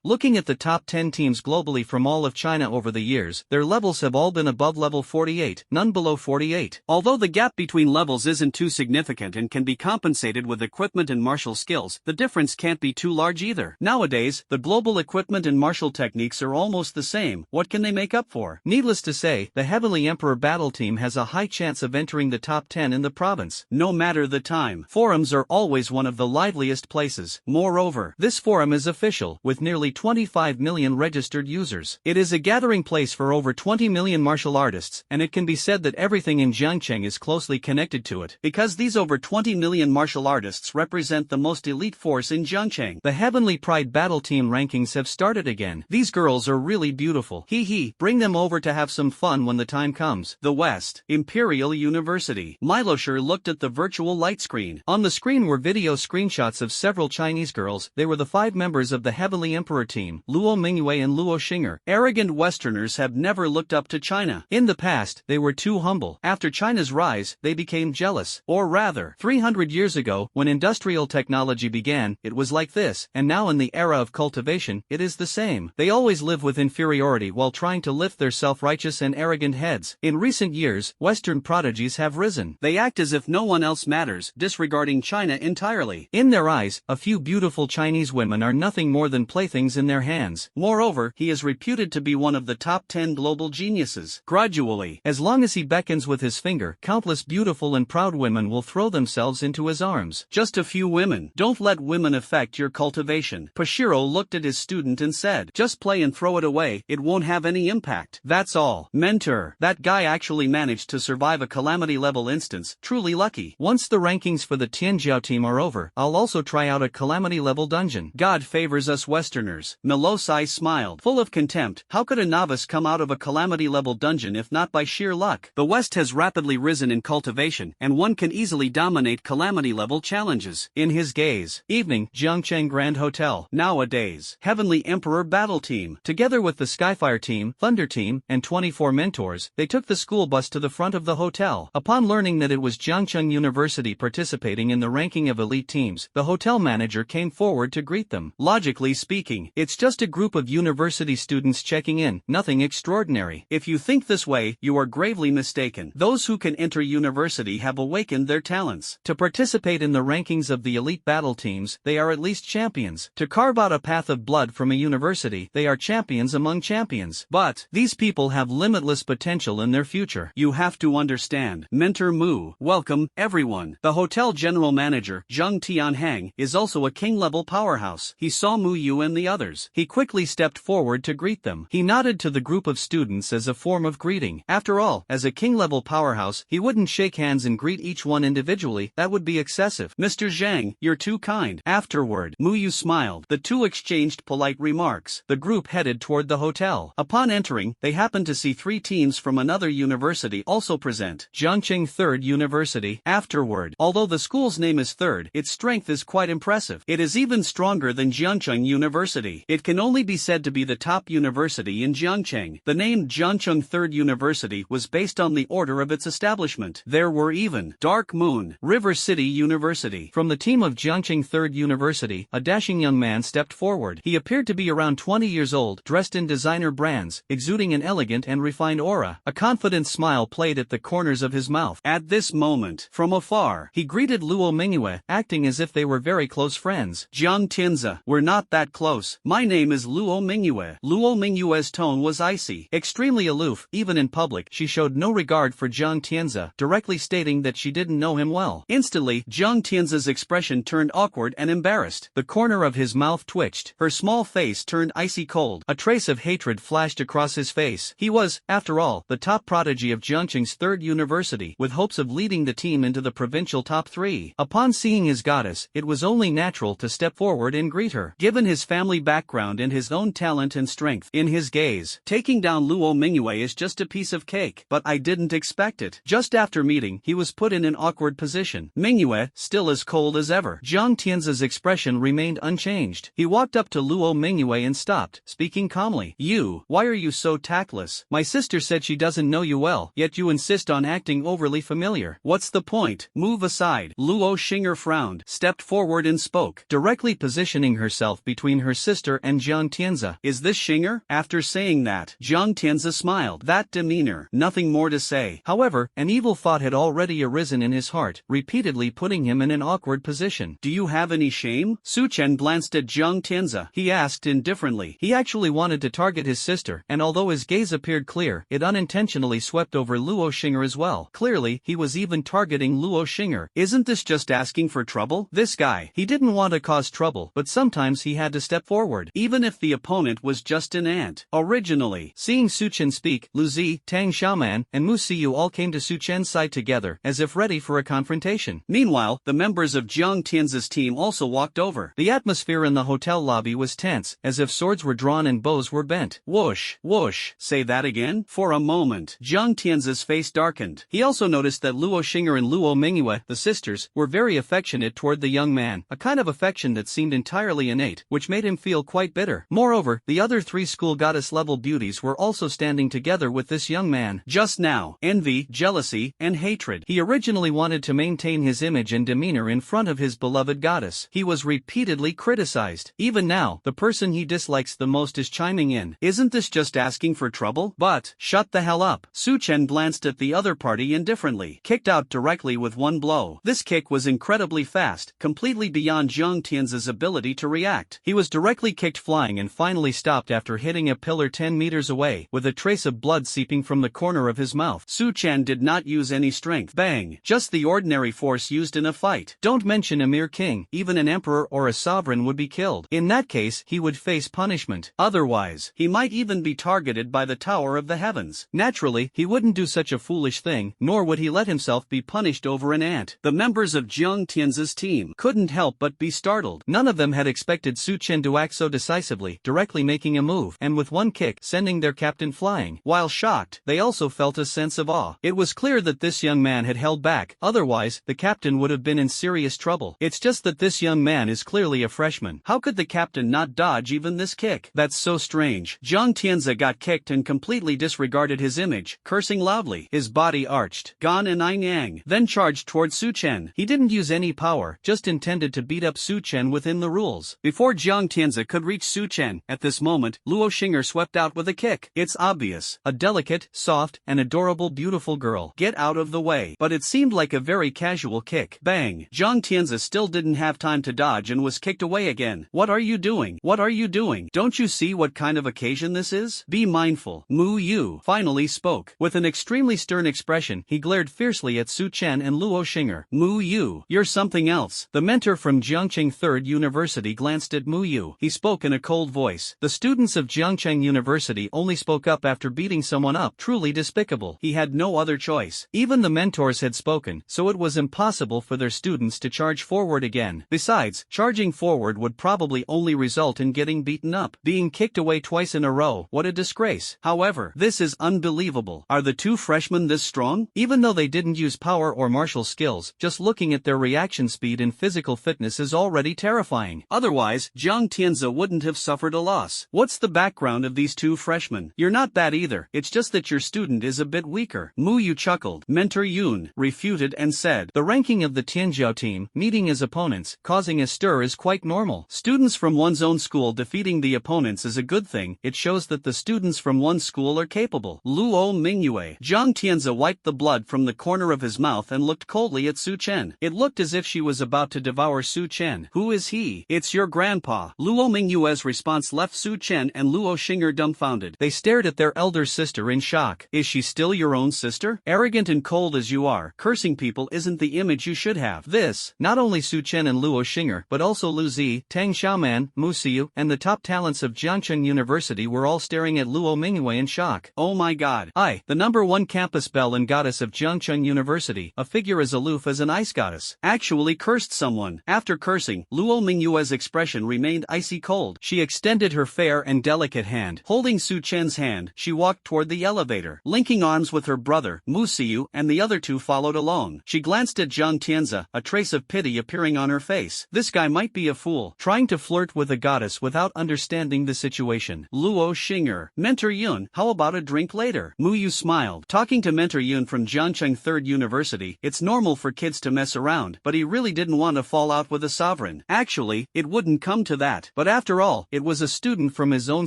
Looking at the top 10 teams globally from all of China over the years, their levels have all been above level 48, none below 48. Although the gap between levels isn't too significant and can be compensated with equipment and martial skills, the difference can't be too large either. Nowadays, the global equipment and martial techniques are almost the same. What can they make up for? Needless to say, the Heavenly Emperor battle team has a high chance of entering the top 10 in the province, no matter the time. Forums are always one of the liveliest places. Moreover, this forum is official, with nearly 25 million registered users. It is a gathering place for over 20 million martial artists, and it can be said that everything in Jiangcheng is closely connected to it, because these over 20 million martial artists represent the most elite force in Jiangcheng. The Heavenly Pride battle team rankings have started again. These girls are really beautiful. Hee hee, bring them over to have some fun when the time comes. The West, Imperial University. Milosher looked at the virtual light screen. On the screen were video screenshots of several Chinese girls. They were the 5 members of the Heavenly Emperor team, Luo Mingyue and Luo Xinger. Arrogant Westerners have never looked up to China. In the past, they were too humble. After China's rise, they became jealous. Or rather, 300 years ago, when industrial technology began, it was like this, and now in the era of cultivation, it is the same. They always live with inferiority while trying to lift their self-righteous and arrogant heads. In recent years, Western prodigies have risen. They act as if no one else matters, disregarding China entirely. In their eyes, a few beautiful Chinese women are nothing more than playthings in their hands. Moreover, he is reputed to be one of the top 10 global geniuses. Gradually, as long as he beckons with his finger, countless beautiful and proud women will throw themselves into his arms. Just a few women. Don't let women affect your cultivation. Pashiro looked at his student and said, just play and throw it away, it won't have any impact. That's all. Mentor. That guy actually managed to survive a calamity level instance, truly lucky. Once the rankings for the Tianjiao team are over, I'll also try out a calamity level dungeon. God favors us Westerners. Melosai smiled, full of contempt. How could a novice come out of a calamity level dungeon if not by sheer luck? The West has rapidly risen in cultivation, and one can easily dominate calamity level challenges. In his gaze. Evening, Jiangcheng Grand Hotel. Nowadays, Heavenly Emperor battle team. Together with the Skyfire team, Thunder team, and 24 mentors, they took the school bus to the front of the hotel. Upon learning that it was Jiangcheng University participating in the ranking of elite teams, the hotel manager came forward to greet them. Logically speaking, it's just a group of university students checking in, nothing extraordinary. If you think this way, you are gravely mistaken. Those who can enter university have awakened their talents. To participate in the rankings of the elite battle teams, they are at least champions. To carve out a path of blood from a university, they are champions among champions. But these people have limitless potential in their future. You have to understand. Mentor Mu. Welcome, everyone. The hotel general manager, Zheng Tianhang, is also a king-level powerhouse. He saw Mu Yu and the others. He quickly stepped forward to greet them. He nodded to the group of students as a form of greeting. After all, as a king-level powerhouse, he wouldn't shake hands and greet each one individually. That would be excessive. Mr. Zhang, you're too kind. Afterward, Mu Yu smiled. The two exchanged polite remarks. remarks. The group headed toward the hotel. Upon entering, they happened to see 3 teams from another university also present. Jiangqing Third University. Afterward, although the school's name is Third, its strength is quite impressive. It is even stronger than Jiangqing University. It can only be said to be the top university in Jiangqing. The name Jiangqing Third University was based on the order of its establishment. There were even Dark Moon, River City University. From the team of Jiangqing Third University, a dashing young man stepped forward. He appeared to be around 20 years old, dressed in designer brands, exuding an elegant and refined aura. A confident smile played at the corners of his mouth. At this moment, from afar, he greeted Luo Mingyue, acting as if they were very close friends. Jiang Tianzi, we're not that close. My name is Luo Mingyue. Luo Mingyue's tone was icy. Extremely aloof, even in public, she showed no regard for Jiang Tianzi, directly stating that she didn't know him well. Instantly, Jiang Tianzi's expression turned awkward and embarrassed. The corner of his mouth twitched. Her small face turned icy cold. A trace of hatred flashed across his face. He was, after all, the top prodigy of Jiangqing's Third University, with hopes of leading the team into the provincial top 3. Upon seeing his goddess, it was only natural to step forward and greet her. Given his family background and his own talent and strength, in his gaze, taking down Luo Mingyue is just a piece of cake. But I didn't expect it. Just after meeting, he was put in an awkward position. Mingyue, still as cold as ever. Jiang Tianzi's expression remained unchanged. He walked up to Luo Mingyue and stopped, speaking calmly. You, why are you so tactless? My sister said she doesn't know you well, yet you insist on acting overly familiar. What's the point? Move aside. Luo Xing'er frowned, stepped forward and spoke, directly positioning herself between her sister and Jiang Tianzi. Is this Xing'er? After saying that, Jiang Tianzi smiled. That demeanor, nothing more to say. However, an evil thought had already arisen in his heart, repeatedly putting him in an awkward position. Do you have any shame? Su Chen glanced at Jiang Tianzi. He asked indifferently. He actually wanted to target his sister, and although his gaze appeared clear, it unintentionally swept over Luo Xing'er as well. Clearly, he was even targeting Luo Xing'er. Isn't this just asking for trouble? This guy, he didn't want to cause trouble, but sometimes he had to step forward, even if the opponent was just an ant. Originally, seeing Su Chen speak, Lu Zi, Tang Xiaoman, and Mu Siyu all came to Su Chen's side together, as if ready for a confrontation. Meanwhile, the members of Jiang Tianzi's team also walked over. The atmosphere in the hotel lobby was tense, as if swords were drawn and bows were bent. Whoosh, whoosh. Say that again? For a moment, Jiang Tianzi's face darkened. He also noticed that Luo Xing'er and Luo Mingyue, the sisters, were very affectionate toward the young man, a kind of affection that seemed entirely innate, which made him feel quite bitter. Moreover, the other 3 school goddess-level beauties were also standing together with this young man. Just now, envy, jealousy, and hatred. He originally wanted to maintain his image and demeanor in front of his beloved goddess. He was repeatedly criticized. Even now, the person he dislikes the most is chiming in. Isn't this just asking for trouble? But, shut the hell up. Su Chen glanced at the other party indifferently, kicked out directly with one blow. This kick was incredibly fast, completely beyond Jiang Tianzi's ability to react. He was directly kicked flying and finally stopped after hitting a pillar 10 meters away, with a trace of blood seeping from the corner of his mouth. Su Chen did not use any strength. Bang! Just the ordinary force used in a fight. Don't mention a mere king, even an emperor or a sovereign would be killed. In that case, he would face punishment. Otherwise, he might even be targeted by the Tower of the Heavens. Naturally, he wouldn't do such a foolish thing, nor would he let himself be punished over an ant. The members of Jiang Tianzi's team couldn't help but be startled. None of them had expected Su Chen to act so decisively, directly making a move, and with one kick, sending their captain flying. While shocked, they also felt a sense of awe. It was clear that this young man had held back, otherwise, the captain would have been in serious trouble. It's just that this young man is clearly a freshman. How could the captain not dodge even this kick? That's so strange. Jiang Tianzi got kicked and completely disregarded his image, cursing loudly. His body arched. Gan and Ein Yang then charged toward Su Chen. He didn't use any power, just intended to beat up Su Chen within the rules. Before Jiang Tianzi could reach Su Chen, at this moment, Luo Xing'er swept out with a kick. It's obvious. A delicate, soft, and adorable beautiful girl. Get out of the way. But it seemed like a very casual kick. Bang! Jiang Tianzi still didn't have time to dodge and was kicked away again. What are you doing? What are you doing? Don't you see what kind of occasion this is? Be mindful. Mu Yu finally spoke. With an extremely stern expression, he glared fiercely at Su Chen and Luo Xing'er. Mu Yu, you're something else. The mentor from Jiangqing Third University glanced at Mu Yu. He spoke in a cold voice. The students of Jiangqing University only spoke up after beating someone up. Truly despicable. He had no other choice. Even the mentors had spoken, so it was impossible for their students to charge forward again. Besides, charging forward would probably only result in getting getting beaten up. Being kicked away twice in a row, what a disgrace. However, this is unbelievable. Are the two freshmen this strong? Even though they didn't use power or martial skills, just looking at their reaction speed and physical fitness is already terrifying. Otherwise, Jiang Tianzi wouldn't have suffered a loss. What's the background of these two freshmen? You're not bad either, it's just that your student is a bit weaker. Mu Yu chuckled. Mentor Yun refuted and said, the ranking of the Tianzhou team, meeting as opponents, causing a stir is quite normal. Students from one's own school defeating the opponents is a good thing, it shows that the students from one school are capable. Luo Mingyue. Jiang Tianzi wiped the blood from the corner of his mouth and looked coldly at Su Chen. It looked as if she was about to devour Su Chen. Who is he? It's your grandpa. Luo Mingyue's response left Su Chen and Luo Xing'er dumbfounded. They stared at their elder sister in shock. Is she still your own sister? Arrogant and cold as you are, cursing people isn't the image you should have. This, not only Su Chen and Luo Xing'er, but also Lu Zi, Tang Xiaoman, Mu Siyu, and the top talents of Jiangcheng University were all staring at Luo Mingyue in shock. Oh my god. The number one campus belle and goddess of Jiangcheng University, a figure as aloof as an ice goddess, actually cursed someone. After cursing, Luo Mingyue's expression remained icy cold. She extended her fair and delicate hand. Holding Su Chen's hand, she walked toward the elevator. Linking arms with her brother, Mu Siyu, and the other two followed along. She glanced at Jiang Tianzi, a trace of pity appearing on her face. This guy might be a fool, trying to flirt with a goddess without understanding the situation. Luo Xing'er. Mentor Yun, how about a drink later? Mu Yu smiled. Talking to Mentor Yun from Jiangcheng Third University, it's normal for kids to mess around, but he really didn't want to fall out with a sovereign. Actually, it wouldn't come to that. But after all, it was a student from his own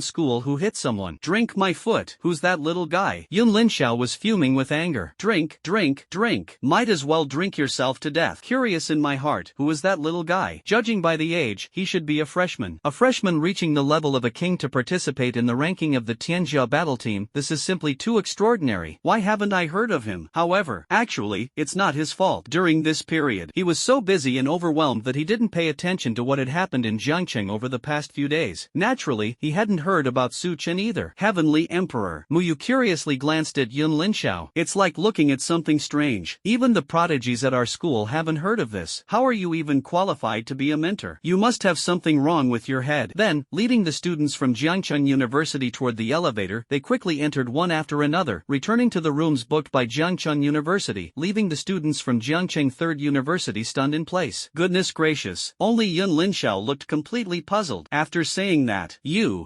school who hit someone. Drink my foot. Who's that little guy? Yun Linxiao was fuming with anger. Drink, drink, drink. Might as well drink yourself to death. Curious in my heart, who is that little guy? Judging by the age, he should be a freshman. A freshman reaching the level of a king to participate in the ranking of the Tianzhou battle team. This is simply too extraordinary. Why haven't I heard of him? However, actually, it's not his fault. During this period, he was so busy and overwhelmed that he didn't pay attention to what had happened in Jiangcheng over the past few days. Naturally, he hadn't heard about Su Chen either. Heavenly Emperor. Mu Yu curiously glanced at Yun Linxiao. It's like looking at something strange. Even the prodigies at our school haven't heard of this. How are you even qualified to be a mentor? You must have something wrong with your head. Then, leading the students from Jiangcheng University toward the elevator, they quickly entered one after another, returning to the rooms booked by Jiangcheng University, leaving the students from Jiangcheng Third University stunned in place. Goodness gracious. Only Yun Linxiao looked completely puzzled. After saying that,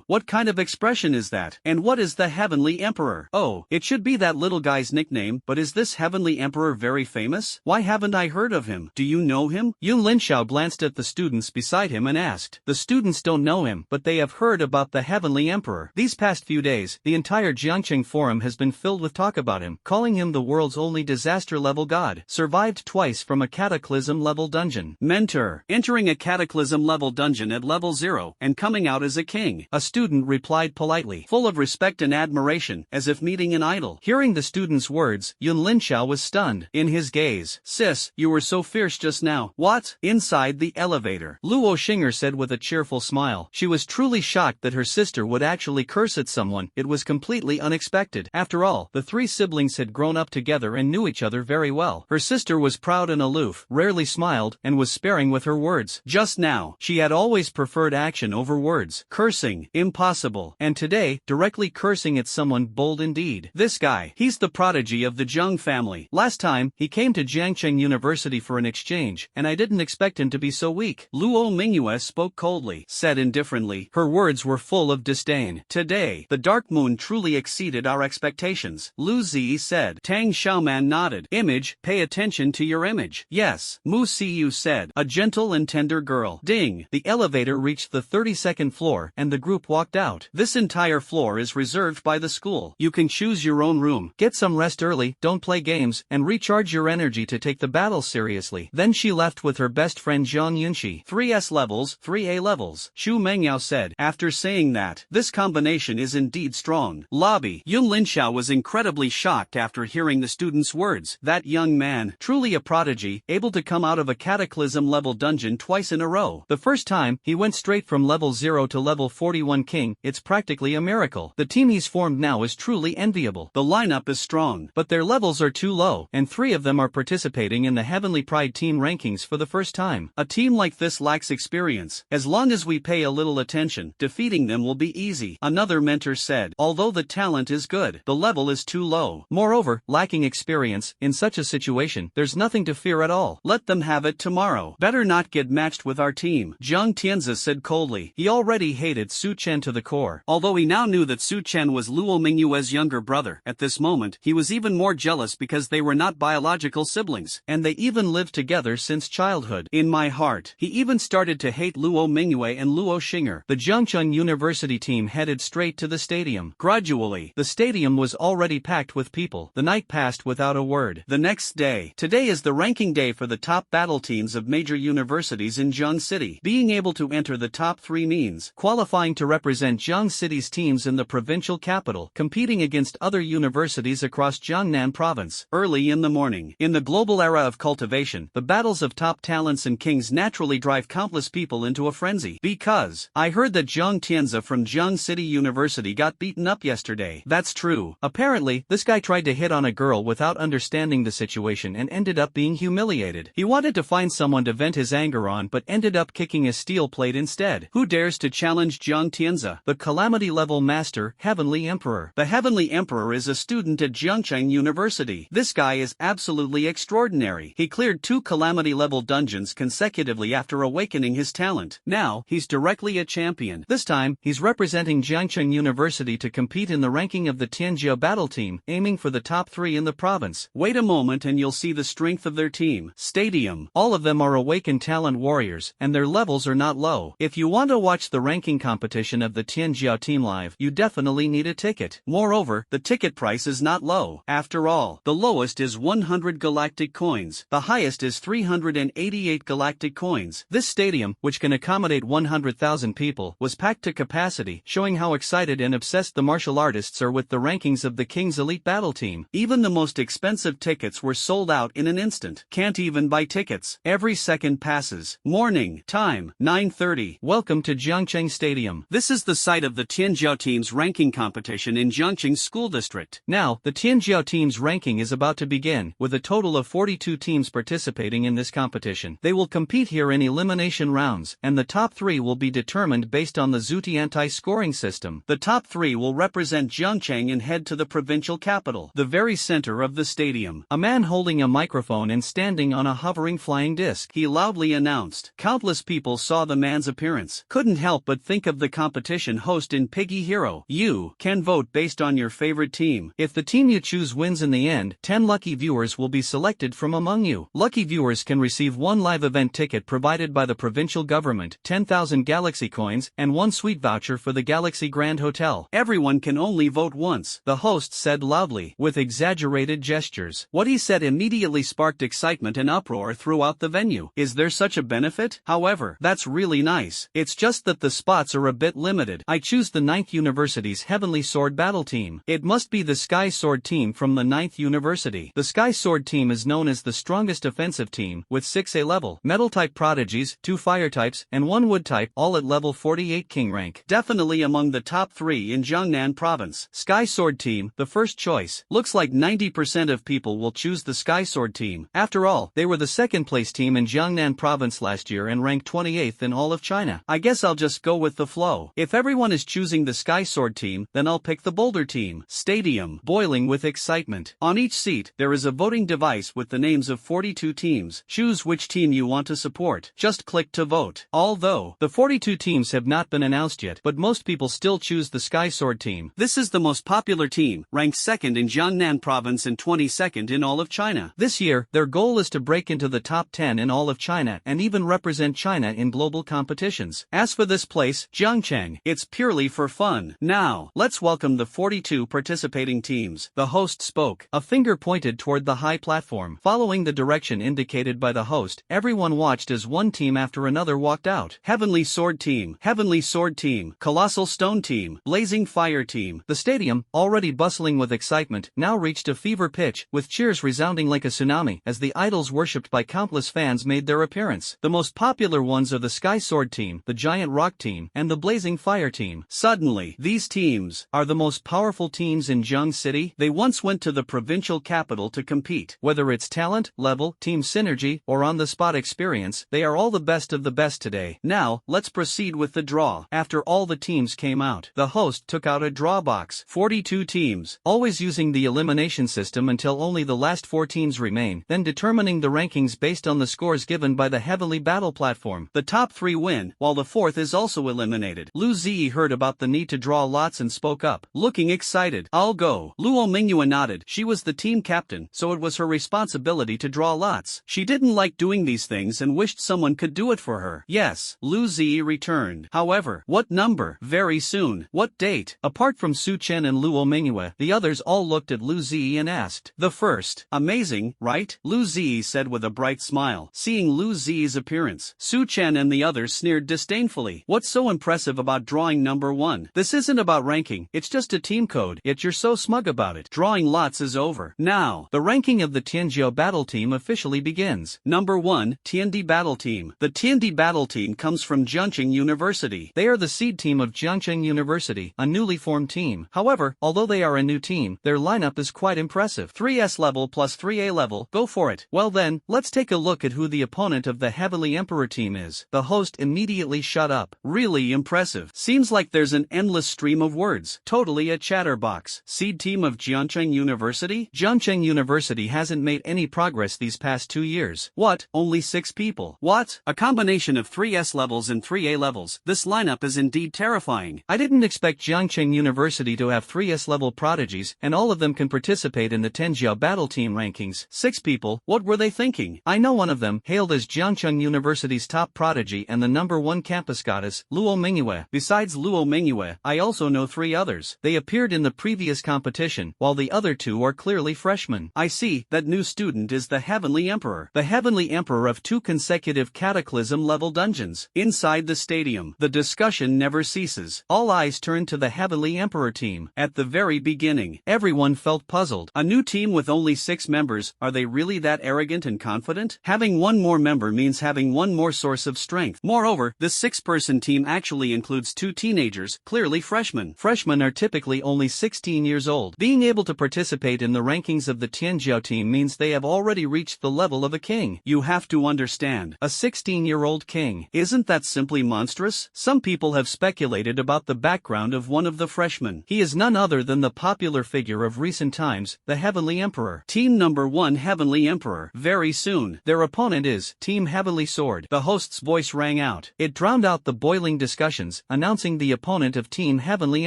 what kind of expression is that? And what is the Heavenly Emperor? Oh, it should be that little guy's nickname, but is this Heavenly Emperor very famous? Why haven't I heard of him? Do you know him? Yun Linxiao glanced at the students beside him and asked. The students don't know him, but they have heard about the Heavenly Emperor. These past few days, the entire Jiangcheng forum has been filled with talk about him, calling him the world's only disaster-level god. Survived twice from a cataclysm-level dungeon. Mentor. Entering a cataclysm-level dungeon at level 0, and coming out as a king. A student replied politely, full of respect and admiration, as if meeting an idol. Hearing the student's words, Yun Linxiao was stunned. In his gaze, sis, you were so fierce just now. What? Inside the elevator. Luo Xing'er said with a cheerful smile. She was truly shocked that her sister would actually curse at someone. It was completely unexpected. After all, the three siblings had grown up together and knew each other very well. Her sister was proud and aloof, rarely smiled, and was sparing with her words. Just now, she had always preferred action over words. Cursing, impossible. And today, directly cursing at someone bold indeed. This guy, he's the prodigy of the Zheng family. Last time, he came to Jiangcheng University for an exchange, and I didn't expect him to be so weak. Luo Mingyue spoke coldly, said indifferently. Her words were full of disdain. Today, the dark moon truly exceeded our expectations. Lu Zi said. Tang Xiaoman nodded. Image, pay attention to your image. Yes, Mu Siyu said. A gentle and tender girl. Ding. The elevator reached the 32nd floor, and the group walked out. This entire floor is reserved by the school. You can choose your own room. Get some rest early, don't play games, and recharge your energy to take the battle seriously. Then she left with her best friend Zhang Yunxi. 3S levels, 3A levels. Xu Mengyao said. After saying that, this combination is indeed strong. Lobby. Yun Linxiao was incredibly shocked after hearing the student's words. That young man, truly a prodigy, able to come out of a cataclysm-level dungeon twice in a row. The first time, he went straight from level 0 to level 41 king. It's practically a miracle. The team he's formed now is truly enviable. The lineup is strong, but their levels are too low, and 3 of them are participating in the Heavenly Pride team rankings for the first time. A team like this lacks experience. As long as we pay a little little attention. Defeating them will be easy, another mentor said. Although the talent is good, the level is too low. Moreover, lacking experience, in such a situation, there's nothing to fear at all. Let them have it tomorrow. Better not get matched with our team, Jiang Tianzi said coldly. He already hated Su Chen to the core. Although he now knew that Su Chen was Luo Mingyue's younger brother, at this moment, he was even more jealous because they were not biological siblings, and they even lived together since childhood. In my heart, he even started to hate Luo Mingyue and Luo Xinger. The Zhengcheng University team headed straight to the stadium. Gradually, the stadium was already packed with people. The night passed without a word. The next day. Today is the ranking day for the top battle teams of major universities in Jiang City. Being able to enter the top 3 means qualifying to represent Jiang City's teams in the provincial capital, competing against other universities across Jiangnan province. Early in the morning. In the global era of cultivation, the battles of top talents and kings naturally drive countless people into a frenzy. Because I heard that Jiang Tianzi from Jiang City University got beaten up yesterday. That's true. Apparently, this guy tried to hit on a girl without understanding the situation and ended up being humiliated. He wanted to find someone to vent his anger on but ended up kicking a steel plate instead. Who dares to challenge Jiang Tianzi? The Calamity Level Master, Heavenly Emperor. The Heavenly Emperor is a student at Zhengcheng University. This guy is absolutely extraordinary. He cleared 2 Calamity Level dungeons consecutively after awakening his talent. Now, he's directly a champion. This time, he's representing Zhengcheng University to compete in the ranking of the Tianjia battle team, aiming for the top 3 in the province. Wait a moment and you'll see the strength of their team. Stadium. All of them are awakened talent warriors, and their levels are not low. If you want to watch the ranking competition of the Tianjia team live, you definitely need a ticket. Moreover, the ticket price is not low. After all, the lowest is 100 galactic coins. The highest is 388 galactic coins. This stadium, which can accommodate 100,000 people, was packed to capacity, showing how excited and obsessed the martial artists are with the rankings of the King's elite battle team. Even the most expensive tickets were sold out in an instant. Can't even buy tickets. Every second passes. Morning. Time, 9:30. Welcome to Jiangcheng Stadium. This is the site of the Tianjiao team's ranking competition in Jiangcheng School District. Now, the Tianjiao team's ranking is about to begin, with a total of 42 teams participating in this competition. They will compete here in elimination rounds, and the top 3 will be determined based on the Zhuti anti-scoring system. The top 3 will represent Jiangcheng and head to the provincial capital, the very center of the stadium. A man holding a microphone and standing on a hovering flying disc. He loudly announced. Countless people saw the man's appearance. Couldn't help but think of the competition host in Piggy Hero. You can vote based on your favorite team. If the team you choose wins in the end, 10 lucky viewers will be selected from among you. Lucky viewers can receive 1 live event ticket provided by the provincial government, 10,000 Galaxy coins, and 1 suite voucher for the Galaxy Grand Hotel. Everyone can only vote once, the host said loudly, with exaggerated gestures. What he said immediately sparked excitement and uproar throughout the venue. Is there such a benefit? However, that's really nice. It's just that the spots are a bit limited. I choose the 9th University's Heavenly Sword battle team. It must be the Sky Sword team from the 9th University. The Sky Sword team is known as the strongest offensive team, with 6 A-level Metal-type prodigies, 2 Fire-types, and 1 Wood-type, all at level 48 King rank. Definitely among the top 3 in Jiangnan province. Sky Sword team, the first choice. Looks like 90% of people will choose the Sky Sword team. After all, they were the 2nd place team in Jiangnan province last year and ranked 28th in all of China. I guess I'll just go with the flow. If everyone is choosing the Sky Sword team, then I'll pick the Boulder team. Stadium, boiling with excitement. On each seat, there is a voting device with the names of 42 teams. Choose which team you want to support. Just click to vote. Although, the 42 teams have not been announced yet, but most people still choose the Sky Sword team. This is the most popular team, ranked 2nd in Jiangnan province and 22nd in all of China. This year, their goal is to break into the top 10 in all of China and even represent China in global competitions. As for this place, Jiangcheng, it's purely for fun. Now, let's welcome the 42 participating teams. The host spoke. A finger pointed toward the high platform. Following the direction indicated by the host, everyone watched as one team after another walked out. Heavenly Sword team, Heavenly Sword team, Colossal Stone team, Blazing Fire team. The stadium, already bustling with excitement, now reached a fever pitch, with cheers resounding like a tsunami as the idols worshipped by countless fans made their appearance. The most popular ones are the Sky Sword team, the Giant Rock team, and the Blazing Fire team. Suddenly, these teams are the most powerful teams in Jiang City. They once went to the provincial capital to compete. Whether it's talent, level, team synergy, or on-the-spot experience, they are all the best of the best today. Now, let's proceed proceed with the draw. After all the teams came out, the host took out a draw box. 42 teams, always using the elimination system until only the last 4 teams remain, then determining the rankings based on the scores given by the heavenly battle platform. The top 3 win, while the 4th is also eliminated. Lu Ziyi heard about the need to draw lots and spoke up, looking excited. I'll go. Luo Mingyue nodded. She was the team captain, so it was her responsibility to draw lots. She didn't like doing these things and wished someone could do it for her. Yes, Lu Ziyi returned. However, what number? Very soon. What date? Apart from Su Chen and Luo Mingyue, the others all looked at Lu Ziyi and asked. The first. Amazing, right? Lu Ziyi said with a bright smile. Seeing Lu Ziyi's appearance, Su Chen and the others sneered disdainfully. What's so impressive about drawing number 1? This isn't about ranking, it's just a team code, yet you're so smug about it. Drawing lots is over. Now, the ranking of the Tianjiao battle team officially begins. Number 1, Tiandi battle team. The Tiandi battle team comes from Jiangqing University. They are the seed team of Jiangqing University, a newly formed team. However, although they are a new team, their lineup is quite impressive. 3S level plus 3A level, go for it. Well then, let's take a look at who the opponent of the Heavenly Emperor team is. The host immediately shut up. Really impressive. Seems like there's an endless stream of words. Totally a chatterbox. Seed team of Jiangqing University? Jiangqing University hasn't made any progress these past 2 years. What? Only 6 people. What? A combination of 3S levels and 3A levels. This lineup is indeed terrifying. I didn't expect Jiangqing University to have 3S level prodigies, and all of them can participate in the Tianjiao battle team rankings. 6 people? What were they thinking? I know one of them, hailed as Jiangqing University's top prodigy and the number 1 campus goddess, Luo Mingyue. Besides Luo Mingyue, I also know 3 others. They appeared in the previous competition, while the other 2 are clearly freshmen. I see, that new student is the Heavenly Emperor. The Heavenly Emperor of 2 consecutive Cataclysm-level dungeons. Inside the stadium, the discussion never ceases. All eyes turn to the Heavenly Emperor team. At the very beginning, everyone felt puzzled. A new team with only 6 members, are they really that arrogant and confident? Having 1 more member means having 1 more source of strength. Moreover, this 6-person team actually includes 2 teenagers, clearly freshmen. Freshmen are typically only 16 years old. Being able to participate in the rankings of the Tianjiao team means they have already reached the level of a king. You have to understand, a 16-year-old king. Isn't that simply monstrous? Some people have speculated about the background of one of the freshmen. He is none other than the popular figure of recent times, the Heavenly Emperor. Team number 1 Heavenly Emperor. Very soon, their opponent is Team Heavenly Sword. The host's voice rang out. It drowned out the boiling discussions, announcing the opponent of Team Heavenly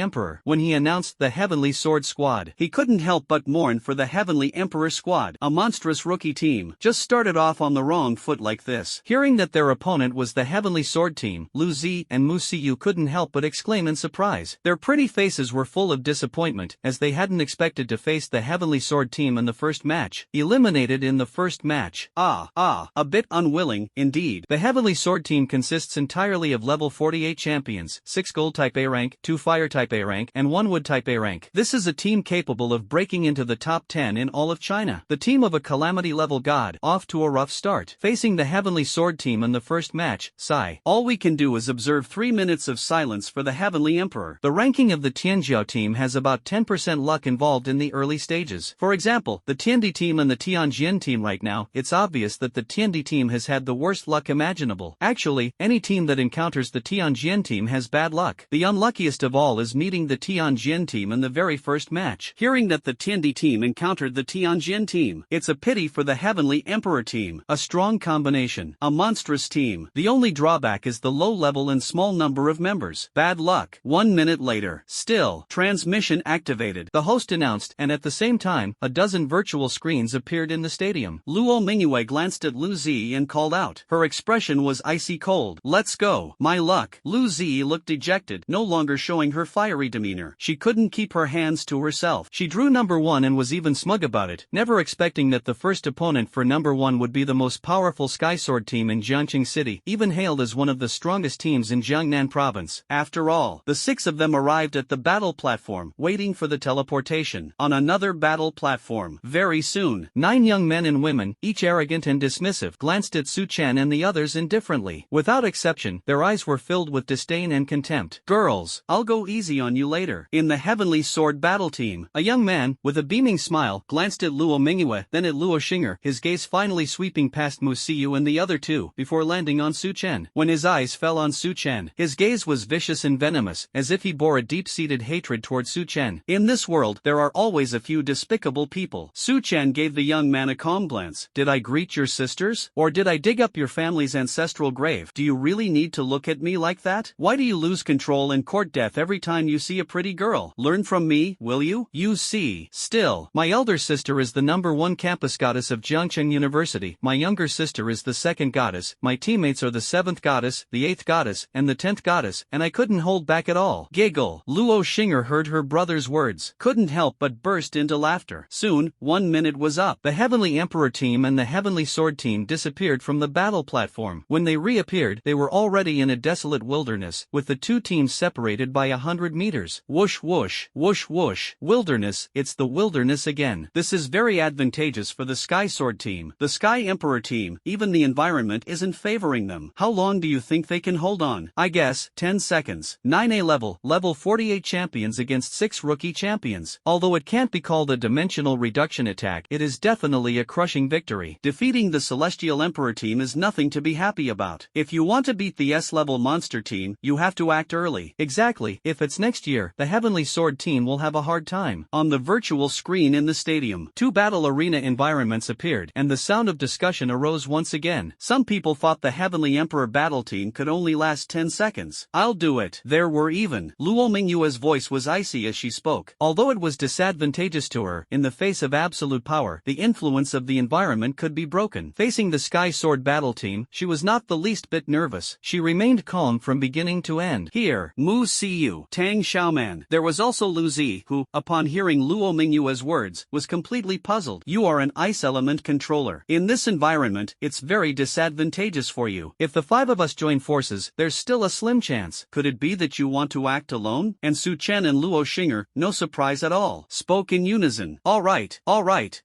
Emperor. When he announced the Heavenly Sword squad, he couldn't help but mourn for the Heavenly Emperor squad. A monstrous rookie team just started off on the wrong foot like this. Hearing that their opponent was the Heavenly Sword team, Lu Zi and Mu Siyu couldn't help but exclaim in surprise. Their pretty faces were full of disappointment, as they hadn't expected to face the Heavenly Sword team in the first match. Eliminated in the first match. A bit unwilling, indeed. The Heavenly Sword team consists entirely of level 48 champions, 6 gold type A rank, 2 fire type A rank, and 1 wood type A rank. This is a team capable of breaking into the top 10 in all of China. The team of a calamity level god, off to a rough start. Facing the Heavenly Sword team in the first match, sigh. All we can do is observe 3 minutes of silence for the Heavenly Emperor. The ranking of the Tianjiao team has about 10% luck involved in the early stages. For example, the Tiandi team and the Tianjin team right now, it's obvious that the Tiandi team has had the worst luck imaginable. Actually, any team that encounters the Tianjin team has bad luck. The unluckiest of all is meeting the Tianjin team in the very first match. Hearing that the Tiandi team encountered the Tianjin team, it's a pity for the Heavenly Emperor team. A strong combination. A monstrous team. The only drawback is the low level and small number of members. Bad luck. 1 minute later. Still, transmission activated. The host announced, and at the same time, a dozen virtual screens appeared in the stadium. Luo Mingyue glanced at Lu Zi and called out. Her expression was icy cold. Let's go. My luck. Lu Zi looked dejected, no longer showing her fiery demeanor. She couldn't keep her hands to herself. She drew number 1 and was even smug about it, never expecting that the first opponent for number 1 would be the most powerful Sky Sword team in Jiangqing City, even hailed as one of the strongest teams in Jiangnan province. After all, the 6 of them arrived at the battle platform, waiting for the teleportation. On another battle platform. Very soon, 9 young men and women, each arrogant and dismissive, glanced at Su Chen and the others indifferently. Without exception, their eyes were filled with disdain and contempt. Girls, I'll go easy on you later. In the Heavenly Sword battle team, a young man, with a beaming smile, glanced at Luo Mingyue, then at Luo Xinger, his gaze finally sweeping past Mu Siyu and the other 2, before landing on Su Chen. When his eyes fell on Su Chen. His gaze was vicious and venomous, as if he bore a deep-seated hatred toward Su Chen. In this world, there are always a few despicable people. Su Chen gave the young man a calm glance. Did I greet your sisters? Or did I dig up your family's ancestral grave? Do you really need to look at me like that? Why do you lose control and court death every time you see a pretty girl? Learn from me, will you? You see. Still, my elder sister is the #1 campus goddess of Jiangcheng University. My younger sister is the 2nd goddess. My teammates are the 7th goddess, the 8th goddess, and the 10th goddess, and I couldn't hold back at all. Giggle. Luo Xing'er heard her brother's words, couldn't help but burst into laughter. Soon, 1 minute was up. The Heavenly Emperor team and the Heavenly Sword team disappeared from the battle platform. When they reappeared, they were already in a desolate wilderness, with the two teams separated by 100 meters. Whoosh whoosh, whoosh whoosh. Wilderness, it's the wilderness again. This is very advantageous for the Sky Sword team. The Sky Emperor team, even the environment isn't favoring them. How long do you think they can hold on? I guess, 10 seconds. 9A level 48 champions against 6 rookie champions. Although it can't be called a dimensional reduction attack, it is definitely a crushing victory. Defeating the Celestial Emperor team is nothing to be happy about. If you want to beat the S-level monster team, you have to act early. Exactly, if it's next year, the Heavenly Sword team will have a hard time. On the virtual screen in the stadium, 2 battle arena environments appeared, and the sound of discussion arose once again. Some people thought the Heavenly Emperor battle team could only last 10 seconds. I'll do it. There were even. Luo Mingyue's voice was icy as she spoke. Although it was disadvantageous to her, in the face of absolute power, the influence of the environment could be broken. Facing the Sky Sword battle team, she was not the least bit nervous. She remained calm from beginning to end. Here, Mu Siyu, Tang Xiaoman. There was also Lu Zi, who, upon hearing Luo Mingyue's words, was completely puzzled. You are an ice element controller. In this environment, it's very disadvantageous for you. If the 5 of us join forces, there's still a slim chance. Could it be that you want to act alone? And Su Chen and Luo Xing'er, no surprise at all, spoke in unison. All right,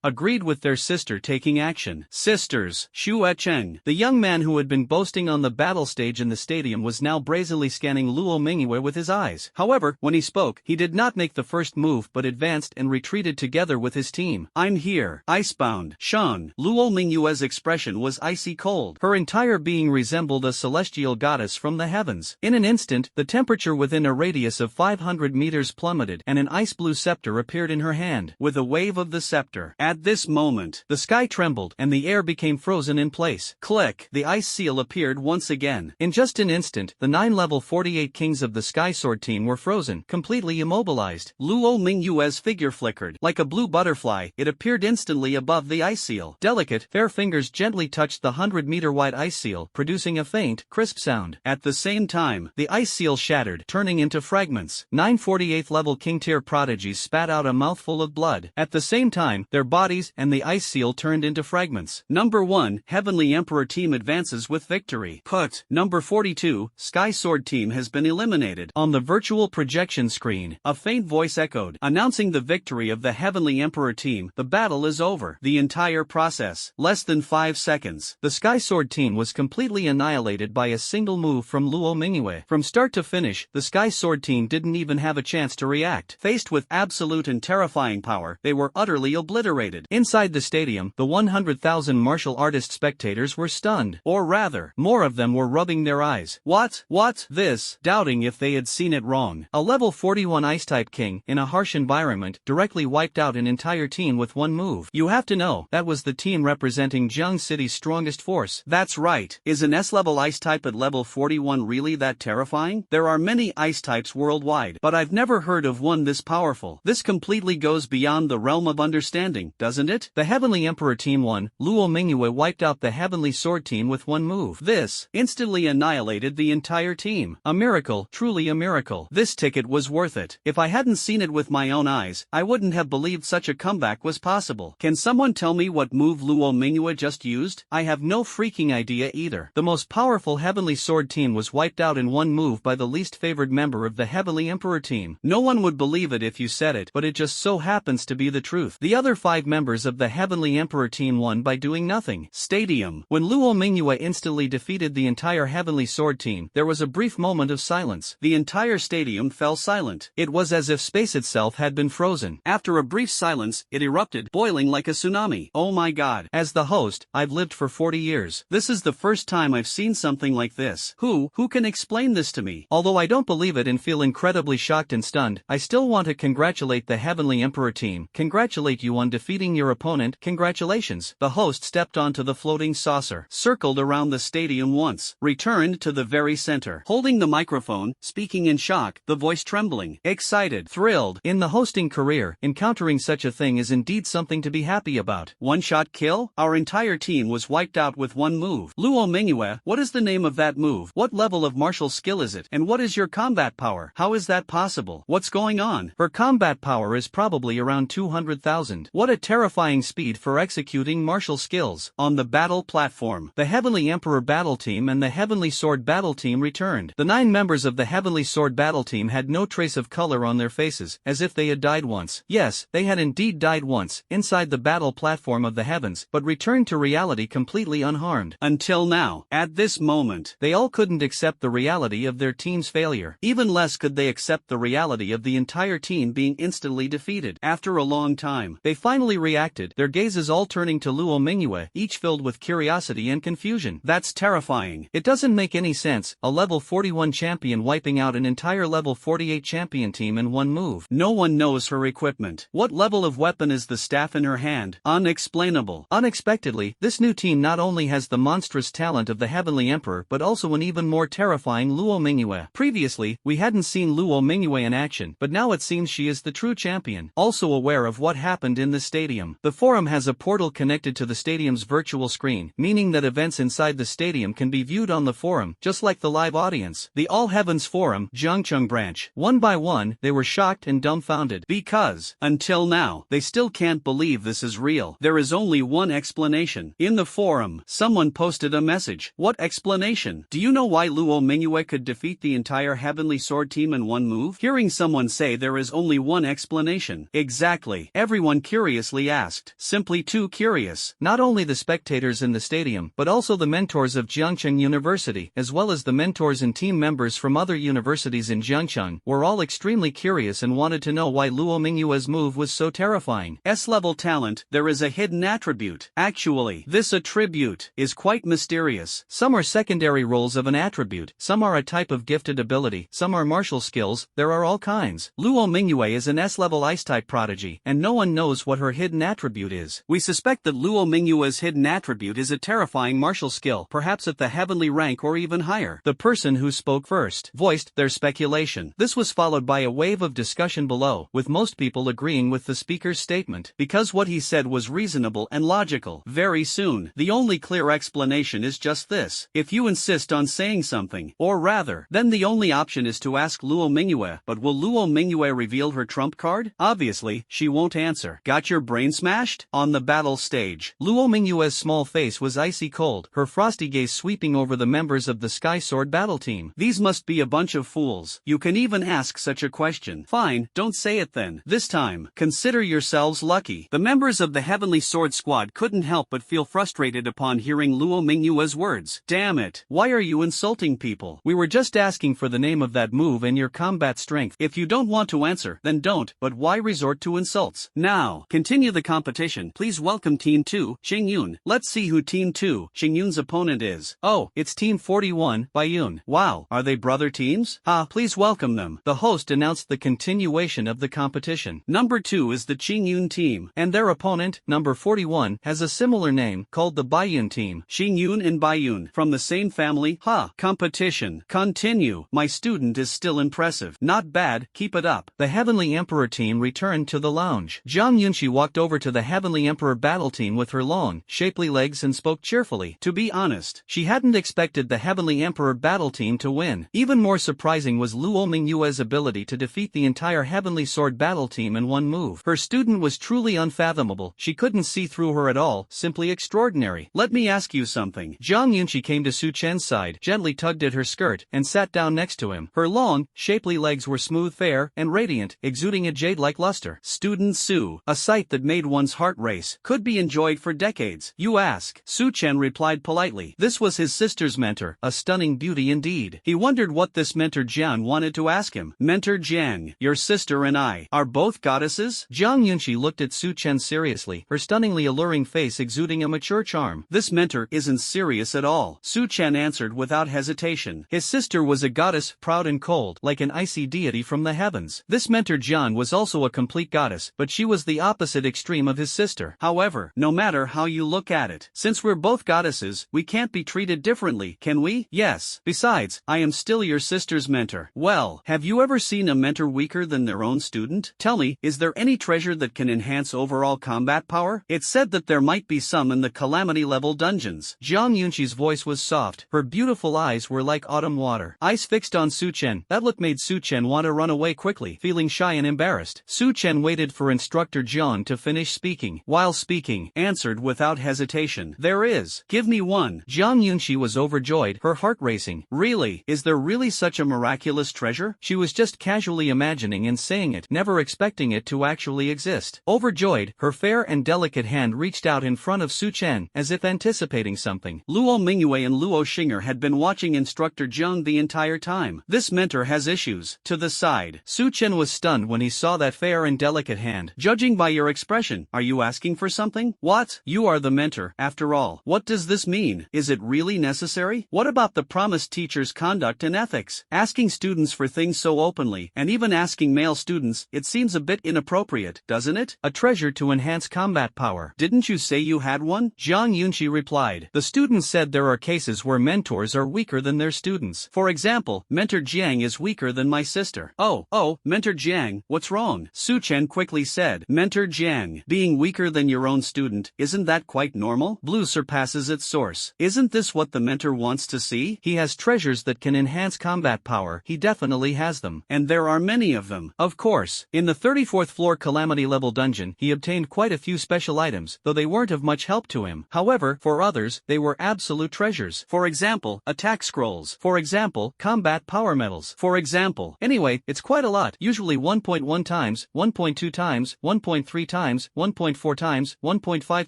agreed with their sister taking action. Sisters, Xue Cheng. The young man who had been boasting on the battle stage in the stadium was now brazenly scanning Luo Mingyue with his eyes. However, when he spoke, he did not make the first move but advanced and retreated together with his team. I'm here. Icebound. Sean. Luo Mingyue's expression was icy cold. Her entire being resembled a celestial goddess from the heavens. In an instant, the temperature within a radius of 500 meters plummeted and an ice-blue scepter appeared in her hand. With a wave of the scepter, at this moment, the sky trembled and the air became frozen in place. Click. The ice seal appeared once again. In just an instant, the 9 level 48 kings of the Sky Sword team were frozen, completely immobilized. Luo Mingyue's figure flickered. Like a blue butterfly, it appeared instantly above the ice seal. Delicate, fair fingers gently touched the 100-meter-wide ice seal, producing a faint, crisp sound. At the same time, the ice seal shattered, turning into fragments. 9 48th level king tier prodigies spat out a mouthful of blood. At the same time, their bodies and the ice seal turned into fragments. Number 1, Heavenly Emperor team advances with victory. Put. Number 42, Sky Sword team has been eliminated. On the virtual projection screen, a faint voice echoed, announcing the victory of the Heavenly Emperor team. The battle is over. The entire process. Less than 5 seconds. The Sky Sword team was completely annihilated by a single move from Luo Mingyue. From start to finish, the Sky Sword team didn't even have a chance to react. Faced with absolute and terrifying power, they were utterly obliterated. Inside the stadium, the 100,000 martial artist spectators were stunned. Or rather, more of them were rubbing their eyes. What? This? Doubting if they had seen it wrong. A level 41 Ice-type king, in a harsh environment, directly wiped out an entire team with one move. You have to know, that was the team representing Jiang City's strongest force. That's right. Is an S-level Ice-type at level 41 really that terrifying? There are many Ice-types worldwide, but I've never heard of one this powerful. This completely goes beyond the realm of understanding, doesn't it? The Heavenly Emperor team won. Luo Mingyue wiped out the Heavenly Sword team with one move. This instantly annihilated the entire team. A miracle, truly a miracle. This ticket was worth it. If I hadn't seen it with my own eyes, I wouldn't have believed such a comeback was possible. Can someone tell me what move Luo Mingyue just used? I have no freaking idea either. The most powerful Heavenly Sword team was wiped out in one move by the least favored member of the Heavenly Emperor team. No one would believe it if you said it, but it just so happens to be the truth. The other 5 members of the Heavenly Emperor team won by doing nothing. Stadium. When Luo Mingyue instantly defeated the entire Heavenly Sword team, there was a brief moment of silence. The entire stadium fell silent. It was as if space itself had been frozen. After a brief silence, it erupted, boiling like a tsunami. Oh my god. As the host, I've lived for 40 years. This is the first time I've seen something like this. this? Who can explain this to me? Although I don't believe it and feel incredibly shocked and stunned, I still want to congratulate the Heavenly Emperor team. Congratulate you on defeating your opponent. Congratulations. The host stepped onto the floating saucer, circled around the stadium once, returned to the very center, holding the microphone, speaking in shock, the voice trembling, excited, thrilled. In the hosting career, encountering such a thing is indeed something to be happy about. One-shot kill? Our entire team was wiped out with one move. Luo Mingyue, what is the name of that move? What level of martial skill is it? And what is your combat power? How is that possible? What's going on? Her combat power is probably around 200,000. What a terrifying speed for executing martial skills. On the battle platform, the Heavenly Emperor battle team and the Heavenly Sword battle team returned. The 9 members of the Heavenly Sword battle team had no trace of color on their faces, as if they had died once. Yes, they had indeed died once, inside the battle platform of the heavens, but returned to reality completely unharmed. Until now, at this moment, they all couldn't accept the reality of their team's failure. Even less could they accept the reality of the entire team being instantly defeated. After a long time, they finally reacted, their gazes all turning to Luo Mingyue, each filled with curiosity and confusion. That's terrifying. It doesn't make any sense, a level 41 champion wiping out an entire level 48 champion team in one move. No one knows her equipment. What level of weapon is the staff in her hand? Unexplainable. Unexpectedly, this new team not only has the monstrous talent of the Heavenly Emperor but also an even more terrifying Luo Mingyue. Previously, we hadn't seen Luo Mingyue in action, but now it seems she is the true champion. Also aware of what happened in the stadium, the forum has a portal connected to the stadium's virtual screen, meaning that events inside the stadium can be viewed on the forum, just like the live audience. The All Heavens Forum, Jiangcheng branch. One by one, they were shocked and dumbfounded. Because, until now, they still can't believe this is real. There is only one explanation. In the forum, someone posted a message. What explanation? Do you know why Luo Mingyue could defeat the entire Heavenly Sword team in one move? Hearing someone say there is only one explanation. Exactly. Everyone curiously asked. Simply too curious. Not only the spectators in the stadium, but also the mentors of Jiangcheng University, as well as the mentors and team members from other universities in Jiangcheng, were all extremely curious and wanted to know why Luo Mingyue's move was so terrifying. S-level talent, there is a hidden attribute. Actually, this attribute is quite mysterious. Some are secondary roles of an attribute, some are a type of gifted ability, some are martial skills, there are all kinds. Luo Mingyue is an S-level ice-type prodigy, and no one knows what her hidden attribute is. We suspect that Luo Mingyue's hidden attribute is a terrifying martial skill, perhaps at the heavenly rank or even higher. The person who spoke first voiced their speculation. This was followed by a wave of discussion below, with most people agreeing with the speaker's statement, because what he said was reasonable and logical. Very soon, the only clear explanation is just this. If you insist on saying something, or rather, then the only option is to ask Luo Mingyue, but will Luo Mingyue reveal her trump card? Obviously, she won't answer. Got your brain smashed? On the battle stage, Luo Mingyue's small face was icy cold, her frosty gaze sweeping over the members of the Sky Sword battle team. These must be a bunch of fools. You can even ask such a question. Fine, don't say it then. This time, consider yourselves lucky. The members of the Heavenly Sword squad couldn't help but feel frustrated upon hearing Luo Mingyue's words. Damn it. Why are you insulting people? We were just asking for the name of that move and your combat strength. If you don't want to answer, then don't, but why resort to insults? Now, continue the competition. Please welcome Team 2, Xingyun. Let's see who Team 2, Xingyun's opponent is. Oh, it's Team 41, Baiyun. Wow, are they brother teams? Please welcome them. The host announced the continuation of the competition. Number 2 is the Xingyun team, and their opponent, number 41, has a similar name, called the Baiyun team. Xingyun and Baiyun, from the same family. Competition. Continue. My student is still impressive. Not bad, keep it up. The Heavenly Emperor team returned to the lounge. Zhang Yunxi walked over to the Heavenly Emperor battle team with her long, shapely legs and spoke cheerfully. To be honest, she hadn't expected the Heavenly Emperor battle team to win. Even more surprising was Luo Mingyue's ability to defeat the entire Heavenly Sword battle team in one move. Her student was truly unfathomable. She couldn't see through her at all, simply extraordinary. Let me ask you something. Zhang Yunxi came to Su Chen's side, gently tugged at her skirt, and sat down next to him. Her long, shapely legs were smooth, fair, and radiant, exuding a jade-like luster. Student Su, a sight that made one's heart race, could be enjoyed for decades. You ask. Su Chen replied politely. This was his sister's mentor, a stunning beauty indeed. He wondered what this mentor Jian wanted to ask him. Mentor Jiang, your sister and I are both goddesses? Zhang Yunxi looked at Su Chen seriously, her stunningly alluring face exuding a mature charm. This mentor isn't serious at all. Su Chen answered answered without hesitation. His sister was a goddess, proud and cold, like an icy deity from the heavens. This mentor Jian was also a complete goddess, but she was the opposite extreme of his sister. However, no matter how you look at it, since we're both goddesses, we can't be treated differently, can we? Yes. Besides, I am still your sister's mentor. Well, have you ever seen a mentor weaker than their own student? Tell me, is there any treasure that can enhance overall combat power? It's said that there might be some in the calamity level dungeons. Jiang Yunqi's voice was soft. Her beautiful eyes were like autumn water. Eyes fixed on Su Chen. That look made Su Chen want to run away quickly, feeling shy and embarrassed. Su Chen waited for instructor Jiang to finish speaking. While speaking, answered without hesitation. There is. Give me one. Jiang Yunqi was overjoyed, her heart racing. Really? Is there really such a miraculous treasure? She was just casually imagining and saying it, never expecting it to actually exist. Overjoyed, her fair and delicate hand reached out in front of Su Chen, as if anticipating something. Luo Mingyue and Luo Xing'er had been watching instructor Jiang the entire time. This mentor has issues. To the side. Su Chen was stunned when he saw that fair and delicate hand. Judging by your expression, are you asking for something? What? You are the mentor, after all. What does this mean? Is it really necessary? What about the promised teacher's conduct and ethics? Asking students for things so openly, and even asking male students, it seems a bit inappropriate, doesn't it? A treasure to enhance combat power. Didn't you say you had one? Jiang Yunqi replied. The students said there are cases where mentors are weaker than their students. For example, Mentor Jiang is weaker than my sister. Oh, Mentor Jiang, what's wrong? Su Chen quickly said. Mentor Jiang, being weaker than your own student, isn't that quite normal? Blue surpasses its source. Isn't this what the mentor wants to see? He has treasures that can enhance combat power. He definitely has them. And there are many of them. Of course. In the 34th floor calamity level dungeon, he obtained quite a few special items, though they weren't of much help to him. However, for others, they were absolute treasures. For example, attack scrolls. For example, combat power medals. For example. Anyway, it's quite a lot. Usually 1.1 times, 1.2 times, 1.3 times, 1.4 times, 1.5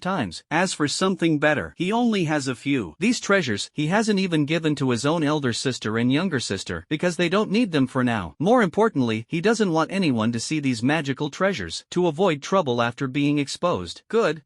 times. As for something better, he only has a few. These treasures, he hasn't even given to his own elder sister and younger sister, because they don't need them for now. More importantly, he doesn't want anyone to see these magical treasures, to avoid trouble after being exposed. Good.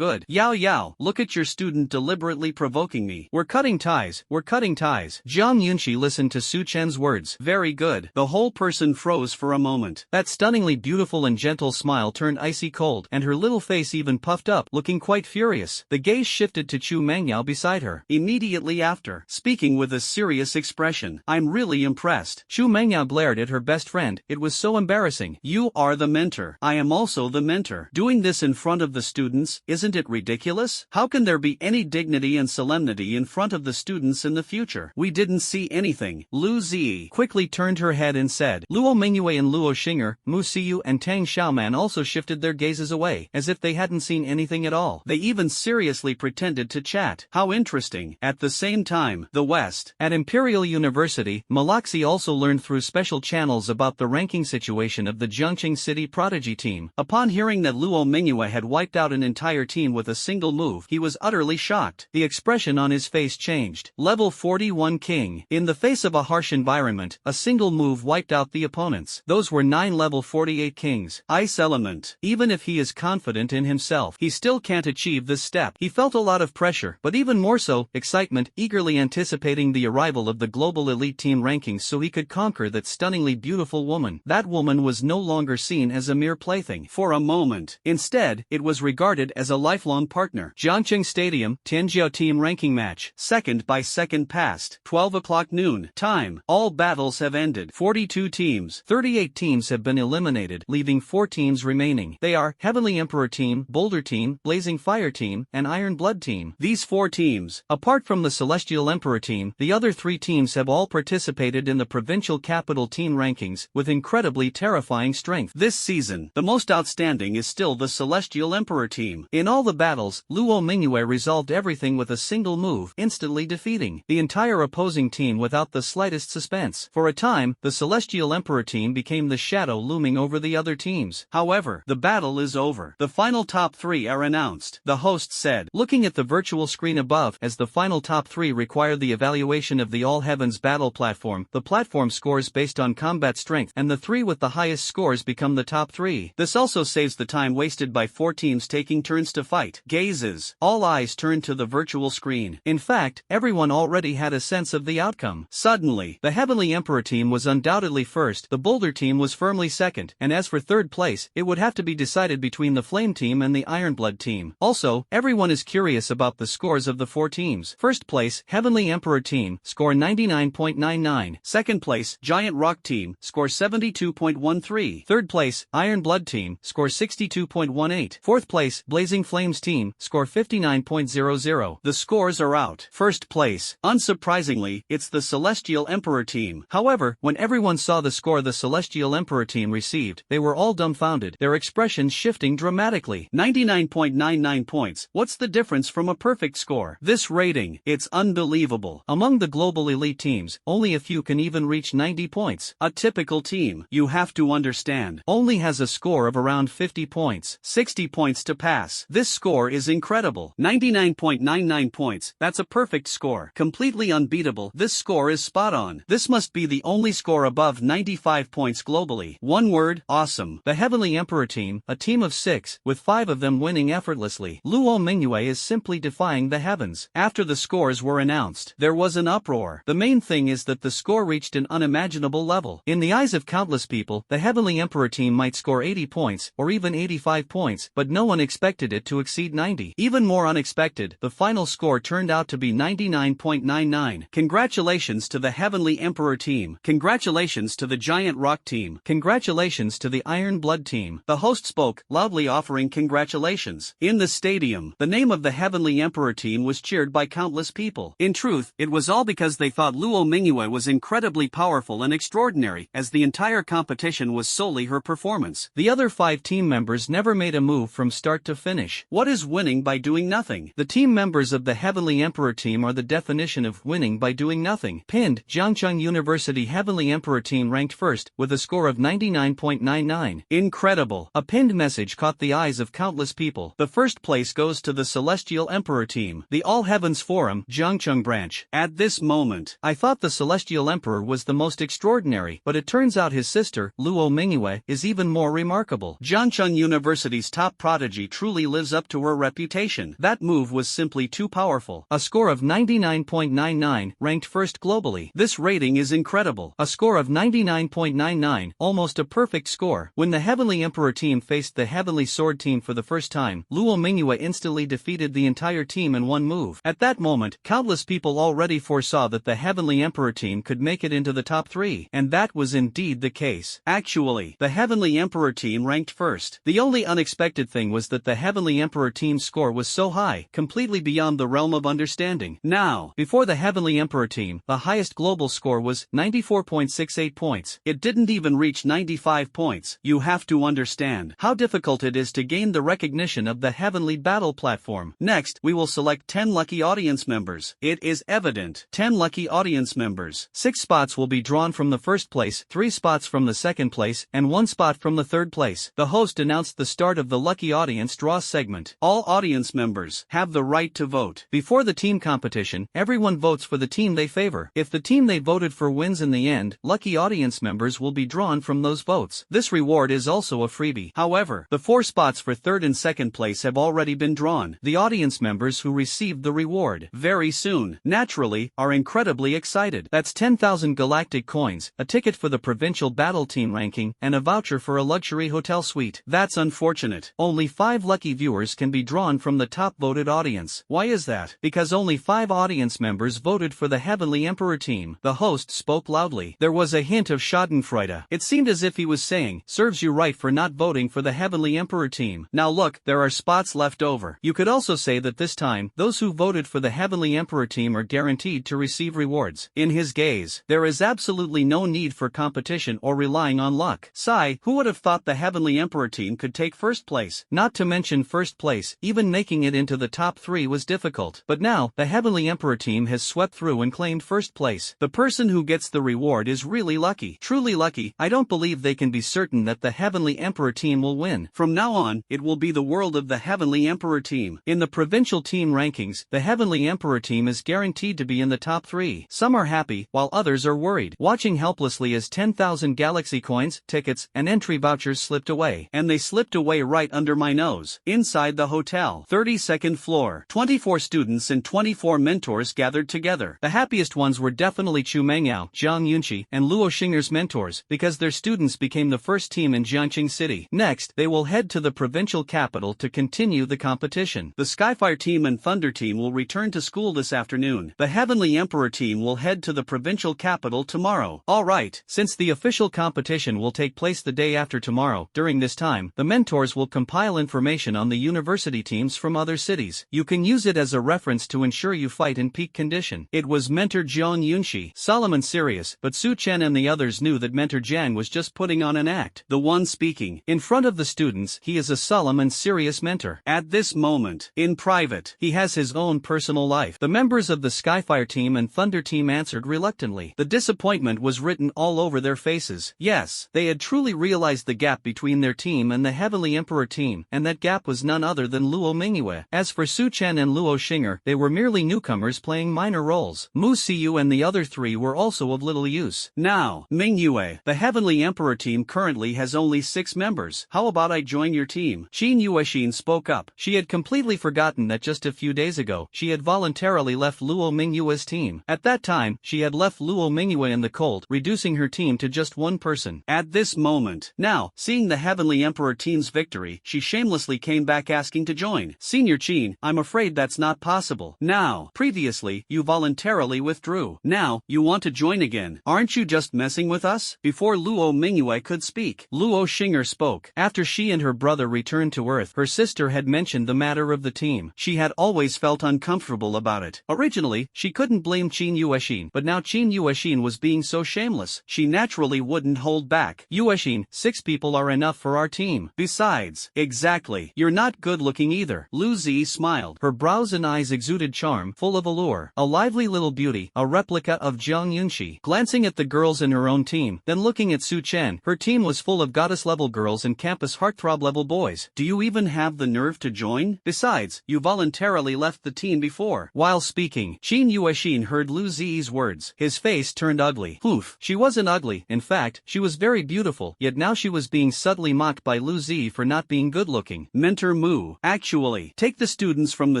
Yao, look at your student deliberately provoking me. We're cutting ties. Jiang Yunqi listened to Su Chen's words. Very good. The whole person froze for a moment. That stunningly beautiful and gentle smile turned icy cold, and her little face even puffed up, looking quite furious. The gaze shifted to Chu Mangyao beside her. Immediately after, speaking with a serious expression. I'm really impressed. Chu Mangyao glared at her best friend. It was so embarrassing. You are the mentor. I am also the mentor. Doing this in front of the students, isn't it ridiculous? How can there be any dignity and solemnity in front of the students in the future? We didn't see anything. Lu Zi quickly turned her head and said. Luo Mingyue and Luo Xing'er, Mu Siyu and Tang Xiaoman also shifted their gazes away, as if they hadn't seen anything at all. They even seriously pretended to chat. How interesting. At the same time, the West. At Imperial University, Malaxi also learned through special channels about the ranking situation of the Jiangqing City Prodigy team. Upon hearing that Luo Mingyue had wiped out an entire team with a single move, he was utterly shocked. The expression on his face changed. Level 41 King. In the face of a harsh environment, a single move wiped out the opponents. Those were 9 level 48 kings. Ice element. Even if he is confident in himself, he still can't achieve this step. He felt a lot of pressure, but even more so, excitement, eagerly anticipating the arrival of the global elite team rankings so he could conquer that stunningly beautiful woman. That woman was no longer seen as a mere plaything. For a moment. Instead, it was regarded as a lifelong partner. Jiangqing Stadium, Tianjiao team ranking match. Second by second past. 12 o'clock noon. Time. All battles have ended. 42 teams. 38 teams have been eliminated, leaving 4 teams remaining. They are Heavenly Emperor Team, Boulder Team, Blazing Fire Team, and Iron Blood Team. These 4 teams, apart from the Celestial Emperor Team, the other 3 teams have all participated in the Provincial Capital Team rankings, with incredibly terrifying strength. This season, the most outstanding is still the Celestial Emperor Team. In all the battles, Luo Mingyue resolved everything with a single move, instantly defeating the entire opposing team without the slightest suspense. For a time, the Celestial Emperor Team became the shadow looming over the other teams. However, the battle is over. The final top 3 are announced. The host said, looking at the virtual screen above, as the final top 3 require the evaluation of the All Heavens battle platform, the platform scores based on combat strength, and the 3 with the highest scores become the top 3. This also saves the time wasted by 4 teams taking turns to fight. Gazes. All eyes turned to the virtual screen. In fact, everyone already had a sense of the outcome. Suddenly, the Heavenly Emperor team was undoubtedly first, the Boulder team was firmly second, and as for third place, it would have to be decided between the Flame team and the Ironblood team. Also, everyone is curious about the scores of the four teams. First place, Heavenly Emperor team, score 99.99. Second place, Giant Rock team, score 72.13. Third place, Ironblood team, score 62.18. Fourth place, Blazing Flames team, score 59.00. The scores are out. First place, unsurprisingly, it's the Celestial Emperor team. However, when everyone saw the score the Celestial Emperor team received, they were all dumbfounded, their expressions shifting dramatically. 99.99 points, what's the difference from a perfect score? This rating, it's unbelievable. Among the global elite teams, only a few can even reach 90 points. A typical team, you have to understand, only has a score of around 50 points. 60 points to pass. This score is incredible. 99.99 points, that's a perfect score. Completely unbeatable, this score is spot on. This must be the only score above 95 points globally. One word, awesome. The Heavenly Emperor team, a team of 6, with 5 of them winning effortlessly. Luo Mingyue is simply defying the heavens. After the scores were announced, there was an uproar. The main thing is that the score reached an unimaginable level. In the eyes of countless people, the Heavenly Emperor team might score 80 points, or even 85 points, but no one expected it to exceed 90. Even more unexpected, the final score turned out to be 99.99. Congratulations to the Heavenly Emperor team. Congratulations to the Giant Rock team. Congratulations to the Iron Blood team. The host spoke, loudly offering congratulations. In the stadium, the name of the Heavenly Emperor team was cheered by countless people. In truth, it was all because they thought Luo Mingyue was incredibly powerful and extraordinary, as the entire competition was solely her performance. The other 5 team members never made a move from start to finish. What is winning by doing nothing? The team members of the Heavenly Emperor team are the definition of winning by doing nothing. Pinned, Jiangcheng University Heavenly Emperor team ranked first, with a score of 99.99. Incredible. A pinned message caught the eyes of countless people. The first place goes to the Celestial Emperor team, the All Heavens Forum, Jiangcheng branch. At this moment, I thought the Celestial Emperor was the most extraordinary, but it turns out his sister, Luo Mingyue, is even more remarkable. Jiangcheng University's top prodigy truly lives up to her reputation. That move was simply too powerful. A score of 99.99, ranked first globally. This rating is incredible. A score of 99.99, almost a perfect score. When the Heavenly Emperor team faced the Heavenly Sword team for the first time, Luo Mingyue instantly defeated the entire team in one move. At that moment, countless people already foresaw that the Heavenly Emperor team could make it into the top 3, and that was indeed the case. Actually, the Heavenly Emperor team ranked first. The only unexpected thing was that the Heavenly Emperor team's score was so high, completely beyond the realm of understanding. Now, before the Heavenly Emperor team, the highest global score was 94.68 points. It didn't even reach 95 points. You have to understand how difficult it is to gain the recognition of the Heavenly Battle platform. Next, we will select 10 lucky audience members. It is evident. 10 lucky audience members. 6 spots will be drawn from the first place, 3 spots from the second place, and 1 spot from the third place. The host announced the start of the lucky audience draw segment. All audience members have the right to vote. Before the team competition, everyone votes for the team they favor. If the team they voted for wins in the end, lucky audience members will be drawn from those votes. This reward is also a freebie. However, the 4 spots for third and second place have already been drawn. The audience members who received the reward very soon, naturally, are incredibly excited. That's 10,000 galactic coins, a ticket for the provincial battle team ranking, and a voucher for a luxury hotel suite. That's unfortunate. Only 5 lucky viewers can be drawn from the top voted audience. Why is that? Because only 5 audience members voted for the Heavenly Emperor team. The host spoke loudly. There was a hint of schadenfreude. It seemed as if he was saying, serves you right for not voting for the Heavenly Emperor team. Now look, there are spots left over. You could also say that this time, those who voted for the Heavenly Emperor team are guaranteed to receive rewards. In his gaze, there is absolutely no need for competition or relying on luck. Sigh, who would have thought the Heavenly Emperor team could take first place? Not to mention first place, even making it into the top 3 was difficult. But now, the Heavenly Emperor team has swept through and claimed first place. The person who gets the reward is really lucky. Truly lucky. I don't believe they can be certain that the Heavenly Emperor team will win. From now on, it will be the world of the Heavenly Emperor team. In the provincial team rankings, the Heavenly Emperor team is guaranteed to be in the top 3. Some are happy, while others are worried, watching helplessly as 10,000 galaxy coins, tickets, and entry vouchers slipped away. And they slipped away right under my nose. Inside the hotel, 32nd floor, 24 students and 24 mentors mentors gathered together. The happiest ones were definitely Chu Mengyao, Zhang Yunqi, and Luo Xinger's mentors, because their students became the first team in Jiangqing City. Next, they will head to the provincial capital to continue the competition. The Skyfire team and Thunder team will return to school this afternoon. The Heavenly Emperor team will head to the provincial capital tomorrow. Alright, since the official competition will take place the day after tomorrow, during this time, the mentors will compile information on the university teams from other cities. You can use it as a reference to ensure you fight in peak condition. It was Mentor Zhang Yunqi, solemn and serious, but Su Chen and the others knew that Mentor Jiang was just putting on an act. The one speaking. In front of the students, he is a solemn and serious mentor. At this moment, in private, he has his own personal life. The members of the Skyfire team and Thunder team answered reluctantly. The disappointment was written all over their faces. Yes, they had truly realized the gap between their team and the Heavenly Emperor team, and that gap was none other than Luo Mingyue. As for Su Chen and Luo Xinger, they were merely newcomers playing minor roles. Mu Siyu and the other three were also of little use. Now, Mingyue, the Heavenly Emperor team currently has only 6 members. How about I join your team? Qin Yuexin spoke up. She had completely forgotten that just a few days ago, she had voluntarily left Luo Mingyue's team. At that time, she had left Luo Mingyue in the cold, reducing her team to just one person. At this moment, now, seeing the Heavenly Emperor team's victory, she shamelessly came back asking to join. Senior Qin, I'm afraid that's not possible. Now, previously, you voluntarily withdrew. Now, you want to join again. Aren't you just messing with us? Before Luo Mingyue could speak, Luo Xinger spoke. After she and her brother returned to Earth, her sister had mentioned the matter of the team. She had always felt uncomfortable about it. Originally, she couldn't blame Qin Yuexin, but now Qin Yuexin was being so shameless, she naturally wouldn't hold back. Yuexin, 6 people are enough for our team. Besides, exactly, you're not good looking either. Lu Zi smiled. Her brows and eyes exuded charm, full of allure. A lively little beauty, a replica of Zhang Yunqi. Glancing at the girls in her own team, then looking at Su Chen, her team was full of goddess-level girls and campus heartthrob-level boys. Do you even have the nerve to join? Besides, you voluntarily left the team before. While speaking, Qin Yuexin heard Lu Zi's words. His face turned ugly. Poof. She wasn't ugly. In fact, she was very beautiful, yet now she was being subtly mocked by Lu Zi for not being good-looking. Mentor Mu, actually, take the students from the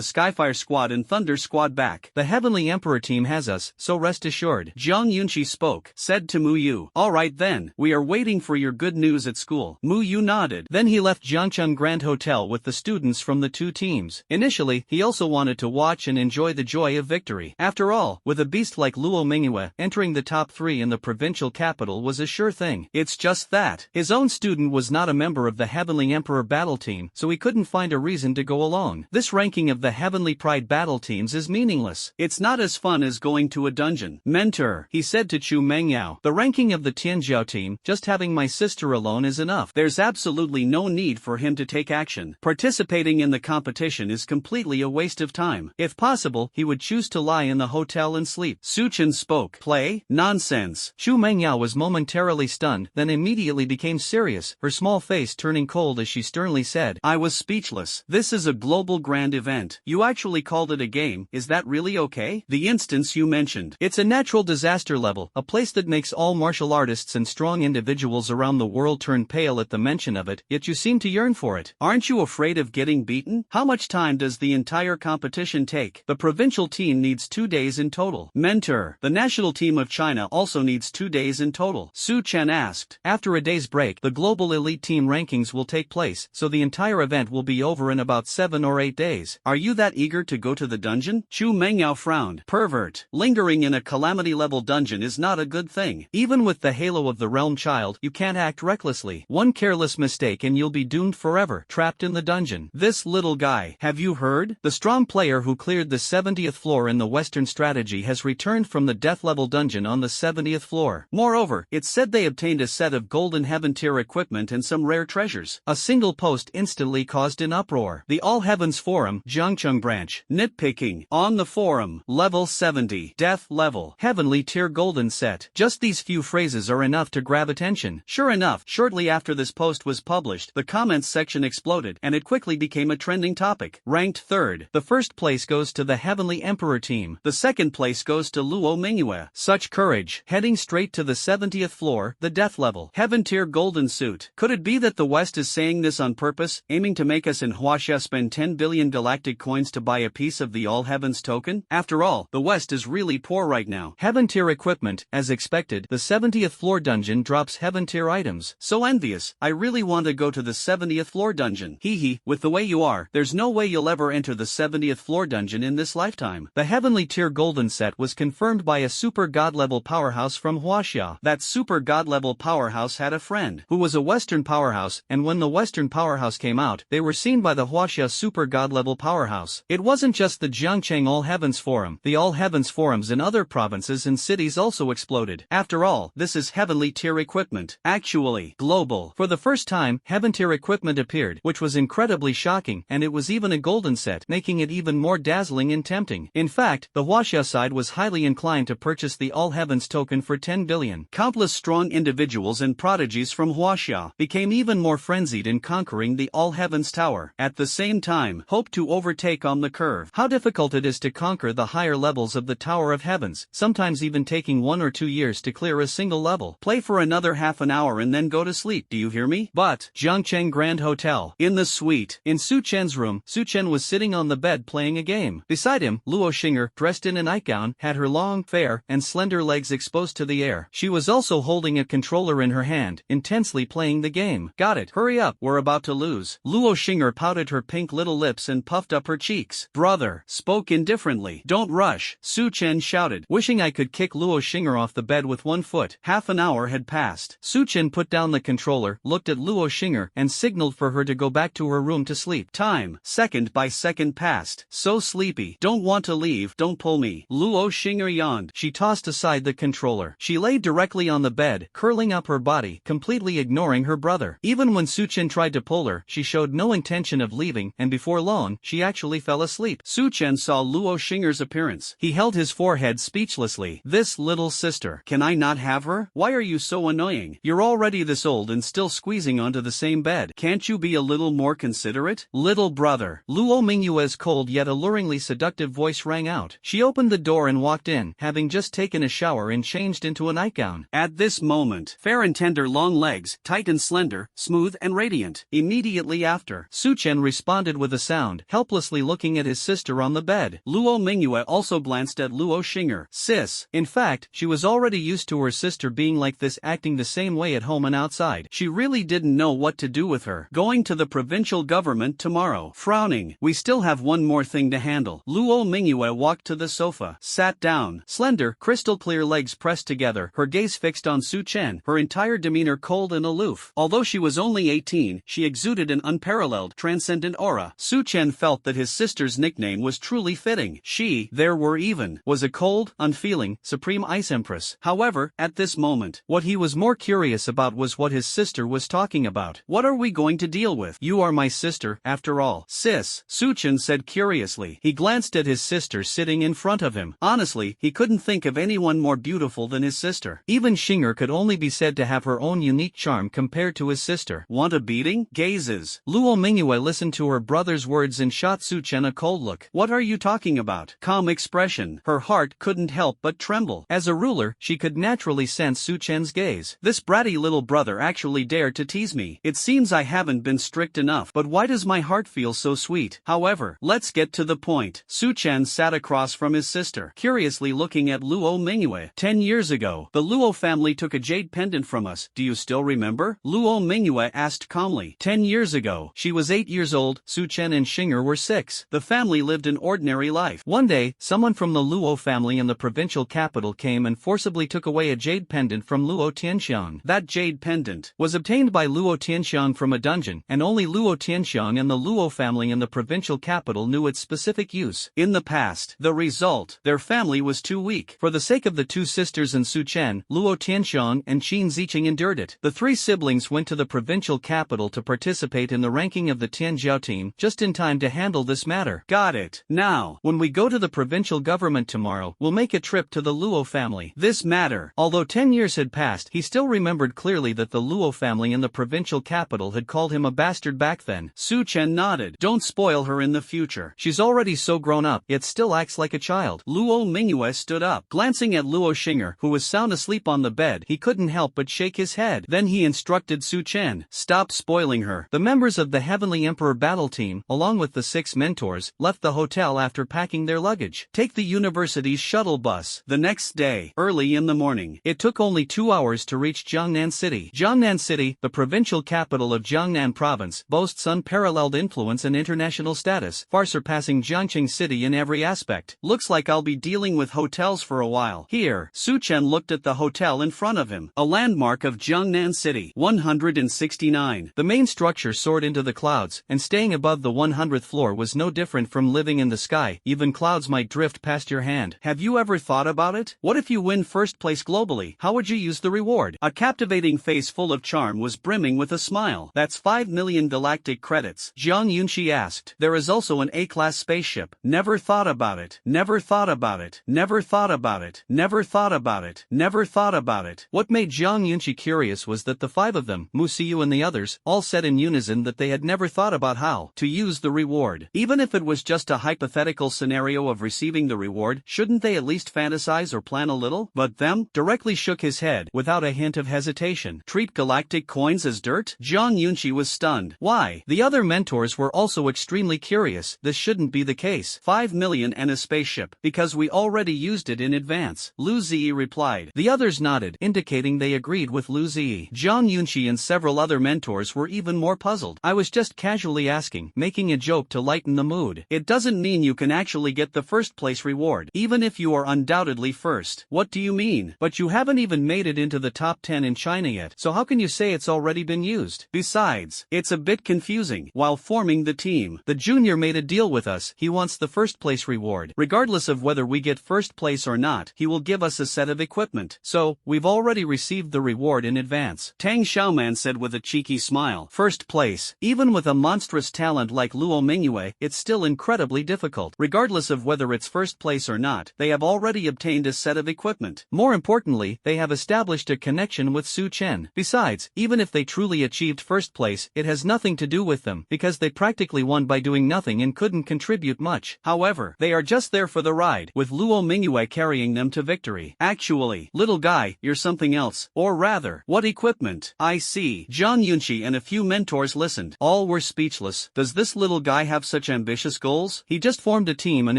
Skyfire squad and Thunder squad back. The Heavenly Emperor team has us, so rest assured. Zhang Yunqi spoke, said to Mu Yu. Alright then, we are waiting for your good news at school. Mu Yu nodded. Then he left Jiangcheng Grand Hotel with the students from the 2 teams. Initially, he also wanted to watch and enjoy the joy of victory. After all, with a beast like Luo Mingyue, entering the top 3 in the provincial capital was a sure thing. It's just that his own student was not a member of the Heavenly Emperor battle team, so he couldn't find a reason to go along. This ranking of the Heavenly Pride battle teams is meaningless. It's not as fun as going to a dungeon. Mentor, he said to Chu Mengyao, the ranking of the Tianjiao team, just having my sister alone is enough. There's absolutely no need for him to take action. Participating in the competition is completely a waste of time. If possible, he would choose to lie in the hotel and sleep. Su Chen spoke. Play? Nonsense. Chu Mengyao was momentarily stunned, then immediately became serious, her small face turning cold as she sternly said, I was speechless. This is a global grand event. You actually called it a game, is that really okay? The instance you mentioned. It's a natural disaster level, a place that makes all martial artists and strong individuals around the world turn pale at the mention of it, yet you seem to yearn for it. Aren't you afraid of getting beaten? How much time does the entire competition take? The provincial team needs 2 days in total. Mentor, the national team of China also needs 2 days in total. Su Chen asked. After a day's break, the global elite team rankings will take place, so the entire event will be over in about 7 or 8 days. Are you that eager to go to the dungeon? Chu Mengyao frowned. Pervert. Lingering in a calamity-level dungeon is not a good thing. Even with the halo of the realm child, you can't act recklessly. One careless mistake and you'll be doomed forever, trapped in the dungeon. This little guy, have you heard? The strong player who cleared the 70th floor in the Western strategy has returned from the death-level dungeon on the 70th floor. Moreover, it's said they obtained a set of golden heaven-tier equipment and some rare treasures. A single post instantly caused an uproar. The All Heavens Forum, Jiangcheng branch. Nitpicking. On the forum. Level 70. Death level. Heavenly tier golden set. Just these few phrases are enough to grab attention. Sure enough, shortly after this post was published, the comments section exploded, and it quickly became a trending topic. Ranked 3rd. The first place goes to the Heavenly Emperor team. The second place goes to Luo Mingyue. Such courage. Heading straight to the 70th floor, the death level. Heaven tier golden suit. Could it be that the West is saying this on purpose, aiming to make us in Huaxia spend 10 billion galactic coins to buy a piece of the All Heavens token? kidding? After all, the West is really poor right now. Heaven tier equipment. As expected, the 70th floor dungeon drops heaven tier items. So envious. I really want to go to the 70th floor dungeon. Hee hee, with the way you are, there's no way you'll ever enter the 70th floor dungeon in this lifetime. The heavenly tier golden set was confirmed by a super god level powerhouse from Huaxia. That super god level powerhouse had a friend who was a Western powerhouse, and when the Western powerhouse came out, they were seen by the Huaxia super god level powerhouse. It wasn't just the Jiangcheng All Heavens Forum. The All Heavens Forums in other provinces and cities also exploded. After all, this is heavenly tier equipment. Actually, global. For the first time, heaven tier equipment appeared, which was incredibly shocking, and it was even a golden set, making it even more dazzling and tempting. In fact, the Huaxia side was highly inclined to purchase the All Heavens token for 10 billion. Countless strong individuals and prodigies from Huaxia became even more frenzied in conquering the All Heavens Tower. At the same time, hope to overtake on the curve. How difficult it is to conquer the higher levels of the Tower of Heavens, sometimes even taking 1 or 2 years to clear a single level. Play for another half an hour and then go to sleep, do you hear me? But, Jiangcheng Grand Hotel. In the suite. In Su Chen's room, Su Chen was sitting on the bed playing a game. Beside him, Luo Xing'er, dressed in a nightgown, had her long, fair, and slender legs exposed to the air. She was also holding a controller in her hand, intensely playing the game. Got it, hurry up, we're about to lose. Luo Xing'er pouted her pink little lips and puffed up her cheeks. Brother, spoke indifferently. Don't rush, Su Chen shouted, wishing I could kick Luo Xing'er off the bed with one foot. Half an hour had passed. Su Chen put down the controller, looked at Luo Xing'er, and signaled for her to go back to her room to sleep. Time, second by second passed. So sleepy. Don't want to leave, don't pull me. Luo Xing'er yawned. She tossed aside the controller. She lay directly on the bed, curling up her body, completely ignoring her brother. Even when Su Chen tried to pull her, she showed no intention of leaving, and before long, she actually fell asleep. Su Chen saw Luo Xing'er's appearance. He held his forehead speechlessly. This little sister. Can I not have her? Why are you so annoying? You're already this old and still squeezing onto the same bed. Can't you be a little more considerate? Little brother. Luo Mingyue's cold yet alluringly seductive voice rang out. She opened the door and walked in, having just taken a shower and changed into a nightgown. At this moment, fair and tender long legs, tight and slender, smooth and radiant. Immediately after, Su Chen responded with a sound, helplessly looking at his sister on the bed. Luo Mingyue also glanced at Luo Xing'er. Sis. In fact, she was already used to her sister being like this, acting the same way at home and outside. She really didn't know what to do with her. Going to the provincial government tomorrow. Frowning. We still have one more thing to handle. Luo Mingyue walked to the sofa, sat down. Slender, crystal clear legs pressed together, her gaze fixed on Su Chen, her entire demeanor cold and aloof. Although she was only 18, she exuded an unparalleled, transcendent aura. Su Chen felt that his sister's nickname was truly fitting. She, there were even, was a cold, unfeeling, supreme ice empress. However, at this moment, what he was more curious about was what his sister was talking about. What are we going to deal with? You are my sister, after all. Sis, Su Chen said curiously. He glanced at his sister sitting in front of him. Honestly, he couldn't think of anyone more beautiful than his sister. Even Xing'er could only be said to have her own unique charm compared to his sister. Want a beating? Gazes. Luo Mingyue listened to her brother's words and shot Su Chen a cold look. What are you talking about? Calm expression. Her heart couldn't help but tremble. As a ruler, she could naturally sense Su Chen's gaze. This bratty little brother actually dared to tease me. It seems I haven't been strict enough, but why does my heart feel so sweet? However, let's get to the point. Su Chen sat across from his sister, curiously looking at Luo Mingyue. 10 years ago, the Luo family took a jade pendant from us. Do you still remember? Luo Mingyue asked calmly. 10 years ago, she was 8 years old, Su Chen and Xing'er were 6. The family lived an ordinary life. One day, someone from the Luo family in the provincial capital came and forcibly took away a jade pendant from Luo Tianxiang. That jade pendant was obtained by Luo Tianxiang from a dungeon, and only Luo Tianxiang and the Luo family in the provincial capital knew its specific use. In the past, the result, their family was too weak. For the sake of the two sisters and Su Chen, Luo Tianxiang and Qin Ziqing endured it. The three siblings went to the provincial capital to participate in the ranking of the Tianjiao team, just in time to handle this matter. Got it. Now, when we go to the provincial government tomorrow, we'll make a trip to the Luo family. This matter. Although 10 years had passed, he still remembered clearly that the Luo family in the provincial capital had called him a bastard back then. Su Chen nodded. Don't spoil her in the future. She's already so grown up, yet still acts like a child. Luo Mingyue stood up. Glancing at Luo Xing'er, who was sound asleep on the bed, he couldn't help but shake his head. Then he instructed Su Chen, stop spoiling her. The members of the Heavenly Emperor battle team, along with the 6 mentors, left the hotel after packing their their luggage. Take the university's shuttle bus. The next day, early in the morning, it took only 2 hours to reach Jiangnan City. Jiangnan City, the provincial capital of Jiangnan Province, boasts unparalleled influence and international status, far surpassing Jiangqing City in every aspect. Looks like I'll be dealing with hotels for a while. Here, Su Chen looked at the hotel in front of him, a landmark of Jiangnan City. 169. The main structure soared into the clouds, and staying above the 100th floor was no different from living in the sky. Even clouds might drift past your hand. Have you ever thought about it? What if you win first place globally? How would you use the reward? A captivating face full of charm was brimming with a smile. That's 5 million galactic credits, Jiang Yunqi asked. There is also an A-class spaceship. Never thought about it. Never thought about it. Never thought about it. Never thought about it. Never thought about it. What made Jiang Yunqi curious was that the 5 of them, Mu Siyu and the others, all said in unison that they had never thought about how to use the reward. Even if it was just a hypothetical scenario of receiving the reward, shouldn't they at least fantasize or plan a little? But them directly shook his head without a hint of hesitation. Treat galactic coins as dirt? Jiang Yunqi was stunned. Why? The other mentors were also extremely curious. This shouldn't be the case. 5 million and a spaceship. Because we already used it in advance, Lu Ziyi replied. The others nodded, indicating they agreed with Lu Ziyi. Jiang Yunqi and several other mentors were even more puzzled. I was just casually asking, making a joke to lighten the mood. It doesn't mean you can actually get the first place reward, even if you are undoubtedly first. What do you mean? But you haven't even made it into the top 10 in China yet, so how can you say it's already been used? Besides, it's a bit confusing. While forming the team, the junior made a deal with us. He wants the first place reward. Regardless of whether we get first place or not, he will give us a set of equipment. So, we've already received the reward in advance. Tang Xiaoman said with a cheeky smile. First place. Even with a monstrous talent like Luo Mingyue, it's still incredibly difficult. Regardless of whether it's first place or not, they have already obtained a set of equipment. More importantly, they have established a connection with Su Chen. Besides, even if they truly achieved first place, it has nothing to do with them, because they practically won by doing nothing and couldn't contribute much. However, they are just there for the ride, with Luo Mingyue carrying them to victory. Actually, little guy, you're something else. Or rather, what equipment? I see. Jiang Yunqi and a few mentors listened. All were speechless. Does this little guy have such ambitious goals? He just formed a team and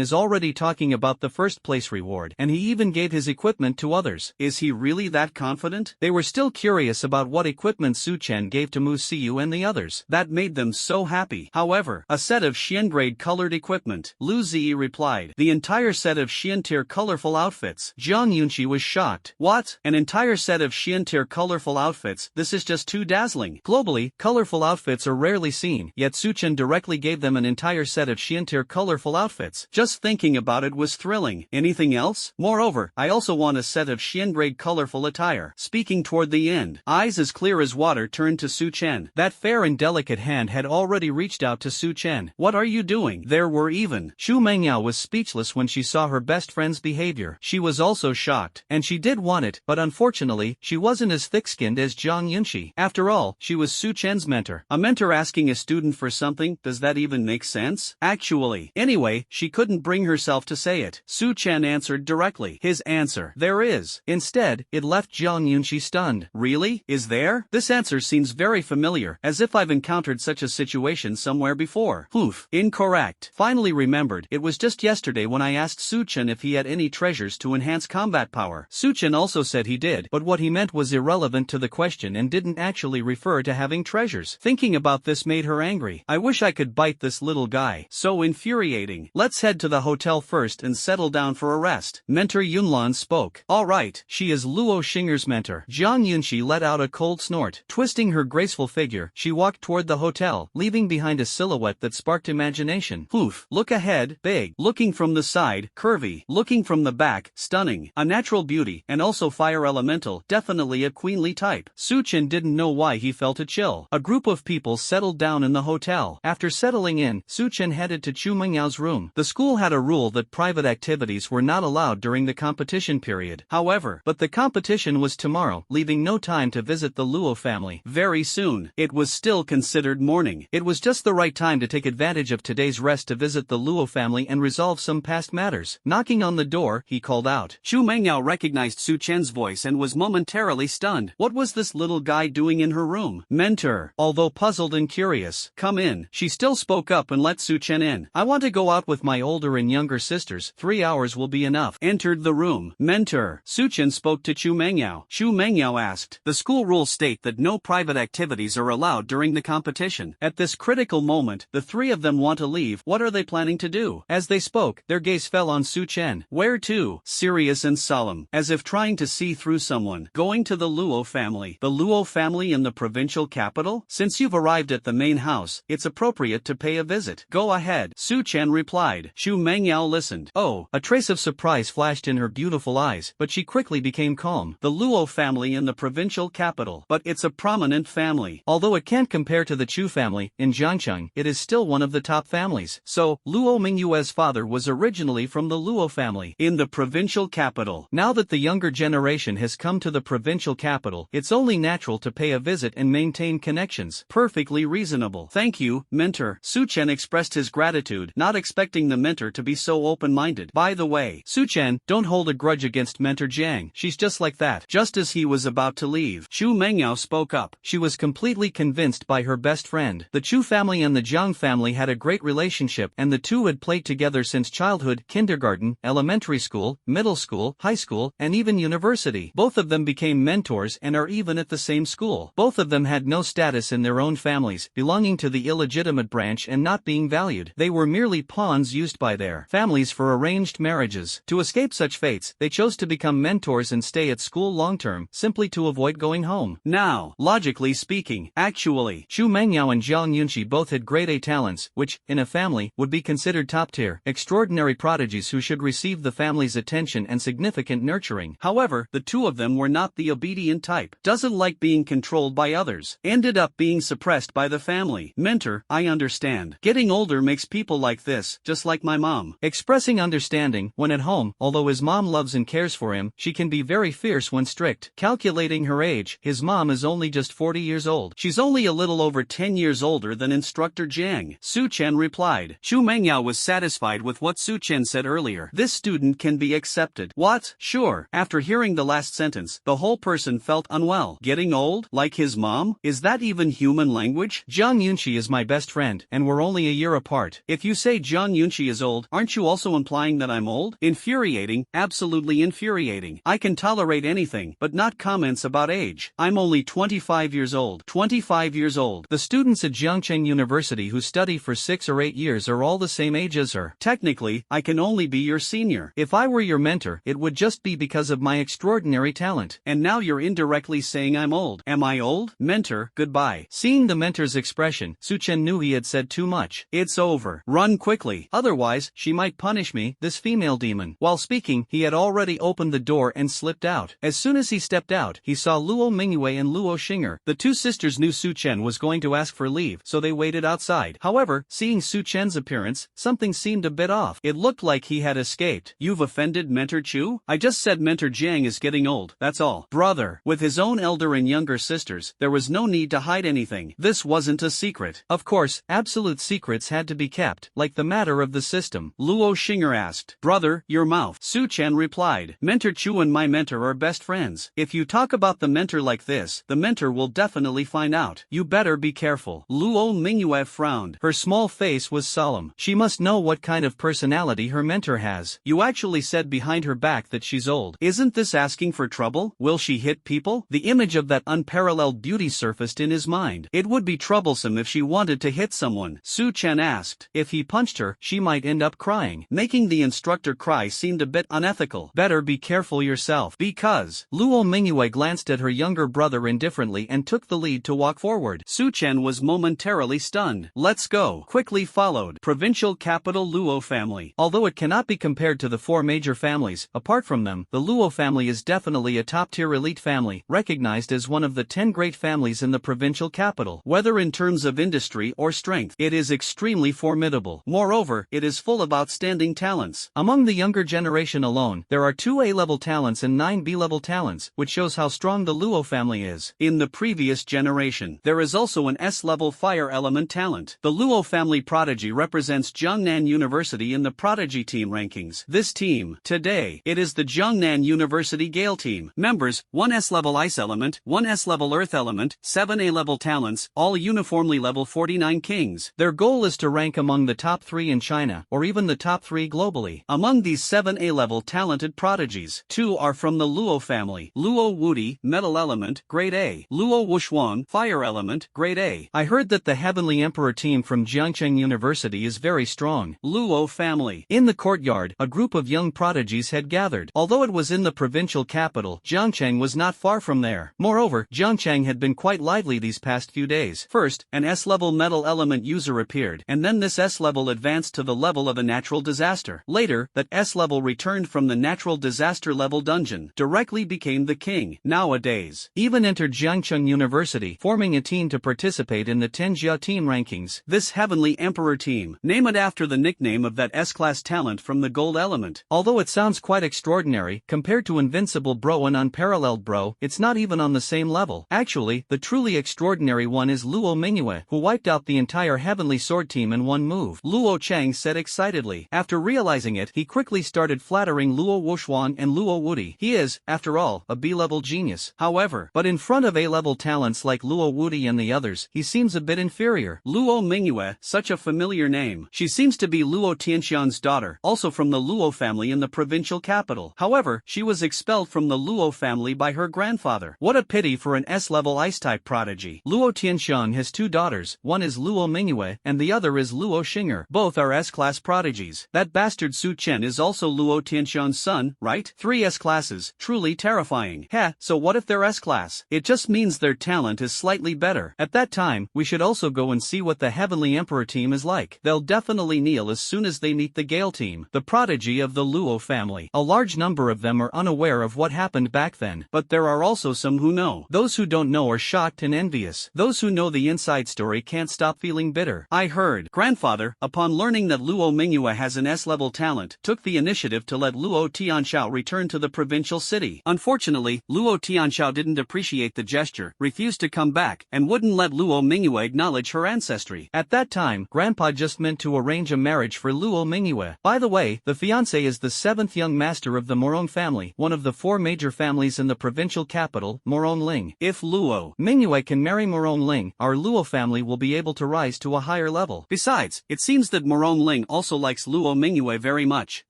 is already talking about the first place reward, and he even gave his equipment to others. Is he really that confident? They were still curious about what equipment Su Chen gave to Mu Siyu and the others. That made them so happy. However, a set of Xian-grade colored equipment. Lu Ziyi replied. The entire set of Xian-tier colorful outfits. Jiang Yunqi was shocked. What? An entire set of Xian-tier colorful outfits? This is just too dazzling. Globally, colorful outfits are rarely seen, yet Su Chen directly gave them an entire set of Xian-tier colorful outfits. Just thinking about it was thrilling. Anything else? Moreover, I also want a set of Xian-grade colorful attire. Speaking toward the end, eyes as clear as water turned to Su Chen. That fair and delicate hand had already reached out to Su Chen. What are you doing? There were even. Xu Mengyao was speechless when she saw her best friend's behavior. She was also shocked, and she did want it, but unfortunately, she wasn't as thick-skinned as Jiang Yunqi. After all, she was Su Chen's mentor. A mentor asking a student for something, does that even make sense? Actually. Anyway, she couldn't bring herself to say it. Su Chen answered directly. His answer. There is. Instead, it left Jiang Yunqi stunned. Really? Is there? This answer seems very familiar, as if I've encountered such a situation somewhere before. Poof. Incorrect. Finally remembered, it was just yesterday when I asked Su Chen if he had any treasures to enhance combat power. Su Chen also said he did, but what he meant was irrelevant to the question and didn't actually refer to having treasures. Thinking about this made her angry. I wish I could bite this little guy. So infuriating. Let's head to the hotel first and settle down for a rest. Mentor Yunlan spoke. Alright, she is Luo Xinger's mentor. Jiang Yunqi let out a cold snort. Twisting her graceful figure, she walked toward the hotel, leaving behind a silhouette that sparked imagination. Poof. Look ahead, big. Looking from the side, curvy. Looking from the back, stunning. A natural beauty, and also fire elemental, definitely a queenly type. Su Chen didn't know why he felt a chill. A group of people settled down in the hotel. After settling in, Su Chen headed to Chu Mengyao's room. The school had a rule that private activities were not allowed during the competition period. However, the competition was tomorrow, leaving no time to visit the Luo family. Very soon. It was still considered morning. It was just the right time to take advantage of today's rest to visit the Luo family and resolve some past matters. Knocking on the door, he called out. Chu Mengyao recognized Su Chen's voice and was momentarily stunned. What was this little guy doing in her room? Mentor. Although puzzled and curious. Come in. She still spoke up and let Su Chen in. I want to go out with my old older and younger sisters. 3 hours will be enough. Entered the room. Mentor. Suchen spoke to Chu Mengyao. Chu Mengyao asked. The school rules state that no private activities are allowed during the competition. At this critical moment, the three of them want to leave. What are they planning to do? As they spoke, their gaze fell on Suchen. Where to? Serious and solemn, as if trying to see through someone. Going to the Luo family. The Luo family in the provincial capital? Since you've arrived at the main house, it's appropriate to pay a visit. Go ahead, Suchen replied. Chu Mengyao listened. Oh, a trace of surprise flashed in her beautiful eyes, but she quickly became calm. The Luo family in the provincial capital. But it's a prominent family. Although it can't compare to the Chu family in Jiangcheng, it is still one of the top families. So, Luo Mingyue's father was originally from the Luo family in the provincial capital. Now that the younger generation has come to the provincial capital, it's only natural to pay a visit and maintain connections. Perfectly reasonable. Thank you, mentor. Suchen expressed his gratitude, not expecting the mentor to be so open-minded. By the way, Suchen, don't hold a grudge against mentor Jiang. She's just like that. Just as he was about to leave, Chu Mengyao spoke up. She was completely convinced by her best friend. The Chu family and the Jiang family had a great relationship, and the two had played together since childhood, kindergarten, elementary school, middle school, high school, and even university. Both of them became mentors and are even at the same school. Both of them had no status in their own families, belonging to the illegitimate branch and not being valued. They were merely pawns used by their families for arranged marriages. To escape such fates, they chose to become mentors and stay at school long-term, simply to avoid going home. Now, logically speaking, actually, Chu Mengyao and Zhang Yunxi both had grade A talents, which, in a family, would be considered top-tier, extraordinary prodigies who should receive the family's attention and significant nurturing. However, the two of them were not the obedient type. Doesn't like being controlled by others. Ended up being suppressed by the family. Mentor, I understand. Getting older makes people like this, just like my mom. Expressing understanding, when at home, although his mom loves and cares for him, she can be very fierce when strict. Calculating her age, his mom is only just 40 years old. She's only a little over 10 years older than instructor Jiang. Suchen replied. Chu Mengyao was satisfied with what Suchen said earlier. This student can be accepted. What? Sure. After hearing the last sentence, the whole person felt unwell. Getting old? Like his mom? Is that even human language? Zhang Yunxi is my best friend, and we're only a year apart. If you say Zhang Yunxi is old, aren't you also implying that I'm old? Infuriating, absolutely infuriating. I can tolerate anything, but not comments about age. I'm only 25 years old. 25 years old. The students at Jiangcheng University who study for 6 or 8 years are all the same age as her. Technically, I can only be your senior. If I were your mentor, it would just be because of my extraordinary talent. And now you're indirectly saying I'm old. Am I old? Mentor, goodbye. Seeing the mentor's expression, Suchen knew he had said too much. It's over. Run quickly. Otherwise, she might punish me, this female demon. While speaking, he had already opened the door and slipped out. As soon as he stepped out, he saw Luo Mingyue and Luo Xinger. The two sisters knew Suchen was going to ask for leave, so they waited outside. However, seeing Suchen's appearance, something seemed a bit off. It looked like he had escaped. You've offended Mentor Chu? I just said Mentor Jiang is getting old, that's all. Brother. With his own elder and younger sisters, there was no need to hide anything. This wasn't a secret. Of course, absolute secrets had to be kept, like the matter of the system. Luo Xinger asked. Brother, your mouth. Suchen replied. Mentor Chu and my mentor are best friends. If you talk about the mentor like this, the mentor will definitely find out. You better be careful. Luo Mingyue frowned. Her small face was solemn. She must know what kind of personality her mentor has. You actually said behind her back that she's old. Isn't this asking for trouble? Will she hit people? The image of that unparalleled beauty surfaced in his mind. It would be troublesome if she wanted to hit someone. Suchen asked. If he punched her, she might end up crying. Making the instructor cry seemed a bit unethical. Better be careful yourself. Because Luo Mingyue glanced at her younger brother indifferently and took the lead to walk forward. Suchen was momentarily stunned. Let's go. Quickly followed. Provincial capital Luo family. Although it cannot be compared to the 4 major families, apart from them, the Luo family is definitely a top-tier elite family, recognized as one of the 10 great families in the provincial capital. Whether in terms of industry or strength, it is extremely formidable. Moreover, it is full of outstanding talents. Among the younger generation alone, there are 2 A-level talents and 9 B-level talents, which shows how strong the Luo family is. In the previous generation, there is also an S-level fire element talent. The Luo family prodigy represents Jiangnan University in the prodigy team rankings. This team, today, it is the Jiangnan University Gale team. Members, 1 S-level ice element, 1 S-level earth element, 7 A-level talents, all uniformly level 49 kings. Their goal is to rank among the top 3 in China, China, or even the top 3 globally. Among these 7 A-level talented prodigies, 2 are from the Luo family. Luo Wudi, Metal Element, Grade A. Luo Wushuang, Fire Element, Grade A. I heard that the Heavenly Emperor team from Jiangcheng University is very strong. Luo family. In the courtyard, a group of young prodigies had gathered. Although it was in the provincial capital, Jiangcheng was not far from there. Moreover, Jiangcheng had been quite lively these past few days. First, an S-level Metal Element user appeared, and then this S-level advanced to the level of a natural disaster. Later, that S-level returned from the natural disaster level dungeon, directly became the king. Nowadays, even entered Jiangcheng University, forming a team to participate in the Tenjia team rankings. This Heavenly Emperor team, name it after the nickname of that S-class talent from the gold element. Although it sounds quite extraordinary, compared to Invincible Bro and Unparalleled Bro, it's not even on the same level. Actually, the truly extraordinary one is Luo Mingyue, who wiped out the entire Heavenly Sword team in one move. Luo Chang said excitedly. After realizing it, he quickly started flattering Luo Wushuang and Luo Wudi. He is, after all, a B-level genius. However, but in front of A-level talents like Luo Wudi and the others, he seems a bit inferior. Luo Mingyue, such a familiar name. She seems to be Luo Tianxian's daughter, also from the Luo family in the provincial capital. However, she was expelled from the Luo family by her grandfather. What a pity for an S-level ice-type prodigy. Luo Tianxian has 2 daughters, one is Luo Mingyue, and the other is Luo Xinger. Both are S-class prodigies. That bastard Su Chen is also Luo Tianxian's son, right? 3 S-classes, truly terrifying. Heh, so what if they're S-class? It just means their talent is slightly better. At that time, we should also go and see what the Heavenly Emperor team is like. They'll definitely kneel as soon as they meet the Gale team, the prodigy of the Luo family. A large number of them are unaware of what happened back then, but there are also some who know. Those who don't know are shocked and envious. Those who know the inside story can't stop feeling bitter. I heard. Grandfather, upon learning that Luo Mingyue has an S-level talent, took the initiative to let Luo Tianxiao return to the provincial city. Unfortunately, Luo Tianxiao didn't appreciate the gesture, refused to come back, and wouldn't let Luo Mingyue acknowledge her ancestry. At that time, Grandpa just meant to arrange a marriage for Luo Mingyue. By the way, the fiancé is the 7th young master of the Morong family, one of the 4 major families in the provincial capital, Morong Ling. If Luo Mingyue can marry Morong Ling, our Luo family will be able to rise to a higher level. Besides, it seems that Morong Ling also likes Luo Mingyue very much.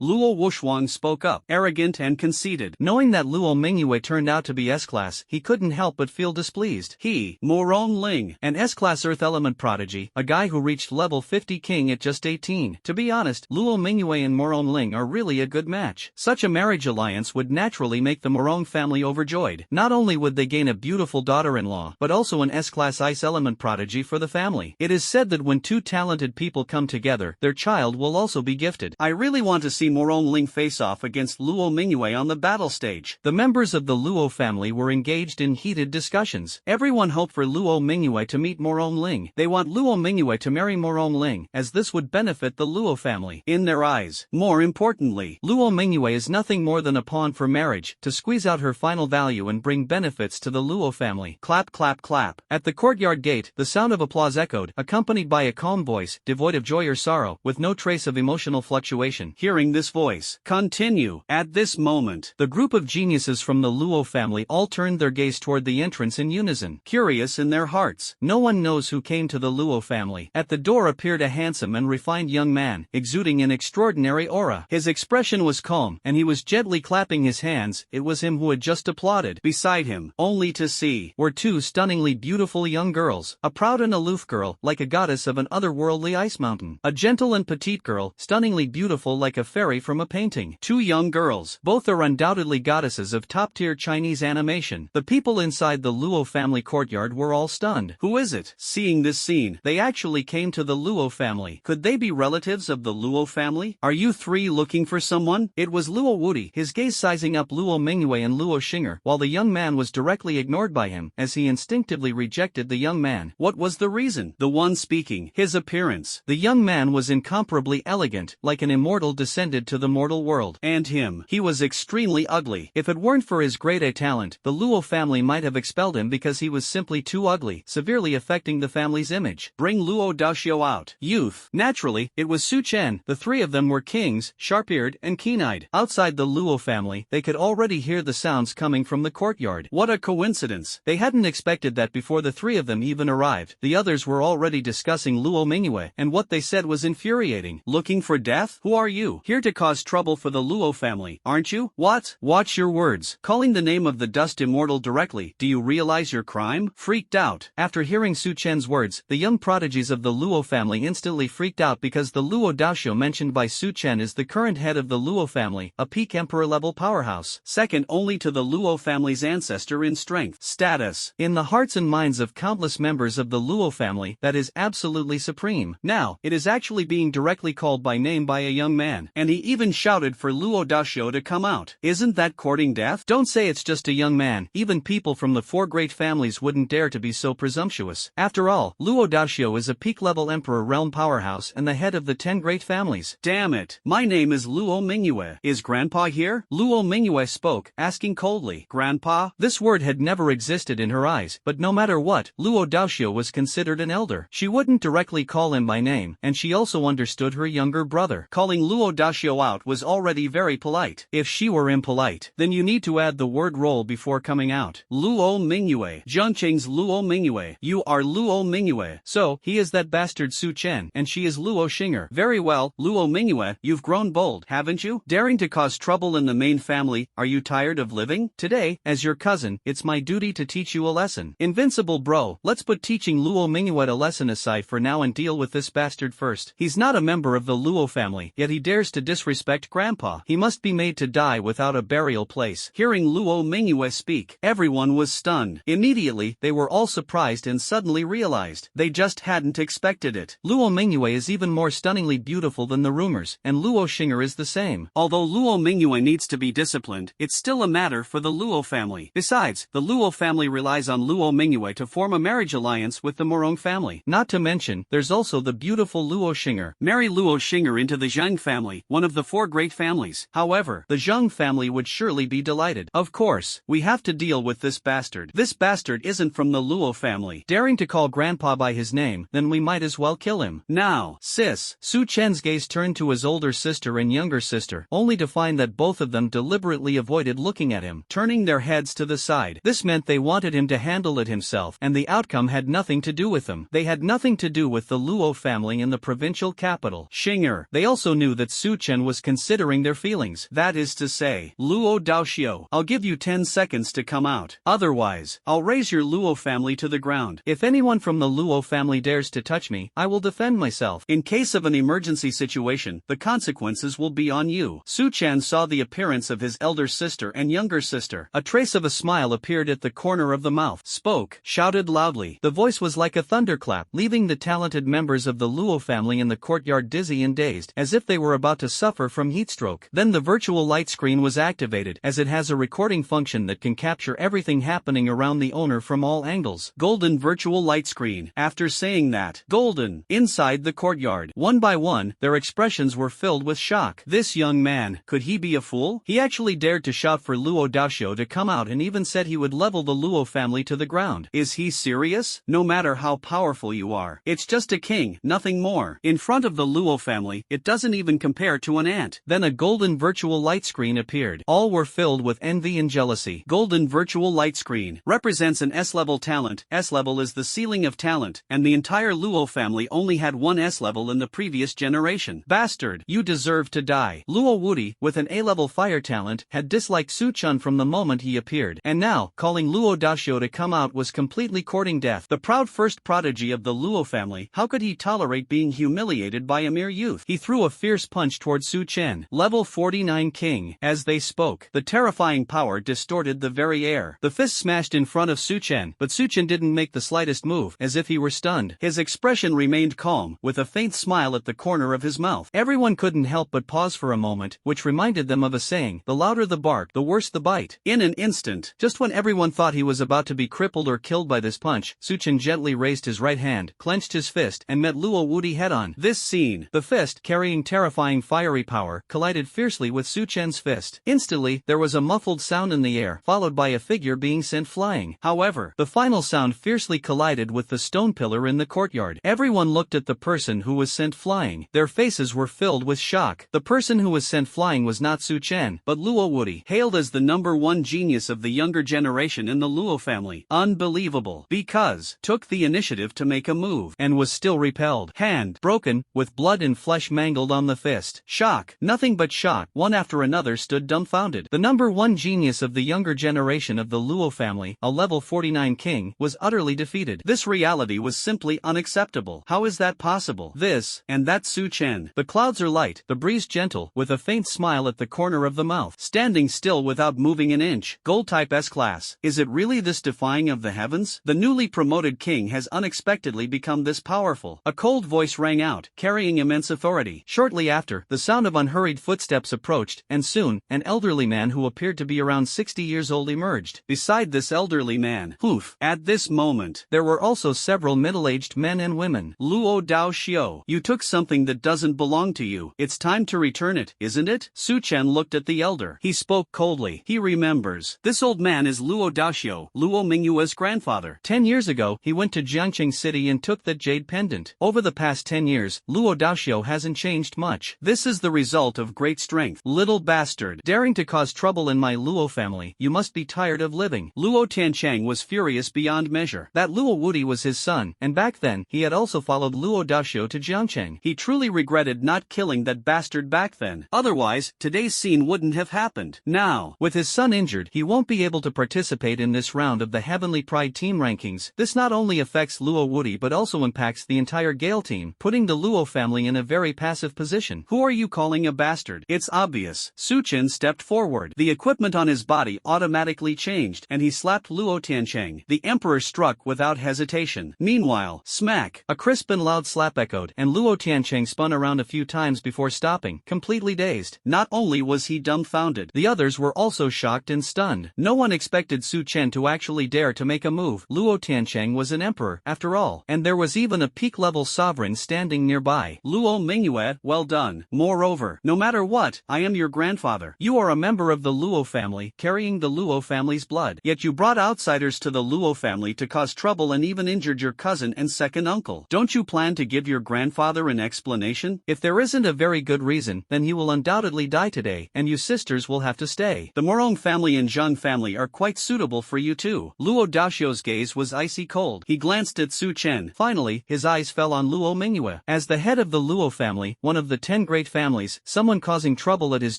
Luo Wushuang spoke up, arrogant and conceited. Knowing that Luo Mingyue turned out to be S-class, he couldn't help but feel displeased. He, Morong Ling, an S-class Earth Element prodigy, a guy who reached level 50 king at just 18. To be honest, Luo Mingyue and Morong Ling are really a good match. Such a marriage alliance would naturally make the Morong family overjoyed. Not only would they gain a beautiful daughter-in-law, but also an S-class Ice Element prodigy for the family. It is said that when 2 talented people come together, their child will also be gifted. I really want to see Morong Ling face off against Luo Mingyue on the battle stage. The members of the Luo family were engaged in heated discussions. Everyone hoped for Luo Mingyue to meet Morong Ling. They want Luo Mingyue to marry Morong Ling, as this would benefit the Luo family. In their eyes, more importantly, Luo Mingyue is nothing more than a pawn for marriage, to squeeze out her final value and bring benefits to the Luo family. Clap clap clap. At the courtyard gate, the sound of applause echoed, accompanied by a calm voice, devoid of joy or sorrow, with no trace of emotional fluctuation. Hearing this voice continue, at this moment, the group of geniuses from the Luo family all turned their gaze toward the entrance in unison, curious in their hearts. No one knows who came to the Luo family. At the door appeared a handsome and refined young man, exuding an extraordinary aura. His expression was calm, and he was gently clapping his hands. It was him who had just applauded. Beside him, only to see, were 2 stunningly beautiful young girls, a proud and aloof girl, like a goddess of an otherworldly ice mountain, a gentle and petite girl, stunningly beautiful like a fairy from a painting. 2 young girls, both are undoubtedly goddesses of top-tier Chinese animation. The people inside the Luo family courtyard were all stunned. Who is it? Seeing this scene, they actually came to the Luo family. Could they be relatives of the Luo family? Are you 3 looking for someone? It was Luo Wudi, his gaze sizing up Luo Mingyue and Luo Xinger, while the young man was directly ignored by him, as he instinctively rejected the young man. What was the reason? The one speaking, his appearance. The young man was incomparably elegant, like an immortal descended to the mortal world. And him, he was extremely ugly. If it weren't for his grade A talent, the Luo family might have expelled him because he was simply too ugly, severely affecting the family's image. Bring Luo Daoxiao out. Youth. Naturally, it was Su Chen. The 3 of them were kings, sharp-eared and keen-eyed. Outside the Luo family, they could already hear the sounds coming from the courtyard. What a coincidence. They hadn't expected that before the 3 of them even arrived. The others were already discussing Luo Mingyue, and what they said was infuriating. humiliating. Looking for death? Who are you? Here to cause trouble for the Luo family, aren't you? What? Watch your words. Calling the name of the dust immortal directly, do you realize your crime? Freaked out. After hearing Su Chen's words, the young prodigies of the Luo family instantly freaked out because the Luo Daoxiu mentioned by Su Chen is the current head of the Luo family, a peak emperor-level powerhouse, second only to the Luo family's ancestor in strength, status. In the hearts and minds of countless members of the Luo family, that is absolutely supreme. Now, it is actually being directly called by name by a young man, and he even shouted for Luo Daoxiu to come out. Isn't that courting death? Don't say it's just a young man. Even people from the four great families wouldn't dare to be so presumptuous. After all, Luo Daoxiu is a peak-level emperor realm powerhouse and the head of the 10 great families. Damn it! My name is Luo Mingyue. Is Grandpa here? Luo Mingyue spoke, asking coldly. Grandpa? This word had never existed in her eyes, but no matter what, Luo Daoxiu was considered an elder. She wouldn't directly call him by name, and she also understood her younger brother. Calling Luo Daoxiu out was already very polite. If she were impolite, then you need to add the word roll before coming out. Luo Mingyue. Zhengqing's Luo Mingyue. You are Luo Mingyue. So, he is that bastard Su Chen, and she is Luo Xing'er. Very well, Luo Mingyue, you've grown bold, haven't you? Daring to cause trouble in the main family, are you tired of living? Today, as your cousin, it's my duty to teach you a lesson. Invincible bro, let's put teaching Luo Mingyue a lesson aside for now and deal with this bastard first. He's not a member of the Luo family, yet he dares to disrespect Grandpa. He must be made to die without a burial place. Hearing Luo Mingyue speak, everyone was stunned. Immediately, they were all surprised and suddenly realized they just hadn't expected it. Luo Mingyue is even more stunningly beautiful than the rumors, and Luo Xing'er is the same. Although Luo Mingyue needs to be disciplined, it's still a matter for the Luo family. Besides, the Luo family relies on Luo Mingyue to form a marriage alliance with the Morong family. Not to mention, there's also the beautiful Luo Xing'er. Marry Luo Xing'er into the Zhang family, one of the four great families. However, the Zhang family would surely be delighted. Of course, we have to deal with this bastard. This bastard isn't from the Luo family. Daring to call Grandpa by his name, then we might as well kill him. Now, sis. Su Chen's gaze turned to his older sister and younger sister, only to find that both of them deliberately avoided looking at him, turning their heads to the side. This meant they wanted him to handle it himself, and the outcome had nothing to do with them. They had nothing to do with the Luo family in the provincial capital, Xing'er. They also knew that Su Chen was considering their feelings. That is to say, Luo Daoxiu, I'll give you 10 seconds to come out. Otherwise, I'll raise your Luo family to the ground. If anyone from the Luo family dares to touch me, I will defend myself. In case of an emergency situation, the consequences will be on you. Su Chen saw the appearance of his elder sister and younger sister. A trace of a smile appeared at the corner of the mouth. Spoke, shouted loudly. The voice was like a thunderclap, leaving the talented members of the Luo family in the courtyard dizzy and dazed, as if they were about to suffer from heatstroke. Then the virtual light screen was activated, as it has a recording function that can capture everything happening around the owner from all angles. Golden virtual light screen. After saying that, golden, inside the courtyard, one by one, their expressions were filled with shock. This young man, could he be a fool? He actually dared to shout for Luo Daoxiu to come out and even said he would level the Luo family to the ground. Is he serious? No matter how powerful you are, it's just a king, nothing more. In front of the Luo family, it doesn't even compare to an ant. Then a golden virtual light screen appeared. All were filled with envy and jealousy. Golden virtual light screen represents an S-level talent. S-level is the ceiling of talent, and the entire Luo family only had one S-level in the previous generation. Bastard, you deserve to die. Luo Wudi, with an A-level fire talent, had disliked Su Chen from the moment he appeared, and now, calling Luo Daoxiu to come out was completely courting death. The proud first prodigy of the Luo family, how could he tolerate being humiliated by a mere youth? He threw a fierce punch toward Su Chen. Level 49 King. As they spoke, the terrifying power distorted the very air. The fist smashed in front of Su Chen, but Su Chen didn't make the slightest move, as if he were stunned. His expression remained calm, with a faint smile at the corner of his mouth. Everyone couldn't help but pause for a moment, which reminded them of a saying, the louder the bark, the worse the bite. In an instant, just when everyone thought he was about to be crippled or killed by this punch, Su Chen gently raised his right hand, clenched his fist, and met Luo Wudi head-on. This scene, the fist, carrying terrifying fiery power, collided fiercely with Su Chen's fist. Instantly, there was a muffled sound in the air, followed by a figure being sent flying. However, the final sound fiercely collided with the stone pillar in the courtyard. Everyone looked at the person who was sent flying. Their faces were filled with shock. The person who was sent flying was not Su Chen, but Luo Wudi, hailed as the #1 genius of the younger generation in the Luo family. Unbelievable. Because, took the initiative to make a move, and was still repelled. Hand, broken, with with blood and flesh mangled on the fist. Shock, nothing but shock, one after another stood dumbfounded. The number one genius of the younger generation of the Luo family, a level 49 king, was utterly defeated. This reality was simply unacceptable. How is that possible? This, and that Su Chen. The clouds are light, the breeze gentle, with a faint smile at the corner of the mouth. Standing still without moving an inch. Gold type S-class. Is it really this defying of the heavens? The newly promoted king has unexpectedly become this powerful. A cold voice rang out, carrying immense authority. Shortly after, the sound of unhurried footsteps approached, and soon, an elderly man who appeared to be around 60 years old emerged. Beside this elderly man, at this moment, there were also several middle-aged men and women. Luo Dao Xiao, you took something that doesn't belong to you. It's time to return it, isn't it? Su Chen looked at the elder. He spoke coldly. He remembers. This old man is Luo Daoxiu, Luo Mingyue's grandfather. 10 years ago, he went to Jiangqing City and took that jade pendant. Over the past 10 years, Luo Daoxiu hasn't changed much. This is the result of great strength. Little bastard. Daring to cause trouble in my Luo family, you must be tired of living. Luo Tianchang was furious beyond measure. That Luo Wudi was his son, and back then, he had also followed Luo Daoxiu to Jiangqing. He truly regretted not killing that bastard back then. Otherwise, today's scene wouldn't have happened. Now, with his son injured, he won't be able to participate in this round of the Heavenly Pride team rankings. This not only affects Luo Wudi but also impacts the entire Gale team, putting the Luo family in a very passive position. Who are you calling a bastard? It's obvious. Su Chen stepped forward. The equipment on his body automatically changed, and he slapped Luo Tiancheng. The emperor struck without hesitation. Meanwhile, smack! A crisp and loud slap echoed, and Luo Tiancheng spun around a few times before stopping, completely dazed. Not only was he dumbfounded, the others were also shocked and stunned. No one expected Su Chen to actually dare to make a move. Luo Tiancheng was an emperor, after all, and there was even a peak-level sovereign standing nearby. Luo Mingyue, well done. Moreover, no matter what, I am your grandfather. You are a member of the Luo family, carrying the Luo family's blood. Yet you brought outsiders to the Luo family to cause trouble and even injured your cousin and second uncle. Don't you plan to give your grandfather an explanation? If there isn't a very good reason, then he will undoubtedly die today, and you sisters will have to stay. The Morong family and Zhang family are quite suitable for you too. Luo Daoxiu's gaze was icy cold. He glanced at Su Chen. Finally, his eyes fell on Luo Mingyue. As the head of the Luo family, one of the 10 great families, someone causing trouble at his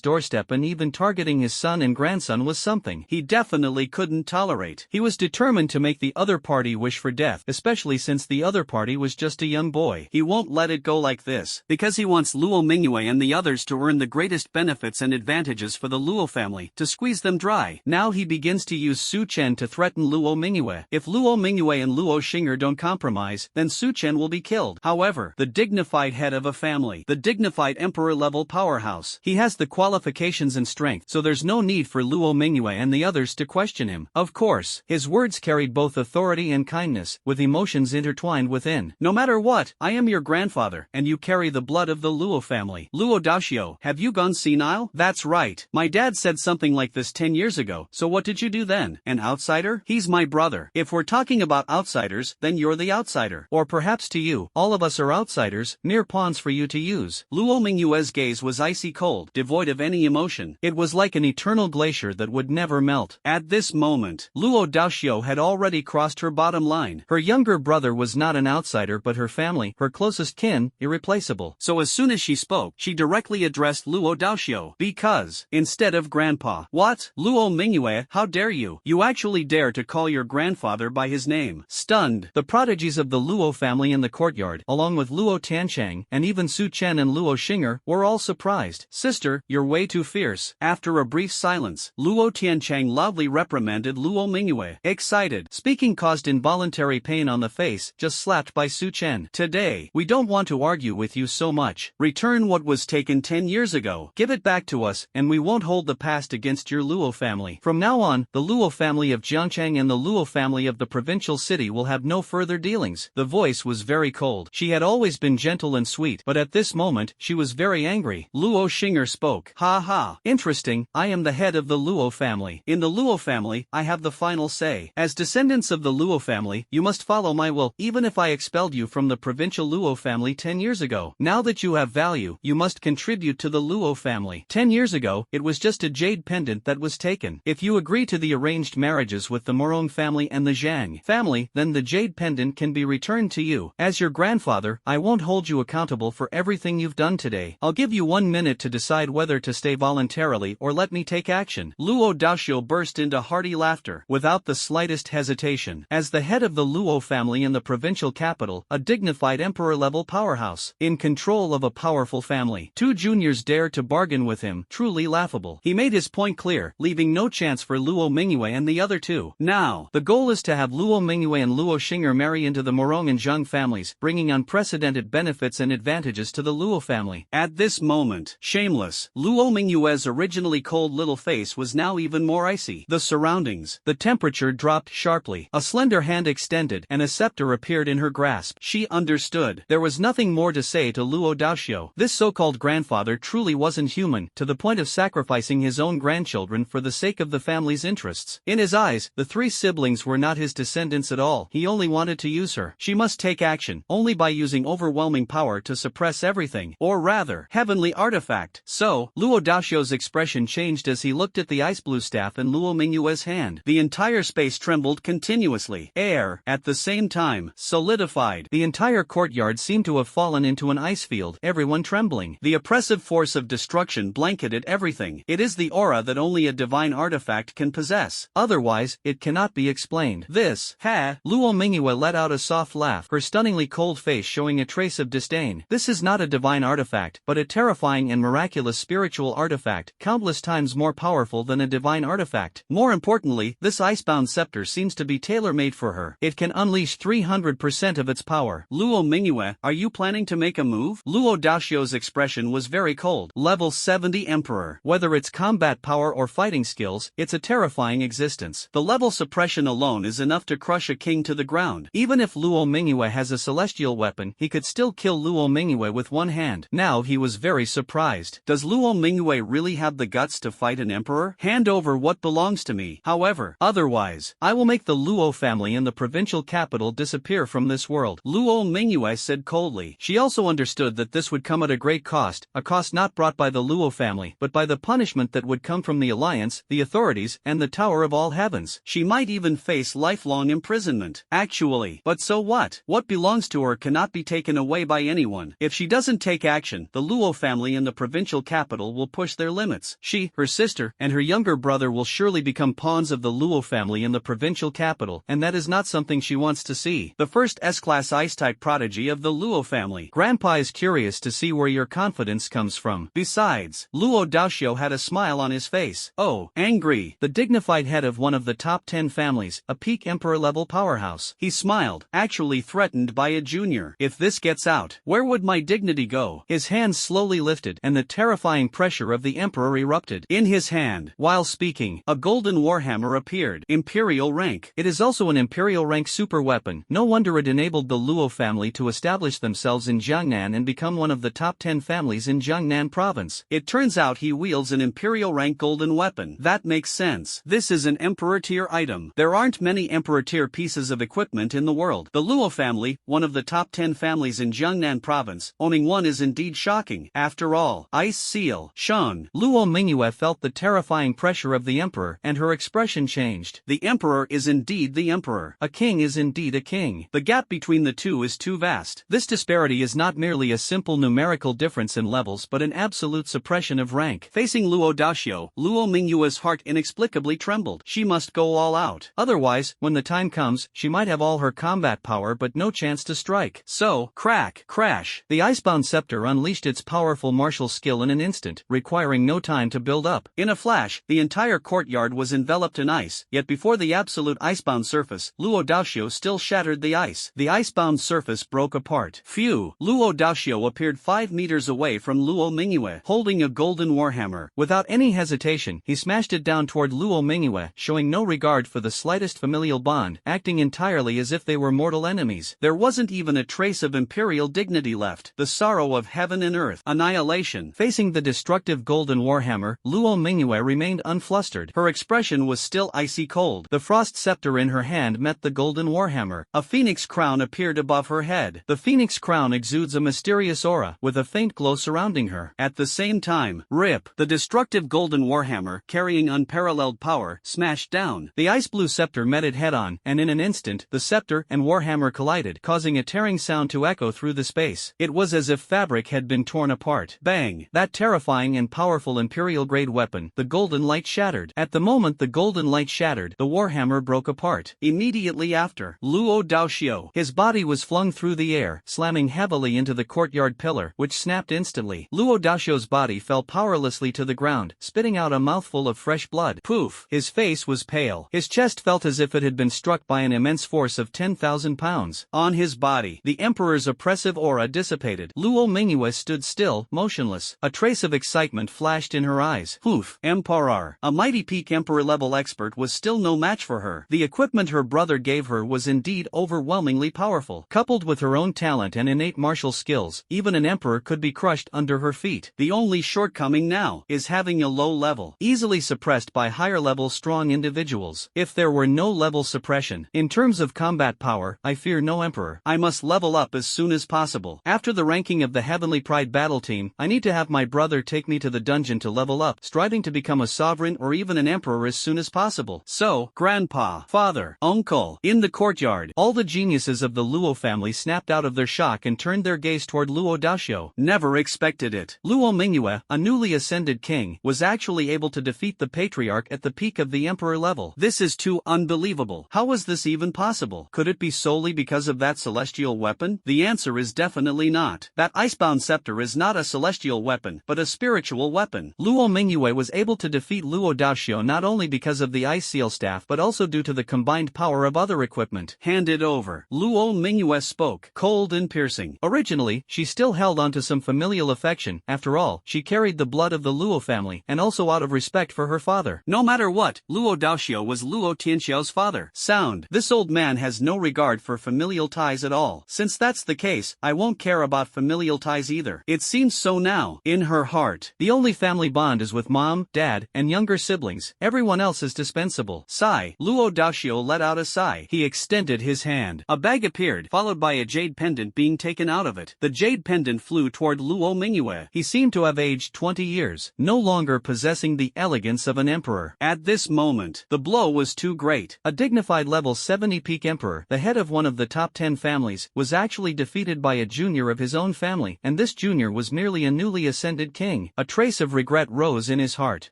doorstep and even targeting his son and grandson was something he definitely couldn't tolerate. He was determined to make the other party wish for death, especially since the other party was just a young boy. He won't let it go like this, because he wants Luo Mingyue and the others to earn the greatest benefits and advantages for the Luo family, to squeeze them dry. Now he begins to use Su Chen to threaten Luo Mingyue. If Luo Mingyue and Luo Xing'er don't compromise, then Su Chen will be killed. However, the dignified head of a family, the dignified emperor-level powerhouse, he has the qualifications and strength, so there's no need for Luo Mingyue and the others to question him. Of course, his words carried both authority and kindness, with emotions intertwined within. No matter what, I am your grandfather, and you carry the blood of the Luo family. Luo Daoxiu, have you gone senile? That's right. My dad said something like this 10 years ago, so what did you do then? An outsider? He's my brother. If we're talking about outsiders, then you're the outsider. Or perhaps to you, all of us are outsiders, mere pawns for you to use. Luo Mingyue's gaze was icy cold, devoid of any emotion. It was like an eternal glacier that would never melt. At this moment, Luo Daoxiu had already crossed her bottom line. Her younger brother was not an outsider but her family, her closest kin, irreplaceable. So as soon as she spoke, she directly addressed Luo Daoxiu. Because, instead of grandpa. What? Luo Mingyue, how dare you? You actually dare to call your grandfather by his name. Stunned, the prodigies of the Luo family in the courtyard, along with Luo Tiancheng, and even Su Chen and Luo Xing'er, were all surprised. Sister, you're way too fierce. After a brief silence, Luo Tiancheng loudly reprimanded Luo Mingyue. Excited, speaking caused involuntary pain on the face, just slapped by Su Chen. Today, we don't want to argue with you so much. Return what was taken 10 years ago. Give it back to us, and we won't hold the past against your Luo family. From now on, the Luo family of Jiangcheng and the Luo family of the provincial city will have no further dealings. The voice was very cold. She had always been gentle and sweet, but at this moment, she was very angry. Luo Xing'er spoke. Ha ha. Interesting, I am the head of the Luo family. In the Luo family, I have the final say. As descendants of the Luo family, you must follow my will, even if I expelled you from the provincial Luo family 10 years ago. Now that you have value, you must contribute to the Luo family. 10 years ago, it was just a jade pendant that was taken. If you agree to the arranged marriages with the Morong family and the Zhang family, then the jade pendant can be returned to you. As your grandfather, I won't hold you accountable for everything you've done today. I'll give you 1 minute to decide whether to stay voluntarily or let me take action. Luo Daoxiu burst into hearty laughter, without the slightest hesitation. As the head of the Luo family in the provincial capital, a dignified emperor-level powerhouse, in control of a powerful family, 2 juniors dare to bargain with him, truly laughable. He made his point clear, leaving no chance for Luo Mingyue and the other 2. Now, the goal is to have Luo Mingyue and Luo Xing'er marry into the Morong and Zheng families, bringing unprecedented benefits and advantages to the Luo family. At this moment, shameless, Luo Mingyue's originally cold little face was now even more icy. The surroundings, the temperature dropped sharply. A slender hand extended, and a scepter appeared in her grasp. She understood. There was nothing more to say to Luo Daoxiu. This so-called grandfather truly wasn't human, to the point of sacrificing his own grandchildren for the sake of the family's interests. In his eyes, the 3 siblings were not his descendants at all. He only wanted to use her. She must take action, only by using overwhelming power to suppress everything. Or rather, heavenly artifact. So, Luo Daoxiu's expression changed as he looked at the ice blue staff in Luo Mingyue's hand. The entire space trembled continuously. Air, at the same time, solidified. The entire courtyard seemed to have fallen into an ice field, everyone trembling. The oppressive force of destruction blanketed everything. It is the aura that only a divine artifact can possess. Otherwise, it cannot be explained. This, Luo Mingyue let out a soft laugh, her stunningly cold face showing a trace of disdain. This is not a divine artifact, but a terrifying and miraculous spiritual artifact, countless times more powerful than a divine artifact. More importantly, this icebound scepter seems to be tailor-made for her. It can unleash 300% of its power. Luo Mingyue, are you planning to make a move? Luo Daoxiu's expression was very cold. Level 70 Emperor. Whether it's combat power or fighting skills, it's a terrifying existence. The level suppression alone is enough to crush a king to the ground. Even if Luo Mingyue has a celestial weapon, he could still kill Luo Mingyue with one hand. Now he was very surprised. Does Luo Mingyue really have the guts to fight an emperor? Hand over what belongs to me. However, otherwise, I will make the Luo family in the provincial capital disappear from this world. Luo Mingyue said coldly. She also understood that this would come at a great cost, a cost not brought by the Luo family, but by the punishment that would come from the alliance, the authorities, and the Tower of All Heavens. She might even face lifelong imprisonment. Actually, but so what? What belongs to her cannot be taken away by anyone. If she doesn't take action, the Luo family in the provincial capital will push their limits. She, her sister, and her younger brother will surely become pawns of the Luo family in the provincial capital, and that is not something she wants to see. The first S-class ice-type prodigy of the Luo family. Grandpa is curious to see where your confidence comes from. Besides, Luo Daoxiu had a smile on his face. Oh, angry. The dignified head of one of the top 10 families, a peak emperor-level powerhouse. He smiled, actually threatened by a junior. If this gets out, where would my dignity go? His hands slowly lifted, and the terrifying pressure of the emperor erupted. In his hand, while speaking, a golden warhammer appeared. Imperial rank. It is also an imperial rank super weapon. No wonder it enabled the Luo family to establish themselves in Jiangnan and become one of the top 10 families in Jiangnan province. It turns out he wields an imperial rank golden weapon. That makes sense. This is an emperor tier item. There aren't many emperor tier pieces of equipment in the world. The Luo family, one of the top 10 families in Jiangnan province, owning one is indeed shocking. After all, Ice Seal, Shang. Luo Mingyue felt the terrifying pressure of the emperor, and her expression changed. The emperor is indeed the emperor. A king is indeed a king. The gap between the two is too vast. This disparity is not merely a simple numerical difference in levels but an absolute suppression of rank. Facing Luo Daoxiu, Luo Mingyue's heart inexplicably trembled. She must go all out. Otherwise, when the time comes, she might have all her combat power but no chance to strike. So, crack, crash. The icebound scepter unleashed its powerful martial skill in an instant, requiring no time to build up. In a flash, the entire courtyard was enveloped in ice, yet before the absolute icebound surface, Luo Daoxiu still shattered the ice. The icebound surface broke apart. Phew! Luo Daoxiu appeared 5 meters away from Luo Mingyue, holding a golden warhammer. Without any hesitation, he smashed it down toward Luo Mingyue, showing no regard for the slightest familial bond, acting entirely as if they were mortal enemies. There wasn't even a trace of imperial dignity left. The sorrow of heaven and earth. Annihilation. Facing the destructive golden warhammer, Luo Mingyue remained unflustered. Her expression was still icy cold. The frost scepter in her hand met the golden warhammer. A phoenix crown appeared above her head. The phoenix crown exudes a mysterious aura, with a faint glow surrounding her. At the same time, rip! The destructive golden warhammer, carrying unparalleled power, smashed down. The ice blue scepter met it head-on, and in an instant, the scepter and warhammer collided, causing a tearing sound to echo through the space. space. It was as if fabric had been torn apart. Bang! That terrifying and powerful Imperial-grade weapon, the golden light shattered. At the moment the golden light shattered, the warhammer broke apart. Immediately after, Luo Daoxiu. His body was flung through the air, slamming heavily into the courtyard pillar, which snapped instantly. Luo Daoxiu's body fell powerlessly to the ground, spitting out a mouthful of fresh blood. Poof! His face was pale. His chest felt as if it had been struck by an immense force of 10,000 pounds. On his body, the emperor's oppressive aura dissipated. Luo Mingyue stood still, motionless. A trace of excitement flashed in her eyes. Poof! Emperor! A mighty peak emperor-level expert was still no match for her. The equipment her brother gave her was indeed overwhelmingly powerful. Coupled with her own talent and innate martial skills, even an emperor could be crushed under her feet. The only shortcoming now is having a low level, easily suppressed by higher-level strong individuals. If there were no level suppression, in terms of combat power, I fear no emperor. I must level up as soon as possible. After the ranking of the Heavenly Pride battle team, I need to have my brother take me to the dungeon to level up, striving to become a sovereign or even an emperor as soon as possible. So, grandpa, father, uncle. In the courtyard, all the geniuses of the Luo family snapped out of their shock and turned their gaze toward Luo Daoxiu. Never expected it. Luo Mingyue, a newly ascended king, was actually able to defeat the patriarch at the peak of the emperor level. This is too unbelievable. How was this even possible? Could it be solely because of that celestial weapon? The answer is definitely not. That icebound scepter is not a celestial weapon, but a spiritual weapon. Luo Mingyue was able to defeat Luo Daoxiu not only because of the ice seal staff but also due to the combined power of other equipment. Hand it over. Luo Mingyue spoke, cold and piercing. Originally, she still held on to some familial affection. After all, she carried the blood of the Luo family, and also out of respect for her father. No matter what, Luo Daoxiu was Luo Tianxiao's father. Sound. This old man has no regard for familial ties at all. Since that's the case, I won't care about familial ties either. It seems so now. In her heart, the only family bond is with mom, dad, and younger siblings. Everyone else is dispensable. Sigh. Luo Daoxiu let out a sigh. He extended his hand. A bag appeared, followed by a jade pendant being taken out of it. The jade pendant flew toward Luo Mingyue. He seemed to have aged 20 years, no longer possessing the elegance of an emperor. At this moment, the blow was too great. A dignified level 70 peak emperor, the head of one of the top 10 families, was actually defeated by a junior of his own family, and this junior was merely a newly ascended king. A trace of regret rose in his heart.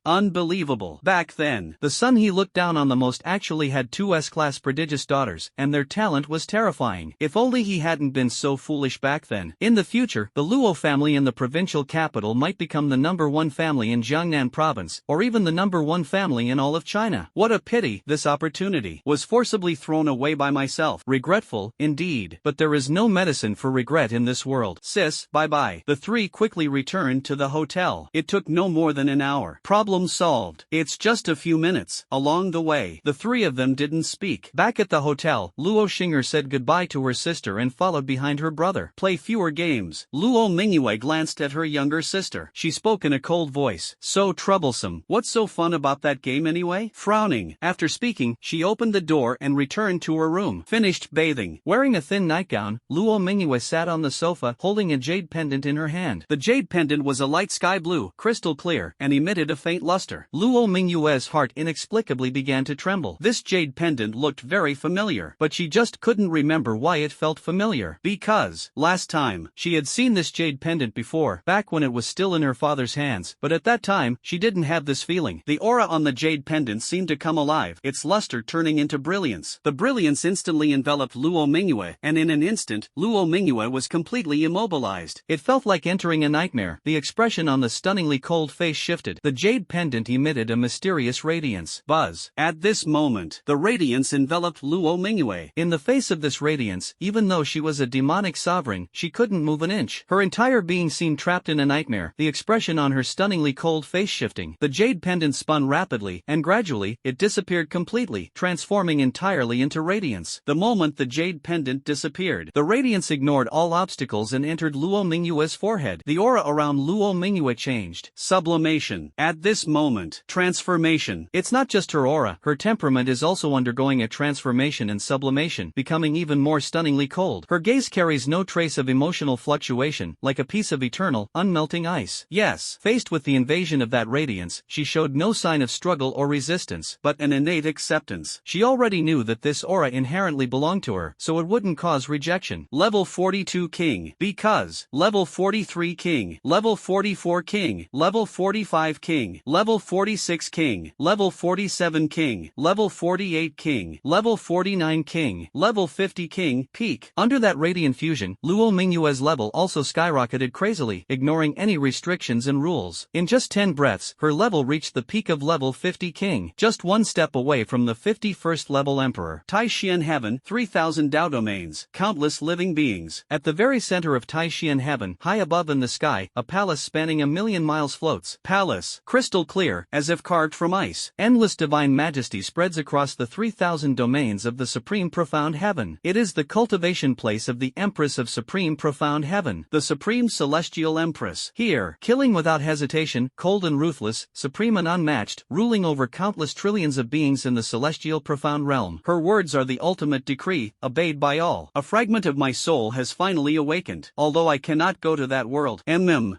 Unbelievable. Back then, the son he looked down on the most actually had two S-class prodigious daughters, and their talent was terrifying. If only he hadn't been so foolish back then. In the future, the Luo family in the provincial capital might become the #1 family in Jiangnan province, or even the #1 family in all of China. What a pity, this opportunity was forcibly thrown away by myself. Regretful, indeed, but there is no medicine for regret in this world. Sis, bye-bye. The three quickly returned to the hotel. It took no more than an hour. Problem solved. It's just a few minutes. Along the way, the three of them didn't speak. Back at the hotel, Luo Xing'er said goodbye to her sister and followed behind her brother. Play fewer games. Luo Mingyue glanced at her younger sister. She spoke in a cold voice. So troublesome. What's so fun about that game anyway? Frowning. After speaking, she opened the door and returned to her room. Finished bathing. Wearing a thin nightgown, Luo Mingyue sat on the sofa, holding a jade pendant in her hand. The jade pendant was a light sky blue, crystal clear, and emitted a faint luster. Luo Mingyue's heart inexplicably began to tremble. This jade pendant looked very familiar, but she just couldn't remember why it felt familiar. Because, last time, she had seen this jade pendant before, back when it was still in her father's hands, but at that time, she didn't have this feeling. The aura on the jade pendant seemed to come alive, its luster turning into brilliance. The brilliance instantly enveloped Luo Mingyue, and in an instant, Luo Mingyue was completely immobilized. It felt like entering a nightmare. The expression on the stunningly cold face shifted. The jade pendant emitted a mysterious radiance. Buzz. At this moment, the radiance enveloped Luo Mingyue. In the face of this radiance, even though she was a demonic sovereign, she couldn't move an inch. Her entire being seemed trapped in a nightmare, the expression on her stunningly cold face shifting. The jade pendant spun rapidly, and gradually, it disappeared completely, transforming entirely into radiance. The moment the jade pendant disappeared, the radiance ignored all obstacles and entered Luo Mingyue's forehead. The aura around Luo Mingyue changed. Sublimation. At this moment, transformation. It's not just her aura, her temperament is also undergoing a transformation and sublimation, becoming even more stunningly cold. Her gaze carries no trace of emotional fluctuation, like a piece of eternal, unmelting ice. Yes, faced with the invasion of that radiance, she showed no sign of struggle or resistance, but an innate acceptance. She already knew that this aura inherently belonged to her, so it wouldn't cause rejection. Level 42. 42 king. Because. Level 43 king. Level 44 king. Level 45 king. Level 46 king. Level 47 king. Level 48 king. Level 49 king. Level 50 king. Peak. Under that radiant fusion, Luo Mingyue's level also skyrocketed crazily, ignoring any restrictions and rules. In just 10 breaths, her level reached the peak of level 50 king, just one step away from the 51st level emperor. Taishian Heaven, 3000 Dao domains, countless living beings. At the very center of Taishian Heaven, high above in the sky, a palace spanning 1,000,000 miles floats. Palace, crystal clear, as if carved from ice. Endless divine majesty spreads across the 3000 domains of the Supreme Profound Heaven. It is the cultivation place of the Empress of Supreme Profound Heaven, the Supreme Celestial Empress. Here, killing without hesitation, cold and ruthless, supreme and unmatched, ruling over countless trillions of beings in the celestial profound realm. Her words are the ultimate decree, obeyed by all. A fragment of my soul has finally awakened. Although I cannot go to that world,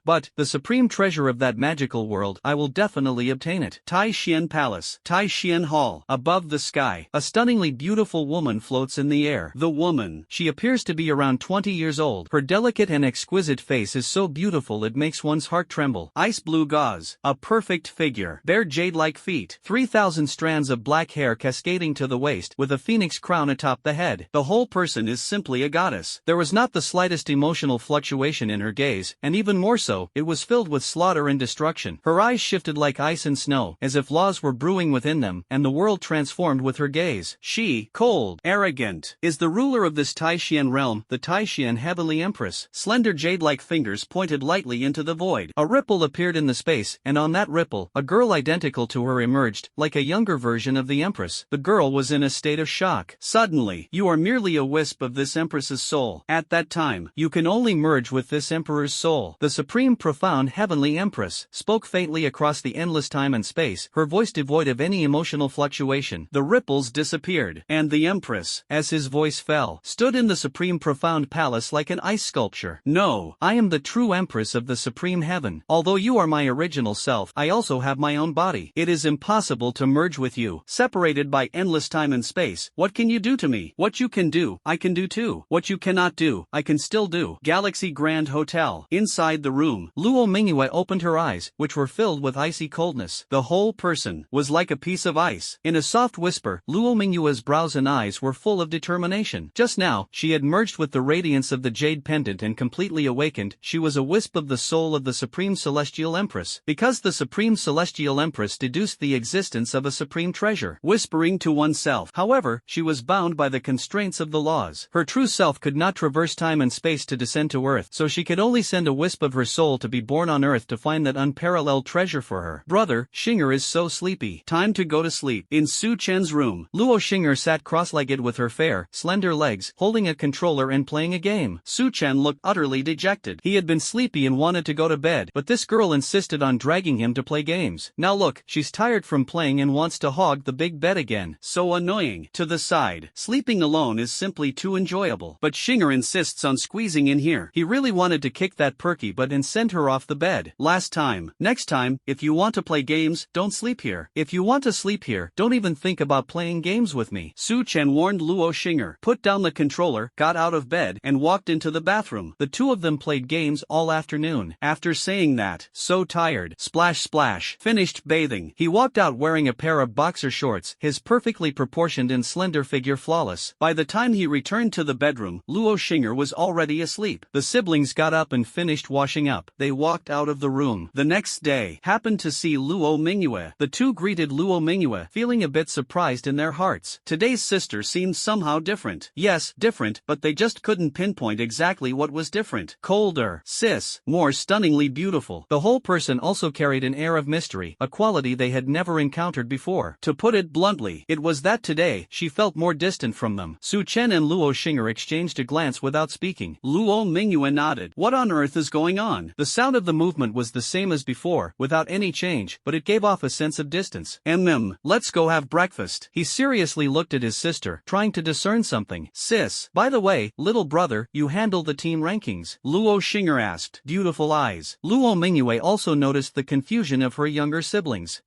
but the supreme treasure of that magical world, I will definitely obtain it. Taishian Palace, Taishian Hall. Above the sky, a stunningly beautiful woman floats in the air. The woman. She appears to be around 20 years old. Her delicate and exquisite face is so beautiful it makes one's heart tremble. Ice blue gauze. A perfect figure. Bare jade-like feet. 3,000 strands of black hair cascading to the waist, with a phoenix crown atop the head. The whole person is simply a goddess. There was not the slightest emotional fluctuation in her gaze, and even more so, it was filled with slaughter and destruction. Her eyes shifted like ice and snow, as if laws were brewing within them, and the world transformed with her gaze. She, cold, arrogant, is the ruler of this Taishian realm, the Taishian Heavenly Empress. Slender jade-like fingers pointed lightly into the void. A ripple appeared in the space, and on that ripple, a girl identical to her emerged, like a younger version of the Empress. The girl was in a state of shock. Suddenly, you are merely a wisp of this Empress's soul. At that time, you can only merge with this Emperor's soul. The Supreme Profound Heavenly Empress spoke faintly across the endless time and space, her voice devoid of any emotional fluctuation. The ripples disappeared, and the Empress, as his voice fell, stood in the Supreme Profound Palace like an ice sculpture. No, I am the true Empress of the Supreme Heaven. Although you are my original self, I also have my own body. It is impossible to merge with you. Separated by endless time and space, what can you do to me? What you can do, I can do too. What you cannot do, I can still do. Galaxy Grand Hotel. Inside the room, Luo Mingyue opened her eyes, which were filled with icy coldness. The whole person was like a piece of ice. In a soft whisper, Luo Mingyue's brows and eyes were full of determination. Just now, she had merged with the radiance of the jade pendant and completely awakened. She was a wisp of the soul of the Supreme Celestial Empress. Because the Supreme Celestial Empress deduced the existence of a supreme treasure. Whispering to oneself. However, she was bound by the constraints of the laws. Her true self could not traverse time and space to descend to Earth, so she could only send a wisp of her soul to be born on Earth to find that unparalleled treasure for her. Brother, Xinger is so sleepy. Time to go to sleep. In Su Chen's room, Luo Xinger sat cross-legged with her fair, slender legs, holding a controller and playing a game. Su Chen looked utterly dejected. He had been sleepy and wanted to go to bed, but this girl insisted on dragging him to play games. Now look, she's tired from playing and wants to hog the big bed again. So annoying. To the side. Sleeping alone is simply too enjoyable. But Xinger insists on squeezing in here. He really wanted to kick that perky butt and send her off the bed. Last time. Next time, if you want to play games, don't sleep here. If you want to sleep here, don't even think about playing games with me. Su Chen warned Luo Xinger, put down the controller, got out of bed, and walked into the bathroom. The two of them played games all afternoon. After saying that, so tired, splash splash, finished bathing, he walked out wearing a pair of boxer shorts, his perfectly proportioned and slender figure flawless. By the time he returned to the bedroom, Luo Xinger was already asleep. The siblings got up and finished washing up. They walked out of the room. The next day, happened to see Luo Mingyue. The two greeted Luo Mingyue, feeling a bit surprised in their hearts. Today's sister seemed somehow different. Yes, different, but they just couldn't pinpoint exactly what was different. Colder, sis, more stunningly beautiful. The whole person also carried an air of mystery, a quality they had never encountered before. To put it bluntly, it was that today, she felt more distant from them. Su Chen and Luo Xinger exchanged a glance without speaking. Luo Mingyue nodded. What on earth is going on? The sound of the movement was the same as before, without any change, but it gave off a sense of distance. Let's go have breakfast. He seriously looked at his sister, trying to discern something. Sis, by the way, little brother, you handle the team rankings? Luo Xinger asked. Beautiful eyes. Luo Mingyue also noticed the confusion of her younger siblings.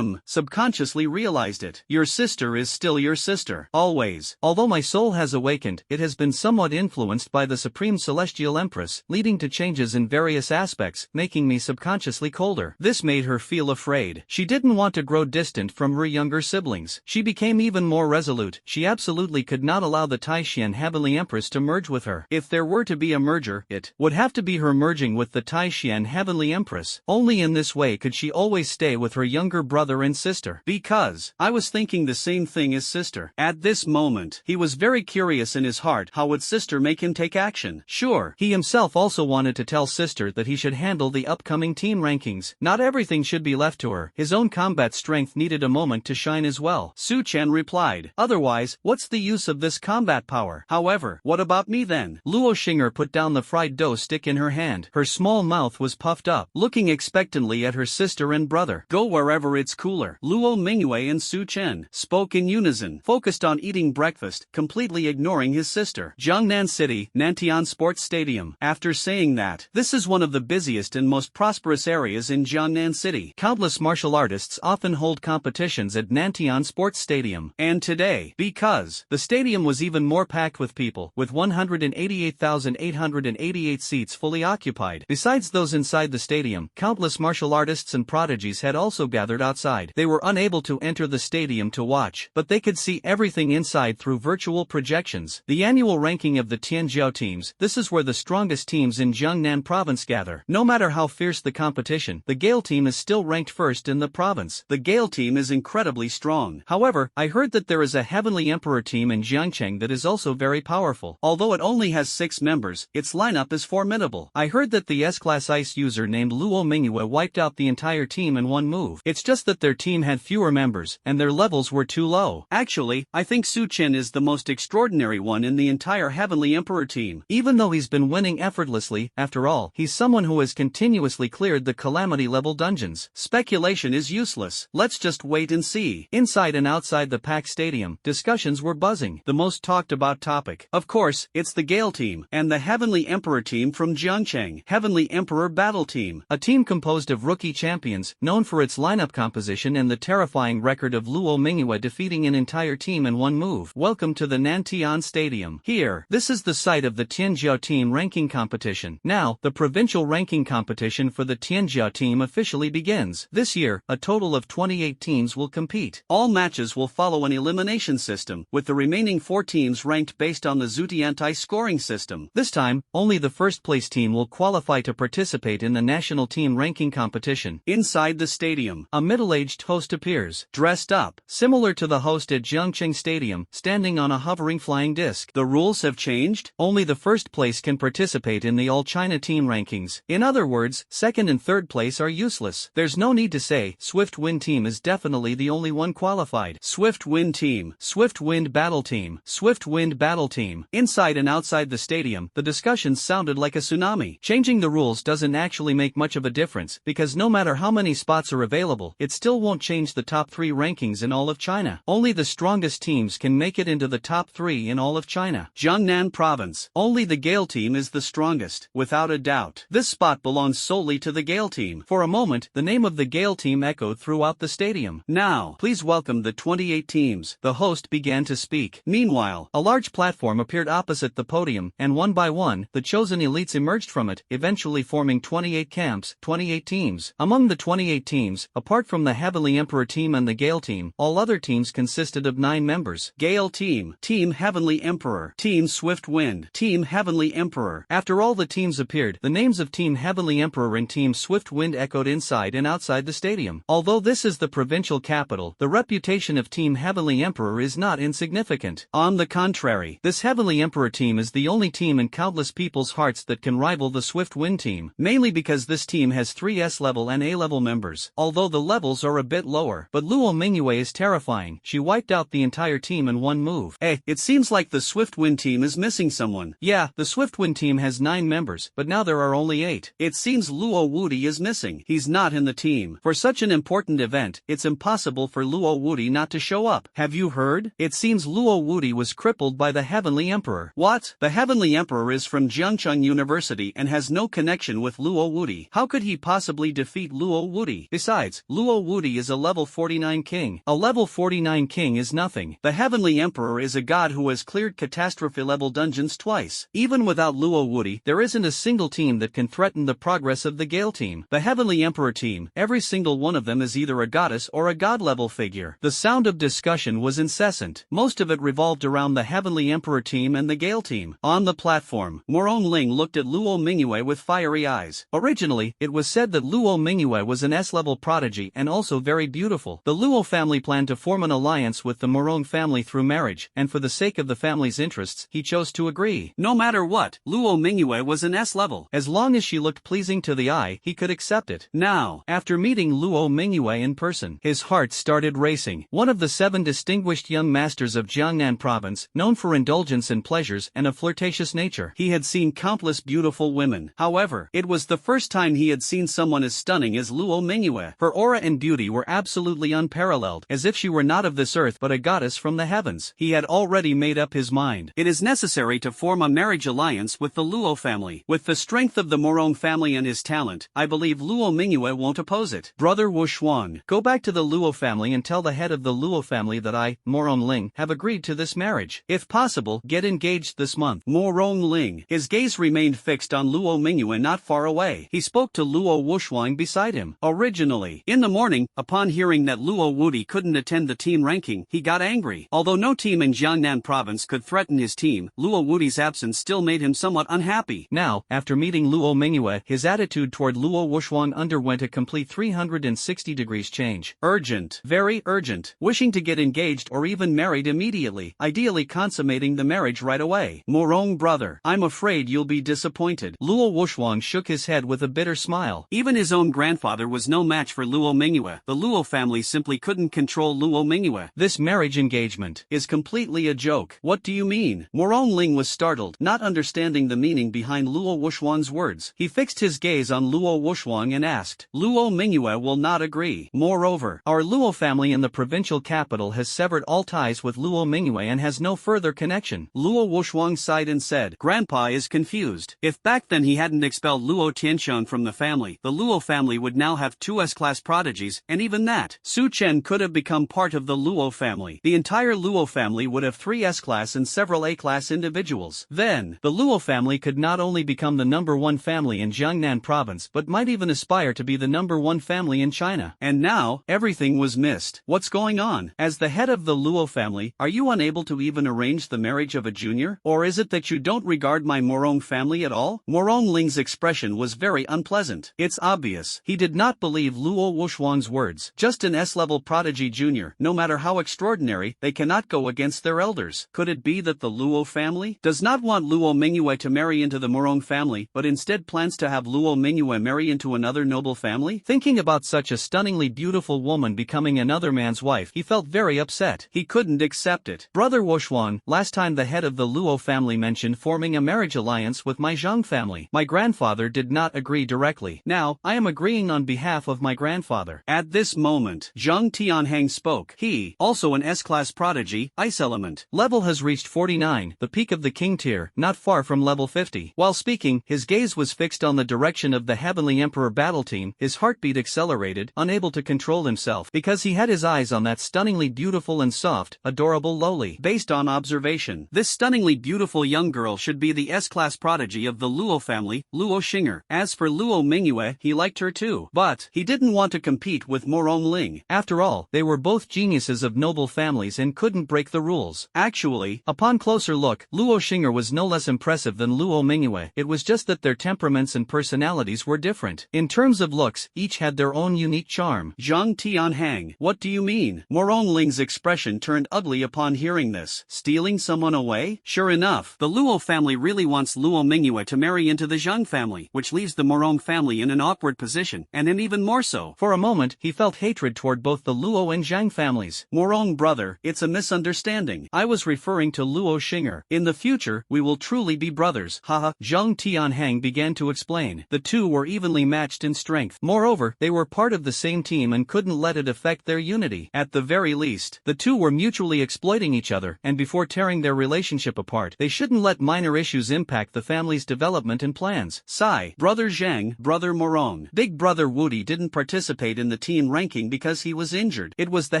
Subconsciously realized it. Your sister is still your sister. Always. Although my soul has awakened, it has been somewhat influenced by by the Supreme Celestial Empress, leading to changes in various aspects, making me subconsciously colder. This made her feel afraid. She didn't want to grow distant from her younger siblings. She became even more resolute. She absolutely could not allow the Taishan Heavenly Empress to merge with her. If there were to be a merger, it would have to be her merging with the Taishan Heavenly Empress. Only in this way could she always stay with her younger brother and sister. Because I was thinking the same thing as sister. At this moment, he was very curious in his heart how would sister make him take action. Sure, he himself also wanted to tell sister that he should handle the upcoming team rankings. Not everything should be left to her. His own combat strength needed a moment to shine as well. Su Chen replied, otherwise, what's the use of this combat power? However, what about me then? Luo Xing'er put down the fried dough stick in her hand. Her small mouth was puffed up, looking expectantly at her sister and brother. Go wherever it's cooler. Luo Mingyue and Su Chen spoke in unison, focused on eating breakfast, completely ignoring his sister. Jiangnan City, Nantian Sports Stadium. After saying that, this is one of the busiest and most prosperous areas in Jiangnan City. Countless martial artists often hold competitions at Nantian Sports Stadium. And today, because the stadium was even more packed with people, with 188,888 seats fully occupied. Besides those inside the stadium, countless martial artists and prodigies had also gathered outside. They were unable to enter the stadium to watch, but they could see everything inside through virtual projections. The annual ranking of the Tianjiao teams, this is where the strongest teams in Jiangnan province gather. No matter how fierce the competition, the Gale team is still ranked first in the province. The Gale team is incredibly strong. However, I heard that there is a Heavenly Emperor team in Jiangcheng that is also very powerful. Although it only has 6 members, its lineup is formidable. I heard that the S-Class Ice user named Luo Mingyue wiped out the entire team in one move. It's just that their team had fewer members, and their levels were too low. Actually, I think Su Chen is the most extraordinary one in the entire Heavenly Emperor team. Even though he's been winning effortlessly, after all, he's someone who has continuously cleared the calamity level dungeons. Speculation is useless. Let's just wait and see. Inside and outside the packed stadium, discussions were buzzing. The most talked about topic, of course, it's the Gale team and the Heavenly Emperor team from Jiangcheng. Heavenly Emperor Battle Team, a team composed of rookie champions, known for its lineup composition and the terrifying record of Luo Mingyue defeating an entire team in one move. Welcome to the Nantian Stadium. Here, this is the site of the Tianjiao team ranking competition. Now, the provincial ranking competition for the Tianjiao team officially begins. This year, a total of 28 teams will compete. All matches will follow an elimination system, with the remaining 4 teams ranked based on the Zutiantai scoring system. This time, only the first place team will qualify to participate in the national team ranking competition. Inside the stadium, a middle-aged host appears, dressed up, similar to the host at Jiangcheng Stadium, standing on a hovering flying disc. The rules have changed? Only the first place can participate in the all-China team rankings. In other words, second and third place are useless. There's no need to say, Swift Wind Team is definitely the only one qualified. Swift Wind Team, Swift Wind Battle Team, Swift Wind Battle Team. Inside and outside the stadium, the discussions sounded like a tsunami. Changing the rules doesn't actually make much of a difference, because no matter how many spots are available, it still won't change the top 3 rankings in all of China. Only the strongest teams can make it into the top 3 in all of China. Jiangnan Province, only the Gale team is the strongest, without a doubt. This spot belongs solely to the Gale team. For a moment, the name of the Gale team echoed throughout the stadium. Now, please welcome the 28 teams. The host began to speak. Meanwhile, a large platform appeared opposite the podium, and one by one, the chosen elites emerged from it, eventually forming 28 camps, 28 teams. Among the 28 teams, apart from the Heavenly Emperor team and the Gale team, all other teams consisted of 9 members. Gale team, Team Heavenly Emperor, Team Swift Wind, Team Heavenly Emperor. After all the teams appeared, the names of Team Heavenly Emperor and Team Swift Wind echoed inside and outside the stadium. Although this is the provincial capital, the reputation of Team Heavenly Emperor is not insignificant. On the contrary, this Heavenly Emperor team is the only team in countless people's hearts that can rival the Swift Wind team, mainly because this team has 3 S-level and A-level members, although the levels are a bit lower. But Luo Mingyue is terrifying. She wiped out the entire team in one move. It seems like the Swift Wind team is missing someone. Yeah, the Swift Wind team has 9 members, but now there are only 8. It seems Luo Wudi is missing. He's not in the team. For such an important event, it's impossible for Luo Wudi not to show up. Have you heard? It seems Luo Wudi was crippled by the Heavenly Emperor. What? The Heavenly Emperor is from Jiangcheng University and has no connection with Luo Wudi. How could he possibly defeat Luo Wudi? Besides, Luo Wudi is a level 49 king. A level 49 king is nothing. The Heavenly Emperor is a god who has cleared catastrophe level dungeons twice. Even without Luo Wuti, there isn't a single team that can threaten the progress of the Gale team. The Heavenly Emperor team, every single one of them is either a goddess or a god-level figure. The sound of discussion was incessant. Most of it revolved around the Heavenly Emperor team and the Gale team. On the platform, Morong Ling looked at Luo Mingyue with fiery eyes. Originally, it was said that Luo Mingyue was an S-level prodigy and also very beautiful. The Luo family planned to form an alliance with the Morong family through marriage, and for the sake of the family's interests, he chose to agree. No matter what, Luo Mingyue was an S-level. As long as she looked pleasing to the eye, he could accept it. Now, after meeting Luo Mingyue in person, his heart started racing. One of the 7 distinguished young masters of Jiangnan province, known for indulgence in pleasures and a flirtatious nature. He had seen countless beautiful women. However, it was the first time he had seen someone as stunning as Luo Mingyue. Her aura and beauty were absolutely unparalleled, as if she were not of this earth but a goddess from the heavens. He had already made up his mind. It is necessary to form a marriage alliance with the Luo family. With the strength of the Morong family and his talent, I believe Luo Mingyue won't oppose it. Brother Wu Shuang, go back to the Luo family and tell the head of the Luo family that I, Morong Ling, have agreed to this marriage. If possible, get engaged this month. Morong Ling. His gaze remained fixed on Luo Mingyue not far away. He spoke to Luo Wushuang beside him. Originally, in the morning, upon hearing that Luo Wuti couldn't attend the team ranking, he got angry. Although no team in Jiangnan province could threaten his team, Luo Wuti's absence still made him somewhat unhappy. Now, after meeting Luo Mingyue, his attitude toward Luo Wushuang underwent a complete 360 degrees change. Urgent. Very urgent. Wishing to get engaged or even married immediately, ideally consummating the marriage right away. Morong brother, I'm afraid you'll be disappointed. Luo Wushuang shook his head with a bitter smile. Even his own grandfather was no match for Luo Mingyue. The Luo family simply couldn't control Luo Mingyue. This marriage engagement is completely a joke. What do you mean? Morong Ling was startled, not understanding the meaning behind Luo Wushuang's words. He fixed his gaze on Luo Wushuang and asked, Luo Mingyue will not agree. Moreover, our Luo family in the provincial capital has severed all ties with Luo Mingyue and has no further connection. Luo Wushuang sighed and said, Grandpa is confused. If back then he hadn't expelled Luo Tiansheng from the family, the Luo family would now have 2 S-class prodigies, and even that, Su Chen could have become part of the Luo family. The entire Luo family would have 3 S-class and several A-class individuals. Then, the Luo family could not only become the #1 family in Jiangnan province but might even aspire to be the #1 family in China. And now, everything was missed. What's going on? As the head of the Luo family, are you unable to even arrange the marriage of a junior? Or is it that you don't regard my Morong family at all? Morong Ling's expression was very unpleasant. It's obvious. He did not believe Luo Wushuang's words. Just an S-level prodigy junior, no matter how extraordinary, they cannot go against their elders. Could it be that the Luo family does not want Luo Mingyue to marry into the Morong family, but instead plans to have Luo Mingyue marry into another noble family? Thinking about such a stunningly beautiful woman becoming another man's wife, he felt very upset. He couldn't accept it. Brother Wushuang, last time the head of the Luo family mentioned forming a marriage alliance with my Zhang family. My grandfather did not agree directly. Now, I am agreeing on behalf of my grandfather. At this moment, Zhang Tianheng spoke. He, also an S-class prodigy, ice element. Level has reached 49, the peak of the king tier, not far from level 50. While speaking, his gaze was fixed on the direction of the Heavenly Emperor battle team. His heartbeat accelerated, unable to control himself, because he had his eyes on that stunningly beautiful and soft, adorable lowly. Based on observation, this stunningly beautiful young girl should be the S-class prodigy of the Luo family, Luo Xinger. As for Luo Mingyue, he liked her too. But, he didn't want to compete with Morong Ling. After all, they were both geniuses of noble families and couldn't break the rules. Actually, upon closer look, Luo Xinger was no less impressive than Luo Mingyue. It was just that their temperaments and personalities were different. In terms of looks, each had their own unique charm. Zhang Tianheng, what do you mean? Morong Ling's expression turned ugly upon hearing this. Stealing someone away? Sure enough, the Luo family really wants Luo Mingyue to marry into the Zhang family, which leaves the Morong family in an awkward position, and him even more so. For a moment, he felt hatred toward both the Luo and Zhang families. Morong brother, it's a misunderstanding. I was referring to Luo Xinger. In the future, we will truly be brothers. Haha. Zhang Tianheng began to explain. The two were evenly matched in strength. Moreover, they were part of the same team and couldn't let it affect their unity. At the very least, the two were mutually exploiting each other, and before tearing their relationship apart, they shouldn't let minor issues impact the family's development and plans. Sigh. Brother Zhang, brother Morong. Big brother Wuti didn't participate in the team ranking because he was injured. It was the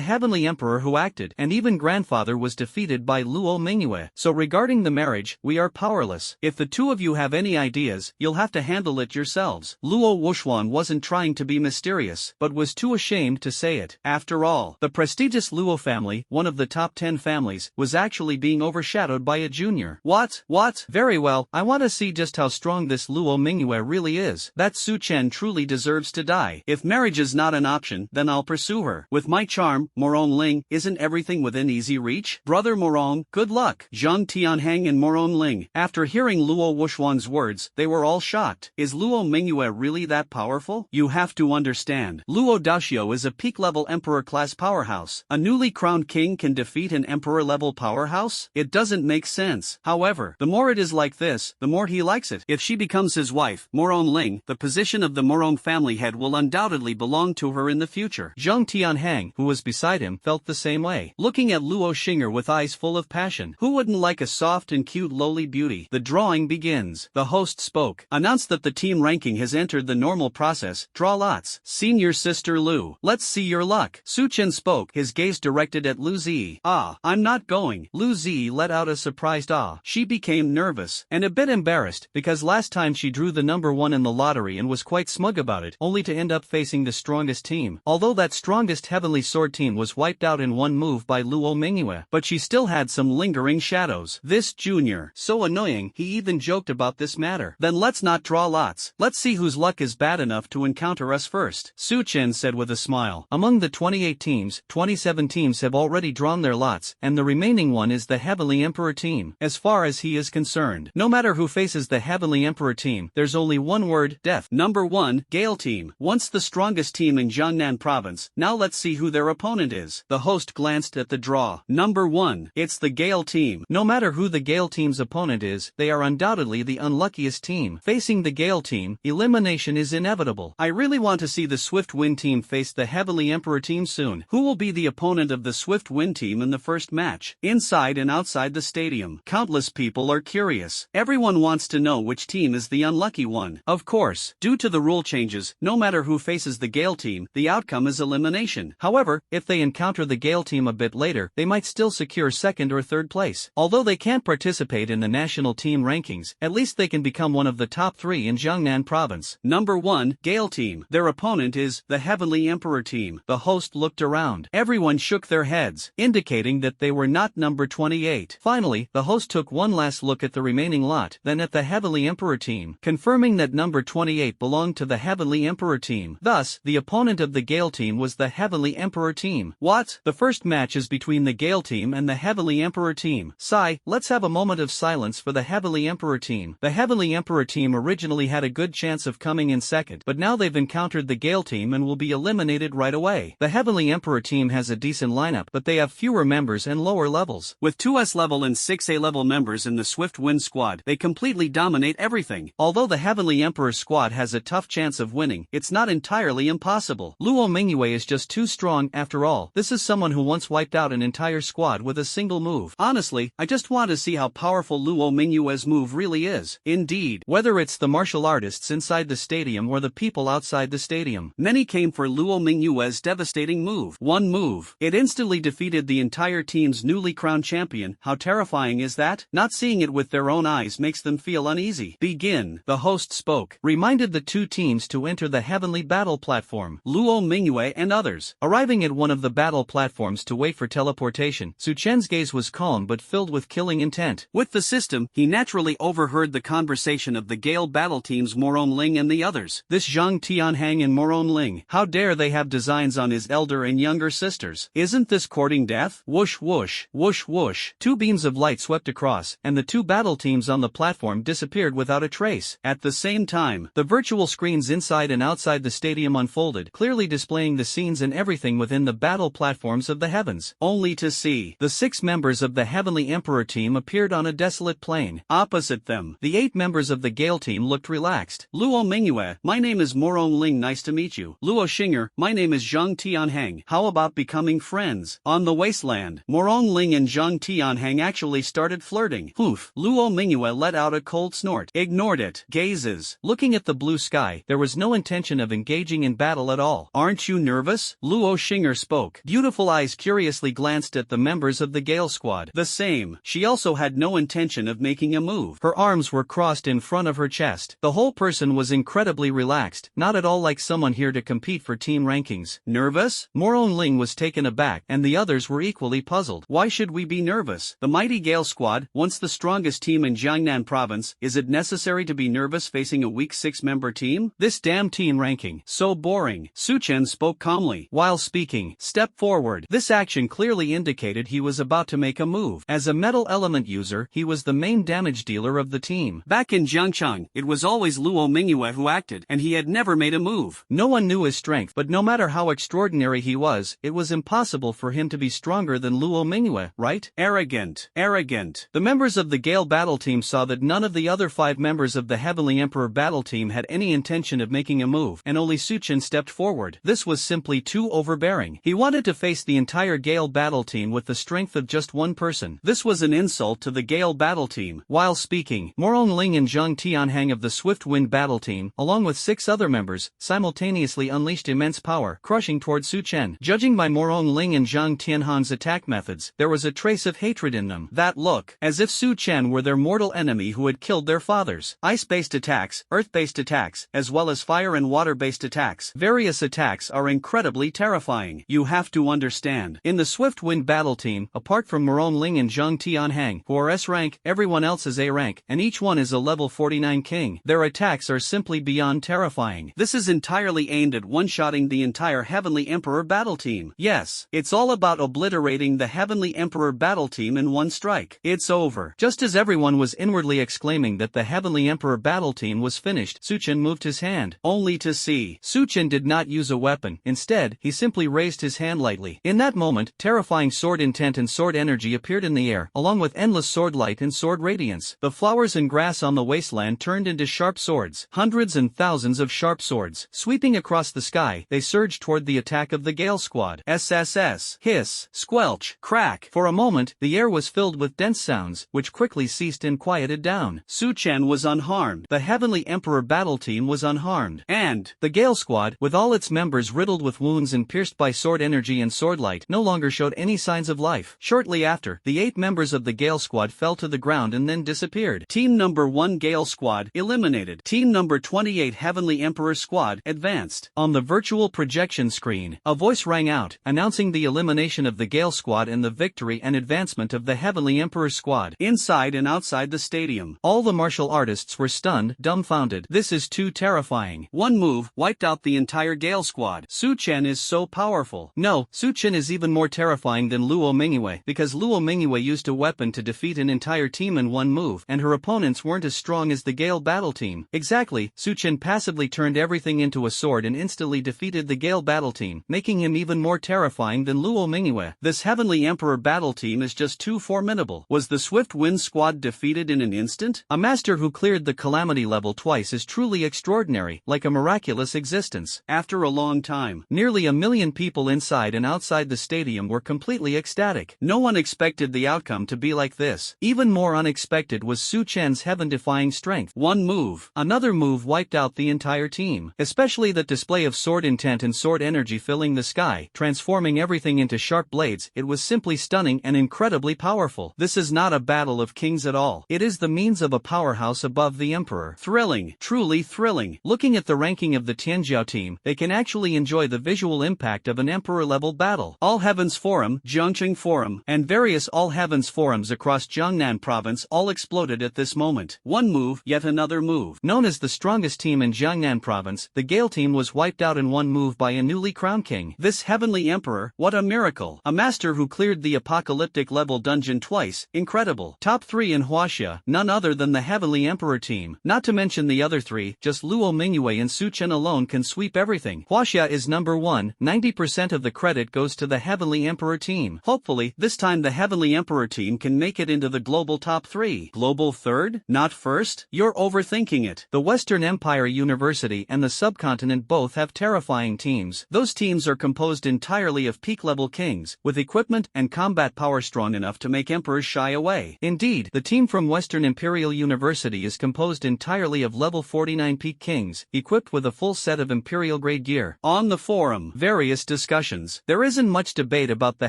Heavenly Emperor who acted, and even grandfather was defeated by Luo Mingyue. So regarding the marriage, marriage, we are powerless. If the two of you have any ideas, you'll have to handle it yourselves. Luo Wuxuan wasn't trying to be mysterious, but was too ashamed to say it. After all, the prestigious Luo family, one of the top 10 families, was actually being overshadowed by a junior. What? Very well, I want to see just how strong this Luo Mingyue really is. That Su Chen truly deserves to die. If marriage is not an option, then I'll pursue her. With my charm, Morong Ling, isn't everything within easy reach? Brother Morong, good luck. Zhang Tianhang and Morong Ling. After hearing Luo Wuxuan's words, they were all shocked. Is Luo Mingyue really that powerful? You have to understand. Luo Daoxiu is a peak-level emperor-class powerhouse. A newly crowned king can defeat an emperor-level powerhouse? It doesn't make sense. However, the more it is like this, the more he likes it. If she becomes his wife, Morong Ling, the position of the Morong family head will undoubtedly belong to her in the future. Zhang Tianhang, who was beside him, felt the same way, looking at Luo Xing'er with eyes full of passion. Who wouldn't like a soft and cute lowly beauty? The drawing begins. The host spoke. Announced that the team ranking has entered the normal process. Draw lots. Senior sister Lu. Let's see your luck. Su Chen spoke, his gaze directed at Lu Zi. Ah, I'm not going. Lu Zi let out a surprised ah. She became nervous, and a bit embarrassed, because last time she drew the number 1 in the lottery and was quite smug about it, only to end up facing the strongest team. Although that strongest Heavenly Sword team was wiped out in one move by Luo Mingyue, but she still had some lingering shadows. This junior, so annoying, he even joked about this matter. Then let's not draw lots. Let's see whose luck is bad enough to encounter us first. Su Chen said with a smile. Among the 28 teams, 27 teams have already drawn their lots, and the remaining one is the Heavenly Emperor team. As far as he is concerned, no matter who faces the Heavenly Emperor team, there's only one word: death. Number 1, Gale team. Once the strongest team in Jiangnan province, now let's see who their opponent is. The host glanced at the draw. Number 1, it's the Gale team. No matter who the Gale team's opponent is, they are undoubtedly the unluckiest team. Facing the Gale team, elimination is inevitable. I really want to see the Swift Wind team face the Heavenly Emperor team soon. Who will be the opponent of the Swift Wind team in the first match? Inside and outside the stadium, countless people are curious. Everyone wants to know which team is the unlucky one. Of course, due to the rule changes, no matter who faces the Gale team, the outcome is elimination. However, if they encounter the Gale team a bit later, they might still secure second or third place. Although they can't participate in the national team rankings, at least they can become one of the top 3 in Jiangnan province. Number 1, Gale team. Their opponent is the Heavenly Emperor team. The host looked around. Everyone shook their heads, indicating that they were not number 28. Finally, the host took one last look at the remaining lot, then at the Heavenly Emperor team, confirming that number 28 belonged to the Heavenly Emperor team. Thus, the opponent of the Gale team was the Heavenly Emperor team. What? The first match is between the Gale team and the Heavenly Emperor team. Sigh, let's have a moment of silence for the Heavenly Emperor team. The Heavenly Emperor team originally had a good chance of coming in second, but now they've encountered the Gale team and will be eliminated right away. The Heavenly Emperor team has a decent lineup, but they have fewer members and lower levels. With 2S level and 6A level members in the Swift Wind squad, they completely dominate everything. Although the Heavenly Emperor squad has a tough chance of winning, it's not entirely impossible. Luo Mingyue is just too strong. After all, this is someone who once wiped out an entire squad with a single move. Honestly, I just want to see how powerful Luo Mingyue's move really is. Indeed, whether it's the martial artists inside the stadium or the people outside the stadium, many came for Luo Mingyue's devastating move. One move. It instantly defeated the entire team's newly crowned champion. How terrifying is that? Not seeing it with their own eyes makes them feel uneasy. Begin. The host spoke. Reminded the two teams to enter the heavenly battle platform. Luo Mingyue and others. Arriving at one of the battle platforms to wait for teleportation, Su Chen's gaze was calm but filled with killing intent. With the system, he naturally overheard the conversation of the Gale battle teams Morong Ling and the others. This Zhang Tianhang and Morong Ling. How dare they have designs on his elder and younger sisters? Isn't this courting death? Whoosh whoosh, whoosh whoosh. Two beams of light swept across, and the two battle teams on the platform disappeared without a trace. At the same time, the virtual screens inside and outside the stadium unfolded, clearly displaying the scenes and everything within the battle platforms of the heavens. Only to see, the 6 members of the Heavenly Emperor team appeared on a desolate plain. Opposite them, the 8 members of the Gale team looked relaxed. Luo Mingyue, my name is Morong Ling, nice to meet you. Luo Xing'er, my name is Zhang Tianhang. How about becoming friends? On the wasteland, Morong Ling and Zhang Tianhang actually started flirting. Poof. Luo Mingyue let out a cold snort. Ignored it. Gazes. Looking at the blue sky, there was no intention of engaging in battle at all. Aren't you nervous? Luo Xing'er spoke. Beautiful eyes curiously glanced at the members of the Gale squad. The same. She also had no no intention of making a move. Her arms were crossed in front of her chest. The whole person was incredibly relaxed, not at all like someone here to compete for team rankings. Nervous? Morong Ling was taken aback, and the others were equally puzzled. Why should we be nervous? The mighty Gale Squad, once the strongest team in Jiangnan Province, is it necessary to be nervous facing a weak 6-member team? This damn team ranking. So boring. Su Chen spoke calmly. While speaking, step forward. This action clearly indicated he was about to make a move. As a metal element user, he was the main damage dealer of the team. Back in Jiangchang, it was always Luo Mingyue who acted, and he had never made a move. No one knew his strength, but no matter how extraordinary he was, it was impossible for him to be stronger than Luo Mingyue, right? Arrogant. Arrogant. The members of the Gale battle team saw that none of the other 5 members of the Heavenly Emperor battle team had any intention of making a move, and only Su Chen stepped forward. This was simply too overbearing. He wanted to face the entire Gale battle team with the strength of just one person. This was an insult to the Gale battle team. While speaking, Morong Ling and Zhang Tianhang of the Swift Wind battle team, along with 6 other members, simultaneously unleashed immense power, crushing toward Su Chen. Judging by Morong Ling and Zhang Tianhang's attack methods, there was a trace of hatred in them. That look, as if Su Chen were their mortal enemy who had killed their fathers. Ice-based attacks, earth-based attacks, as well as fire and water-based attacks. Various attacks are incredibly terrifying. You have to understand. In the Swift Wind battle team, apart from Morong Ling and Zhang Tianhang, who are S rank, everyone else is A rank, and each one is a level 49 king. Their attacks are simply beyond terrifying. This is entirely aimed at one-shotting the entire Heavenly Emperor battle team. Yes, it's all about obliterating the Heavenly Emperor battle team in one strike. It's over. Just as everyone was inwardly exclaiming that the Heavenly Emperor battle team was finished, Su Chen moved his hand, only to see. Su Chen did not use a weapon. Instead, he simply raised his hand lightly. In that moment, terrifying sword intent and sword energy appeared in the air, along with endless sword light and sword radiance. The flowers and grass on the wasteland turned into sharp swords. Hundreds and thousands of sharp swords. Sweeping across the sky, they surged toward the attack of the Gale Squad. SSS. Hiss. Squelch. Crack. For a moment, the air was filled with dense sounds, which quickly ceased and quieted down. Su Chen was unharmed. The Heavenly Emperor battle team was unharmed. And the Gale Squad, with all its members riddled with wounds and pierced by sword energy and sword light, no longer showed any signs of life. Shortly after, the 8 members of the Gale Squad fell to the ground and then disappeared. Team number 1 Gale Squad eliminated. Team number 28 Heavenly Emperor Squad advanced. On the virtual projection screen, a voice rang out, announcing the elimination of the Gale Squad and the victory and advancement of the Heavenly Emperor Squad. Inside and outside the stadium, all the martial artists were stunned, dumbfounded. This is too terrifying. One move wiped out the entire Gale Squad. Su Chen is so powerful. No, Su Chen is even more terrifying than Luo Mingyue, because Luo Mingyue used a weapon to defeat an entire team in one move, and her opponents weren't as strong as the Gale battle team. Exactly, Su Chen passively turned everything into a sword and instantly defeated the Gale battle team, making him even more terrifying than Luo Mingyue. This Heavenly Emperor battle team is just too formidable. Was the Swift Wind Squad defeated in an instant? A master who cleared the calamity level twice is truly extraordinary, like a miraculous existence. After a long time, nearly 1 million people inside and outside the stadium were completely ecstatic. No one expected the outcome to be like this. Even more unexpected was Su Chen's heaven-defying strength. One move, another move wiped out the entire team. Especially that display of sword intent and sword energy filling the sky, transforming everything into sharp blades. It was simply stunning and incredibly powerful. This is not a battle of kings at all. It is the means of a powerhouse above the emperor. Thrilling, truly thrilling. Looking at the ranking of the Tianjiao team, they can actually enjoy the visual impact of an emperor-level battle. All Heavens Forum, Jiangcheng Forum, and various All Heavens Forums across Jiangnan Province all exploded at this moment. One move, yet another move. Known as the strongest team in Jiangnan Province, the Gale team was wiped out in one move by a newly crowned king. This Heavenly Emperor, what a miracle. A master who cleared the apocalyptic level dungeon twice, incredible. Top 3 in Huaxia, none other than the Heavenly Emperor team. Not to mention the other 3, just Luo Mingyue and Su Chen alone can sweep everything. Huaxia is number 1, 90% of the credit goes to the Heavenly Emperor team. Hopefully, this time the Heavenly Emperor team can make it into the global top 3. Global 3rd? Not 1st? You're overthinking it. The Western Empire University and the subcontinent both have terrifying teams. Those teams are composed entirely of peak-level kings, with equipment and combat power strong enough to make emperors shy away. Indeed, the team from Western Imperial University is composed entirely of level 49 peak kings, equipped with a full set of imperial-grade gear. On the forum, various discussions. There isn't much debate about the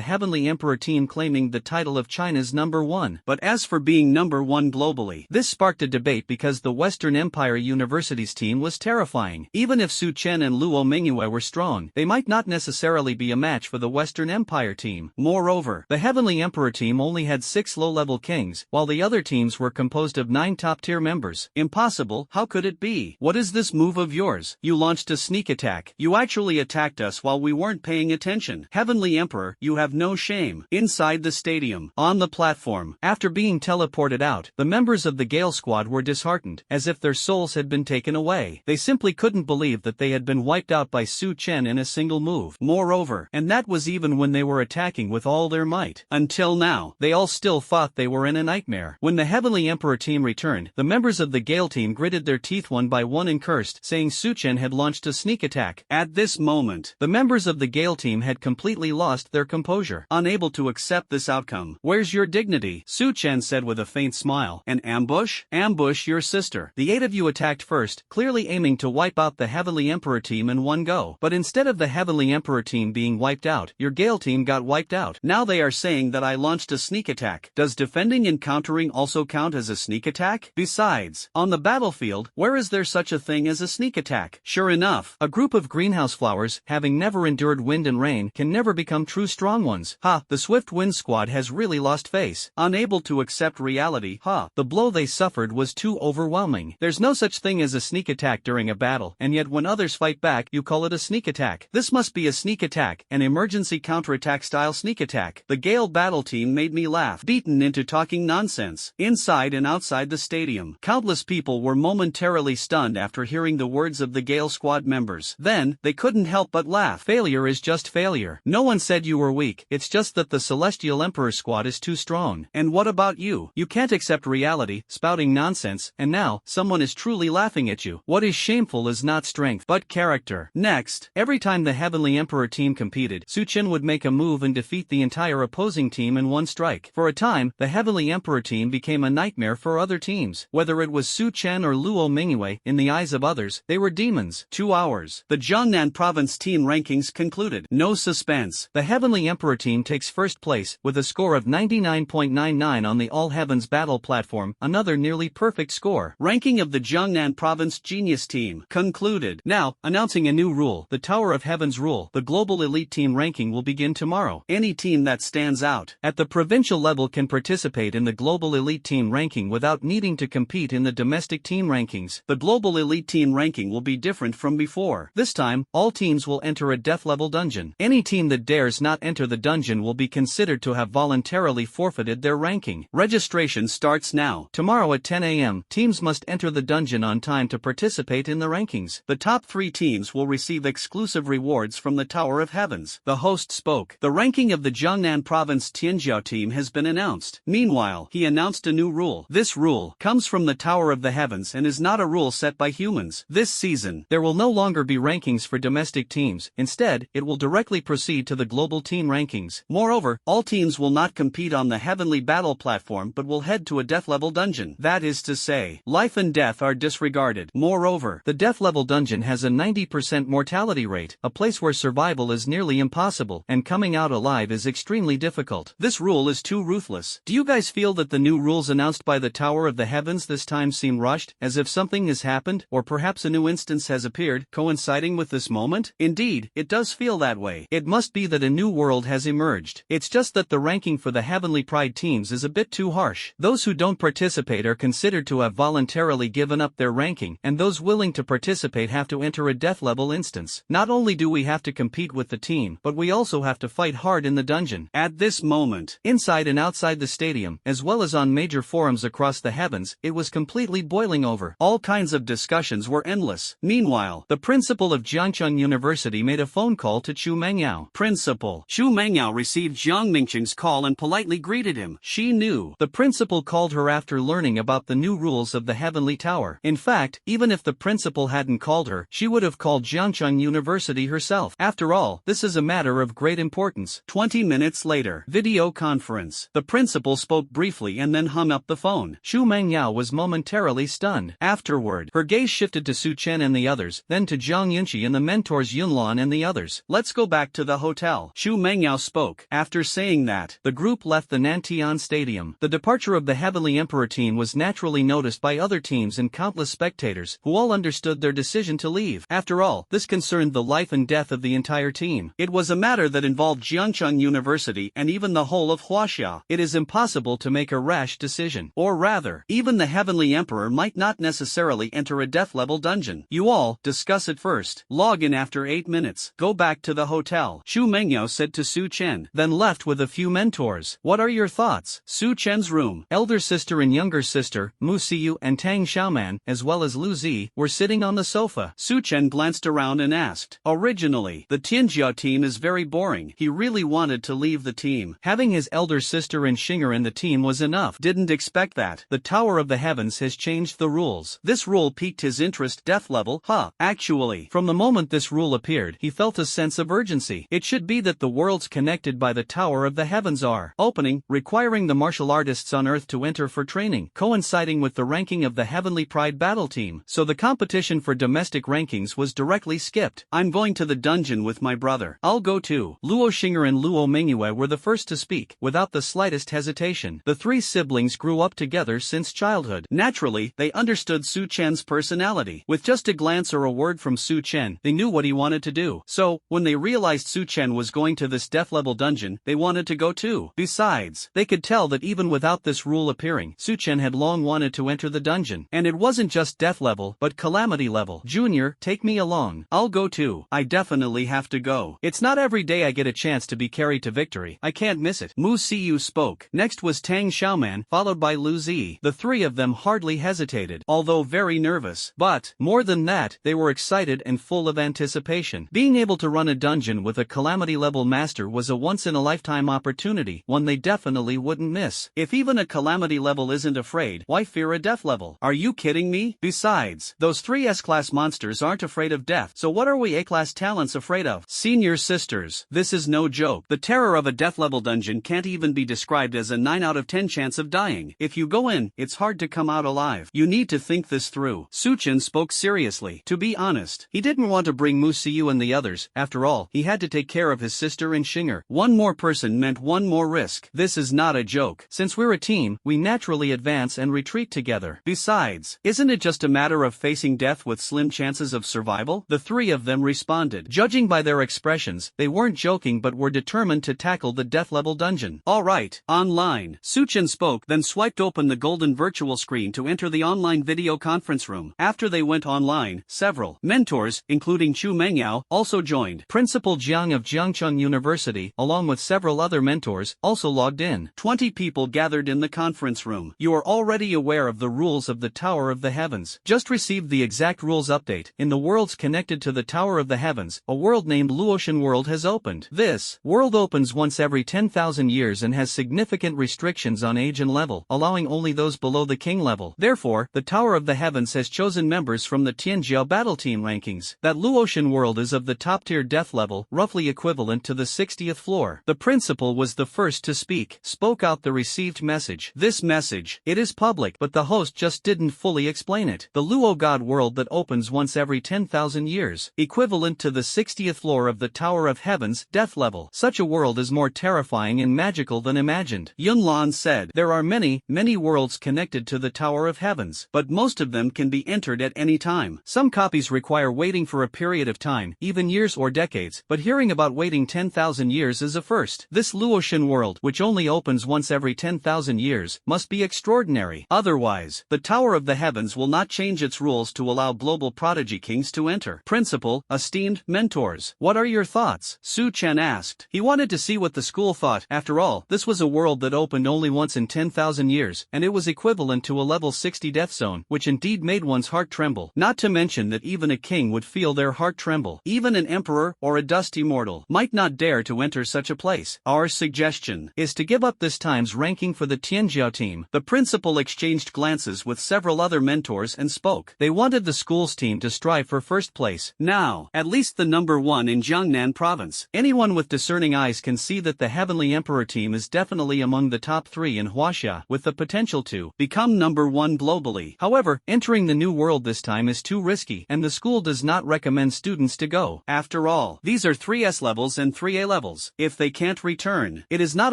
Heavenly Emperor team claiming the title of China's number 1. But as for being number one globally, this sparked a debate because the Western Empire University's team was terrifying. Even if Su Chen and Luo Mingyue were strong, they might not necessarily be a match for the Western Empire team. Moreover, the Heavenly Emperor team only had 6 low-level kings, while the other teams were composed of 9 top-tier members. Impossible, how could it be? What is this move of yours? You launched a sneak attack. You actually attacked us while we weren't paying attention. Heavenly Emperor, you have no shame. Inside the stadium, on the platform, after being teleported out, the members of the Gale squad were disheartened, as if their souls had been taken away. They simply couldn't believe that they had been wiped out by Su Chen in a single move. Moreover, and that was even when they were attacking with all their might. Until now, they all still thought they were in a nightmare. When the Heavenly Emperor team returned, the members of the Gale team gritted their teeth one by one and cursed, saying Su Chen had launched a sneak attack. At this moment, the members of the Gale team had completely lost their composure, unable to accept this outcome. Where's your dignity? Su Chen said with a faint smile. An ambush? Ambush your sister. The 8 of you attacked first, clearly aiming to wipe out the Heavenly Emperor team in one go. But instead of the Heavenly Emperor team being wiped out, your Gale team got wiped out. Now they are saying that I launched a sneak attack. Does defending and countering also count as a sneak attack? Besides, on the battlefield, where is there such a thing as a sneak attack? Sure enough, a group of greenhouse flowers, having never endured wind and rain, can never become true strong ones. Ha, the Swift Wind Squad has really lost face. Unable to accept reality, the blow they suffered was too overwhelming. There's no such thing as a sneak attack during a battle, and yet when others fight back, you call it a sneak attack. This must be a sneak attack, an emergency counterattack style sneak attack. The Gale battle team made me laugh, beaten into talking nonsense. Inside and outside the stadium, countless people were momentarily stunned after hearing the words of the Gale squad members. Then, they couldn't help but laugh. Failure is just failure. No one said you were weak, it's just that the Celestial Emperor squad is too strong. And what about you? You can't accept reality, spouting nonsense, and now, someone is truly laughing at you. What is shameful is not strength, but character. Next, every time the Heavenly Emperor team competed, Su Chen would make a move and defeat the entire opposing team in one strike. For a time, the Heavenly Emperor team became a nightmare for other teams. Whether it was Su Chen or Luo Mingyue, in the eyes of others, they were demons. 2 hours. The Jiangnan province team rankings concluded. No suspense. The Heavenly Emperor team takes first place, with a score of 99.99 on the All Heavens battle platform, another nearly perfect score. Ranking of the Jiangnan province genius team concluded. Now, announcing a new rule, the Tower of Heavens rule. The global elite team ranking will begin tomorrow. Any team that stands out at the provincial level can participate in the global elite team ranking without needing to compete in the domestic team rankings. The global elite team ranking will be different from before. This time, all teams will enter a death level dungeon. Any team that dares not enter the dungeon will be considered to have voluntarily forfeited their ranking. Registration starts now. Tomorrow at 10 a.m., teams must enter the dungeon on time to participate in the rankings. The top 3 teams will receive exclusive rewards from the Tower of Heavens. The host spoke. The ranking of the Jiangnan province Tianjiao team has been announced. Meanwhile, he announced a new rule. This rule comes from the Tower of the Heavens and is not a rule set by humans. This season, there will no longer be rankings for domestic teams. Instead, it will directly proceed to the global team rankings. Moreover, all teams will not compete on the heavenly battle platform but will head to a death level dungeon. That is to say, life and death are disregarded. Moreover, the death level dungeon has a 90% mortality rate, a place where survival is nearly impossible, and coming out alive is extremely difficult. This rule is too ruthless. Do you guys feel that the new rules announced by the Tower of the Heavens this time seem rushed, as if something has happened, or perhaps a new instance has appeared, coinciding with this moment? Indeed, it does feel that way. It must be that a new world has emerged. It's just that the ranking for the Heavenly Pride teams is a bit too harsh. Those who don't participate are considered to have voluntarily given up their ranking, and those willing to participate have to enter a death level instance. Not only do we have to compete with the team, but we also have to fight hard in the dungeon. At this moment, inside and outside the stadium, as well as on major forums across the heavens, it was completely boiling over. All kinds of discussions were endless. Meanwhile, the principal of Jiangcheng University made a phone call to Chu Mengyao. Principal. Chu Mengyao received Jiang Mingqing's call and politely greeted him. She knew. The principal called her after learning about the new rules of the Heavenly Tower. In fact, even if the principal hadn't called her, she would have called Jiangcheng University herself. After all, this is a matter of great importance. 20 minutes later, video conference. The principal spoke briefly and then hung up the phone. Chu Mengyao was momentarily stunned. Afterward, her gaze shifted to Su Chen and the others, then to Zhang Yunqi and the mentors Yunlan and the others. Let's go back to the hotel. Chu Mengyao spoke. After saying that, the group left the Nantian stadium. The departure of the Heavenly Emperor team was naturally noticed by other teams and countless spectators, who all understood their decision to leave. After all, this concerned the life and death of the entire team. It was a matter that involved Jiangcheng University and even the whole of Huaxia. It is impossible to make a rash decision. Or rather, even the Heavenly Emperor might not necessarily enter a death-level dungeon. You all, discuss it first. Log in after 8 minutes. Go back to the hotel, Chu Mengyao said to Su Chen, then left with a few mentors. What are your thoughts? Su Chen's room. Elder sister and younger sister, Mu Siyu and Tang Xiaoman, as well as Lu Zi, were sitting on the sofa. Su Chen glanced around and asked, originally, the Tianjiao team is very boring. He really wanted to leave the team. Having his elder sister and Xinger in the team was enough. Didn't expect that. The Tower of the Heavens has changed the rules. This rule piqued his interest. Death level, huh? Actually, from the moment this rule appeared, he felt a sense of urgency. It should be that the worlds connected by the Tower of the Heavens are opening, requiring the martial artists on Earth to enter for training, coinciding with the ranking of the Heavenly Pride battle team. So the competition for domestic rankings was directly skipped. I'm going to the dungeon with my brother. I'll go too. Luo Xinger and Luo Mengyue were the first to speak, without the slightest hesitation. The three siblings grew up together since childhood. Naturally, they understood Su Chen's personality. With just a glance or a word from Su Chen, they knew what he wanted to do. So, when they realized Su Chen was going to this death-level dungeon, they wanted to go too. Besides, they could tell that even without this rule appearing, Su Chen had long wanted to enter the dungeon. And it wasn't just death level, but calamity level. Junior, take me along. I'll go too. I definitely have to go. It's not every day I get a chance to be carried to victory. I can't miss it. Mu Siyu spoke. Next was Tang Xiaoman, followed by Lu Zi. The three of them hardly hesitated, although very nervous. But, more than that, they were excited and full of anticipation. Being able to run a dungeon with a calamity-level master was a once-in-a-lifetime opportunity, one they definitely wouldn't miss. If even a calamity level isn't afraid, why fear a death level? Are you kidding me? Besides, those three S-class monsters aren't afraid of death, so what are we A-class talents afraid of? Senior sisters, this is no joke. The terror of a death-level dungeon can't even be described as a 9 out of 10 chance of dying. If you go in, it's hard to come out alive. You need to think this through. Su Chen spoke seriously. To be honest, he didn't want to bring Mu Siyu and the others. After all, he had to take care of his sister and Xinger. One more person meant one more risk. This is not a joke. Since we're a team, we naturally advance and retreat together. Besides, isn't it just a matter of facing death with slim chances of survival? The three of them responded. Judging by their expressions, they weren't joking but were determined to tackle the death-level dungeon. Alright, online. Su Chen spoke, then swiped open the golden virtual screen to enter the online video conference room. After they went online, several mentors, including Chu Mengyao, also joined. Principal Jiang of Jiangcheng University, along with several other mentors, also logged in. 20 people gathered in the conference room. You are already aware of the rules of the Tower of the Heavens. Just received the exact rules update. In the worlds connected to the Tower of the Heavens, a world named Luotian World has opened. This world opens once every 10,000 years and has significant restrictions on age and level, allowing only those below the king level. Therefore, the Tower of the Heavens has chosen members from the Tianjiao battle team rankings. That Luotian World is of the top-tier death level, roughly equivalent to the 60th floor. The principal was the first to speak, spoke out the received message. This message, it is public, but the host just didn't fully explain it. The Luo God world that opens once every 10,000 years, equivalent to the 60th floor of the Tower of Heavens, death level. Such a world is more terrifying and magical than imagined. Yunlan said, there are many worlds connected to the Tower of Heavens, but most of them can be entered at any time. Some copies require waiting for a period of time, even years or decades, but hearing about waiting 10,000 years is a first. This Luotian world, which only opens once every 10,000 years, must be extraordinary. Otherwise, the Tower of the Heavens will not change its rules to allow global prodigy kings to enter. Principal, esteemed mentors, what are your thoughts? Su Chen asked. He wanted to see what the school thought. After all, this was a world that opened only once in 10,000 years, and it was equivalent to a level 60 death zone, which indeed made one's heart tremble. Not to mention that even a king would feel their heart tremble. Even an emperor or a dusty mortal might not dare to enter such a place. Our suggestion is to give up this time's ranking for the Tianjiao team. The principal exchanged glances with several other mentors and spoke. They wanted the school's team to strive for first place. Now, at least the number one in Jiangnan province. Anyone with discerning eyes can see that the Heavenly Emperor team is definitely among the top 3 in Huaxia, with the potential to become number 1 globally. However, entering the new world this time is too risky, and the school does not recommend students to go. After all, these are 3 S levels and 3 A levels. If they can't return, it is not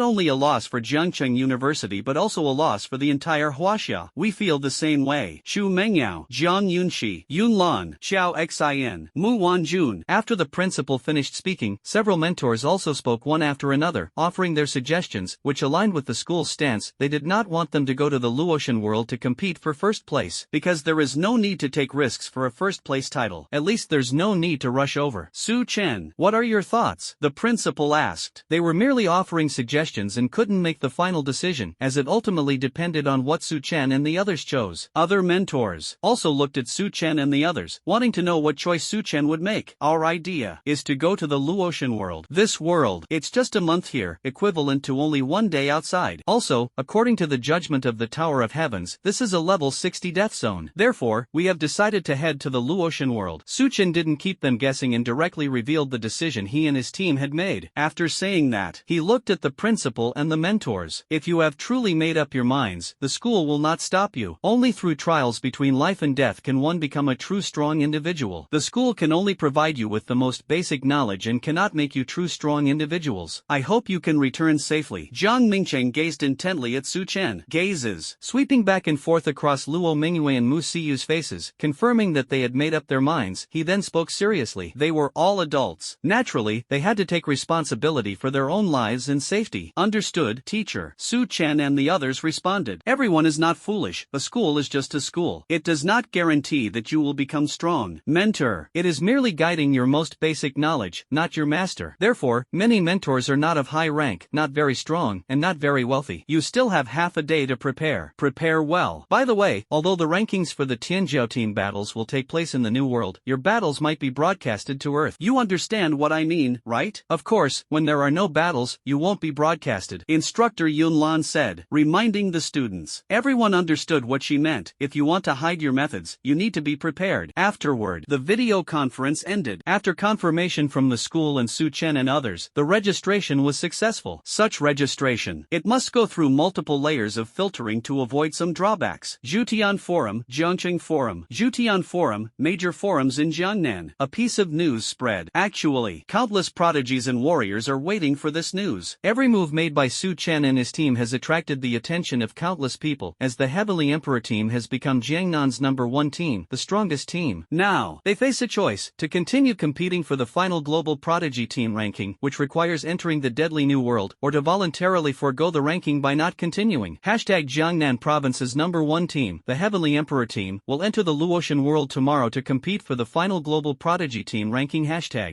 only a loss for Jiang Jiangcheng University but also a loss for the entire Huaxia. We feel the same way. Chu Mengyao, Jiang Yunxi, Yunlan, Xiao Xin, Mu Wanjun. After the principal finished speaking, several mentors also spoke one after another, offering their suggestions, which aligned with the school's stance. They did not want them to go to the Luotian world to compete for first place, because there is no need to take risks for a first place title. At least there's no need to rush over. Su Chen, what are your thoughts? The principal asked. They were merely offering suggestions and couldn't make the final decision, as it ultimately depended on what Su Chen and the others chose. Other mentors also looked at Su Chen and the others, wanting to know what choice Su Chen would make. Our idea is to go to the Luotian world. This world, it's just a month here, equivalent to only one day outside. Also, according to the judgment of the Tower of Heavens, this is a level 60 death zone. Therefore, we have decided to head to the Luotian world. Su Chen didn't keep them guessing and directly revealed the decision he and his team had made. After saying that, he looked at the principal and the mentors. If you have truly made up your minds, the school will not stop you. Only through trials between life and death can one become a true strong individual. The school can only provide you with the most basic knowledge and cannot make you true strong individuals. I hope you can return safely. Jiang Mingcheng gazed intently at Su Chen. Gazes, sweeping back and forth across Luo Mingyue and Mu Siyu's faces, confirming that they had made up their minds. He then spoke seriously. They were all adults. Naturally, they had to take responsibility for their own lives and safety. Understood, teacher. Su Chen and the others responded. Everyone is not foolish. A school is just a school. It does not guarantee that you will become strong. Mentor. It is merely guiding your most basic knowledge, not your master. Therefore, many mentors are not of high rank, not very strong, and not very wealthy. You still have half a day to prepare. Prepare well. By the way, although the rankings for the Tianjiao team battles will take place in the New World, your battles might be broadcasted to Earth. You understand what I mean, right? Of course, when there are no battles, you won't be broadcasted. Instructor Yunlan said, reminding the students. Everyone understood what she meant. If you want to hide your methods, you need to be prepared. Afterward, the video conference ended. After confirmation from the school and Su Chen and others, the registration was successful. Such registration, it must go through multiple layers of filtering to avoid some drawbacks. Jutian Forum, Jiangcheng Forum. Jutian Forum, major forums in Jiangnan. A piece of news spread. Actually, countless prodigies and warriors are waiting for this news. Every move made by Su Chen and his team has attracted the attention of countless people, as the Heavenly Emperor team has become Jiangnan's #1 team, the strongest team. Now, they face a choice: to continue competing for the final global prodigy team ranking, which requires entering the deadly new world, or to voluntarily forego the ranking by not continuing. Jiangnan Province's #1 team, the Heavenly Emperor team, will enter the Luotian world tomorrow to compete for the final global prodigy team ranking.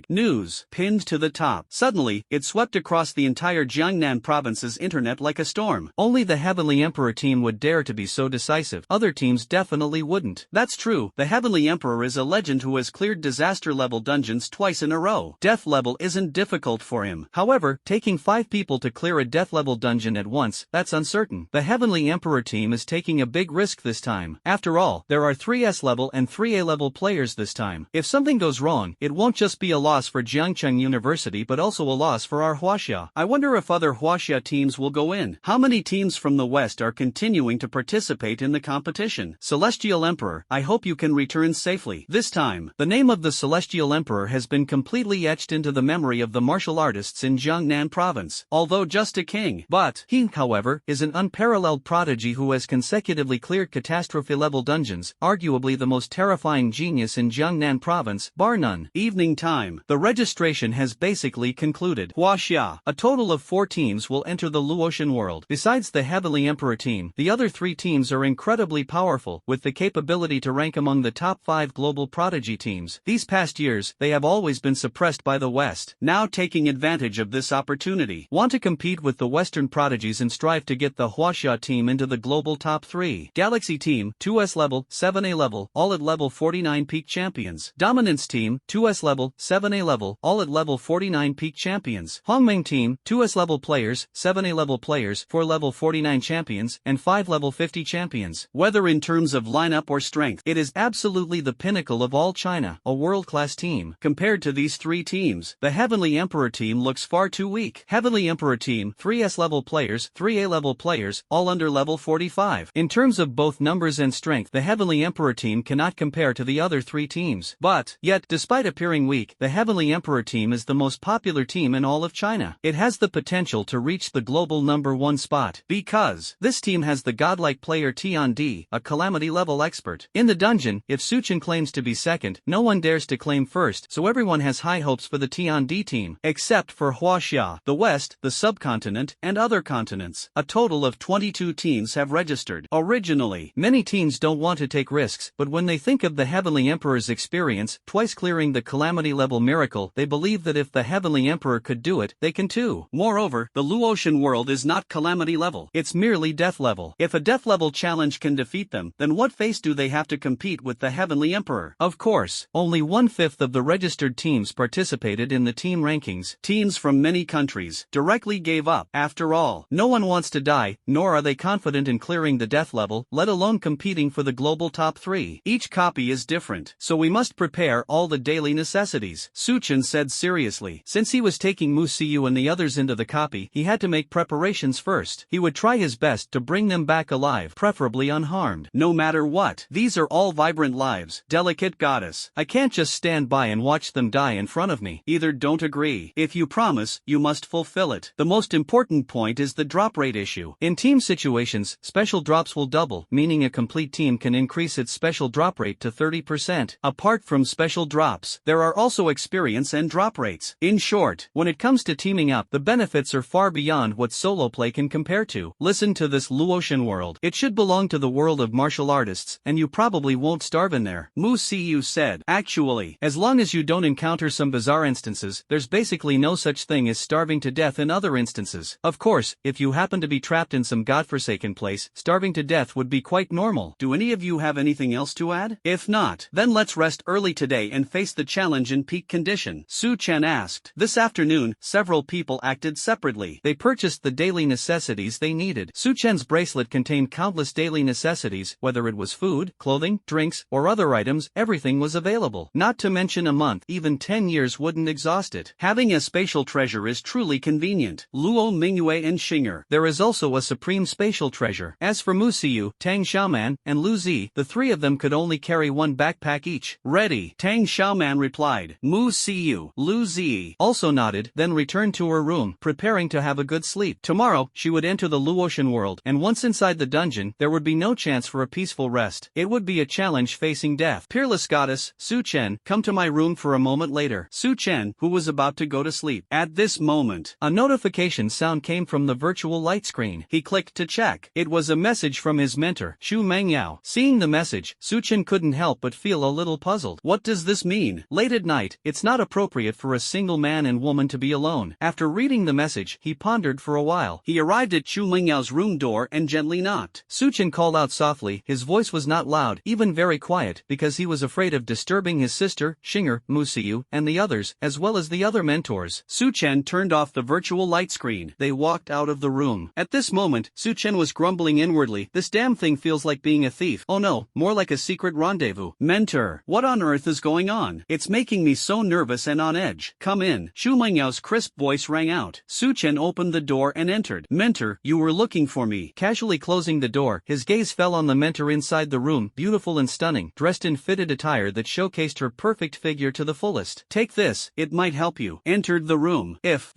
News, pinned to the top. Suddenly, it swept across the entire Jiangnan Province's internet like a storm. Only the Heavenly Emperor team would dare to be so decisive. Other teams definitely wouldn't. That's true, the Heavenly Emperor is a legend who has cleared disaster level dungeons twice in a row. Death level isn't difficult for him. However, taking 5 people to clear a death level dungeon at once, that's uncertain. The Heavenly Emperor team is taking a big risk this time. After all, there are 3 S level and 3 A level players this time. If something goes wrong, it won't just be a loss for Jiangcheng University but also a loss for our Huaxia. I wonder if other Huaxia teams will go in. How many teams from the West are continuing to participate in the competition? Celestial Emperor, I hope you can return safely. This time, the name of the Celestial Emperor has been completely etched into the memory of the martial artists in Jiangnan Province. Although just a king, but he, however, is an unparalleled prodigy who has consecutively cleared catastrophe-level dungeons, arguably the most terrifying genius in Jiangnan Province, bar none. Evening time. The registration has basically concluded. Huaxia, a total of 4 teams will enter the Luotian world. Besides the Heavenly Emperor team, the other 3 teams are incredibly powerful, with the capability to rank among the top 5 global prodigy teams. These past years, they have always been suppressed by the West. Now taking advantage of this opportunity, want to compete with the Western prodigies and strive to get the Huaxia team into the global top 3. Galaxy team, 2S level, 7A level, all at level 49 peak champions. Dominance team, 2S level, 7A level, all at level 49 peak champions. Hongmeng team, 2S level players, 7A level players, 4 level 49 champions, and 5 level 50 champions. Whether in terms of lineup or strength, it is absolutely the pinnacle of all China, a world-class team. Compared to these 3 teams, the Heavenly Emperor team looks far too weak. Heavenly Emperor team, 3S level players, 3A level players, all under level 45. In terms of both numbers and strength, the Heavenly Emperor team cannot compare to the other 3 teams. But, yet, despite appearing weak, the Heavenly Emperor team is the most popular team in all of China. It has the potential to reach the global #1 spot. Because this team has the godlike player T&D, a calamity level expert. In the dungeon, if Suchin claims to be second, no one dares to claim first, so everyone has high hopes for the T&D team, except for Huaxia, the West, the subcontinent, and other continents. A total of 22 teams have registered. Originally, many teams don't want to take risks, but when they think of the Heavenly Emperor's experience, twice clearing the calamity level miracle, they believe that if the Heavenly Emperor could do it, they can too. Moreover, the Luotian world is not calamity level, it's merely death level. If a death level challenge can defeat them, then what face do they have to compete with the Heavenly Emperor? Of course, only 1/5 of the registered teams participated in the team rankings. Teams from many countries directly gave up. After all, no one wants to die, nor are they confident in clearing the death level, let alone competing for the global top 3. Each copy is different, so we must prepare all the daily necessities, Suchin said seriously. Since he was taking Mu Siyu and the others into the copy, he had to make preparations first. He would try his best to bring them back alive, preferably unharmed. No matter what, these are all vibrant lives, delicate goddess. I can't just stand by and watch them die in front of me. Either don't agree. If you promise, you must fulfill it. The most important point is the drop rate issue. In team situations, special drops will double, meaning a complete team can increase its special drop rate to 30%. Apart from special drops, there are also experience and drop rates. In short, when it comes to teaming up, the benefits are far beyond what solo play can compare to. Listen to this Luotian world. It should belong to the world of martial artists, and you probably won't starve in there, Mu Siyu said. Actually, as long as you don't encounter some bizarre instances, there's basically no such thing as starving to death in other instances. Of course, if you happen to be trapped in some godforsaken place, starving to death would be quite normal. Do any of you have anything else to add? If not, then let's rest early today and face the challenge in peak condition, Su Chen asked. This afternoon, several people acted separately. They purchased the daily necessities they needed. Su Chen's bracelet contained countless daily necessities, whether it was food, clothing, drinks, or other items, everything was available. Not to mention a month, even 10 years wouldn't exhaust it. Having a spatial treasure is truly convenient. Luo Mingyue and Xinger. There is also a supreme spatial treasure. As for Mu Siyu, Tang Xiaoman, and Lu Zi, the three of them could only carry one backpack each. Ready, Tang Xiaoman replied. Mu Siyu, Lu Zi also nodded, then returned to her room, preparing to have a good sleep. Tomorrow, she would enter the Luotian world, and once inside the dungeon, there would be no chance for a peaceful rest. It would be a challenge facing death. Peerless goddess, Su Chen, come to my room for a moment later. Su Chen, who was about to go to sleep. At this moment, a notification sound came from the virtual light screen. He clicked to check. It was a message from his mentor, Xu Mengyao. Seeing the message, Su Chen couldn't help but feel a little puzzled. What does this mean? Late at night, it's not appropriate for a single man and woman to be alone. After reading the message, he pondered for a while. He arrived at Xu Mengyao's room door and gently knocked. Su Chen called out softly. His voice was not loud, even very quiet, because he was afraid of disturbing his sister, Xinger, Mu Siyu, and the others, as well as the other mentors. Su Chen turned off the virtual light screen. They walked out of the room. At this moment, Su Chen was grumbling inwardly. This damn thing feels like being a thief. Oh no, more like a secret rendezvous. Mentor, what on earth is going on? It's making me so nervous and on edge. Come in. Xu Mengyao's crisp voice rang out. Su Chen opened the door and entered. Mentor, you were looking for me. Casually closing the door, his gaze fell on the mentor inside the room, beautiful and stunning, dressed in fitted attire that showcased her perfect figure to the fullest. Take this, it might help you. Entered the room. If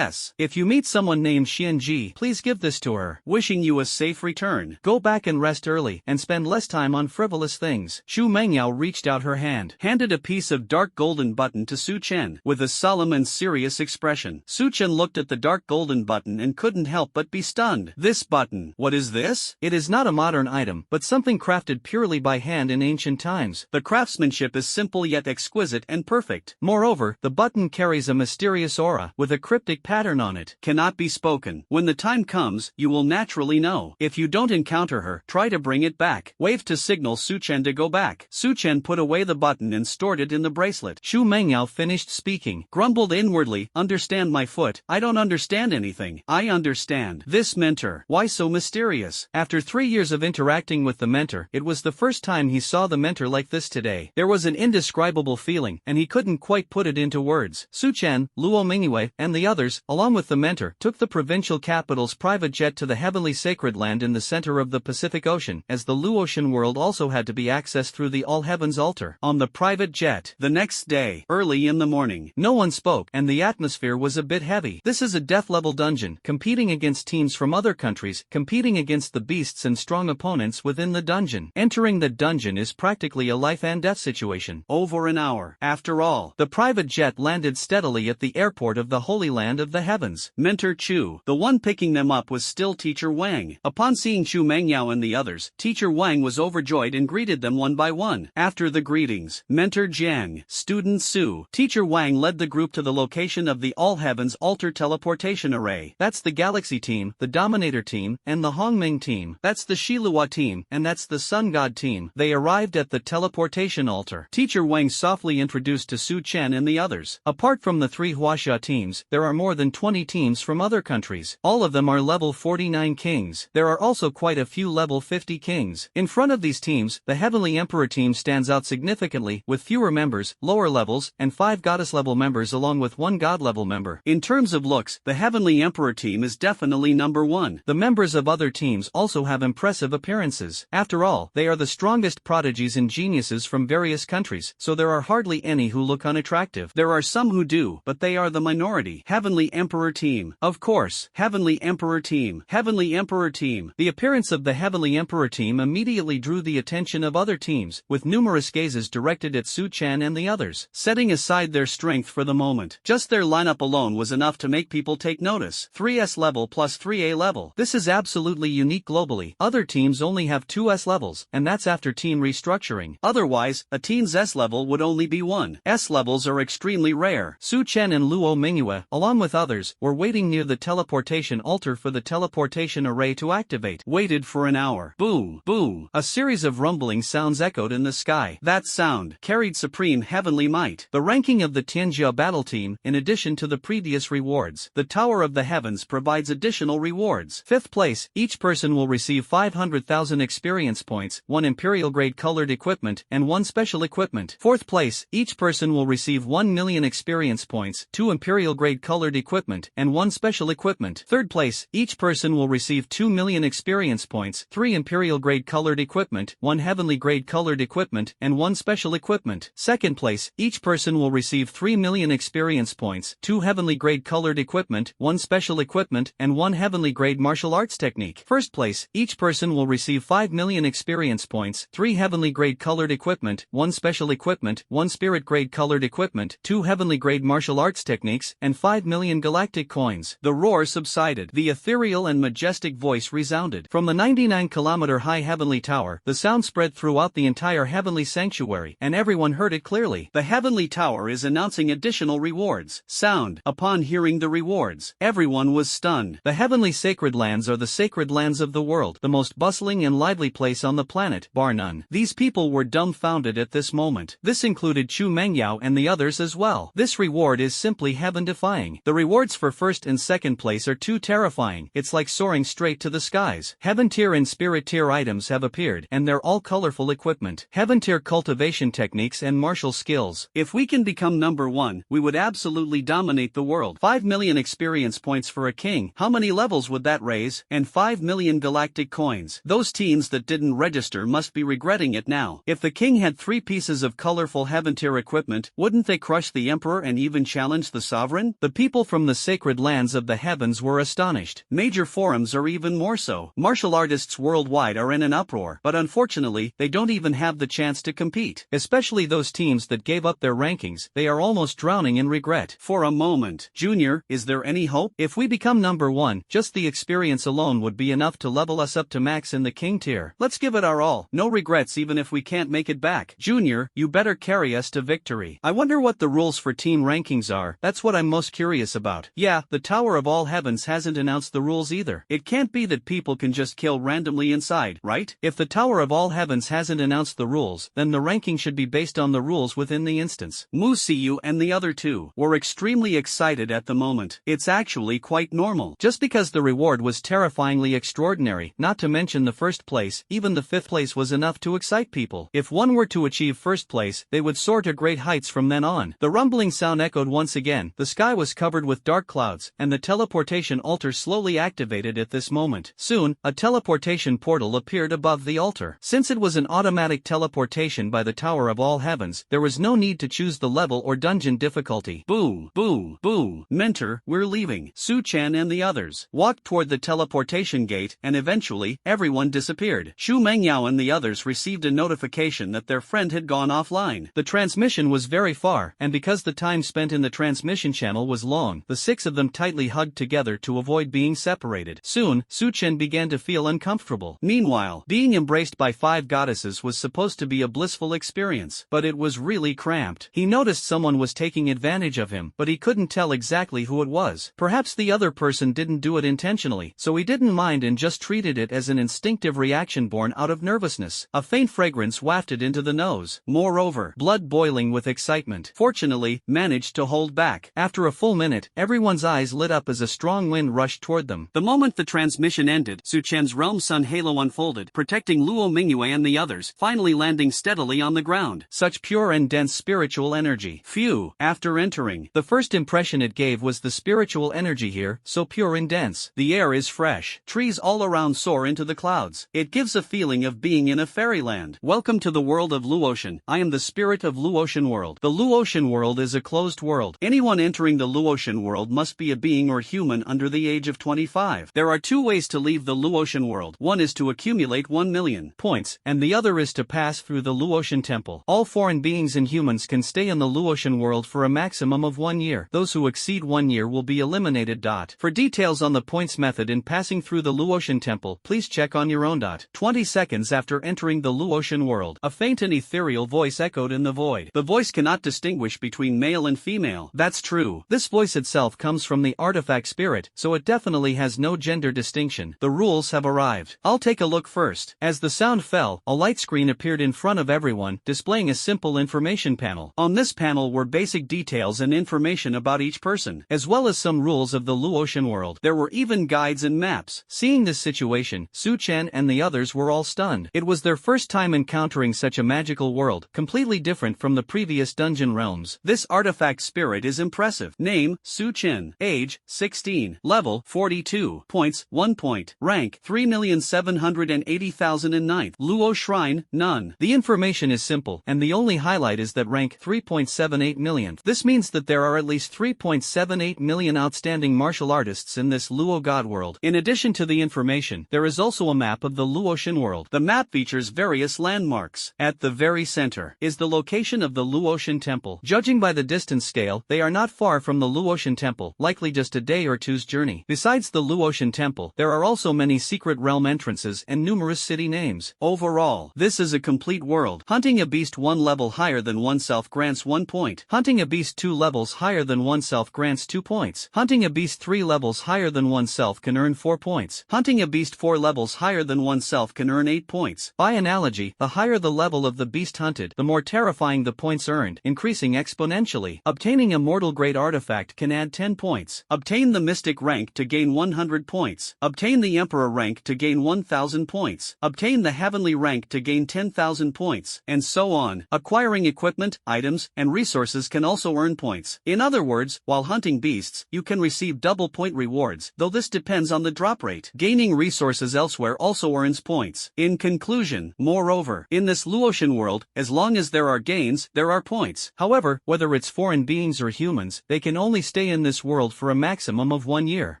you meet someone named Xianji, please give this to her. Wishing you a safe return. Go back and rest early, and spend less time on frivolous things. Xu Mengyao reached out her hand, handed a piece of dark golden button to Su Chen, with a solemn and serious expression. Su Chen looked at the dark golden button and couldn't help but be stunned. This button, what is this? It is not a modern item, but something crafted purely by hand in ancient times. The craftsmanship is simple yet exquisite and perfect. Moreover, the button carries a mysterious aura, with a cryptic pattern on it. Cannot be spoken. When the time comes, you will naturally know. If you don't encounter her, try to bring it back. Wave to signal Su Chen to go back. Su Chen put away the button and stored it in the bracelet. Xu Mengyao finished speaking, grumbled inwardly, understand my foot, I don't understand anything. I understand. This mentor, why so mysterious? After 3 years of interacting with the mentor, it was the first time he saw the mentor like this today. There was an indescribable feeling, and he couldn't quite put it into words. Su Chen, Luo Mingyue, and the others, along with the mentor, took the provincial capital's private jet to the heavenly sacred land in the center of the Pacific Ocean, as the Luotian world also had to be accessed through the All Heavens altar. On the private jet, the next day, early in the morning, no one spoke, and the atmosphere was a bit heavy. This is a death-level dungeon. Competing fighting against teams from other countries, competing against the beasts and strong opponents within the dungeon. Entering the dungeon is practically a life and death situation. Over an hour. After all, the private jet landed steadily at the airport of the Holy Land of the Heavens. Mentor Chu, the one picking them up, was still Teacher Wang. Upon seeing Chu Mengyao and the others, Teacher Wang was overjoyed and greeted them one by one. After the greetings, Mentor Jiang, Student Su, Teacher Wang led the group to the location of the All Heavens Altar Teleportation Array. That's the Galaxy team, the Dominator team, and the Hongming team. That's the Shilua team, and that's the Sun God team. They arrived at the teleportation altar. Teacher Wang softly introduced to Su Chen and the others. Apart from the 3 Huaxia teams, there are more than 20 teams from other countries. All of them are level 49 kings. There are also quite a few level 50 kings. In front of these teams, the Heavenly Emperor team stands out significantly, with fewer members, lower levels, and 5 goddess level members along with 1 god level member. In terms of looks, the Heavenly Emperor team is definitely number 1. The members of other teams also have impressive appearances. After all, they are the strongest prodigies and geniuses from various countries, so there are hardly any who look unattractive. There are some who do, but they are the minority. Heavenly Emperor team. Of course, Heavenly Emperor team. Heavenly Emperor team. The appearance of the Heavenly Emperor team immediately drew the attention of other teams, with numerous gazes directed at Su Chen and the others. Setting aside their strength for the moment, just their lineup alone was enough to make people take notice. 3S level plus 3A level. This is absolutely unique globally. Other teams only have 2S levels, and that's after team restructuring. Otherwise, a team's S level would only be 1. S levels are extremely rare. Su Chen and Luo Mingyue, along with others, were waiting near the teleportation altar for the teleportation array to activate. Waited for an hour. Boom, boom. A series of rumbling sounds echoed in the sky. That sound carried supreme heavenly might. The ranking of the Tianjia battle team, in addition to the previous rewards. The Tower of the Heavens provides additional rewards. 5th place, each person will receive 500,000 experience points, 1 imperial grade colored equipment, and 1 special equipment. 4th place, each person will receive 1 million experience points, 2 imperial grade colored equipment, and 1 special equipment. 3rd place, each person will receive 2 million experience points, 3 imperial grade colored equipment, 1 heavenly grade colored equipment, and 1 special equipment. 2nd place, each person will receive 3 million experience points, 2 heavenly grade colored equipment, 1 special equipment, and 1 heavenly grade martial arts technique. 1st place, each person will receive 5 million experience points, 3 heavenly grade colored equipment, 1 special equipment, 1 spirit grade colored equipment, 2 heavenly grade martial arts techniques, and 5 million galactic coins. The roar subsided. The ethereal and majestic voice resounded. From the 99-kilometer high heavenly tower, the sound spread throughout the entire heavenly sanctuary, and everyone heard it clearly. The heavenly tower is announcing additional rewards. Sound. Upon hearing the rewards, everyone was stunned. The heavenly sacred lands are the sacred lands of the world, the most bustling and lively place on the planet, bar none. These people were dumbfounded at this moment. This included Chu Mengyao and the others as well. This reward is simply heaven-defying. The rewards for 1st and 2nd place are too terrifying. It's like soaring straight to the skies. Heaven tier and spirit tier items have appeared, and they're all colorful equipment. Heaven tier cultivation techniques and martial skills. If we can become number 1, we would absolutely dominate the world. 5 million experience points for a king. How many levels would that raise? And 5 million galactic coins. Those teams that didn't register must be regretting it now. If the king had 3 pieces of colorful heaven tier equipment, wouldn't they crush the emperor and even challenge the sovereign? The people from the sacred lands of the heavens were astonished. Major forums are even more so. Martial artists worldwide are in an uproar, but unfortunately, they don't even have the chance to compete. Especially those teams that gave up their rankings, they are almost drowning in regret. For a moment, Junior, is there any hope? If we become number 1, just the experience alone would be enough to level us up to max in the king tier. Let's give it our all. No regrets even if we can't make it back. Junior, you better carry us to victory. I wonder what the rules for team rankings are. That's what I'm most curious about. Yeah, the Tower of All Heavens hasn't announced the rules either. It can't be that people can just kill randomly inside, right? If the Tower of All Heavens hasn't announced the rules, then the ranking should be based on the rules within the instance. Mu Siyu and the other two were extremely excited at the moment. It's actually quite normal. Just because the reward was terrifyingly extraordinary, not to mention the 1st place, even the 5th place was enough to excite people. If one were to achieve 1st place, they would soar to great heights from then on. The rumbling sound echoed once again. The sky was covered with dark clouds, and the teleportation altar slowly activated at this moment. Soon, a teleportation portal appeared above the altar. Since it was an automatic teleportation by the Tower of All Heavens, there was no need to choose the level or dungeon difficulty. Boom, boom, boom. Mentor, we're leaving. Su Chen and the others walked toward the teleportation gate, and eventually, everyone disappeared. Xu Mengyao and the others received a notification that their friend had gone offline. The transmission was very far, and because the time spent in the transmission channel was long, the six of them tightly hugged together to avoid being separated. Soon, Su Chen began to feel uncomfortable. Meanwhile, being embraced by 5 goddesses was supposed to be a blissful experience, but it was really cramped. He noticed someone was taking advantage of him, but he couldn't tell exactly who it was. Perhaps the other person didn't do it intentionally, so he didn't mind and just treated it as an instinctive reaction born out of nervousness. A faint fragrance wafted into the nose. Moreover, blood boiling with excitement. Fortunately, managed to hold back. After a full minute, everyone's eyes lit up as a strong wind rushed toward them. The moment the transmission ended, Su Chen's realm sun halo unfolded, protecting Luo Mingyue and the others, finally landing steadily on the ground. Such pure and dense spiritual energy. Phew. After entering, the first impression it gave was the spiritual energy here, so pure and dense. The air is fresh. Trees all around soar into the clouds. It gives a feeling of being in a fairyland. Welcome to the world of Luotian. I am the spirit of Luotian world. The Luotian world is a closed world. Anyone entering the Luotian world must be a being or human under the age of 25. There are 2 ways to leave the Luotian world. One is to accumulate 1 million points, and the other is to pass through the Luotian temple. All foreign beings and humans can stay in the Luotian world for a maximum of 1 year. Those who exceed 1 year will be eliminated. For details on the points method in passing through the Luotian temple, please check on your own. 20 seconds after entering the Luotian world, a faint and ethereal voice echoed in the void. The voice cannot distinguish between male and female. That's true. This voice itself comes from the artifact spirit, so it definitely has no gender distinction. The rules have arrived. I'll take a look first. As the sound fell, a light screen appeared in front of everyone, displaying a simple information panel. On this panel were basic details and information about each person, as well as some rules of the Luotian world. There were even guides and maps. Seeing this situation, Su Chen and the others were all stunned. It was their first time encountering such a magical world, completely different from the previous dungeon realms. This artifact spirit is impressive. Name, Su Chen. Age, 16. Level, 42. Points, 1 point. Rank, 3,780,009. Luo Shrine, none. The information is simple, and the only highlight is that rank 3.78 million. This means that there are at least 3.78 million outstanding martial artists in this Luo God world. In addition to the information, there is also a map of the Luotian world. The map features various landmarks. At the very center is the location of the Luotian temple. Judging by the distance scale, they are not far from the Luotian temple, likely just a day or two's journey. Besides the Luotian temple, there are also many secret realm entrances and numerous city names. Overall, this is a complete world. Hunting a beast 1 level higher than oneself grants 1 point. Hunting a beast 2 levels higher than oneself grants 2 points. Hunting a beast 3 levels higher than oneself can earn 4 points. Hunting a beast 4 levels higher than oneself can earn 8 points. By analogy, the higher the level of the beast hunted, the more terrifying the points earned, increasing exponentially. Obtaining a mortal grade artifact can add 10 points. Obtain the mystic rank to gain 100 points. Obtain the emperor rank to gain 1000 points. Obtain the heavenly rank to gain 10,000 points, and so on. Acquiring equipment, items, and resources can also earn points. In other words, while hunting beasts, you can receive double point rewards, though this depends on the drop rate. Gaining resources elsewhere also earns points. In conclusion, moreover, in this Luotian world, as long as there are gains, there are points. However, whether it's foreign beings or humans, they can only stay in this world for a maximum of 1 year.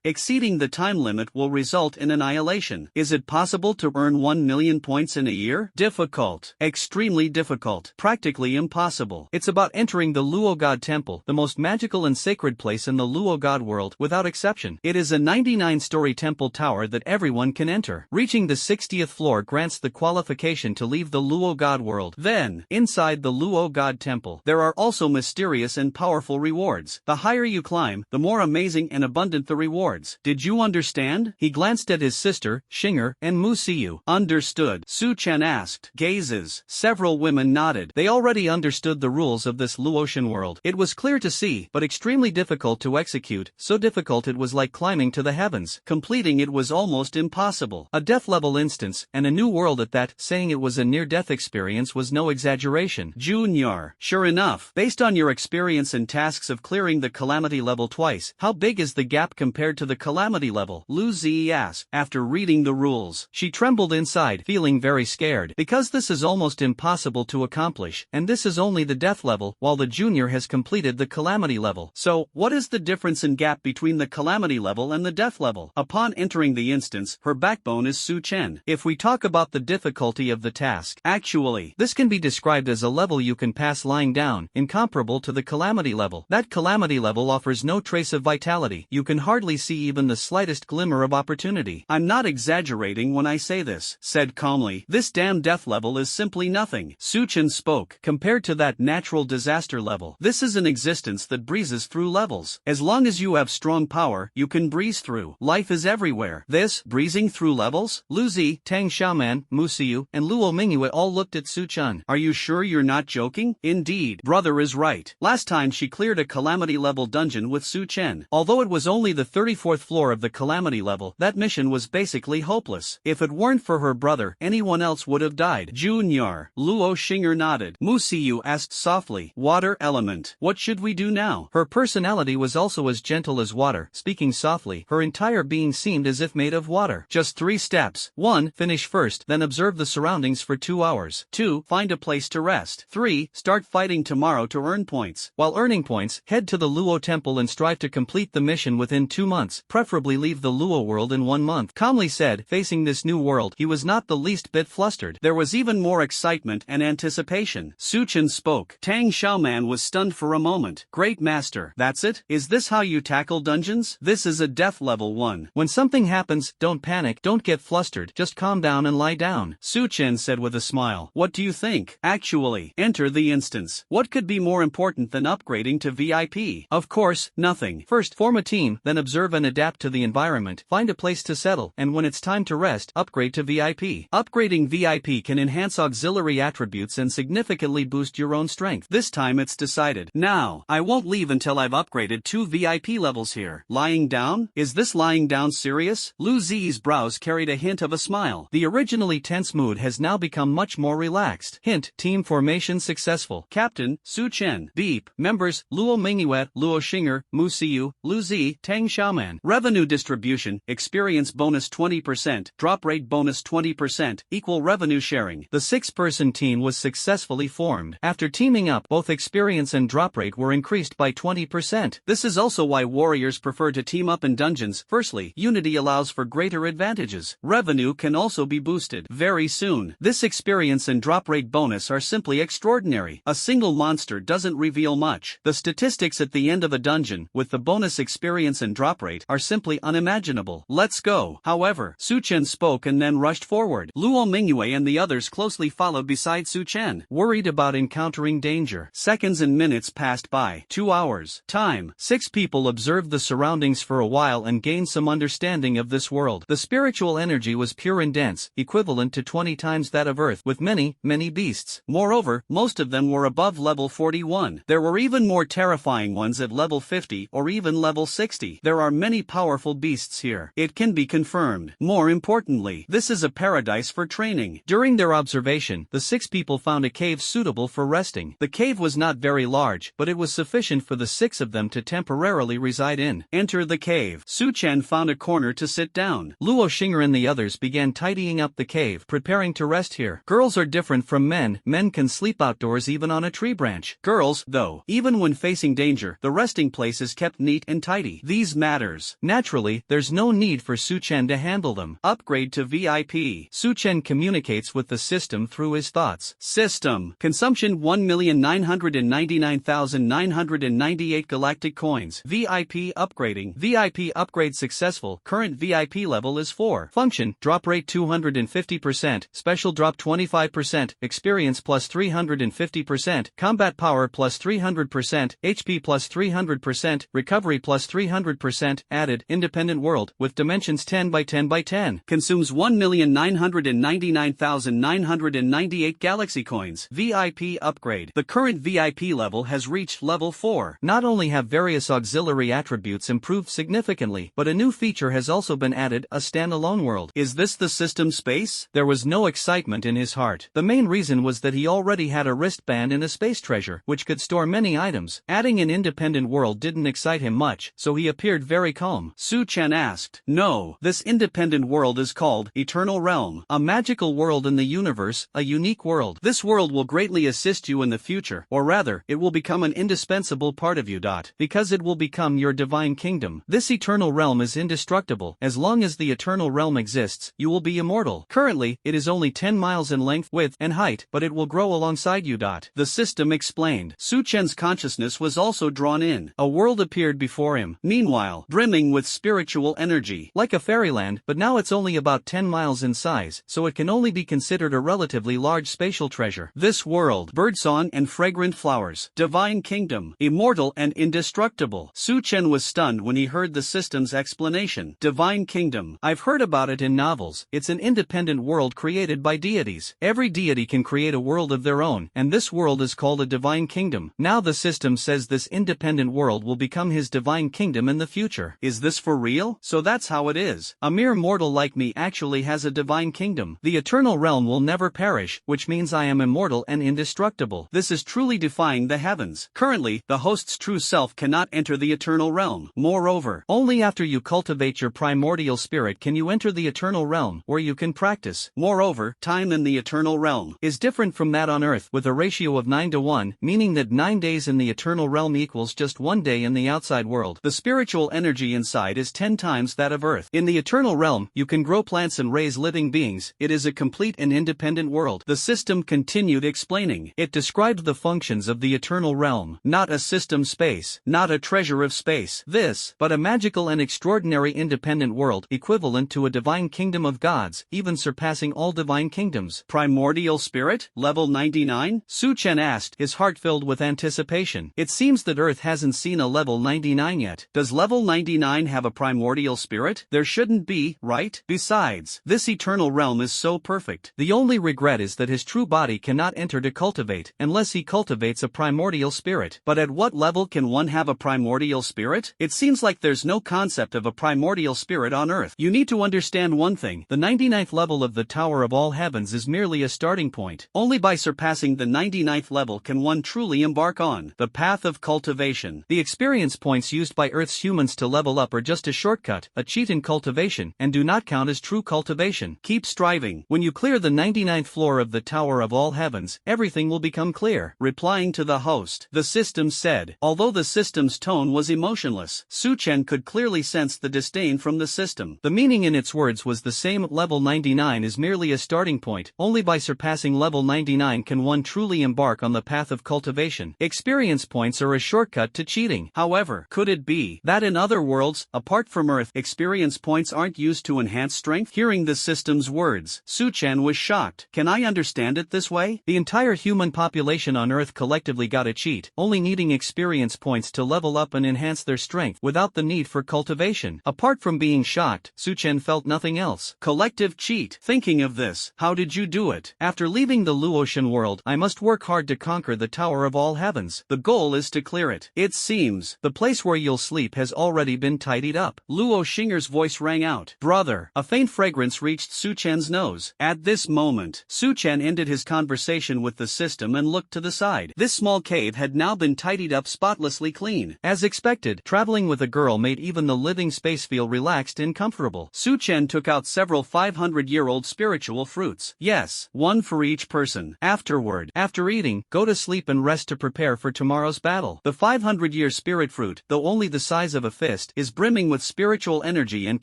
Exceeding the time limit will result in annihilation. Is it possible to earn 1 million points in a year? Difficult. Extremely difficult. Practically impossible. It's about entering the Luo God Temple, the most magical and sacred place in the Luo God world, without exception. It is a 99-story temple tower that everyone can enter. Reaching the 60th floor grants the qualification to leave the Luo God world. Then, inside the Luo God Temple, there are also mysterious and powerful rewards. The higher you climb, the more amazing and abundant the rewards. Did you understand? He glanced at his sister, Xinger, and Mu Siyu. Understood. Su Chen asked. Gazes. Several women nodded. They already understood the rules of this Luotian world. It was clear to see, but extremely difficult to execute, so difficult it was like climbing to the heavens. Completing it was almost impossible. A death-level instance, and a new world at that. Saying it was a near-death experience was no exaggeration. Junior. Sure enough, based on your experience and tasks of clearing the calamity level twice, how big is the gap compared to the calamity level? Lu Zi asked. After reading the rules, she trembled inside, feeling very scared. Because this is almost impossible to accomplish, and this is only the death level, while the junior has completed the calamity level. So, what is the difference in gap between the calamity calamity level and the death level. Upon entering the instance, her backbone is Su Chen. If we talk about the difficulty of the task, actually, this can be described as a level you can pass lying down, incomparable to the calamity level. That calamity level offers no trace of vitality. You can hardly see even the slightest glimmer of opportunity. I'm not exaggerating when I say this, said calmly. This damn death level is simply nothing. Su Chen spoke. Compared to that natural disaster level, this is an existence that breezes through levels. As long as you have strong power, you can breeze through. Life is everywhere. This, breezing through levels? Lu Zi, Tang Xiaoman, Mu Xiu, and Luo Mingyue all looked at Su Chen. Are you sure you're not joking? Indeed. Brother is right. Last time she cleared a calamity level dungeon with Su Chen. Although it was only the 34th floor of the calamity level, that mission was basically hopeless. If it weren't for her brother, anyone else would have died. Junior. Luo Xing'er nodded. Mu Xiu asked softly, water element. What should we do now? Her personality was also as gentle as water. Speaking softly, her entire being seemed as if made of water. Just 3 steps. 1. Finish first, then observe the surroundings for 2 hours. 2. Find a place to rest. 3. Start fighting tomorrow to earn points. While earning points, head to the Luo temple and strive to complete the mission within 2 months. Preferably leave the Luo world in 1 month. Calmly said, facing this new world, he was not the least bit flustered. There was even more excitement and anticipation. Su Chen spoke. Tang Xiaoman was stunned for a moment. Great master. That's it? Is this how you tackle dungeons? This is a death level 1. When something happens, don't panic, don't get flustered, just calm down and lie down. Su Chen said with a smile. What do you think? Actually, enter the instance. What could be more important than upgrading to VIP? Of course, nothing. First, form a team, then observe and adapt to the environment, find a place to settle, and when it's time to rest, upgrade to VIP. Upgrading VIP can enhance auxiliary attributes and significantly boost your own strength. This time it's decided. Now, I won't leave until I've upgraded 2 VIP levels here. Lying down? Is this lying down serious? Lu Zi's brows carried a hint of a smile. The originally tense mood has now become much more relaxed. Hint, team formation successful. Captain, Su Chen. Beep. Members, Luo Mingyue, Luo Xing'er, Mu Xiu, Lu Zi, Tang Xiaoman. Revenue distribution, experience bonus 20%, drop rate bonus 20%, equal revenue sharing. The 6-person team was successfully formed. After teaming up, both experience and drop rate were increased by 20%. This is also why warriors prefer to team up in dungeons. Firstly, unity allows for greater advantages. Revenue can also be boosted very soon. This experience and drop rate bonus are simply extraordinary. A single monster doesn't reveal much. The statistics at the end of a dungeon, with the bonus experience and drop rate, are simply unimaginable. Let's go. However, Su Chen spoke and then rushed forward. Luo Mingyue and the others closely followed beside Su Chen, worried about encountering danger. Seconds and minutes passed by. 2 hours. Time. 6 people observed the surroundings for a while and gained some understanding of this world. The spiritual energy was pure and dense, equivalent to 20 times that of Earth, with many, many beasts. Moreover, most of them were above level 41. There were even more terrifying ones at level 50 or even level 60. There are many powerful beasts here. It can be confirmed. More importantly, this is a paradise for training. During their observation, the 6 people found a cave suitable for resting. The cave was not very large, but it was sufficient for the 6 of them to temporarily reside in. Enter the cave. Su Chen found a corner to sit down. Luo Xing'er and the others began tidying up the cave, preparing to rest here. Girls are different from men. Men can sleep outdoors even on a tree branch. Girls, though, even when facing danger, the resting place is kept neat and tidy. These matters. Naturally, there's no need for Su Chen to handle them. Upgrade to VIP. Su Chen communicates with the system through his thoughts. System. Consumption 1,999,998 galactic coins. VIP upgrading. VIP upgrade successful. Current VIP level is 4. Function. Drop rate 250%. Special drop 25%. Experience plus 350%. Combat power plus 300%. HP plus 300%. Recovery plus 300%. Added. Independent world. With dimensions 10 by 10 by 10. Consumes 1,999,998 galaxy coins. VIP upgrade. The current VIP level has reached level 4. Not only have various auxiliary attributes improved significantly, but a new feature has also been added, a standalone world. Is this the system space? There was no excitement in his heart. The main reason was that he already had a wristband and a space treasure, which could store many items. Adding an independent world didn't excite him much, so he appeared very calm. Su Chen asked, No, this independent world is called Eternal Realm. A magical world in the universe, a unique world. This world will greatly assist you in the future, or rather, it will become an indispensable part of you. Because it will become your divine kingdom. kingdom. This eternal realm is indestructible. As long as the eternal realm exists, you will be immortal. Currently, it is only 10 miles in length, width, and height, but it will grow alongside you. The system explained. Su Chen's consciousness was also drawn in. A world appeared before him, meanwhile, brimming with spiritual energy. Like a fairyland, but now it's only about 10 miles in size, so it can only be considered a relatively large spatial treasure. This world, birdsong and fragrant flowers, divine kingdom, immortal and indestructible. Su Chen was stunned when he heard the system's explanation. Divine kingdom. I've heard about it in novels. It's an independent world created by deities. Every deity can create a world of their own, and this world is called a divine kingdom. Now the system says this independent world will become his divine kingdom in the future. Is this for real? So that's how it is. A mere mortal like me actually has a divine kingdom. The eternal realm will never perish, which means I am immortal and indestructible. This is truly defying the heavens. Currently, the host's true self cannot enter the eternal realm. Moreover, only after you cultivate your primordial spirit can you enter the eternal realm, where you can practice. Moreover, time in the eternal realm is different from that on Earth, with a ratio of 9:1, meaning that 9 days in the eternal realm equals just 1 day in the outside world. The spiritual energy inside is 10 times that of Earth. In the eternal realm, you can grow plants and raise living beings. It is a complete and independent world. The system continued explaining. It described the functions of the eternal realm. Not a system space, not a treasure of space. This, but a magical and extraordinary independent world, equivalent to a divine kingdom of gods, even surpassing all divine kingdoms. Primordial spirit, level 99? Su Chen asked, his heart filled with anticipation. It seems that Earth hasn't seen a level 99 yet. Does level 99 have a primordial spirit? There shouldn't be, right? Besides, this eternal realm is so perfect. The only regret is that his true body cannot enter to cultivate, unless he cultivates a primordial spirit. But at what level can one have a primordial spirit? It seems like there's no concept of a primordial spirit on Earth. You need to understand one thing. The 99th level of the Tower of All Heavens is merely a starting point. Only by surpassing the 99th level can one truly embark on the path of cultivation. The experience points used by Earth's humans to level up are just a shortcut, a cheat in cultivation, and do not count as true cultivation. Keep striving. When you clear the 99th floor of the Tower of All Heavens, everything will become clear. Replying to the host, the system said. Although the system's tone was emotionless, Su Chen could clearly sense the disdain from the system. The meaning in its words was the same. Level 99 is merely a starting point. Only by surpassing level 99 can one truly embark on the path of cultivation. Experience points are a shortcut to cheating. However, could it be that in other worlds, apart from Earth, experience points aren't used to enhance strength? Hearing the system's words, Su Chen was shocked. Can I understand it this way? The entire human population on Earth collectively got a cheat, only needing experience points to level up and enhance their strength without the need for cultivation. Apart from being shocked, Su Chen felt nothing else. Collective cheat. Thinking of this, how did you do it? After leaving the Luotian world, I must work hard to conquer the Tower of All Heavens. The goal is to clear it. It seems the place where you'll sleep has already been tidied up. Luo Xinger's voice rang out. Brother. A faint fragrance reached Su Chen's nose. At this moment, Su Chen ended his conversation with the system and looked to the side. This small cave had now been tidied up spotlessly clean. As expected, traveling with a girl made even the living space feel relaxed and comfortable. Su Chen took out several 500-year-old spiritual fruits. Yes, one for each person. Afterward, after eating, go to sleep and rest to prepare for tomorrow's battle. The 500-year spirit fruit, though only the size of a fist, is brimming with spiritual energy and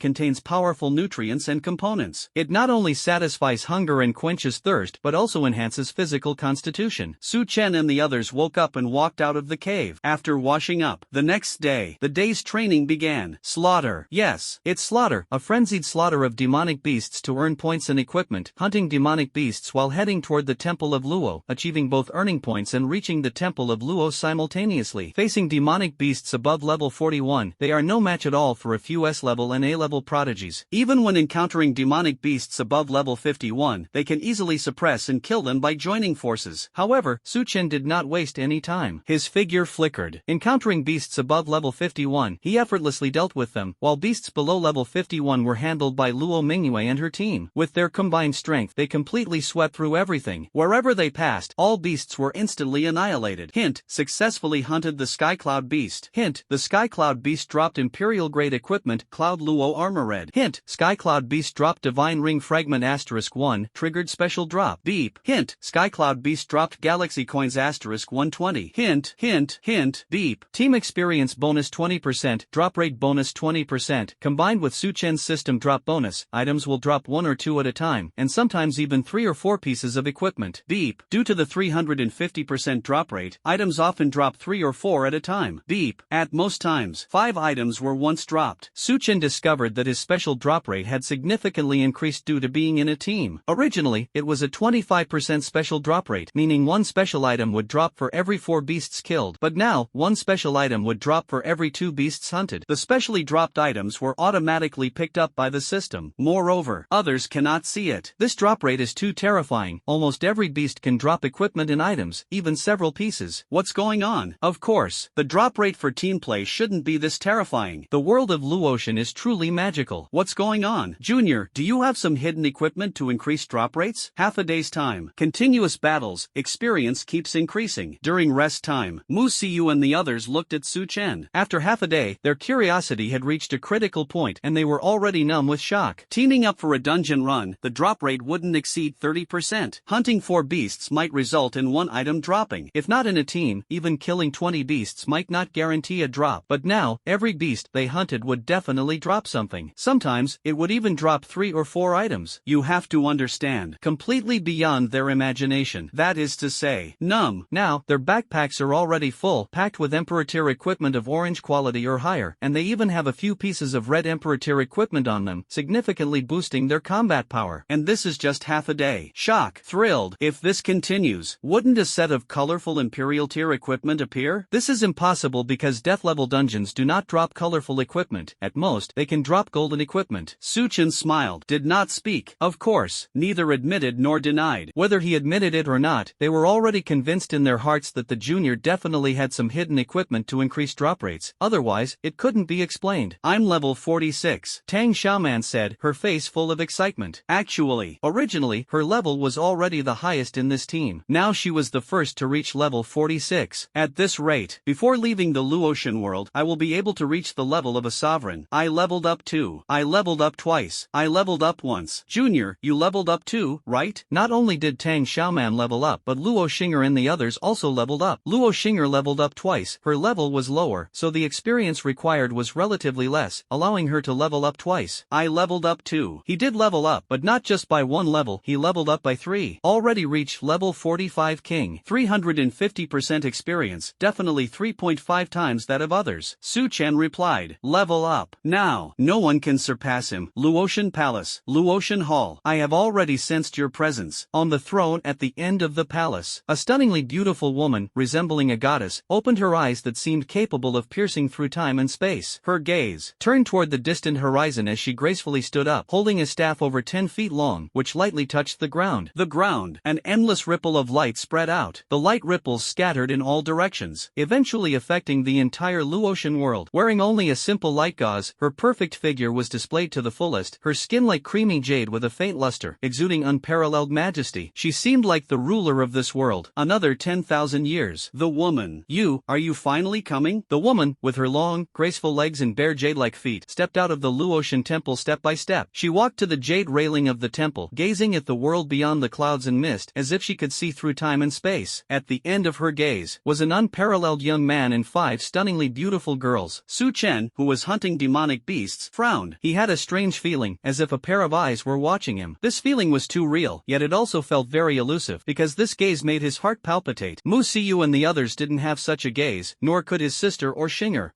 contains powerful nutrients and components. It not only satisfies hunger and quenches thirst but also enhances physical constitution. Su Chen and the others woke up and walked out of the cave. After washing up, the next day, the day's training began. Slaughter. Yes, it's slaughter, a frenzied slaughter of demonic beasts to earn points and equipment, hunting demonic beasts while heading toward the Temple of Luo, achieving both earning points and reaching the Temple of Luo simultaneously. Facing demonic beasts above level 41, they are no match at all for a few S-level and A-level prodigies. Even when encountering demonic beasts above level 51, they can easily suppress and kill them by joining forces. However, Su Chen did not waste any time. His figure flickered. Encountering beasts above level 51, he effortlessly dealt with them, while beasts below level 51 were handled by Luo Mingyue and her team. With their combined strength, they completely swept through everything. Wherever they passed, all beasts were instantly annihilated. Hint: successfully hunted the Sky Cloud Beast. Hint: the Sky Cloud Beast dropped Imperial-grade equipment, Cloud Luo Armor Red. Hint: Sky Cloud Beast dropped Divine Ring Fragment *1, triggered special drop. Beep. Hint: Sky Cloud Beast dropped Galaxy Coins *120. Hint, beep. Team experience bonus 20%. 10%, drop rate bonus 20%. Combined with Suchen's system drop bonus, items will drop 1 or 2 at a time, and sometimes even 3 or 4 pieces of equipment. Beep. Due to the 350% drop rate, items often drop 3 or 4 at a time. Beep. At most times, 5 items were once dropped. Suchen discovered that his special drop rate had significantly increased due to being in a team. Originally, it was a 25% special drop rate, meaning one special item would drop for every 4 beasts killed, but now, one special item would drop for every 2 beasts hunted. The specially dropped items were automatically picked up by the system. Moreover, others cannot see it. This drop rate is too terrifying. Almost every beast can drop equipment and items, even several pieces. What's going on? Of course, the drop rate for team play shouldn't be this terrifying. The world of Luotian is truly magical. What's going on? Junior, do you have some hidden equipment to increase drop rates? Half a day's time. Continuous battles. Experience keeps increasing. During rest time, Mu Siyu and the others looked at Su Chen. After half a day, their curiosity had reached a critical point and they were already numb with shock. Teaming up for a dungeon run, the drop rate wouldn't exceed 30%. Hunting 4 beasts might result in 1 item dropping. If not in a team, even killing 20 beasts might not guarantee a drop. But now, every beast they hunted would definitely drop something. Sometimes, it would even drop 3 or 4 items. You have to understand, completely beyond their imagination. That is to say, numb. Now, their backpacks are already full, packed with Emperor tier equipment of orange quality or higher, and they even have a few pieces of red Emperor tier equipment on them, significantly boosting their combat power. And this is just half a day. Shock. Thrilled. If this continues, wouldn't a set of colorful Imperial tier equipment appear? This is impossible because death level dungeons do not drop colorful equipment. At most, they can drop golden equipment. Suchen smiled, did not speak. Of course, neither admitted nor denied. Whether he admitted it or not, they were already convinced in their hearts that the junior definitely had some hidden equipment to increase drop rates. Otherwise, it couldn't be explained. I'm level 46, Tang Xiaoman said, her face full of excitement. Actually, originally, her level was already the highest in this team. Now she was the first to reach level 46. At this rate, before leaving the Luotian world, I will be able to reach the level of a sovereign. I leveled up too. I leveled up twice. I leveled up once. Junior, you leveled up too, right? Not only did Tang Xiaoman level up, but Luo Xing'er and the others also leveled up. Luo Xing'er leveled up twice. Her level was lower, so the experience required was relatively less, allowing her to level up twice. I leveled up too. He did level up, but not just by 1 level, he leveled up by 3. Already reached level 45 king. 350% experience, definitely 3.5 times that of others. Su Chen replied, level up. Now, no one can surpass him. Luotian Palace, Luotian Hall. I have already sensed your presence. On the throne at the end of the palace, a stunningly beautiful woman, resembling a goddess, opened her eyes that seemed capable of piercing through time and space. Her gaze turned toward the distant horizon as she gracefully stood up, holding a staff over 10 feet long, which lightly touched the ground. An endless ripple of light spread out. The light ripples scattered in all directions, eventually affecting the entire Luotian world. Wearing only a simple light gauze, her perfect figure was displayed to the fullest, her skin like creamy jade with a faint luster, exuding unparalleled majesty. She seemed like the ruler of this world. Another 10,000 years. The woman. Are you finally coming? The woman, with her long, graceful legs and bare jade-like feet, stepped out of the Luotian temple step by step. She walked to the jade railing of the temple, gazing at the world beyond the clouds and mist, as if she could see through time and space. At the end of her gaze, was an unparalleled young man and 5 stunningly beautiful girls. Su Chen, who was hunting demonic beasts, frowned. He had a strange feeling, as if a pair of eyes were watching him. This feeling was too real, yet it also felt very elusive, because this gaze made his heart palpitate. Mu Siyu and the others didn't have such a gaze, nor could his sister or Xing'er.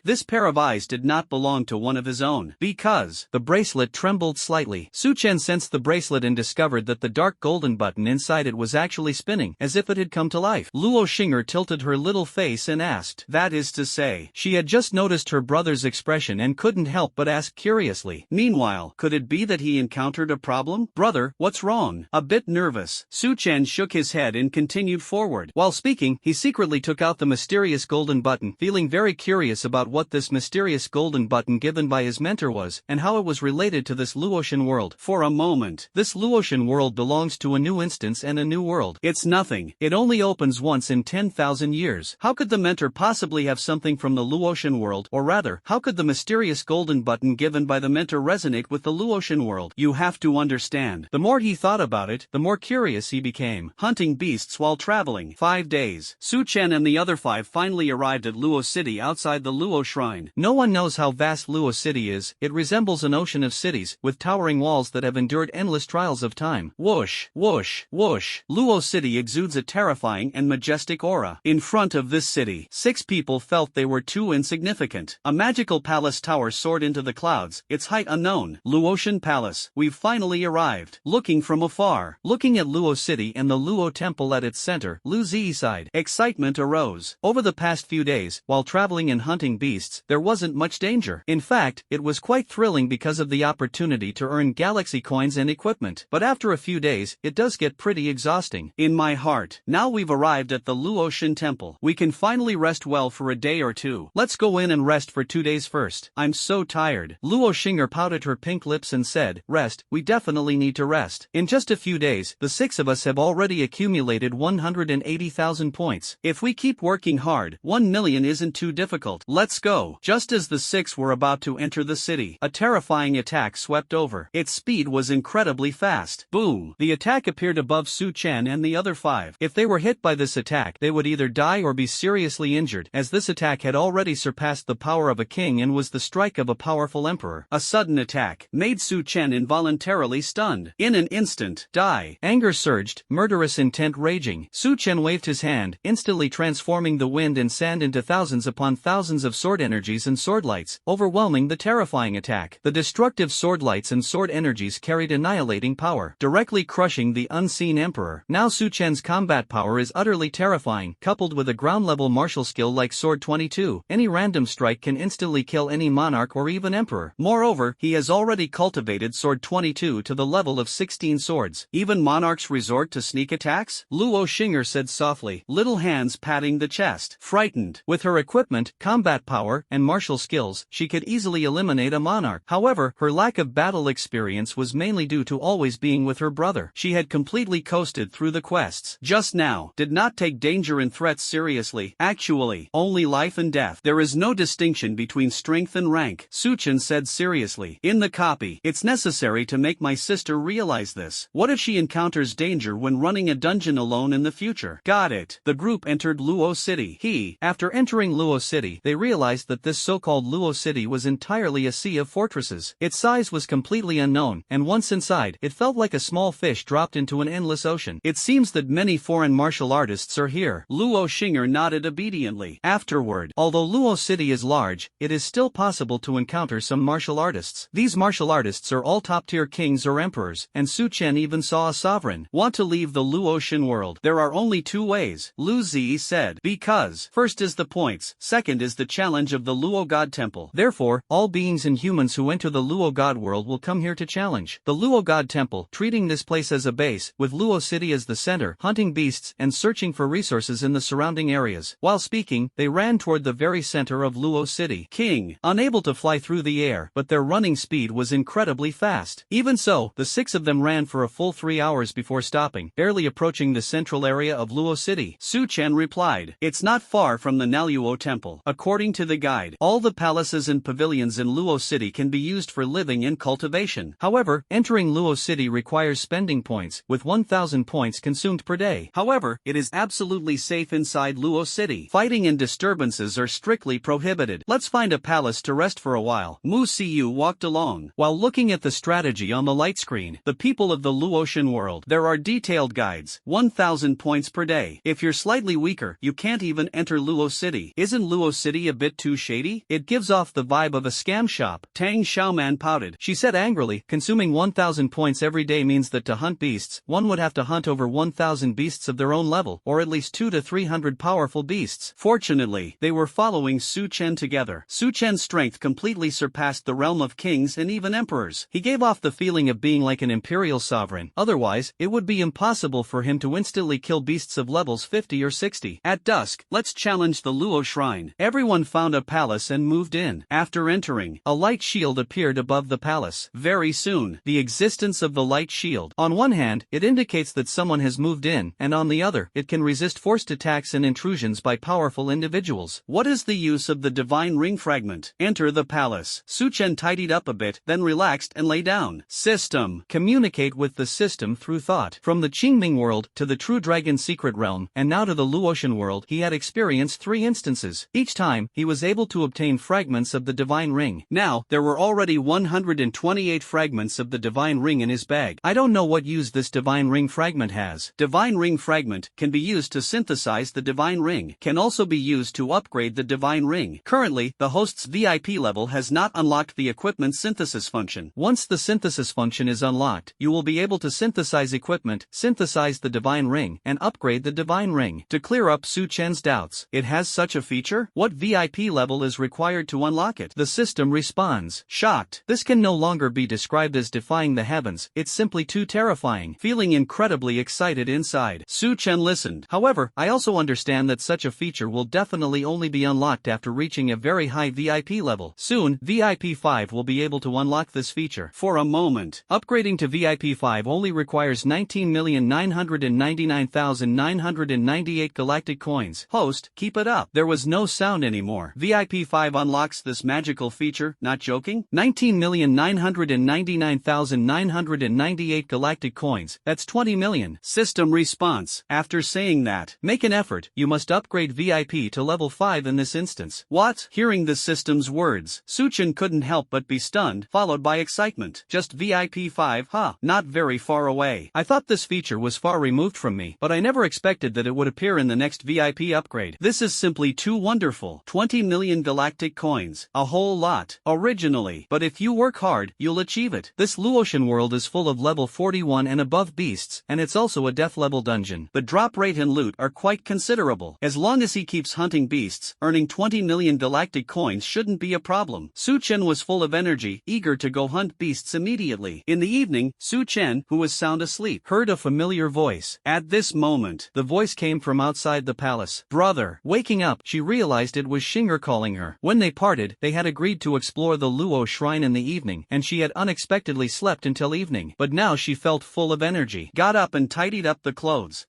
This pair of eyes did not belong to one of his own. Because the bracelet trembled slightly. Su Chen sensed the bracelet and discovered that the dark golden button inside it was actually spinning, as if it had come to life. Luo Xing'er tilted her little face and asked. That is to say, she had just noticed her brother's expression and couldn't help but ask curiously. Meanwhile, could it be that he encountered a problem? Brother, what's wrong? A bit nervous. Su Chen shook his head and continued forward. While speaking, he secretly took out the mysterious golden button, feeling very curious about what this mysterious golden button given by his mentor was, and how it was related to this Luotian world. For a moment, this Luotian world belongs to a new instance and a new world. It's nothing. It only opens once in 10,000 years. How could the mentor possibly have something from the Luotian world, or rather, how could the mysterious golden button given by the mentor resonate with the Luotian world? You have to understand. The more he thought about it, the more curious he became. Hunting beasts while traveling. 5 days. Su Chen and the other 5 finally arrived at Luo City outside outside the Luo shrine. No one knows how vast Luo City is. It resembles an ocean of cities, with towering walls that have endured endless trials of time. Whoosh, whoosh, whoosh. Luo City exudes a terrifying and majestic aura. In front of this city, 6 people felt they were too insignificant. A magical palace tower soared into the clouds, its height unknown. Luotian Palace. We've finally arrived. Looking from afar. Looking at Luo City and the Luo Temple at its center, Lu Zi sighed. Excitement arose. Over the past few days, while traveling and hunting beasts, there wasn't much danger. In fact, it was quite thrilling because of the opportunity to earn galaxy coins and equipment. But after a few days, it does get pretty exhausting. In my heart, now we've arrived at the Luotian Temple. We can finally rest well for a day or two. Let's go in and rest for 2 days first. I'm so tired. Luo Xing'er pouted her pink lips and said, rest, we definitely need to rest. In just a few days, the 6 of us have already accumulated 180,000 points. If we keep working hard, 1 million isn't too difficult. Let's go. Just as the 6 were about to enter the city, a terrifying attack swept over. Its speed was incredibly fast. Boom! The attack appeared above Su Chen and the other 5. If they were hit by this attack, they would either die or be seriously injured, as this attack had already surpassed the power of a king and was the strike of a powerful emperor. A sudden attack made Su Chen involuntarily stunned. In an instant, die. Anger surged, murderous intent raging. Su Chen waved his hand, instantly transforming the wind and sand into thousands upon thousands of sword energies and sword lights, overwhelming the terrifying attack. The destructive sword lights and sword energies carried annihilating power, directly crushing the unseen emperor. Now Su Chen's combat power is utterly terrifying, coupled with a ground-level martial skill like Sword 22. Any random strike can instantly kill any monarch or even emperor. Moreover, he has already cultivated Sword 22 to the level of 16 swords. Even monarchs resort to sneak attacks? Luo Xing'er said softly, little hands patting the chest. Frightened. With her equipment, combat power, and martial skills, she could easily eliminate a monarch. However, her lack of battle experience was mainly due to always being with her brother. She had completely coasted through the quests. Just now, did not take danger and threats seriously. Actually, only life and death. There is no distinction between strength and rank, Su Chen said seriously. In the copy, it's necessary to make my sister realize this. What if she encounters danger when running a dungeon alone in the future? Got it. The group entered Luo City. After entering Luo City, they realized that this so-called Luo City was entirely a sea of fortresses. Its size was completely unknown, and once inside, it felt like a small fish dropped into an endless ocean. It seems that many foreign martial artists are here. Luo Xing'er nodded obediently. Afterward, although Luo City is large, it is still possible to encounter some martial artists. These martial artists are all top-tier kings or emperors, and Su Chen even saw a sovereign. Want to leave the Luotian world? There are only 2 ways, Lu Zi said. Because, first is the points, second is the challenge of the Luo God Temple. Therefore, all beings and humans who enter the Luo God world will come here to challenge the Luo God Temple, treating this place as a base, with Luo City as the center, hunting beasts and searching for resources in the surrounding areas. While speaking, they ran toward the very center of Luo City. King, unable to fly through the air, but their running speed was incredibly fast. Even so, the 6 of them ran for a full 3 hours before stopping, barely approaching the central area of Luo City. Su Chen replied, it's not far from the Naluo Temple. According to the guide, all the palaces and pavilions in Luo City can be used for living and cultivation. However, entering Luo City requires spending points, with 1,000 points consumed per day. However, it is absolutely safe inside Luo City. Fighting and disturbances are strictly prohibited. Let's find a palace to rest for a while. Mu Siyu walked along. While looking at the strategy on the light screen, the people of the Luotian world, there are detailed guides. 1,000 points per day. If you're slightly weaker, you can't even enter Luo City. Isn't Luo City a bit too shady? It gives off the vibe of a scam shop. Tang Xiaoman pouted. She said angrily, consuming 1,000 points every day means that to hunt beasts, one would have to hunt over 1,000 beasts of their own level, or at least 200 to 300 powerful beasts. Fortunately, they were following Su Chen together. Su Chen's strength completely surpassed the realm of kings and even emperors. He gave off the feeling of being like an imperial sovereign. Otherwise, it would be impossible for him to instantly kill beasts of levels 50 or 60. At dusk, let's challenge the Luo Shrine. Everyone found a palace and moved in. After entering, a light shield appeared above the palace. Very soon, the existence of the light shield. On one hand, it indicates that someone has moved in, and on the other, it can resist forced attacks and intrusions by powerful individuals. What is the use of the divine ring fragment? Enter the palace. Su Chen tidied up a bit, then relaxed and lay down. System. Communicate with the system through thought. From the Qingming world to the True Dragon secret realm, and now to the Luotian world, he had experienced 3 instances. Each each time, he was able to obtain fragments of the divine ring. Now, there were already 128 fragments of the divine ring in his bag. I don't know what use this divine ring fragment has. Divine ring fragment can be used to synthesize the divine ring, can also be used to upgrade the divine ring. Currently, the host's VIP level has not unlocked the equipment synthesis function. Once the synthesis function is unlocked, you will be able to synthesize equipment, synthesize the divine ring, and upgrade the divine ring. To clear up Su Chen's doubts, it has such a feature? What VIP level is required to unlock it? The system responds. Shocked. This can no longer be described as defying the heavens, it's simply too terrifying. Feeling incredibly excited inside, Su Chen listened. However, I also understand that such a feature will definitely only be unlocked after reaching a very high VIP level. Soon, VIP 5 will be able to unlock this feature. For a moment, upgrading to VIP 5 only requires 19,999,998 galactic coins. Host, keep it up. There was no sound anymore. VIP 5 unlocks this magical feature, not joking? 19,999,998 galactic coins, that's 20 million. System response. After saying that, make an effort, you must upgrade VIP to level 5 in this instance. What? Hearing the system's words, Su Chen couldn't help but be stunned, followed by excitement. Just VIP 5, huh? Not very far away. I thought this feature was far removed from me, but I never expected that it would appear in the next VIP upgrade. This is simply too wonderful. 20 million galactic coins. A whole lot. Originally. But if you work hard, you'll achieve it. This Luotian world is full of level 41 and above beasts, and it's also a death level dungeon. The drop rate and loot are quite considerable. As long as he keeps hunting beasts, earning 20 million galactic coins shouldn't be a problem. Su Chen was full of energy, eager to go hunt beasts immediately. In the evening, Su Chen, who was sound asleep, heard a familiar voice. At this moment, the voice came from outside the palace. Brother. Waking up, she realized it was Xinger calling her. When they parted, they had agreed to explore the Luo shrine in the evening, and she had unexpectedly slept until evening. But now she felt full of energy. Got up and tidied up the clothes.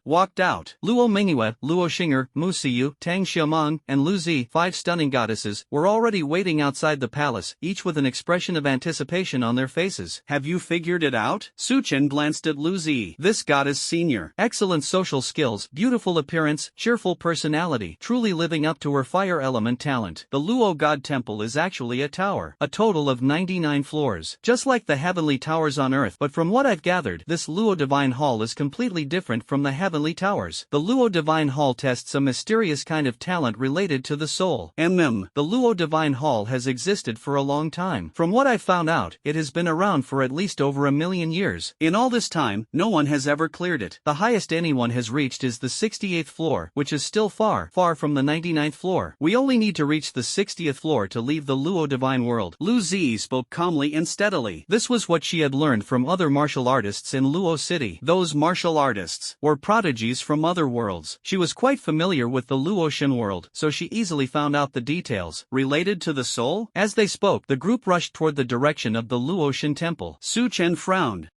Walked out. Luo Mingyue, Luo Xinger, Mu Siyu, Tang Xiameng, and Lu Zi, 5 stunning goddesses, were already waiting outside the palace, each with an expression of anticipation on their faces. Have you figured it out? Su Chen glanced at Lu Zi. This goddess senior. Excellent social skills, beautiful appearance, cheerful personality, truly living up to her fire element talent. The Luo God Temple is actually a tower. A total of 99 floors. Just like the heavenly towers on Earth, but from what I've gathered, this Luo Divine Hall is completely different from the heavenly towers. The Luo Divine Hall tests a mysterious kind of talent related to the soul. The Luo Divine Hall has existed for a long time. From what I've found out, it has been around for at least over 1,000,000 years. In all this time, no one has ever cleared it. The highest anyone has reached is the 68th floor, which is still far from the 99th floor. We only need to reach the 60th floor to leave the Luo Divine World. Lu Zi spoke calmly and steadily. This was what she had learned from other martial artists in Luo City. Those martial artists were prodigies from other worlds. She was quite familiar with the Luotian world, so she easily found out the details related to the soul. As they spoke, the group rushed toward the direction of the Luotian temple. Su Chen frowned.